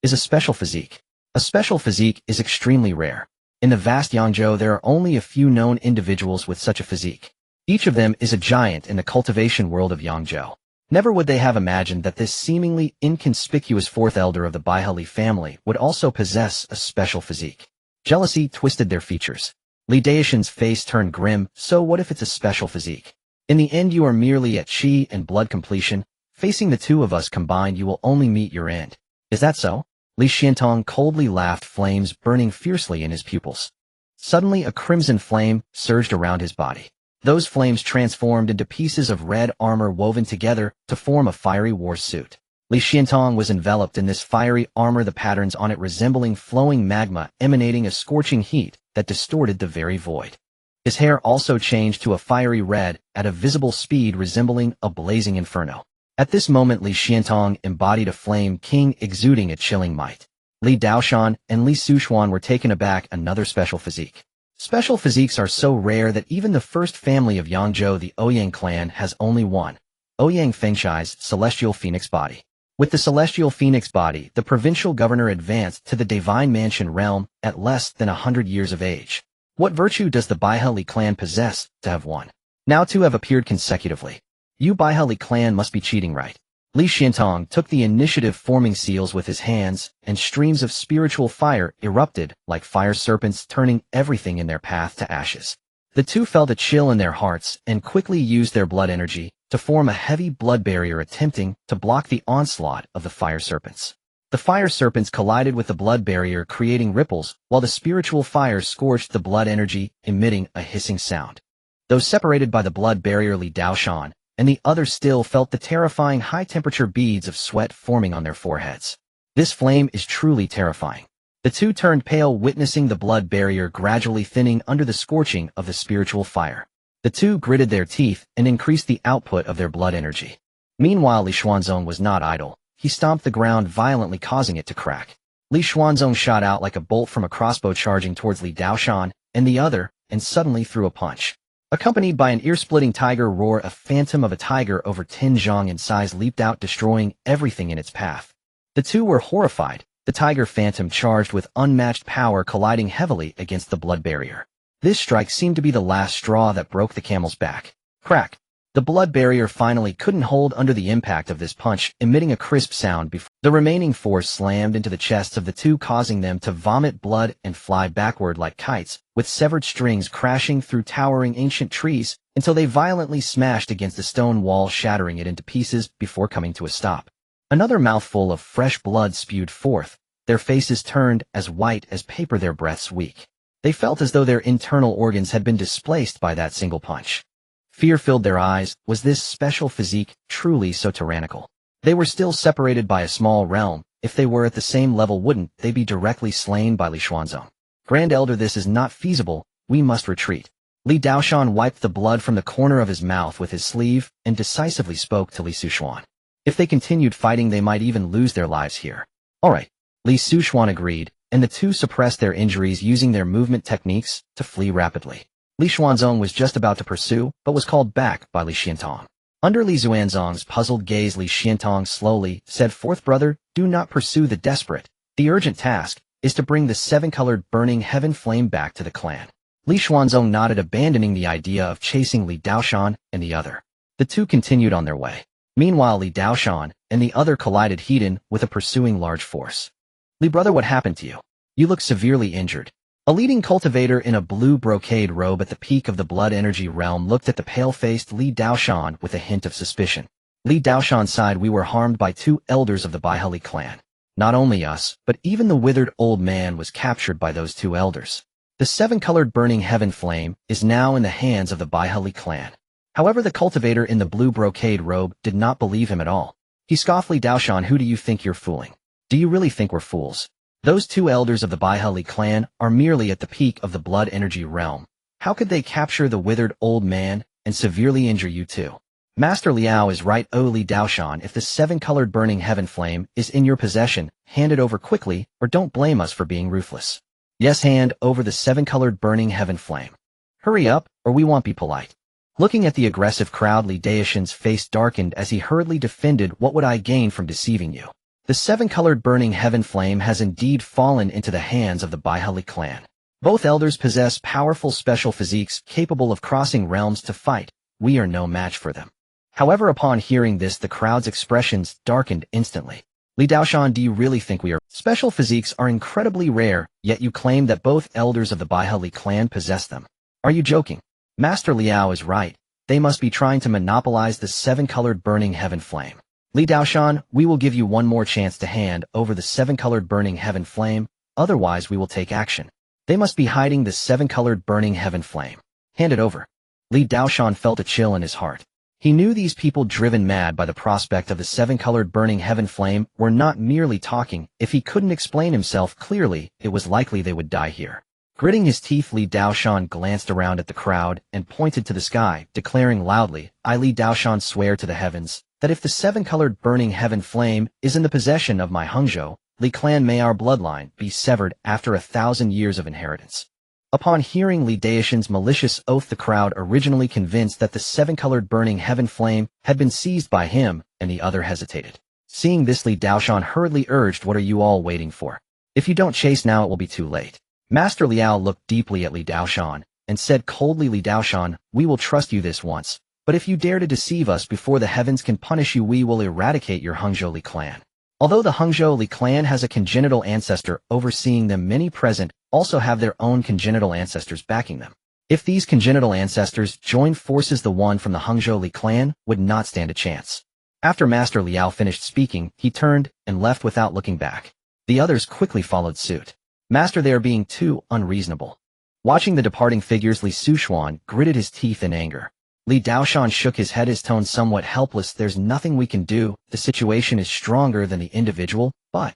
is a special physique." A special physique is extremely rare. In the vast Yangzhou, there are only a few known individuals with such a physique. Each of them is a giant in the cultivation world of Yangzhou. Never would they have imagined that this seemingly inconspicuous fourth elder of the Baihe Li family would also possess a special physique. Jealousy twisted their features. Li Daoshan's face turned grim. "So what if it's a special physique? In the end, you are merely at qi and blood completion. Facing the two of us combined, you will only meet your end. Is that so?" Li Xiantong coldly laughed, flames burning fiercely in his pupils. Suddenly, a crimson flame surged around his body. Those flames transformed into pieces of red armor woven together to form a fiery war suit. Li Xiantong was enveloped in this fiery armor, the patterns on it resembling flowing magma emanating a scorching heat that distorted the very void. His hair also changed to a fiery red at a visible speed resembling a blazing inferno. At this moment Li Xiantong embodied a flame king exuding a chilling might. Li Daoshan and Li Suxuan were taken aback. Another special physique. Special physiques are so rare that even the first family of Yangzhou, the Ouyang clan, has only one. Ouyang Fengshai's celestial phoenix body. With the celestial phoenix body, the provincial governor advanced to the divine mansion realm at less than 100 years of age. What virtue does the Baihe Li clan possess to have one? Now two have appeared consecutively. You Baihe Li clan must be cheating, right? Li Xiantong took the initiative, forming seals with his hands, and streams of spiritual fire erupted like fire serpents, turning everything in their path to ashes. The two felt a chill in their hearts and quickly used their blood energy to form a heavy blood barrier, attempting to block the onslaught of the fire serpents. The fire serpents collided with the blood barrier, creating ripples, while the spiritual fire scorched the blood energy, emitting a hissing sound. Though separated by the blood barrier, Li Daoshan and the others still felt the terrifying high-temperature beads of sweat forming on their foreheads. This flame is truly terrifying. The two turned pale, witnessing the blood barrier gradually thinning under the scorching of the spiritual fire. The two gritted their teeth and increased the output of their blood energy. Meanwhile, Li Xuanzong was not idle. He stomped the ground violently, causing it to crack. Li Xuanzong shot out like a bolt from a crossbow, charging towards Li Daoshan and the other, and suddenly threw a punch. Accompanied by an ear-splitting tiger roar, a phantom of a tiger over 10 zhang in size leaped out, destroying everything in its path. The two were horrified. The tiger phantom charged with unmatched power, colliding heavily against the blood barrier. This strike seemed to be the last straw that broke the camel's back. Crack! The blood barrier finally couldn't hold under the impact of this punch, emitting a crisp sound before the remaining force slammed into the chests of the two, causing them to vomit blood and fly backward like kites, with severed strings crashing through towering ancient trees until they violently smashed against the stone wall, shattering it into pieces before coming to a stop. Another mouthful of fresh blood spewed forth. Their faces turned as white as paper, their breaths weak. They felt as though their internal organs had been displaced by that single punch. Fear filled their eyes. Was this special physique truly so tyrannical? They were still separated by a small realm. If they were at the same level, wouldn't they be directly slain by Li Xuanzong? Grand Elder, this is not feasible. We must retreat. Li Daoshan wiped the blood from the corner of his mouth with his sleeve and decisively spoke to Li Suxuan. If they continued fighting, they might even lose their lives here. All right. Li Suxuan agreed, and the two suppressed their injuries using their movement techniques to flee rapidly. Li Xuanzong was just about to pursue, but was called back by Li Xiantong. Under Li Xuanzong's puzzled gaze, Li Xiantong slowly said forth, "Brother, do not pursue the desperate. The urgent task is to bring the seven-colored burning heaven flame back to the clan." Li Xuanzong nodded, abandoning the idea of chasing Li Daoshan and the other. The two continued on their way. Meanwhile, Li Daoshan and the other collided head-on with a pursuing large force. "Li, brother, what happened to you? You look severely injured." A leading cultivator in a blue brocade robe at the peak of the blood energy realm looked at the pale-faced Li Daoshan with a hint of suspicion. Li Daoshan sighed. "We were harmed by two elders of the Baihe Li clan. Not only us, but even the withered old man was captured by those two elders. The seven-colored burning heaven flame is now in the hands of the Baihe Li clan." However, the cultivator in the blue brocade robe did not believe him at all. He scoffed. "Li Daoshan, who do you think you're fooling? Do you really think we're fools? Those two elders of the Baihe Li clan are merely at the peak of the blood energy realm. How could they capture the withered old man and severely injure you too? Master Liao is right. Oh, Li Daoshan, if the seven-colored burning heaven flame is in your possession, hand it over quickly, or don't blame us for being ruthless. Yes, hand over the seven-colored burning heaven flame. Hurry up, or we won't be polite." Looking at the aggressive crowd, Li Daoshan's face darkened as he hurriedly defended. "What would I gain from deceiving you? The seven-colored burning heaven flame has indeed fallen into the hands of the Baihe Li clan. Both elders possess powerful special physiques capable of crossing realms to fight. We are no match for them." However, upon hearing this, the crowd's expressions darkened instantly. "Li Daoshan, do you really think we are? Special physiques are incredibly rare, yet you claim that both elders of the Baihe Li clan possess them. Are you joking?" Master Liao is right. They must be trying to monopolize the seven-colored burning heaven flame. "Li Daoshan, we will give you one more chance to hand over the seven-colored burning heaven flame, otherwise we will take action. They must be hiding the seven-colored burning heaven flame. Hand it over." Li Daoshan felt a chill in his heart. He knew these people driven mad by the prospect of the seven-colored burning heaven flame were not merely talking. If he couldn't explain himself clearly, it was likely they would die here. Gritting his teeth, Li Daoshan glanced around at the crowd and pointed to the sky, declaring loudly, "I, Li Daoshan, swear to the heavens, that if the seven-colored burning heaven flame is in the possession of my Hangzhou, Li clan, may our bloodline be severed after 1,000 years of inheritance." Upon hearing Li Daoshan's malicious oath, the crowd, originally convinced that the seven-colored burning heaven flame had been seized by him, and the other hesitated. Seeing this, Li Daoshan hurriedly urged, "What are you all waiting for? If you don't chase now, it will be too late." Master Liao looked deeply at Li Daoshan and said coldly, "Li Daoshan, we will trust you this once, but if you dare to deceive us before the heavens can punish you, we will eradicate your Hangzhou Li clan." Although the Hangzhou Li clan has a congenital ancestor overseeing them, many present also have their own congenital ancestors backing them. If these congenital ancestors joined forces, the one from the Hangzhou Li clan would not stand a chance. After Master Liao finished speaking, he turned and left without looking back. The others quickly followed suit. "Master, they are being too unreasonable." Watching the departing figures, Li Suchuan gritted his teeth in anger. Li Daoshan shook his head, his tone somewhat helpless. "There's nothing we can do. The situation is stronger than the individual." But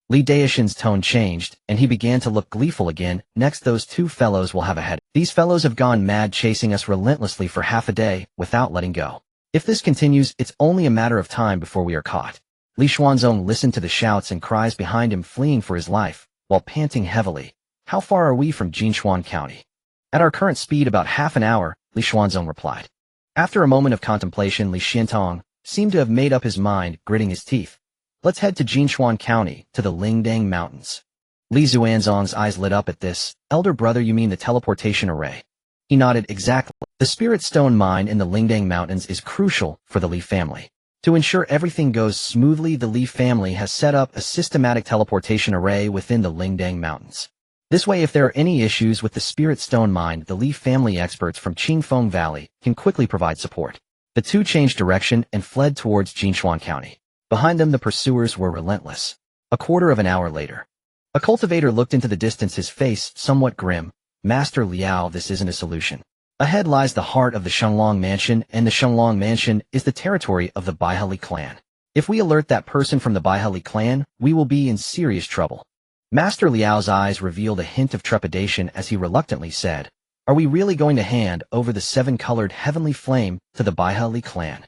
Li Daoshan's tone changed, and he began to look gleeful again. "Next, those two fellows will have a head. These fellows have gone mad, chasing us relentlessly for half a day without letting go. If this continues, it's only a matter of time before we are caught." Li Xuanzong listened to the shouts and cries behind him, fleeing for his life, while panting heavily. "How far are we from Jinshuan County?" "At our current speed, about half an hour," Li Xuanzong replied. After a moment of contemplation, Li Xiantong seemed to have made up his mind, gritting his teeth. "Let's head to Jinshuan County, to the Lingdang Mountains." Li Xuanzong's eyes lit up at this. "Elder brother, you mean the teleportation array?" He nodded. "Exactly. The spirit stone mine in the Lingdang Mountains is crucial for the Li family. To ensure everything goes smoothly, the Li family has set up a systematic teleportation array within the Lingdang Mountains. This way, if there are any issues with the spirit stone mine, the Li family experts from Qingfeng Valley can quickly provide support." The two changed direction and fled towards Jinshuan County. Behind them, the pursuers were relentless. A quarter of an hour later, a cultivator looked into the distance, his face somewhat grim. "Master Liao, this isn't a solution. Ahead lies the heart of the Shenglong Mansion, and the Shenglong Mansion is the territory of the Baihali clan. If we alert that person from the Baihali clan, we will be in serious trouble." Master Liao's eyes revealed a hint of trepidation as he reluctantly said, "Are we really going to hand over the seven-colored heavenly flame to the Baihali clan?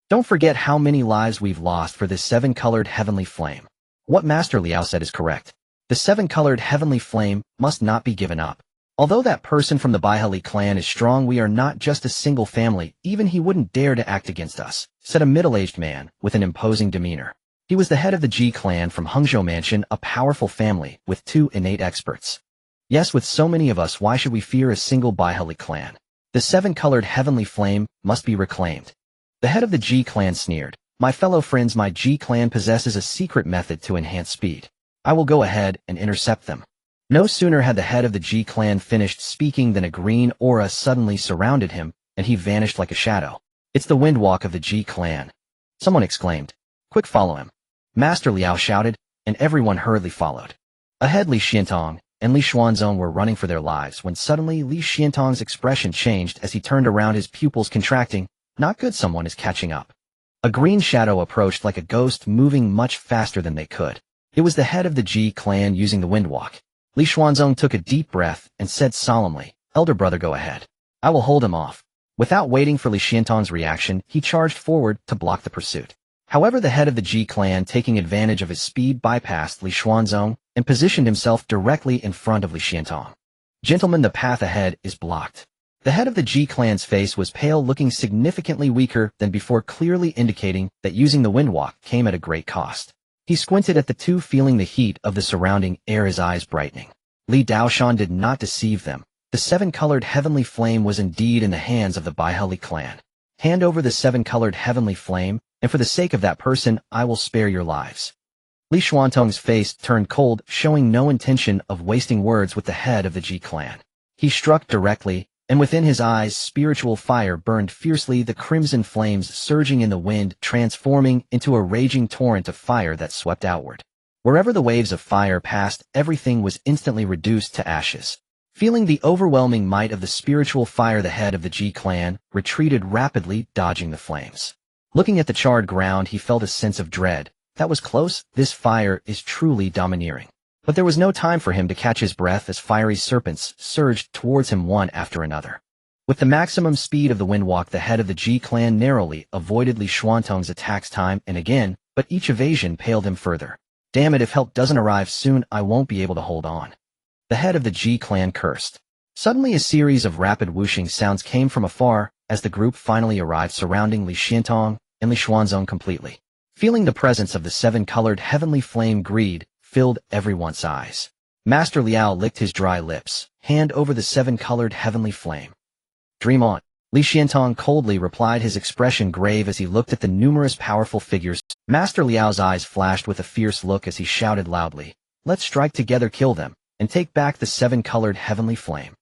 Don't forget how many lives we've lost for this seven-colored heavenly flame." What Master Liao said is correct. The seven-colored heavenly flame must not be given up. Although that person from the Baihali clan is strong, we are not just a single family. Even he wouldn't dare to act against us," said a middle-aged man with an imposing demeanor. He was the head of the Ji clan from Hangzhou Mansion, a powerful family with two innate experts. "Yes, with so many of us, why should we fear a single Baihali clan? The seven-colored heavenly flame must be reclaimed." The head of the Ji clan sneered. "My fellow friends, my Ji clan possesses a secret method to enhance speed. I will go ahead and intercept them." No sooner had the head of the Ji clan finished speaking than a green aura suddenly surrounded him, and he vanished like a shadow. "It's the windwalk of the Ji clan," someone exclaimed. "Quick, follow him." Master Liao shouted, and everyone hurriedly followed. Ahead, Li Xiantong and Li Xuanzong were running for their lives when suddenly Li Xiantong's expression changed as he turned around, his pupils contracting. "Not good, someone is catching up." A green shadow approached like a ghost, moving much faster than they could. It was the head of the Ji clan using the windwalk. Li Xuanzong took a deep breath and said solemnly, "Elder brother, go ahead. I will hold him off." Without waiting for Li Xiantong's reaction, he charged forward to block the pursuit. However, the head of the Ji clan, taking advantage of his speed, bypassed Li Xuanzong and positioned himself directly in front of Li Xiantong. "Gentlemen, the path ahead is blocked." The head of the Ji clan's face was pale, looking significantly weaker than before, clearly indicating that using the windwalk came at a great cost. He squinted at the two, feeling the heat of the surrounding air, his eyes brightening. Li Daoshan did not deceive them. The seven-colored heavenly flame was indeed in the hands of the Baihali clan. "Hand over the seven-colored heavenly flame, and for the sake of that person, I will spare your lives." Li Xuantong's face turned cold, showing no intention of wasting words with the head of the Ji clan. He struck directly, and within his eyes spiritual fire burned fiercely, the crimson flames surging in the wind, transforming into a raging torrent of fire that swept outward. Wherever the waves of fire passed, everything was instantly reduced to ashes. Feeling the overwhelming might of the spiritual fire, the head of the G clan retreated rapidly, dodging the flames. Looking at the charred ground, he felt a sense of dread. That was close. This fire is truly domineering. But there was no time for him to catch his breath as fiery serpents surged towards him one after another. With the maximum speed of the windwalk, the head of the G clan narrowly avoided Li Xuantong's attacks time and again, but each evasion paled him further. Damn it, if help doesn't arrive soon, I won't be able to hold on. The head of the G clan cursed. Suddenly a series of rapid whooshing sounds came from afar as the group finally arrived, surrounding Li Xuantong and Li Xuanzong completely. Feeling the presence of the seven-colored heavenly flame, greed filled everyone's eyes. Master Liao licked his dry lips, hand over the seven-colored heavenly flame. Dream on. Li Xuantong coldly replied, his expression grave as he looked at the numerous powerful figures. Master Liao's eyes flashed with a fierce look as he shouted loudly, "Let's strike together, kill them, and take back the seven-colored heavenly flame."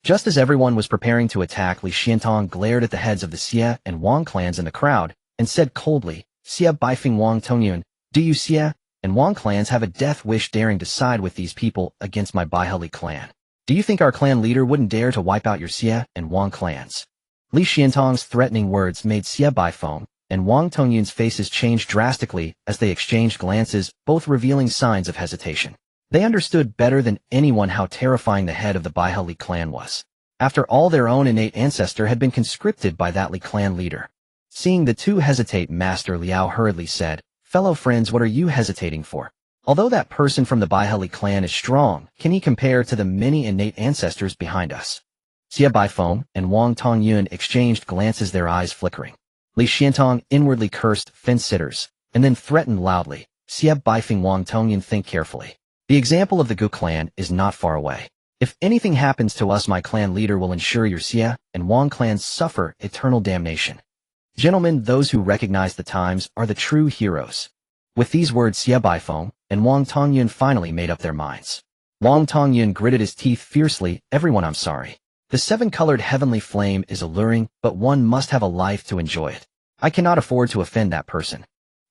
Just as everyone was preparing to attack, Li Xuantong glared at the heads of the Xie and Wang clans in the crowd and said coldly, "Xie Baifeng Wang Tongyun, do you Xie and Wang clans have a death wish daring to side with these people against my Baihali clan? Do you think our clan leader wouldn't dare to wipe out your Xie and Wang clans?" Li Xuantong's threatening words made Xie Baifeng and Wang Tongyun's faces change drastically as they exchanged glances, both revealing signs of hesitation. They understood better than anyone how terrifying the head of the Baihali clan was. After all, their own innate ancestor had been conscripted by that Li clan leader. Seeing the two hesitate, Master Liao hurriedly said, "Fellow friends, what are you hesitating for? Although that person from the Baihali clan is strong, can he compare to the many innate ancestors behind us?" Xie Baifeng and Wang Tongyun exchanged glances, their eyes flickering. Li Xuantong inwardly cursed fence-sitters, and then threatened loudly, "Xie Baifeng Wang Tongyun, think carefully. The example of the Gu clan is not far away. If anything happens to us, my clan leader will ensure your Xie and Wang clans suffer eternal damnation. Gentlemen, those who recognize the times are the true heroes." With these words, Xie Baifeng and Wang Tongyun finally made up their minds. Wang Tongyun gritted his teeth fiercely, "Everyone, I'm sorry. The seven-colored heavenly flame is alluring, but one must have a life to enjoy it. I cannot afford to offend that person."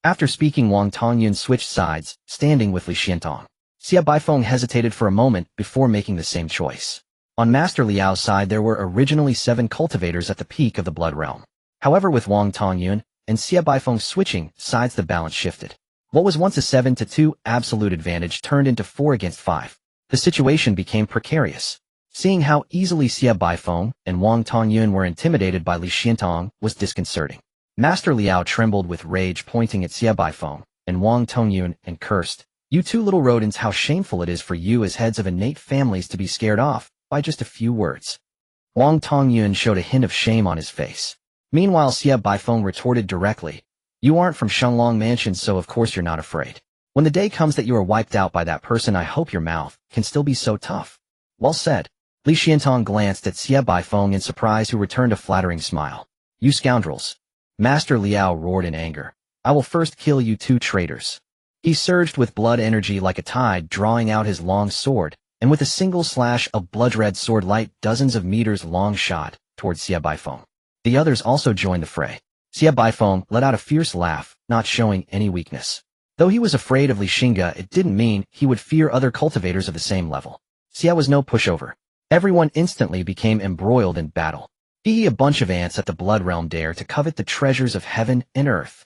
After speaking, Wang Tongyun switched sides, standing with Li Xuantong. Xie Baifeng hesitated for a moment before making the same choice. On Master Liao's side, there were originally 7 cultivators at the peak of the Blood Realm. However, with Wang Tongyun and Xie Baifeng switching sides, the balance shifted. What was once a 7-2 absolute advantage turned into 4 against 5. The situation became precarious. Seeing how easily Xie Baifeng and Wang Tongyun were intimidated by Li Xuantong was disconcerting. Master Liao trembled with rage, pointing at Xie Baifeng and Wang Tongyun and cursed, "You two little rodents, how shameful it is for you as heads of innate families to be scared off by just a few words." Wang Tongyun showed a hint of shame on his face. Meanwhile, Xie Baifeng retorted directly, "You aren't from Shenglong Mansion, so of course you're not afraid. When the day comes that you are wiped out by that person, I hope your mouth can still be so tough." Well said. Li Xuantong glanced at Xie Baifeng in surprise, who returned a flattering smile. "You scoundrels." Master Liao roared in anger. "I will first kill you two traitors." He surged with blood energy like a tide, drawing out his long sword, and with a single slash of blood-red sword light dozens of meters long shot towards Xie Baifeng. The others also joined the fray. Xie Baifeng let out a fierce laugh, not showing any weakness. Though he was afraid of Li Xingge, it didn't mean he would fear other cultivators of the same level. Xie was no pushover. Everyone instantly became embroiled in battle. Be a bunch of ants at the Blood Realm dare to covet the treasures of heaven and earth.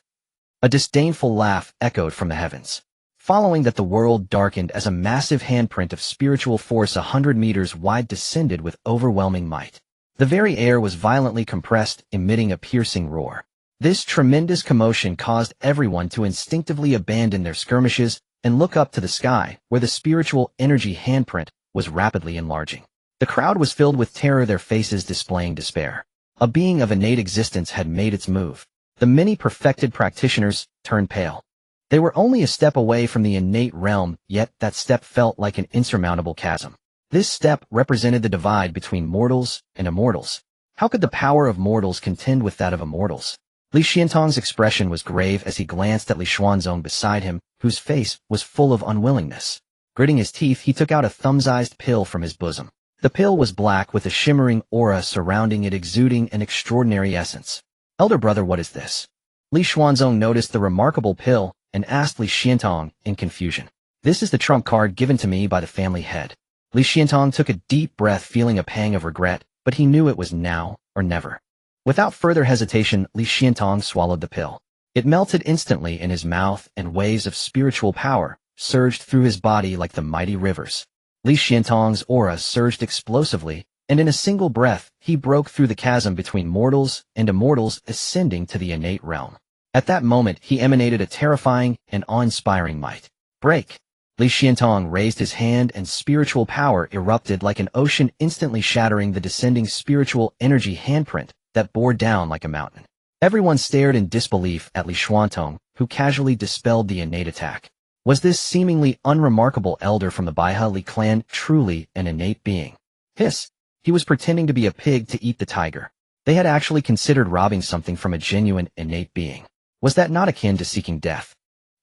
A disdainful laugh echoed from the heavens. Following that, the world darkened as a massive handprint of spiritual force 100 meters wide descended with overwhelming might. The very air was violently compressed, emitting a piercing roar. This tremendous commotion caused everyone to instinctively abandon their skirmishes and look up to the sky, where the spiritual energy handprint was rapidly enlarging. The crowd was filled with terror, their faces displaying despair. A being of innate existence had made its move. The many perfected practitioners turned pale. They were only a step away from the innate realm, yet that step felt like an insurmountable chasm. This step represented the divide between mortals and immortals. How could the power of mortals contend with that of immortals? Li Xuantong's expression was grave as he glanced at Li Xuanzong beside him, whose face was full of unwillingness. Gritting his teeth, he took out a thumb-sized pill from his bosom. The pill was black with a shimmering aura surrounding it, exuding an extraordinary essence. "Elder brother, what is this?" Li Xuanzong noticed the remarkable pill and asked Li Xuantong in confusion. "This is the trump card given to me by the family head." Li Xiantong took a deep breath, feeling a pang of regret, but he knew it was now or never. Without further hesitation, Li Xiantong swallowed the pill. It melted instantly in his mouth, and waves of spiritual power surged through his body like the mighty rivers. Li Xiantong's aura surged explosively, and in a single breath, he broke through the chasm between mortals and immortals, ascending to the innate realm. At that moment, he emanated a terrifying and awe-inspiring might. Break! Li Xiantong raised his hand, and spiritual power erupted like an ocean, instantly shattering the descending spiritual energy handprint that bore down like a mountain. Everyone stared in disbelief at Li Xiantong, who casually dispelled the innate attack. Was this seemingly unremarkable elder from the Baihe Li clan truly an innate being? Hiss! He was pretending to be a pig to eat the tiger. They had actually considered robbing something from a genuine innate being. Was that not akin to seeking death?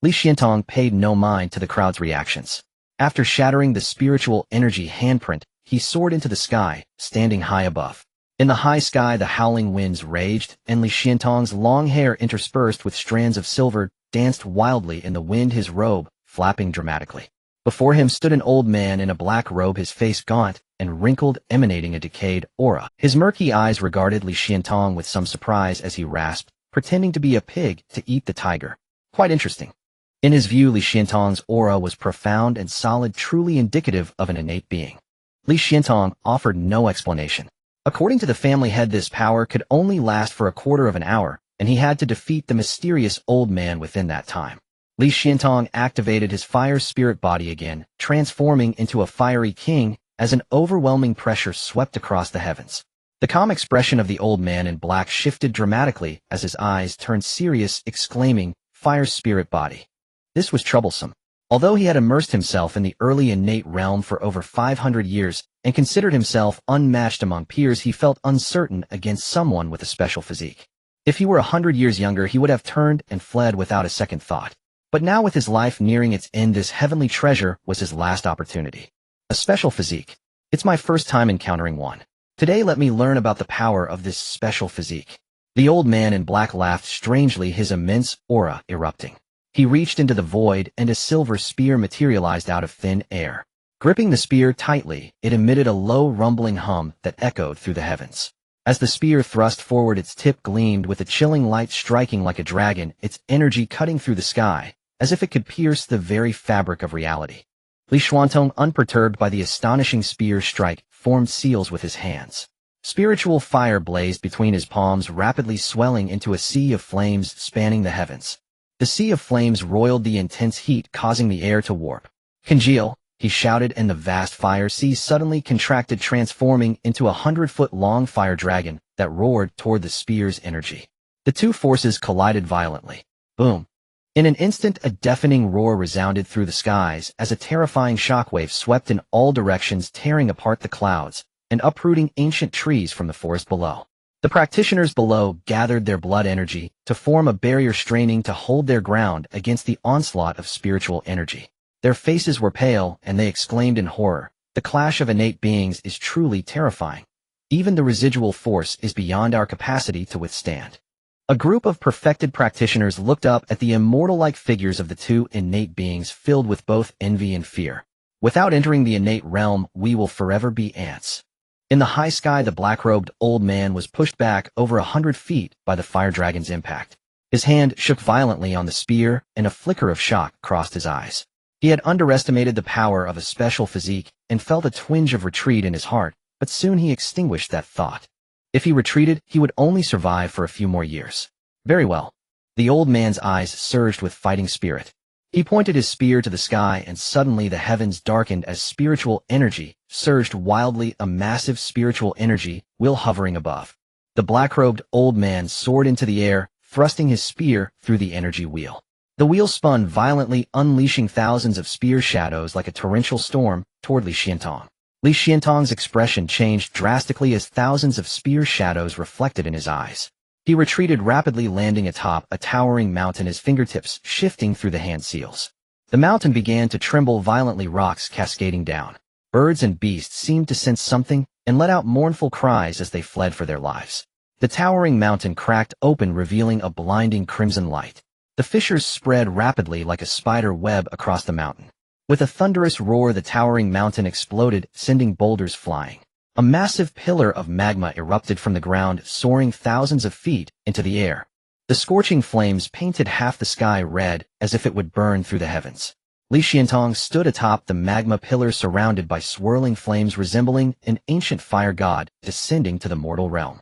Li Xiantong paid no mind to the crowd's reactions. After shattering the spiritual energy handprint, he soared into the sky, standing high above. In the high sky, the howling winds raged, and Li Xiantong's long hair, interspersed with strands of silver, danced wildly in the wind, his robe flapping dramatically. Before him stood an old man in a black robe, his face gaunt and wrinkled, emanating a decayed aura. His murky eyes regarded Li Xiantong with some surprise as he rasped, pretending to be a pig to eat the tiger. Quite interesting. In his view, Li Xiantong's aura was profound and solid, truly indicative of an innate being. Li Xiantong offered no explanation. According to the family head, this power could only last for a quarter of an hour, and he had to defeat the mysterious old man within that time. Li Xiantong activated his fire spirit body again, transforming into a fiery king as an overwhelming pressure swept across the heavens. The calm expression of the old man in black shifted dramatically as his eyes turned serious, exclaiming, "Fire spirit body." This was troublesome. Although he had immersed himself in the early innate realm for over 500 years and considered himself unmatched among peers, he felt uncertain against someone with a special physique. If he were 100 years younger, he would have turned and fled without a second thought. But now, with his life nearing its end, this heavenly treasure was his last opportunity. A special physique. It's my first time encountering one. Today, let me learn about the power of this special physique. The old man in black laughed strangely, his immense aura erupting. He reached into the void, and a silver spear materialized out of thin air. Gripping the spear tightly, it emitted a low rumbling hum that echoed through the heavens. As the spear thrust forward, its tip gleamed with a chilling light, striking like a dragon, its energy cutting through the sky, as if it could pierce the very fabric of reality. Li Xiantong, unperturbed by the astonishing spear strike, formed seals with his hands. Spiritual fire blazed between his palms, rapidly swelling into a sea of flames spanning the heavens. The sea of flames roiled the intense heat, causing the air to warp. "Congeal," he shouted, and the vast fire sea suddenly contracted, transforming into a 100-foot-long fire dragon that roared toward the spear's energy. The two forces collided violently. Boom! In an instant, a deafening roar resounded through the skies as a terrifying shockwave swept in all directions, tearing apart the clouds and uprooting ancient trees from the forest below. The practitioners below gathered their blood energy to form a barrier, straining to hold their ground against the onslaught of spiritual energy. Their faces were pale, and they exclaimed in horror, "The clash of innate beings is truly terrifying. Even the residual force is beyond our capacity to withstand." A group of perfected practitioners looked up at the immortal-like figures of the two innate beings, filled with both envy and fear. "Without entering the innate realm, we will forever be ants." In the high sky, the black-robed old man was pushed back over 100 feet by the fire dragon's impact. His hand shook violently on the spear, and a flicker of shock crossed his eyes. He had underestimated the power of a special physique and felt a twinge of retreat in his heart, but soon he extinguished that thought. If he retreated, he would only survive for a few more years. Very well. The old man's eyes surged with fighting spirit. He pointed his spear to the sky, and suddenly the heavens darkened as spiritual energy surged wildly, a massive spiritual energy wheel hovering above. The black-robed old man soared into the air, thrusting his spear through the energy wheel. The wheel spun violently, unleashing thousands of spear shadows like a torrential storm toward Li Xiantong. Li Xiantong's expression changed drastically as thousands of spear shadows reflected in his eyes. He retreated rapidly, landing atop a towering mountain, his fingertips shifting through the hand seals. The mountain began to tremble violently, rocks cascading down. Birds and beasts seemed to sense something and let out mournful cries as they fled for their lives. The towering mountain cracked open, revealing a blinding crimson light. The fissures spread rapidly like a spider web across the mountain. With a thunderous roar, the towering mountain exploded, sending boulders flying. A massive pillar of magma erupted from the ground, soaring thousands of feet into the air. The scorching flames painted half the sky red, as if it would burn through the heavens. Li Xiantong stood atop the magma pillar, surrounded by swirling flames resembling an ancient fire god descending to the mortal realm.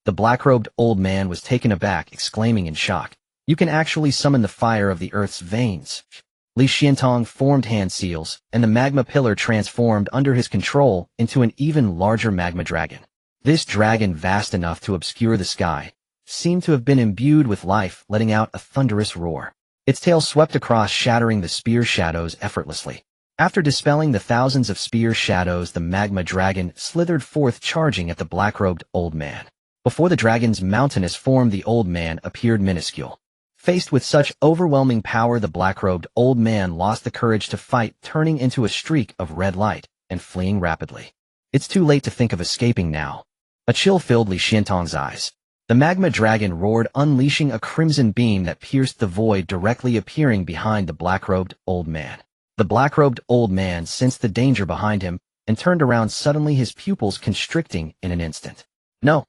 The black-robed old man was taken aback, exclaiming in shock, "You can actually summon the fire of the earth's veins." Li Xiantong formed hand seals, and the magma pillar transformed under his control into an even larger magma dragon. This dragon, vast enough to obscure the sky, seemed to have been imbued with life, letting out a thunderous roar. Its tail swept across, shattering the spear shadows effortlessly. After dispelling the thousands of spear shadows, the magma dragon slithered forth, charging at the black-robed old man. Before the dragon's mountainous form, the old man appeared minuscule. Faced with such overwhelming power, the black-robed old man lost the courage to fight, turning into a streak of red light and fleeing rapidly. It's too late to think of escaping now. A chill filled Li Xiantong's eyes. The magma dragon roared, unleashing a crimson beam that pierced the void, directly appearing behind the black-robed old man. The black-robed old man sensed the danger behind him and turned around suddenly, his pupils constricting in an instant. No!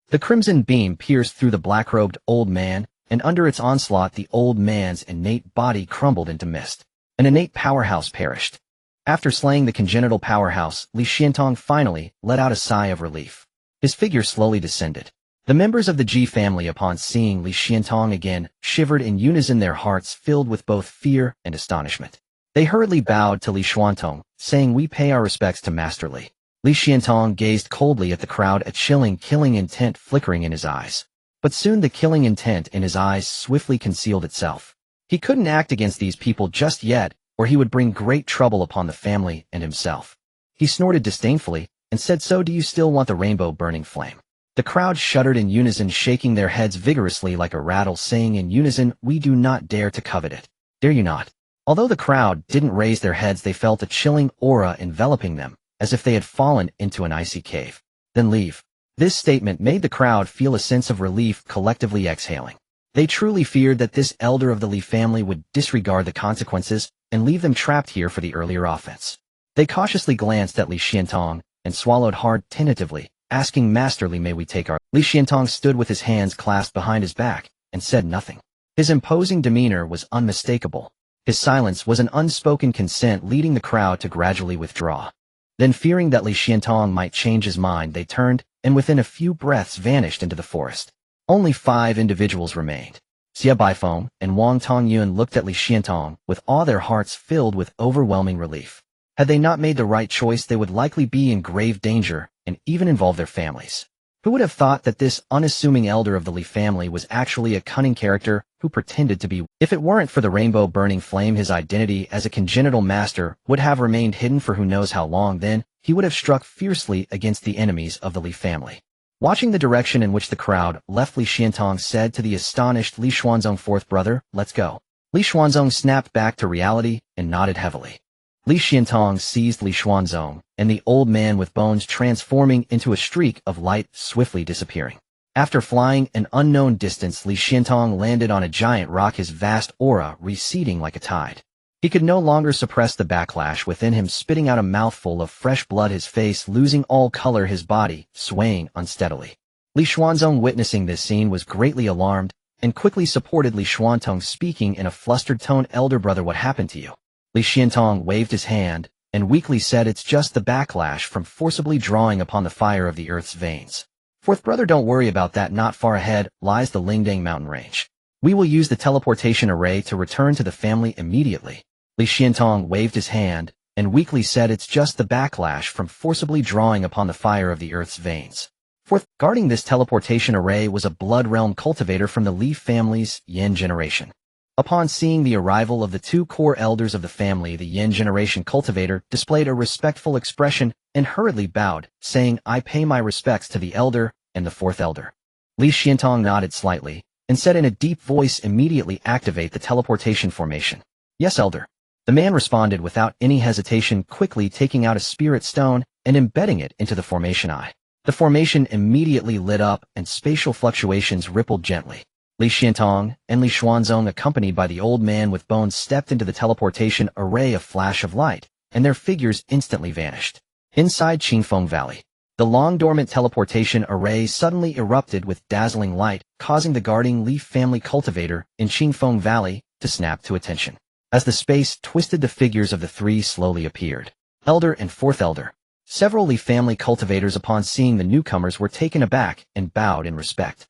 The crimson beam pierced through the black-robed old man, and under its onslaught the old man's innate body crumbled into mist. An innate powerhouse perished. After slaying the congenital powerhouse, Li Xiantong finally let out a sigh of relief. His figure slowly descended. The members of the Ji family, upon seeing Li Xiantong again, shivered in unison, their hearts filled with both fear and astonishment. They hurriedly bowed to Li Xiantong, saying, "We pay our respects to Master Li." Li Xiantong gazed coldly at the crowd, a chilling, killing intent flickering in his eyes. But soon the killing intent in his eyes swiftly concealed itself. He couldn't act against these people just yet, or he would bring great trouble upon the family and himself. He snorted disdainfully and said, "So do you still want the rainbow burning flame?" The crowd shuddered in unison, shaking their heads vigorously like a rattle, saying in unison, "We do not dare to covet it. Dare you not?" Although the crowd didn't raise their heads, they felt a chilling aura enveloping them, as if they had fallen into an icy cave. "Then leave." This statement made the crowd feel a sense of relief, collectively exhaling. They truly feared that this elder of the Li family would disregard the consequences and leave them trapped here for the earlier offense. They cautiously glanced at Li Xiantong and swallowed hard, tentatively, asking, "Master Li, may we take our—" Li Xiantong stood with his hands clasped behind his back and said nothing. His imposing demeanor was unmistakable. His silence was an unspoken consent, leading the crowd to gradually withdraw. Then, fearing that Li Xiantong might change his mind, they turned and within a few breaths vanished into the forest. Only 5 individuals remained. Xia Baifeng and Wang Tongyun looked at Li Xiantong with awe, their hearts filled with overwhelming relief. Had they not made the right choice, they would likely be in grave danger and even involve their families. Who would have thought that this unassuming elder of the Li family was actually a cunning character who pretended to be? If it weren't for the rainbow burning flame, his identity as a congenital master would have remained hidden for who knows how long. Then he would have struck fiercely against the enemies of the Li family. Watching the direction in which the crowd left, Li Xiantong said to the astonished Li Xuanzong, "Fourth brother, let's go." Li Xuanzong snapped back to reality and nodded heavily. Li Xiantong seized Li Xuanzong, and the old man with bones transforming into a streak of light, swiftly disappearing. After flying an unknown distance, Li Xiantong landed on a giant rock, his vast aura receding like a tide. He could no longer suppress the backlash within him, spitting out a mouthful of fresh blood, his face losing all color, his body swaying unsteadily. Li Xuanzong, witnessing this scene, was greatly alarmed and quickly supported Li Xuantong, speaking in a flustered tone, "Elder brother, what happened to you?" Li Xiantong waved his hand and weakly said, "It's just the backlash from forcibly drawing upon the fire of the earth's veins. Fourth brother, don't worry about that. Not far ahead lies the Lingdang mountain range. We will use the teleportation array to return to the family immediately." Li Xiantong waved his hand and weakly said, "It's just the backlash from forcibly drawing upon the fire of the earth's veins." Fourth, guarding this teleportation array was a blood realm cultivator from the Li family's Yin generation. Upon seeing the arrival of the 2 core elders of the family, the Yin generation cultivator displayed a respectful expression and hurriedly bowed, saying, "I pay my respects to the elder and the 4th elder." Li Xiantong nodded slightly and said in a deep voice, "Immediately activate the teleportation formation." "Yes, elder." The man responded without any hesitation, quickly taking out a spirit stone and embedding it into the formation eye. The formation immediately lit up and spatial fluctuations rippled gently. Li Xiantong and Li Xuanzong, accompanied by the old man with bones, stepped into the teleportation array. A flash of light, and their figures instantly vanished. Inside Qingfeng Valley, the long-dormant teleportation array suddenly erupted with dazzling light, causing the guarding leaf family cultivator in Qingfeng Valley to snap to attention. As the space twisted, the figures of the three slowly appeared. Elder and Fourth Elder. Several leaf family cultivators, upon seeing the newcomers, were taken aback and bowed in respect.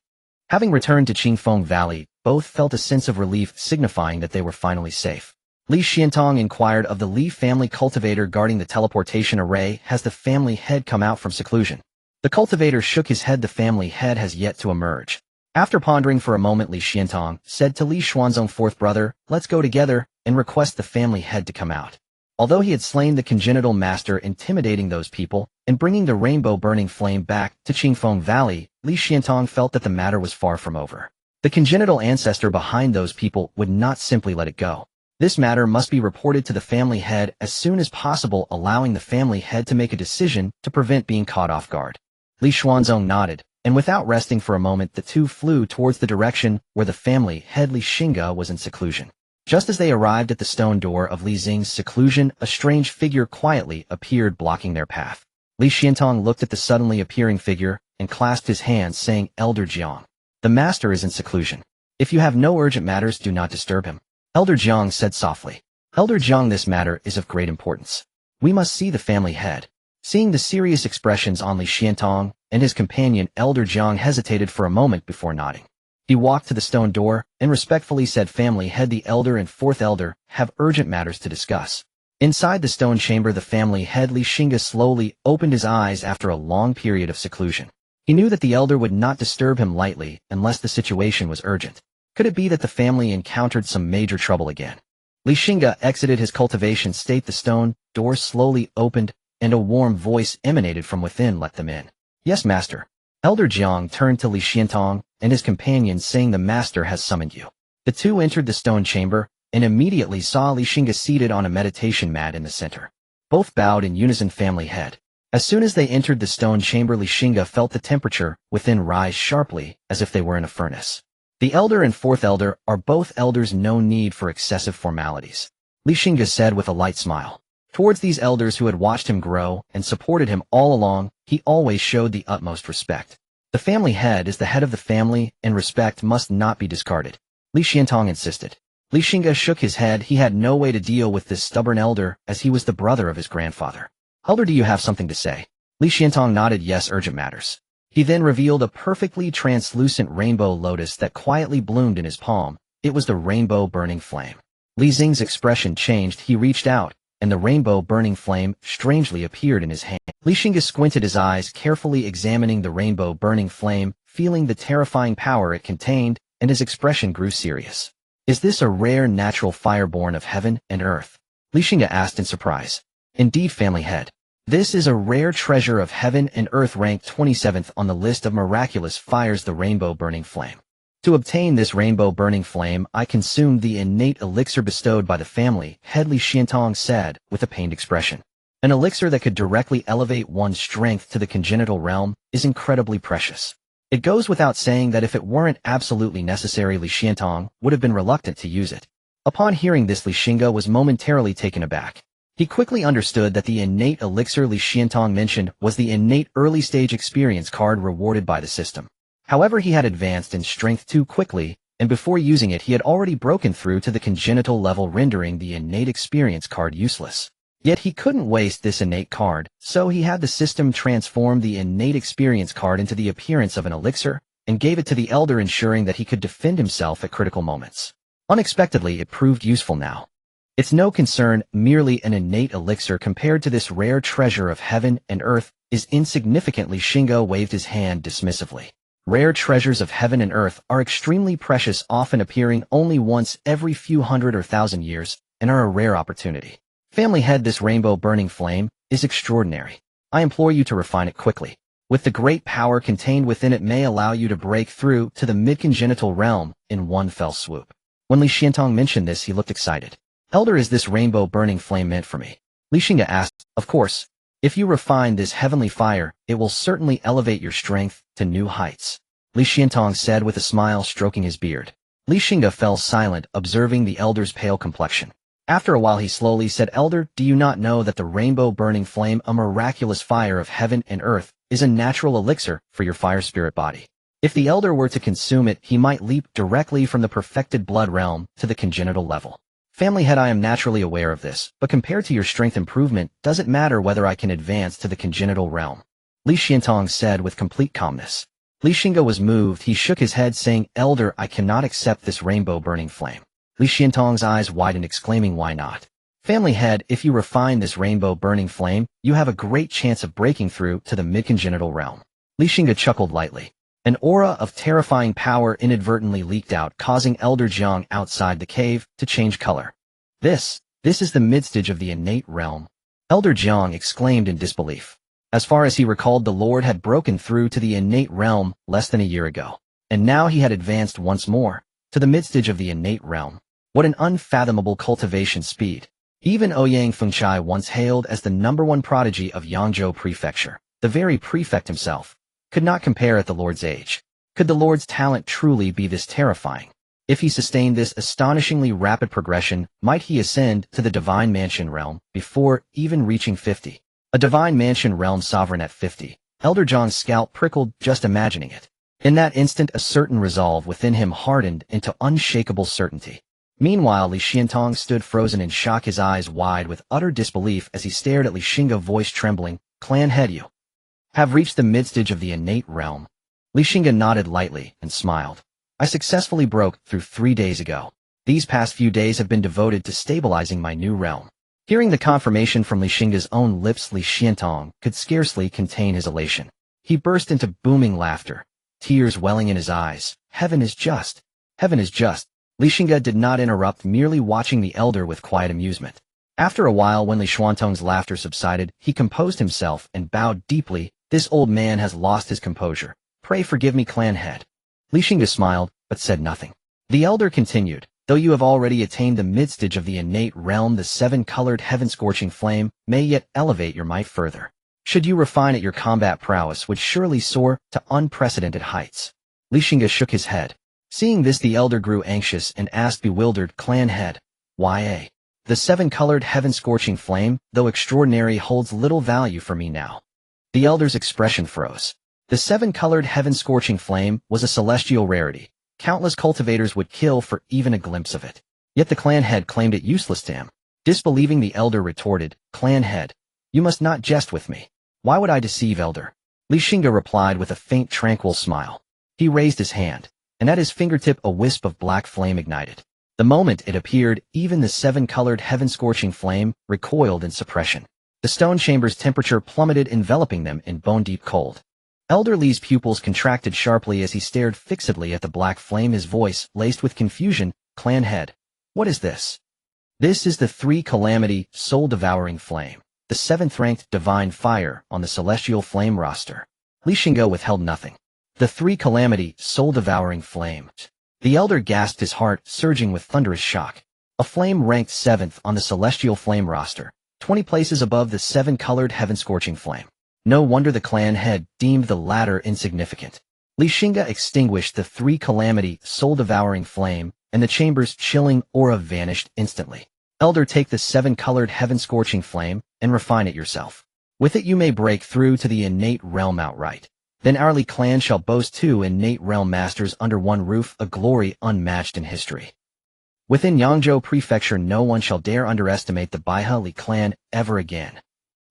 Having returned to Qingfeng Valley, both felt a sense of relief, signifying that they were finally safe. Li Xiantong inquired of the Li family cultivator guarding the teleportation array, "Has the family head come out from seclusion?" The cultivator shook his head. "The family head has yet to emerge." After pondering for a moment, Li Xiantong said to Li Xuanzong, "Fourth brother, let's go together and request the family head to come out." Although he had slain the congenital master, intimidating those people and bringing the rainbow burning flame back to Qingfeng Valley, Li Xiantong felt that the matter was far from over. The congenital ancestor behind those people would not simply let it go. This matter must be reported to the family head as soon as possible, allowing the family head to make a decision to prevent being caught off guard. Li Xuanzong nodded, and without resting for a moment, the two flew towards the direction where the family head Li Xingge was in seclusion. Just as they arrived at the stone door of Li Xing's seclusion, a strange figure quietly appeared, blocking their path. Li Xiantong looked at the suddenly appearing figure and clasped his hands, saying, "Elder Jiang, the master is in seclusion. If you have no urgent matters, do not disturb him." Elder Jiang said softly. "Elder Jiang, this matter is of great importance. We must see the family head." Seeing the serious expressions on Li Xiantong and his companion, Elder Jiang hesitated for a moment before nodding. He walked to the stone door and respectfully said, "Family head, the elder and fourth elder have urgent matters to discuss." Inside the stone chamber, the family head Li Xingge slowly opened his eyes after a long period of seclusion. He knew that the elder would not disturb him lightly unless the situation was urgent. Could it be that the family encountered some major trouble again? Li Xingge exited his cultivation state. The stone door slowly opened, and a warm voice emanated from within. "Let them in." "Yes, master." Elder Jiang turned to Li Xiantong and his companion, saying, "The master has summoned you." The two entered the stone chamber and immediately saw Li Xingge seated on a meditation mat in the center. Both bowed in unison. "Family head." As soon as they entered the stone chamber, Li Xingge felt the temperature within rise sharply, as if they were in a furnace. "The elder and fourth elder are both elders. No need for excessive formalities," Li Xingge said with a light smile. Towards these elders who had watched him grow and supported him all along, he always showed the utmost respect. The family head is the head of the family, and respect must not be discarded, Li Xiantong insisted. Li Xingge shook his head. He had no way to deal with this stubborn elder, as he was the brother of his grandfather. "Elder, do you have something to say?" Li Xiantong nodded. "Yes, urgent matters." He then revealed a perfectly translucent rainbow lotus that quietly bloomed in his palm. It was the rainbow burning flame. Li Xing's expression changed. He reached out, and the rainbow burning flame strangely appeared in his hand. Li Xingge squinted his eyes, carefully examining the rainbow burning flame, feeling the terrifying power it contained, and his expression grew serious. "Is this a rare natural fire born of heaven and earth?" Li Xingge asked in surprise. "Indeed, family head. This is a rare treasure of heaven and earth, ranked 27th on the list of miraculous fires, the rainbow burning flame. To obtain this rainbow burning flame, I consumed the innate elixir bestowed by the family head," Li Xiantong said with a pained expression. "An elixir that could directly elevate one's strength to the congenital realm is incredibly precious. It goes without saying that if it weren't absolutely necessary, Li Xiantong would have been reluctant to use it." Upon hearing this, Li Xingge was momentarily taken aback. He quickly understood that the innate elixir Li Xiantong mentioned was the innate early-stage experience card rewarded by the system. However, he had advanced in strength too quickly, and before using it he had already broken through to the congenital level, rendering the innate experience card useless. Yet he couldn't waste this innate card, so he had the system transform the innate experience card into the appearance of an elixir, and gave it to the elder, ensuring that he could defend himself at critical moments. Unexpectedly, it proved useful now. "It's no concern, merely an innate elixir compared to this rare treasure of heaven and earth is insignificant." Li Xingge waved his hand dismissively. "Rare treasures of heaven and earth are extremely precious, often appearing only once every few hundred or thousand years, and are a rare opportunity. Family head, this rainbow burning flame is extraordinary. I implore you to refine it quickly. With the great power contained within it may allow you to break through to the mid-congenital realm in one fell swoop." When Li Xiantong mentioned this, he looked excited. "Elder, is this rainbow burning flame meant for me?" Li Xingge asked. "Of course. If you refine this heavenly fire, it will certainly elevate your strength to new heights." Li Xiantong said with a smile, stroking his beard. Li Xingge fell silent, observing the elder's pale complexion. After a while he slowly said, "Elder, do you not know that the rainbow burning flame, a miraculous fire of heaven and earth, is a natural elixir for your fire spirit body? If the elder were to consume it, he might leap directly from the perfected blood realm to the congenital level. Family head, I am naturally aware of this, but compared to your strength improvement, does it matter whether I can advance to the congenital realm?" Li Xiantong said with complete calmness. Li Xingge was moved. He shook his head, saying, "Elder, I cannot accept this rainbow burning flame." Li Xiantong's eyes widened, exclaiming, "Why not?" "Family head, if you refine this rainbow burning flame, you have a great chance of breaking through to the mid-congenital realm." Li Xingge chuckled lightly. An aura of terrifying power inadvertently leaked out, causing Elder Jiang outside the cave to change color. This is the midstage of the innate realm." Elder Jiang exclaimed in disbelief. As far as he recalled, the Lord had broken through to the innate realm less than a year ago, and now he had advanced once more to the midstage of the innate realm. What an unfathomable cultivation speed. Even Ouyang Fengchai, once hailed as the #1 prodigy of Yangzhou Prefecture, the very prefect himself, could not compare at the Lord's age. Could the Lord's talent truly be this terrifying? If he sustained this astonishingly rapid progression, might he ascend to the Divine Mansion realm before even reaching 50? A Divine Mansion realm sovereign at 50. Elder Jiang's scalp prickled just imagining it. In that instant, a certain resolve within him hardened into unshakable certainty. Meanwhile, Li Xiantong stood frozen in shock, his eyes wide with utter disbelief as he stared at Li Xingge, voice trembling. "Clan head, you have reached the midstage of the innate realm." Li Xingge nodded lightly and smiled. "I successfully broke through 3 days ago. These past few days have been devoted to stabilizing my new realm." Hearing the confirmation from Li Xingge's own lips, Li Xiantong could scarcely contain his elation. He burst into booming laughter, tears welling in his eyes. "Heaven is just. Heaven is just." Li Xingge did not interrupt, merely watching the elder with quiet amusement. After a while, when Li Xiantong's laughter subsided, he composed himself and bowed deeply. "This old man has lost his composure. Pray forgive me, clan head." Li Xingge smiled, but said nothing. The elder continued, "Though you have already attained the midstage of the innate realm, the 7-colored heaven-scorching flame may yet elevate your might further. Should you refine it, your combat prowess would surely soar to unprecedented heights." Li Xingge shook his head. Seeing this, the elder grew anxious and asked, bewildered, "Clan head, why the 7-colored heaven-scorching flame, though extraordinary, holds little value for me now?" The elder's expression froze. The 7-colored heaven-scorching flame was a celestial rarity. Countless cultivators would kill for even a glimpse of it. Yet the clan head claimed it useless to him. Disbelieving, the elder retorted, "Clan head, you must not jest with me. Why would I deceive, elder?" Li Xingge replied with a faint, tranquil smile. He raised his hand, and at his fingertip a wisp of black flame ignited. The moment it appeared, even the 7-colored heaven-scorching flame recoiled in suppression. The stone chamber's temperature plummeted, enveloping them in bone-deep cold. Elder Li's pupils contracted sharply as he stared fixedly at the black flame, his voice laced with confusion. "Clan head, what is this?" "This is the 3-calamity, soul-devouring flame, the 7th-ranked divine fire on the celestial flame roster." Li Xingge withheld nothing. The 3-calamity, soul-devouring flame. The elder gasped, his heart surging with thunderous shock. A flame ranked 7th on the celestial flame roster, 20 places above the 7-colored heaven-scorching flame. No wonder the clan head deemed the latter insignificant. Li Xingge extinguished the 3-calamity, soul-devouring flame, and the chamber's chilling aura vanished instantly. "Elder, take the 7-colored heaven-scorching flame and refine it yourself. With it you may break through to the innate realm outright. Then our Li clan shall boast 2 innate realm masters under one roof, a glory unmatched in history. Within Yangzhou Prefecture no one shall dare underestimate the Baihe Li clan ever again."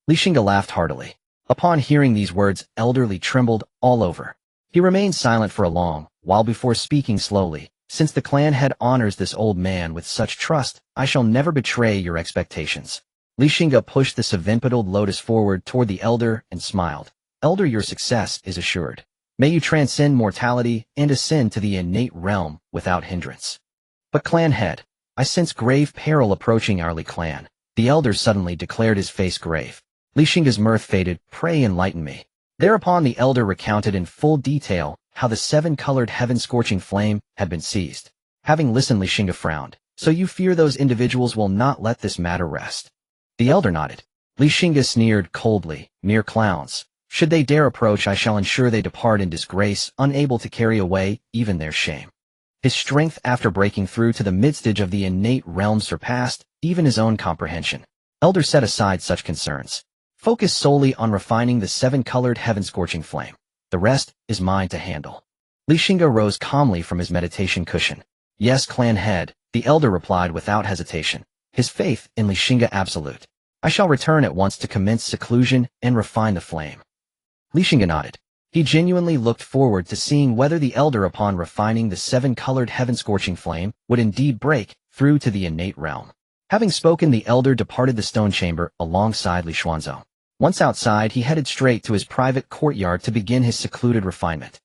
Li Xingge laughed heartily. Upon hearing these words, Elder Li trembled all over. He remained silent for a long while before speaking slowly. "Since the clan head honors this old man with such trust, I shall never betray your expectations." Li Xingge pushed the 7-petaled lotus forward toward the elder and smiled. "Elder, your success is assured. May you transcend mortality and ascend to the innate realm without hindrance." "But clan head, I sense grave peril approaching our Li clan." The elder suddenly declared, his face grave. Li Xingge's mirth faded. "Pray enlighten me." Thereupon the elder recounted in full detail how the 7-colored heaven-scorching flame had been seized. Having listened, Li Xingge frowned. "So you fear those individuals will not let this matter rest?" The elder nodded. Li Xingge sneered coldly. "Mere clowns. Should they dare approach, I shall ensure they depart in disgrace, unable to carry away even their shame. His strength after breaking through to the midstage of the innate realm surpassed even his own comprehension. Elder set aside such concerns. Focus solely on refining the seven-colored heaven-scorching flame. The rest is mine to handle. Xingge rose calmly from his meditation cushion. Yes, clan head, the elder replied without hesitation, his faith in Xingge absolute. I shall return at once to commence seclusion and refine the flame. Xingge nodded. He genuinely looked forward to seeing whether the elder, upon refining the seven-colored heaven-scorching flame, would indeed break through to the innate realm. Having spoken, the elder departed the stone chamber alongside Li Xuanzong. Once outside, he headed straight to his private courtyard to begin his secluded refinement.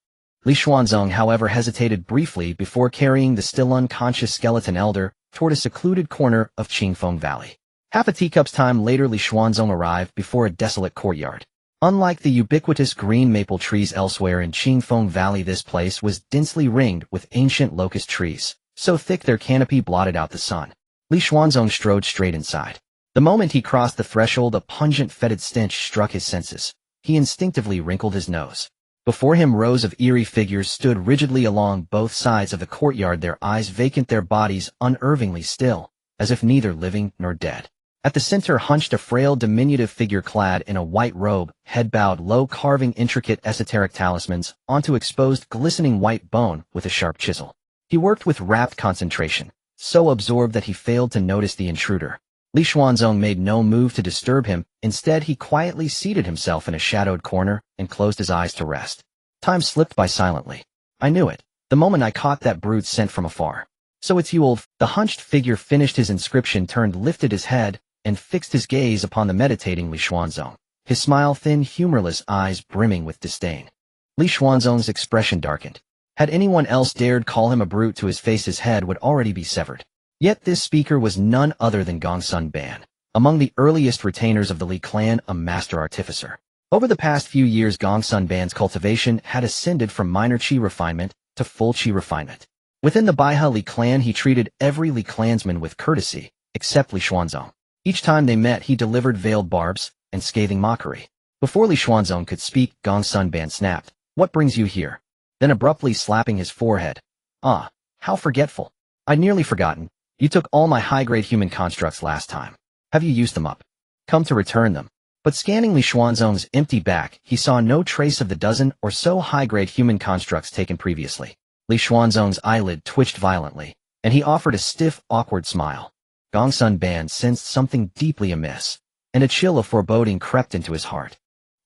Li Xuanzong, however, hesitated briefly before carrying the still unconscious skeleton elder toward a secluded corner of Qingfeng Valley. Half a teacup's time later, Li Xuanzong arrived before a desolate courtyard. Unlike the ubiquitous green maple trees elsewhere in Qingfeng Valley, this place was densely ringed with ancient locust trees, so thick their canopy blotted out the sun. Li Xuanzong strode straight inside. The moment he crossed the threshold, a pungent, fetid stench struck his senses. He instinctively wrinkled his nose. Before him, rows of eerie figures stood rigidly along both sides of the courtyard, their eyes vacant, their bodies unnervingly still, as if neither living nor dead. At the center hunched a frail, diminutive figure clad in a white robe, head bowed low, carving intricate esoteric talismans onto exposed, glistening white bone with a sharp chisel. He worked with rapt concentration, so absorbed that he failed to notice the intruder. Li Xuanzong made no move to disturb him. Instead, he quietly seated himself in a shadowed corner and closed his eyes to rest. Time slipped by silently. I knew it, the moment I caught that brute scent from afar. So it's you, old. The hunched figure finished his inscription, turned, lifted his head, and fixed his gaze upon the meditating Li Xuanzong, his smile thin, humorless, eyes brimming with disdain. Li Xuanzong's expression darkened. Had anyone else dared call him a brute to his face, his head would already be severed. Yet this speaker was none other than Gongsun Ban, among the earliest retainers of the Li clan, a master artificer. Over the past few years, Gongsun Ban's cultivation had ascended from minor qi refinement to full qi refinement. Within the Baihe Li clan, he treated every Li clansman with courtesy, except Li Xuanzong. Each time they met, he delivered veiled barbs and scathing mockery. Before Li Xuanzong could speak, Gongsun Ban snapped, "What brings you here?" Then abruptly slapping his forehead, "Ah, how forgetful. I'd nearly forgotten. You took all my high-grade human constructs last time. Have you used them up? Come to return them." But scanning Li Xuanzong's empty back, he saw no trace of the dozen or so high-grade human constructs taken previously. Li Xuanzong's eyelid twitched violently, and he offered a stiff, awkward smile. Gongsun Ban sensed something deeply amiss, and a chill of foreboding crept into his heart.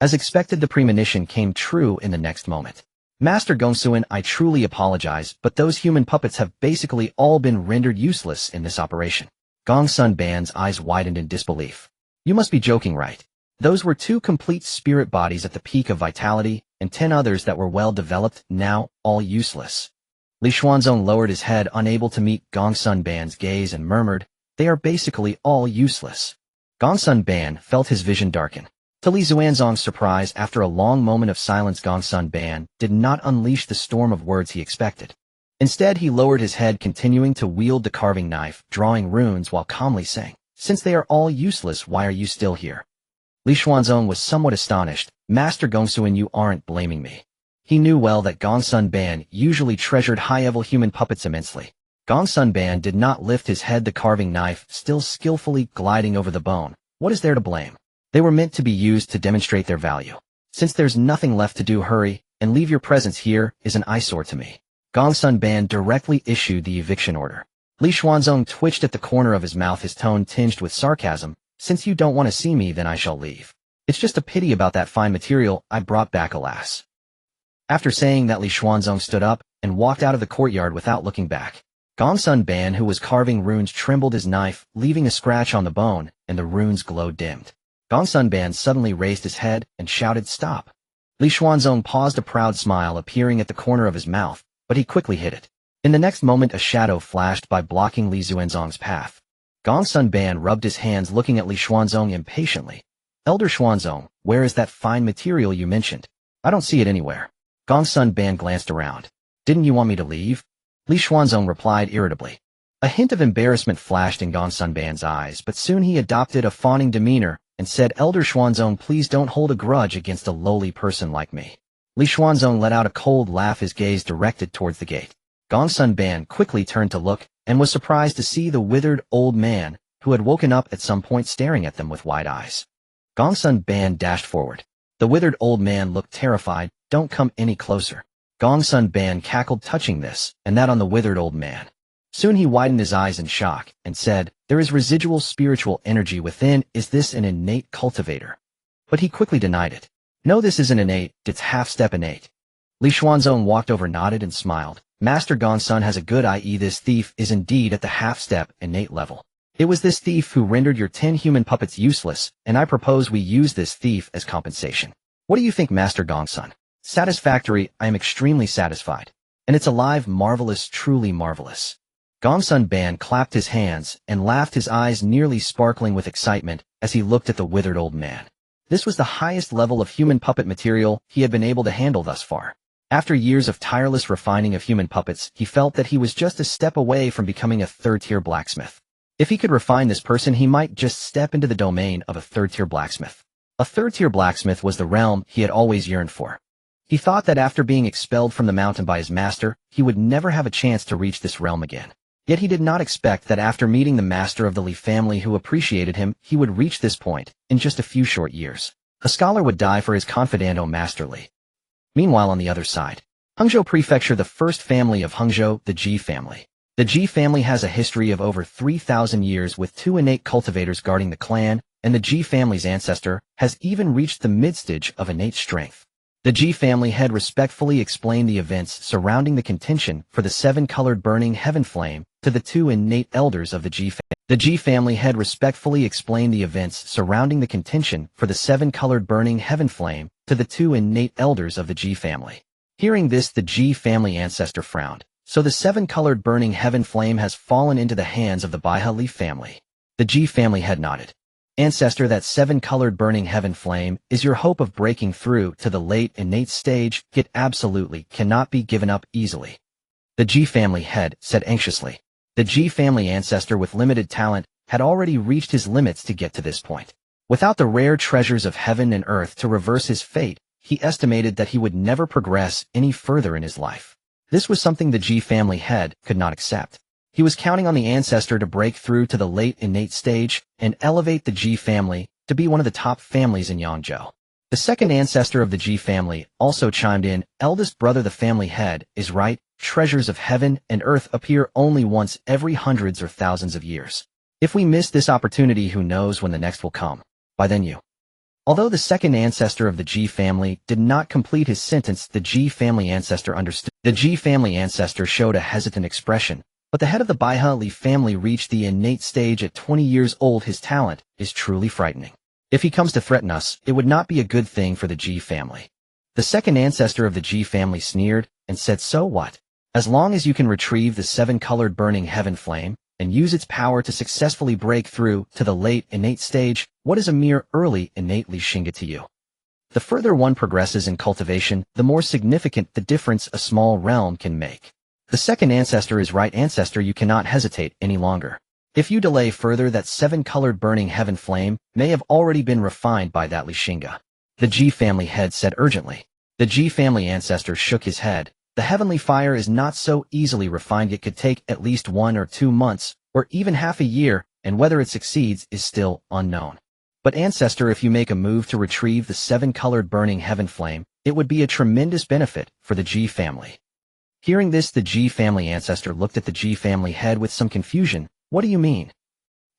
As expected, the premonition came true in the next moment. "Master Gongsun, I truly apologize, but those human puppets have basically all been rendered useless in this operation." Gongsun Ban's eyes widened in disbelief. "You must be joking, right? Those were 2 complete spirit bodies at the peak of vitality, and 10 others that were well developed, now all useless." Li Xuanzong lowered his head, unable to meet Gongsun Ban's gaze, and murmured, "They are basically all useless." Gongsun Ban felt his vision darken. To Li Xuanzong's surprise, after a long moment of silence, Gongsun Ban did not unleash the storm of words he expected. Instead, he lowered his head, continuing to wield the carving knife, drawing runes while calmly saying, "Since they are all useless, why are you still here?" Li Xuanzong was somewhat astonished. "Master Gongsun, you aren't blaming me." He knew well that Gongsun Ban usually treasured high-level human puppets immensely. Gongsun Ban did not lift his head, the carving knife still skillfully gliding over the bone. What is there to blame? They were meant to be used to demonstrate their value. Since there's nothing left to do, hurry, and leave. Your presence here is an eyesore to me. Gongsun Ban directly issued the eviction order. Li Xuanzong twitched at the corner of his mouth, his tone tinged with sarcasm. "Since you don't want to see me, then I shall leave. It's just a pity about that fine material I brought back, alas." After saying that, Li Xuanzong stood up and walked out of the courtyard without looking back. Gongsun Ban, who was carving runes, trembled his knife, leaving a scratch on the bone, and the rune's glow dimmed. Gongsun Ban suddenly raised his head and shouted, "Stop!" Li Xuanzong paused, a proud smile appearing at the corner of his mouth, but he quickly hid it. In the next moment, a shadow flashed by, blocking Li Xuanzong's path. Gongsun Ban rubbed his hands, looking at Li Xuanzong impatiently. "Elder Xuanzong, where is that fine material you mentioned? I don't see it anywhere." Gongsun Ban glanced around. "Didn't you want me to leave?" Li Xuanzong replied irritably. A hint of embarrassment flashed in Gongsun Ban's eyes, but soon he adopted a fawning demeanor and said, Elder Xuanzong, please don't hold a grudge against a lowly person like me. Li Xuanzong let out a cold laugh, his gaze directed towards the gate. Gongsun Ban quickly turned to look, and was surprised to see the withered old man, who had woken up at some point, staring at them with wide eyes. Gongsun Ban dashed forward. The withered old man looked terrified. Don't come any closer. Gongsun Ban cackled, touching this and that on the withered old man. Soon he widened his eyes in shock, and said, there is residual spiritual energy within. Is this an innate cultivator? But he quickly denied it. No, this isn't innate, it's half-step innate. Li Xuanzong walked over, nodded, and smiled. Master Gongsun has a good eye. This thief is indeed at the half-step innate level. It was this thief who rendered your 10 human puppets useless, and I propose we use this thief as compensation. What do you think, Master Gongsun? Satisfactory, I am extremely satisfied. And it's alive, marvelous, truly marvelous. Gongsun Ban clapped his hands and laughed, his eyes nearly sparkling with excitement as he looked at the withered old man. This was the highest level of human puppet material he had been able to handle thus far. After years of tireless refining of human puppets, he felt that he was just a step away from becoming a third-tier blacksmith. If he could refine this person, he might just step into the domain of a third-tier blacksmith. A third-tier blacksmith was the realm he had always yearned for. He thought that after being expelled from the mountain by his master, he would never have a chance to reach this realm again. Yet he did not expect that after meeting the master of the Li family who appreciated him, he would reach this point in just a few short years. A scholar would die for his confidant, Master Li. Meanwhile, on the other side, Hangzhou Prefecture, the first family of Hangzhou, the Ji family. The Ji family has a history of over 3,000 years with 2 innate cultivators guarding the clan, and the Ji family's ancestor has even reached the mid-stage of innate strength. The Ji family head respectfully explained the events surrounding the contention for the 7-colored burning heaven flame to the 2 innate elders of the Ji family. The Ji family head respectfully explained the events surrounding the contention for the 7-colored burning heaven flame to the 2 innate elders of the Ji family. Hearing this, the Ji family ancestor frowned. So the 7-colored burning heaven flame has fallen into the hands of the Baihe Li family. The Ji family head nodded. Ancestor, that 7-colored burning heaven flame is your hope of breaking through to the late innate stage. It absolutely cannot be given up easily. The Ji family head said anxiously. The Ji family ancestor with limited talent had already reached his limits to get to this point. Without the rare treasures of heaven and earth to reverse his fate, he estimated that he would never progress any further in his life. This was something the Ji family head could not accept. He was counting on the ancestor to break through to the late innate stage and elevate the Ji family to be one of the top families in Yangzhou. The second ancestor of the Ji family also chimed in. Eldest brother, the family head is right. Treasures of heaven and earth appear only once every hundreds or thousands of years. If we miss this opportunity, who knows when the next will come? By then you. Although the second ancestor of the Ji family did not complete his sentence, the Ji family ancestor understood. The Ji family ancestor showed a hesitant expression, but the head of the Baihe Li family reached the innate stage at 20 years old. His talent is truly frightening. If he comes to threaten us, it would not be a good thing for the Ji family. The second ancestor of the Ji family sneered and said, so what? As long as you can retrieve the 7-colored burning heaven flame and use its power to successfully break through to the late innate stage, what is a mere early innately Xingge to you? The further one progresses in cultivation, the more significant the difference a small realm can make. The second ancestor is right. Ancestor, you cannot hesitate any longer. If you delay further, that 7-colored burning heaven flame may have already been refined by that Li Xingge. The Ji family head said urgently. The Ji family ancestor shook his head. The heavenly fire is not so easily refined. It could take at least 1 or 2 months, or even half a year, and whether it succeeds is still unknown. But ancestor, if you make a move to retrieve the 7-colored burning heaven flame, it would be a tremendous benefit for the Ji family. Hearing this, the Ji family ancestor looked at the Ji family head with some confusion. What do you mean?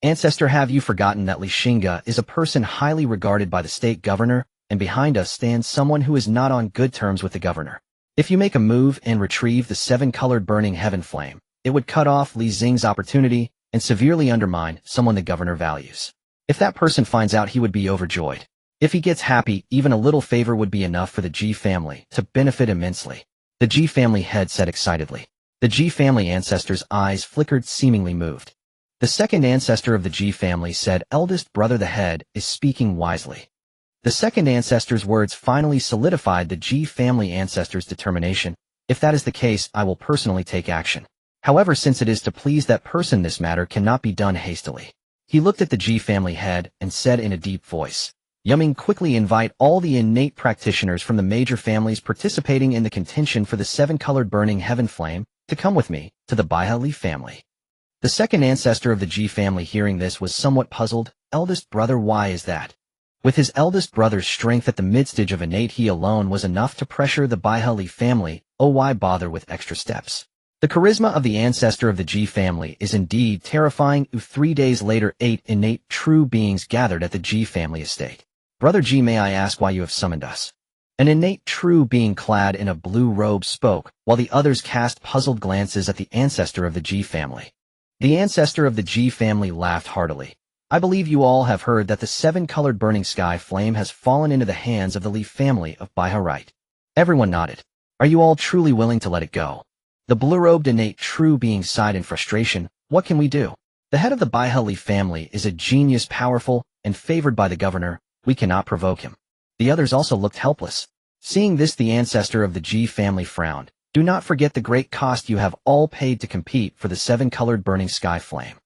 Ancestor, have you forgotten that Li Xingge is a person highly regarded by the state governor, and behind us stands someone who is not on good terms with the governor? If you make a move and retrieve the 7-colored burning heaven flame, it would cut off Li Xing's opportunity and severely undermine someone the governor values. If that person finds out, he would be overjoyed. If he gets happy, even a little favor would be enough for the Ji family to benefit immensely. The Ji family head said excitedly. The Ji family ancestor's eyes flickered, seemingly moved. The second ancestor of the Ji family said, eldest brother, the head is speaking wisely. The second ancestor's words finally solidified the Ji family ancestor's determination. If that is the case, I will personally take action. However, since it is to please that person, this matter cannot be done hastily. He looked at the Ji family head and said in a deep voice, "Yuming, quickly invite all the innate practitioners from the major families participating in the contention for the seven-colored burning heaven flame to come with me to the Baihali family." The second ancestor of the Ji family hearing this was somewhat puzzled. Eldest brother, why is that? With his eldest brother's strength at the midstage of innate, he alone was enough to pressure the Baihali family. Oh, why bother with extra steps? The charisma of the ancestor of the Ji family is indeed terrifying. 3 days later, 8 innate true beings gathered at the Ji family estate. "Brother Ji, may I ask why you have summoned us?" An innate true being clad in a blue robe spoke, while the others cast puzzled glances at the ancestor of the Ji family. The ancestor of the Ji family laughed heartily. "I believe you all have heard that the seven-colored burning sky flame has fallen into the hands of the Li family of Baiharite." Everyone nodded. "Are you all truly willing to let it go?" The blue-robed innate true being sighed in frustration. "What can we do? The head of the Baihali family is a genius, powerful and favored by the governor. We cannot provoke him." The others also looked helpless. Seeing this, the ancestor of the Ji family frowned. "Do not forget the great cost you have all paid to compete for the seven-colored burning sky flame."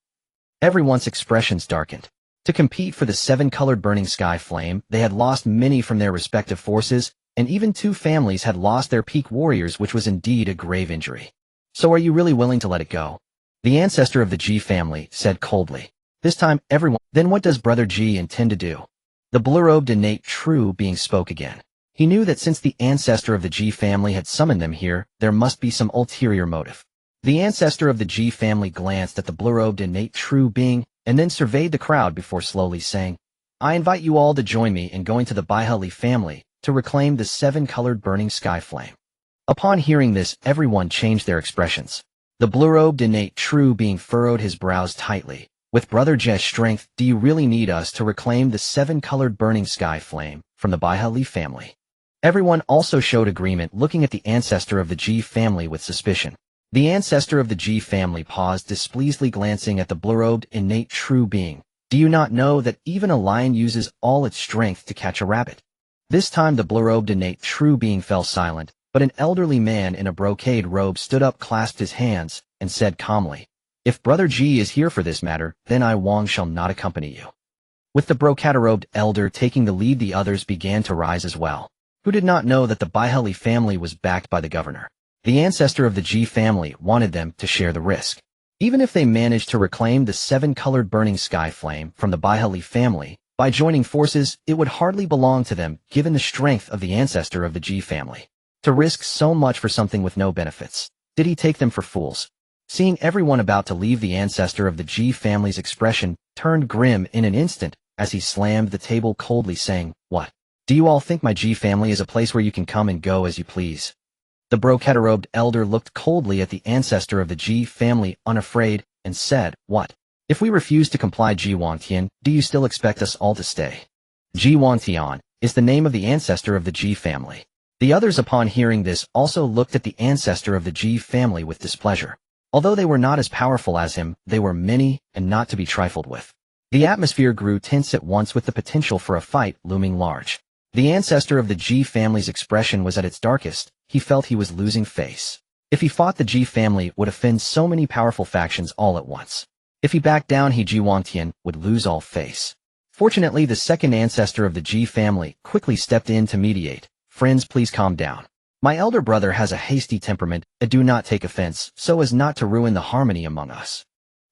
Everyone's expressions darkened. To compete for the seven-colored burning sky flame, they had lost many from their respective forces, and even 2 families had lost their peak warriors, which was indeed a grave injury. "So are you really willing to let it go?" The ancestor of the Ji family said coldly. This time, everyone. "Then what does Brother Ji intend to do?" The blue-robed innate true being spoke again. He knew that since the ancestor of the Ji family had summoned them here, there must be some ulterior motive. The ancestor of the Ji family glanced at the blue-robed innate true being, and then surveyed the crowd before slowly saying, "I invite you all to join me in going to the Baihali family to reclaim the seven-colored burning sky flame." Upon hearing this, everyone changed their expressions. The blue-robed innate true being furrowed his brows tightly. "With Brother Je's strength, do you really need us to reclaim the seven-colored burning sky flame from the Baihali family?" Everyone also showed agreement, looking at the ancestor of the Ji family with suspicion. The ancestor of the Ji family paused, displeasedly glancing at the blue-robed innate true being. "Do you not know that even a lion uses all its strength to catch a rabbit?" This time the blue-robed innate true being fell silent, but an elderly man in a brocade robe stood up, clasped his hands, and said calmly, "If Brother Ji is here for this matter, then I, Wang, shall not accompany you." With the brocade-robed elder taking the lead, the others began to rise as well. Who did not know that the Baihali family was backed by the governor? The ancestor of the Ji family wanted them to share the risk. Even if they managed to reclaim the seven-colored burning sky flame from the Baihali family, by joining forces, it would hardly belong to them, given the strength of the ancestor of the Ji family. To risk so much for something with no benefits. Did he take them for fools? Seeing everyone about to leave, the ancestor of the Ji family's expression turned grim in an instant as he slammed the table coldly, saying, "What? Do you all think my Ji family is a place where you can come and go as you please?" The brocade-robed elder looked coldly at the ancestor of the Ji family, unafraid, and said, "What? If we refuse to comply, Ji Wangtian, do you still expect us all to stay?" Ji Wangtian is the name of the ancestor of the Ji family. The others, upon hearing this, also looked at the ancestor of the Ji family with displeasure. Although they were not as powerful as him, they were many and not to be trifled with. The atmosphere grew tense at once, with the potential for a fight looming large. The ancestor of the Ji family's expression was at its darkest. He felt he was losing face. If he fought, the Ji family would offend so many powerful factions all at once. If he backed down, he, Ji Wangtian, would lose all face. Fortunately, the second ancestor of the Ji family quickly stepped in to mediate. "Friends, please calm down. My elder brother has a hasty temperament, and do not take offense, so as not to ruin the harmony among us."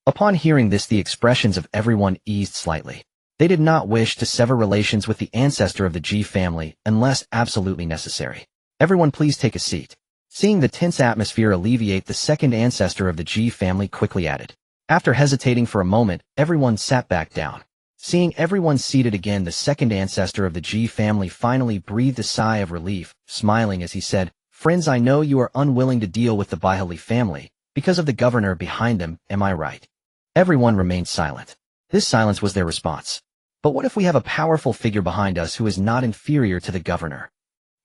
Upon hearing this, the expressions of everyone eased slightly. They did not wish to sever relations with the ancestor of the Ji family unless absolutely necessary. "Everyone please take a seat." Seeing the tense atmosphere alleviate, the second ancestor of the Ji family quickly added. After hesitating for a moment, everyone sat back down. Seeing everyone seated again, the second ancestor of the Ji family finally breathed a sigh of relief, smiling as he said, "Friends, I know you are unwilling to deal with the Baihali family because of the governor behind them, am I right?" Everyone remained silent. This silence was their response. "But what if we have a powerful figure behind us who is not inferior to the governor?"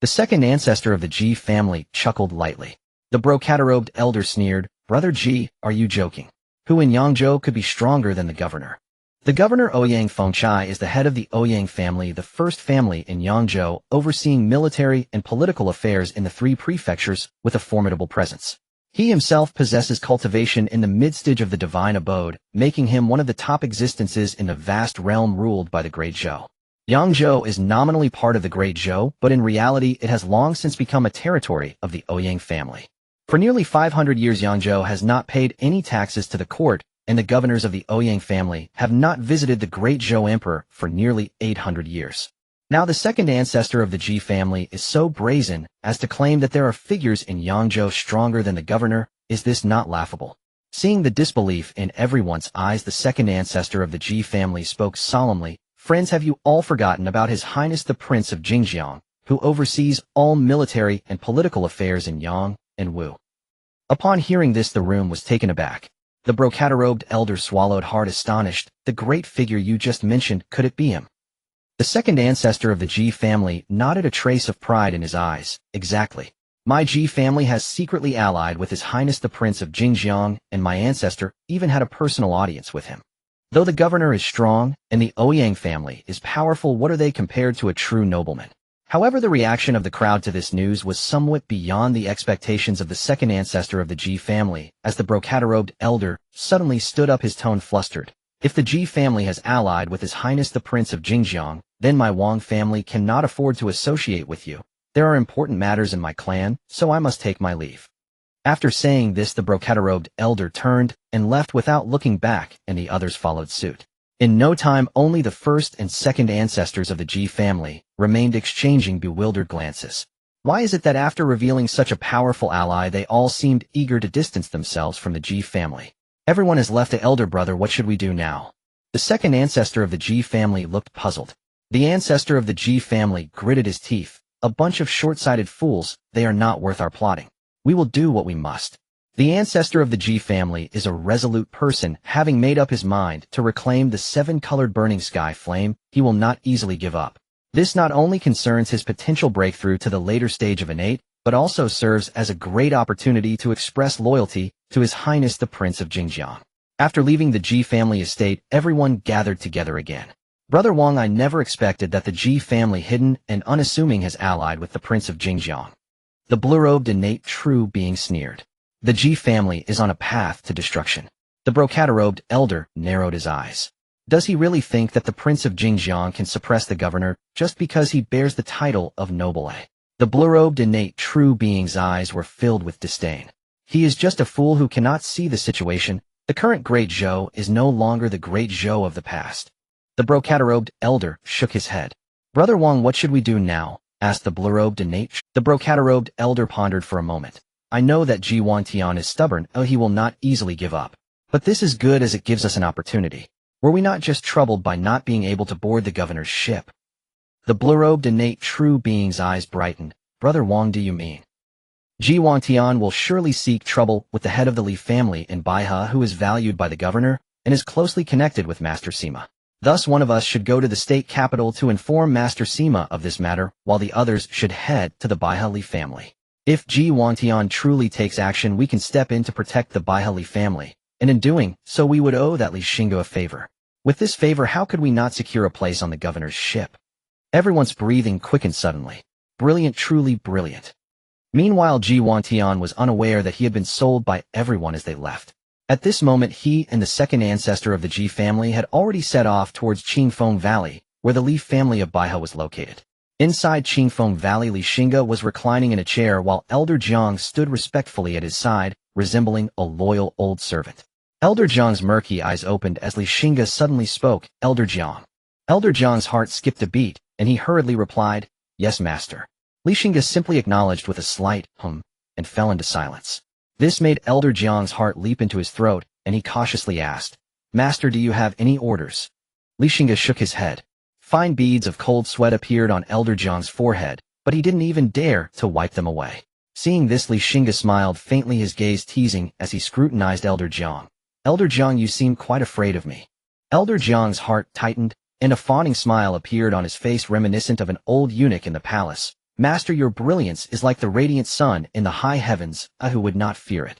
The second ancestor of the Ji family chuckled lightly. The brocade-robed elder sneered, "Brother Ji, are you joking? Who in Yangzhou could be stronger than the governor?" The governor Ouyang Fengchai is the head of the Ouyang family, the first family in Yangzhou, overseeing military and political affairs in the 3 prefectures with a formidable presence. He himself possesses cultivation in the midstage of the divine abode, making him one of the top existences in the vast realm ruled by the Great Zhou. Yangzhou is nominally part of the Great Zhou, but in reality it has long since become a territory of the Ouyang family. For nearly 500 years Yangzhou has not paid any taxes to the court, and the governors of the Ouyang family have not visited the Great Zhou Emperor for nearly 800 years. Now the second ancestor of the Ji family is so brazen as to claim that there are figures in Yangzhou stronger than the governor. Is this not laughable? Seeing the disbelief in everyone's eyes, the second ancestor of the Ji family spoke solemnly. Friends, have you all forgotten about His Highness the Prince of Xingge, who oversees all military and political affairs in Yang and Wu? Upon hearing this, the room was taken aback. The brocade-robed elder swallowed hard, astonished. The great figure you just mentioned, could it be him? The second ancestor of the Ji family nodded, a trace of pride in his eyes. Exactly. My Ji family has secretly allied with His Highness the Prince of Xingge, and my ancestor even had a personal audience with him. Though the governor is strong, and the Ouyang family is powerful, what are they compared to a true nobleman? However, the reaction of the crowd to this news was somewhat beyond the expectations of the second ancestor of the Ji family, as the brocade-robed elder suddenly stood up, his tone flustered. If the Ji family has allied with His Highness the Prince of Xingge, then my Wang family cannot afford to associate with you. There are important matters in my clan, so I must take my leave. After saying this, the brocade-robed elder turned and left without looking back, and the others followed suit. In no time, only the first and second ancestors of the Ji family remained, exchanging bewildered glances. Why is it that after revealing such a powerful ally, they all seemed eager to distance themselves from the Ji family? Everyone has left the elder brother. What should we do now? The second ancestor of the Ji family looked puzzled. The ancestor of the Ji family gritted his teeth. A bunch of short-sighted fools, they are not worth our plotting. We will do what we must. The ancestor of the Ji family is a resolute person, having made up his mind to reclaim the seven-colored burning sky flame. He will not easily give up. This not only concerns his potential breakthrough to the later stage of innate, but also serves as a great opportunity to express loyalty to His Highness the Prince of Xingge. After leaving the Ji family estate, everyone gathered together again. Brother Wang, I never expected that the Ji family, hidden and unassuming, has allied with the Prince of Xingge. The blue-robed innate true being sneered. The Ji family is on a path to destruction. The brocade-robed elder narrowed his eyes. Does he really think that the Prince of Xingge can suppress the governor just because he bears the title of noble? The blue-robed innate true being's eyes were filled with disdain. He is just a fool who cannot see the situation. The current Great Zhou is no longer the Great Zhou of the past. The brocade-robed elder shook his head. Brother Wang, what should we do now? Asked the blue-robed innate. The brocade-robed elder pondered for a moment. I know that Ji Wantian is stubborn. He will not easily give up. But this is good, as it gives us an opportunity. Were we not just troubled by not being able to board the governor's ship? The blue-robed innate true being's eyes brightened. Brother Wang, do you mean? Ji Wantian will surely seek trouble with the head of the Li family in Baihe, who is valued by the governor and is closely connected with Master Sima. Thus one of us should go to the state capital to inform Master Sima of this matter, while the others should head to the Baihe Li family. If Ji Wantian truly takes action, we can step in to protect the Baihe Li family, and in doing so we would owe that Li Xingge a favor. With this favor, how could we not secure a place on the governor's ship? Everyone's breathing quickened suddenly. Brilliant, truly brilliant. Meanwhile, Ji Wantian was unaware that he had been sold by everyone as they left. At this moment, he and the second ancestor of the Ji family had already set off towards Qingfeng Valley, where the Li family of Baihe was located. Inside Qingfeng Valley, Li Xingge was reclining in a chair while Elder Jiang stood respectfully at his side, resembling a loyal old servant. Elder Jiang's murky eyes opened as Li Xingge suddenly spoke. Elder Jiang. Elder Jiang's heart skipped a beat, and he hurriedly replied, Yes, master. Li Xingge simply acknowledged with a slight and fell into silence. This made Elder Jiang's heart leap into his throat, and he cautiously asked, Master, do you have any orders? Li Xingge shook his head. Fine beads of cold sweat appeared on Elder Jiang's forehead, but he didn't even dare to wipe them away. Seeing this, Li Xingge smiled faintly, his gaze teasing as he scrutinized Elder Jiang. Elder Jiang, you seem quite afraid of me. Elder Jiang's heart tightened, and a fawning smile appeared on his face reminiscent of an old eunuch in the palace. Master, your brilliance is like the radiant sun in the high heavens. I who would not fear it.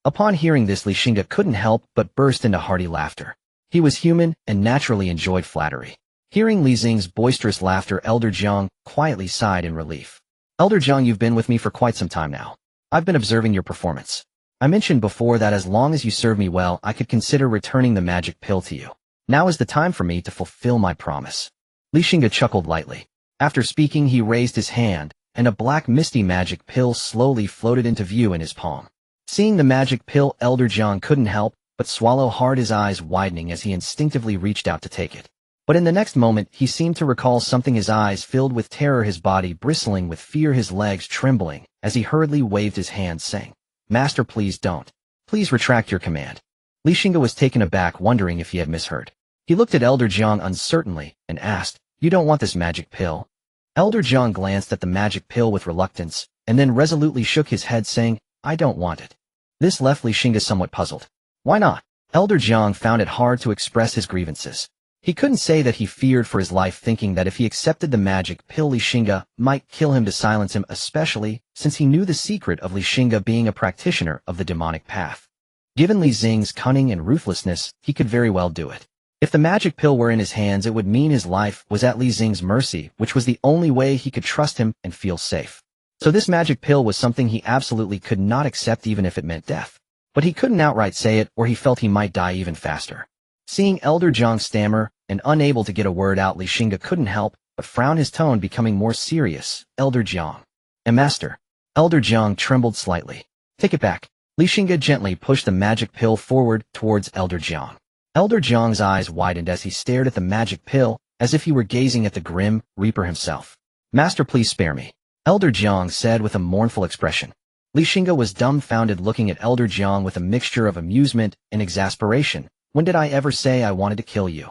Upon hearing this, Li Xingge couldn't help but burst into hearty laughter. He was human and naturally enjoyed flattery. Hearing Li Xing's boisterous laughter, Elder Jiang quietly sighed in relief. Elder Jiang, you've been with me for quite some time now. I've been observing your performance. I mentioned before that as long as you serve me well, I could consider returning the magic pill to you. Now is the time for me to fulfill my promise. Xingge chuckled lightly. After speaking, he raised his hand, and a black misty magic pill slowly floated into view in his palm. Seeing the magic pill, Elder Jiang couldn't help but swallow hard, his eyes widening as he instinctively reached out to take it. But in the next moment, he seemed to recall something, his eyes filled with terror, his body bristling with fear, his legs trembling, as he hurriedly waved his hand saying, "Master, please don't. Please retract your command." Xingge was taken aback, wondering if he had misheard. He looked at Elder Jiang uncertainly and asked, "You don't want this magic pill?" Elder Jiang glanced at the magic pill with reluctance, and then resolutely shook his head saying, "I don't want it." This left Xingge somewhat puzzled. Why not? Elder Jiang found it hard to express his grievances. He couldn't say that he feared for his life, thinking that if he accepted the magic pill, Xingge might kill him to silence him, especially since he knew the secret of Xingge being a practitioner of the demonic path. Given Li Xing's cunning and ruthlessness, he could very well do it. If the magic pill were in his hands, it would mean his life was at Li Xing's mercy, which was the only way he could trust him and feel safe. So this magic pill was something he absolutely could not accept, even if it meant death. But he couldn't outright say it, or he felt he might die even faster. Seeing Elder Jiang stammer and unable to get a word out, Xingge couldn't help but frown, his tone becoming more serious. "Elder Jiang." "Master." Elder Jiang trembled slightly. "Take it back." Xingge gently pushed the magic pill forward towards Elder Jiang. Elder Jiang's eyes widened as he stared at the magic pill, as if he were gazing at the grim Reaper himself. "Master, please spare me," Elder Jiang said with a mournful expression. Xingge was dumbfounded, looking at Elder Jiang with a mixture of amusement and exasperation. "When did I ever say I wanted to kill you?"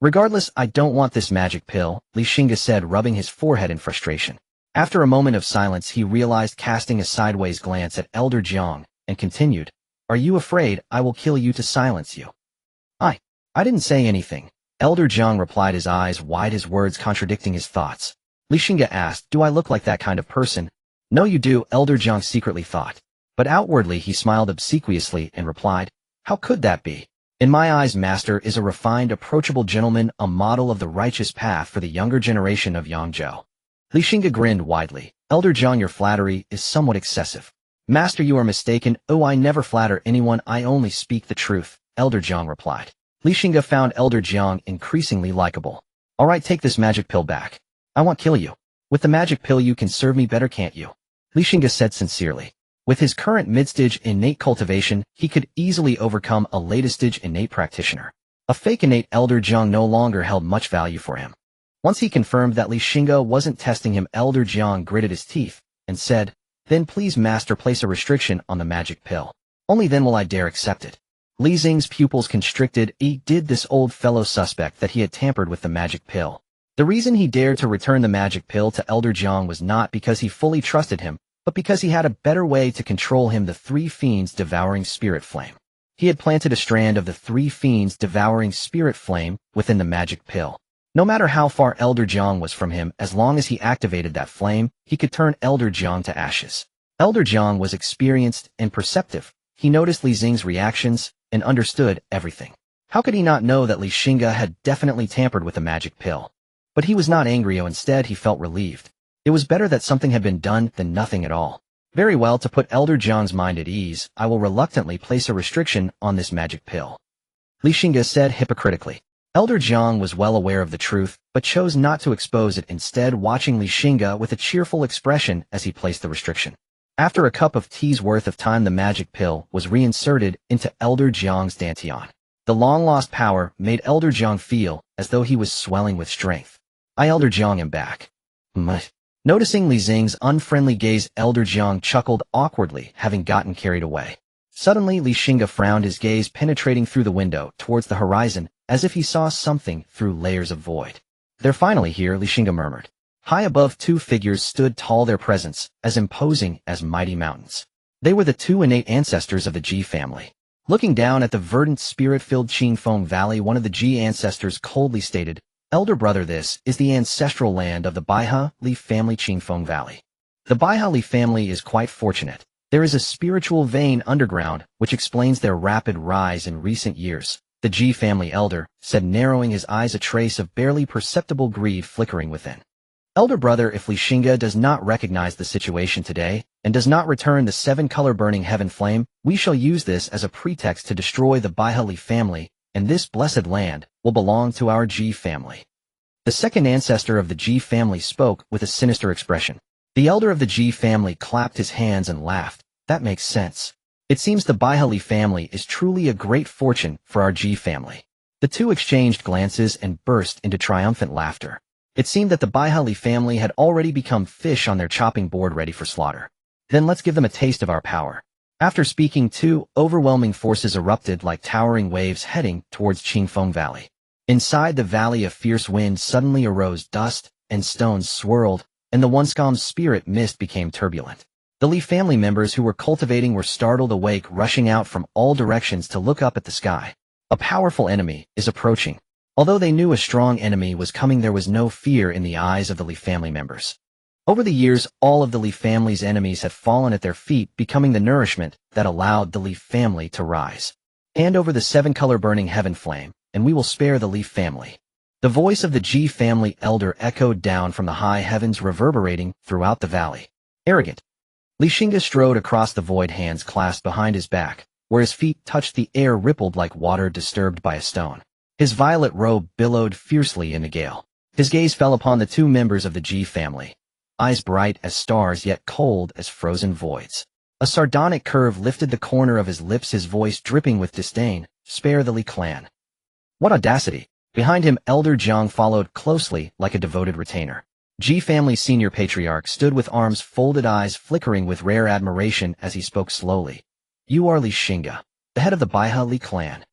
"Regardless, I don't want this magic pill," Xingge said, rubbing his forehead in frustration. After a moment of silence, he realized, casting a sideways glance at Elder Jiang, and continued, "Are you afraid I will kill you to silence you?" I didn't say anything," Elder Jiang replied, his eyes wide, his words contradicting his thoughts. Xingge asked, "Do I look like that kind of person?" "No, you do," Elder Jiang secretly thought. But outwardly he smiled obsequiously and replied, "How could that be? In my eyes, Master is a refined, approachable gentleman, a model of the righteous path for the younger generation of Yangzhou." Xingge grinned widely. "Elder Jiang, your flattery is somewhat excessive." "Master, you are mistaken. Oh, I never flatter anyone, I only speak the truth," Elder Jiang replied. Xingge found Elder Jiang increasingly likable. "All right, take this magic pill back. I won't kill you. With the magic pill you can serve me better, can't you?" Xingge said sincerely. With his current mid-stage innate cultivation, he could easily overcome a later-stage innate practitioner. A fake innate Elder Jiang no longer held much value for him. Once he confirmed that Xingge wasn't testing him, Elder Jiang gritted his teeth and said, "Then please, Master, place a restriction on the magic pill. Only then will I dare accept it." Li Xing's pupils constricted. Did this old fellow suspect that he had tampered with the magic pill? The reason he dared to return the magic pill to Elder Jiang was not because he fully trusted him, but because he had a better way to control him: the three fiends devouring spirit flame. He had planted a strand of the three fiends devouring spirit flame within the magic pill. No matter how far Elder Jiang was from him, as long as he activated that flame, he could turn Elder Jiang to ashes. Elder Jiang was experienced and perceptive. He noticed Li Xing's reactions and understood everything. How could he not know that Xingge had definitely tampered with the magic pill? But he was not angry, instead he felt relieved. It was better that something had been done than nothing at all. "Very well, to put Elder Jiang's mind at ease, I will reluctantly place a restriction on this magic pill," Xingge said hypocritically. Elder Jiang was well aware of the truth, but chose not to expose it, instead watching Xingge with a cheerful expression as he placed the restriction. After a cup of tea's worth of time, the magic pill was reinserted into Elder Jiang's dantian. The long-lost power made Elder Jiang feel as though he was swelling with strength. Elder Jiang am back." Noticing Li Xing's unfriendly gaze, Elder Jiang chuckled awkwardly, having gotten carried away. Suddenly, Xingge frowned, his gaze penetrating through the window towards the horizon, as if he saw something through layers of void. "They're finally here," Xingge murmured. High above, two figures stood tall, their presence as imposing as mighty mountains. They were the two innate ancestors of the Ji family. Looking down at the verdant, spirit-filled Qingfeng Valley, one of the Ji ancestors coldly stated, "Elder brother, this is the ancestral land of the Baihe Li family, Qingfeng Valley. The Baihe Li family is quite fortunate. There is a spiritual vein underground which explains their rapid rise in recent years," the Ji family elder said, narrowing his eyes, a trace of barely perceptible greed flickering within. Elder brother, if Xingge does not recognize the situation today, and does not return the 7-color burning heaven flame, we shall use this as a pretext to destroy the Baihali family, and this blessed land will belong to our G family. The second ancestor of the G family spoke with a sinister expression. The elder of the G family clapped his hands and laughed. That makes sense. It seems the Baihali family is truly a great fortune for our G family. The two exchanged glances and burst into triumphant laughter. It seemed that the Baihali family had already become fish on their chopping board ready for slaughter. Then let's give them a taste of our power. After speaking, two overwhelming forces erupted like towering waves heading towards Qingfeng Valley. Inside the valley, a fierce wind suddenly arose, dust and stones swirled, and the Wunscom's spirit mist became turbulent. The Li family members who were cultivating were startled awake, rushing out from all directions to look up at the sky. A powerful enemy is approaching. Although they knew a strong enemy was coming, there was no fear in the eyes of the Li family members. Over the years, all of the Li family's enemies had fallen at their feet, becoming the nourishment that allowed the Li family to rise. Hand over the 7-color burning heaven flame, and we will spare the Li family. The voice of the G family elder echoed down from the high heavens, reverberating throughout the valley. Arrogant. Xingge strode across the void, hands clasped behind his back, where his feet touched the air, rippled like water disturbed by a stone. His violet robe billowed fiercely in the gale. His gaze fell upon the two members of the G family, eyes bright as stars yet cold as frozen voids. A sardonic curve lifted the corner of his lips, his voice dripping with disdain. Spare the Li clan. What audacity! Behind him, Elder Jiang followed closely like a devoted retainer. G family's senior patriarch stood with arms folded, eyes flickering with rare admiration as he spoke slowly. You are Xingge, the head of the Baihali clan.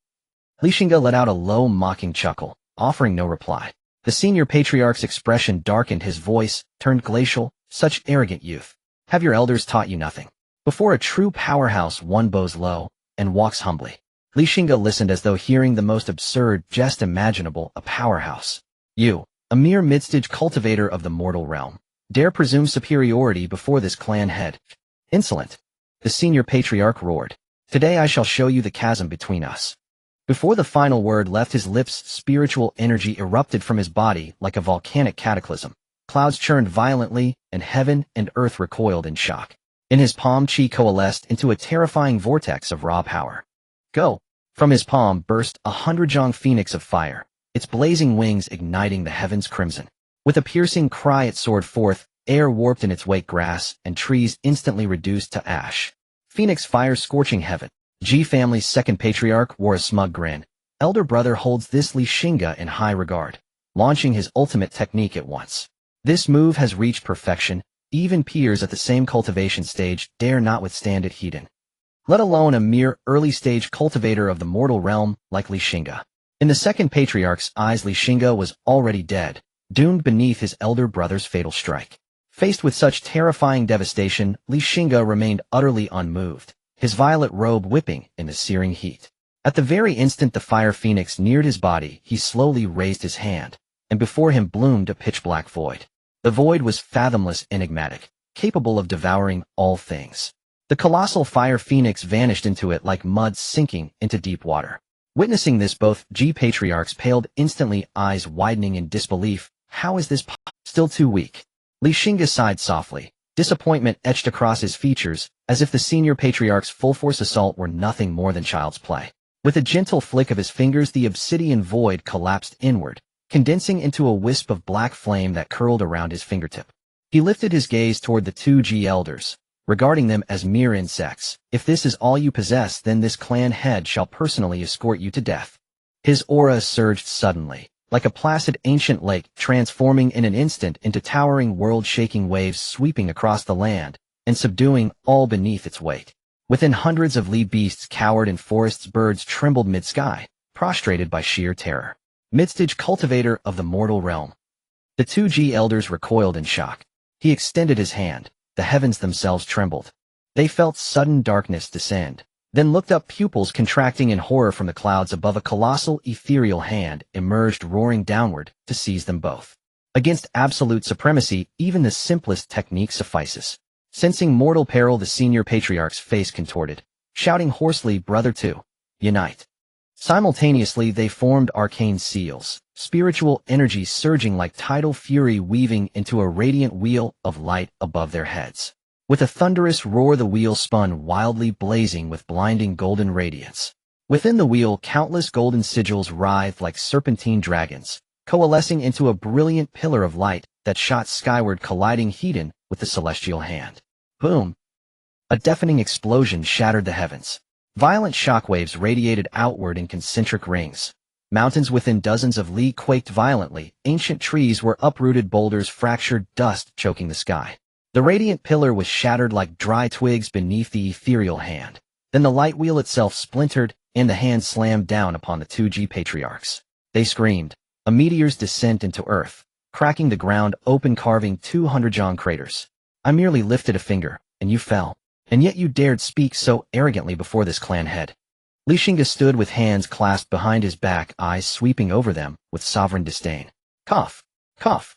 Xingge let out a low, mocking chuckle, offering no reply. The senior patriarch's expression darkened, his voice turned glacial. Such arrogant youth. Have your elders taught you nothing? Before a true powerhouse, one bows low and walks humbly. Xingge listened as though hearing the most absurd jest imaginable. A powerhouse. You, a mere mid-stage cultivator of the mortal realm, dare presume superiority before this clan head? Insolent. The senior patriarch roared. Today I shall show you the chasm between us. Before the final word left his lips, spiritual energy erupted from his body like a volcanic cataclysm. Clouds churned violently, and heaven and earth recoiled in shock. In his palm, chi coalesced into a terrifying vortex of raw power. Go! From his palm burst 100 Zhang phoenix of fire, its blazing wings igniting the heavens crimson. With a piercing cry it soared forth, air warped in its wake, grass and trees instantly reduced to ash. Phoenix fire scorching heaven. G family's second patriarch wore a smug grin. Elder brother holds this Xingge in high regard, launching his ultimate technique at once. This move has reached perfection. Even peers at the same cultivation stage dare not withstand it heathen, let alone a mere early-stage cultivator of the mortal realm like Xingge. In the second patriarch's eyes, Xingge was already dead, doomed beneath his elder brother's fatal strike. Faced with such terrifying devastation, Xingge remained utterly unmoved, his violet robe whipping in the searing heat. At the very instant the fire phoenix neared his body, he slowly raised his hand, and before him bloomed a pitch-black void. The void was fathomless, enigmatic, capable of devouring all things. The colossal fire phoenix vanished into it like mud sinking into deep water. Witnessing this, both G patriarchs paled instantly, eyes widening in disbelief. How is this still too weak? Xingge sighed softly. Disappointment etched across his features, as if the senior patriarch's full-force assault were nothing more than child's play. With a gentle flick of his fingers, the obsidian void collapsed inward, condensing into a wisp of black flame that curled around his fingertip. He lifted his gaze toward the two G elders, regarding them as mere insects. If this is all you possess, then this clan head shall personally escort you to death. His aura surged suddenly, like a placid ancient lake, transforming in an instant into towering world-shaking waves sweeping across the land and subduing all beneath its weight. Within hundreds of Li beasts cowered in forests, birds trembled mid-sky, prostrated by sheer terror. Midstage cultivator of the mortal realm. The two G elders recoiled in shock. He extended his hand. The heavens themselves trembled. They felt sudden darkness descend, then looked up, pupils contracting in horror. From the clouds above, a colossal ethereal hand emerged, roaring downward to seize them both. Against absolute supremacy, even the simplest technique suffices. Sensing mortal peril, the senior patriarch's face contorted, shouting hoarsely, "Brother two, unite." Simultaneously, they formed arcane seals, spiritual energy surging like tidal fury weaving into a radiant wheel of light above their heads. With a thunderous roar, the wheel spun wildly, blazing with blinding golden radiance. Within the wheel, countless golden sigils writhed like serpentine dragons, coalescing into a brilliant pillar of light that shot skyward, colliding heat with the celestial hand. Boom! A deafening explosion shattered the heavens. Violent shockwaves radiated outward in concentric rings. Mountains within dozens of li quaked violently, ancient trees were uprooted, boulders fractured, dust choking the sky. The radiant pillar was shattered like dry twigs beneath the ethereal hand. Then the light wheel itself splintered, and the hand slammed down upon the 2G patriarchs. They screamed, a meteor's descent into earth, cracking the ground open, carving 200 Zhang craters. I merely lifted a finger, and you fell. And yet you dared speak so arrogantly before this clan head. Xingge stood with hands clasped behind his back, eyes sweeping over them with sovereign disdain. Cough! Cough!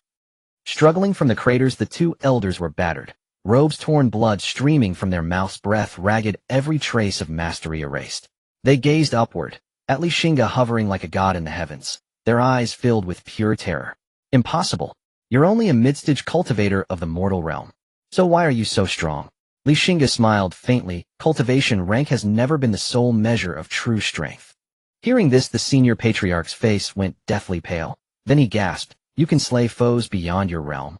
Struggling from the craters, the two elders were battered, robes torn, blood streaming from their mouths, breath ragged, every trace of mastery erased. They gazed upward, at Xingge hovering like a god in the heavens, their eyes filled with pure terror. Impossible! You're only a mid-stage cultivator of the mortal realm. So why are you so strong? Xingge smiled faintly. Cultivation rank has never been the sole measure of true strength. Hearing this, the senior patriarch's face went deathly pale. Then he gasped, you can slay foes beyond your realm.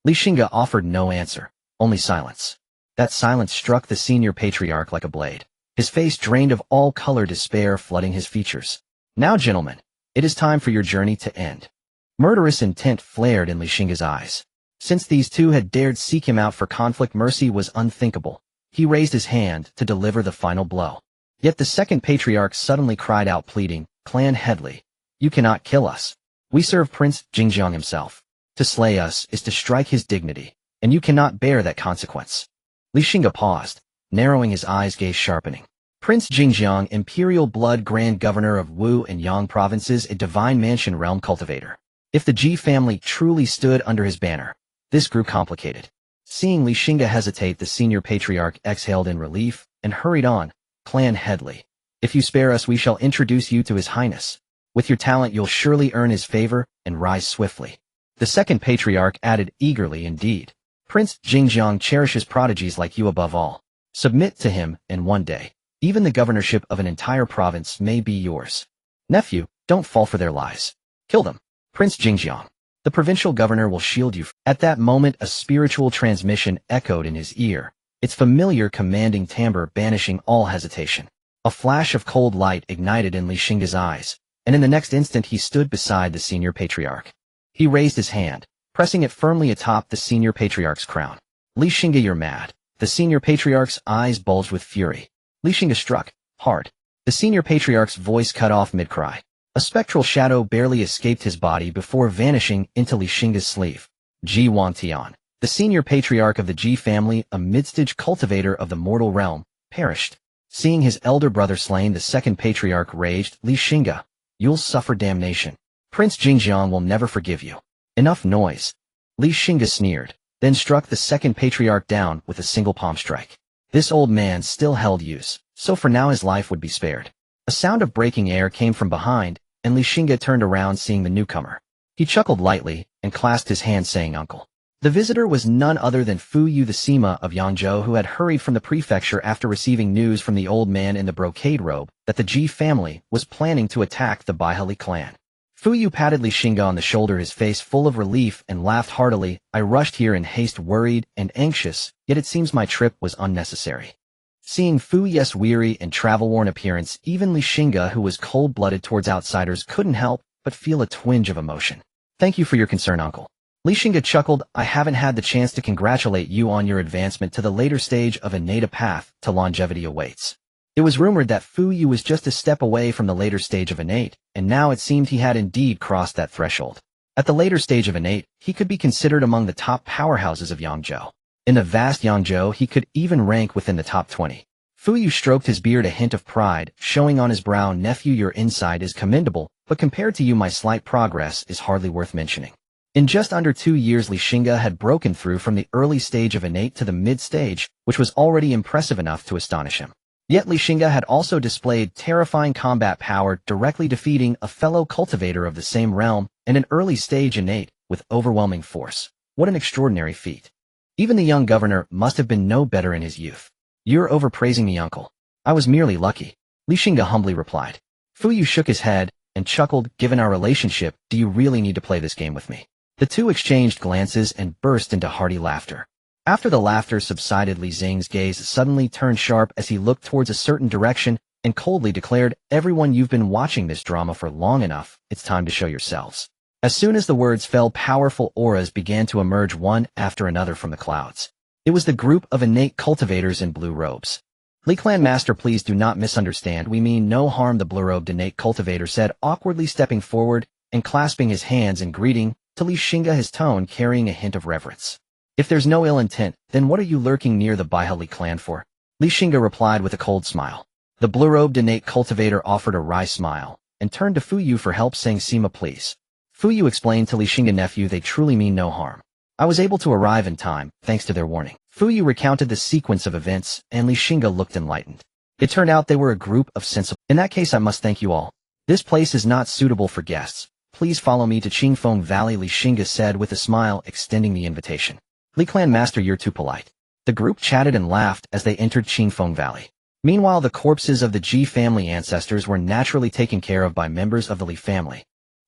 Xingge offered no answer, only silence. That silence struck the senior patriarch like a blade. His face drained of all color, despair flooding his features. Now, gentlemen, it is time for your journey to end. Murderous intent flared in Xingge's eyes. Since these two had dared seek him out for conflict, mercy was unthinkable. He raised his hand to deliver the final blow. Yet the second patriarch suddenly cried out, pleading, Clan Headley, you cannot kill us. We serve Prince Xingge himself. To slay us is to strike his dignity, and you cannot bear that consequence. Xingge paused, narrowing his eyes, gaze sharpening. Prince Xingge, Imperial Blood Grand Governor of Wu and Yang provinces, a divine mansion realm cultivator. If the Ji family truly stood under his banner, this grew complicated. Seeing Xingge hesitate, the senior patriarch exhaled in relief and hurried on. Clan Headley, if you spare us, we shall introduce you to his highness. With your talent, you'll surely earn his favor and rise swiftly. The second patriarch added eagerly, indeed. Prince Xingge cherishes prodigies like you above all. Submit to him, and one day, even the governorship of an entire province may be yours. Nephew, don't fall for their lies. Kill them. Prince Xingge, the provincial governor will shield you. At that moment, a spiritual transmission echoed in his ear, its familiar commanding timbre banishing all hesitation. A flash of cold light ignited in Xingge's eyes, and in the next instant he stood beside the senior patriarch. He raised his hand, pressing it firmly atop the senior patriarch's crown. Xingge, you're mad. The senior patriarch's eyes bulged with fury. Xingge struck hard. The senior patriarch's voice cut off mid-cry. A spectral shadow barely escaped his body before vanishing into Xingge's sleeve. Ji Wantian, the senior patriarch of the Ji family, a mid-stage cultivator of the mortal realm, perished. Seeing his elder brother slain, the second patriarch raged, Xingge, you'll suffer damnation. Prince Xingge will never forgive you. Enough noise. Xingge sneered, then struck the second patriarch down with a single palm strike. This old man still held use, so for now his life would be spared. A sound of breaking air came from behind, and Xingge turned around, seeing the newcomer. He chuckled lightly and clasped his hand, saying, Uncle. The visitor was none other than Fu Yu, the Sima of Yangzhou, who had hurried from the prefecture after receiving news from the old man in the brocade robe that the Ji family was planning to attack the Baihali clan. Fu Yu patted Xingge on the shoulder, his face full of relief, and laughed heartily. I rushed here in haste, worried and anxious, yet it seems my trip was unnecessary. Seeing Fu Yu's weary and travel-worn appearance, even Xingge, who was cold-blooded towards outsiders, couldn't help but feel a twinge of emotion. Thank you for your concern, Uncle. Xingge chuckled. I haven't had the chance to congratulate you on your advancement to the later stage of innate path to longevity awaits. It was rumored that Fu Yu was just a step away from the later stage of innate, and now it seemed he had indeed crossed that threshold. At the later stage of innate, he could be considered among the top powerhouses of Yangzhou. In the vast Yangzhou, he could even rank within the top 20. Fu Yu stroked his beard, a hint of pride showing on his brow. Nephew, your insight is commendable, but compared to you, my slight progress is hardly worth mentioning. In just under 2 years, Xingge had broken through from the early stage of innate to the mid-stage, which was already impressive enough to astonish him. Yet Li Xingge had also displayed terrifying combat power, directly defeating a fellow cultivator of the same realm and an early stage innate with overwhelming force. What an extraordinary feat. Even the young governor must have been no better in his youth. You're overpraising me, uncle. I was merely lucky, Li Xingge humbly replied. Fu Yu shook his head and chuckled. Given our relationship, do you really need to play this game with me? The two exchanged glances and burst into hearty laughter. After the laughter subsided, Li Xing's gaze suddenly turned sharp as he looked towards a certain direction and coldly declared, everyone, you've been watching this drama for long enough. It's time to show yourselves. As soon as the words fell, powerful auras began to emerge one after another from the clouds. It was the group of innate cultivators in blue robes. Li Clan Master, please do not misunderstand. We mean no harm, the blue-robed innate cultivator said, awkwardly stepping forward and clasping his hands in greeting to Li Xingge, his tone carrying a hint of reverence. If there's no ill intent, then what are you lurking near the Baihali clan for? Li Xingge replied with a cold smile. The blue-robed innate cultivator offered a wry smile and turned to Fu Yu for help, saying, Sima, please. Fu Yu explained to Li Xingge, nephew, they truly mean no harm. I was able to arrive in time, thanks to their warning. Fu Yu recounted the sequence of events, and Li Xingge looked enlightened. It turned out they were a group of sensible. In that case, I must thank you all. This place is not suitable for guests. Please follow me to Qingfeng Valley, Li Xingge said with a smile, extending the invitation. Li Clan Master, you're too polite. The group chatted and laughed as they entered Qingfeng Valley. Meanwhile, the corpses of the Ji family ancestors were naturally taken care of by members of the Li family.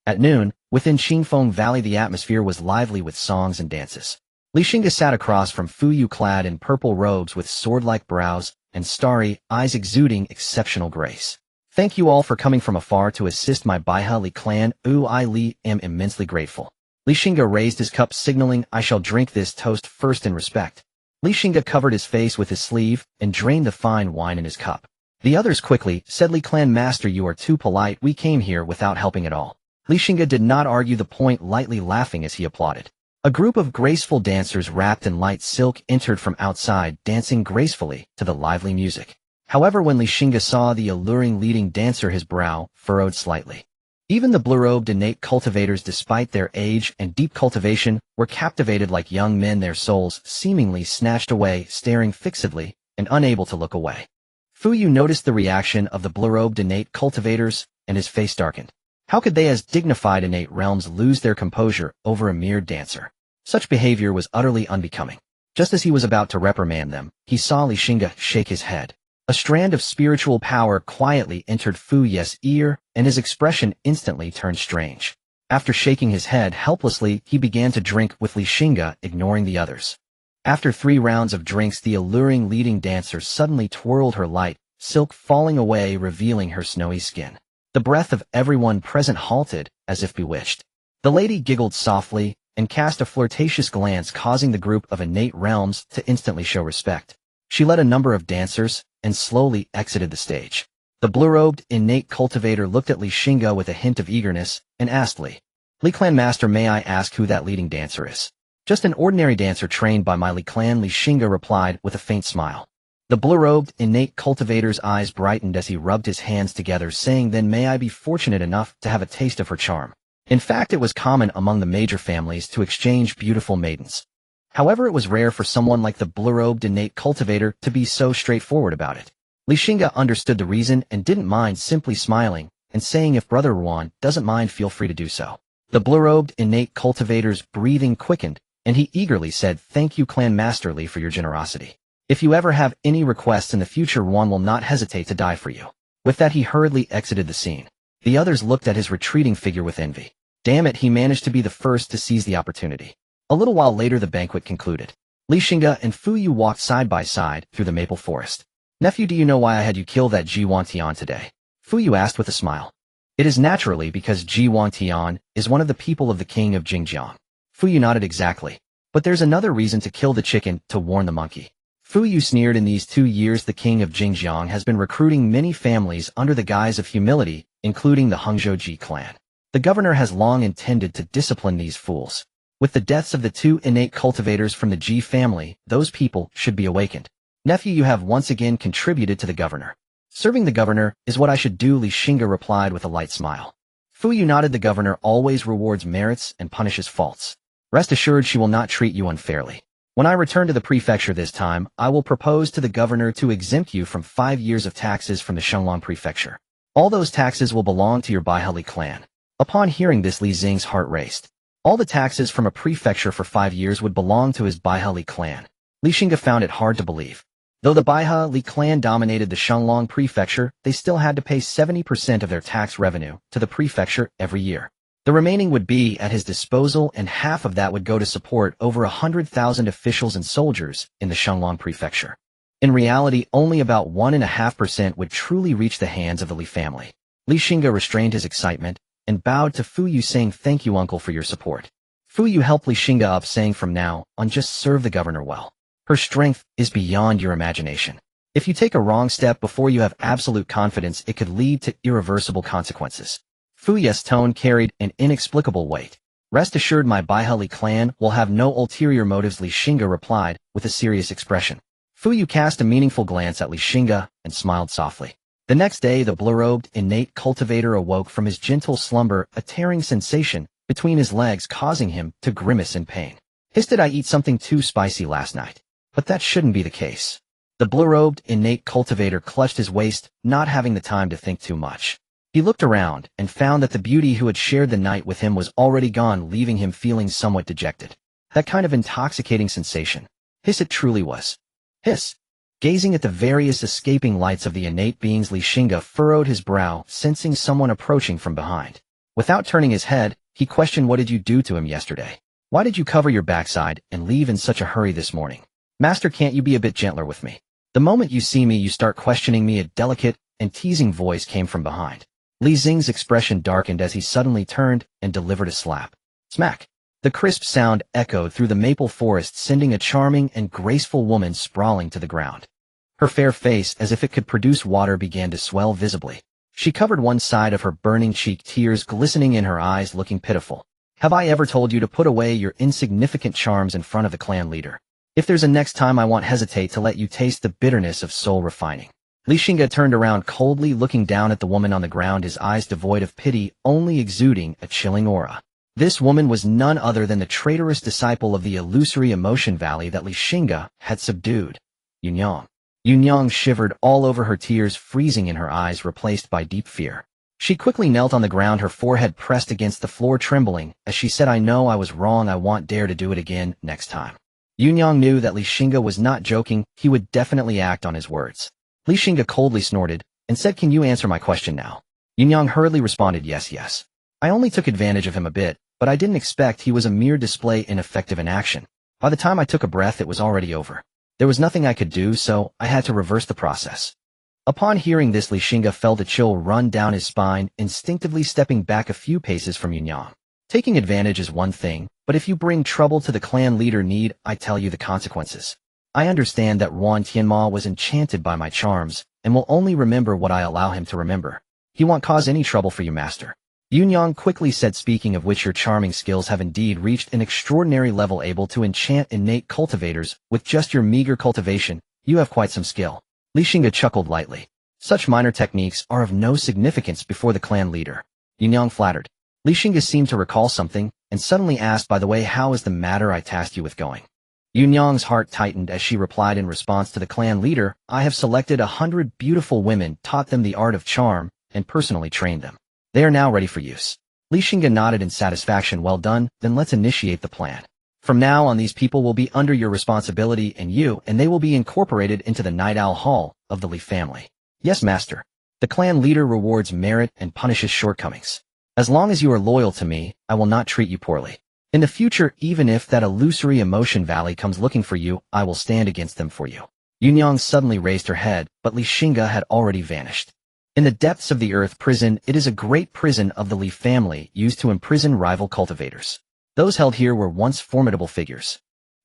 At noon, within Qingfeng Valley, the atmosphere was lively with songs and dances. Li Xingge sat across from Fu Yu, clad in purple robes with sword-like brows and starry eyes exuding exceptional grace. Thank you all for coming from afar to assist my Baihali clan. I Li am immensely grateful. Li Xingge raised his cup, signaling, I shall drink this toast first in respect. Li Xingge covered his face with his sleeve and drained the fine wine in his cup. The others quickly said, Li Clan Master, you are too polite. We came here without helping at all. Li Xingge did not argue the point, lightly laughing as he applauded. A group of graceful dancers wrapped in light silk entered from outside, dancing gracefully to the lively music. However, when Li Xingge saw the alluring leading dancer, his brow furrowed slightly. Even the blue-robed innate cultivators, despite their age and deep cultivation, were captivated like young men, their souls seemingly snatched away, staring fixedly and unable to look away. Fu Yu noticed the reaction of the blue-robed innate cultivators, and his face darkened. How could they, as dignified innate realms, lose their composure over a mere dancer? Such behavior was utterly unbecoming. Just as he was about to reprimand them, he saw Li Xingge shake his head. A strand of spiritual power quietly entered Fu Yu's ear, and his expression instantly turned strange. After shaking his head helplessly, he began to drink with Li Xingge, ignoring the others. After 3 rounds of drinks, the alluring leading dancer suddenly twirled her light silk, falling away, revealing her snowy skin. The breath of everyone present halted, as if bewitched. The lady giggled softly and cast a flirtatious glance, causing the group of innate realms to instantly show respect. She led a number of dancers and slowly exited the stage. The blue-robed innate cultivator looked at Li Xingge with a hint of eagerness and asked Li Clan Master, may I ask who that leading dancer is? Just an ordinary dancer trained by my Li Clan, Li Xingge replied with a faint smile. The blue-robed innate cultivator's eyes brightened as he rubbed his hands together, saying, then may I be fortunate enough to have a taste of her charm. In fact, it was common among the major families to exchange beautiful maidens. However, it was rare for someone like the blue-robed innate cultivator to be so straightforward about it. Li Xingge understood the reason and didn't mind, simply smiling and saying, if Brother Ruan doesn't mind, feel free to do so. The blue-robed innate cultivator's breathing quickened, and he eagerly said, thank you, Clan Master Li, for your generosity. If you ever have any requests in the future, Ruan will not hesitate to die for you. With that, he hurriedly exited the scene. The others looked at his retreating figure with envy. Damn it, he managed to be the first to seize the opportunity. A little while later, the banquet concluded. Li Xingge and Fu Yu walked side by side through the maple forest. Nephew, do you know why I had you kill that Ji Wangtian today? Fu Yu asked with a smile. It is naturally because Ji Wangtian is one of the people of the king of Xingjiang. Fu Yu nodded. Exactly. But there's another reason to kill the chicken, to warn the monkey. Fu Yu sneered. In these 2 years, the king of Xingjiang has been recruiting many families under the guise of humility, including the Hangzhou clan. The governor has long intended to discipline these fools. With the deaths of the 2 innate cultivators from the Ji family, those people should be awakened. Nephew, you have once again contributed to the governor. Serving the governor is what I should do, Li Xingge replied with a light smile. Fu Yu nodded. The governor always rewards merits and punishes faults. Rest assured, she will not treat you unfairly. When I return to the prefecture this time, I will propose to the governor to exempt you from 5 years of taxes from the Shenglong prefecture. All those taxes will belong to your Baihali clan. Upon hearing this, Li Xing's heart raced. All the taxes from a prefecture for 5 years would belong to his Baihali clan. Li Xingge found it hard to believe. Though the Baihali clan dominated the Shenglong prefecture, they still had to pay 70% of their tax revenue to the prefecture every year. The remaining would be at his disposal, and half of that would go to support over 100,000 officials and soldiers in the Shenglong prefecture. In reality, only about 1.5% would truly reach the hands of the Li family. Li Xingge restrained his excitement and bowed to Fu Yu, saying, "Thank you, uncle, for your support." Fu Yu helped Li Xingge up, saying, "From now on, just serve the governor well. Her strength is beyond your imagination. If you take a wrong step before you have absolute confidence, it could lead to irreversible consequences." Fu Yu's tone carried an inexplicable weight. "Rest assured, my Baihali clan will have no ulterior motives," Li Xingge replied with a serious expression. Fu Yu cast a meaningful glance at Li Xingge and smiled softly. The next day, the blue-robed, innate cultivator awoke from his gentle slumber, a tearing sensation between his legs causing him to grimace in pain. "Did I eat something too spicy last night? But that shouldn't be the case." The blue-robed, innate cultivator clutched his waist, not having the time to think too much. He looked around and found that the beauty who had shared the night with him was already gone, leaving him feeling somewhat dejected. That kind of intoxicating sensation. It truly was. Gazing at the various escaping lights of the innate beings, Li Xingge furrowed his brow, sensing someone approaching from behind. Without turning his head, he questioned, "What did you do to him yesterday? Why did you cover your backside and leave in such a hurry this morning? Master, can't you be a bit gentler with me? The moment you see me, you start questioning me." A delicate and teasing voice came from behind. Li Xing's expression darkened as he suddenly turned and delivered a slap. Smack! The crisp sound echoed through the maple forest, sending a charming and graceful woman sprawling to the ground. Her fair face, as if it could produce water, began to swell visibly. She covered one side of her burning cheek, tears glistening in her eyes, looking pitiful. "Have I ever told you to put away your insignificant charms in front of the clan leader? If there's a next time, I won't hesitate to let you taste the bitterness of soul refining." Li Xingge turned around coldly, looking down at the woman on the ground, his eyes devoid of pity, only exuding a chilling aura. This woman was none other than the traitorous disciple of the illusory emotion valley that Li Xingge had subdued. Yunyang. Yunyang shivered all over, her tears freezing in her eyes, replaced by deep fear. She quickly knelt on the ground, her forehead pressed against the floor, trembling, as she said, "I know I was wrong. I won't dare to do it again next time." Yunyang knew that Li Xingge was not joking. He would definitely act on his words. Li Xingge coldly snorted and said, "Can you answer my question now?" Yunyang hurriedly responded, Yes. I only took advantage of him a bit, but I didn't expect he was a mere display ineffective in action. By the time I took a breath, it was already over. There was nothing I could do, so I had to reverse the process." Upon hearing this, Li Xingge felt a chill run down his spine, instinctively stepping back a few paces from Yunyang. "Taking advantage is one thing, but if you bring trouble to the clan leader, need I tell you the consequences? I understand that Yuan Tianma was enchanted by my charms, and will only remember what I allow him to remember. He won't cause any trouble for you, master." Yunyang quickly said, "Speaking of which, your charming skills have indeed reached an extraordinary level, able to enchant innate cultivators. With just your meager cultivation, you have quite some skill." Li Xingge chuckled lightly. "Such minor techniques are of no significance before the clan leader." Yunyang flattered. Li Xingge seemed to recall something, and suddenly asked, "By the way, how is the matter I tasked you with going?" Yunyang's heart tightened as she replied in response to the clan leader, "I have selected 100 beautiful women, taught them the art of charm, and personally trained them. They are now ready for use." Li Xingge nodded in satisfaction. "Well done, then let's initiate the plan. From now on, these people will be under your responsibility, and they will be incorporated into the Night Owl Hall of the Li family." "Yes, master. The clan leader rewards merit and punishes shortcomings. As long as you are loyal to me, I will not treat you poorly. In the future, even if that illusory emotion valley comes looking for you, I will stand against them for you." Yunyang suddenly raised her head, but Li Xingge had already vanished. In the depths of the Earth Prison, it is a great prison of the Li family, used to imprison rival cultivators. Those held here were once formidable figures.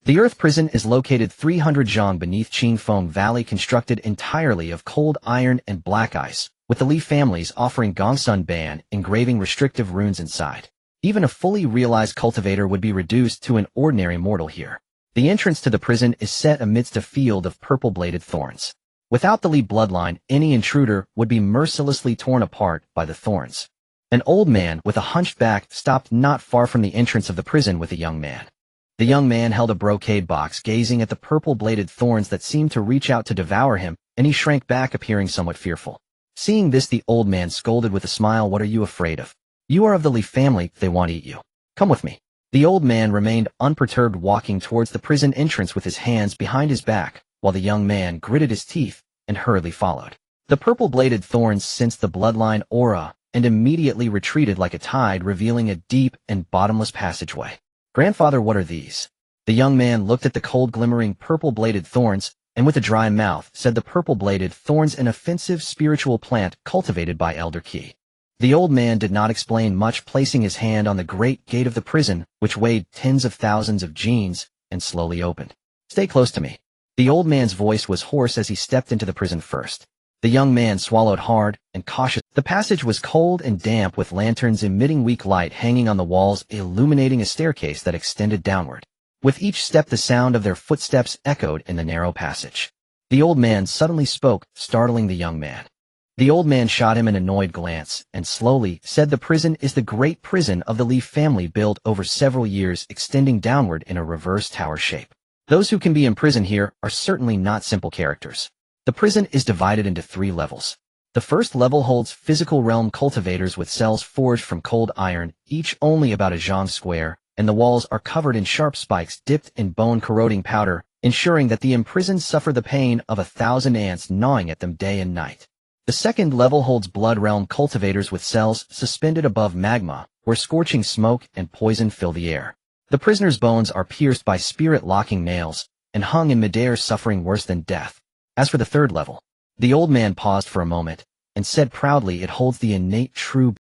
The Earth Prison is located 300 zhang beneath Qingfeng Valley, constructed entirely of cold iron and black ice, with the Li families offering Gongsun Ban engraving restrictive runes inside. Even a fully realized cultivator would be reduced to an ordinary mortal here. The entrance to the prison is set amidst a field of purple-bladed thorns. Without the Li bloodline, any intruder would be mercilessly torn apart by the thorns. An old man with a hunched back stopped not far from the entrance of the prison with a young man. The young man held a brocade box, gazing at the purple-bladed thorns that seemed to reach out to devour him, and he shrank back, appearing somewhat fearful. Seeing this, the old man scolded with a smile, "What are you afraid of? You are of the Li family, they want to eat you. Come with me." The old man remained unperturbed, walking towards the prison entrance with his hands behind his back, while the young man gritted his teeth and hurriedly followed. The purple-bladed thorns sensed the bloodline aura and immediately retreated like a tide, revealing a deep and bottomless passageway. "Grandfather, what are these?" The young man looked at the cold, glimmering purple-bladed thorns, and with a dry mouth said, "The purple-bladed thorns, an offensive spiritual plant cultivated by Elder Qi." The old man did not explain much, placing his hand on the great gate of the prison, which weighed tens of thousands of genes, and slowly opened. "Stay close to me." The old man's voice was hoarse as he stepped into the prison first. The young man swallowed hard and cautious. The passage was cold and damp, with lanterns emitting weak light hanging on the walls, illuminating a staircase that extended downward. With each step, the sound of their footsteps echoed in the narrow passage. The old man suddenly spoke, startling the young man. The old man shot him an annoyed glance, and slowly said, "The prison is the great prison of the Li family, built over several years, extending downward in a reverse tower shape. Those who can be imprisoned here are certainly not simple characters. The prison is divided into 3 levels. The first level holds physical realm cultivators with cells forged from cold iron, each only about a zhang square, and the walls are covered in sharp spikes dipped in bone-corroding powder, ensuring that the imprisoned suffer the pain of 1,000 ants gnawing at them day and night. The second level holds blood realm cultivators with cells suspended above magma, where scorching smoke and poison fill the air. The prisoners' bones are pierced by spirit-locking nails and hung in midair, suffering worse than death. As for the third level," the old man paused for a moment and said proudly, "it holds the innate true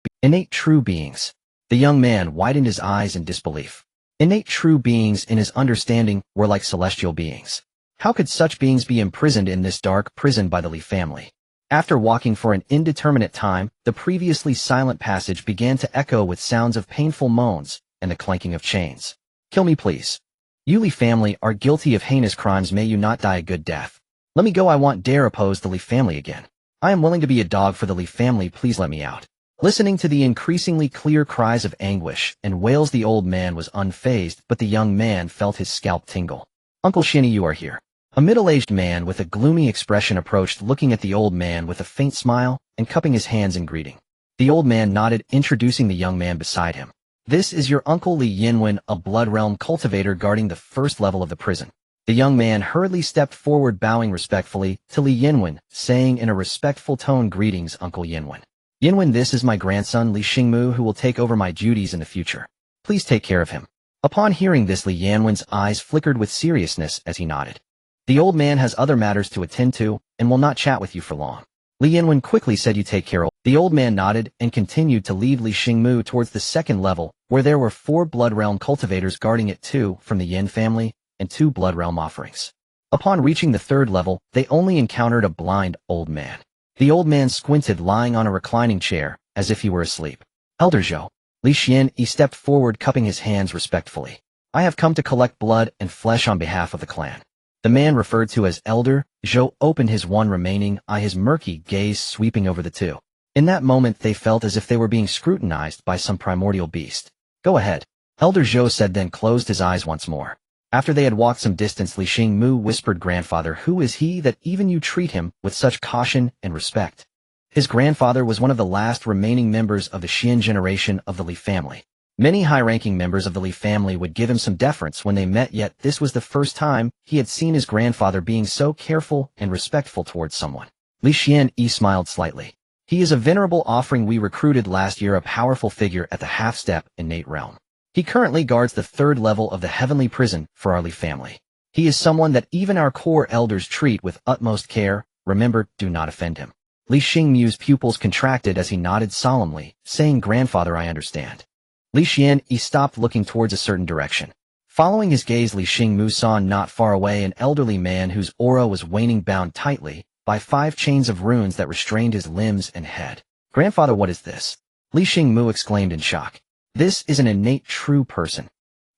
beings." The young man widened his eyes in disbelief. Innate true beings, in his understanding, were like celestial beings. How could such beings be imprisoned in this dark prison by the Li family? After walking for an indeterminate time, the previously silent passage began to echo with sounds of painful moans and the clanking of chains. "Kill me, please. You Li family are guilty of heinous crimes. May you not die a good death. Let me go. I won't dare oppose the Li family again. I am willing to be a dog for the Li family. Please let me out." Listening to the increasingly clear cries of anguish and wails, the old man was unfazed, but the young man felt his scalp tingle. "Uncle Xingge, you are here." A middle-aged man with a gloomy expression approached, looking at the old man with a faint smile and cupping his hands in greeting. The old man nodded, introducing the young man beside him. "This is your uncle Li Yinwen, a blood realm cultivator guarding the first level of the prison." The young man hurriedly stepped forward, bowing respectfully to Li Yinwen, saying in a respectful tone, "Greetings, Uncle Yinwen. Yinwen, this is my grandson Li Xingmu, who will take over my duties in the future. Please take care of him." Upon hearing this, Li Yinwen's eyes flickered with seriousness as he nodded. "The old man has other matters to attend to and will not chat with you for long." Li Yinwen quickly said, "You take care." The old man nodded and continued to lead Li Xingmu towards the second level, where there were 4 blood realm cultivators guarding it, 2 from the Yin family and 2 blood realm offerings. Upon reaching the third level, they only encountered a blind old man. The old man squinted, lying on a reclining chair, as if he were asleep. "Elder Zhou." Li Xian stepped forward, cupping his hands respectfully. "I have come to collect blood and flesh on behalf of the clan." The man referred to as Elder Zhou opened his one remaining eye, his murky gaze sweeping over the 2. In that moment, they felt as if they were being scrutinized by some primordial beast. "Go ahead," Elder Zhou said, then closed his eyes once more. After they had walked some distance, Li Xingmu whispered, "Grandfather, who is he that even you treat him with such caution and respect?" His grandfather was one of the last remaining members of the Xian generation of the Li family. Many high-ranking members of the Li family would give him some deference when they met, yet this was the first time he had seen his grandfather being so careful and respectful towards someone. Li Xian smiled slightly. "He is a venerable offering we recruited last year, a powerful figure at the half-step innate realm. He currently guards the 3rd level of the heavenly prison for our Li family. He is someone that even our core elders treat with utmost care. Remember, do not offend him." Li Xingmu's pupils contracted as he nodded solemnly, saying, "Grandfather, I understand." Li Xian stopped, looking towards a certain direction. Following his gaze, Li Xingmu saw not far away an elderly man whose aura was waning, bound tightly by 5 chains of runes that restrained his limbs and head. "Grandfather, what is this?" Li Xingmu exclaimed in shock. "This is an innate true person."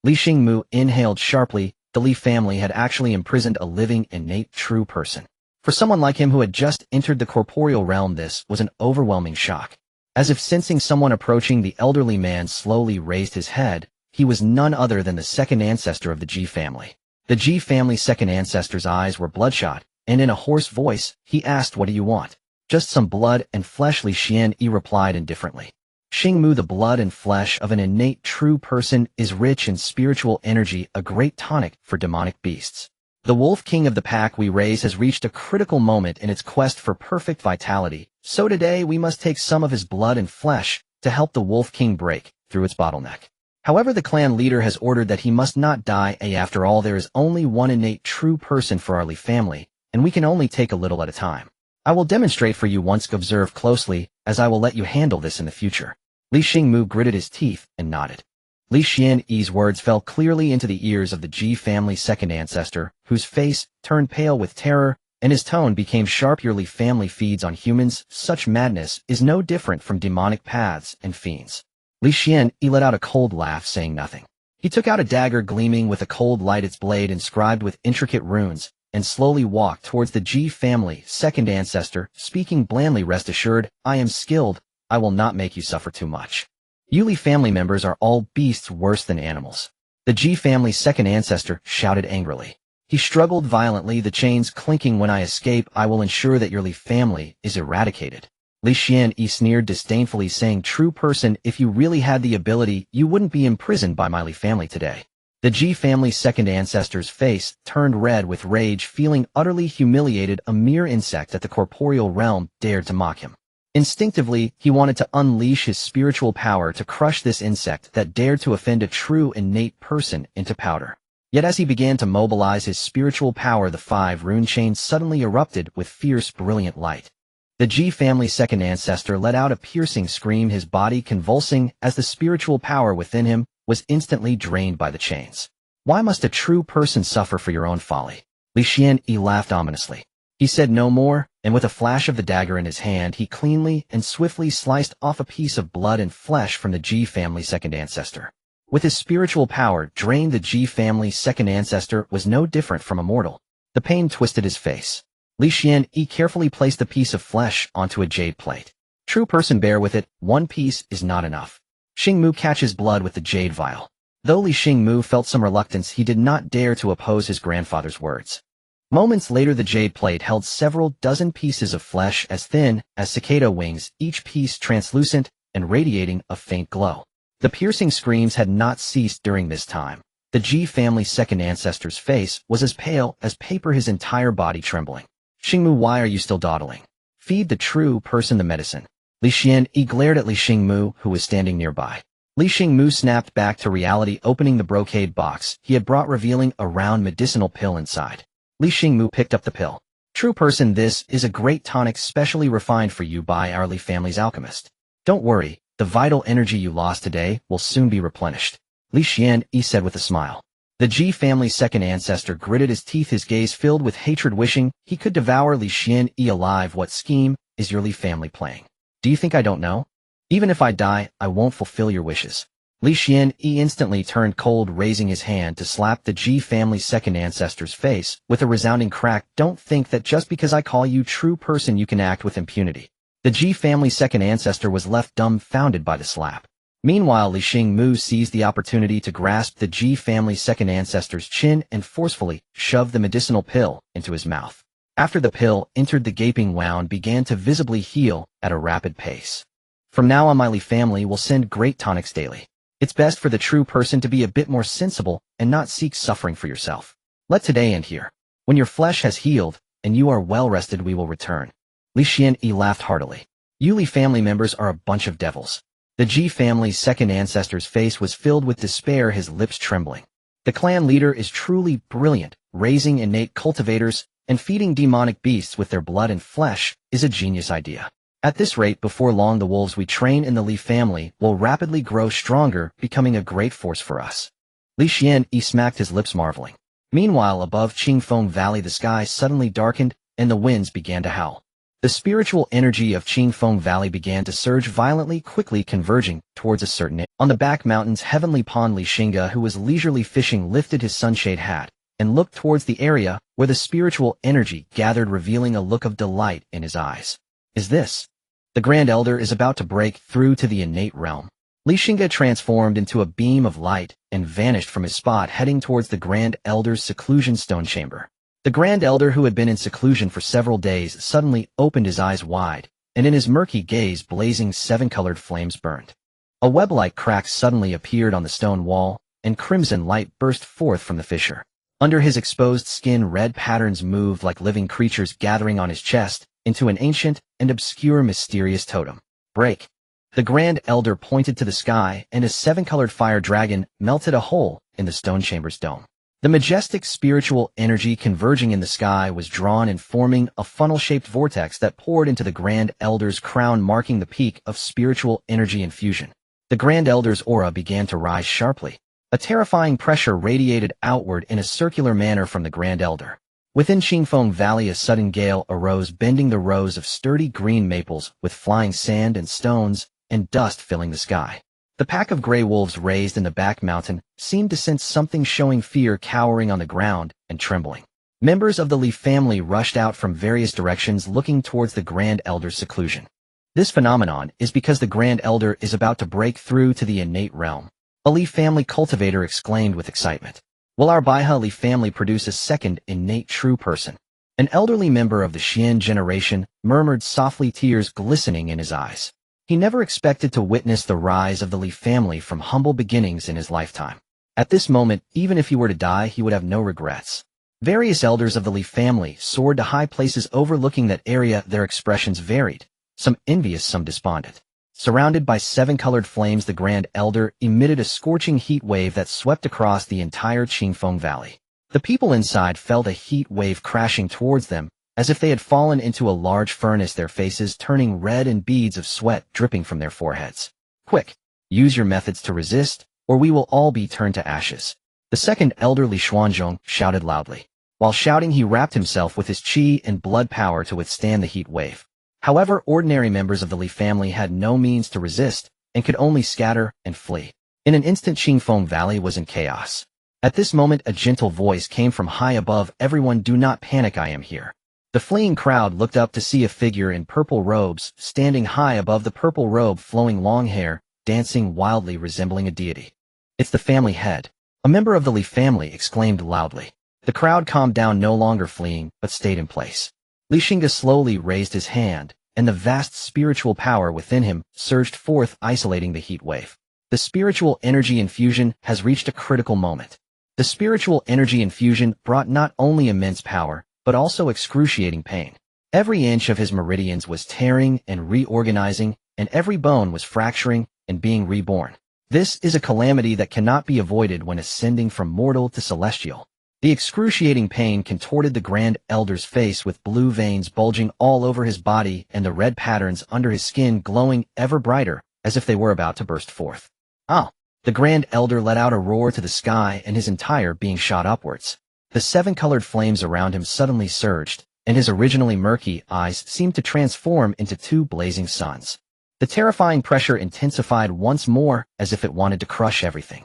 Li Xingmu inhaled sharply. The Li family had actually imprisoned a living innate true person. For someone like him who had just entered the corporeal realm, this was an overwhelming shock. As if sensing someone approaching, the elderly man slowly raised his head, he was none other than the second ancestor of the Ji family. The Ji family's second ancestor's eyes were bloodshot, and in a hoarse voice, he asked, "What do you want?" "Just some blood and flesh," Li Xianyi replied indifferently. Xingge, the blood and flesh of an innate true person, is rich in spiritual energy, a great tonic for demonic beasts. The wolf king of the pack we raise has reached a critical moment in its quest for perfect vitality, so today we must take some of his blood and flesh to help the wolf king break through its bottleneck. However, the clan leader has ordered that he must not die. After all, there is only one innate true person for our Li family, and we can only take a little at a time. I will demonstrate for you once. Observe closely, as I will let you handle this in the future. Li Xingmu gritted his teeth and nodded. Li Xianyi's words fell clearly into the ears of the Ji family's second ancestor, whose face turned pale with terror, and his tone became sharp. Your Li family feeds on humans. Such madness is no different from demonic paths and fiends. Li Xianyi let out a cold laugh, saying nothing. He took out a dagger gleaming with a cold light, its blade inscribed with intricate runes, and slowly walked towards the Ji family second ancestor, speaking blandly, "Rest assured, I am skilled. I will not make you suffer too much. You Li family members are all beasts worse than animals." The Ji family's second ancestor shouted angrily. He struggled violently, "The chains clinking. When I escape, I will ensure that your Li family is eradicated." Li Xianyi sneered disdainfully, saying, "True person, if you really had the ability, you wouldn't be imprisoned by my Li family today." The Ji family's second ancestor's face turned red with rage, feeling utterly humiliated. A mere insect at the corporeal realm dared to mock him. Instinctively, he wanted to unleash his spiritual power to crush this insect that dared to offend a true innate person into powder. Yet as he began to mobilize his spiritual power, the 5 rune chains suddenly erupted with fierce, brilliant light. The Ji family's second ancestor let out a piercing scream, his body convulsing as the spiritual power within him was instantly drained by the chains. "Why must a true person suffer for your own folly?" Li Xianyi laughed ominously. He said no more, and with a flash of the dagger in his hand, he cleanly and swiftly sliced off a piece of blood and flesh from the Ji family's second ancestor. With his spiritual power drained, the Ji family's second ancestor was no different from Immortal. The pain twisted his face. Li Xianyi carefully placed the piece of flesh onto a jade plate. "True person, bear with it. One piece is not enough." Xingmu catches blood with the jade vial. Though Li Xingmu felt some reluctance, he did not dare to oppose his grandfather's words. Moments later, the jade plate held several dozen pieces of flesh as thin as cicada wings, each piece translucent and radiating a faint glow. The piercing screams had not ceased during this time. The Ji family's second ancestor's face was as pale as paper, his entire body trembling. "Xingmu, why are you still dawdling? Feed the true person the medicine." Li Xianyi glared at Li Xingmu, who was standing nearby. Li Xingmu snapped back to reality, opening the brocade box he had brought, revealing a round medicinal pill inside. Li Xingmu picked up the pill. "True person, this is a great tonic specially refined for you by our Li family's alchemist. Don't worry, the vital energy you lost today will soon be replenished," Li Xianyi said with a smile. The Ji family's second ancestor gritted his teeth, his gaze filled with hatred, wishing he could devour Li Xianyi alive. "What scheme is your Li family playing? Do you think I don't know? Even if I die, I won't fulfill your wishes." Li Xianyi instantly turned cold, raising his hand to slap the Ji family's second ancestor's face with a resounding crack. "Don't think that just because I call you true person you can act with impunity." The Ji family's second ancestor was left dumbfounded by the slap. Meanwhile, Li Xingmu seized the opportunity to grasp the Ji family's second ancestor's chin and forcefully shoved the medicinal pill into his mouth. After the pill entered, the gaping wound began to visibly heal at a rapid pace. "From now on, my Li family will send great tonics daily. It's best for the true person to be a bit more sensible and not seek suffering for yourself. Let today end here. When your flesh has healed and you are well rested, we will return." Li Xianyi laughed heartily. "You Li family members are a bunch of devils." The Ji family's second ancestor's face was filled with despair, his lips trembling. "The clan leader is truly brilliant. Raising innate cultivators and feeding demonic beasts with their blood and flesh is a genius idea. At this rate, before long the wolves we train in the Li family will rapidly grow stronger, becoming a great force for us." Li Xianyi smacked his lips, marveling. Meanwhile, above Qingfeng Valley, the sky suddenly darkened and the winds began to howl. The spiritual energy of Qingfeng Valley began to surge violently, quickly converging towards a certain area. On the back mountains, heavenly pond, Li Xingge, who was leisurely fishing, lifted his sunshade hat and looked towards the area where the spiritual energy gathered, revealing a look of delight in his eyes. "Is this? The Grand Elder is about to break through to the innate realm." Li Xingge transformed into a beam of light and vanished from his spot, heading towards the Grand Elder's seclusion stone chamber. The Grand Elder, who had been in seclusion for several days, suddenly opened his eyes wide, and in his murky gaze blazing seven-colored flames burned. A web-like crack suddenly appeared on the stone wall, and crimson light burst forth from the fissure. Under his exposed skin, red patterns moved like living creatures gathering on his chest into an ancient and obscure mysterious totem. Break. The Grand Elder pointed to the sky, and a seven-colored fire dragon melted a hole in the stone chamber's dome. The majestic spiritual energy converging in the sky was drawn and forming a funnel-shaped vortex that poured into the Grand Elder's crown, marking the peak of spiritual energy infusion. The Grand Elder's aura began to rise sharply. A terrifying pressure radiated outward in a circular manner from the Grand Elder. Within Xingfeng Valley, a sudden gale arose, bending the rows of sturdy green maples with flying sand and stones and dust filling the sky. The pack of gray wolves raised in the back mountain seemed to sense something, showing fear, cowering on the ground and trembling. Members of the Li family rushed out from various directions, looking towards the Grand Elder's seclusion. This phenomenon is because the Grand Elder is about to break through to the innate realm. A Li family cultivator exclaimed with excitement. Will our Baihe Li family produce a second innate true person? An elderly member of the Xian generation murmured softly, tears glistening in his eyes. He never expected to witness the rise of the Li family from humble beginnings in his lifetime. At this moment, even if he were to die, he would have no regrets. Various elders of the Li family soared to high places overlooking that area. Their expressions varied, some envious, some despondent. Surrounded by seven-colored flames, the Grand Elder emitted a scorching heat wave that swept across the entire Xingfeng Valley. The people inside felt a heat wave crashing towards them, as if they had fallen into a large furnace, their faces turning red and beads of sweat dripping from their foreheads. Quick, use your methods to resist, or we will all be turned to ashes. The second elder, Li Xuanzhong, shouted loudly. While shouting, he wrapped himself with his qi and blood power to withstand the heat wave. However, ordinary members of the Li family had no means to resist and could only scatter and flee. In an instant, Xingfeng Valley was in chaos. At this moment, a gentle voice came from high above. Everyone, do not panic, I am here. The fleeing crowd looked up to see a figure in purple robes, standing high above the purple robe, flowing long hair, dancing wildly, resembling a deity. It's the family head. A member of the Li family exclaimed loudly. The crowd calmed down, no longer fleeing, but stayed in place. Li Xingge slowly raised his hand, and the vast spiritual power within him surged forth, isolating the heat wave. The spiritual energy infusion has reached a critical moment. The spiritual energy infusion brought not only immense power, but also excruciating pain. Every inch of his meridians was tearing and reorganizing, and every bone was fracturing and being reborn. This is a calamity that cannot be avoided when ascending from mortal to celestial. The excruciating pain contorted the Grand Elder's face, with blue veins bulging all over his body and the red patterns under his skin glowing ever brighter, as if they were about to burst forth. Ah! The Grand Elder let out a roar to the sky, and his entire being shot upwards. The seven-colored flames around him suddenly surged, and his originally murky eyes seemed to transform into two blazing suns. The terrifying pressure intensified once more, as if it wanted to crush everything.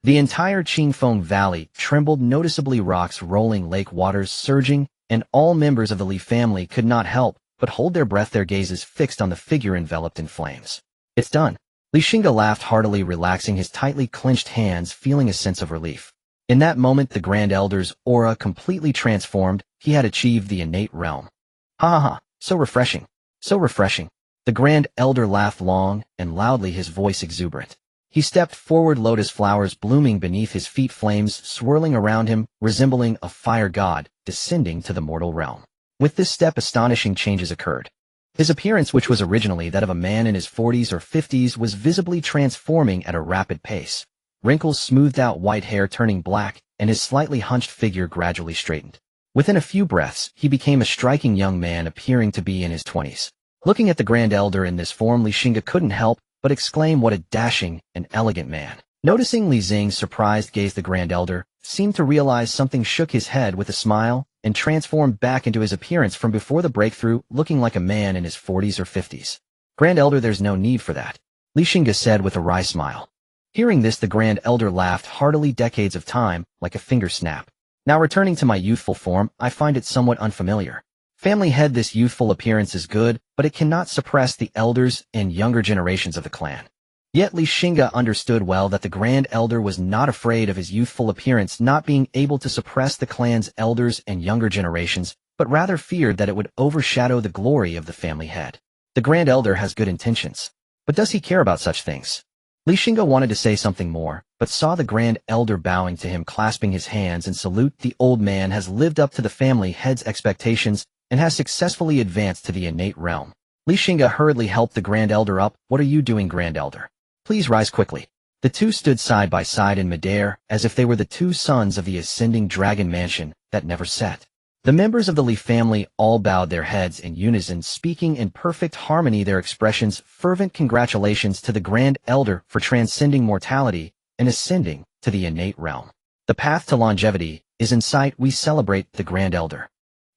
The entire Xingfeng Valley trembled noticeably, rocks rolling, lake waters surging, and all members of the Li family could not help but hold their breath, their gazes fixed on the figure enveloped in flames. It's done. Li Xingge laughed heartily, relaxing his tightly clenched hands, feeling a sense of relief. In that moment, the Grand Elder's aura completely transformed. He had achieved the innate realm. Ha ha ha, so refreshing, so refreshing. The Grand Elder laughed long and loudly, his voice exuberant. He stepped forward, lotus flowers blooming beneath his feet, flames swirling around him, resembling a fire god descending to the mortal realm. With this step, astonishing changes occurred. His appearance, which was originally that of a man in his 40s or 50s, was visibly transforming at a rapid pace. Wrinkles smoothed out, white hair turning black, and his slightly hunched figure gradually straightened. Within a few breaths, he became a striking young man, appearing to be in his 20s. Looking at the Grand Elder in this form, Li Xingge couldn't help but exclaim, what a dashing and elegant man. Noticing Li Xingge's surprised gaze, the Grand Elder seemed to realize something, shook his head with a smile, and transformed back into his appearance from before the breakthrough, looking like a man in his 40s or 50s. Grand Elder, there's no need for that, Li Xingge said with a wry smile. Hearing this, the Grand Elder laughed heartily. Decades of time, like a finger snap. Now returning to my youthful form, I find it somewhat unfamiliar. Family head, this youthful appearance is good, but it cannot suppress the elders and younger generations of the clan. Yet Li Xingge understood well that the Grand Elder was not afraid of his youthful appearance not being able to suppress the clan's elders and younger generations, but rather feared that it would overshadow the glory of the family head. The Grand Elder has good intentions. But does he care about such things? Li Xingge wanted to say something more, but saw the Grand Elder bowing to him, clasping his hands in salute. The old man has lived up to the family head's expectations and has successfully advanced to the innate realm. Li Xingge hurriedly helped the Grand Elder up. What are you doing, Grand Elder? Please rise quickly. The two stood side by side in midair, as if they were the two sons of the ascending dragon mansion that never set. The members of the Li family all bowed their heads in unison, speaking in perfect harmony their expressions. Fervent congratulations to the Grand Elder for transcending mortality and ascending to the innate realm. The path to longevity is in sight. We celebrate the Grand Elder.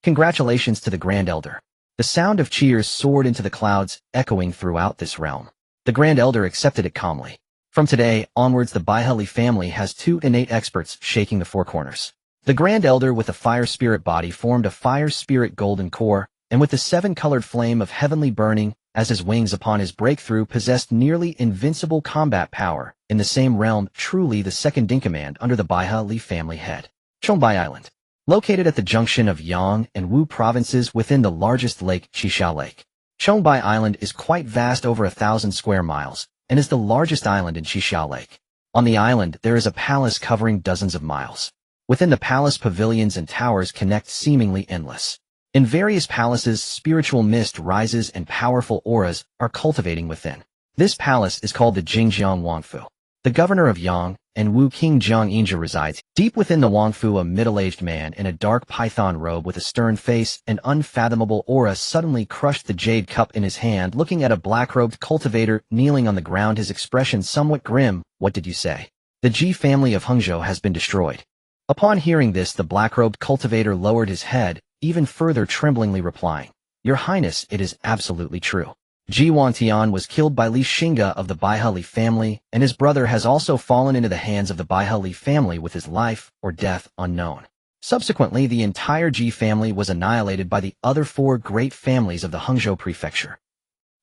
Congratulations to the Grand Elder. The sound of cheers soared into the clouds, echoing throughout this realm. The Grand Elder accepted it calmly. From today onwards, the Li family has two innate experts shaking the four corners. The Grand Elder with a fire spirit body formed a fire spirit golden core, and with the seven-colored flame of heavenly burning as his wings upon his breakthrough possessed nearly invincible combat power in the same realm, truly the second-in-command under the Li family head. Chongbai Island. Located at the junction of Yang and Wu provinces within the largest lake, Qishao Lake. Chongbai Island is quite vast, over 1,000 square miles, and is the largest island in Qishao Lake. On the island, there is a palace covering dozens of miles. Within the palace, pavilions and towers connect, seemingly endless. In various palaces, spiritual mist rises and powerful auras are cultivating within. This palace is called the Jingjiang Wangfu. The governor of Yang and Wu King Xingge resides. Deep within the Wangfu, a middle-aged man in a dark python robe with a stern face and unfathomable aura suddenly crushed the jade cup in his hand, looking at a black-robed cultivator kneeling on the ground, his expression somewhat grim. What did you say? The Ji family of Hangzhou has been destroyed. Upon hearing this, the black-robed cultivator lowered his head, even further tremblingly replying, Your Highness, it is absolutely true. Ji Wantian was killed by Li Xingge of the Li family, and his brother has also fallen into the hands of the Li family with his life or death unknown. Subsequently, the entire Ji family was annihilated by the other four great families of the Hangzhou prefecture.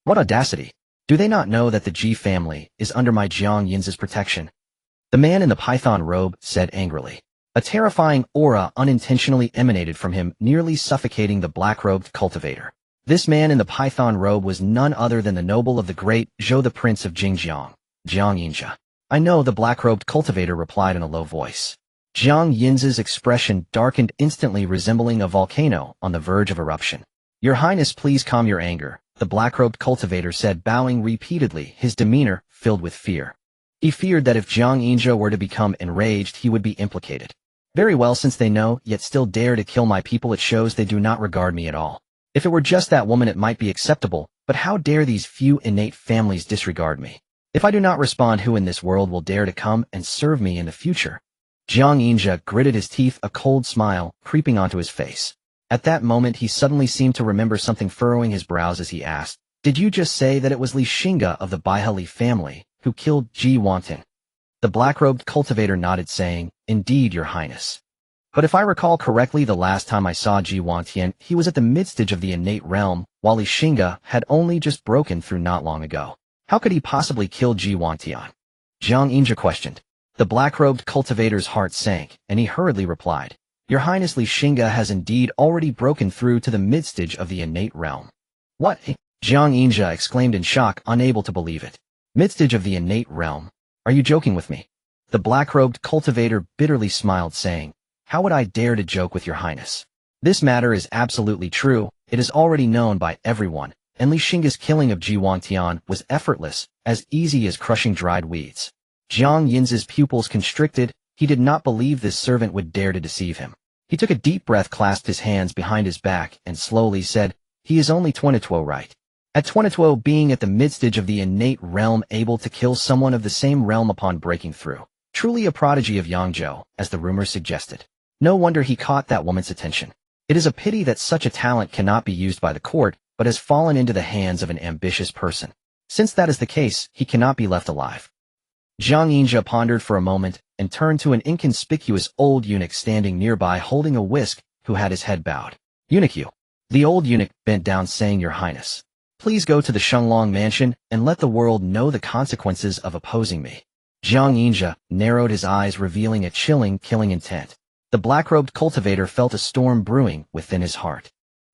What audacity! Do they not know that the Ji family is under my Jiang Yin's protection? The man in the python robe said angrily. A terrifying aura unintentionally emanated from him, nearly suffocating the black-robed cultivator. This man in the python robe was none other than the noble of the great Zhou, the prince of Jingjiang, Jiang Yinzhe. I know, the black-robed cultivator replied in a low voice. Jiang Yinzhe's expression darkened instantly, resembling a volcano on the verge of eruption. Your Highness, please calm your anger, the black-robed cultivator said, bowing repeatedly, his demeanor filled with fear. He feared that if Jiang Yinzhe were to become enraged, he would be implicated. Very well, since they know, yet still dare to kill my people, it shows they do not regard me at all. If it were just that woman, it might be acceptable, but how dare these few innate families disregard me? If I do not respond, who in this world will dare to come and serve me in the future? Jiang Yinzhe gritted his teeth, a cold smile creeping onto his face. At that moment, he suddenly seemed to remember something, furrowing his brows as he asked, Did you just say that it was Li Xingge of the Li family who killed Ji Wantian? The black-robed cultivator nodded, saying, Indeed, Your Highness. But if I recall correctly, the last time I saw Ji Wantian, he was at the midstage of the innate realm, while Li Xingge had only just broken through not long ago. How could he possibly kill Ji Wantian? Jiang Yinzhe questioned. The black-robed cultivator's heart sank, and he hurriedly replied, Your Highness, Li Xingge has indeed already broken through to the midstage of the innate realm. What? Jiang Yinzhe exclaimed in shock, unable to believe it. Midstage of the innate realm? Are you joking with me? The black-robed cultivator bitterly smiled, saying, How would I dare to joke with Your Highness? This matter is absolutely true. It is already known by everyone, and Li Xingge's killing of Ji Wantian was effortless, as easy as crushing dried weeds. Jiang Yinzhe's pupils constricted. He did not believe this servant would dare to deceive him. He took a deep breath, clasped his hands behind his back, and slowly said, He is only 22, right? At 22, being at the midstage of the innate realm, able to kill someone of the same realm upon breaking through. Truly a prodigy of Yangzhou, as the rumors suggested. No wonder he caught that woman's attention. It is a pity that such a talent cannot be used by the court, but has fallen into the hands of an ambitious person. Since that is the case, he cannot be left alive. Jiang Yinzhe pondered for a moment, and turned to an inconspicuous old eunuch standing nearby holding a whisk, who had his head bowed. Eunuch, you. The old eunuch bent down, saying, Your Highness. Please go to the Shenglong mansion and let the world know the consequences of opposing me. Xingge narrowed his eyes, revealing a chilling, killing intent. The black-robed cultivator felt a storm brewing within his heart.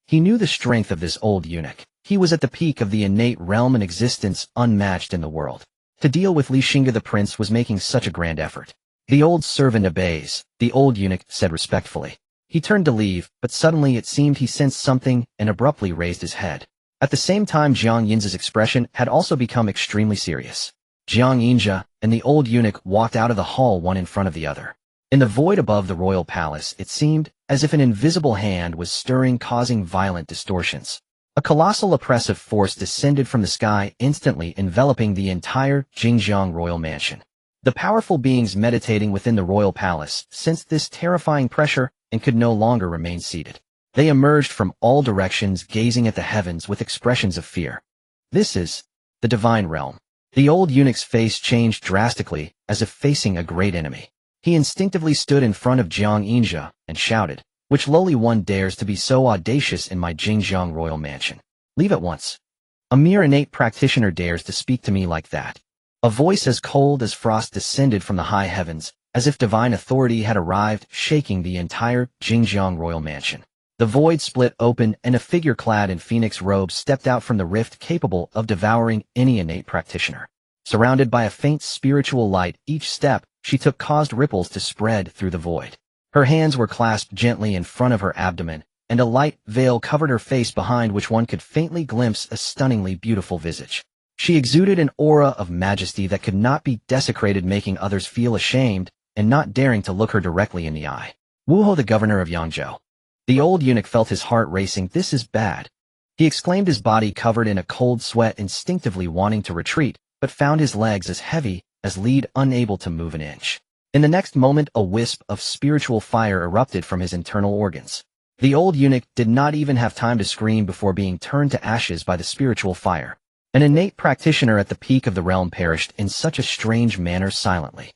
He knew the strength of this old eunuch. He was at the peak of the innate realm and existence unmatched in the world. To deal with Xingge the prince was making such a grand effort. The old servant obeys, the old eunuch said respectfully. He turned to leave, but suddenly it seemed he sensed something and abruptly raised his head. At the same time, Jiang Yin's expression had also become extremely serious. Xingge and the old eunuch walked out of the hall one in front of the other. In the void above the royal palace, it seemed as if an invisible hand was stirring, causing violent distortions. A colossal oppressive force descended from the sky, instantly enveloping the entire Xingge royal mansion. The powerful beings meditating within the royal palace sensed this terrifying pressure and could no longer remain seated. They emerged from all directions, gazing at the heavens with expressions of fear. This is the divine realm. The old eunuch's face changed drastically, as if facing a great enemy. He instinctively stood in front of Xingge and shouted, "Which lowly one dares to be so audacious in my Xingge royal mansion? Leave at once. A mere innate practitioner dares to speak to me like that." A voice as cold as frost descended from the high heavens, as if divine authority had arrived, shaking the entire Xingge royal mansion. The void split open and a figure clad in phoenix robes stepped out from the rift, capable of devouring any innate practitioner. Surrounded by a faint spiritual light, each step she took caused ripples to spread through the void. Her hands were clasped gently in front of her abdomen, and a light veil covered her face, behind which one could faintly glimpse a stunningly beautiful visage. She exuded an aura of majesty that could not be desecrated, making others feel ashamed and not daring to look her directly in the eye. Wuho, the governor of Yangzhou. The old eunuch felt his heart racing. "This is bad," he exclaimed, his body covered in a cold sweat, instinctively wanting to retreat, but found his legs as heavy as lead, unable to move an inch. In the next moment, a wisp of spiritual fire erupted from his internal organs. The old eunuch did not even have time to scream before being turned to ashes by the spiritual fire. An innate practitioner at the peak of the realm perished in such a strange manner silently.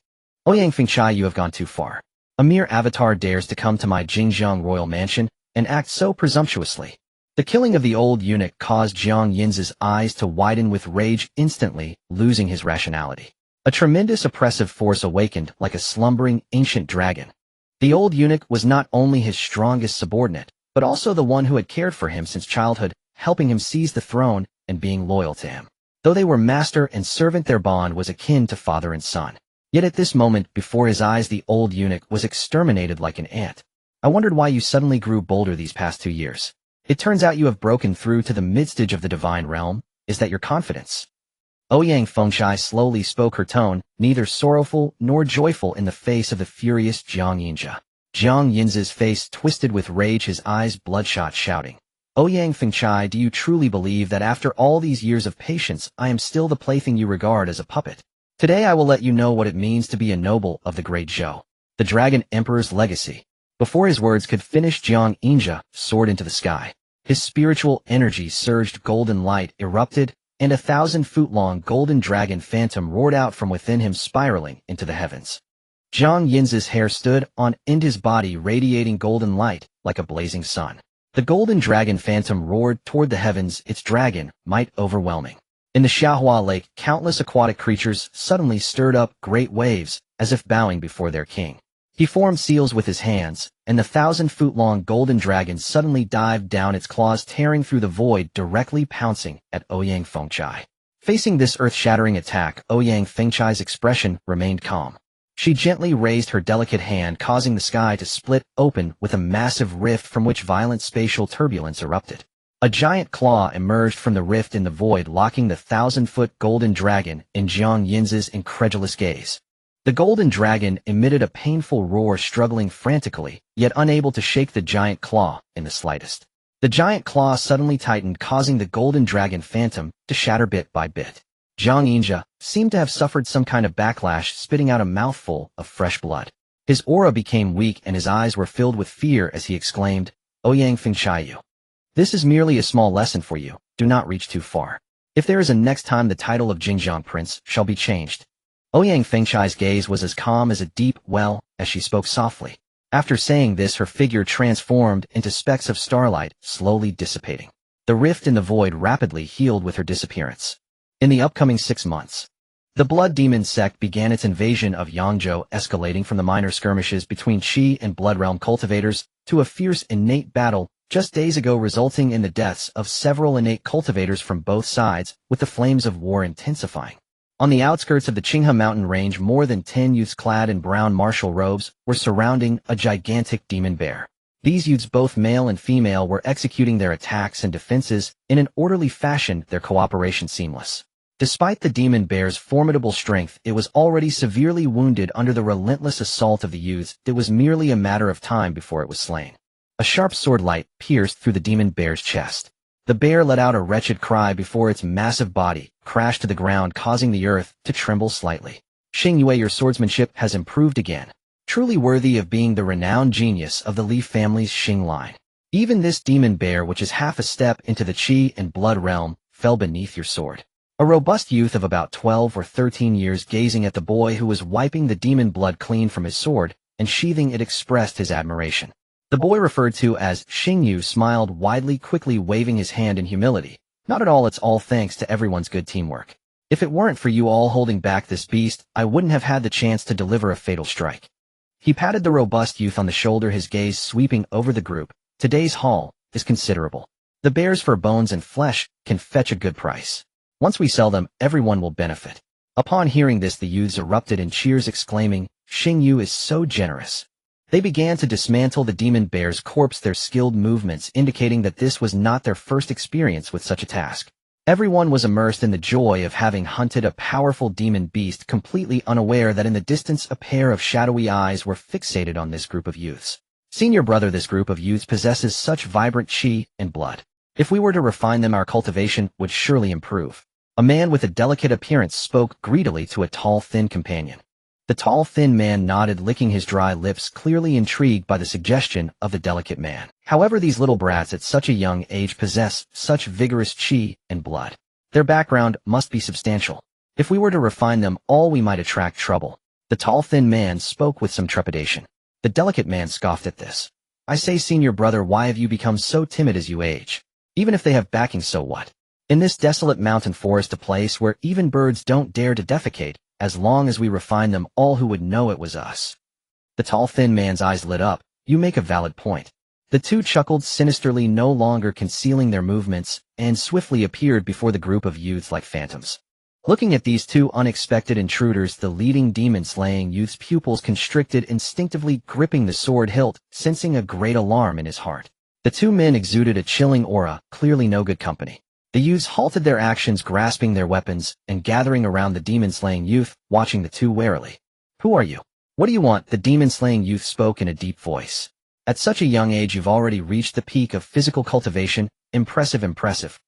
"Ouyang Fengchai, you have gone too far. A mere avatar dares to come to my Xingge royal mansion and act so presumptuously." The killing of the old eunuch caused Jiang Yin's eyes to widen with rage, instantly losing his rationality. A tremendous oppressive force awakened like a slumbering ancient dragon. The old eunuch was not only his strongest subordinate, but also the one who had cared for him since childhood, helping him seize the throne and being loyal to him. Though they were master and servant, their bond was akin to father and son. Yet at this moment, before his eyes, the old eunuch was exterminated like an ant. "I wondered why you suddenly grew bolder these past 2 years. It turns out you have broken through to the midstage of the divine realm. Is that your confidence?" Ouyang Fengchai slowly spoke, her tone neither sorrowful nor joyful, in the face of the furious Xingge. Jiang Yin's face twisted with rage, his eyes bloodshot, shouting, "Ouyang Fengchai, do you truly believe that after all these years of patience I am still the plaything you regard as a puppet? Today I will let you know what it means to be a noble of the great Zhou, the Dragon Emperor's legacy." Before his words could finish, Xingge soared into the sky. His spiritual energy surged, golden light erupted, and a 1,000-foot-long golden dragon phantom roared out from within him, spiraling into the heavens. Jiang Yin's hair stood on end, his body radiating golden light like a blazing sun. The golden dragon phantom roared toward the heavens, its dragon might overwhelming. In the Xiaohua Lake, countless aquatic creatures suddenly stirred up great waves, as if bowing before their king. He formed seals with his hands, and the 1,000-foot-long golden dragon suddenly dived down, its claws tearing through the void, directly pouncing at Ouyang Fengchai. Facing this earth-shattering attack, Ouyang Fengchai's expression remained calm. She gently raised her delicate hand, causing the sky to split open with a massive rift from which violent spatial turbulence erupted. A giant claw emerged from the rift in the void, locking the 1,000-foot golden dragon in Jiang Yin's incredulous gaze. The golden dragon emitted a painful roar, struggling frantically, yet unable to shake the giant claw in the slightest. The giant claw suddenly tightened, causing the golden dragon phantom to shatter bit by bit. Xingge seemed to have suffered some kind of backlash, spitting out a mouthful of fresh blood. His aura became weak and his eyes were filled with fear as he exclaimed, "Ouyang Fengchai, this is merely a small lesson for you. Do not reach too far. If there is a next time, the title of Xingge Prince shall be changed." Ouyang Fengchai's gaze was as calm as a deep well as she spoke softly. After saying this, her figure transformed into specks of starlight, slowly dissipating. The rift in the void rapidly healed with her disappearance. In the upcoming 6 months, the Blood Demon sect began its invasion of Yangzhou, escalating from the minor skirmishes between Qi and Blood Realm cultivators to a fierce innate battle just days ago, resulting in the deaths of several innate cultivators from both sides, with the flames of war intensifying. On the outskirts of the Xingge mountain range, more than 10 youths clad in brown martial robes were surrounding a gigantic demon bear. These youths, both male and female, were executing their attacks and defenses in an orderly fashion, their cooperation seamless. Despite the demon bear's formidable strength, it was already severely wounded under the relentless assault of the youths. It was merely a matter of time before it was slain. A sharp sword light pierced through the demon bear's chest. The bear let out a wretched cry before its massive body crashed to the ground, causing the earth to tremble slightly. Xingge, your swordsmanship has improved again. Truly worthy of being the renowned genius of the Li family's Xing line. Even this demon bear, which is half a step into the Qi and Blood realm, fell beneath your sword. A robust youth of about 12 or 13 years, gazing at the boy who was wiping the demon blood clean from his sword and sheathing it, expressed his admiration. The boy, referred to as Xingge, smiled widely, quickly waving his hand in humility. Not at all, it's all thanks to everyone's good teamwork. If it weren't for you all holding back this beast, I wouldn't have had the chance to deliver a fatal strike. He patted the robust youth on the shoulder, his gaze sweeping over the group. Today's haul is considerable. The bears for bones and flesh can fetch a good price. Once we sell them, everyone will benefit. Upon hearing this, the youths erupted in cheers, exclaiming, Xingge is so generous. They began to dismantle the demon bear's corpse, their skilled movements indicating that this was not their first experience with such a task. Everyone was immersed in the joy of having hunted a powerful demon beast, completely unaware that in the distance a pair of shadowy eyes were fixated on this group of youths. Senior brother, this group of youths possesses such vibrant Qi and blood. If we were to refine them, our cultivation would surely improve. A man with a delicate appearance spoke greedily to a tall, thin companion. The tall, thin man nodded, licking his dry lips, clearly intrigued by the suggestion of the delicate man. However, these little brats at such a young age possess such vigorous Qi and blood. Their background must be substantial. If we were to refine them all, we might attract trouble. The tall, thin man spoke with some trepidation. The delicate man scoffed at this. I say, senior brother, why have you become so timid as you age? Even if they have backing, so what? In this desolate mountain forest, a place where even birds don't dare to defecate, as long as we refine them all, who would know it was us? The tall, thin man's eyes lit up. You make a valid point. The two chuckled sinisterly, no longer concealing their movements, and swiftly appeared before the group of youths like phantoms. Looking at these two unexpected intruders, the leading demon-slaying youth's pupils constricted, instinctively gripping the sword hilt, sensing a great alarm in his heart. The two men exuded a chilling aura, clearly no good company. The youths halted their actions, grasping their weapons, and gathering around the demon-slaying youth, watching the two warily. Who are you? What do you want? The demon-slaying youth spoke in a deep voice. At such a young age, you've already reached the peak of physical cultivation. Impressive, impressive.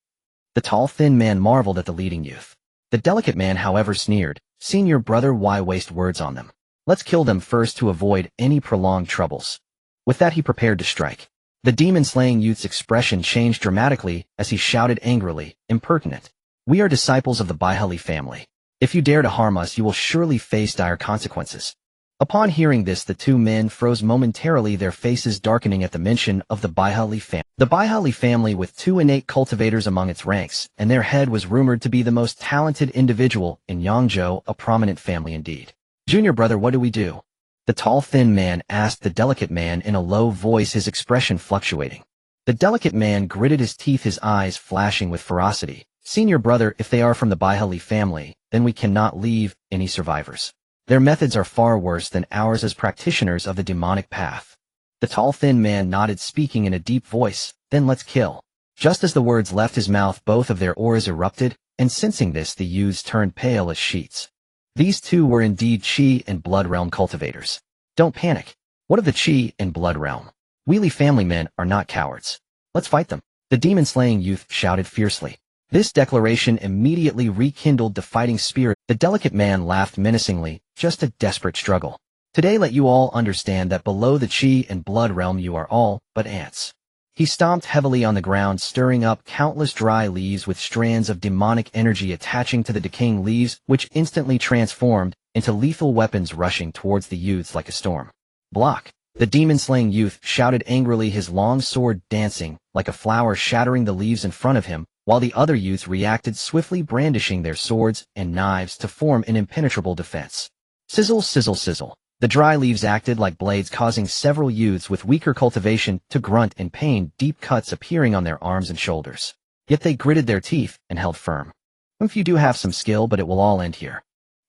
The tall, thin man marveled at the leading youth. The delicate man, however, sneered. Senior brother, why waste words on them? Let's kill them first to avoid any prolonged troubles. With that, he prepared to strike. The demon-slaying youth's expression changed dramatically as he shouted angrily, impertinent. We are disciples of the Baihali family. If you dare to harm us, you will surely face dire consequences. Upon hearing this, the two men froze momentarily, their faces darkening at the mention of the Baihali family. The Baihali family, with two innate cultivators among its ranks, and their head was rumored to be the most talented individual in Yangzhou, a prominent family indeed. Junior brother, what do we do? The tall, thin man asked the delicate man in a low voice, his expression fluctuating. The delicate man gritted his teeth, his eyes flashing with ferocity. Senior brother, if they are from the Baihali family, then we cannot leave any survivors. Their methods are far worse than ours as practitioners of the demonic path. The tall, thin man nodded, speaking in a deep voice. Then let's kill. Just as the words left his mouth, both of their auras erupted, and sensing this, the youths turned pale as sheets. These two were indeed Qi and Blood Realm cultivators. Don't panic. What of the Qi and Blood Realm? We Li family men are not cowards. Let's fight them. The demon-slaying youth shouted fiercely. This declaration immediately rekindled the fighting spirit. The delicate man laughed menacingly, just a desperate struggle. Today let you all understand that below the Qi and Blood Realm you are all but ants. He stomped heavily on the ground, stirring up countless dry leaves with strands of demonic energy attaching to the decaying leaves, which instantly transformed into lethal weapons rushing towards the youths like a storm. Block! The demon-slaying youth shouted angrily, his long sword dancing like a flower shattering the leaves in front of him, while the other youths reacted swiftly, brandishing their swords and knives to form an impenetrable defense. Sizzle, sizzle, sizzle. The dry leaves acted like blades, causing several youths with weaker cultivation to grunt in pain, deep cuts appearing on their arms and shoulders. Yet they gritted their teeth and held firm. If you do have some skill, but it will all end here.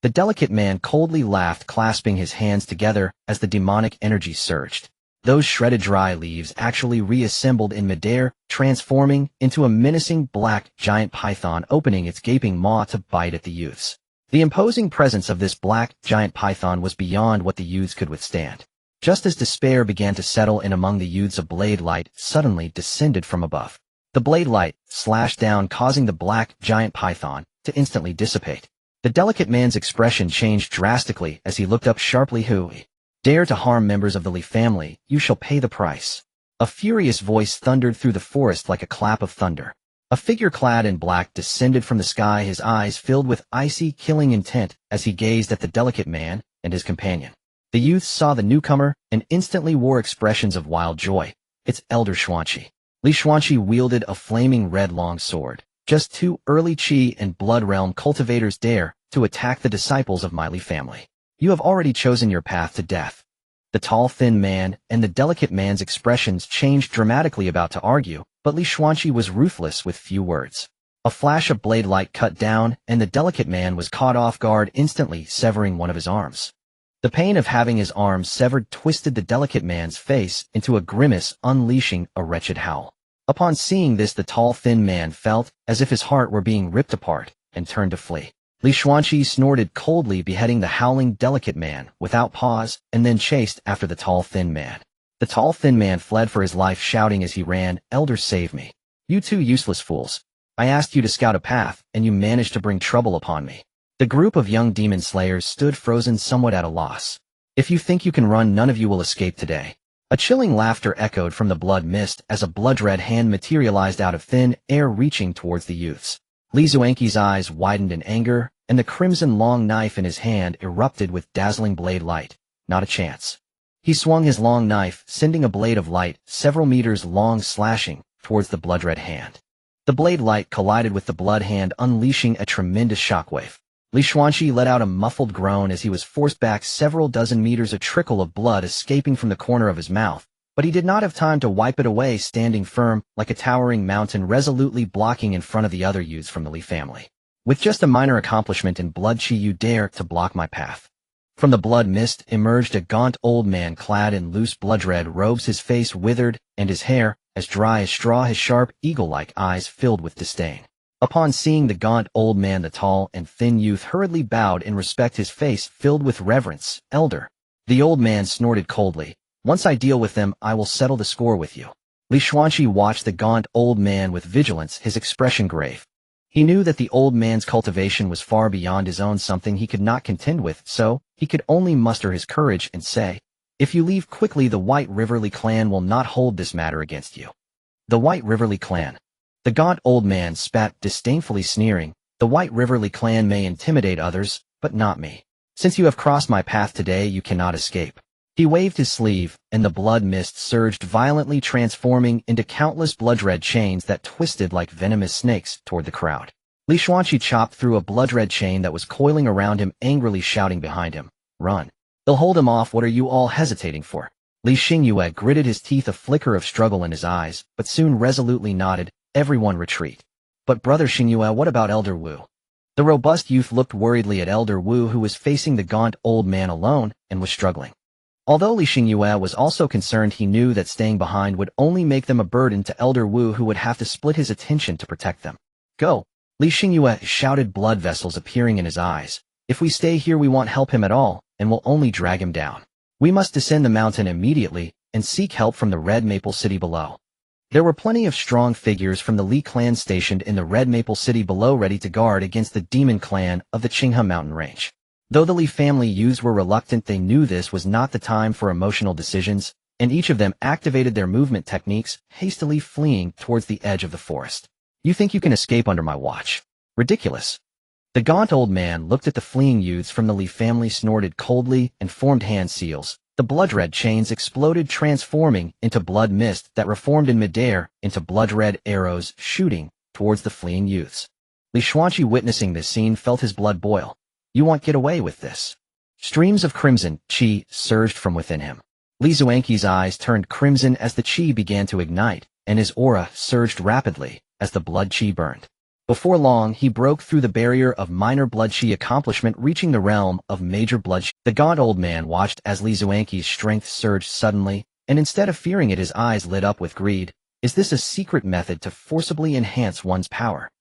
The delicate man coldly laughed, clasping his hands together as the demonic energy surged. Those shredded dry leaves actually reassembled in midair, transforming into a menacing black giant python opening its gaping maw to bite at the youths. The imposing presence of this black giant python was beyond what the youths could withstand. Just as despair began to settle in among the youths, a blade light suddenly descended from above. The blade light slashed down, causing the black giant python to instantly dissipate. The delicate man's expression changed drastically as he looked up sharply. Who dare to harm members of the Lee family, you shall pay the price. A furious voice thundered through the forest like a clap of thunder. A figure clad in black descended from the sky, his eyes filled with icy, killing intent as he gazed at the delicate man and his companion. The youths saw the newcomer and instantly wore expressions of wild joy. It's Elder Xuanqi. Li Xuanqi wielded a flaming red long sword. Just two early Qi and Blood Realm cultivators dare to attack the disciples of my Li family. You have already chosen your path to death. The tall, thin man and the delicate man's expressions changed dramatically, about to argue, but Li Xuanqi was ruthless with few words. A flash of blade light cut down, and the delicate man was caught off guard, instantly severing one of his arms. The pain of having his arms severed twisted the delicate man's face into a grimace, unleashing a wretched howl. Upon seeing this, the tall, thin man felt as if his heart were being ripped apart and turned to flee. Li Xuanqi snorted coldly, beheading the howling delicate man without pause, and then chased after the tall, thin man. The tall, thin man fled for his life, shouting as he ran, "Elder, save me. You two useless fools. I asked you to scout a path, and you managed to bring trouble upon me." The group of young demon slayers stood frozen, somewhat at a loss. If you think you can run, none of you will escape today. A chilling laughter echoed from the blood mist as a blood-red hand materialized out of thin air, reaching towards the youths. Li Xuanqi's eyes widened in anger, and the crimson long knife in his hand erupted with dazzling blade light. Not a chance. He swung his long knife, sending a blade of light several meters long, slashing towards the blood-red hand. The blade light collided with the blood hand, unleashing a tremendous shockwave. Li Xuanqi let out a muffled groan as he was forced back several dozen meters, a trickle of blood escaping from the corner of his mouth. But he did not have time to wipe it away, standing firm like a towering mountain, resolutely blocking in front of the other youths from the Li family. With just a minor accomplishment in blood Qi, you dare to block my path. From the blood mist emerged a gaunt old man clad in loose blood-red robes, his face withered and his hair as dry as straw, his sharp, eagle-like eyes filled with disdain. Upon seeing the gaunt old man, the tall and thin youth hurriedly bowed in respect, his face filled with reverence. "Elder." The old man snorted coldly. "Once I deal with them, I will settle the score with you." Li Xuanqi watched the gaunt old man with vigilance, his expression grave. He knew that the old man's cultivation was far beyond his own, something he could not contend with, so he could only muster his courage and say, "If you leave quickly, the White Riverly clan will not hold this matter against you." The White Riverly clan. The gaunt old man spat disdainfully, sneering, "The White Riverly clan may intimidate others, but not me. Since you have crossed my path today, you cannot escape." He waved his sleeve, and the blood mist surged violently, transforming into countless blood-red chains that twisted like venomous snakes toward the crowd. Li Xuanqi chopped through a blood-red chain that was coiling around him, angrily shouting behind him, "Run. They'll hold him off. What are you all hesitating for?" Li Xingye gritted his teeth, a flicker of struggle in his eyes, but soon resolutely nodded, "Everyone retreat." "But Brother Xingye, what about Elder Wu?" The robust youth looked worriedly at Elder Wu, who was facing the gaunt old man alone and was struggling. Although Li Xingye was also concerned, he knew that staying behind would only make them a burden to Elder Wu, who would have to split his attention to protect them. "Go!" Li Xingye shouted, blood vessels appearing in his eyes. "If we stay here, we won't help him at all, and will only drag him down. We must descend the mountain immediately and seek help from the Red Maple City below." There were plenty of strong figures from the Li clan stationed in the Red Maple City below, ready to guard against the demon clan of the Xinghe mountain range. Though the Li family youths were reluctant, they knew this was not the time for emotional decisions, and each of them activated their movement techniques, hastily fleeing towards the edge of the forest. "You think you can escape under my watch? Ridiculous." The gaunt old man looked at the fleeing youths from the Li family, snorted coldly, and formed hand seals, The blood-red chains exploded, transforming into blood mist that reformed in midair into blood-red arrows shooting towards the fleeing youths. Li Xuanqi, witnessing this scene, felt his blood boil. You won't get away with this. Streams of crimson qi surged from within him. Li Xuanqi's eyes turned crimson as the qi began to ignite, and his aura surged rapidly as the blood qi burned. Before long, he broke through the barrier of minor blood qi accomplishment, reaching the realm of major blood qi. The gaunt old man watched as Li Xuanqi's strength surged suddenly, and instead of fearing it, his eyes lit up with greed. Is this a secret method to forcibly enhance one's power?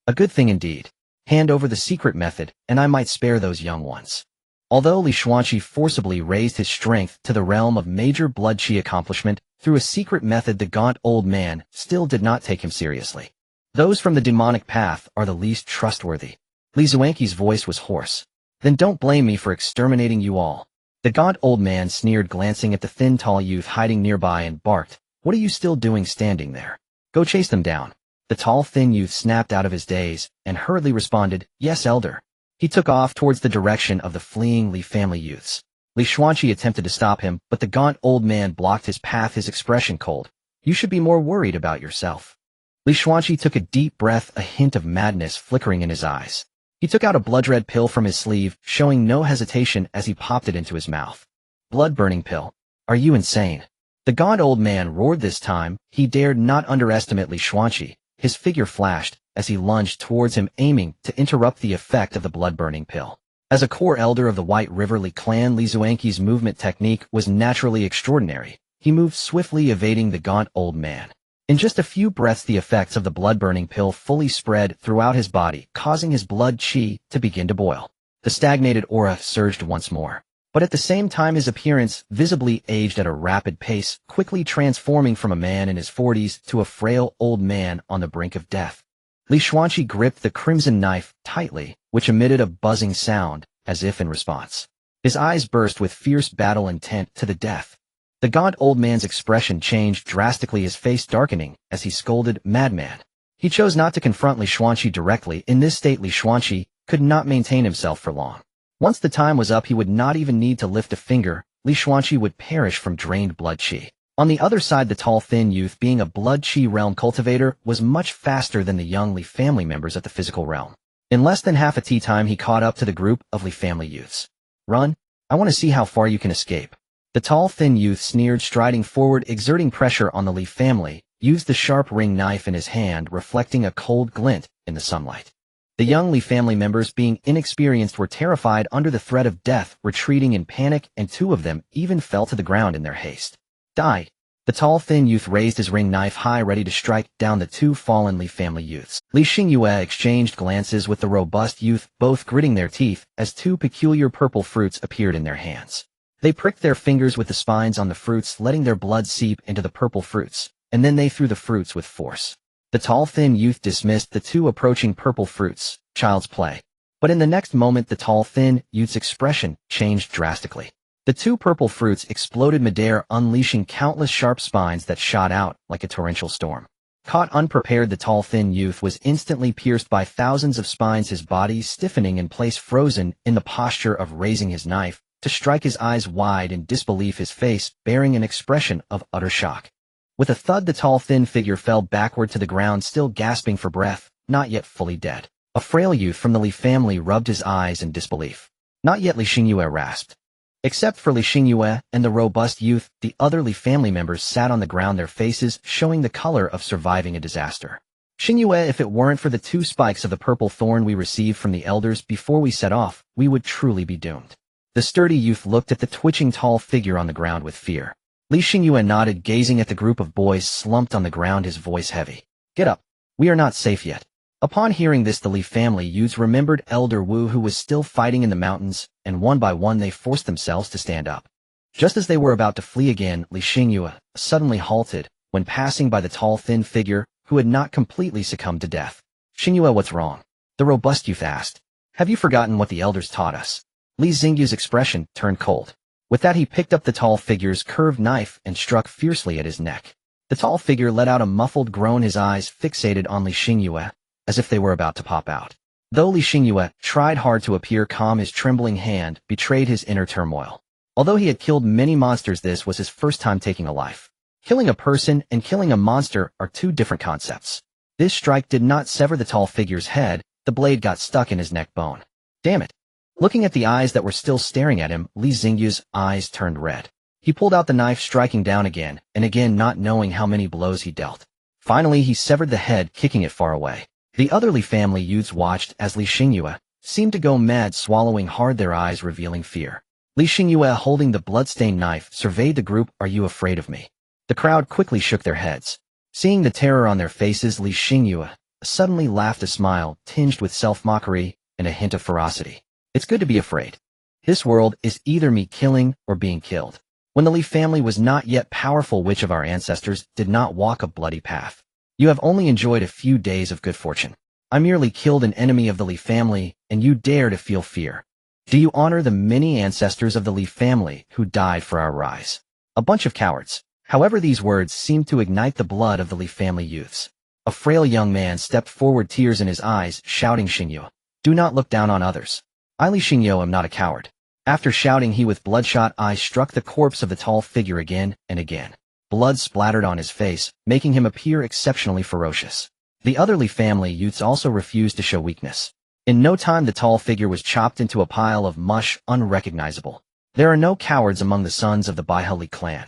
A good thing indeed. Hand over the secret method, and I might spare those young ones. Although Li Xuanqi forcibly raised his strength to the realm of major blood qi accomplishment through a secret method, the gaunt old man still did not take him seriously. Those from the demonic path are the least trustworthy. Li Xuanqi's voice was hoarse. Then don't blame me for exterminating you all. The gaunt old man sneered, glancing at the thin tall youth hiding nearby, and barked, What are you still doing standing there? Go chase them down. The tall thin youth snapped out of his daze and hurriedly responded, Yes, elder. He took off towards the direction of the fleeing Li family youths. Li Xuanqi attempted to stop him, but the gaunt old man blocked his path, his expression cold. You should be more worried about yourself. Li Xuanqi took a deep breath, a hint of madness flickering in his eyes. He took out a blood-red pill from his sleeve, showing no hesitation as he popped it into his mouth. Blood-burning pill. Are you insane? The gaunt old man roared this time. He dared not underestimate Li Xuanqi. His figure flashed as he lunged towards him, aiming to interrupt the effect of the blood-burning pill. As a core elder of the White River Li clan, Li Xuanqi's movement technique was naturally extraordinary. He moved swiftly, evading the gaunt old man. In just a few breaths, the effects of the blood-burning pill fully spread throughout his body, causing his blood qi to begin to boil. The stagnated aura surged once more. But at the same time, his appearance visibly aged at a rapid pace, quickly transforming from a man in his 40s to a frail old man on the brink of death. Li Xuanqi gripped the crimson knife tightly, which emitted a buzzing sound, as if in response. His eyes burst with fierce battle intent to the death. The gaunt old man's expression changed drastically, his face darkening as he scolded, Madman. He chose not to confront Li Xuanqi directly. In this state, Li Xuanqi could not maintain himself for long. Once the time was up, he would not even need to lift a finger. Li Xuanqi would perish from drained blood qi. On the other side, the tall thin youth, being a blood qi realm cultivator, was much faster than the young Li family members at the physical realm. In less than half a tea time, he caught up to the group of Li family youths. Run. I want to see how far you can escape. The tall thin youth sneered, striding forward, exerting pressure on the Li family, used the sharp ring knife in his hand, reflecting a cold glint in the sunlight. The young Li family members, being inexperienced, were terrified under the threat of death, retreating in panic, and two of them even fell to the ground in their haste. Die! The tall thin youth raised his ring knife high, ready to strike down the two fallen Li family youths. Li Xingye exchanged glances with the robust youth, both gritting their teeth as two peculiar purple fruits appeared in their hands. They pricked their fingers with the spines on the fruits, letting their blood seep into the purple fruits, and then they threw the fruits with force. The tall thin youth dismissed the two approaching purple fruits, child's play. But in the next moment, the tall thin youth's expression changed drastically. The two purple fruits exploded midair, unleashing countless sharp spines that shot out like a torrential storm. Caught unprepared, the tall thin youth was instantly pierced by thousands of spines, his body stiffening in place, frozen in the posture of raising his knife to strike, his eyes wide in disbelief, his face bearing an expression of utter shock. With a thud, the tall thin figure fell backward to the ground, still gasping for breath, not yet fully dead. A frail youth from the Li family rubbed his eyes in disbelief. Not yet, Li Xingye rasped. Except for Li Xingye and the robust youth, the other Li family members sat on the ground, their faces showing the color of surviving a disaster. Xingye, if it weren't for the two spikes of the purple thorn we received from the elders before we set off, we would truly be doomed. The sturdy youth looked at the twitching tall figure on the ground with fear. Li Xingye nodded, gazing at the group of boys slumped on the ground, his voice heavy. Get up. We are not safe yet. Upon hearing this, the Li family youths remembered Elder Wu, who was still fighting in the mountains, and one by one they forced themselves to stand up. Just as they were about to flee again, Li Xingye suddenly halted when passing by the tall thin figure who had not completely succumbed to death. Xingye, what's wrong? The robust youth asked. Have you forgotten what the elders taught us? Li Xingye's expression turned cold. With that, he picked up the tall figure's curved knife and struck fiercely at his neck. The tall figure let out a muffled groan, his eyes fixated on Li Xingye, as if they were about to pop out. Though Li Xingye tried hard to appear calm, his trembling hand betrayed his inner turmoil. Although he had killed many monsters, this was his first time taking a life. Killing a person and killing a monster are two different concepts. This strike did not sever the tall figure's head, the blade got stuck in his neck bone. Damn it. Looking at the eyes that were still staring at him, Li Xingge's eyes turned red. He pulled out the knife, striking down again, and again, not knowing how many blows he dealt. Finally, he severed the head, kicking it far away. The other Li family youths watched as Li Xingge seemed to go mad, swallowing hard, their eyes revealing fear. Li Xingge, holding the blood-stained knife, surveyed the group. Are you afraid of me? The crowd quickly shook their heads. Seeing the terror on their faces, Li Xingge suddenly laughed, a smile tinged with self-mockery and a hint of ferocity. It's good to be afraid. This world is either me killing or being killed. When the Li family was not yet powerful, which of our ancestors did not walk a bloody path? You have only enjoyed a few days of good fortune. I merely killed an enemy of the Li family, and you dare to feel fear. Do you honor the many ancestors of the Li family who died for our rise? A bunch of cowards. However, these words seemed to ignite the blood of the Li family youths. A frail young man stepped forward, tears in his eyes, shouting, Xingge, do not look down on others. I, Li Xingge, am not a coward. After shouting, he with bloodshot eyes struck the corpse of the tall figure again and again. Blood splattered on his face, making him appear exceptionally ferocious. The other Li family youths also refused to show weakness. In no time, the tall figure was chopped into a pile of mush, unrecognizable. There are no cowards among the sons of the Baihali clan.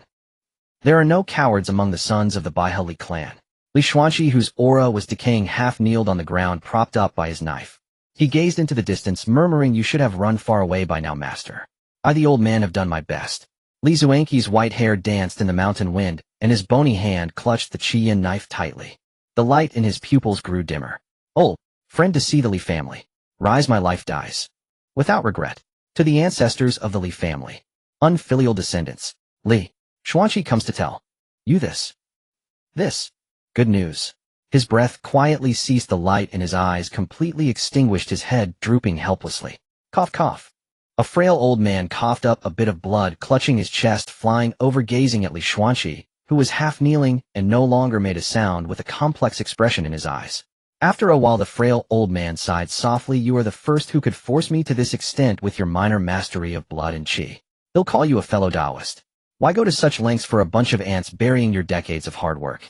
There are no cowards among the sons of the Baihali clan. Li Xuanqi, whose aura was decaying, half kneeled on the ground, propped up by his knife. He gazed into the distance, murmuring, you should have run far away by now, master. I, the old man, have done my best. Li Xuanqi's white hair danced in the mountain wind, and his bony hand clutched the Qian knife tightly. The light in his pupils grew dimmer. Oh, friend, to see the Li family rise, my life dies without regret. To the ancestors of the Li family, unfilial descendants, Li Xuanqi comes to tell you this good news. His breath quietly ceased, the light in his eyes completely extinguished, his head drooping helplessly. Cough, cough. A frail old man coughed up a bit of blood, clutching his chest, flying over, gazing at Li Xuanqi, who was half kneeling and no longer made a sound, with a complex expression in his eyes. After a while, the frail old man sighed softly. You are the first who could force me to this extent with your minor mastery of blood and qi. They'll call you a fellow Taoist. Why go to such lengths for a bunch of ants burying your decades of hard work?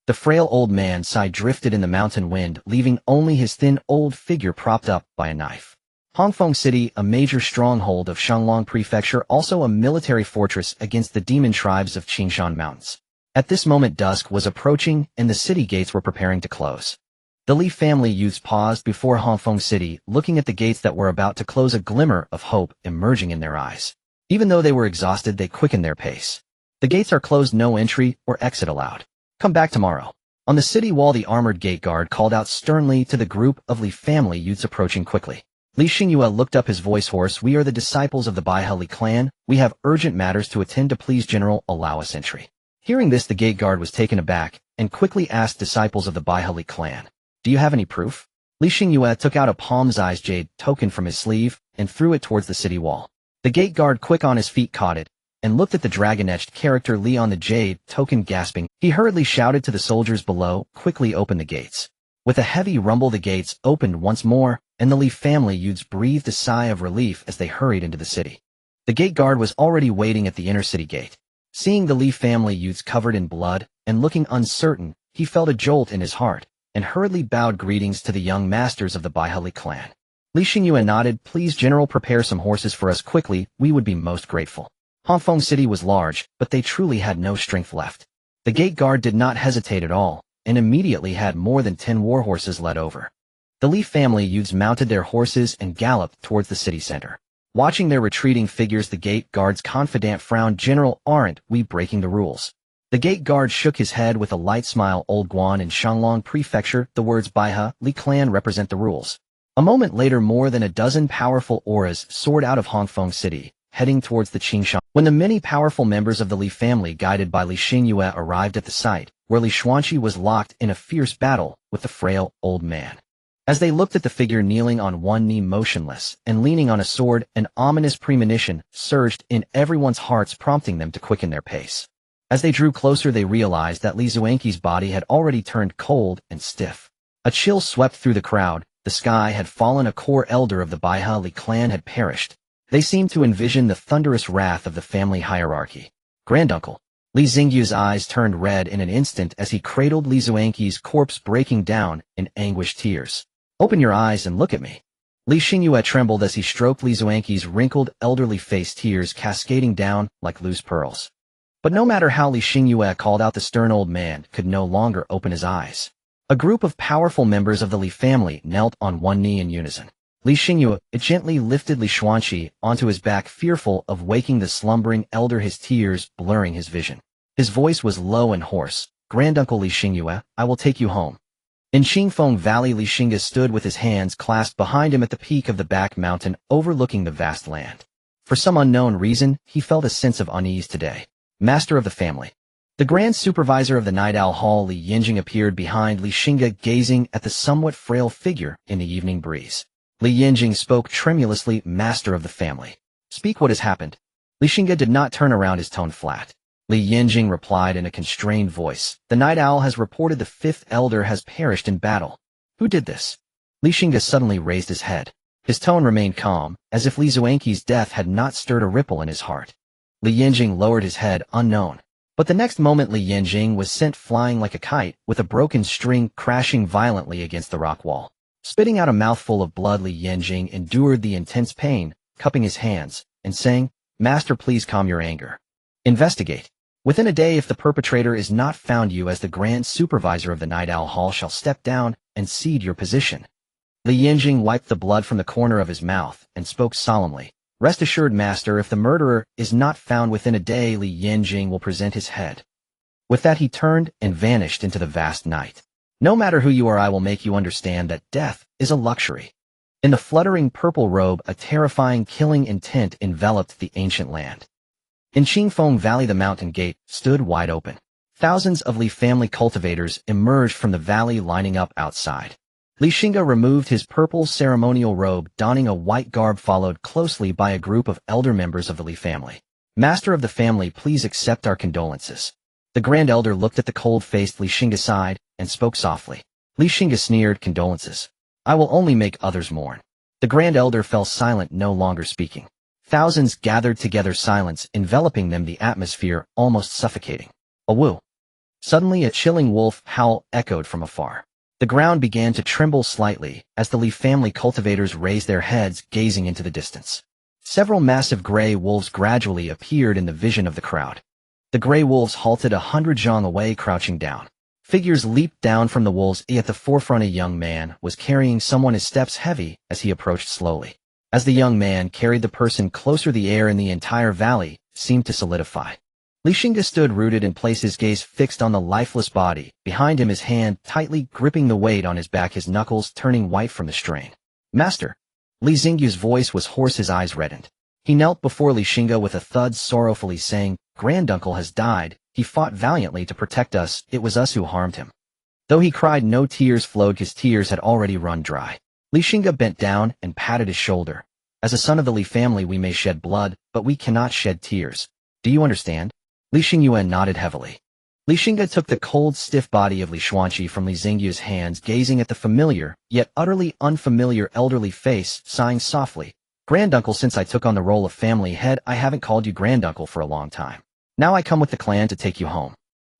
The frail old man sighed, drifted in the mountain wind, leaving only his thin old figure propped up by a knife. Hongfeng City, a major stronghold of Shanglong Prefecture, also a military fortress against the demon tribes of Qingshan Mountains. At this moment, dusk was approaching, and the city gates were preparing to close. The Li family youths paused before Hongfeng City, looking at the gates that were about to close, a glimmer of hope emerging in their eyes. Even though they were exhausted, they quickened their pace. The gates are closed, no entry or exit allowed. Come back tomorrow. On the city wall, the armored gate guard called out sternly to the group of Li family youths approaching quickly. Li Xingye looked up, his voice hoarse. We are the disciples of the Baihali clan. We have urgent matters to attend to. Please, General, allow us entry. Hearing this, the gate guard was taken aback and quickly asked, disciples of the Baihali clan, do you have any proof? Li Xingye took out a palm-sized jade token from his sleeve and threw it towards the city wall. The gate guard, quick on his feet, caught it and looked at the dragon-etched character Li on the jade token. Gasping, he hurriedly shouted to the soldiers below, quickly open the gates. With a heavy rumble, the gates opened once more, and the Li family youths breathed a sigh of relief as they hurried into the city. The gate guard was already waiting at the inner city gate. Seeing the Li family youths covered in blood and looking uncertain, he felt a jolt in his heart and hurriedly bowed greetings to the young masters of the Baihali clan. Li Xingye nodded. Please, General, prepare some horses for us quickly. We would be most grateful. Hongfeng City was large, but they truly had no strength left. The gate guard did not hesitate at all, and immediately had more than 10 war horses led over. The Li family youths mounted their horses and galloped towards the city center. Watching their retreating figures, the gate guard's confidant frowned. General, aren't we breaking the rules? The gate guard shook his head with a light smile. Old Guan in Shanglong Prefecture, the words Baiha Li clan represent the rules. A moment later, more than a dozen powerful auras soared out of Hongfeng City, heading towards the Qingshan. When the many powerful members of the Li family, guided by Li Xingye, arrived at the site, where Li Xuanqi was locked in a fierce battle with the frail old man. As they looked at the figure kneeling on one knee, motionless and leaning on a sword, an ominous premonition surged in everyone's hearts, prompting them to quicken their pace. As they drew closer, they realized that Li Xuanqi's body had already turned cold and stiff. A chill swept through the crowd. The sky had fallen. A core elder of the Baihali clan had perished, They seemed to envision the thunderous wrath of the family hierarchy. Granduncle. Li Xingye's eyes turned red in an instant as he cradled Li Xuanqi's corpse, breaking down in anguished tears. Open your eyes and look at me. Li Xingyue trembled as he stroked Li Xuanqi's wrinkled, elderly face, tears cascading down like loose pearls. But no matter how Li Xingyue called out, the stern old man could no longer open his eyes. A group of powerful members of the Li family knelt on one knee in unison. Li Xingyue gently lifted Li Xuanqi onto his back, fearful of waking the slumbering elder, his tears blurring his vision. His voice was low and hoarse. Granduncle Li Xingyue, I will take you home. In Qingfeng Valley, Li Xingge stood with his hands clasped behind him at the peak of the back mountain overlooking the vast land. For some unknown reason, he felt a sense of unease today. Master of the family. The grand supervisor of the Night Owl Hall, Li Yinjing, appeared behind Li Xingge, gazing at the somewhat frail figure in the evening breeze. Li Yinjing spoke tremulously, Master of the family. Speak, what has happened? Li Xingge did not turn around, his tone flat. Li Yinjing replied in a constrained voice, The Night Owl has reported the fifth elder has perished in battle. Who did this? Li Xingge suddenly raised his head. His tone remained calm, as if Li Xuanqi's death had not stirred a ripple in his heart. Li Yinjing lowered his head, unknown. But the next moment Li Yinjing was sent flying like a kite, with a broken string crashing violently against the rock wall. Spitting out a mouthful of blood, Li Yinjing endured the intense pain, cupping his hands, and saying, Master, please calm your anger. Investigate. Within a day, if the perpetrator is not found, you as the grand supervisor of the Night Owl Hall shall step down and cede your position. Li Yinjing wiped the blood from the corner of his mouth and spoke solemnly. Rest assured, Master, if the murderer is not found within a day, Li Yinjing will present his head. With that, he turned and vanished into the vast night. No matter who you are, I will make you understand that death is a luxury. In the fluttering purple robe, a terrifying, killing intent enveloped the ancient land. In Qingfeng Valley, the mountain gate stood wide open. Thousands of Li family cultivators emerged from the valley, lining up outside. Li Xingge removed his purple ceremonial robe, donning a white garb, followed closely by a group of elder members of the Li family. Master of the family, please accept our condolences. The grand elder looked at the cold-faced Li Xingge side and spoke softly. Li Xingge sneered, Condolences. I will only make others mourn. The grand elder fell silent, no longer speaking. Thousands gathered together, silence enveloping them, the atmosphere almost suffocating. A woo. Suddenly a chilling wolf howl echoed from afar. The ground began to tremble slightly as the Li family cultivators raised their heads, gazing into the distance. Several massive gray wolves gradually appeared in the vision of the crowd. The gray wolves halted 100 zhang away, crouching down. Figures leaped down from the wolves. At the forefront, a young man was carrying someone, his steps heavy as he approached slowly. As the young man carried the person closer, the air in the entire valley seemed to solidify. Li Xingge stood rooted in place, his gaze fixed on the lifeless body. Behind him, his hand tightly gripping the weight on his back, his knuckles turning white from the strain. Master! Li Xingye's voice was hoarse, his eyes reddened. He knelt before Li Xingge with a thud, sorrowfully saying, Granduncle has died. He fought valiantly to protect us. It was us who harmed him. Though he cried, no tears flowed. His tears had already run dry. Li Xingge bent down and patted his shoulder. As a son of the Li family, we may shed blood, but we cannot shed tears. Do you understand? Li Xingyue nodded heavily. Li Xingge took the cold, stiff body of Li Xuanqi from Li Xingye's hands, gazing at the familiar, yet utterly unfamiliar elderly face, sighing softly. Granduncle, since I took on the role of family head, I haven't called you Granduncle for a long time. Now I come with the clan to take you home.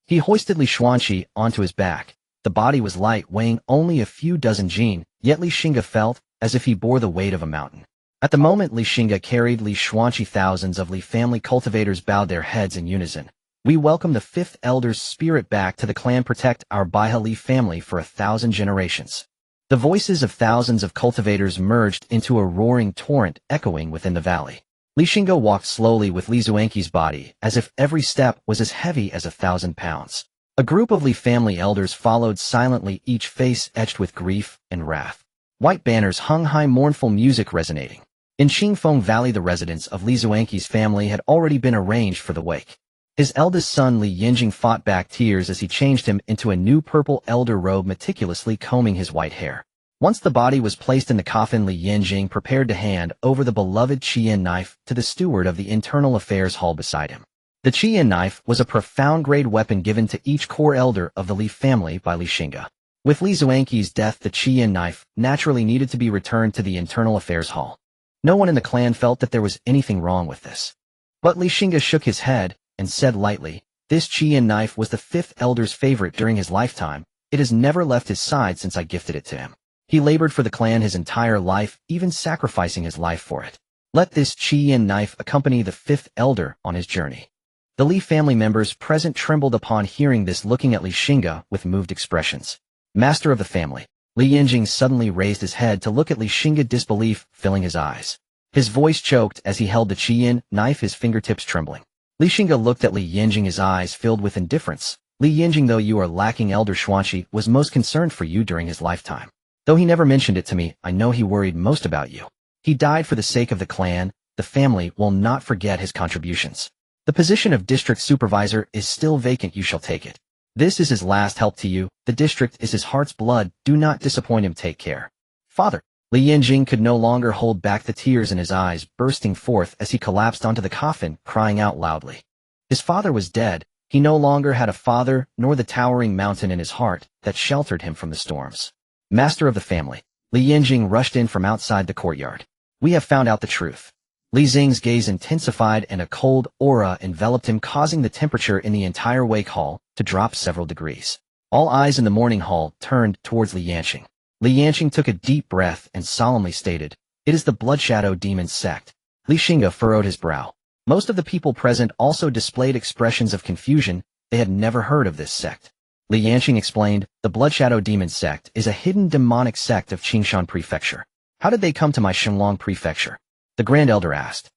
He hoisted Li Xuanqi onto his back. The body was light, weighing only a few dozen jin, yet Li Xingge felt as if he bore the weight of a mountain. At the moment Li Xingge carried Li Xuanqi, thousands of Li family cultivators bowed their heads in unison. We welcome the fifth elder's spirit back to the clan. Protect our Baihe Li family for 1,000 generations. The voices of thousands of cultivators merged into a roaring torrent echoing within the valley. Li Xingge walked slowly with Li Xuanqi's body, as if every step was as heavy as 1,000 pounds. A group of Li family elders followed silently, each face etched with grief and wrath. White banners hung high, mournful music resonating. In Qingfeng Valley, the residents of Li Xuanqi's family had already been arranged for the wake. His eldest son Li Yinjing fought back tears as he changed him into a new purple elder robe, meticulously combing his white hair. Once the body was placed in the coffin, Li Yinjing prepared to hand over the beloved Qian knife to the steward of the Internal Affairs Hall beside him. The Qian knife was a profound-grade weapon given to each core elder of the Li family by Li Xingge. With Li Xuanqi's death, the Qian knife naturally needed to be returned to the Internal Affairs Hall. No one in the clan felt that there was anything wrong with this. But Li Xingge shook his head and said lightly, "This Qian knife was the 5th elder's favorite during his lifetime. It has never left his side since I gifted it to him. He labored for the clan his entire life, even sacrificing his life for it. Let this Qian knife accompany the 5th elder on his journey." The Li family members present trembled upon hearing this, looking at Li Xingge with moved expressions. Master of the family, Li Yanjing suddenly raised his head to look at Li Xingge, disbelief filling his eyes. His voice choked as he held the Qian knife, his fingertips trembling. Li Xingge looked at Li Yanjing, his eyes filled with indifference. Li Yanjing, though you are lacking, Elder Xuanqi was most concerned for you during his lifetime. Though he never mentioned it to me, I know he worried most about you. He died for the sake of the clan. The family will not forget his contributions. The position of district supervisor is still vacant. You shall take it. This is his last help to you. The district is his heart's blood. Do not disappoint him. Take care. Father. Li Yanjing could no longer hold back the tears in his eyes, bursting forth as he collapsed onto the coffin, crying out loudly. His father was dead. He no longer had a father, nor the towering mountain in his heart that sheltered him from the storms. Master of the family. Li Yanjing rushed in from outside the courtyard. We have found out the truth. Li Xing's gaze intensified and a cold aura enveloped him, causing the temperature in the entire wake hall to drop several degrees. All eyes in the morning hall turned towards Li Yanjing. Li Yanjing took a deep breath and solemnly stated, "It is the Blood Shadow Demon sect." Li Xingge furrowed his brow. Most of the people present also displayed expressions of confusion. They had never heard of this sect. Li Yanjing explained, "The Blood Shadow Demon sect is a hidden demonic sect of Qingshan Prefecture." "How did they come to my Shenlong Prefecture?" the Grand Elder asked.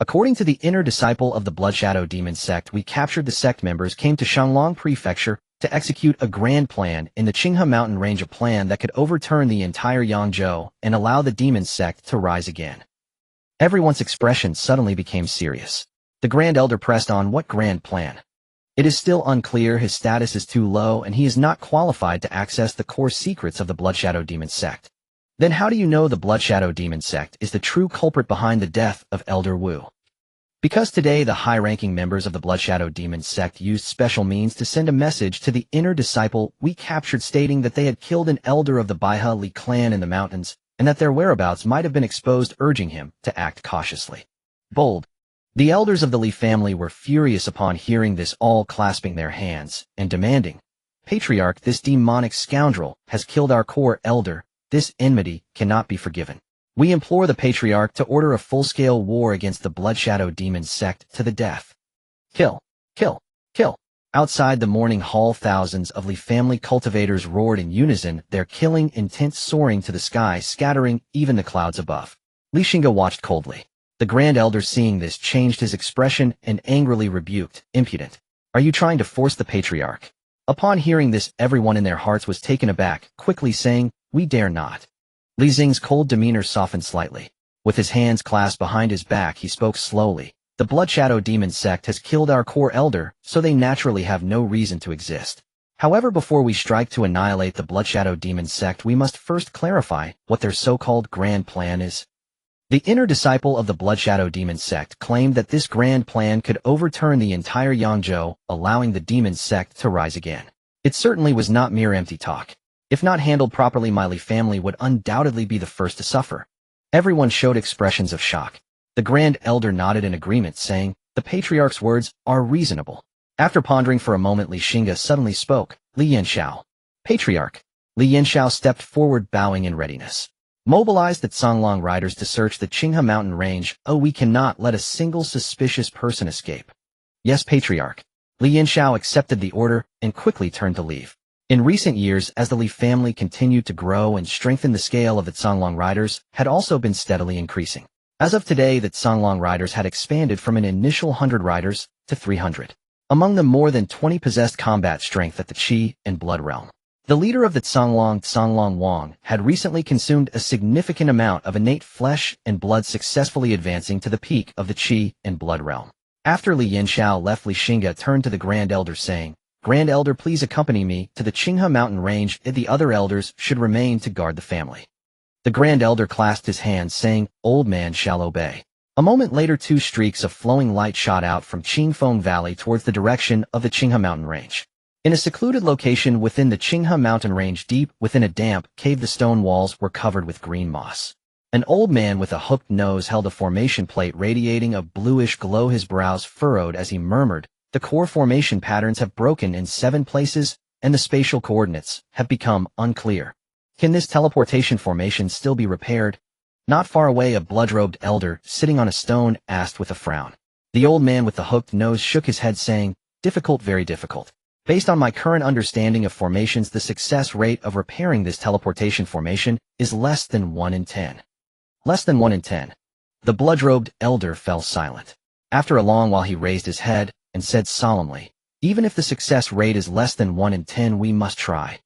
"According to the inner disciple of the Blood Shadow Demon sect, we captured the sect members, came to Shenlong Prefecture to execute a grand plan in the Xinghe mountain range, a plan that could overturn the entire Yangzhou and allow the demon sect to rise again." Everyone's expression suddenly became serious. The Grand Elder pressed on, "What grand plan?" "It is still unclear. His status is too low and he is not qualified to access the core secrets of the Blood Shadow Demon sect." "Then how do you know the Blood Shadow Demon sect is the true culprit behind the death of Elder Wu?" "Because today the high-ranking members of the Blood Shadow Demon sect used special means to send a message to the inner disciple we captured stating that they had killed an elder of the Baihe Li clan in the mountains and that their whereabouts might have been exposed, urging him to act cautiously." Bold. The elders of the Li family were furious upon hearing this, all clasping their hands and demanding, "Patriarch, this demonic scoundrel has killed our core elder. This enmity cannot be forgiven. We implore the Patriarch to order a full-scale war against the Blood Shadow Demon sect to the death. Kill! Kill! Kill!" Outside the morning hall, thousands of Li family cultivators roared in unison, their killing intent soaring to the sky, scattering even the clouds above. Li Xingge watched coldly. The Grand Elder, seeing this, changed his expression and angrily rebuked, "Impudent! Are you trying to force the Patriarch?" Upon hearing this, everyone in their hearts was taken aback, quickly saying, "We dare not." Li Xing's cold demeanor softened slightly. With his hands clasped behind his back, he spoke slowly. "The Blood Shadow Demon sect has killed our core elder, so they naturally have no reason to exist. However, before we strike to annihilate the Blood Shadow Demon sect, we must first clarify what their so-called grand plan is." The inner disciple of the Blood Shadow Demon sect claimed that this grand plan could overturn the entire Yangzhou, allowing the demon sect to rise again. It certainly was not mere empty talk. If not handled properly, my Li family would undoubtedly be the first to suffer. Everyone showed expressions of shock. The Grand Elder nodded in agreement, saying, "The Patriarch's words are reasonable." After pondering for a moment, Li Xingge suddenly spoke, "Li Yanxiao." "Patriarch." Li Yanxiao stepped forward, bowing in readiness. "Mobilize the Songlong riders to search the Xinghe mountain range. Oh, we cannot let a single suspicious person escape." "Yes, Patriarch." Li Yanxiao accepted the order and quickly turned to leave. In recent years, as the Li family continued to grow and strengthen, the scale of the Songlong riders had also been steadily increasing. As of today, the Songlong riders had expanded from an initial 100 riders to 300. Among them, more than 20 possessed combat strength at the Qi and Blood realm. The leader of the Songlong Wang, had recently consumed a significant amount of innate flesh and blood, successfully advancing to the peak of the Qi and Blood realm. After Li Yanxiao left, Li Xingge turned to the Grand Elder, saying, "Grand Elder, please accompany me to the Xinghe mountain range. The other elders should remain to guard the family." The Grand Elder clasped his hands, saying, "Old man shall obey." A moment later, 2 streaks of flowing light shot out from Qingfeng Valley towards the direction of the Xinghe mountain range. In a secluded location within the Xinghe mountain range, deep within a damp cave, the stone walls were covered with green moss. An old man with a hooked nose held a formation plate radiating a bluish glow, his brows furrowed as he murmured, "The core formation patterns have broken in 7 places, and the spatial coordinates have become unclear. Can this teleportation formation still be repaired?" Not far away, a blood-robed elder, sitting on a stone, asked with a frown. The old man with the hooked nose shook his head, saying, "Difficult, very difficult. Based on my current understanding of formations, the success rate of repairing this teleportation formation is less than 1 in 10. Less than 1 in 10. The blood-robed elder fell silent. After a long while he raised his head and said solemnly, "Even if the success rate is less than 1 in 10, we must try.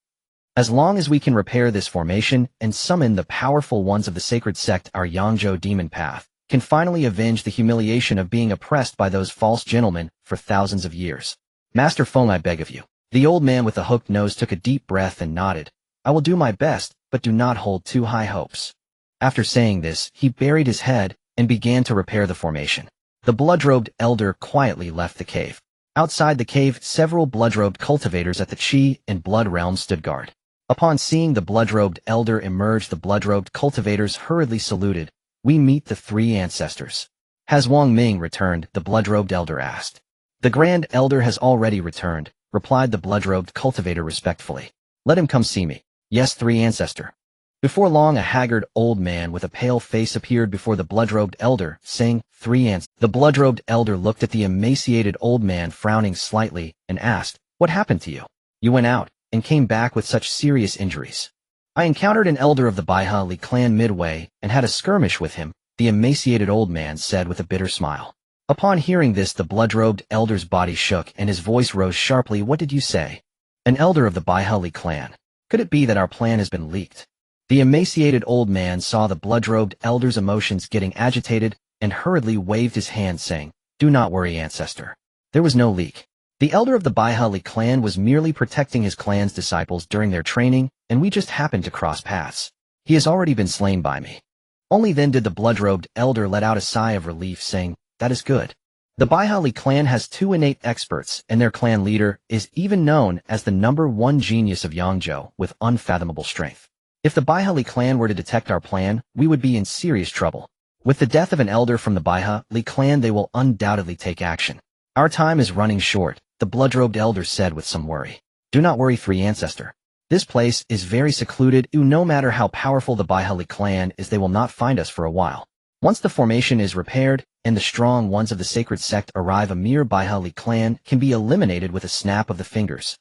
As long as we can repair this formation and summon the powerful ones of the sacred sect, our Yangzhou demon path can finally avenge the humiliation of being oppressed by those false gentlemen for thousands of years. Master Feng, I beg of you." The old man with the hooked nose took a deep breath and nodded. "I will do my best, but do not hold too high hopes." After saying this, he buried his head and began to repair the formation. The blood-robed elder quietly left the cave. Outside the cave, several blood-robed cultivators at the Qi and Blood realm stood guard. Upon seeing the blood-robed elder emerge, the blood-robed cultivators hurriedly saluted. "We meet the 3 ancestors." "Has Wang Ming returned?" the blood-robed elder asked. "The Grand Elder has already returned," replied the blood-robed cultivator respectfully. "Let him come see me." "Yes, 3 ancestor." Before long, a haggard old man with a pale face appeared before the blood-robed elder, saying, 3 ancestors. The blood-robed elder looked at the emaciated old man, frowning slightly, and asked, "What happened to you? You went out and came back with such serious injuries." "I encountered an elder of the Baihali clan midway and had a skirmish with him," the emaciated old man said with a bitter smile. Upon hearing this, the blood-robed elder's body shook and his voice rose sharply. "What did you say? An elder of the Baihali clan? Could it be that our plan has been leaked?" The emaciated old man saw the blood-robed elder's emotions getting agitated and hurriedly waved his hand, saying, "Do not worry, ancestor. There was no leak. The elder of the Baihali clan was merely protecting his clan's disciples during their training, and we just happened to cross paths. He has already been slain by me." Only then did the blood-robed elder let out a sigh of relief, saying, "That is good. The Baihali clan has 2 innate experts, and their clan leader is even known as the #1 genius of Yangzhou with unfathomable strength. If the Baihali clan were to detect our plan, we would be in serious trouble. With the death of an elder from the Baihali clan, they will undoubtedly take action. Our time is running short," the blood-robed elder said with some worry. "Do not worry, 3 ancestor. This place is very secluded. No matter how powerful the Baihali clan is, they will not find us for a while. Once the formation is repaired and the strong ones of the sacred sect arrive, a mere Baihali clan can be eliminated with a snap of the fingers."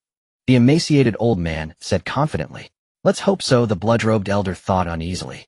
The emaciated old man said confidently. "Let's hope so," the blood-robed elder thought uneasily.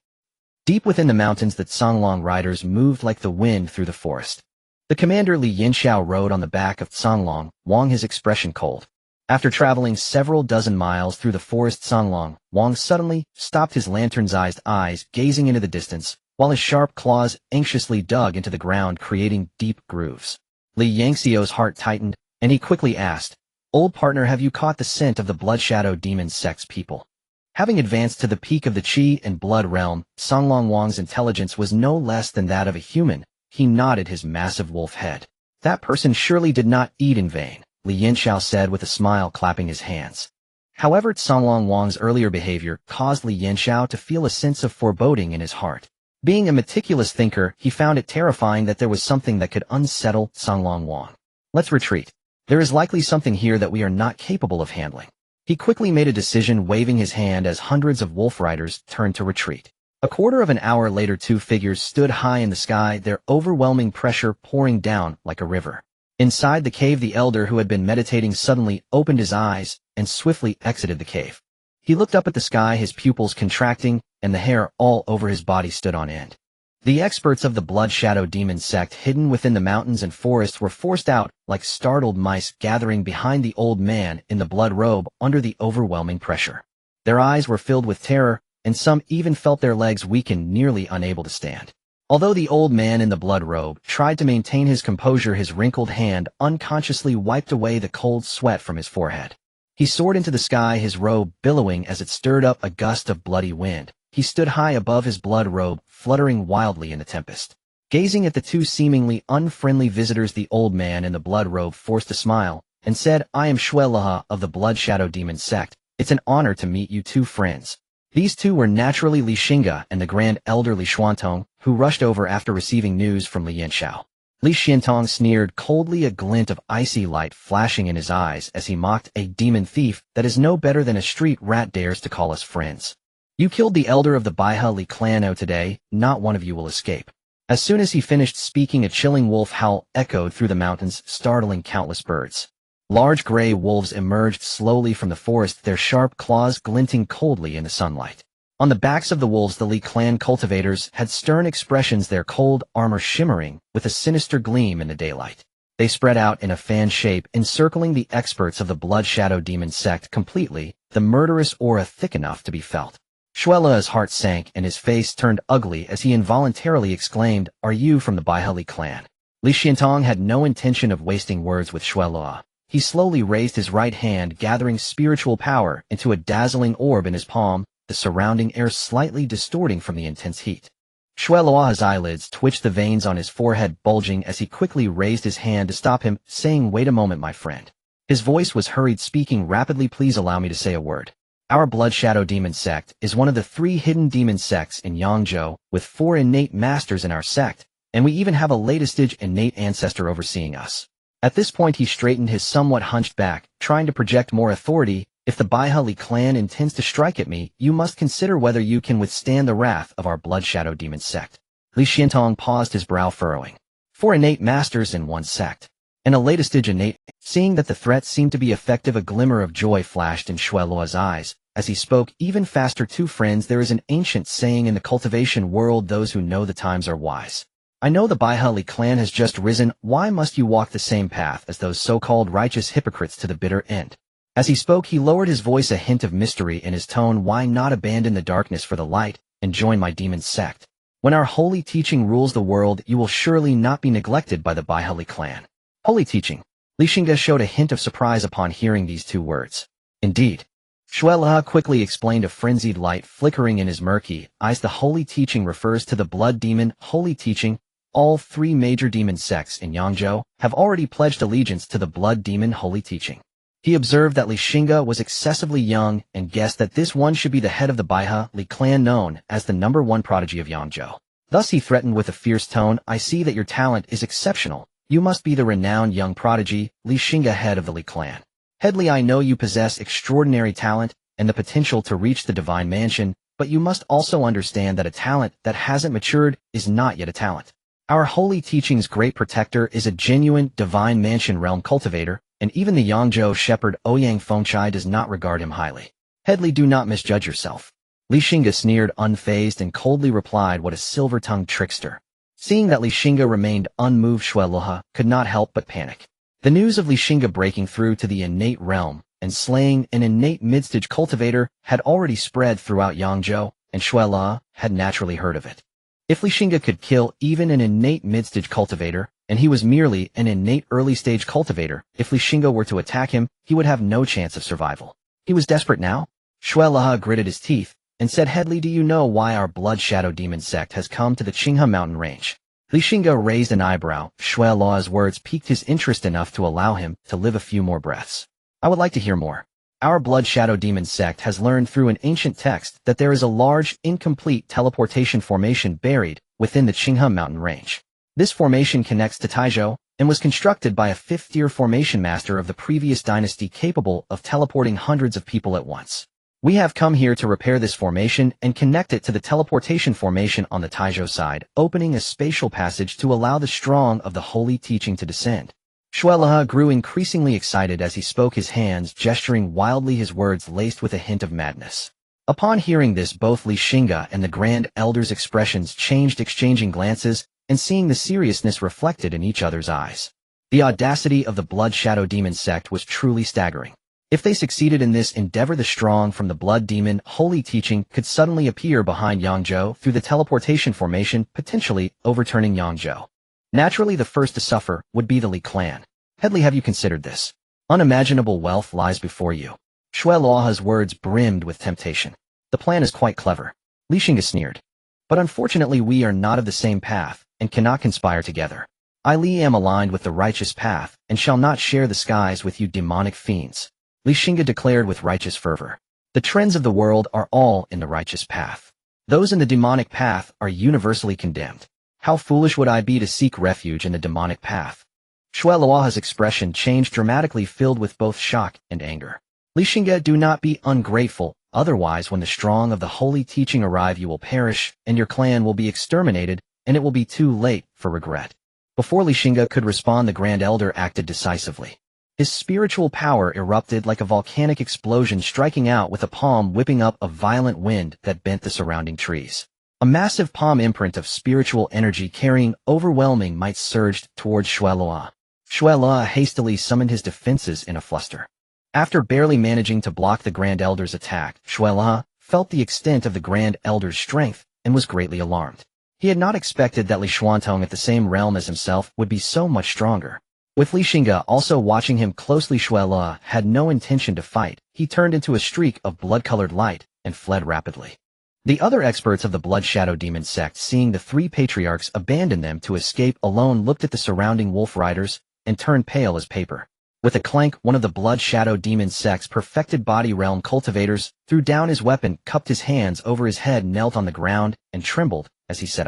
Deep within the mountains, the Songlong riders moved like the wind through the forest. The commander Li Yanxiao rode on the back of Songlong, Wang, his expression cold. After traveling several dozen miles through the forest, Songlong, Wang suddenly stopped, his lantern-sized eyes gazing into the distance, while his sharp claws anxiously dug into the ground, creating deep grooves. Li Yanxiao's heart tightened, and he quickly asked, "Old partner, have you caught the scent of the Blood Shadow Demon Sect's people?" Having advanced to the peak of the Qi and Blood realm, Songlong Wang's intelligence was no less than that of a human. He nodded his massive wolf head. "That person surely did not eat in vain," Li Yanxiao said with a smile, clapping his hands. However, Songlong Wang's earlier behavior caused Li Yanxiao to feel a sense of foreboding in his heart. Being a meticulous thinker, he found it terrifying that there was something that could unsettle Songlong Wang. "Let's retreat. There is likely something here that we are not capable of handling." He quickly made a decision, waving his hand as hundreds of wolf riders turned to retreat. A quarter of an hour later, 2 figures stood high in the sky, their overwhelming pressure pouring down like a river. Inside the cave, the elder who had been meditating suddenly opened his eyes and swiftly exited the cave. He looked up at the sky, his pupils contracting, and the hair all over his body stood on end. The experts of the Blood Shadow Demon Sect, hidden within the mountains and forests, were forced out like startled mice, gathering behind the old man in the blood robe under the overwhelming pressure. Their eyes were filled with terror, and some even felt their legs weaken, nearly unable to stand. Although the old man in the blood robe tried to maintain his composure, his wrinkled hand unconsciously wiped away the cold sweat from his forehead. He soared into the sky, his robe billowing as it stirred up a gust of bloody wind. He stood high above his blood robe, fluttering wildly in the tempest. Gazing at the 2 seemingly unfriendly visitors, the old man in the blood robe forced a smile and said, "I am Shui Laha of the Blood Shadow Demon Sect. It's an honor to meet you 2 friends." These two were naturally Li Xingge and the Grand Elder Li Xuantong, who rushed over after receiving news from Li Yanxiao. Li Xuantong sneered coldly, a glint of icy light flashing in his eyes as he mocked, "A demon thief that is no better than a street rat dares to call us friends. You killed the elder of the Baihe Li clan today, not one of you will escape." As soon as he finished speaking, a chilling wolf howl echoed through the mountains, startling countless birds. Large gray wolves emerged slowly from the forest, their sharp claws glinting coldly in the sunlight. On the backs of the wolves, the Li clan cultivators had stern expressions, their cold armor shimmering with a sinister gleam in the daylight. They spread out in a fan shape, encircling the experts of the Blood Shadow Demon sect completely, the murderous aura thick enough to be felt. Shuela's heart sank and his face turned ugly as he involuntarily exclaimed, "Are you from the Baihe Li clan?" Li Xuantong had no intention of wasting words with Shuela. He slowly raised his right hand, gathering spiritual power into a dazzling orb in his palm, the surrounding air slightly distorting from the intense heat. Shuela's eyelids twitched, the veins on his forehead bulging as he quickly raised his hand to stop him, saying, "Wait a moment, my friend." His voice was hurried, speaking rapidly. "Please allow me to say a word. Our Blood Shadow Demon sect is one of the 3 hidden demon sects in Yangzhou, with 4 innate masters in our sect, and we even have a latest-stage innate ancestor overseeing us." At this point he straightened his somewhat hunched back, trying to project more authority. "If the Baihe Li clan intends to strike at me, you must consider whether you can withstand the wrath of our Blood Shadow Demon sect." Li Xuantong paused, his brow furrowing. 4 innate masters in one sect, and a latest-stage innate. Seeing that the threat seemed to be effective, a glimmer of joy flashed in Shuela's eyes as he spoke even faster. "Two friends, there is an ancient saying in the cultivation world, those who know the times are wise. I know the Baihe Li clan has just risen. Why must you walk the same path as those so-called righteous hypocrites to the bitter end?" As he spoke, he lowered his voice, a hint of mystery in his tone. "Why not abandon the darkness for the light and join my demon sect? When our holy teaching rules the world, you will surely not be neglected by the Baihe Li clan." "Holy teaching?" Li Xingge showed a hint of surprise upon hearing these 2 words. "Indeed." Shuela quickly explained, a frenzied light flickering in his murky eyes. "The holy teaching refers to the blood demon holy teaching. All 3 major demon sects in Yangzhou have already pledged allegiance to the blood demon holy teaching." He observed that Li Xingge was excessively young and guessed that this one should be the head of the Baihe Li clan, known as the #1 prodigy of Yangzhou. Thus he threatened with a fierce tone, "I see that your talent is exceptional. You must be the renowned young prodigy, Li Xingge, head of the Li clan. Headley, I know you possess extraordinary talent and the potential to reach the divine mansion, but you must also understand that a talent that hasn't matured is not yet a talent. Our holy teaching's great protector is a genuine divine mansion realm cultivator, and even the Yangzhou shepherd Ouyang Fengchai does not regard him highly. Headley, do not misjudge yourself." Li Xingge sneered, unfazed, and coldly replied, "What a silver-tongued trickster." Seeing that Li Xingge remained unmoved, Shuela could not help but panic. The news of Li Xingge breaking through to the innate realm and slaying an innate mid-stage cultivator had already spread throughout Yangzhou, and Shuela had naturally heard of it. If Li Xingge could kill even an innate mid-stage cultivator, and he was merely an innate early-stage cultivator, if Li Xingge were to attack him, he would have no chance of survival. He was desperate now. Shuela gritted his teeth and said, "Headley, do you know why our Blood Shadow Demon sect has come to the Xinghe mountain range?" Li Xingge raised an eyebrow. Shuela's words piqued his interest enough to allow him to live a few more breaths. "I would like to hear more. Our Blood Shadow Demon sect has learned through an ancient text that there is a large, incomplete teleportation formation buried within the Xinghe mountain range. This formation connects to Taizhou and was constructed by a 5th-tier formation master of the previous dynasty capable of teleporting hundreds of people at once. We have come here to repair this formation and connect it to the teleportation formation on the Taizhou side, opening a spatial passage to allow the strong of the holy teaching to descend." Shuela grew increasingly excited as he spoke, his hands gesturing wildly, his words laced with a hint of madness. Upon hearing this, both Li Xingge and the Grand Elder's expressions changed, exchanging glances and seeing the seriousness reflected in each other's eyes. The audacity of the Blood Shadow Demon sect was truly staggering. If they succeeded in this endeavor, the strong from the Blood Demon holy teaching could suddenly appear behind Yangzhou through the teleportation formation, potentially overturning Yangzhou. Naturally, the first to suffer would be the Li clan. "Headley, have you considered this? Unimaginable wealth lies before you." Shuela's words brimmed with temptation. "The plan is quite clever." Li Xingge sneered. "But unfortunately we are not of the same path and cannot conspire together. I Li am aligned with the righteous path and shall not share the skies with you demonic fiends," Li Xingge declared with righteous fervor. The trends of the world are all in the righteous path. Those in the demonic path are universally condemned. How foolish would I be to seek refuge in the demonic path? Shui Luoha's expression changed dramatically, filled with both shock and anger. Xingge, do not be ungrateful, otherwise when the strong of the holy teaching arrive you will perish, and your clan will be exterminated, and it will be too late for regret. Before Xingge could respond, the Grand Elder acted decisively. His spiritual power erupted like a volcanic explosion, striking out with a palm, whipping up a violent wind that bent the surrounding trees. A massive palm imprint of spiritual energy carrying overwhelming might surged towards Shui Luoha. Shui Luoha hastily summoned his defenses in a fluster. After barely managing to block the Grand Elder's attack, Shui Luoha felt the extent of the Grand Elder's strength and was greatly alarmed. He had not expected that Li Xuantong, at the same realm as himself, would be so much stronger. With Xingge also watching him closely, Shui Luoha had no intention to fight. He turned into a streak of blood-colored light and fled rapidly. The other experts of the Blood Shadow Demon sect, seeing the three patriarchs abandon them to escape alone, looked at the surrounding wolf riders and turned pale as paper. With a clank, one of the Blood Shadow Demon sect's perfected body realm cultivators threw down his weapon, cupped his hands over his head, knelt on the ground, and trembled as he said,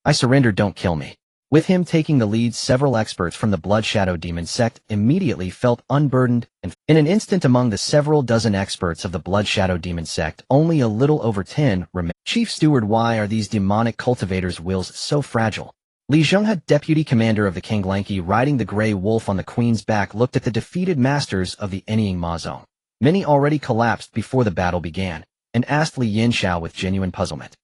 I surrender, don't kill me. With him taking the lead, several experts from the Blood Shadow Demon sect immediately felt unburdened, and in an instant among the several dozen experts of the Blood Shadow Demon sect, only a little over 10 remained. Chief Steward, why are these demonic cultivators' wills so fragile? Li Xinghe, deputy commander of the Xingge, riding the gray wolf on the queen's back, looked at the defeated masters of the Eniying Mazong. Many already collapsed before the battle began, and asked Li Yanxiao with genuine puzzlement.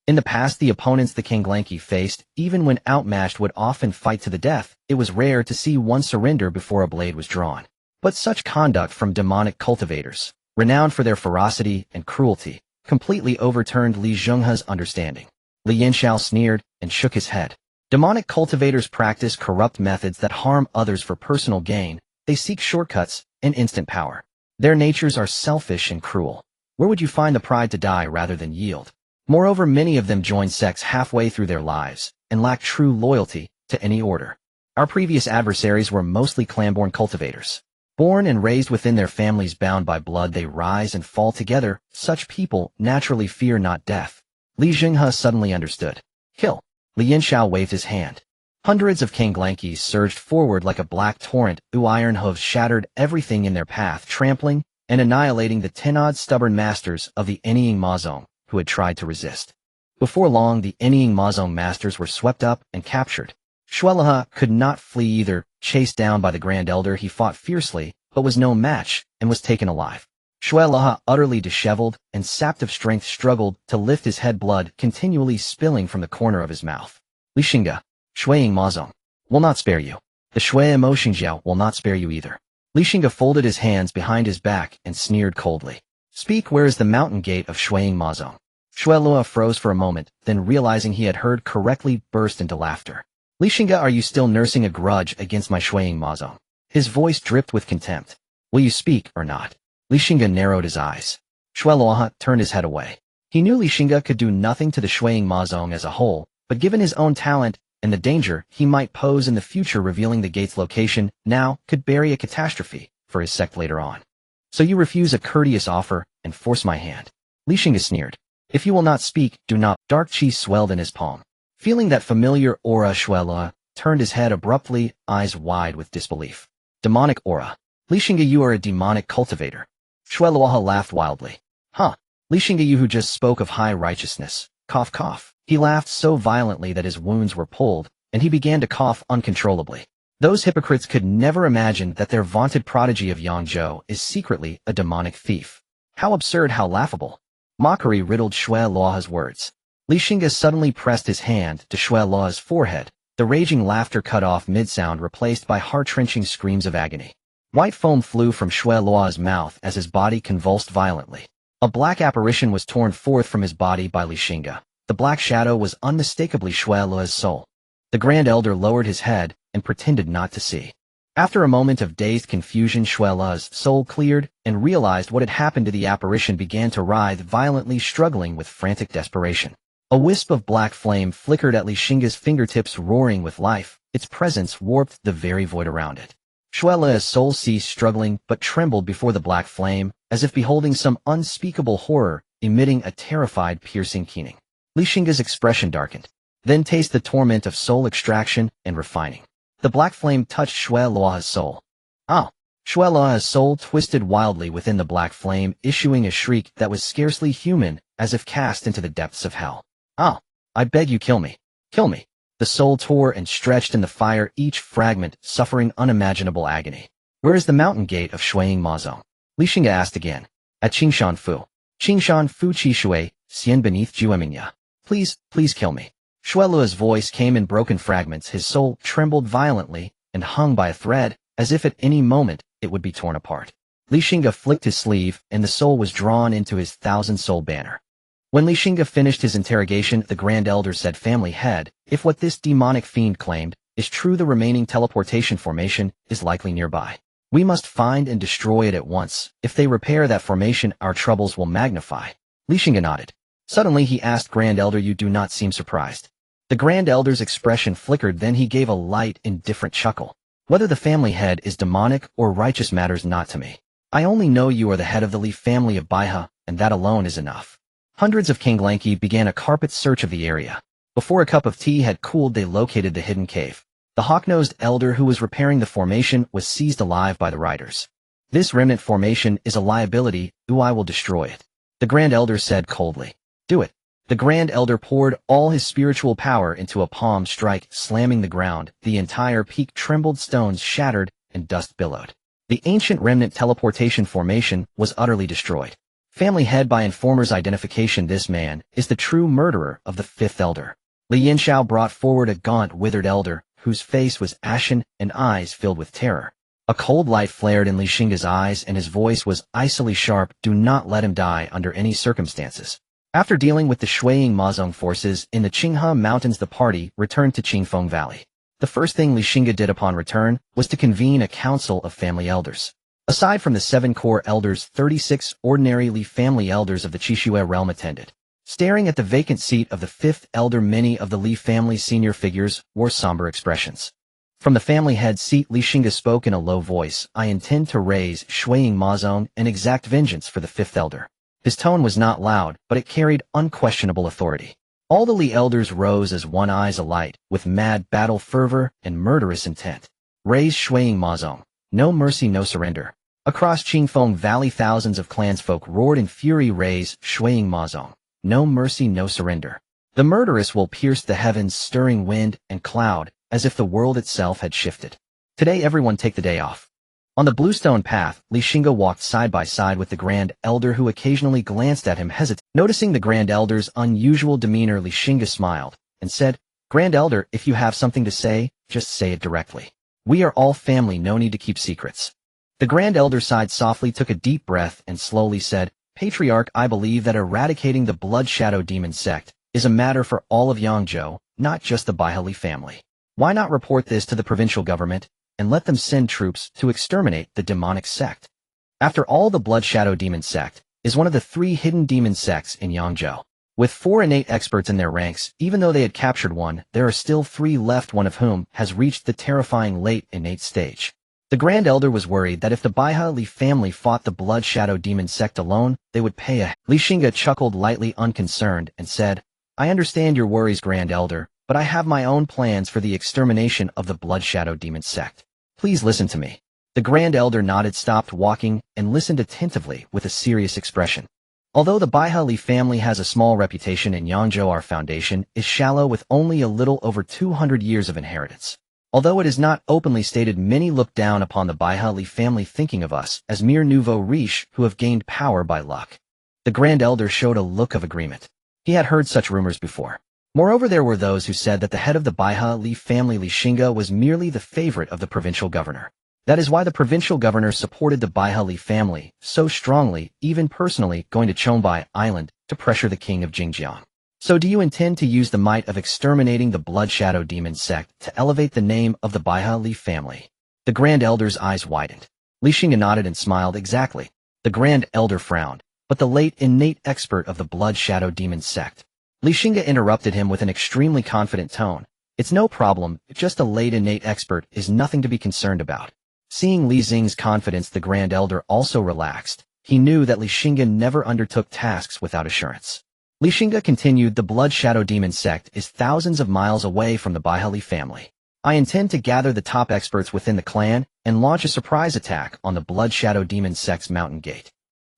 In the past, the opponents the Xingge faced, even when outmatched, would often fight to the death. It was rare to see one surrender before a blade was drawn. But such conduct from demonic cultivators, renowned for their ferocity and cruelty, completely overturned Li Xinghe's understanding. Li Yanxiao sneered and shook his head. Demonic cultivators practice corrupt methods that harm others for personal gain. They seek shortcuts and instant power. Their natures are selfish and cruel. Where would you find the pride to die rather than yield? Moreover, many of them join sects halfway through their lives and lack true loyalty to any order. Our previous adversaries were mostly clan-born cultivators. Born and raised within their families, bound by blood, they rise and fall together. Such people naturally fear not death. Li Xinghe suddenly understood. Kill. Li Yanxiao waved his hand. Hundreds of Xingge surged forward like a black torrent. Iron hooves shattered everything in their path, trampling and annihilating the 10-odd stubborn masters of the Eniying Mazong who had tried to resist. Before long, the Eniying Mazong masters were swept up and captured. Shui Luoha could not flee either. Chased down by the Grand Elder, he fought fiercely, but was no match and was taken alive. Shui Luoha, utterly disheveled and sapped of strength, struggled to lift his head, blood continually spilling from the corner of his mouth. Li Xingge, Shuiying Mazong, will not spare you. The Shui Mo Xingjiao will not spare you either. Li Xingge folded his hands behind his back and sneered coldly. Speak, where is the mountain gate of Shuiying Mazong? Shui Luoha froze for a moment, then realizing he had heard correctly, burst into laughter. Li Xingge, are you still nursing a grudge against my Shuiying Mazong? His voice dripped with contempt. Will you speak or not? Li Xingge narrowed his eyes. Shui Luoha turned his head away. He knew Li Xingge could do nothing to the Shuiying Mazong as a whole, but given his own talent and the danger he might pose in the future, revealing the gate's location now could bury a catastrophe for his sect later on. So you refuse a courteous offer and force my hand? Li Xingge sneered. If you will not speak, do not. Dark chi swelled in his palm. Feeling that familiar aura, Shui Luoha turned his head abruptly, eyes wide with disbelief. Demonic aura. Li Xingge, you are a demonic cultivator. Shui Luoha laughed wildly. Huh. Li Xingge, you who just spoke of high righteousness. Cough, cough. He laughed so violently that his wounds were pulled, and he began to cough uncontrollably. Those hypocrites could never imagine that their vaunted prodigy of Yangzhou is secretly a demonic thief. How absurd, how laughable. Mockery riddled Shui Luoha's words. Li Xingge suddenly pressed his hand to Shui Luoha's forehead. The raging laughter cut off mid-sound, replaced by heart-wrenching screams of agony. White foam flew from Shui Luoha's mouth as his body convulsed violently. A black apparition was torn forth from his body by Li Xingge. The black shadow was unmistakably Shui Luoha's soul. The Grand Elder lowered his head and pretended not to see. After a moment of dazed confusion, Shui Luoha's soul cleared and realized what had happened to the apparition, began to writhe violently, struggling with frantic desperation. A wisp of black flame flickered at Li Xingge's fingertips, roaring with life. Its presence warped the very void around it. Shui Luoha's soul ceased struggling but trembled before the black flame as if beholding some unspeakable horror, emitting a terrified, piercing keening. Li Xingge's expression darkened. Then taste the torment of soul extraction and refining. The black flame touched Shui Luo's soul. Ah! Shui Luo's soul twisted wildly within the black flame, issuing a shriek that was scarcely human, as if cast into the depths of hell. Ah! I beg you, kill me. Kill me. The soul tore and stretched in the fire, each fragment suffering unimaginable agony. Where is the mountain gate of Shuiying Mazong? Li Xingge asked again. At Qingshan Fu. Qingshan Fu Qi Shui, Xian beneath Juemingya. Please, please kill me. Shui Luo's voice came in broken fragments. His soul trembled violently and hung by a thread, as if at any moment it would be torn apart. Li Xingge flicked his sleeve, and the soul was drawn into his thousand-soul banner. When Li Xingge finished his interrogation, the Grand Elder said, "Family head, if what this demonic fiend claimed is true, the remaining teleportation formation is likely nearby. We must find and destroy it at once. If they repair that formation, our troubles will magnify." Li Xingge nodded. Suddenly he asked, "Grand Elder, you do not seem surprised." The Grand Elder's expression flickered, then he gave a light, indifferent chuckle. "Whether the family head is demonic or righteous matters not to me. I only know you are the head of the Li family of Baihe, and that alone is enough." Hundreds of Qinglanki began a carpet search of the area. Before a cup of tea had cooled, they located the hidden cave. The hawk-nosed elder who was repairing the formation was seized alive by the riders. "This remnant formation is a liability, I will destroy it," the Grand Elder said coldly. "Do it." The Grand Elder poured all his spiritual power into a palm strike, slamming the ground. The entire peak trembled, stones shattered, and dust billowed. The ancient remnant teleportation formation was utterly destroyed. Family head, by informer's identification, this man is the true murderer of the fifth elder. Li Yinshao brought forward a gaunt, withered elder, whose face was ashen and eyes filled with terror. A cold light flared in Li Xingge's eyes, and his voice was icily sharp. "Do not let him die under any circumstances." After dealing with the Shuiying Mazong forces in the Qinghe Mountains, the party returned to Qingfeng Valley. The first thing Li Xingge did upon return was to convene a council of family elders. Aside from the 7 core elders, 36 ordinary Li family elders of the Qixue realm attended. Staring at the vacant seat of the 5th elder, many of the Li family senior figures wore somber expressions. From the family head seat, Li Xingge spoke in a low voice. "I intend to raise Shuiying Mazong and exact vengeance for the 5th elder." His tone was not loud, but it carried unquestionable authority. All the Li elders rose as one, eyes alight, with mad battle fervor and murderous intent. "Raise Shuiying Mazong. No mercy, no surrender." Across Qingfeng Valley, thousands of clansfolk roared in fury. "Raise Shuiying Mazong. No mercy, no surrender. The murderess will pierce the heavens, stirring wind and cloud, as if the world itself had shifted. Today everyone take the day off." On the bluestone path, Li Xingge walked side by side with the Grand Elder, who occasionally glanced at him hesitantly. Noticing the Grand Elder's unusual demeanor, Li Xingge smiled and said, "Grand Elder, if you have something to say, just say it directly. We are all family, no need to keep secrets." The Grand Elder sighed softly, took a deep breath, and slowly said, "Patriarch, I believe that eradicating the Blood Shadow Demon sect is a matter for all of Yangzhou, not just the Baihe Li family. Why not report this to the provincial government and let them send troops to exterminate the demonic sect? After all, the Blood Shadow Demon sect is one of the 3 hidden demon sects in Yangzhou. With 4 innate experts in their ranks, even though they had captured one, there are still 3 left, one of whom has reached the terrifying late innate stage." The Grand Elder was worried that if the Baihe Li family fought the Blood Shadow Demon sect alone, they would pay a... Li Xingge chuckled lightly, unconcerned, and said, "I understand your worries, Grand Elder, but I have my own plans for the extermination of the Blood Shadow Demon sect. Please listen to me." The Grand Elder nodded, stopped walking, and listened attentively with a serious expression. "Although the Baihe Li family has a small reputation in Yangzhou, our foundation is shallow, with only a little over 200 years of inheritance. Although it is not openly stated, many look down upon the Baihe Li family, thinking of us as mere nouveau riche who have gained power by luck." The Grand Elder showed a look of agreement. He had heard such rumors before. Moreover, there were those who said that the head of the Baihe Li family, Li Xingge, was merely the favorite of the provincial governor. That is why the provincial governor supported the Baihe Li family so strongly, even personally going to Chonbai Island to pressure the king of Xingjiang. "So do you intend to use the might of exterminating the Blood Shadow Demon sect to elevate the name of the Baihe Li family?" The Grand Elder's eyes widened. Li Xingge nodded and smiled. "Exactly." The Grand Elder frowned. "But the late innate expert of the Blood Shadow Demon sect?" Li Xingge interrupted him with an extremely confident tone. "It's no problem, just a late innate expert is nothing to be concerned about." Seeing Li Xing's confidence, the Grand Elder also relaxed. He knew that Xingge never undertook tasks without assurance. Xingge continued, the Blood Shadow Demon sect is thousands of miles away from the Baihali family. I intend to gather the top experts within the clan and launch a surprise attack on the Blood Shadow Demon sect's mountain gate.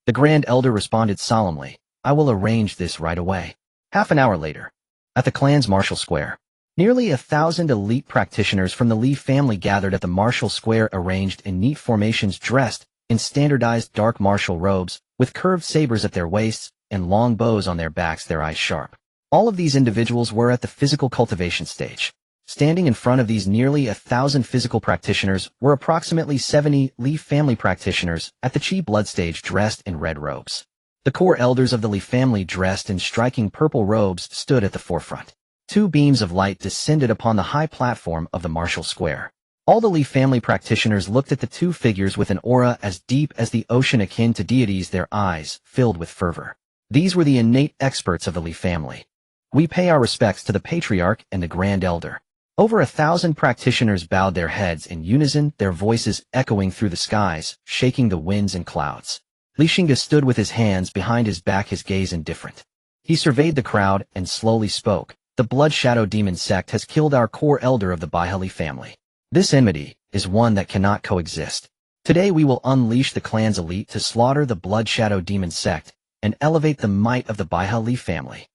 The Grand Elder responded solemnly, I will arrange this right away. Half an hour later, at the clan's martial square, nearly 1,000 elite practitioners from the Li family gathered at the martial square, arranged in neat formations, dressed in standardized dark martial robes, with curved sabers at their waists and long bows on their backs, their eyes sharp. All of these individuals were at the physical cultivation stage. Standing in front of these nearly 1,000 physical practitioners were approximately 70 Li family practitioners at the Qi blood stage, dressed in red robes. The core elders of the Li family, dressed in striking purple robes, stood at the forefront. Two beams of light descended upon the high platform of the martial square. All the Li family practitioners looked at the two figures with an aura as deep as the ocean, akin to deities, their eyes filled with fervor. These were the innate experts of the Li family. We pay our respects to the patriarch and the Grand Elder. Over 1,000 practitioners bowed their heads in unison, their voices echoing through the skies, shaking the winds and clouds. Xingge stood with his hands behind his back, his gaze indifferent. He surveyed the crowd and slowly spoke. The Blood Shadow Demon sect has killed our core elder of the Baihali family. This enmity is one that cannot coexist. Today we will unleash the clan's elite to slaughter the Blood Shadow Demon sect and elevate the might of the Baihali family.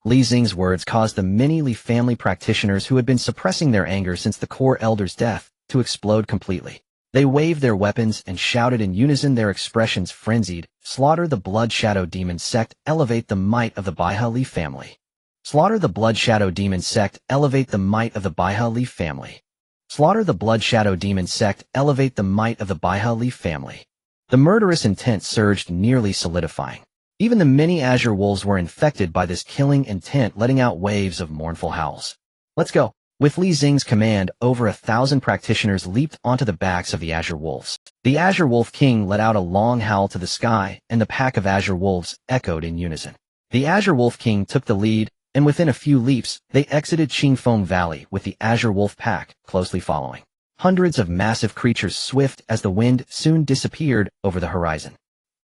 Li Xingge's words caused the many Li family practitioners who had been suppressing their anger since the core elder's death to explode completely. They waved their weapons and shouted in unison, their expressions frenzied, slaughter the Blood Shadow Demon sect, elevate the might of the Baihali family. Slaughter the Blood Shadow Demon sect, elevate the might of the Baihali family. Slaughter the Blood Shadow Demon sect, elevate the might of the Baihali family. The murderous intent surged, nearly solidifying. Even the many azure wolves were infected by this killing intent, letting out waves of mournful howls. Let's go. With Li Xingge's command, over 1,000 practitioners leaped onto the backs of the azure wolves. The Azure Wolf King let out a long howl to the sky, and the pack of azure wolves echoed in unison. The Azure Wolf King took the lead, and within a few leaps, they exited Qingfeng Valley with the Azure Wolf pack closely following. Hundreds of massive creatures, swift as the wind, soon disappeared over the horizon.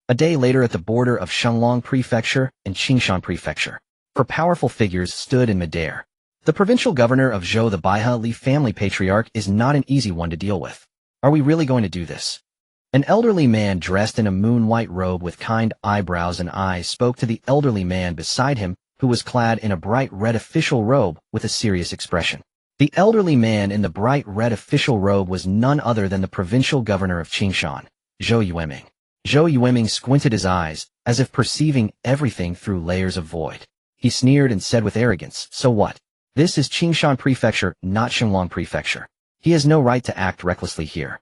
A day later, at the border of Shenglong Prefecture and Qingshan Prefecture, four powerful figures stood in midair. The provincial governor of Zhou, the Baihali family patriarch, is not an easy one to deal with. Are we really going to do this? An elderly man dressed in a moon-white robe with kind eyebrows and eyes spoke to the elderly man beside him, who was clad in a bright red official robe with a serious expression. The elderly man in the bright red official robe was none other than the provincial governor of Qingshan, Zhou Yueming. Zhou Yueming squinted his eyes, as if perceiving everything through layers of void. He sneered and said with arrogance, so what? This is Qingshan Prefecture, not Shenglong Prefecture. He has no right to act recklessly here.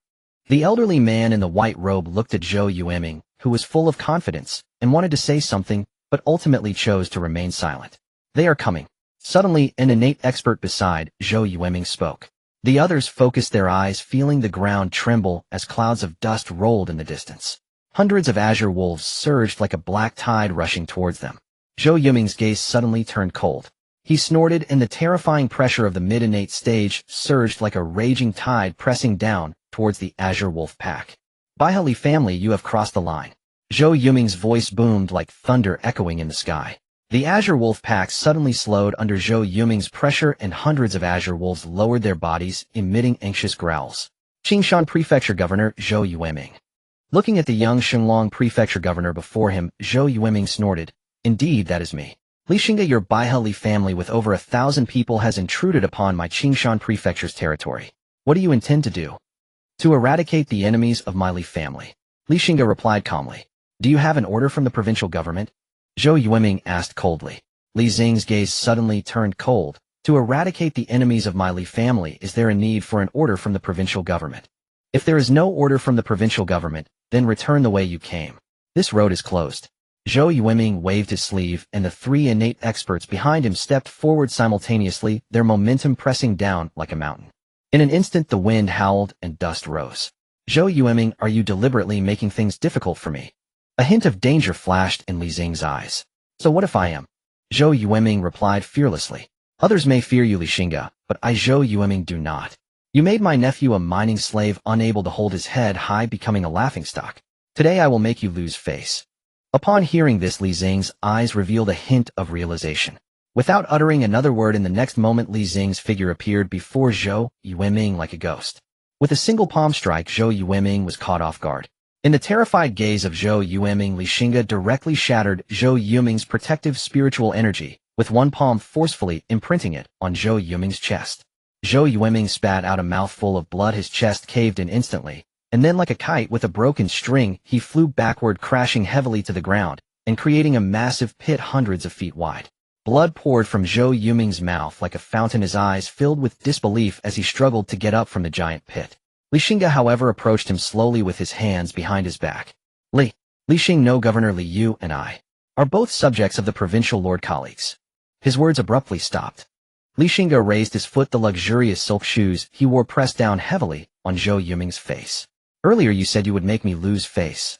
The elderly man in the white robe looked at Zhou Yueming, who was full of confidence, and wanted to say something, but ultimately chose to remain silent. They are coming. Suddenly, an innate expert beside Zhou Yueming spoke. The others focused their eyes, feeling the ground tremble as clouds of dust rolled in the distance. Hundreds of azure wolves surged like a black tide, rushing towards them. Zhou Yueming's gaze suddenly turned cold. He snorted, and the terrifying pressure of the mid-innate stage surged like a raging tide, pressing down towards the azure wolf pack. Baihali family, you have crossed the line. Zhou Yueming's voice boomed like thunder, echoing in the sky. The azure wolf pack suddenly slowed under Zhou Yueming's pressure, and hundreds of azure wolves lowered their bodies, emitting anxious growls. Qingshan Prefecture Governor Zhou Yueming. Looking at the young Shenglong Prefecture governor before him, Zhou Yueming snorted. Indeed, that is me. Xingge, your Baihali family with over 1,000 people has intruded upon my Qingshan Prefecture's territory. What do you intend to do? To eradicate the enemies of my Li family. Xingge replied calmly. Do you have an order from the provincial government? Zhou Yueming asked coldly. Li Xingge's gaze suddenly turned cold. To eradicate the enemies of my Li family, is there a need for an order from the provincial government? If there is no order from the provincial government, then return the way you came. This road is closed. Zhou Yueming waved his sleeve, and the three innate experts behind him stepped forward simultaneously, their momentum pressing down like a mountain. In an instant, the wind howled and dust rose. Zhou Yueming, are you deliberately making things difficult for me? A hint of danger flashed in Li Xingge's eyes. So what if I am? Zhou Yueming replied fearlessly. Others may fear you, Xingge, but I, Zhou Yueming, do not. You made my nephew a mining slave, unable to hold his head high, becoming a laughingstock. Today I will make you lose face. Upon hearing this, Li Xing's eyes revealed a hint of realization. Without uttering another word, in the next moment Li Xing's figure appeared before Zhou Yueming like a ghost. With a single palm strike, Zhou Yueming was caught off guard. In the terrified gaze of Zhou Yueming, Li Xingge directly shattered Zhou Yueming's protective spiritual energy, with one palm forcefully imprinting it on Zhou Yueming's chest. Zhou Yueming spat out a mouthful of blood. His chest caved in instantly, and then like a kite with a broken string, he flew backward, crashing heavily to the ground, and creating a massive pit hundreds of feet wide. Blood poured from Zhou Yueming's mouth like a fountain, his eyes filled with disbelief as he struggled to get up from the giant pit. Li Xingge, however, approached him slowly with his hands behind his back. Li Xing, no, Governor Li, you and I are both subjects of the provincial lord colleagues. His words abruptly stopped. Li Xingge raised his foot. The luxurious silk shoes he wore pressed down heavily on Zhou Yueming's face. Earlier you said you would make me lose face.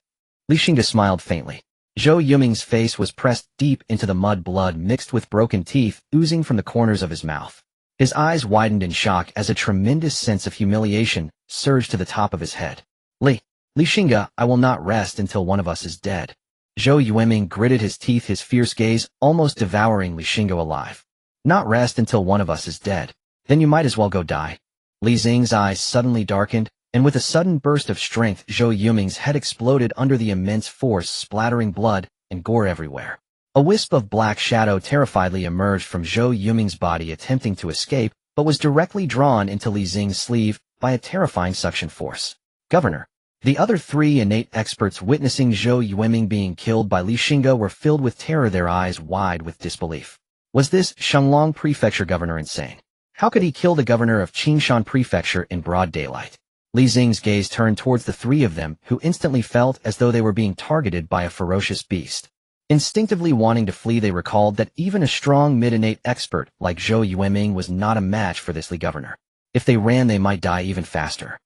Li Xingge smiled faintly. Zhou Yueming's face was pressed deep into the mud, blood mixed with broken teeth oozing from the corners of his mouth. His eyes widened in shock as a tremendous sense of humiliation surged to the top of his head. Li Xingge, I will not rest until one of us is dead. Zhou Yueming gritted his teeth, his fierce gaze almost devouring Li Xingge alive. Not rest until one of us is dead. Then you might as well go die. Li Xing's eyes suddenly darkened, and with a sudden burst of strength, Zhou Yueming's head exploded under the immense force, splattering blood and gore everywhere. A wisp of black shadow terrifiedly emerged from Zhou Yueming's body, attempting to escape, but was directly drawn into Li Xing's sleeve by a terrifying suction force. Governor. The other three innate experts witnessing Zhou Yueming being killed by Li Xingge were filled with terror, their eyes wide with disbelief. Was this Shenglong Prefecture governor insane? How could he kill the governor of Qingshan Prefecture in broad daylight? Li Xing's gaze turned towards the three of them, who instantly felt as though they were being targeted by a ferocious beast. Instinctively wanting to flee, they recalled that even a strong mid-innate expert like Zhou Yueming was not a match for this Li governor. If they ran, they might die even faster.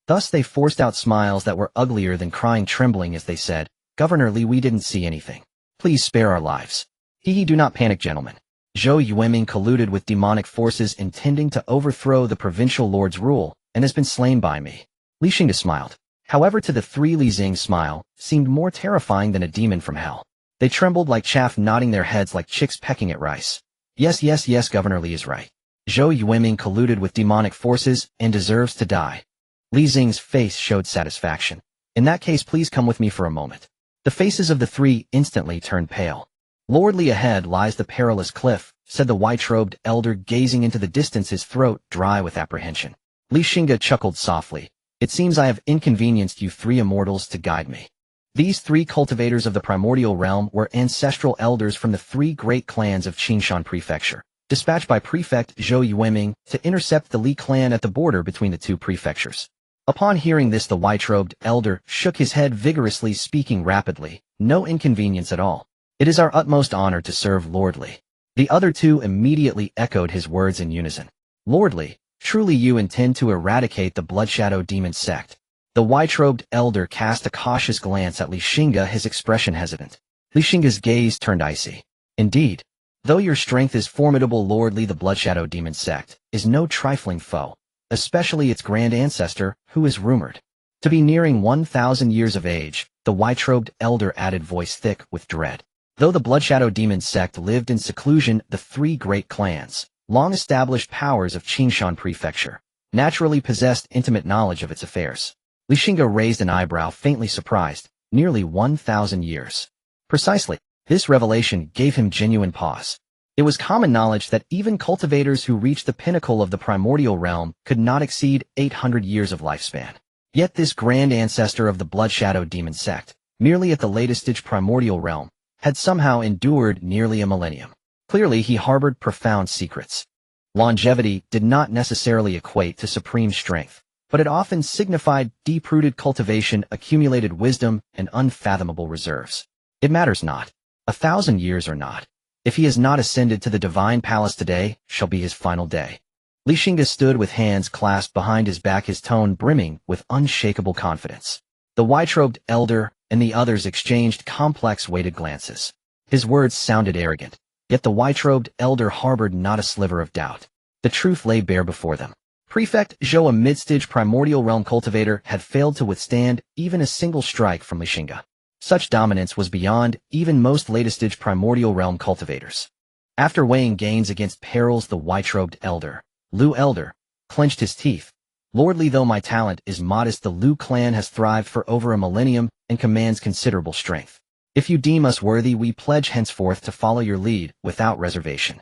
Thus they forced out smiles that were uglier than crying, trembling as they said, Governor Li, we didn't see anything. Please spare our lives. Do not panic, gentlemen. Zhou Yueming colluded with demonic forces intending to overthrow the provincial lord's rule, and has been slain by me. Li Xingge smiled. However, to the three, Li Xing's smile seemed more terrifying than a demon from hell. They trembled like chaff, nodding their heads like chicks pecking at rice. Yes, Governor Li is right. Zhou Yueming colluded with demonic forces and deserves to die. Li Xing's face showed satisfaction. In that case, please come with me for a moment. The faces of the three instantly turned pale. Lord Li, ahead lies the perilous cliff, said the white-robed elder, gazing into the distance, his throat dry with apprehension. Li Xingge chuckled softly. It seems I have inconvenienced you three immortals to guide me. These three cultivators of the primordial realm were ancestral elders from the three great clans of Qingshan Prefecture, dispatched by Prefect Zhou Yueming to intercept the Li clan at the border between the two prefectures. Upon hearing this, the white-robed elder shook his head vigorously, speaking rapidly. No inconvenience at all. It is our utmost honor to serve Lord Li. The other two immediately echoed his words in unison. Lord Li, truly you intend to eradicate the Bloodshadow demon sect? The white-robed elder cast a cautious glance at Li Xingge, his expression hesitant. Li Xingge's gaze turned icy. Indeed. Though your strength is formidable, Lord Li, the Bloodshadow demon sect is no trifling foe, especially its grand ancestor, who is rumored to be nearing 1,000 years of age, the white-robed elder added, voice thick with dread. Though the Bloodshadow demon sect lived in seclusion, the three great clans, long-established powers of Qingshan Prefecture, naturally possessed intimate knowledge of its affairs. Li Xingge raised an eyebrow, faintly surprised. Nearly 1,000 years. Precisely. This revelation gave him genuine pause. It was common knowledge that even cultivators who reached the pinnacle of the primordial realm could not exceed 800 years of lifespan. Yet this grand ancestor of the Bloodshadow demon sect, merely at the latest stage primordial realm, had somehow endured nearly a millennium. Clearly he harbored profound secrets. Longevity did not necessarily equate to supreme strength, but it often signified deep-rooted cultivation, accumulated wisdom, and unfathomable reserves. It matters not. 1,000 years or not. If he has not ascended to the divine palace, today shall be his final day. Li Xingge stood with hands clasped behind his back, his tone brimming with unshakable confidence. The white-robed elder and the others exchanged complex, weighted glances. His words sounded arrogant, yet the white-robed elder harbored not a sliver of doubt. The truth lay bare before them. Prefect Zhou, a mid-stage primordial realm cultivator, had failed to withstand even a single strike from Xingge. Such dominance was beyond even most latest-stage primordial realm cultivators. After weighing gains against perils, the white-robed elder, Lu Elder, clenched his teeth. Lordly though my talent is modest, the Lu clan has thrived for over a millennium and commands considerable strength. If you deem us worthy, we pledge henceforth to follow your lead without reservation.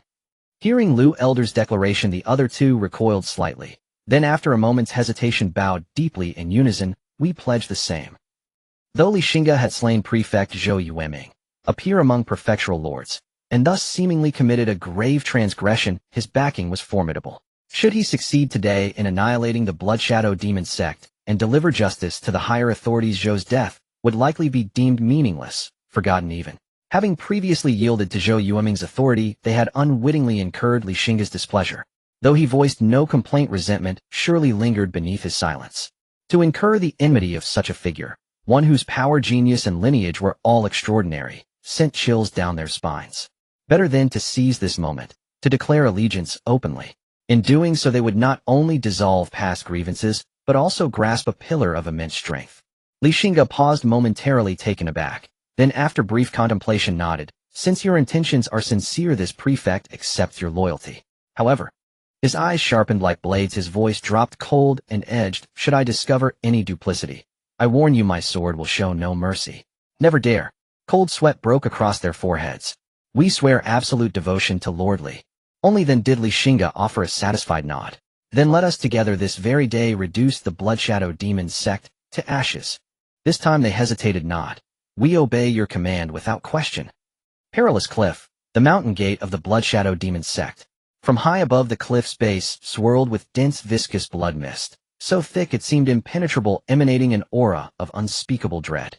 Hearing Lu Elder's declaration, the other two recoiled slightly. Then after a moment's hesitation bowed deeply in unison, we pledge the same. Though Xingge had slain Prefect Zhou Yueming, a peer among prefectural lords, and thus seemingly committed a grave transgression, his backing was formidable. Should he succeed today in annihilating the Bloodshadow Demon sect and deliver justice to the higher authorities, Zhou's death would likely be deemed meaningless, forgotten even. Having previously yielded to Zhou Yueming's authority, they had unwittingly incurred Xingge's displeasure. Though he voiced no complaint, resentment surely lingered beneath his silence. To incur the enmity of such a figure, one whose power, genius, and lineage were all extraordinary, sent chills down their spines. Better then to seize this moment, to declare allegiance openly. In doing so, they would not only dissolve past grievances, but also grasp a pillar of immense strength. Xingge paused momentarily, taken aback. Then after brief contemplation nodded. Since your intentions are sincere, this prefect accepts your loyalty. However, his eyes sharpened like blades, his voice dropped cold and edged. Should I discover any duplicity, I warn you, my sword will show no mercy. Never dare. Cold sweat broke across their foreheads. We swear absolute devotion to Lordly. Only then did Xingge offer a satisfied nod. Then let us together this very day reduce the Bloodshadow Demon sect to ashes. This time they hesitated not. We obey your command without question. Perilous Cliff, the mountain gate of the Bloodshadow Demon sect. From high above, the cliff's base swirled with dense viscous blood mist, so thick it seemed impenetrable, emanating an aura of unspeakable dread.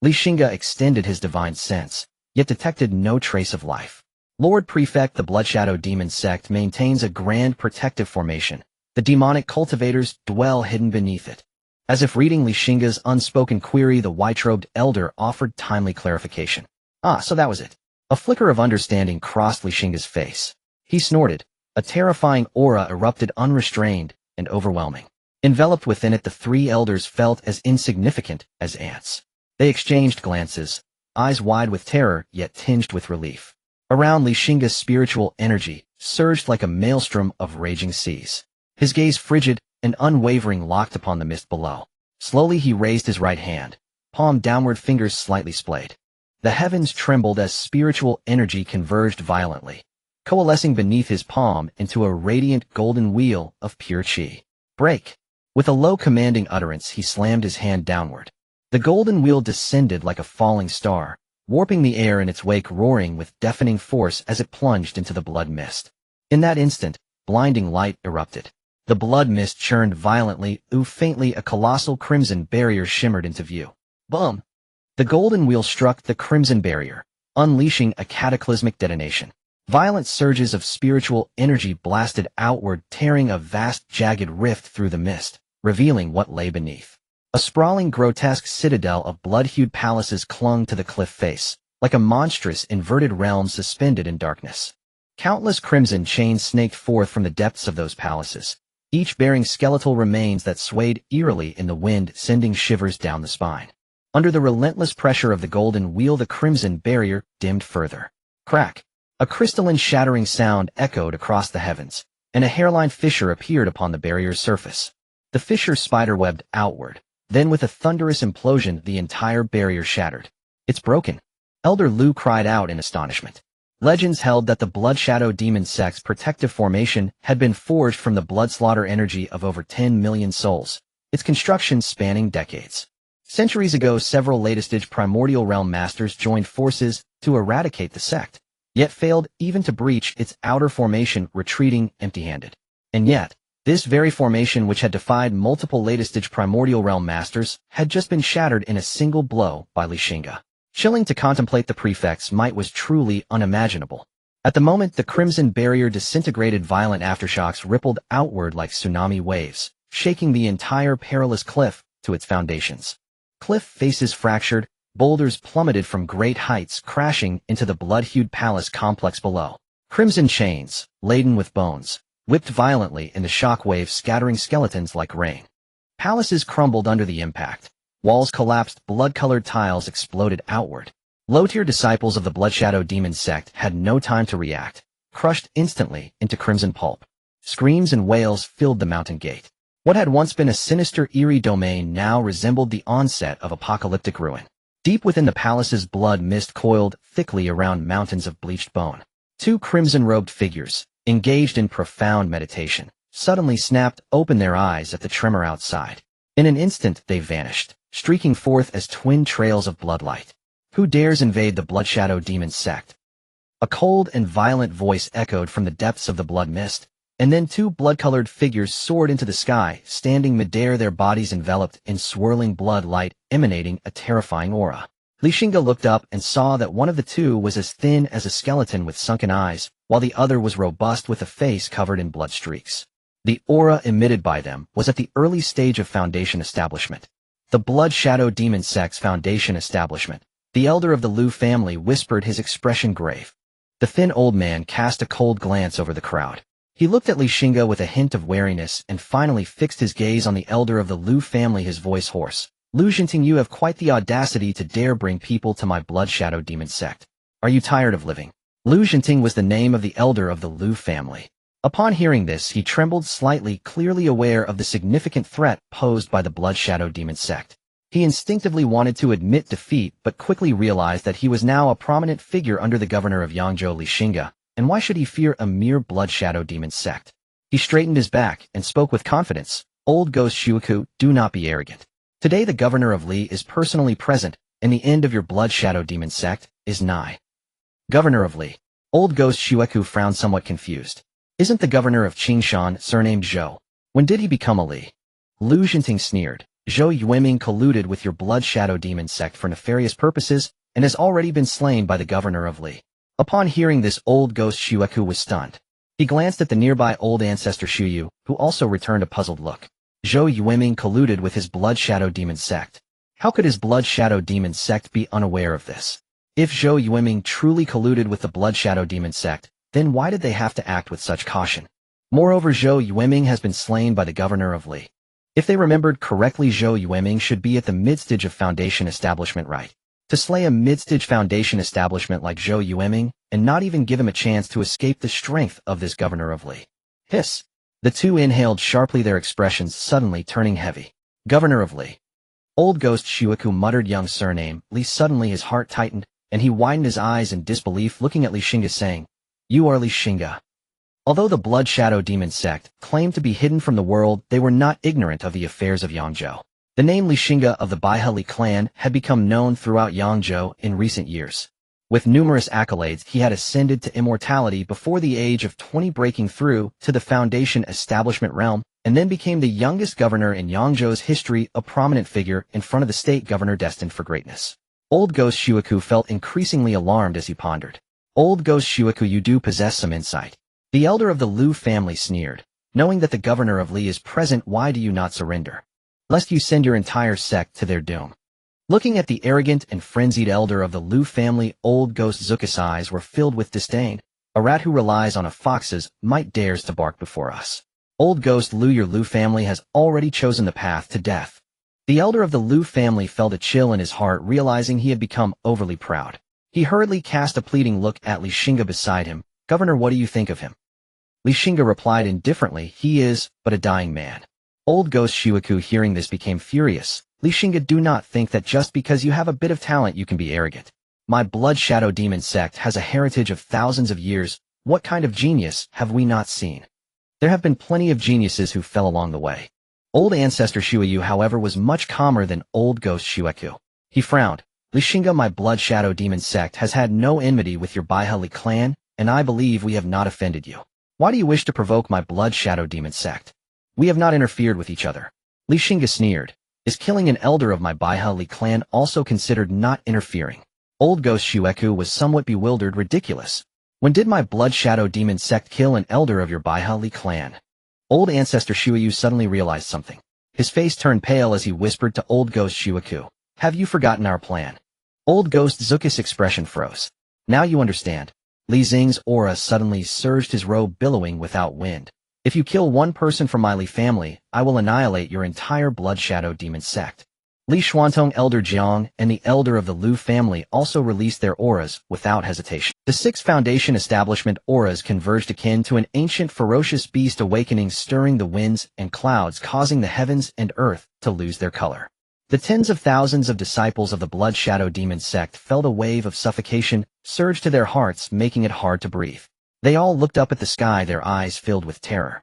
Xingge extended his divine sense, yet detected no trace of life. Lord Prefect, the Bloodshadow Demon sect maintains a grand protective formation. The demonic cultivators dwell hidden beneath it. As if reading Xingge's unspoken query, the white-robed elder offered timely clarification. Ah, so that was it. A flicker of understanding crossed Xingge's face. He snorted. A terrifying aura erupted, unrestrained and overwhelming. Enveloped within it, the three elders felt as insignificant as ants. They exchanged glances, eyes wide with terror, yet tinged with relief. Around Xingge's spiritual energy surged like a maelstrom of raging seas. His gaze frigid and unwavering locked upon the mist below. Slowly he raised his right hand, palm downward, fingers slightly splayed. The heavens trembled as spiritual energy converged violently, coalescing beneath his palm into a radiant golden wheel of pure chi. Break! With a low commanding utterance, he slammed his hand downward. The golden wheel descended like a falling star, warping the air in its wake, roaring with deafening force as it plunged into the blood mist. In that instant, blinding light erupted. The blood mist churned violently, faintly a colossal crimson barrier shimmered into view. Bum! The golden wheel struck the crimson barrier, unleashing a cataclysmic detonation. Violent surges of spiritual energy blasted outward, tearing a vast jagged rift through the mist, revealing what lay beneath. A sprawling, grotesque citadel of blood-hued palaces clung to the cliff face, like a monstrous inverted realm suspended in darkness. Countless crimson chains snaked forth from the depths of those palaces, each bearing skeletal remains that swayed eerily in the wind, sending shivers down the spine. Under the relentless pressure of the golden wheel, the crimson barrier dimmed further. Crack! A crystalline shattering sound echoed across the heavens, and a hairline fissure appeared upon the barrier's surface. The fissure spiderwebbed outward. Then with a thunderous implosion, the entire barrier shattered. It's broken! Elder Lu cried out in astonishment. Legends held that the Bloodshadow Demon sect's protective formation had been forged from the bloodslaughter energy of over 10 million souls, its construction spanning decades. Centuries ago, several latest-stage primordial realm masters joined forces to eradicate the sect, yet failed even to breach its outer formation, retreating empty-handed. And yet, this very formation, which had defied multiple latest-stage primordial realm masters, had just been shattered in a single blow by Xingge. Chilling to contemplate, the prefect's might was truly unimaginable. At the moment the crimson barrier disintegrated, violent aftershocks rippled outward like tsunami waves, shaking the entire perilous cliff to its foundations. Cliff faces fractured, boulders plummeted from great heights, crashing into the blood-hued palace complex below. Crimson chains, laden with bones, whipped violently in the shockwave, scattering skeletons like rain. Palaces crumbled under the impact. Walls collapsed, blood-colored tiles exploded outward. Low-tier disciples of the Bloodshadow Demon sect had no time to react, crushed instantly into crimson pulp. Screams and wails filled the mountain gate. What had once been a sinister, eerie domain now resembled the onset of apocalyptic ruin. Deep within the palace's blood mist coiled thickly around mountains of bleached bone. Two crimson-robed figures, engaged in profound meditation, suddenly snapped open their eyes at the tremor outside. In an instant they vanished, streaking forth as twin trails of bloodlight. Who dares invade the Bloodshadow Demon sect? A cold and violent voice echoed from the depths of the blood mist, and then two blood-colored figures soared into the sky, standing midair, their bodies enveloped in swirling blood light, emanating a terrifying aura. Xingge looked up and saw that one of the two was as thin as a skeleton with sunken eyes, while the other was robust with a face covered in blood streaks. The aura emitted by them was at the early stage of Foundation establishment. The Bloodshadow Demon sect's Foundation establishment. The elder of the Liu family whispered, his expression grave. The thin old man cast a cold glance over the crowd. He looked at Xingge with a hint of wariness and finally fixed his gaze on the elder of the Liu family, his voice hoarse. Liu Zhenting, you have quite the audacity to dare bring people to my Bloodshadow Demon sect. Are you tired of living? Liu Zhenting was the name of the elder of the Liu family. Upon hearing this, he trembled slightly, clearly aware of the significant threat posed by the Bloodshadow Demon sect. He instinctively wanted to admit defeat, but quickly realized that he was now a prominent figure under the governor of Yangzhou, Xingge, and why should he fear a mere Bloodshadow Demon sect? He straightened his back and spoke with confidence. Old Ghost Shuaku, do not be arrogant. Today the governor of Li is personally present, and the end of your Bloodshadow Demon sect is nigh. Governor of Li. Old Ghost Shuaku frowned, somewhat confused. Isn't the governor of Qingshan surnamed Zhou? When did he become a Li? Liu Zhenting sneered. Zhou Yueming colluded with your Bloodshadow Demon sect for nefarious purposes and has already been slain by the governor of Li. Upon hearing this, Old Ghost Shuaku was stunned. He glanced at the nearby old ancestor Shuyu, who also returned a puzzled look. Zhou Yueming colluded with his Bloodshadow Demon sect. How could his Bloodshadow Demon sect be unaware of this? If Zhou Yueming truly colluded with the Bloodshadow Demon sect, then why did they have to act with such caution? Moreover, Zhou Yueming has been slain by the governor of Li. If they remembered correctly, Zhou Yueming should be at the midstage of Foundation establishment, right? To slay a midstage Foundation establishment like Zhou Yueming, and not even give him a chance to escape the strength of this governor of Li. Hiss. The two inhaled sharply, their expressions suddenly turning heavy. Governor of Li. Old Ghost Shuaku muttered young surname Li. Suddenly his heart tightened, and he widened his eyes in disbelief, looking at Xingge, saying, You are Xingge. Although the Bloodshadow Demon sect claimed to be hidden from the world, they were not ignorant of the affairs of Yangzhou. The name Xingge of the Baihali clan had become known throughout Yangzhou in recent years. With numerous accolades, he had ascended to immortality before the age of 20, breaking through to the Foundation establishment realm, and then became the youngest governor in Yangzhou's history, a prominent figure in front of the state governor destined for greatness. Old Ghost Shuaku felt increasingly alarmed as he pondered. Old Ghost Shuaku, you do possess some insight. The elder of the Liu family sneered. Knowing that the governor of Li is present, why do you not surrender? Lest you send your entire sect to their doom. Looking at the arrogant and frenzied elder of the Liu family, Old Ghost Zuka's eyes were filled with disdain. A rat who relies on a fox's might dares to bark before us. Old Ghost Liu, your Liu family has already chosen the path to death. The elder of the Liu family felt a chill in his heart, realizing he had become overly proud. He hurriedly cast a pleading look at Xingge beside him. Governor, what do you think of him? Xingge replied indifferently, he is but a dying man. Old Ghost Shuaku hearing this became furious. Xingge, do not think that just because you have a bit of talent you can be arrogant. My Bloodshadow Demon sect has a heritage of thousands of years. What kind of genius have we not seen? There have been plenty of geniuses who fell along the way. Old Ancestor Shuayu, however, was much calmer than Old Ghost Shuaku. He frowned. Xingge, my Bloodshadow Demon sect has had no enmity with your Baihali clan, and I believe we have not offended you. Why do you wish to provoke my Bloodshadow Demon sect? We have not interfered with each other. Xingge sneered. Is killing an elder of my Baihali clan also considered not interfering? Old Ghost Shuaku was somewhat bewildered. Ridiculous. When did my Bloodshadow Demon sect kill an elder of your Baihali clan? Old Ancestor Shuayu suddenly realized something. His face turned pale as he whispered to Old Ghost Shuaku. Have you forgotten our plan? Old Ghost Zuka's expression froze. Now you understand. Li Xing's aura suddenly surged, his robe billowing without wind. If you kill one person from my Li family, I will annihilate your entire Blood Shadow Demon sect. Li Xuantong, Elder Jiang, and the Elder of the Lu family also released their auras without hesitation. The 6 Foundation establishment auras converged akin to an ancient ferocious beast awakening, stirring the winds and clouds, causing the heavens and earth to lose their color. The tens of thousands of disciples of the Blood Shadow Demon sect felt a wave of suffocation surge to their hearts, making it hard to breathe. They all looked up at the sky, their eyes filled with terror.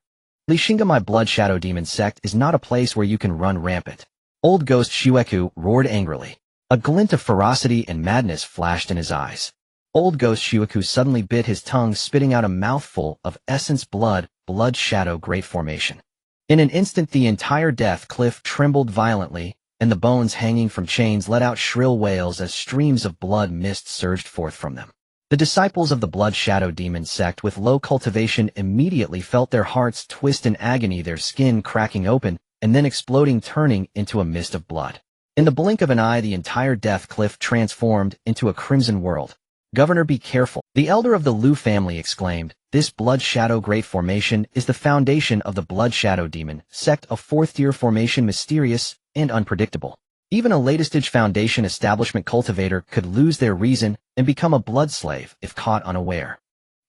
Xingge, my Blood Shadow Demon sect is not a place where you can run rampant. Old Ghost Xueku roared angrily. A glint of ferocity and madness flashed in his eyes. Old Ghost Xueku suddenly bit his tongue, spitting out a mouthful of essence blood shadow great formation. In an instant the entire death cliff trembled violently, and the bones hanging from chains let out shrill wails as streams of blood mist surged forth from them. The disciples of the Blood Shadow Demon sect with low cultivation immediately felt their hearts twist in agony, their skin cracking open, and then exploding, turning into a mist of blood. In the blink of an eye, the entire death cliff transformed into a crimson world. Governor, be careful, the elder of the Lu family exclaimed. This Blood Shadow Great Formation is the foundation of the Blood Shadow Demon sect, a 4th-tier formation, mysterious and unpredictable. Even a latest-stage Foundation establishment cultivator could lose their reason and become a blood slave if caught unaware.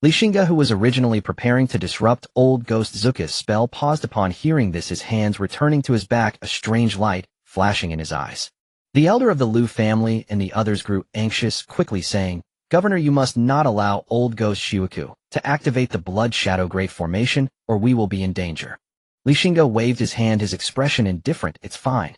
Xingge, who was originally preparing to disrupt Old Ghost Zuka's spell, paused upon hearing this, his hands returning to his back, a strange light flashing in his eyes. The elder of the Lu family and the others grew anxious, quickly saying, Governor, you must not allow Old Ghost Xueku to activate the Blood Shadow Great Formation, or we will be in danger. Xingge waved his hand, his expression indifferent. It's fine.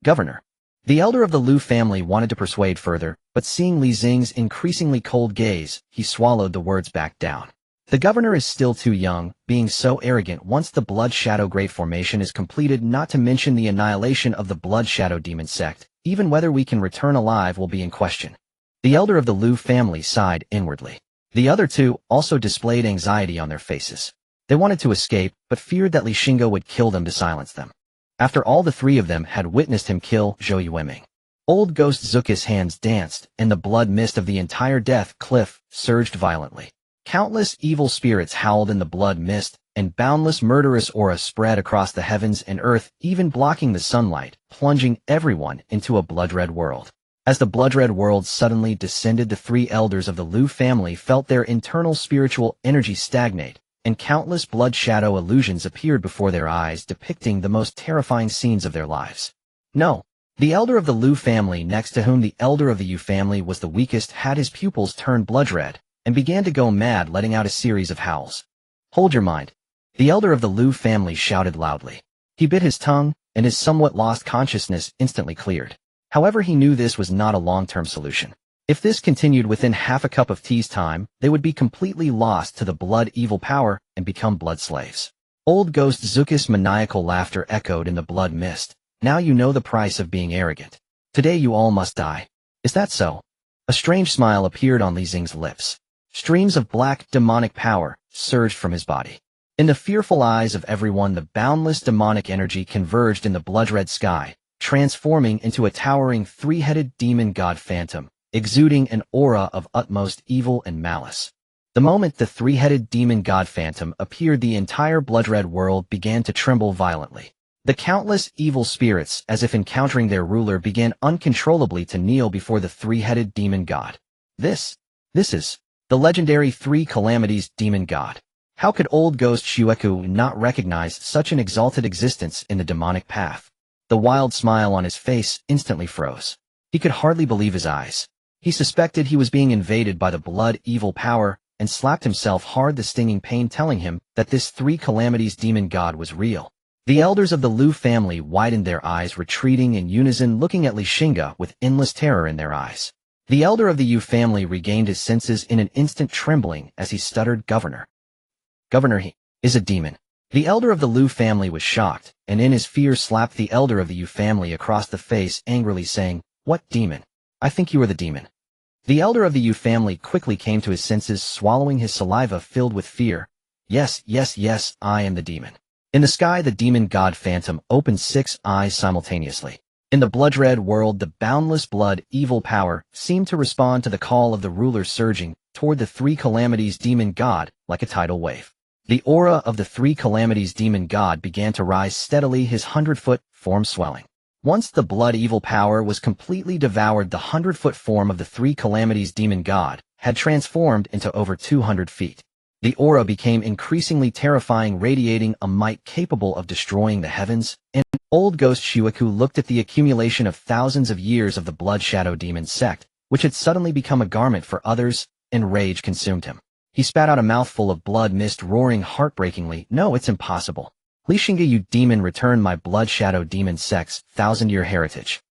Governor. The elder of the Lu family wanted to persuade further, but seeing Li Xing's increasingly cold gaze, he swallowed the words back down. The governor is still too young, being so arrogant. Once the Blood Shadow Great Formation is completed, not to mention the annihilation of the Blood Shadow Demon sect, even whether we can return alive will be in question. The elder of the Lu family sighed inwardly. The other two also displayed anxiety on their faces. They wanted to escape, but feared that Xingge would kill them to silence them. After all, the 3 of them had witnessed him kill Zhou Yueming. Old Ghost Zuka's hands danced, and the blood mist of the entire death cliff surged violently. Countless evil spirits howled in the blood mist, and boundless murderous aura spread across the heavens and earth, even blocking the sunlight, plunging everyone into a blood-red world. As the blood-red world suddenly descended, the 3 elders of the Lu family felt their internal spiritual energy stagnate, and countless blood shadow illusions appeared before their eyes, depicting the most terrifying scenes of their lives. No. The elder of the Lu family, next to whom the elder of the Yu family was the weakest, had his pupils turn blood red, and began to go mad, letting out a series of howls. Hold your mind. The elder of the Lu family shouted loudly. He bit his tongue, and his somewhat lost consciousness instantly cleared. However, he knew this was not a long-term solution. If this continued, within half a cup of tea's time, they would be completely lost to the blood evil power and become blood slaves. Old Ghost Zuka's maniacal laughter echoed in the blood mist. Now you know the price of being arrogant. Today you all must die. Is that so? A strange smile appeared on Li Xing's lips. Streams of black, demonic power surged from his body. In the fearful eyes of everyone, the boundless demonic energy converged in the blood-red sky, transforming into a towering 3-headed demon god phantom, exuding an aura of utmost evil and malice. The moment the 3-headed demon god phantom appeared, the entire blood-red world began to tremble violently. The countless evil spirits, as if encountering their ruler, began uncontrollably to kneel before the 3-headed demon god. This is the legendary 3 Calamities demon god. How could Old Ghost Xueku not recognize such an exalted existence in the demonic path? The wild smile on his face instantly froze. He could hardly believe his eyes. He suspected he was being invaded by the blood evil power, and slapped himself hard, the stinging pain telling him that this 3 Calamities demon god was real. The elders of the Lu family widened their eyes, retreating in unison, looking at Xingge with endless terror in their eyes. The elder of the Yu family regained his senses in an instant, trembling as he stuttered, Governor, he is a demon. The elder of the Lu family was shocked, and in his fear slapped the elder of the Yu family across the face, angrily saying, What demon? I think you are the demon. The elder of the Yu family quickly came to his senses, swallowing his saliva filled with fear. Yes, I am the demon. In the sky, the demon god phantom opened 6 eyes simultaneously. In the blood-red world, the boundless blood evil power seemed to respond to the call of the ruler, surging toward the 3 Calamities demon god like a tidal wave. The aura of the three calamities demon god began to rise steadily, his 100-foot form swelling. Once the blood evil power was completely devoured, the 100-foot form of the three calamities demon god had transformed into over 200 feet. The aura became increasingly terrifying, radiating a might capable of destroying the heavens. And old ghost Shuaku looked at the accumulation of thousands of years of the blood shadow demon sect, which had suddenly become a garment for others, and rage consumed him. He spat out a mouthful of blood mist, roaring heartbreakingly, "No, it's impossible. Xingge, you demon, return my blood shadow demon sect's 1,000-year heritage."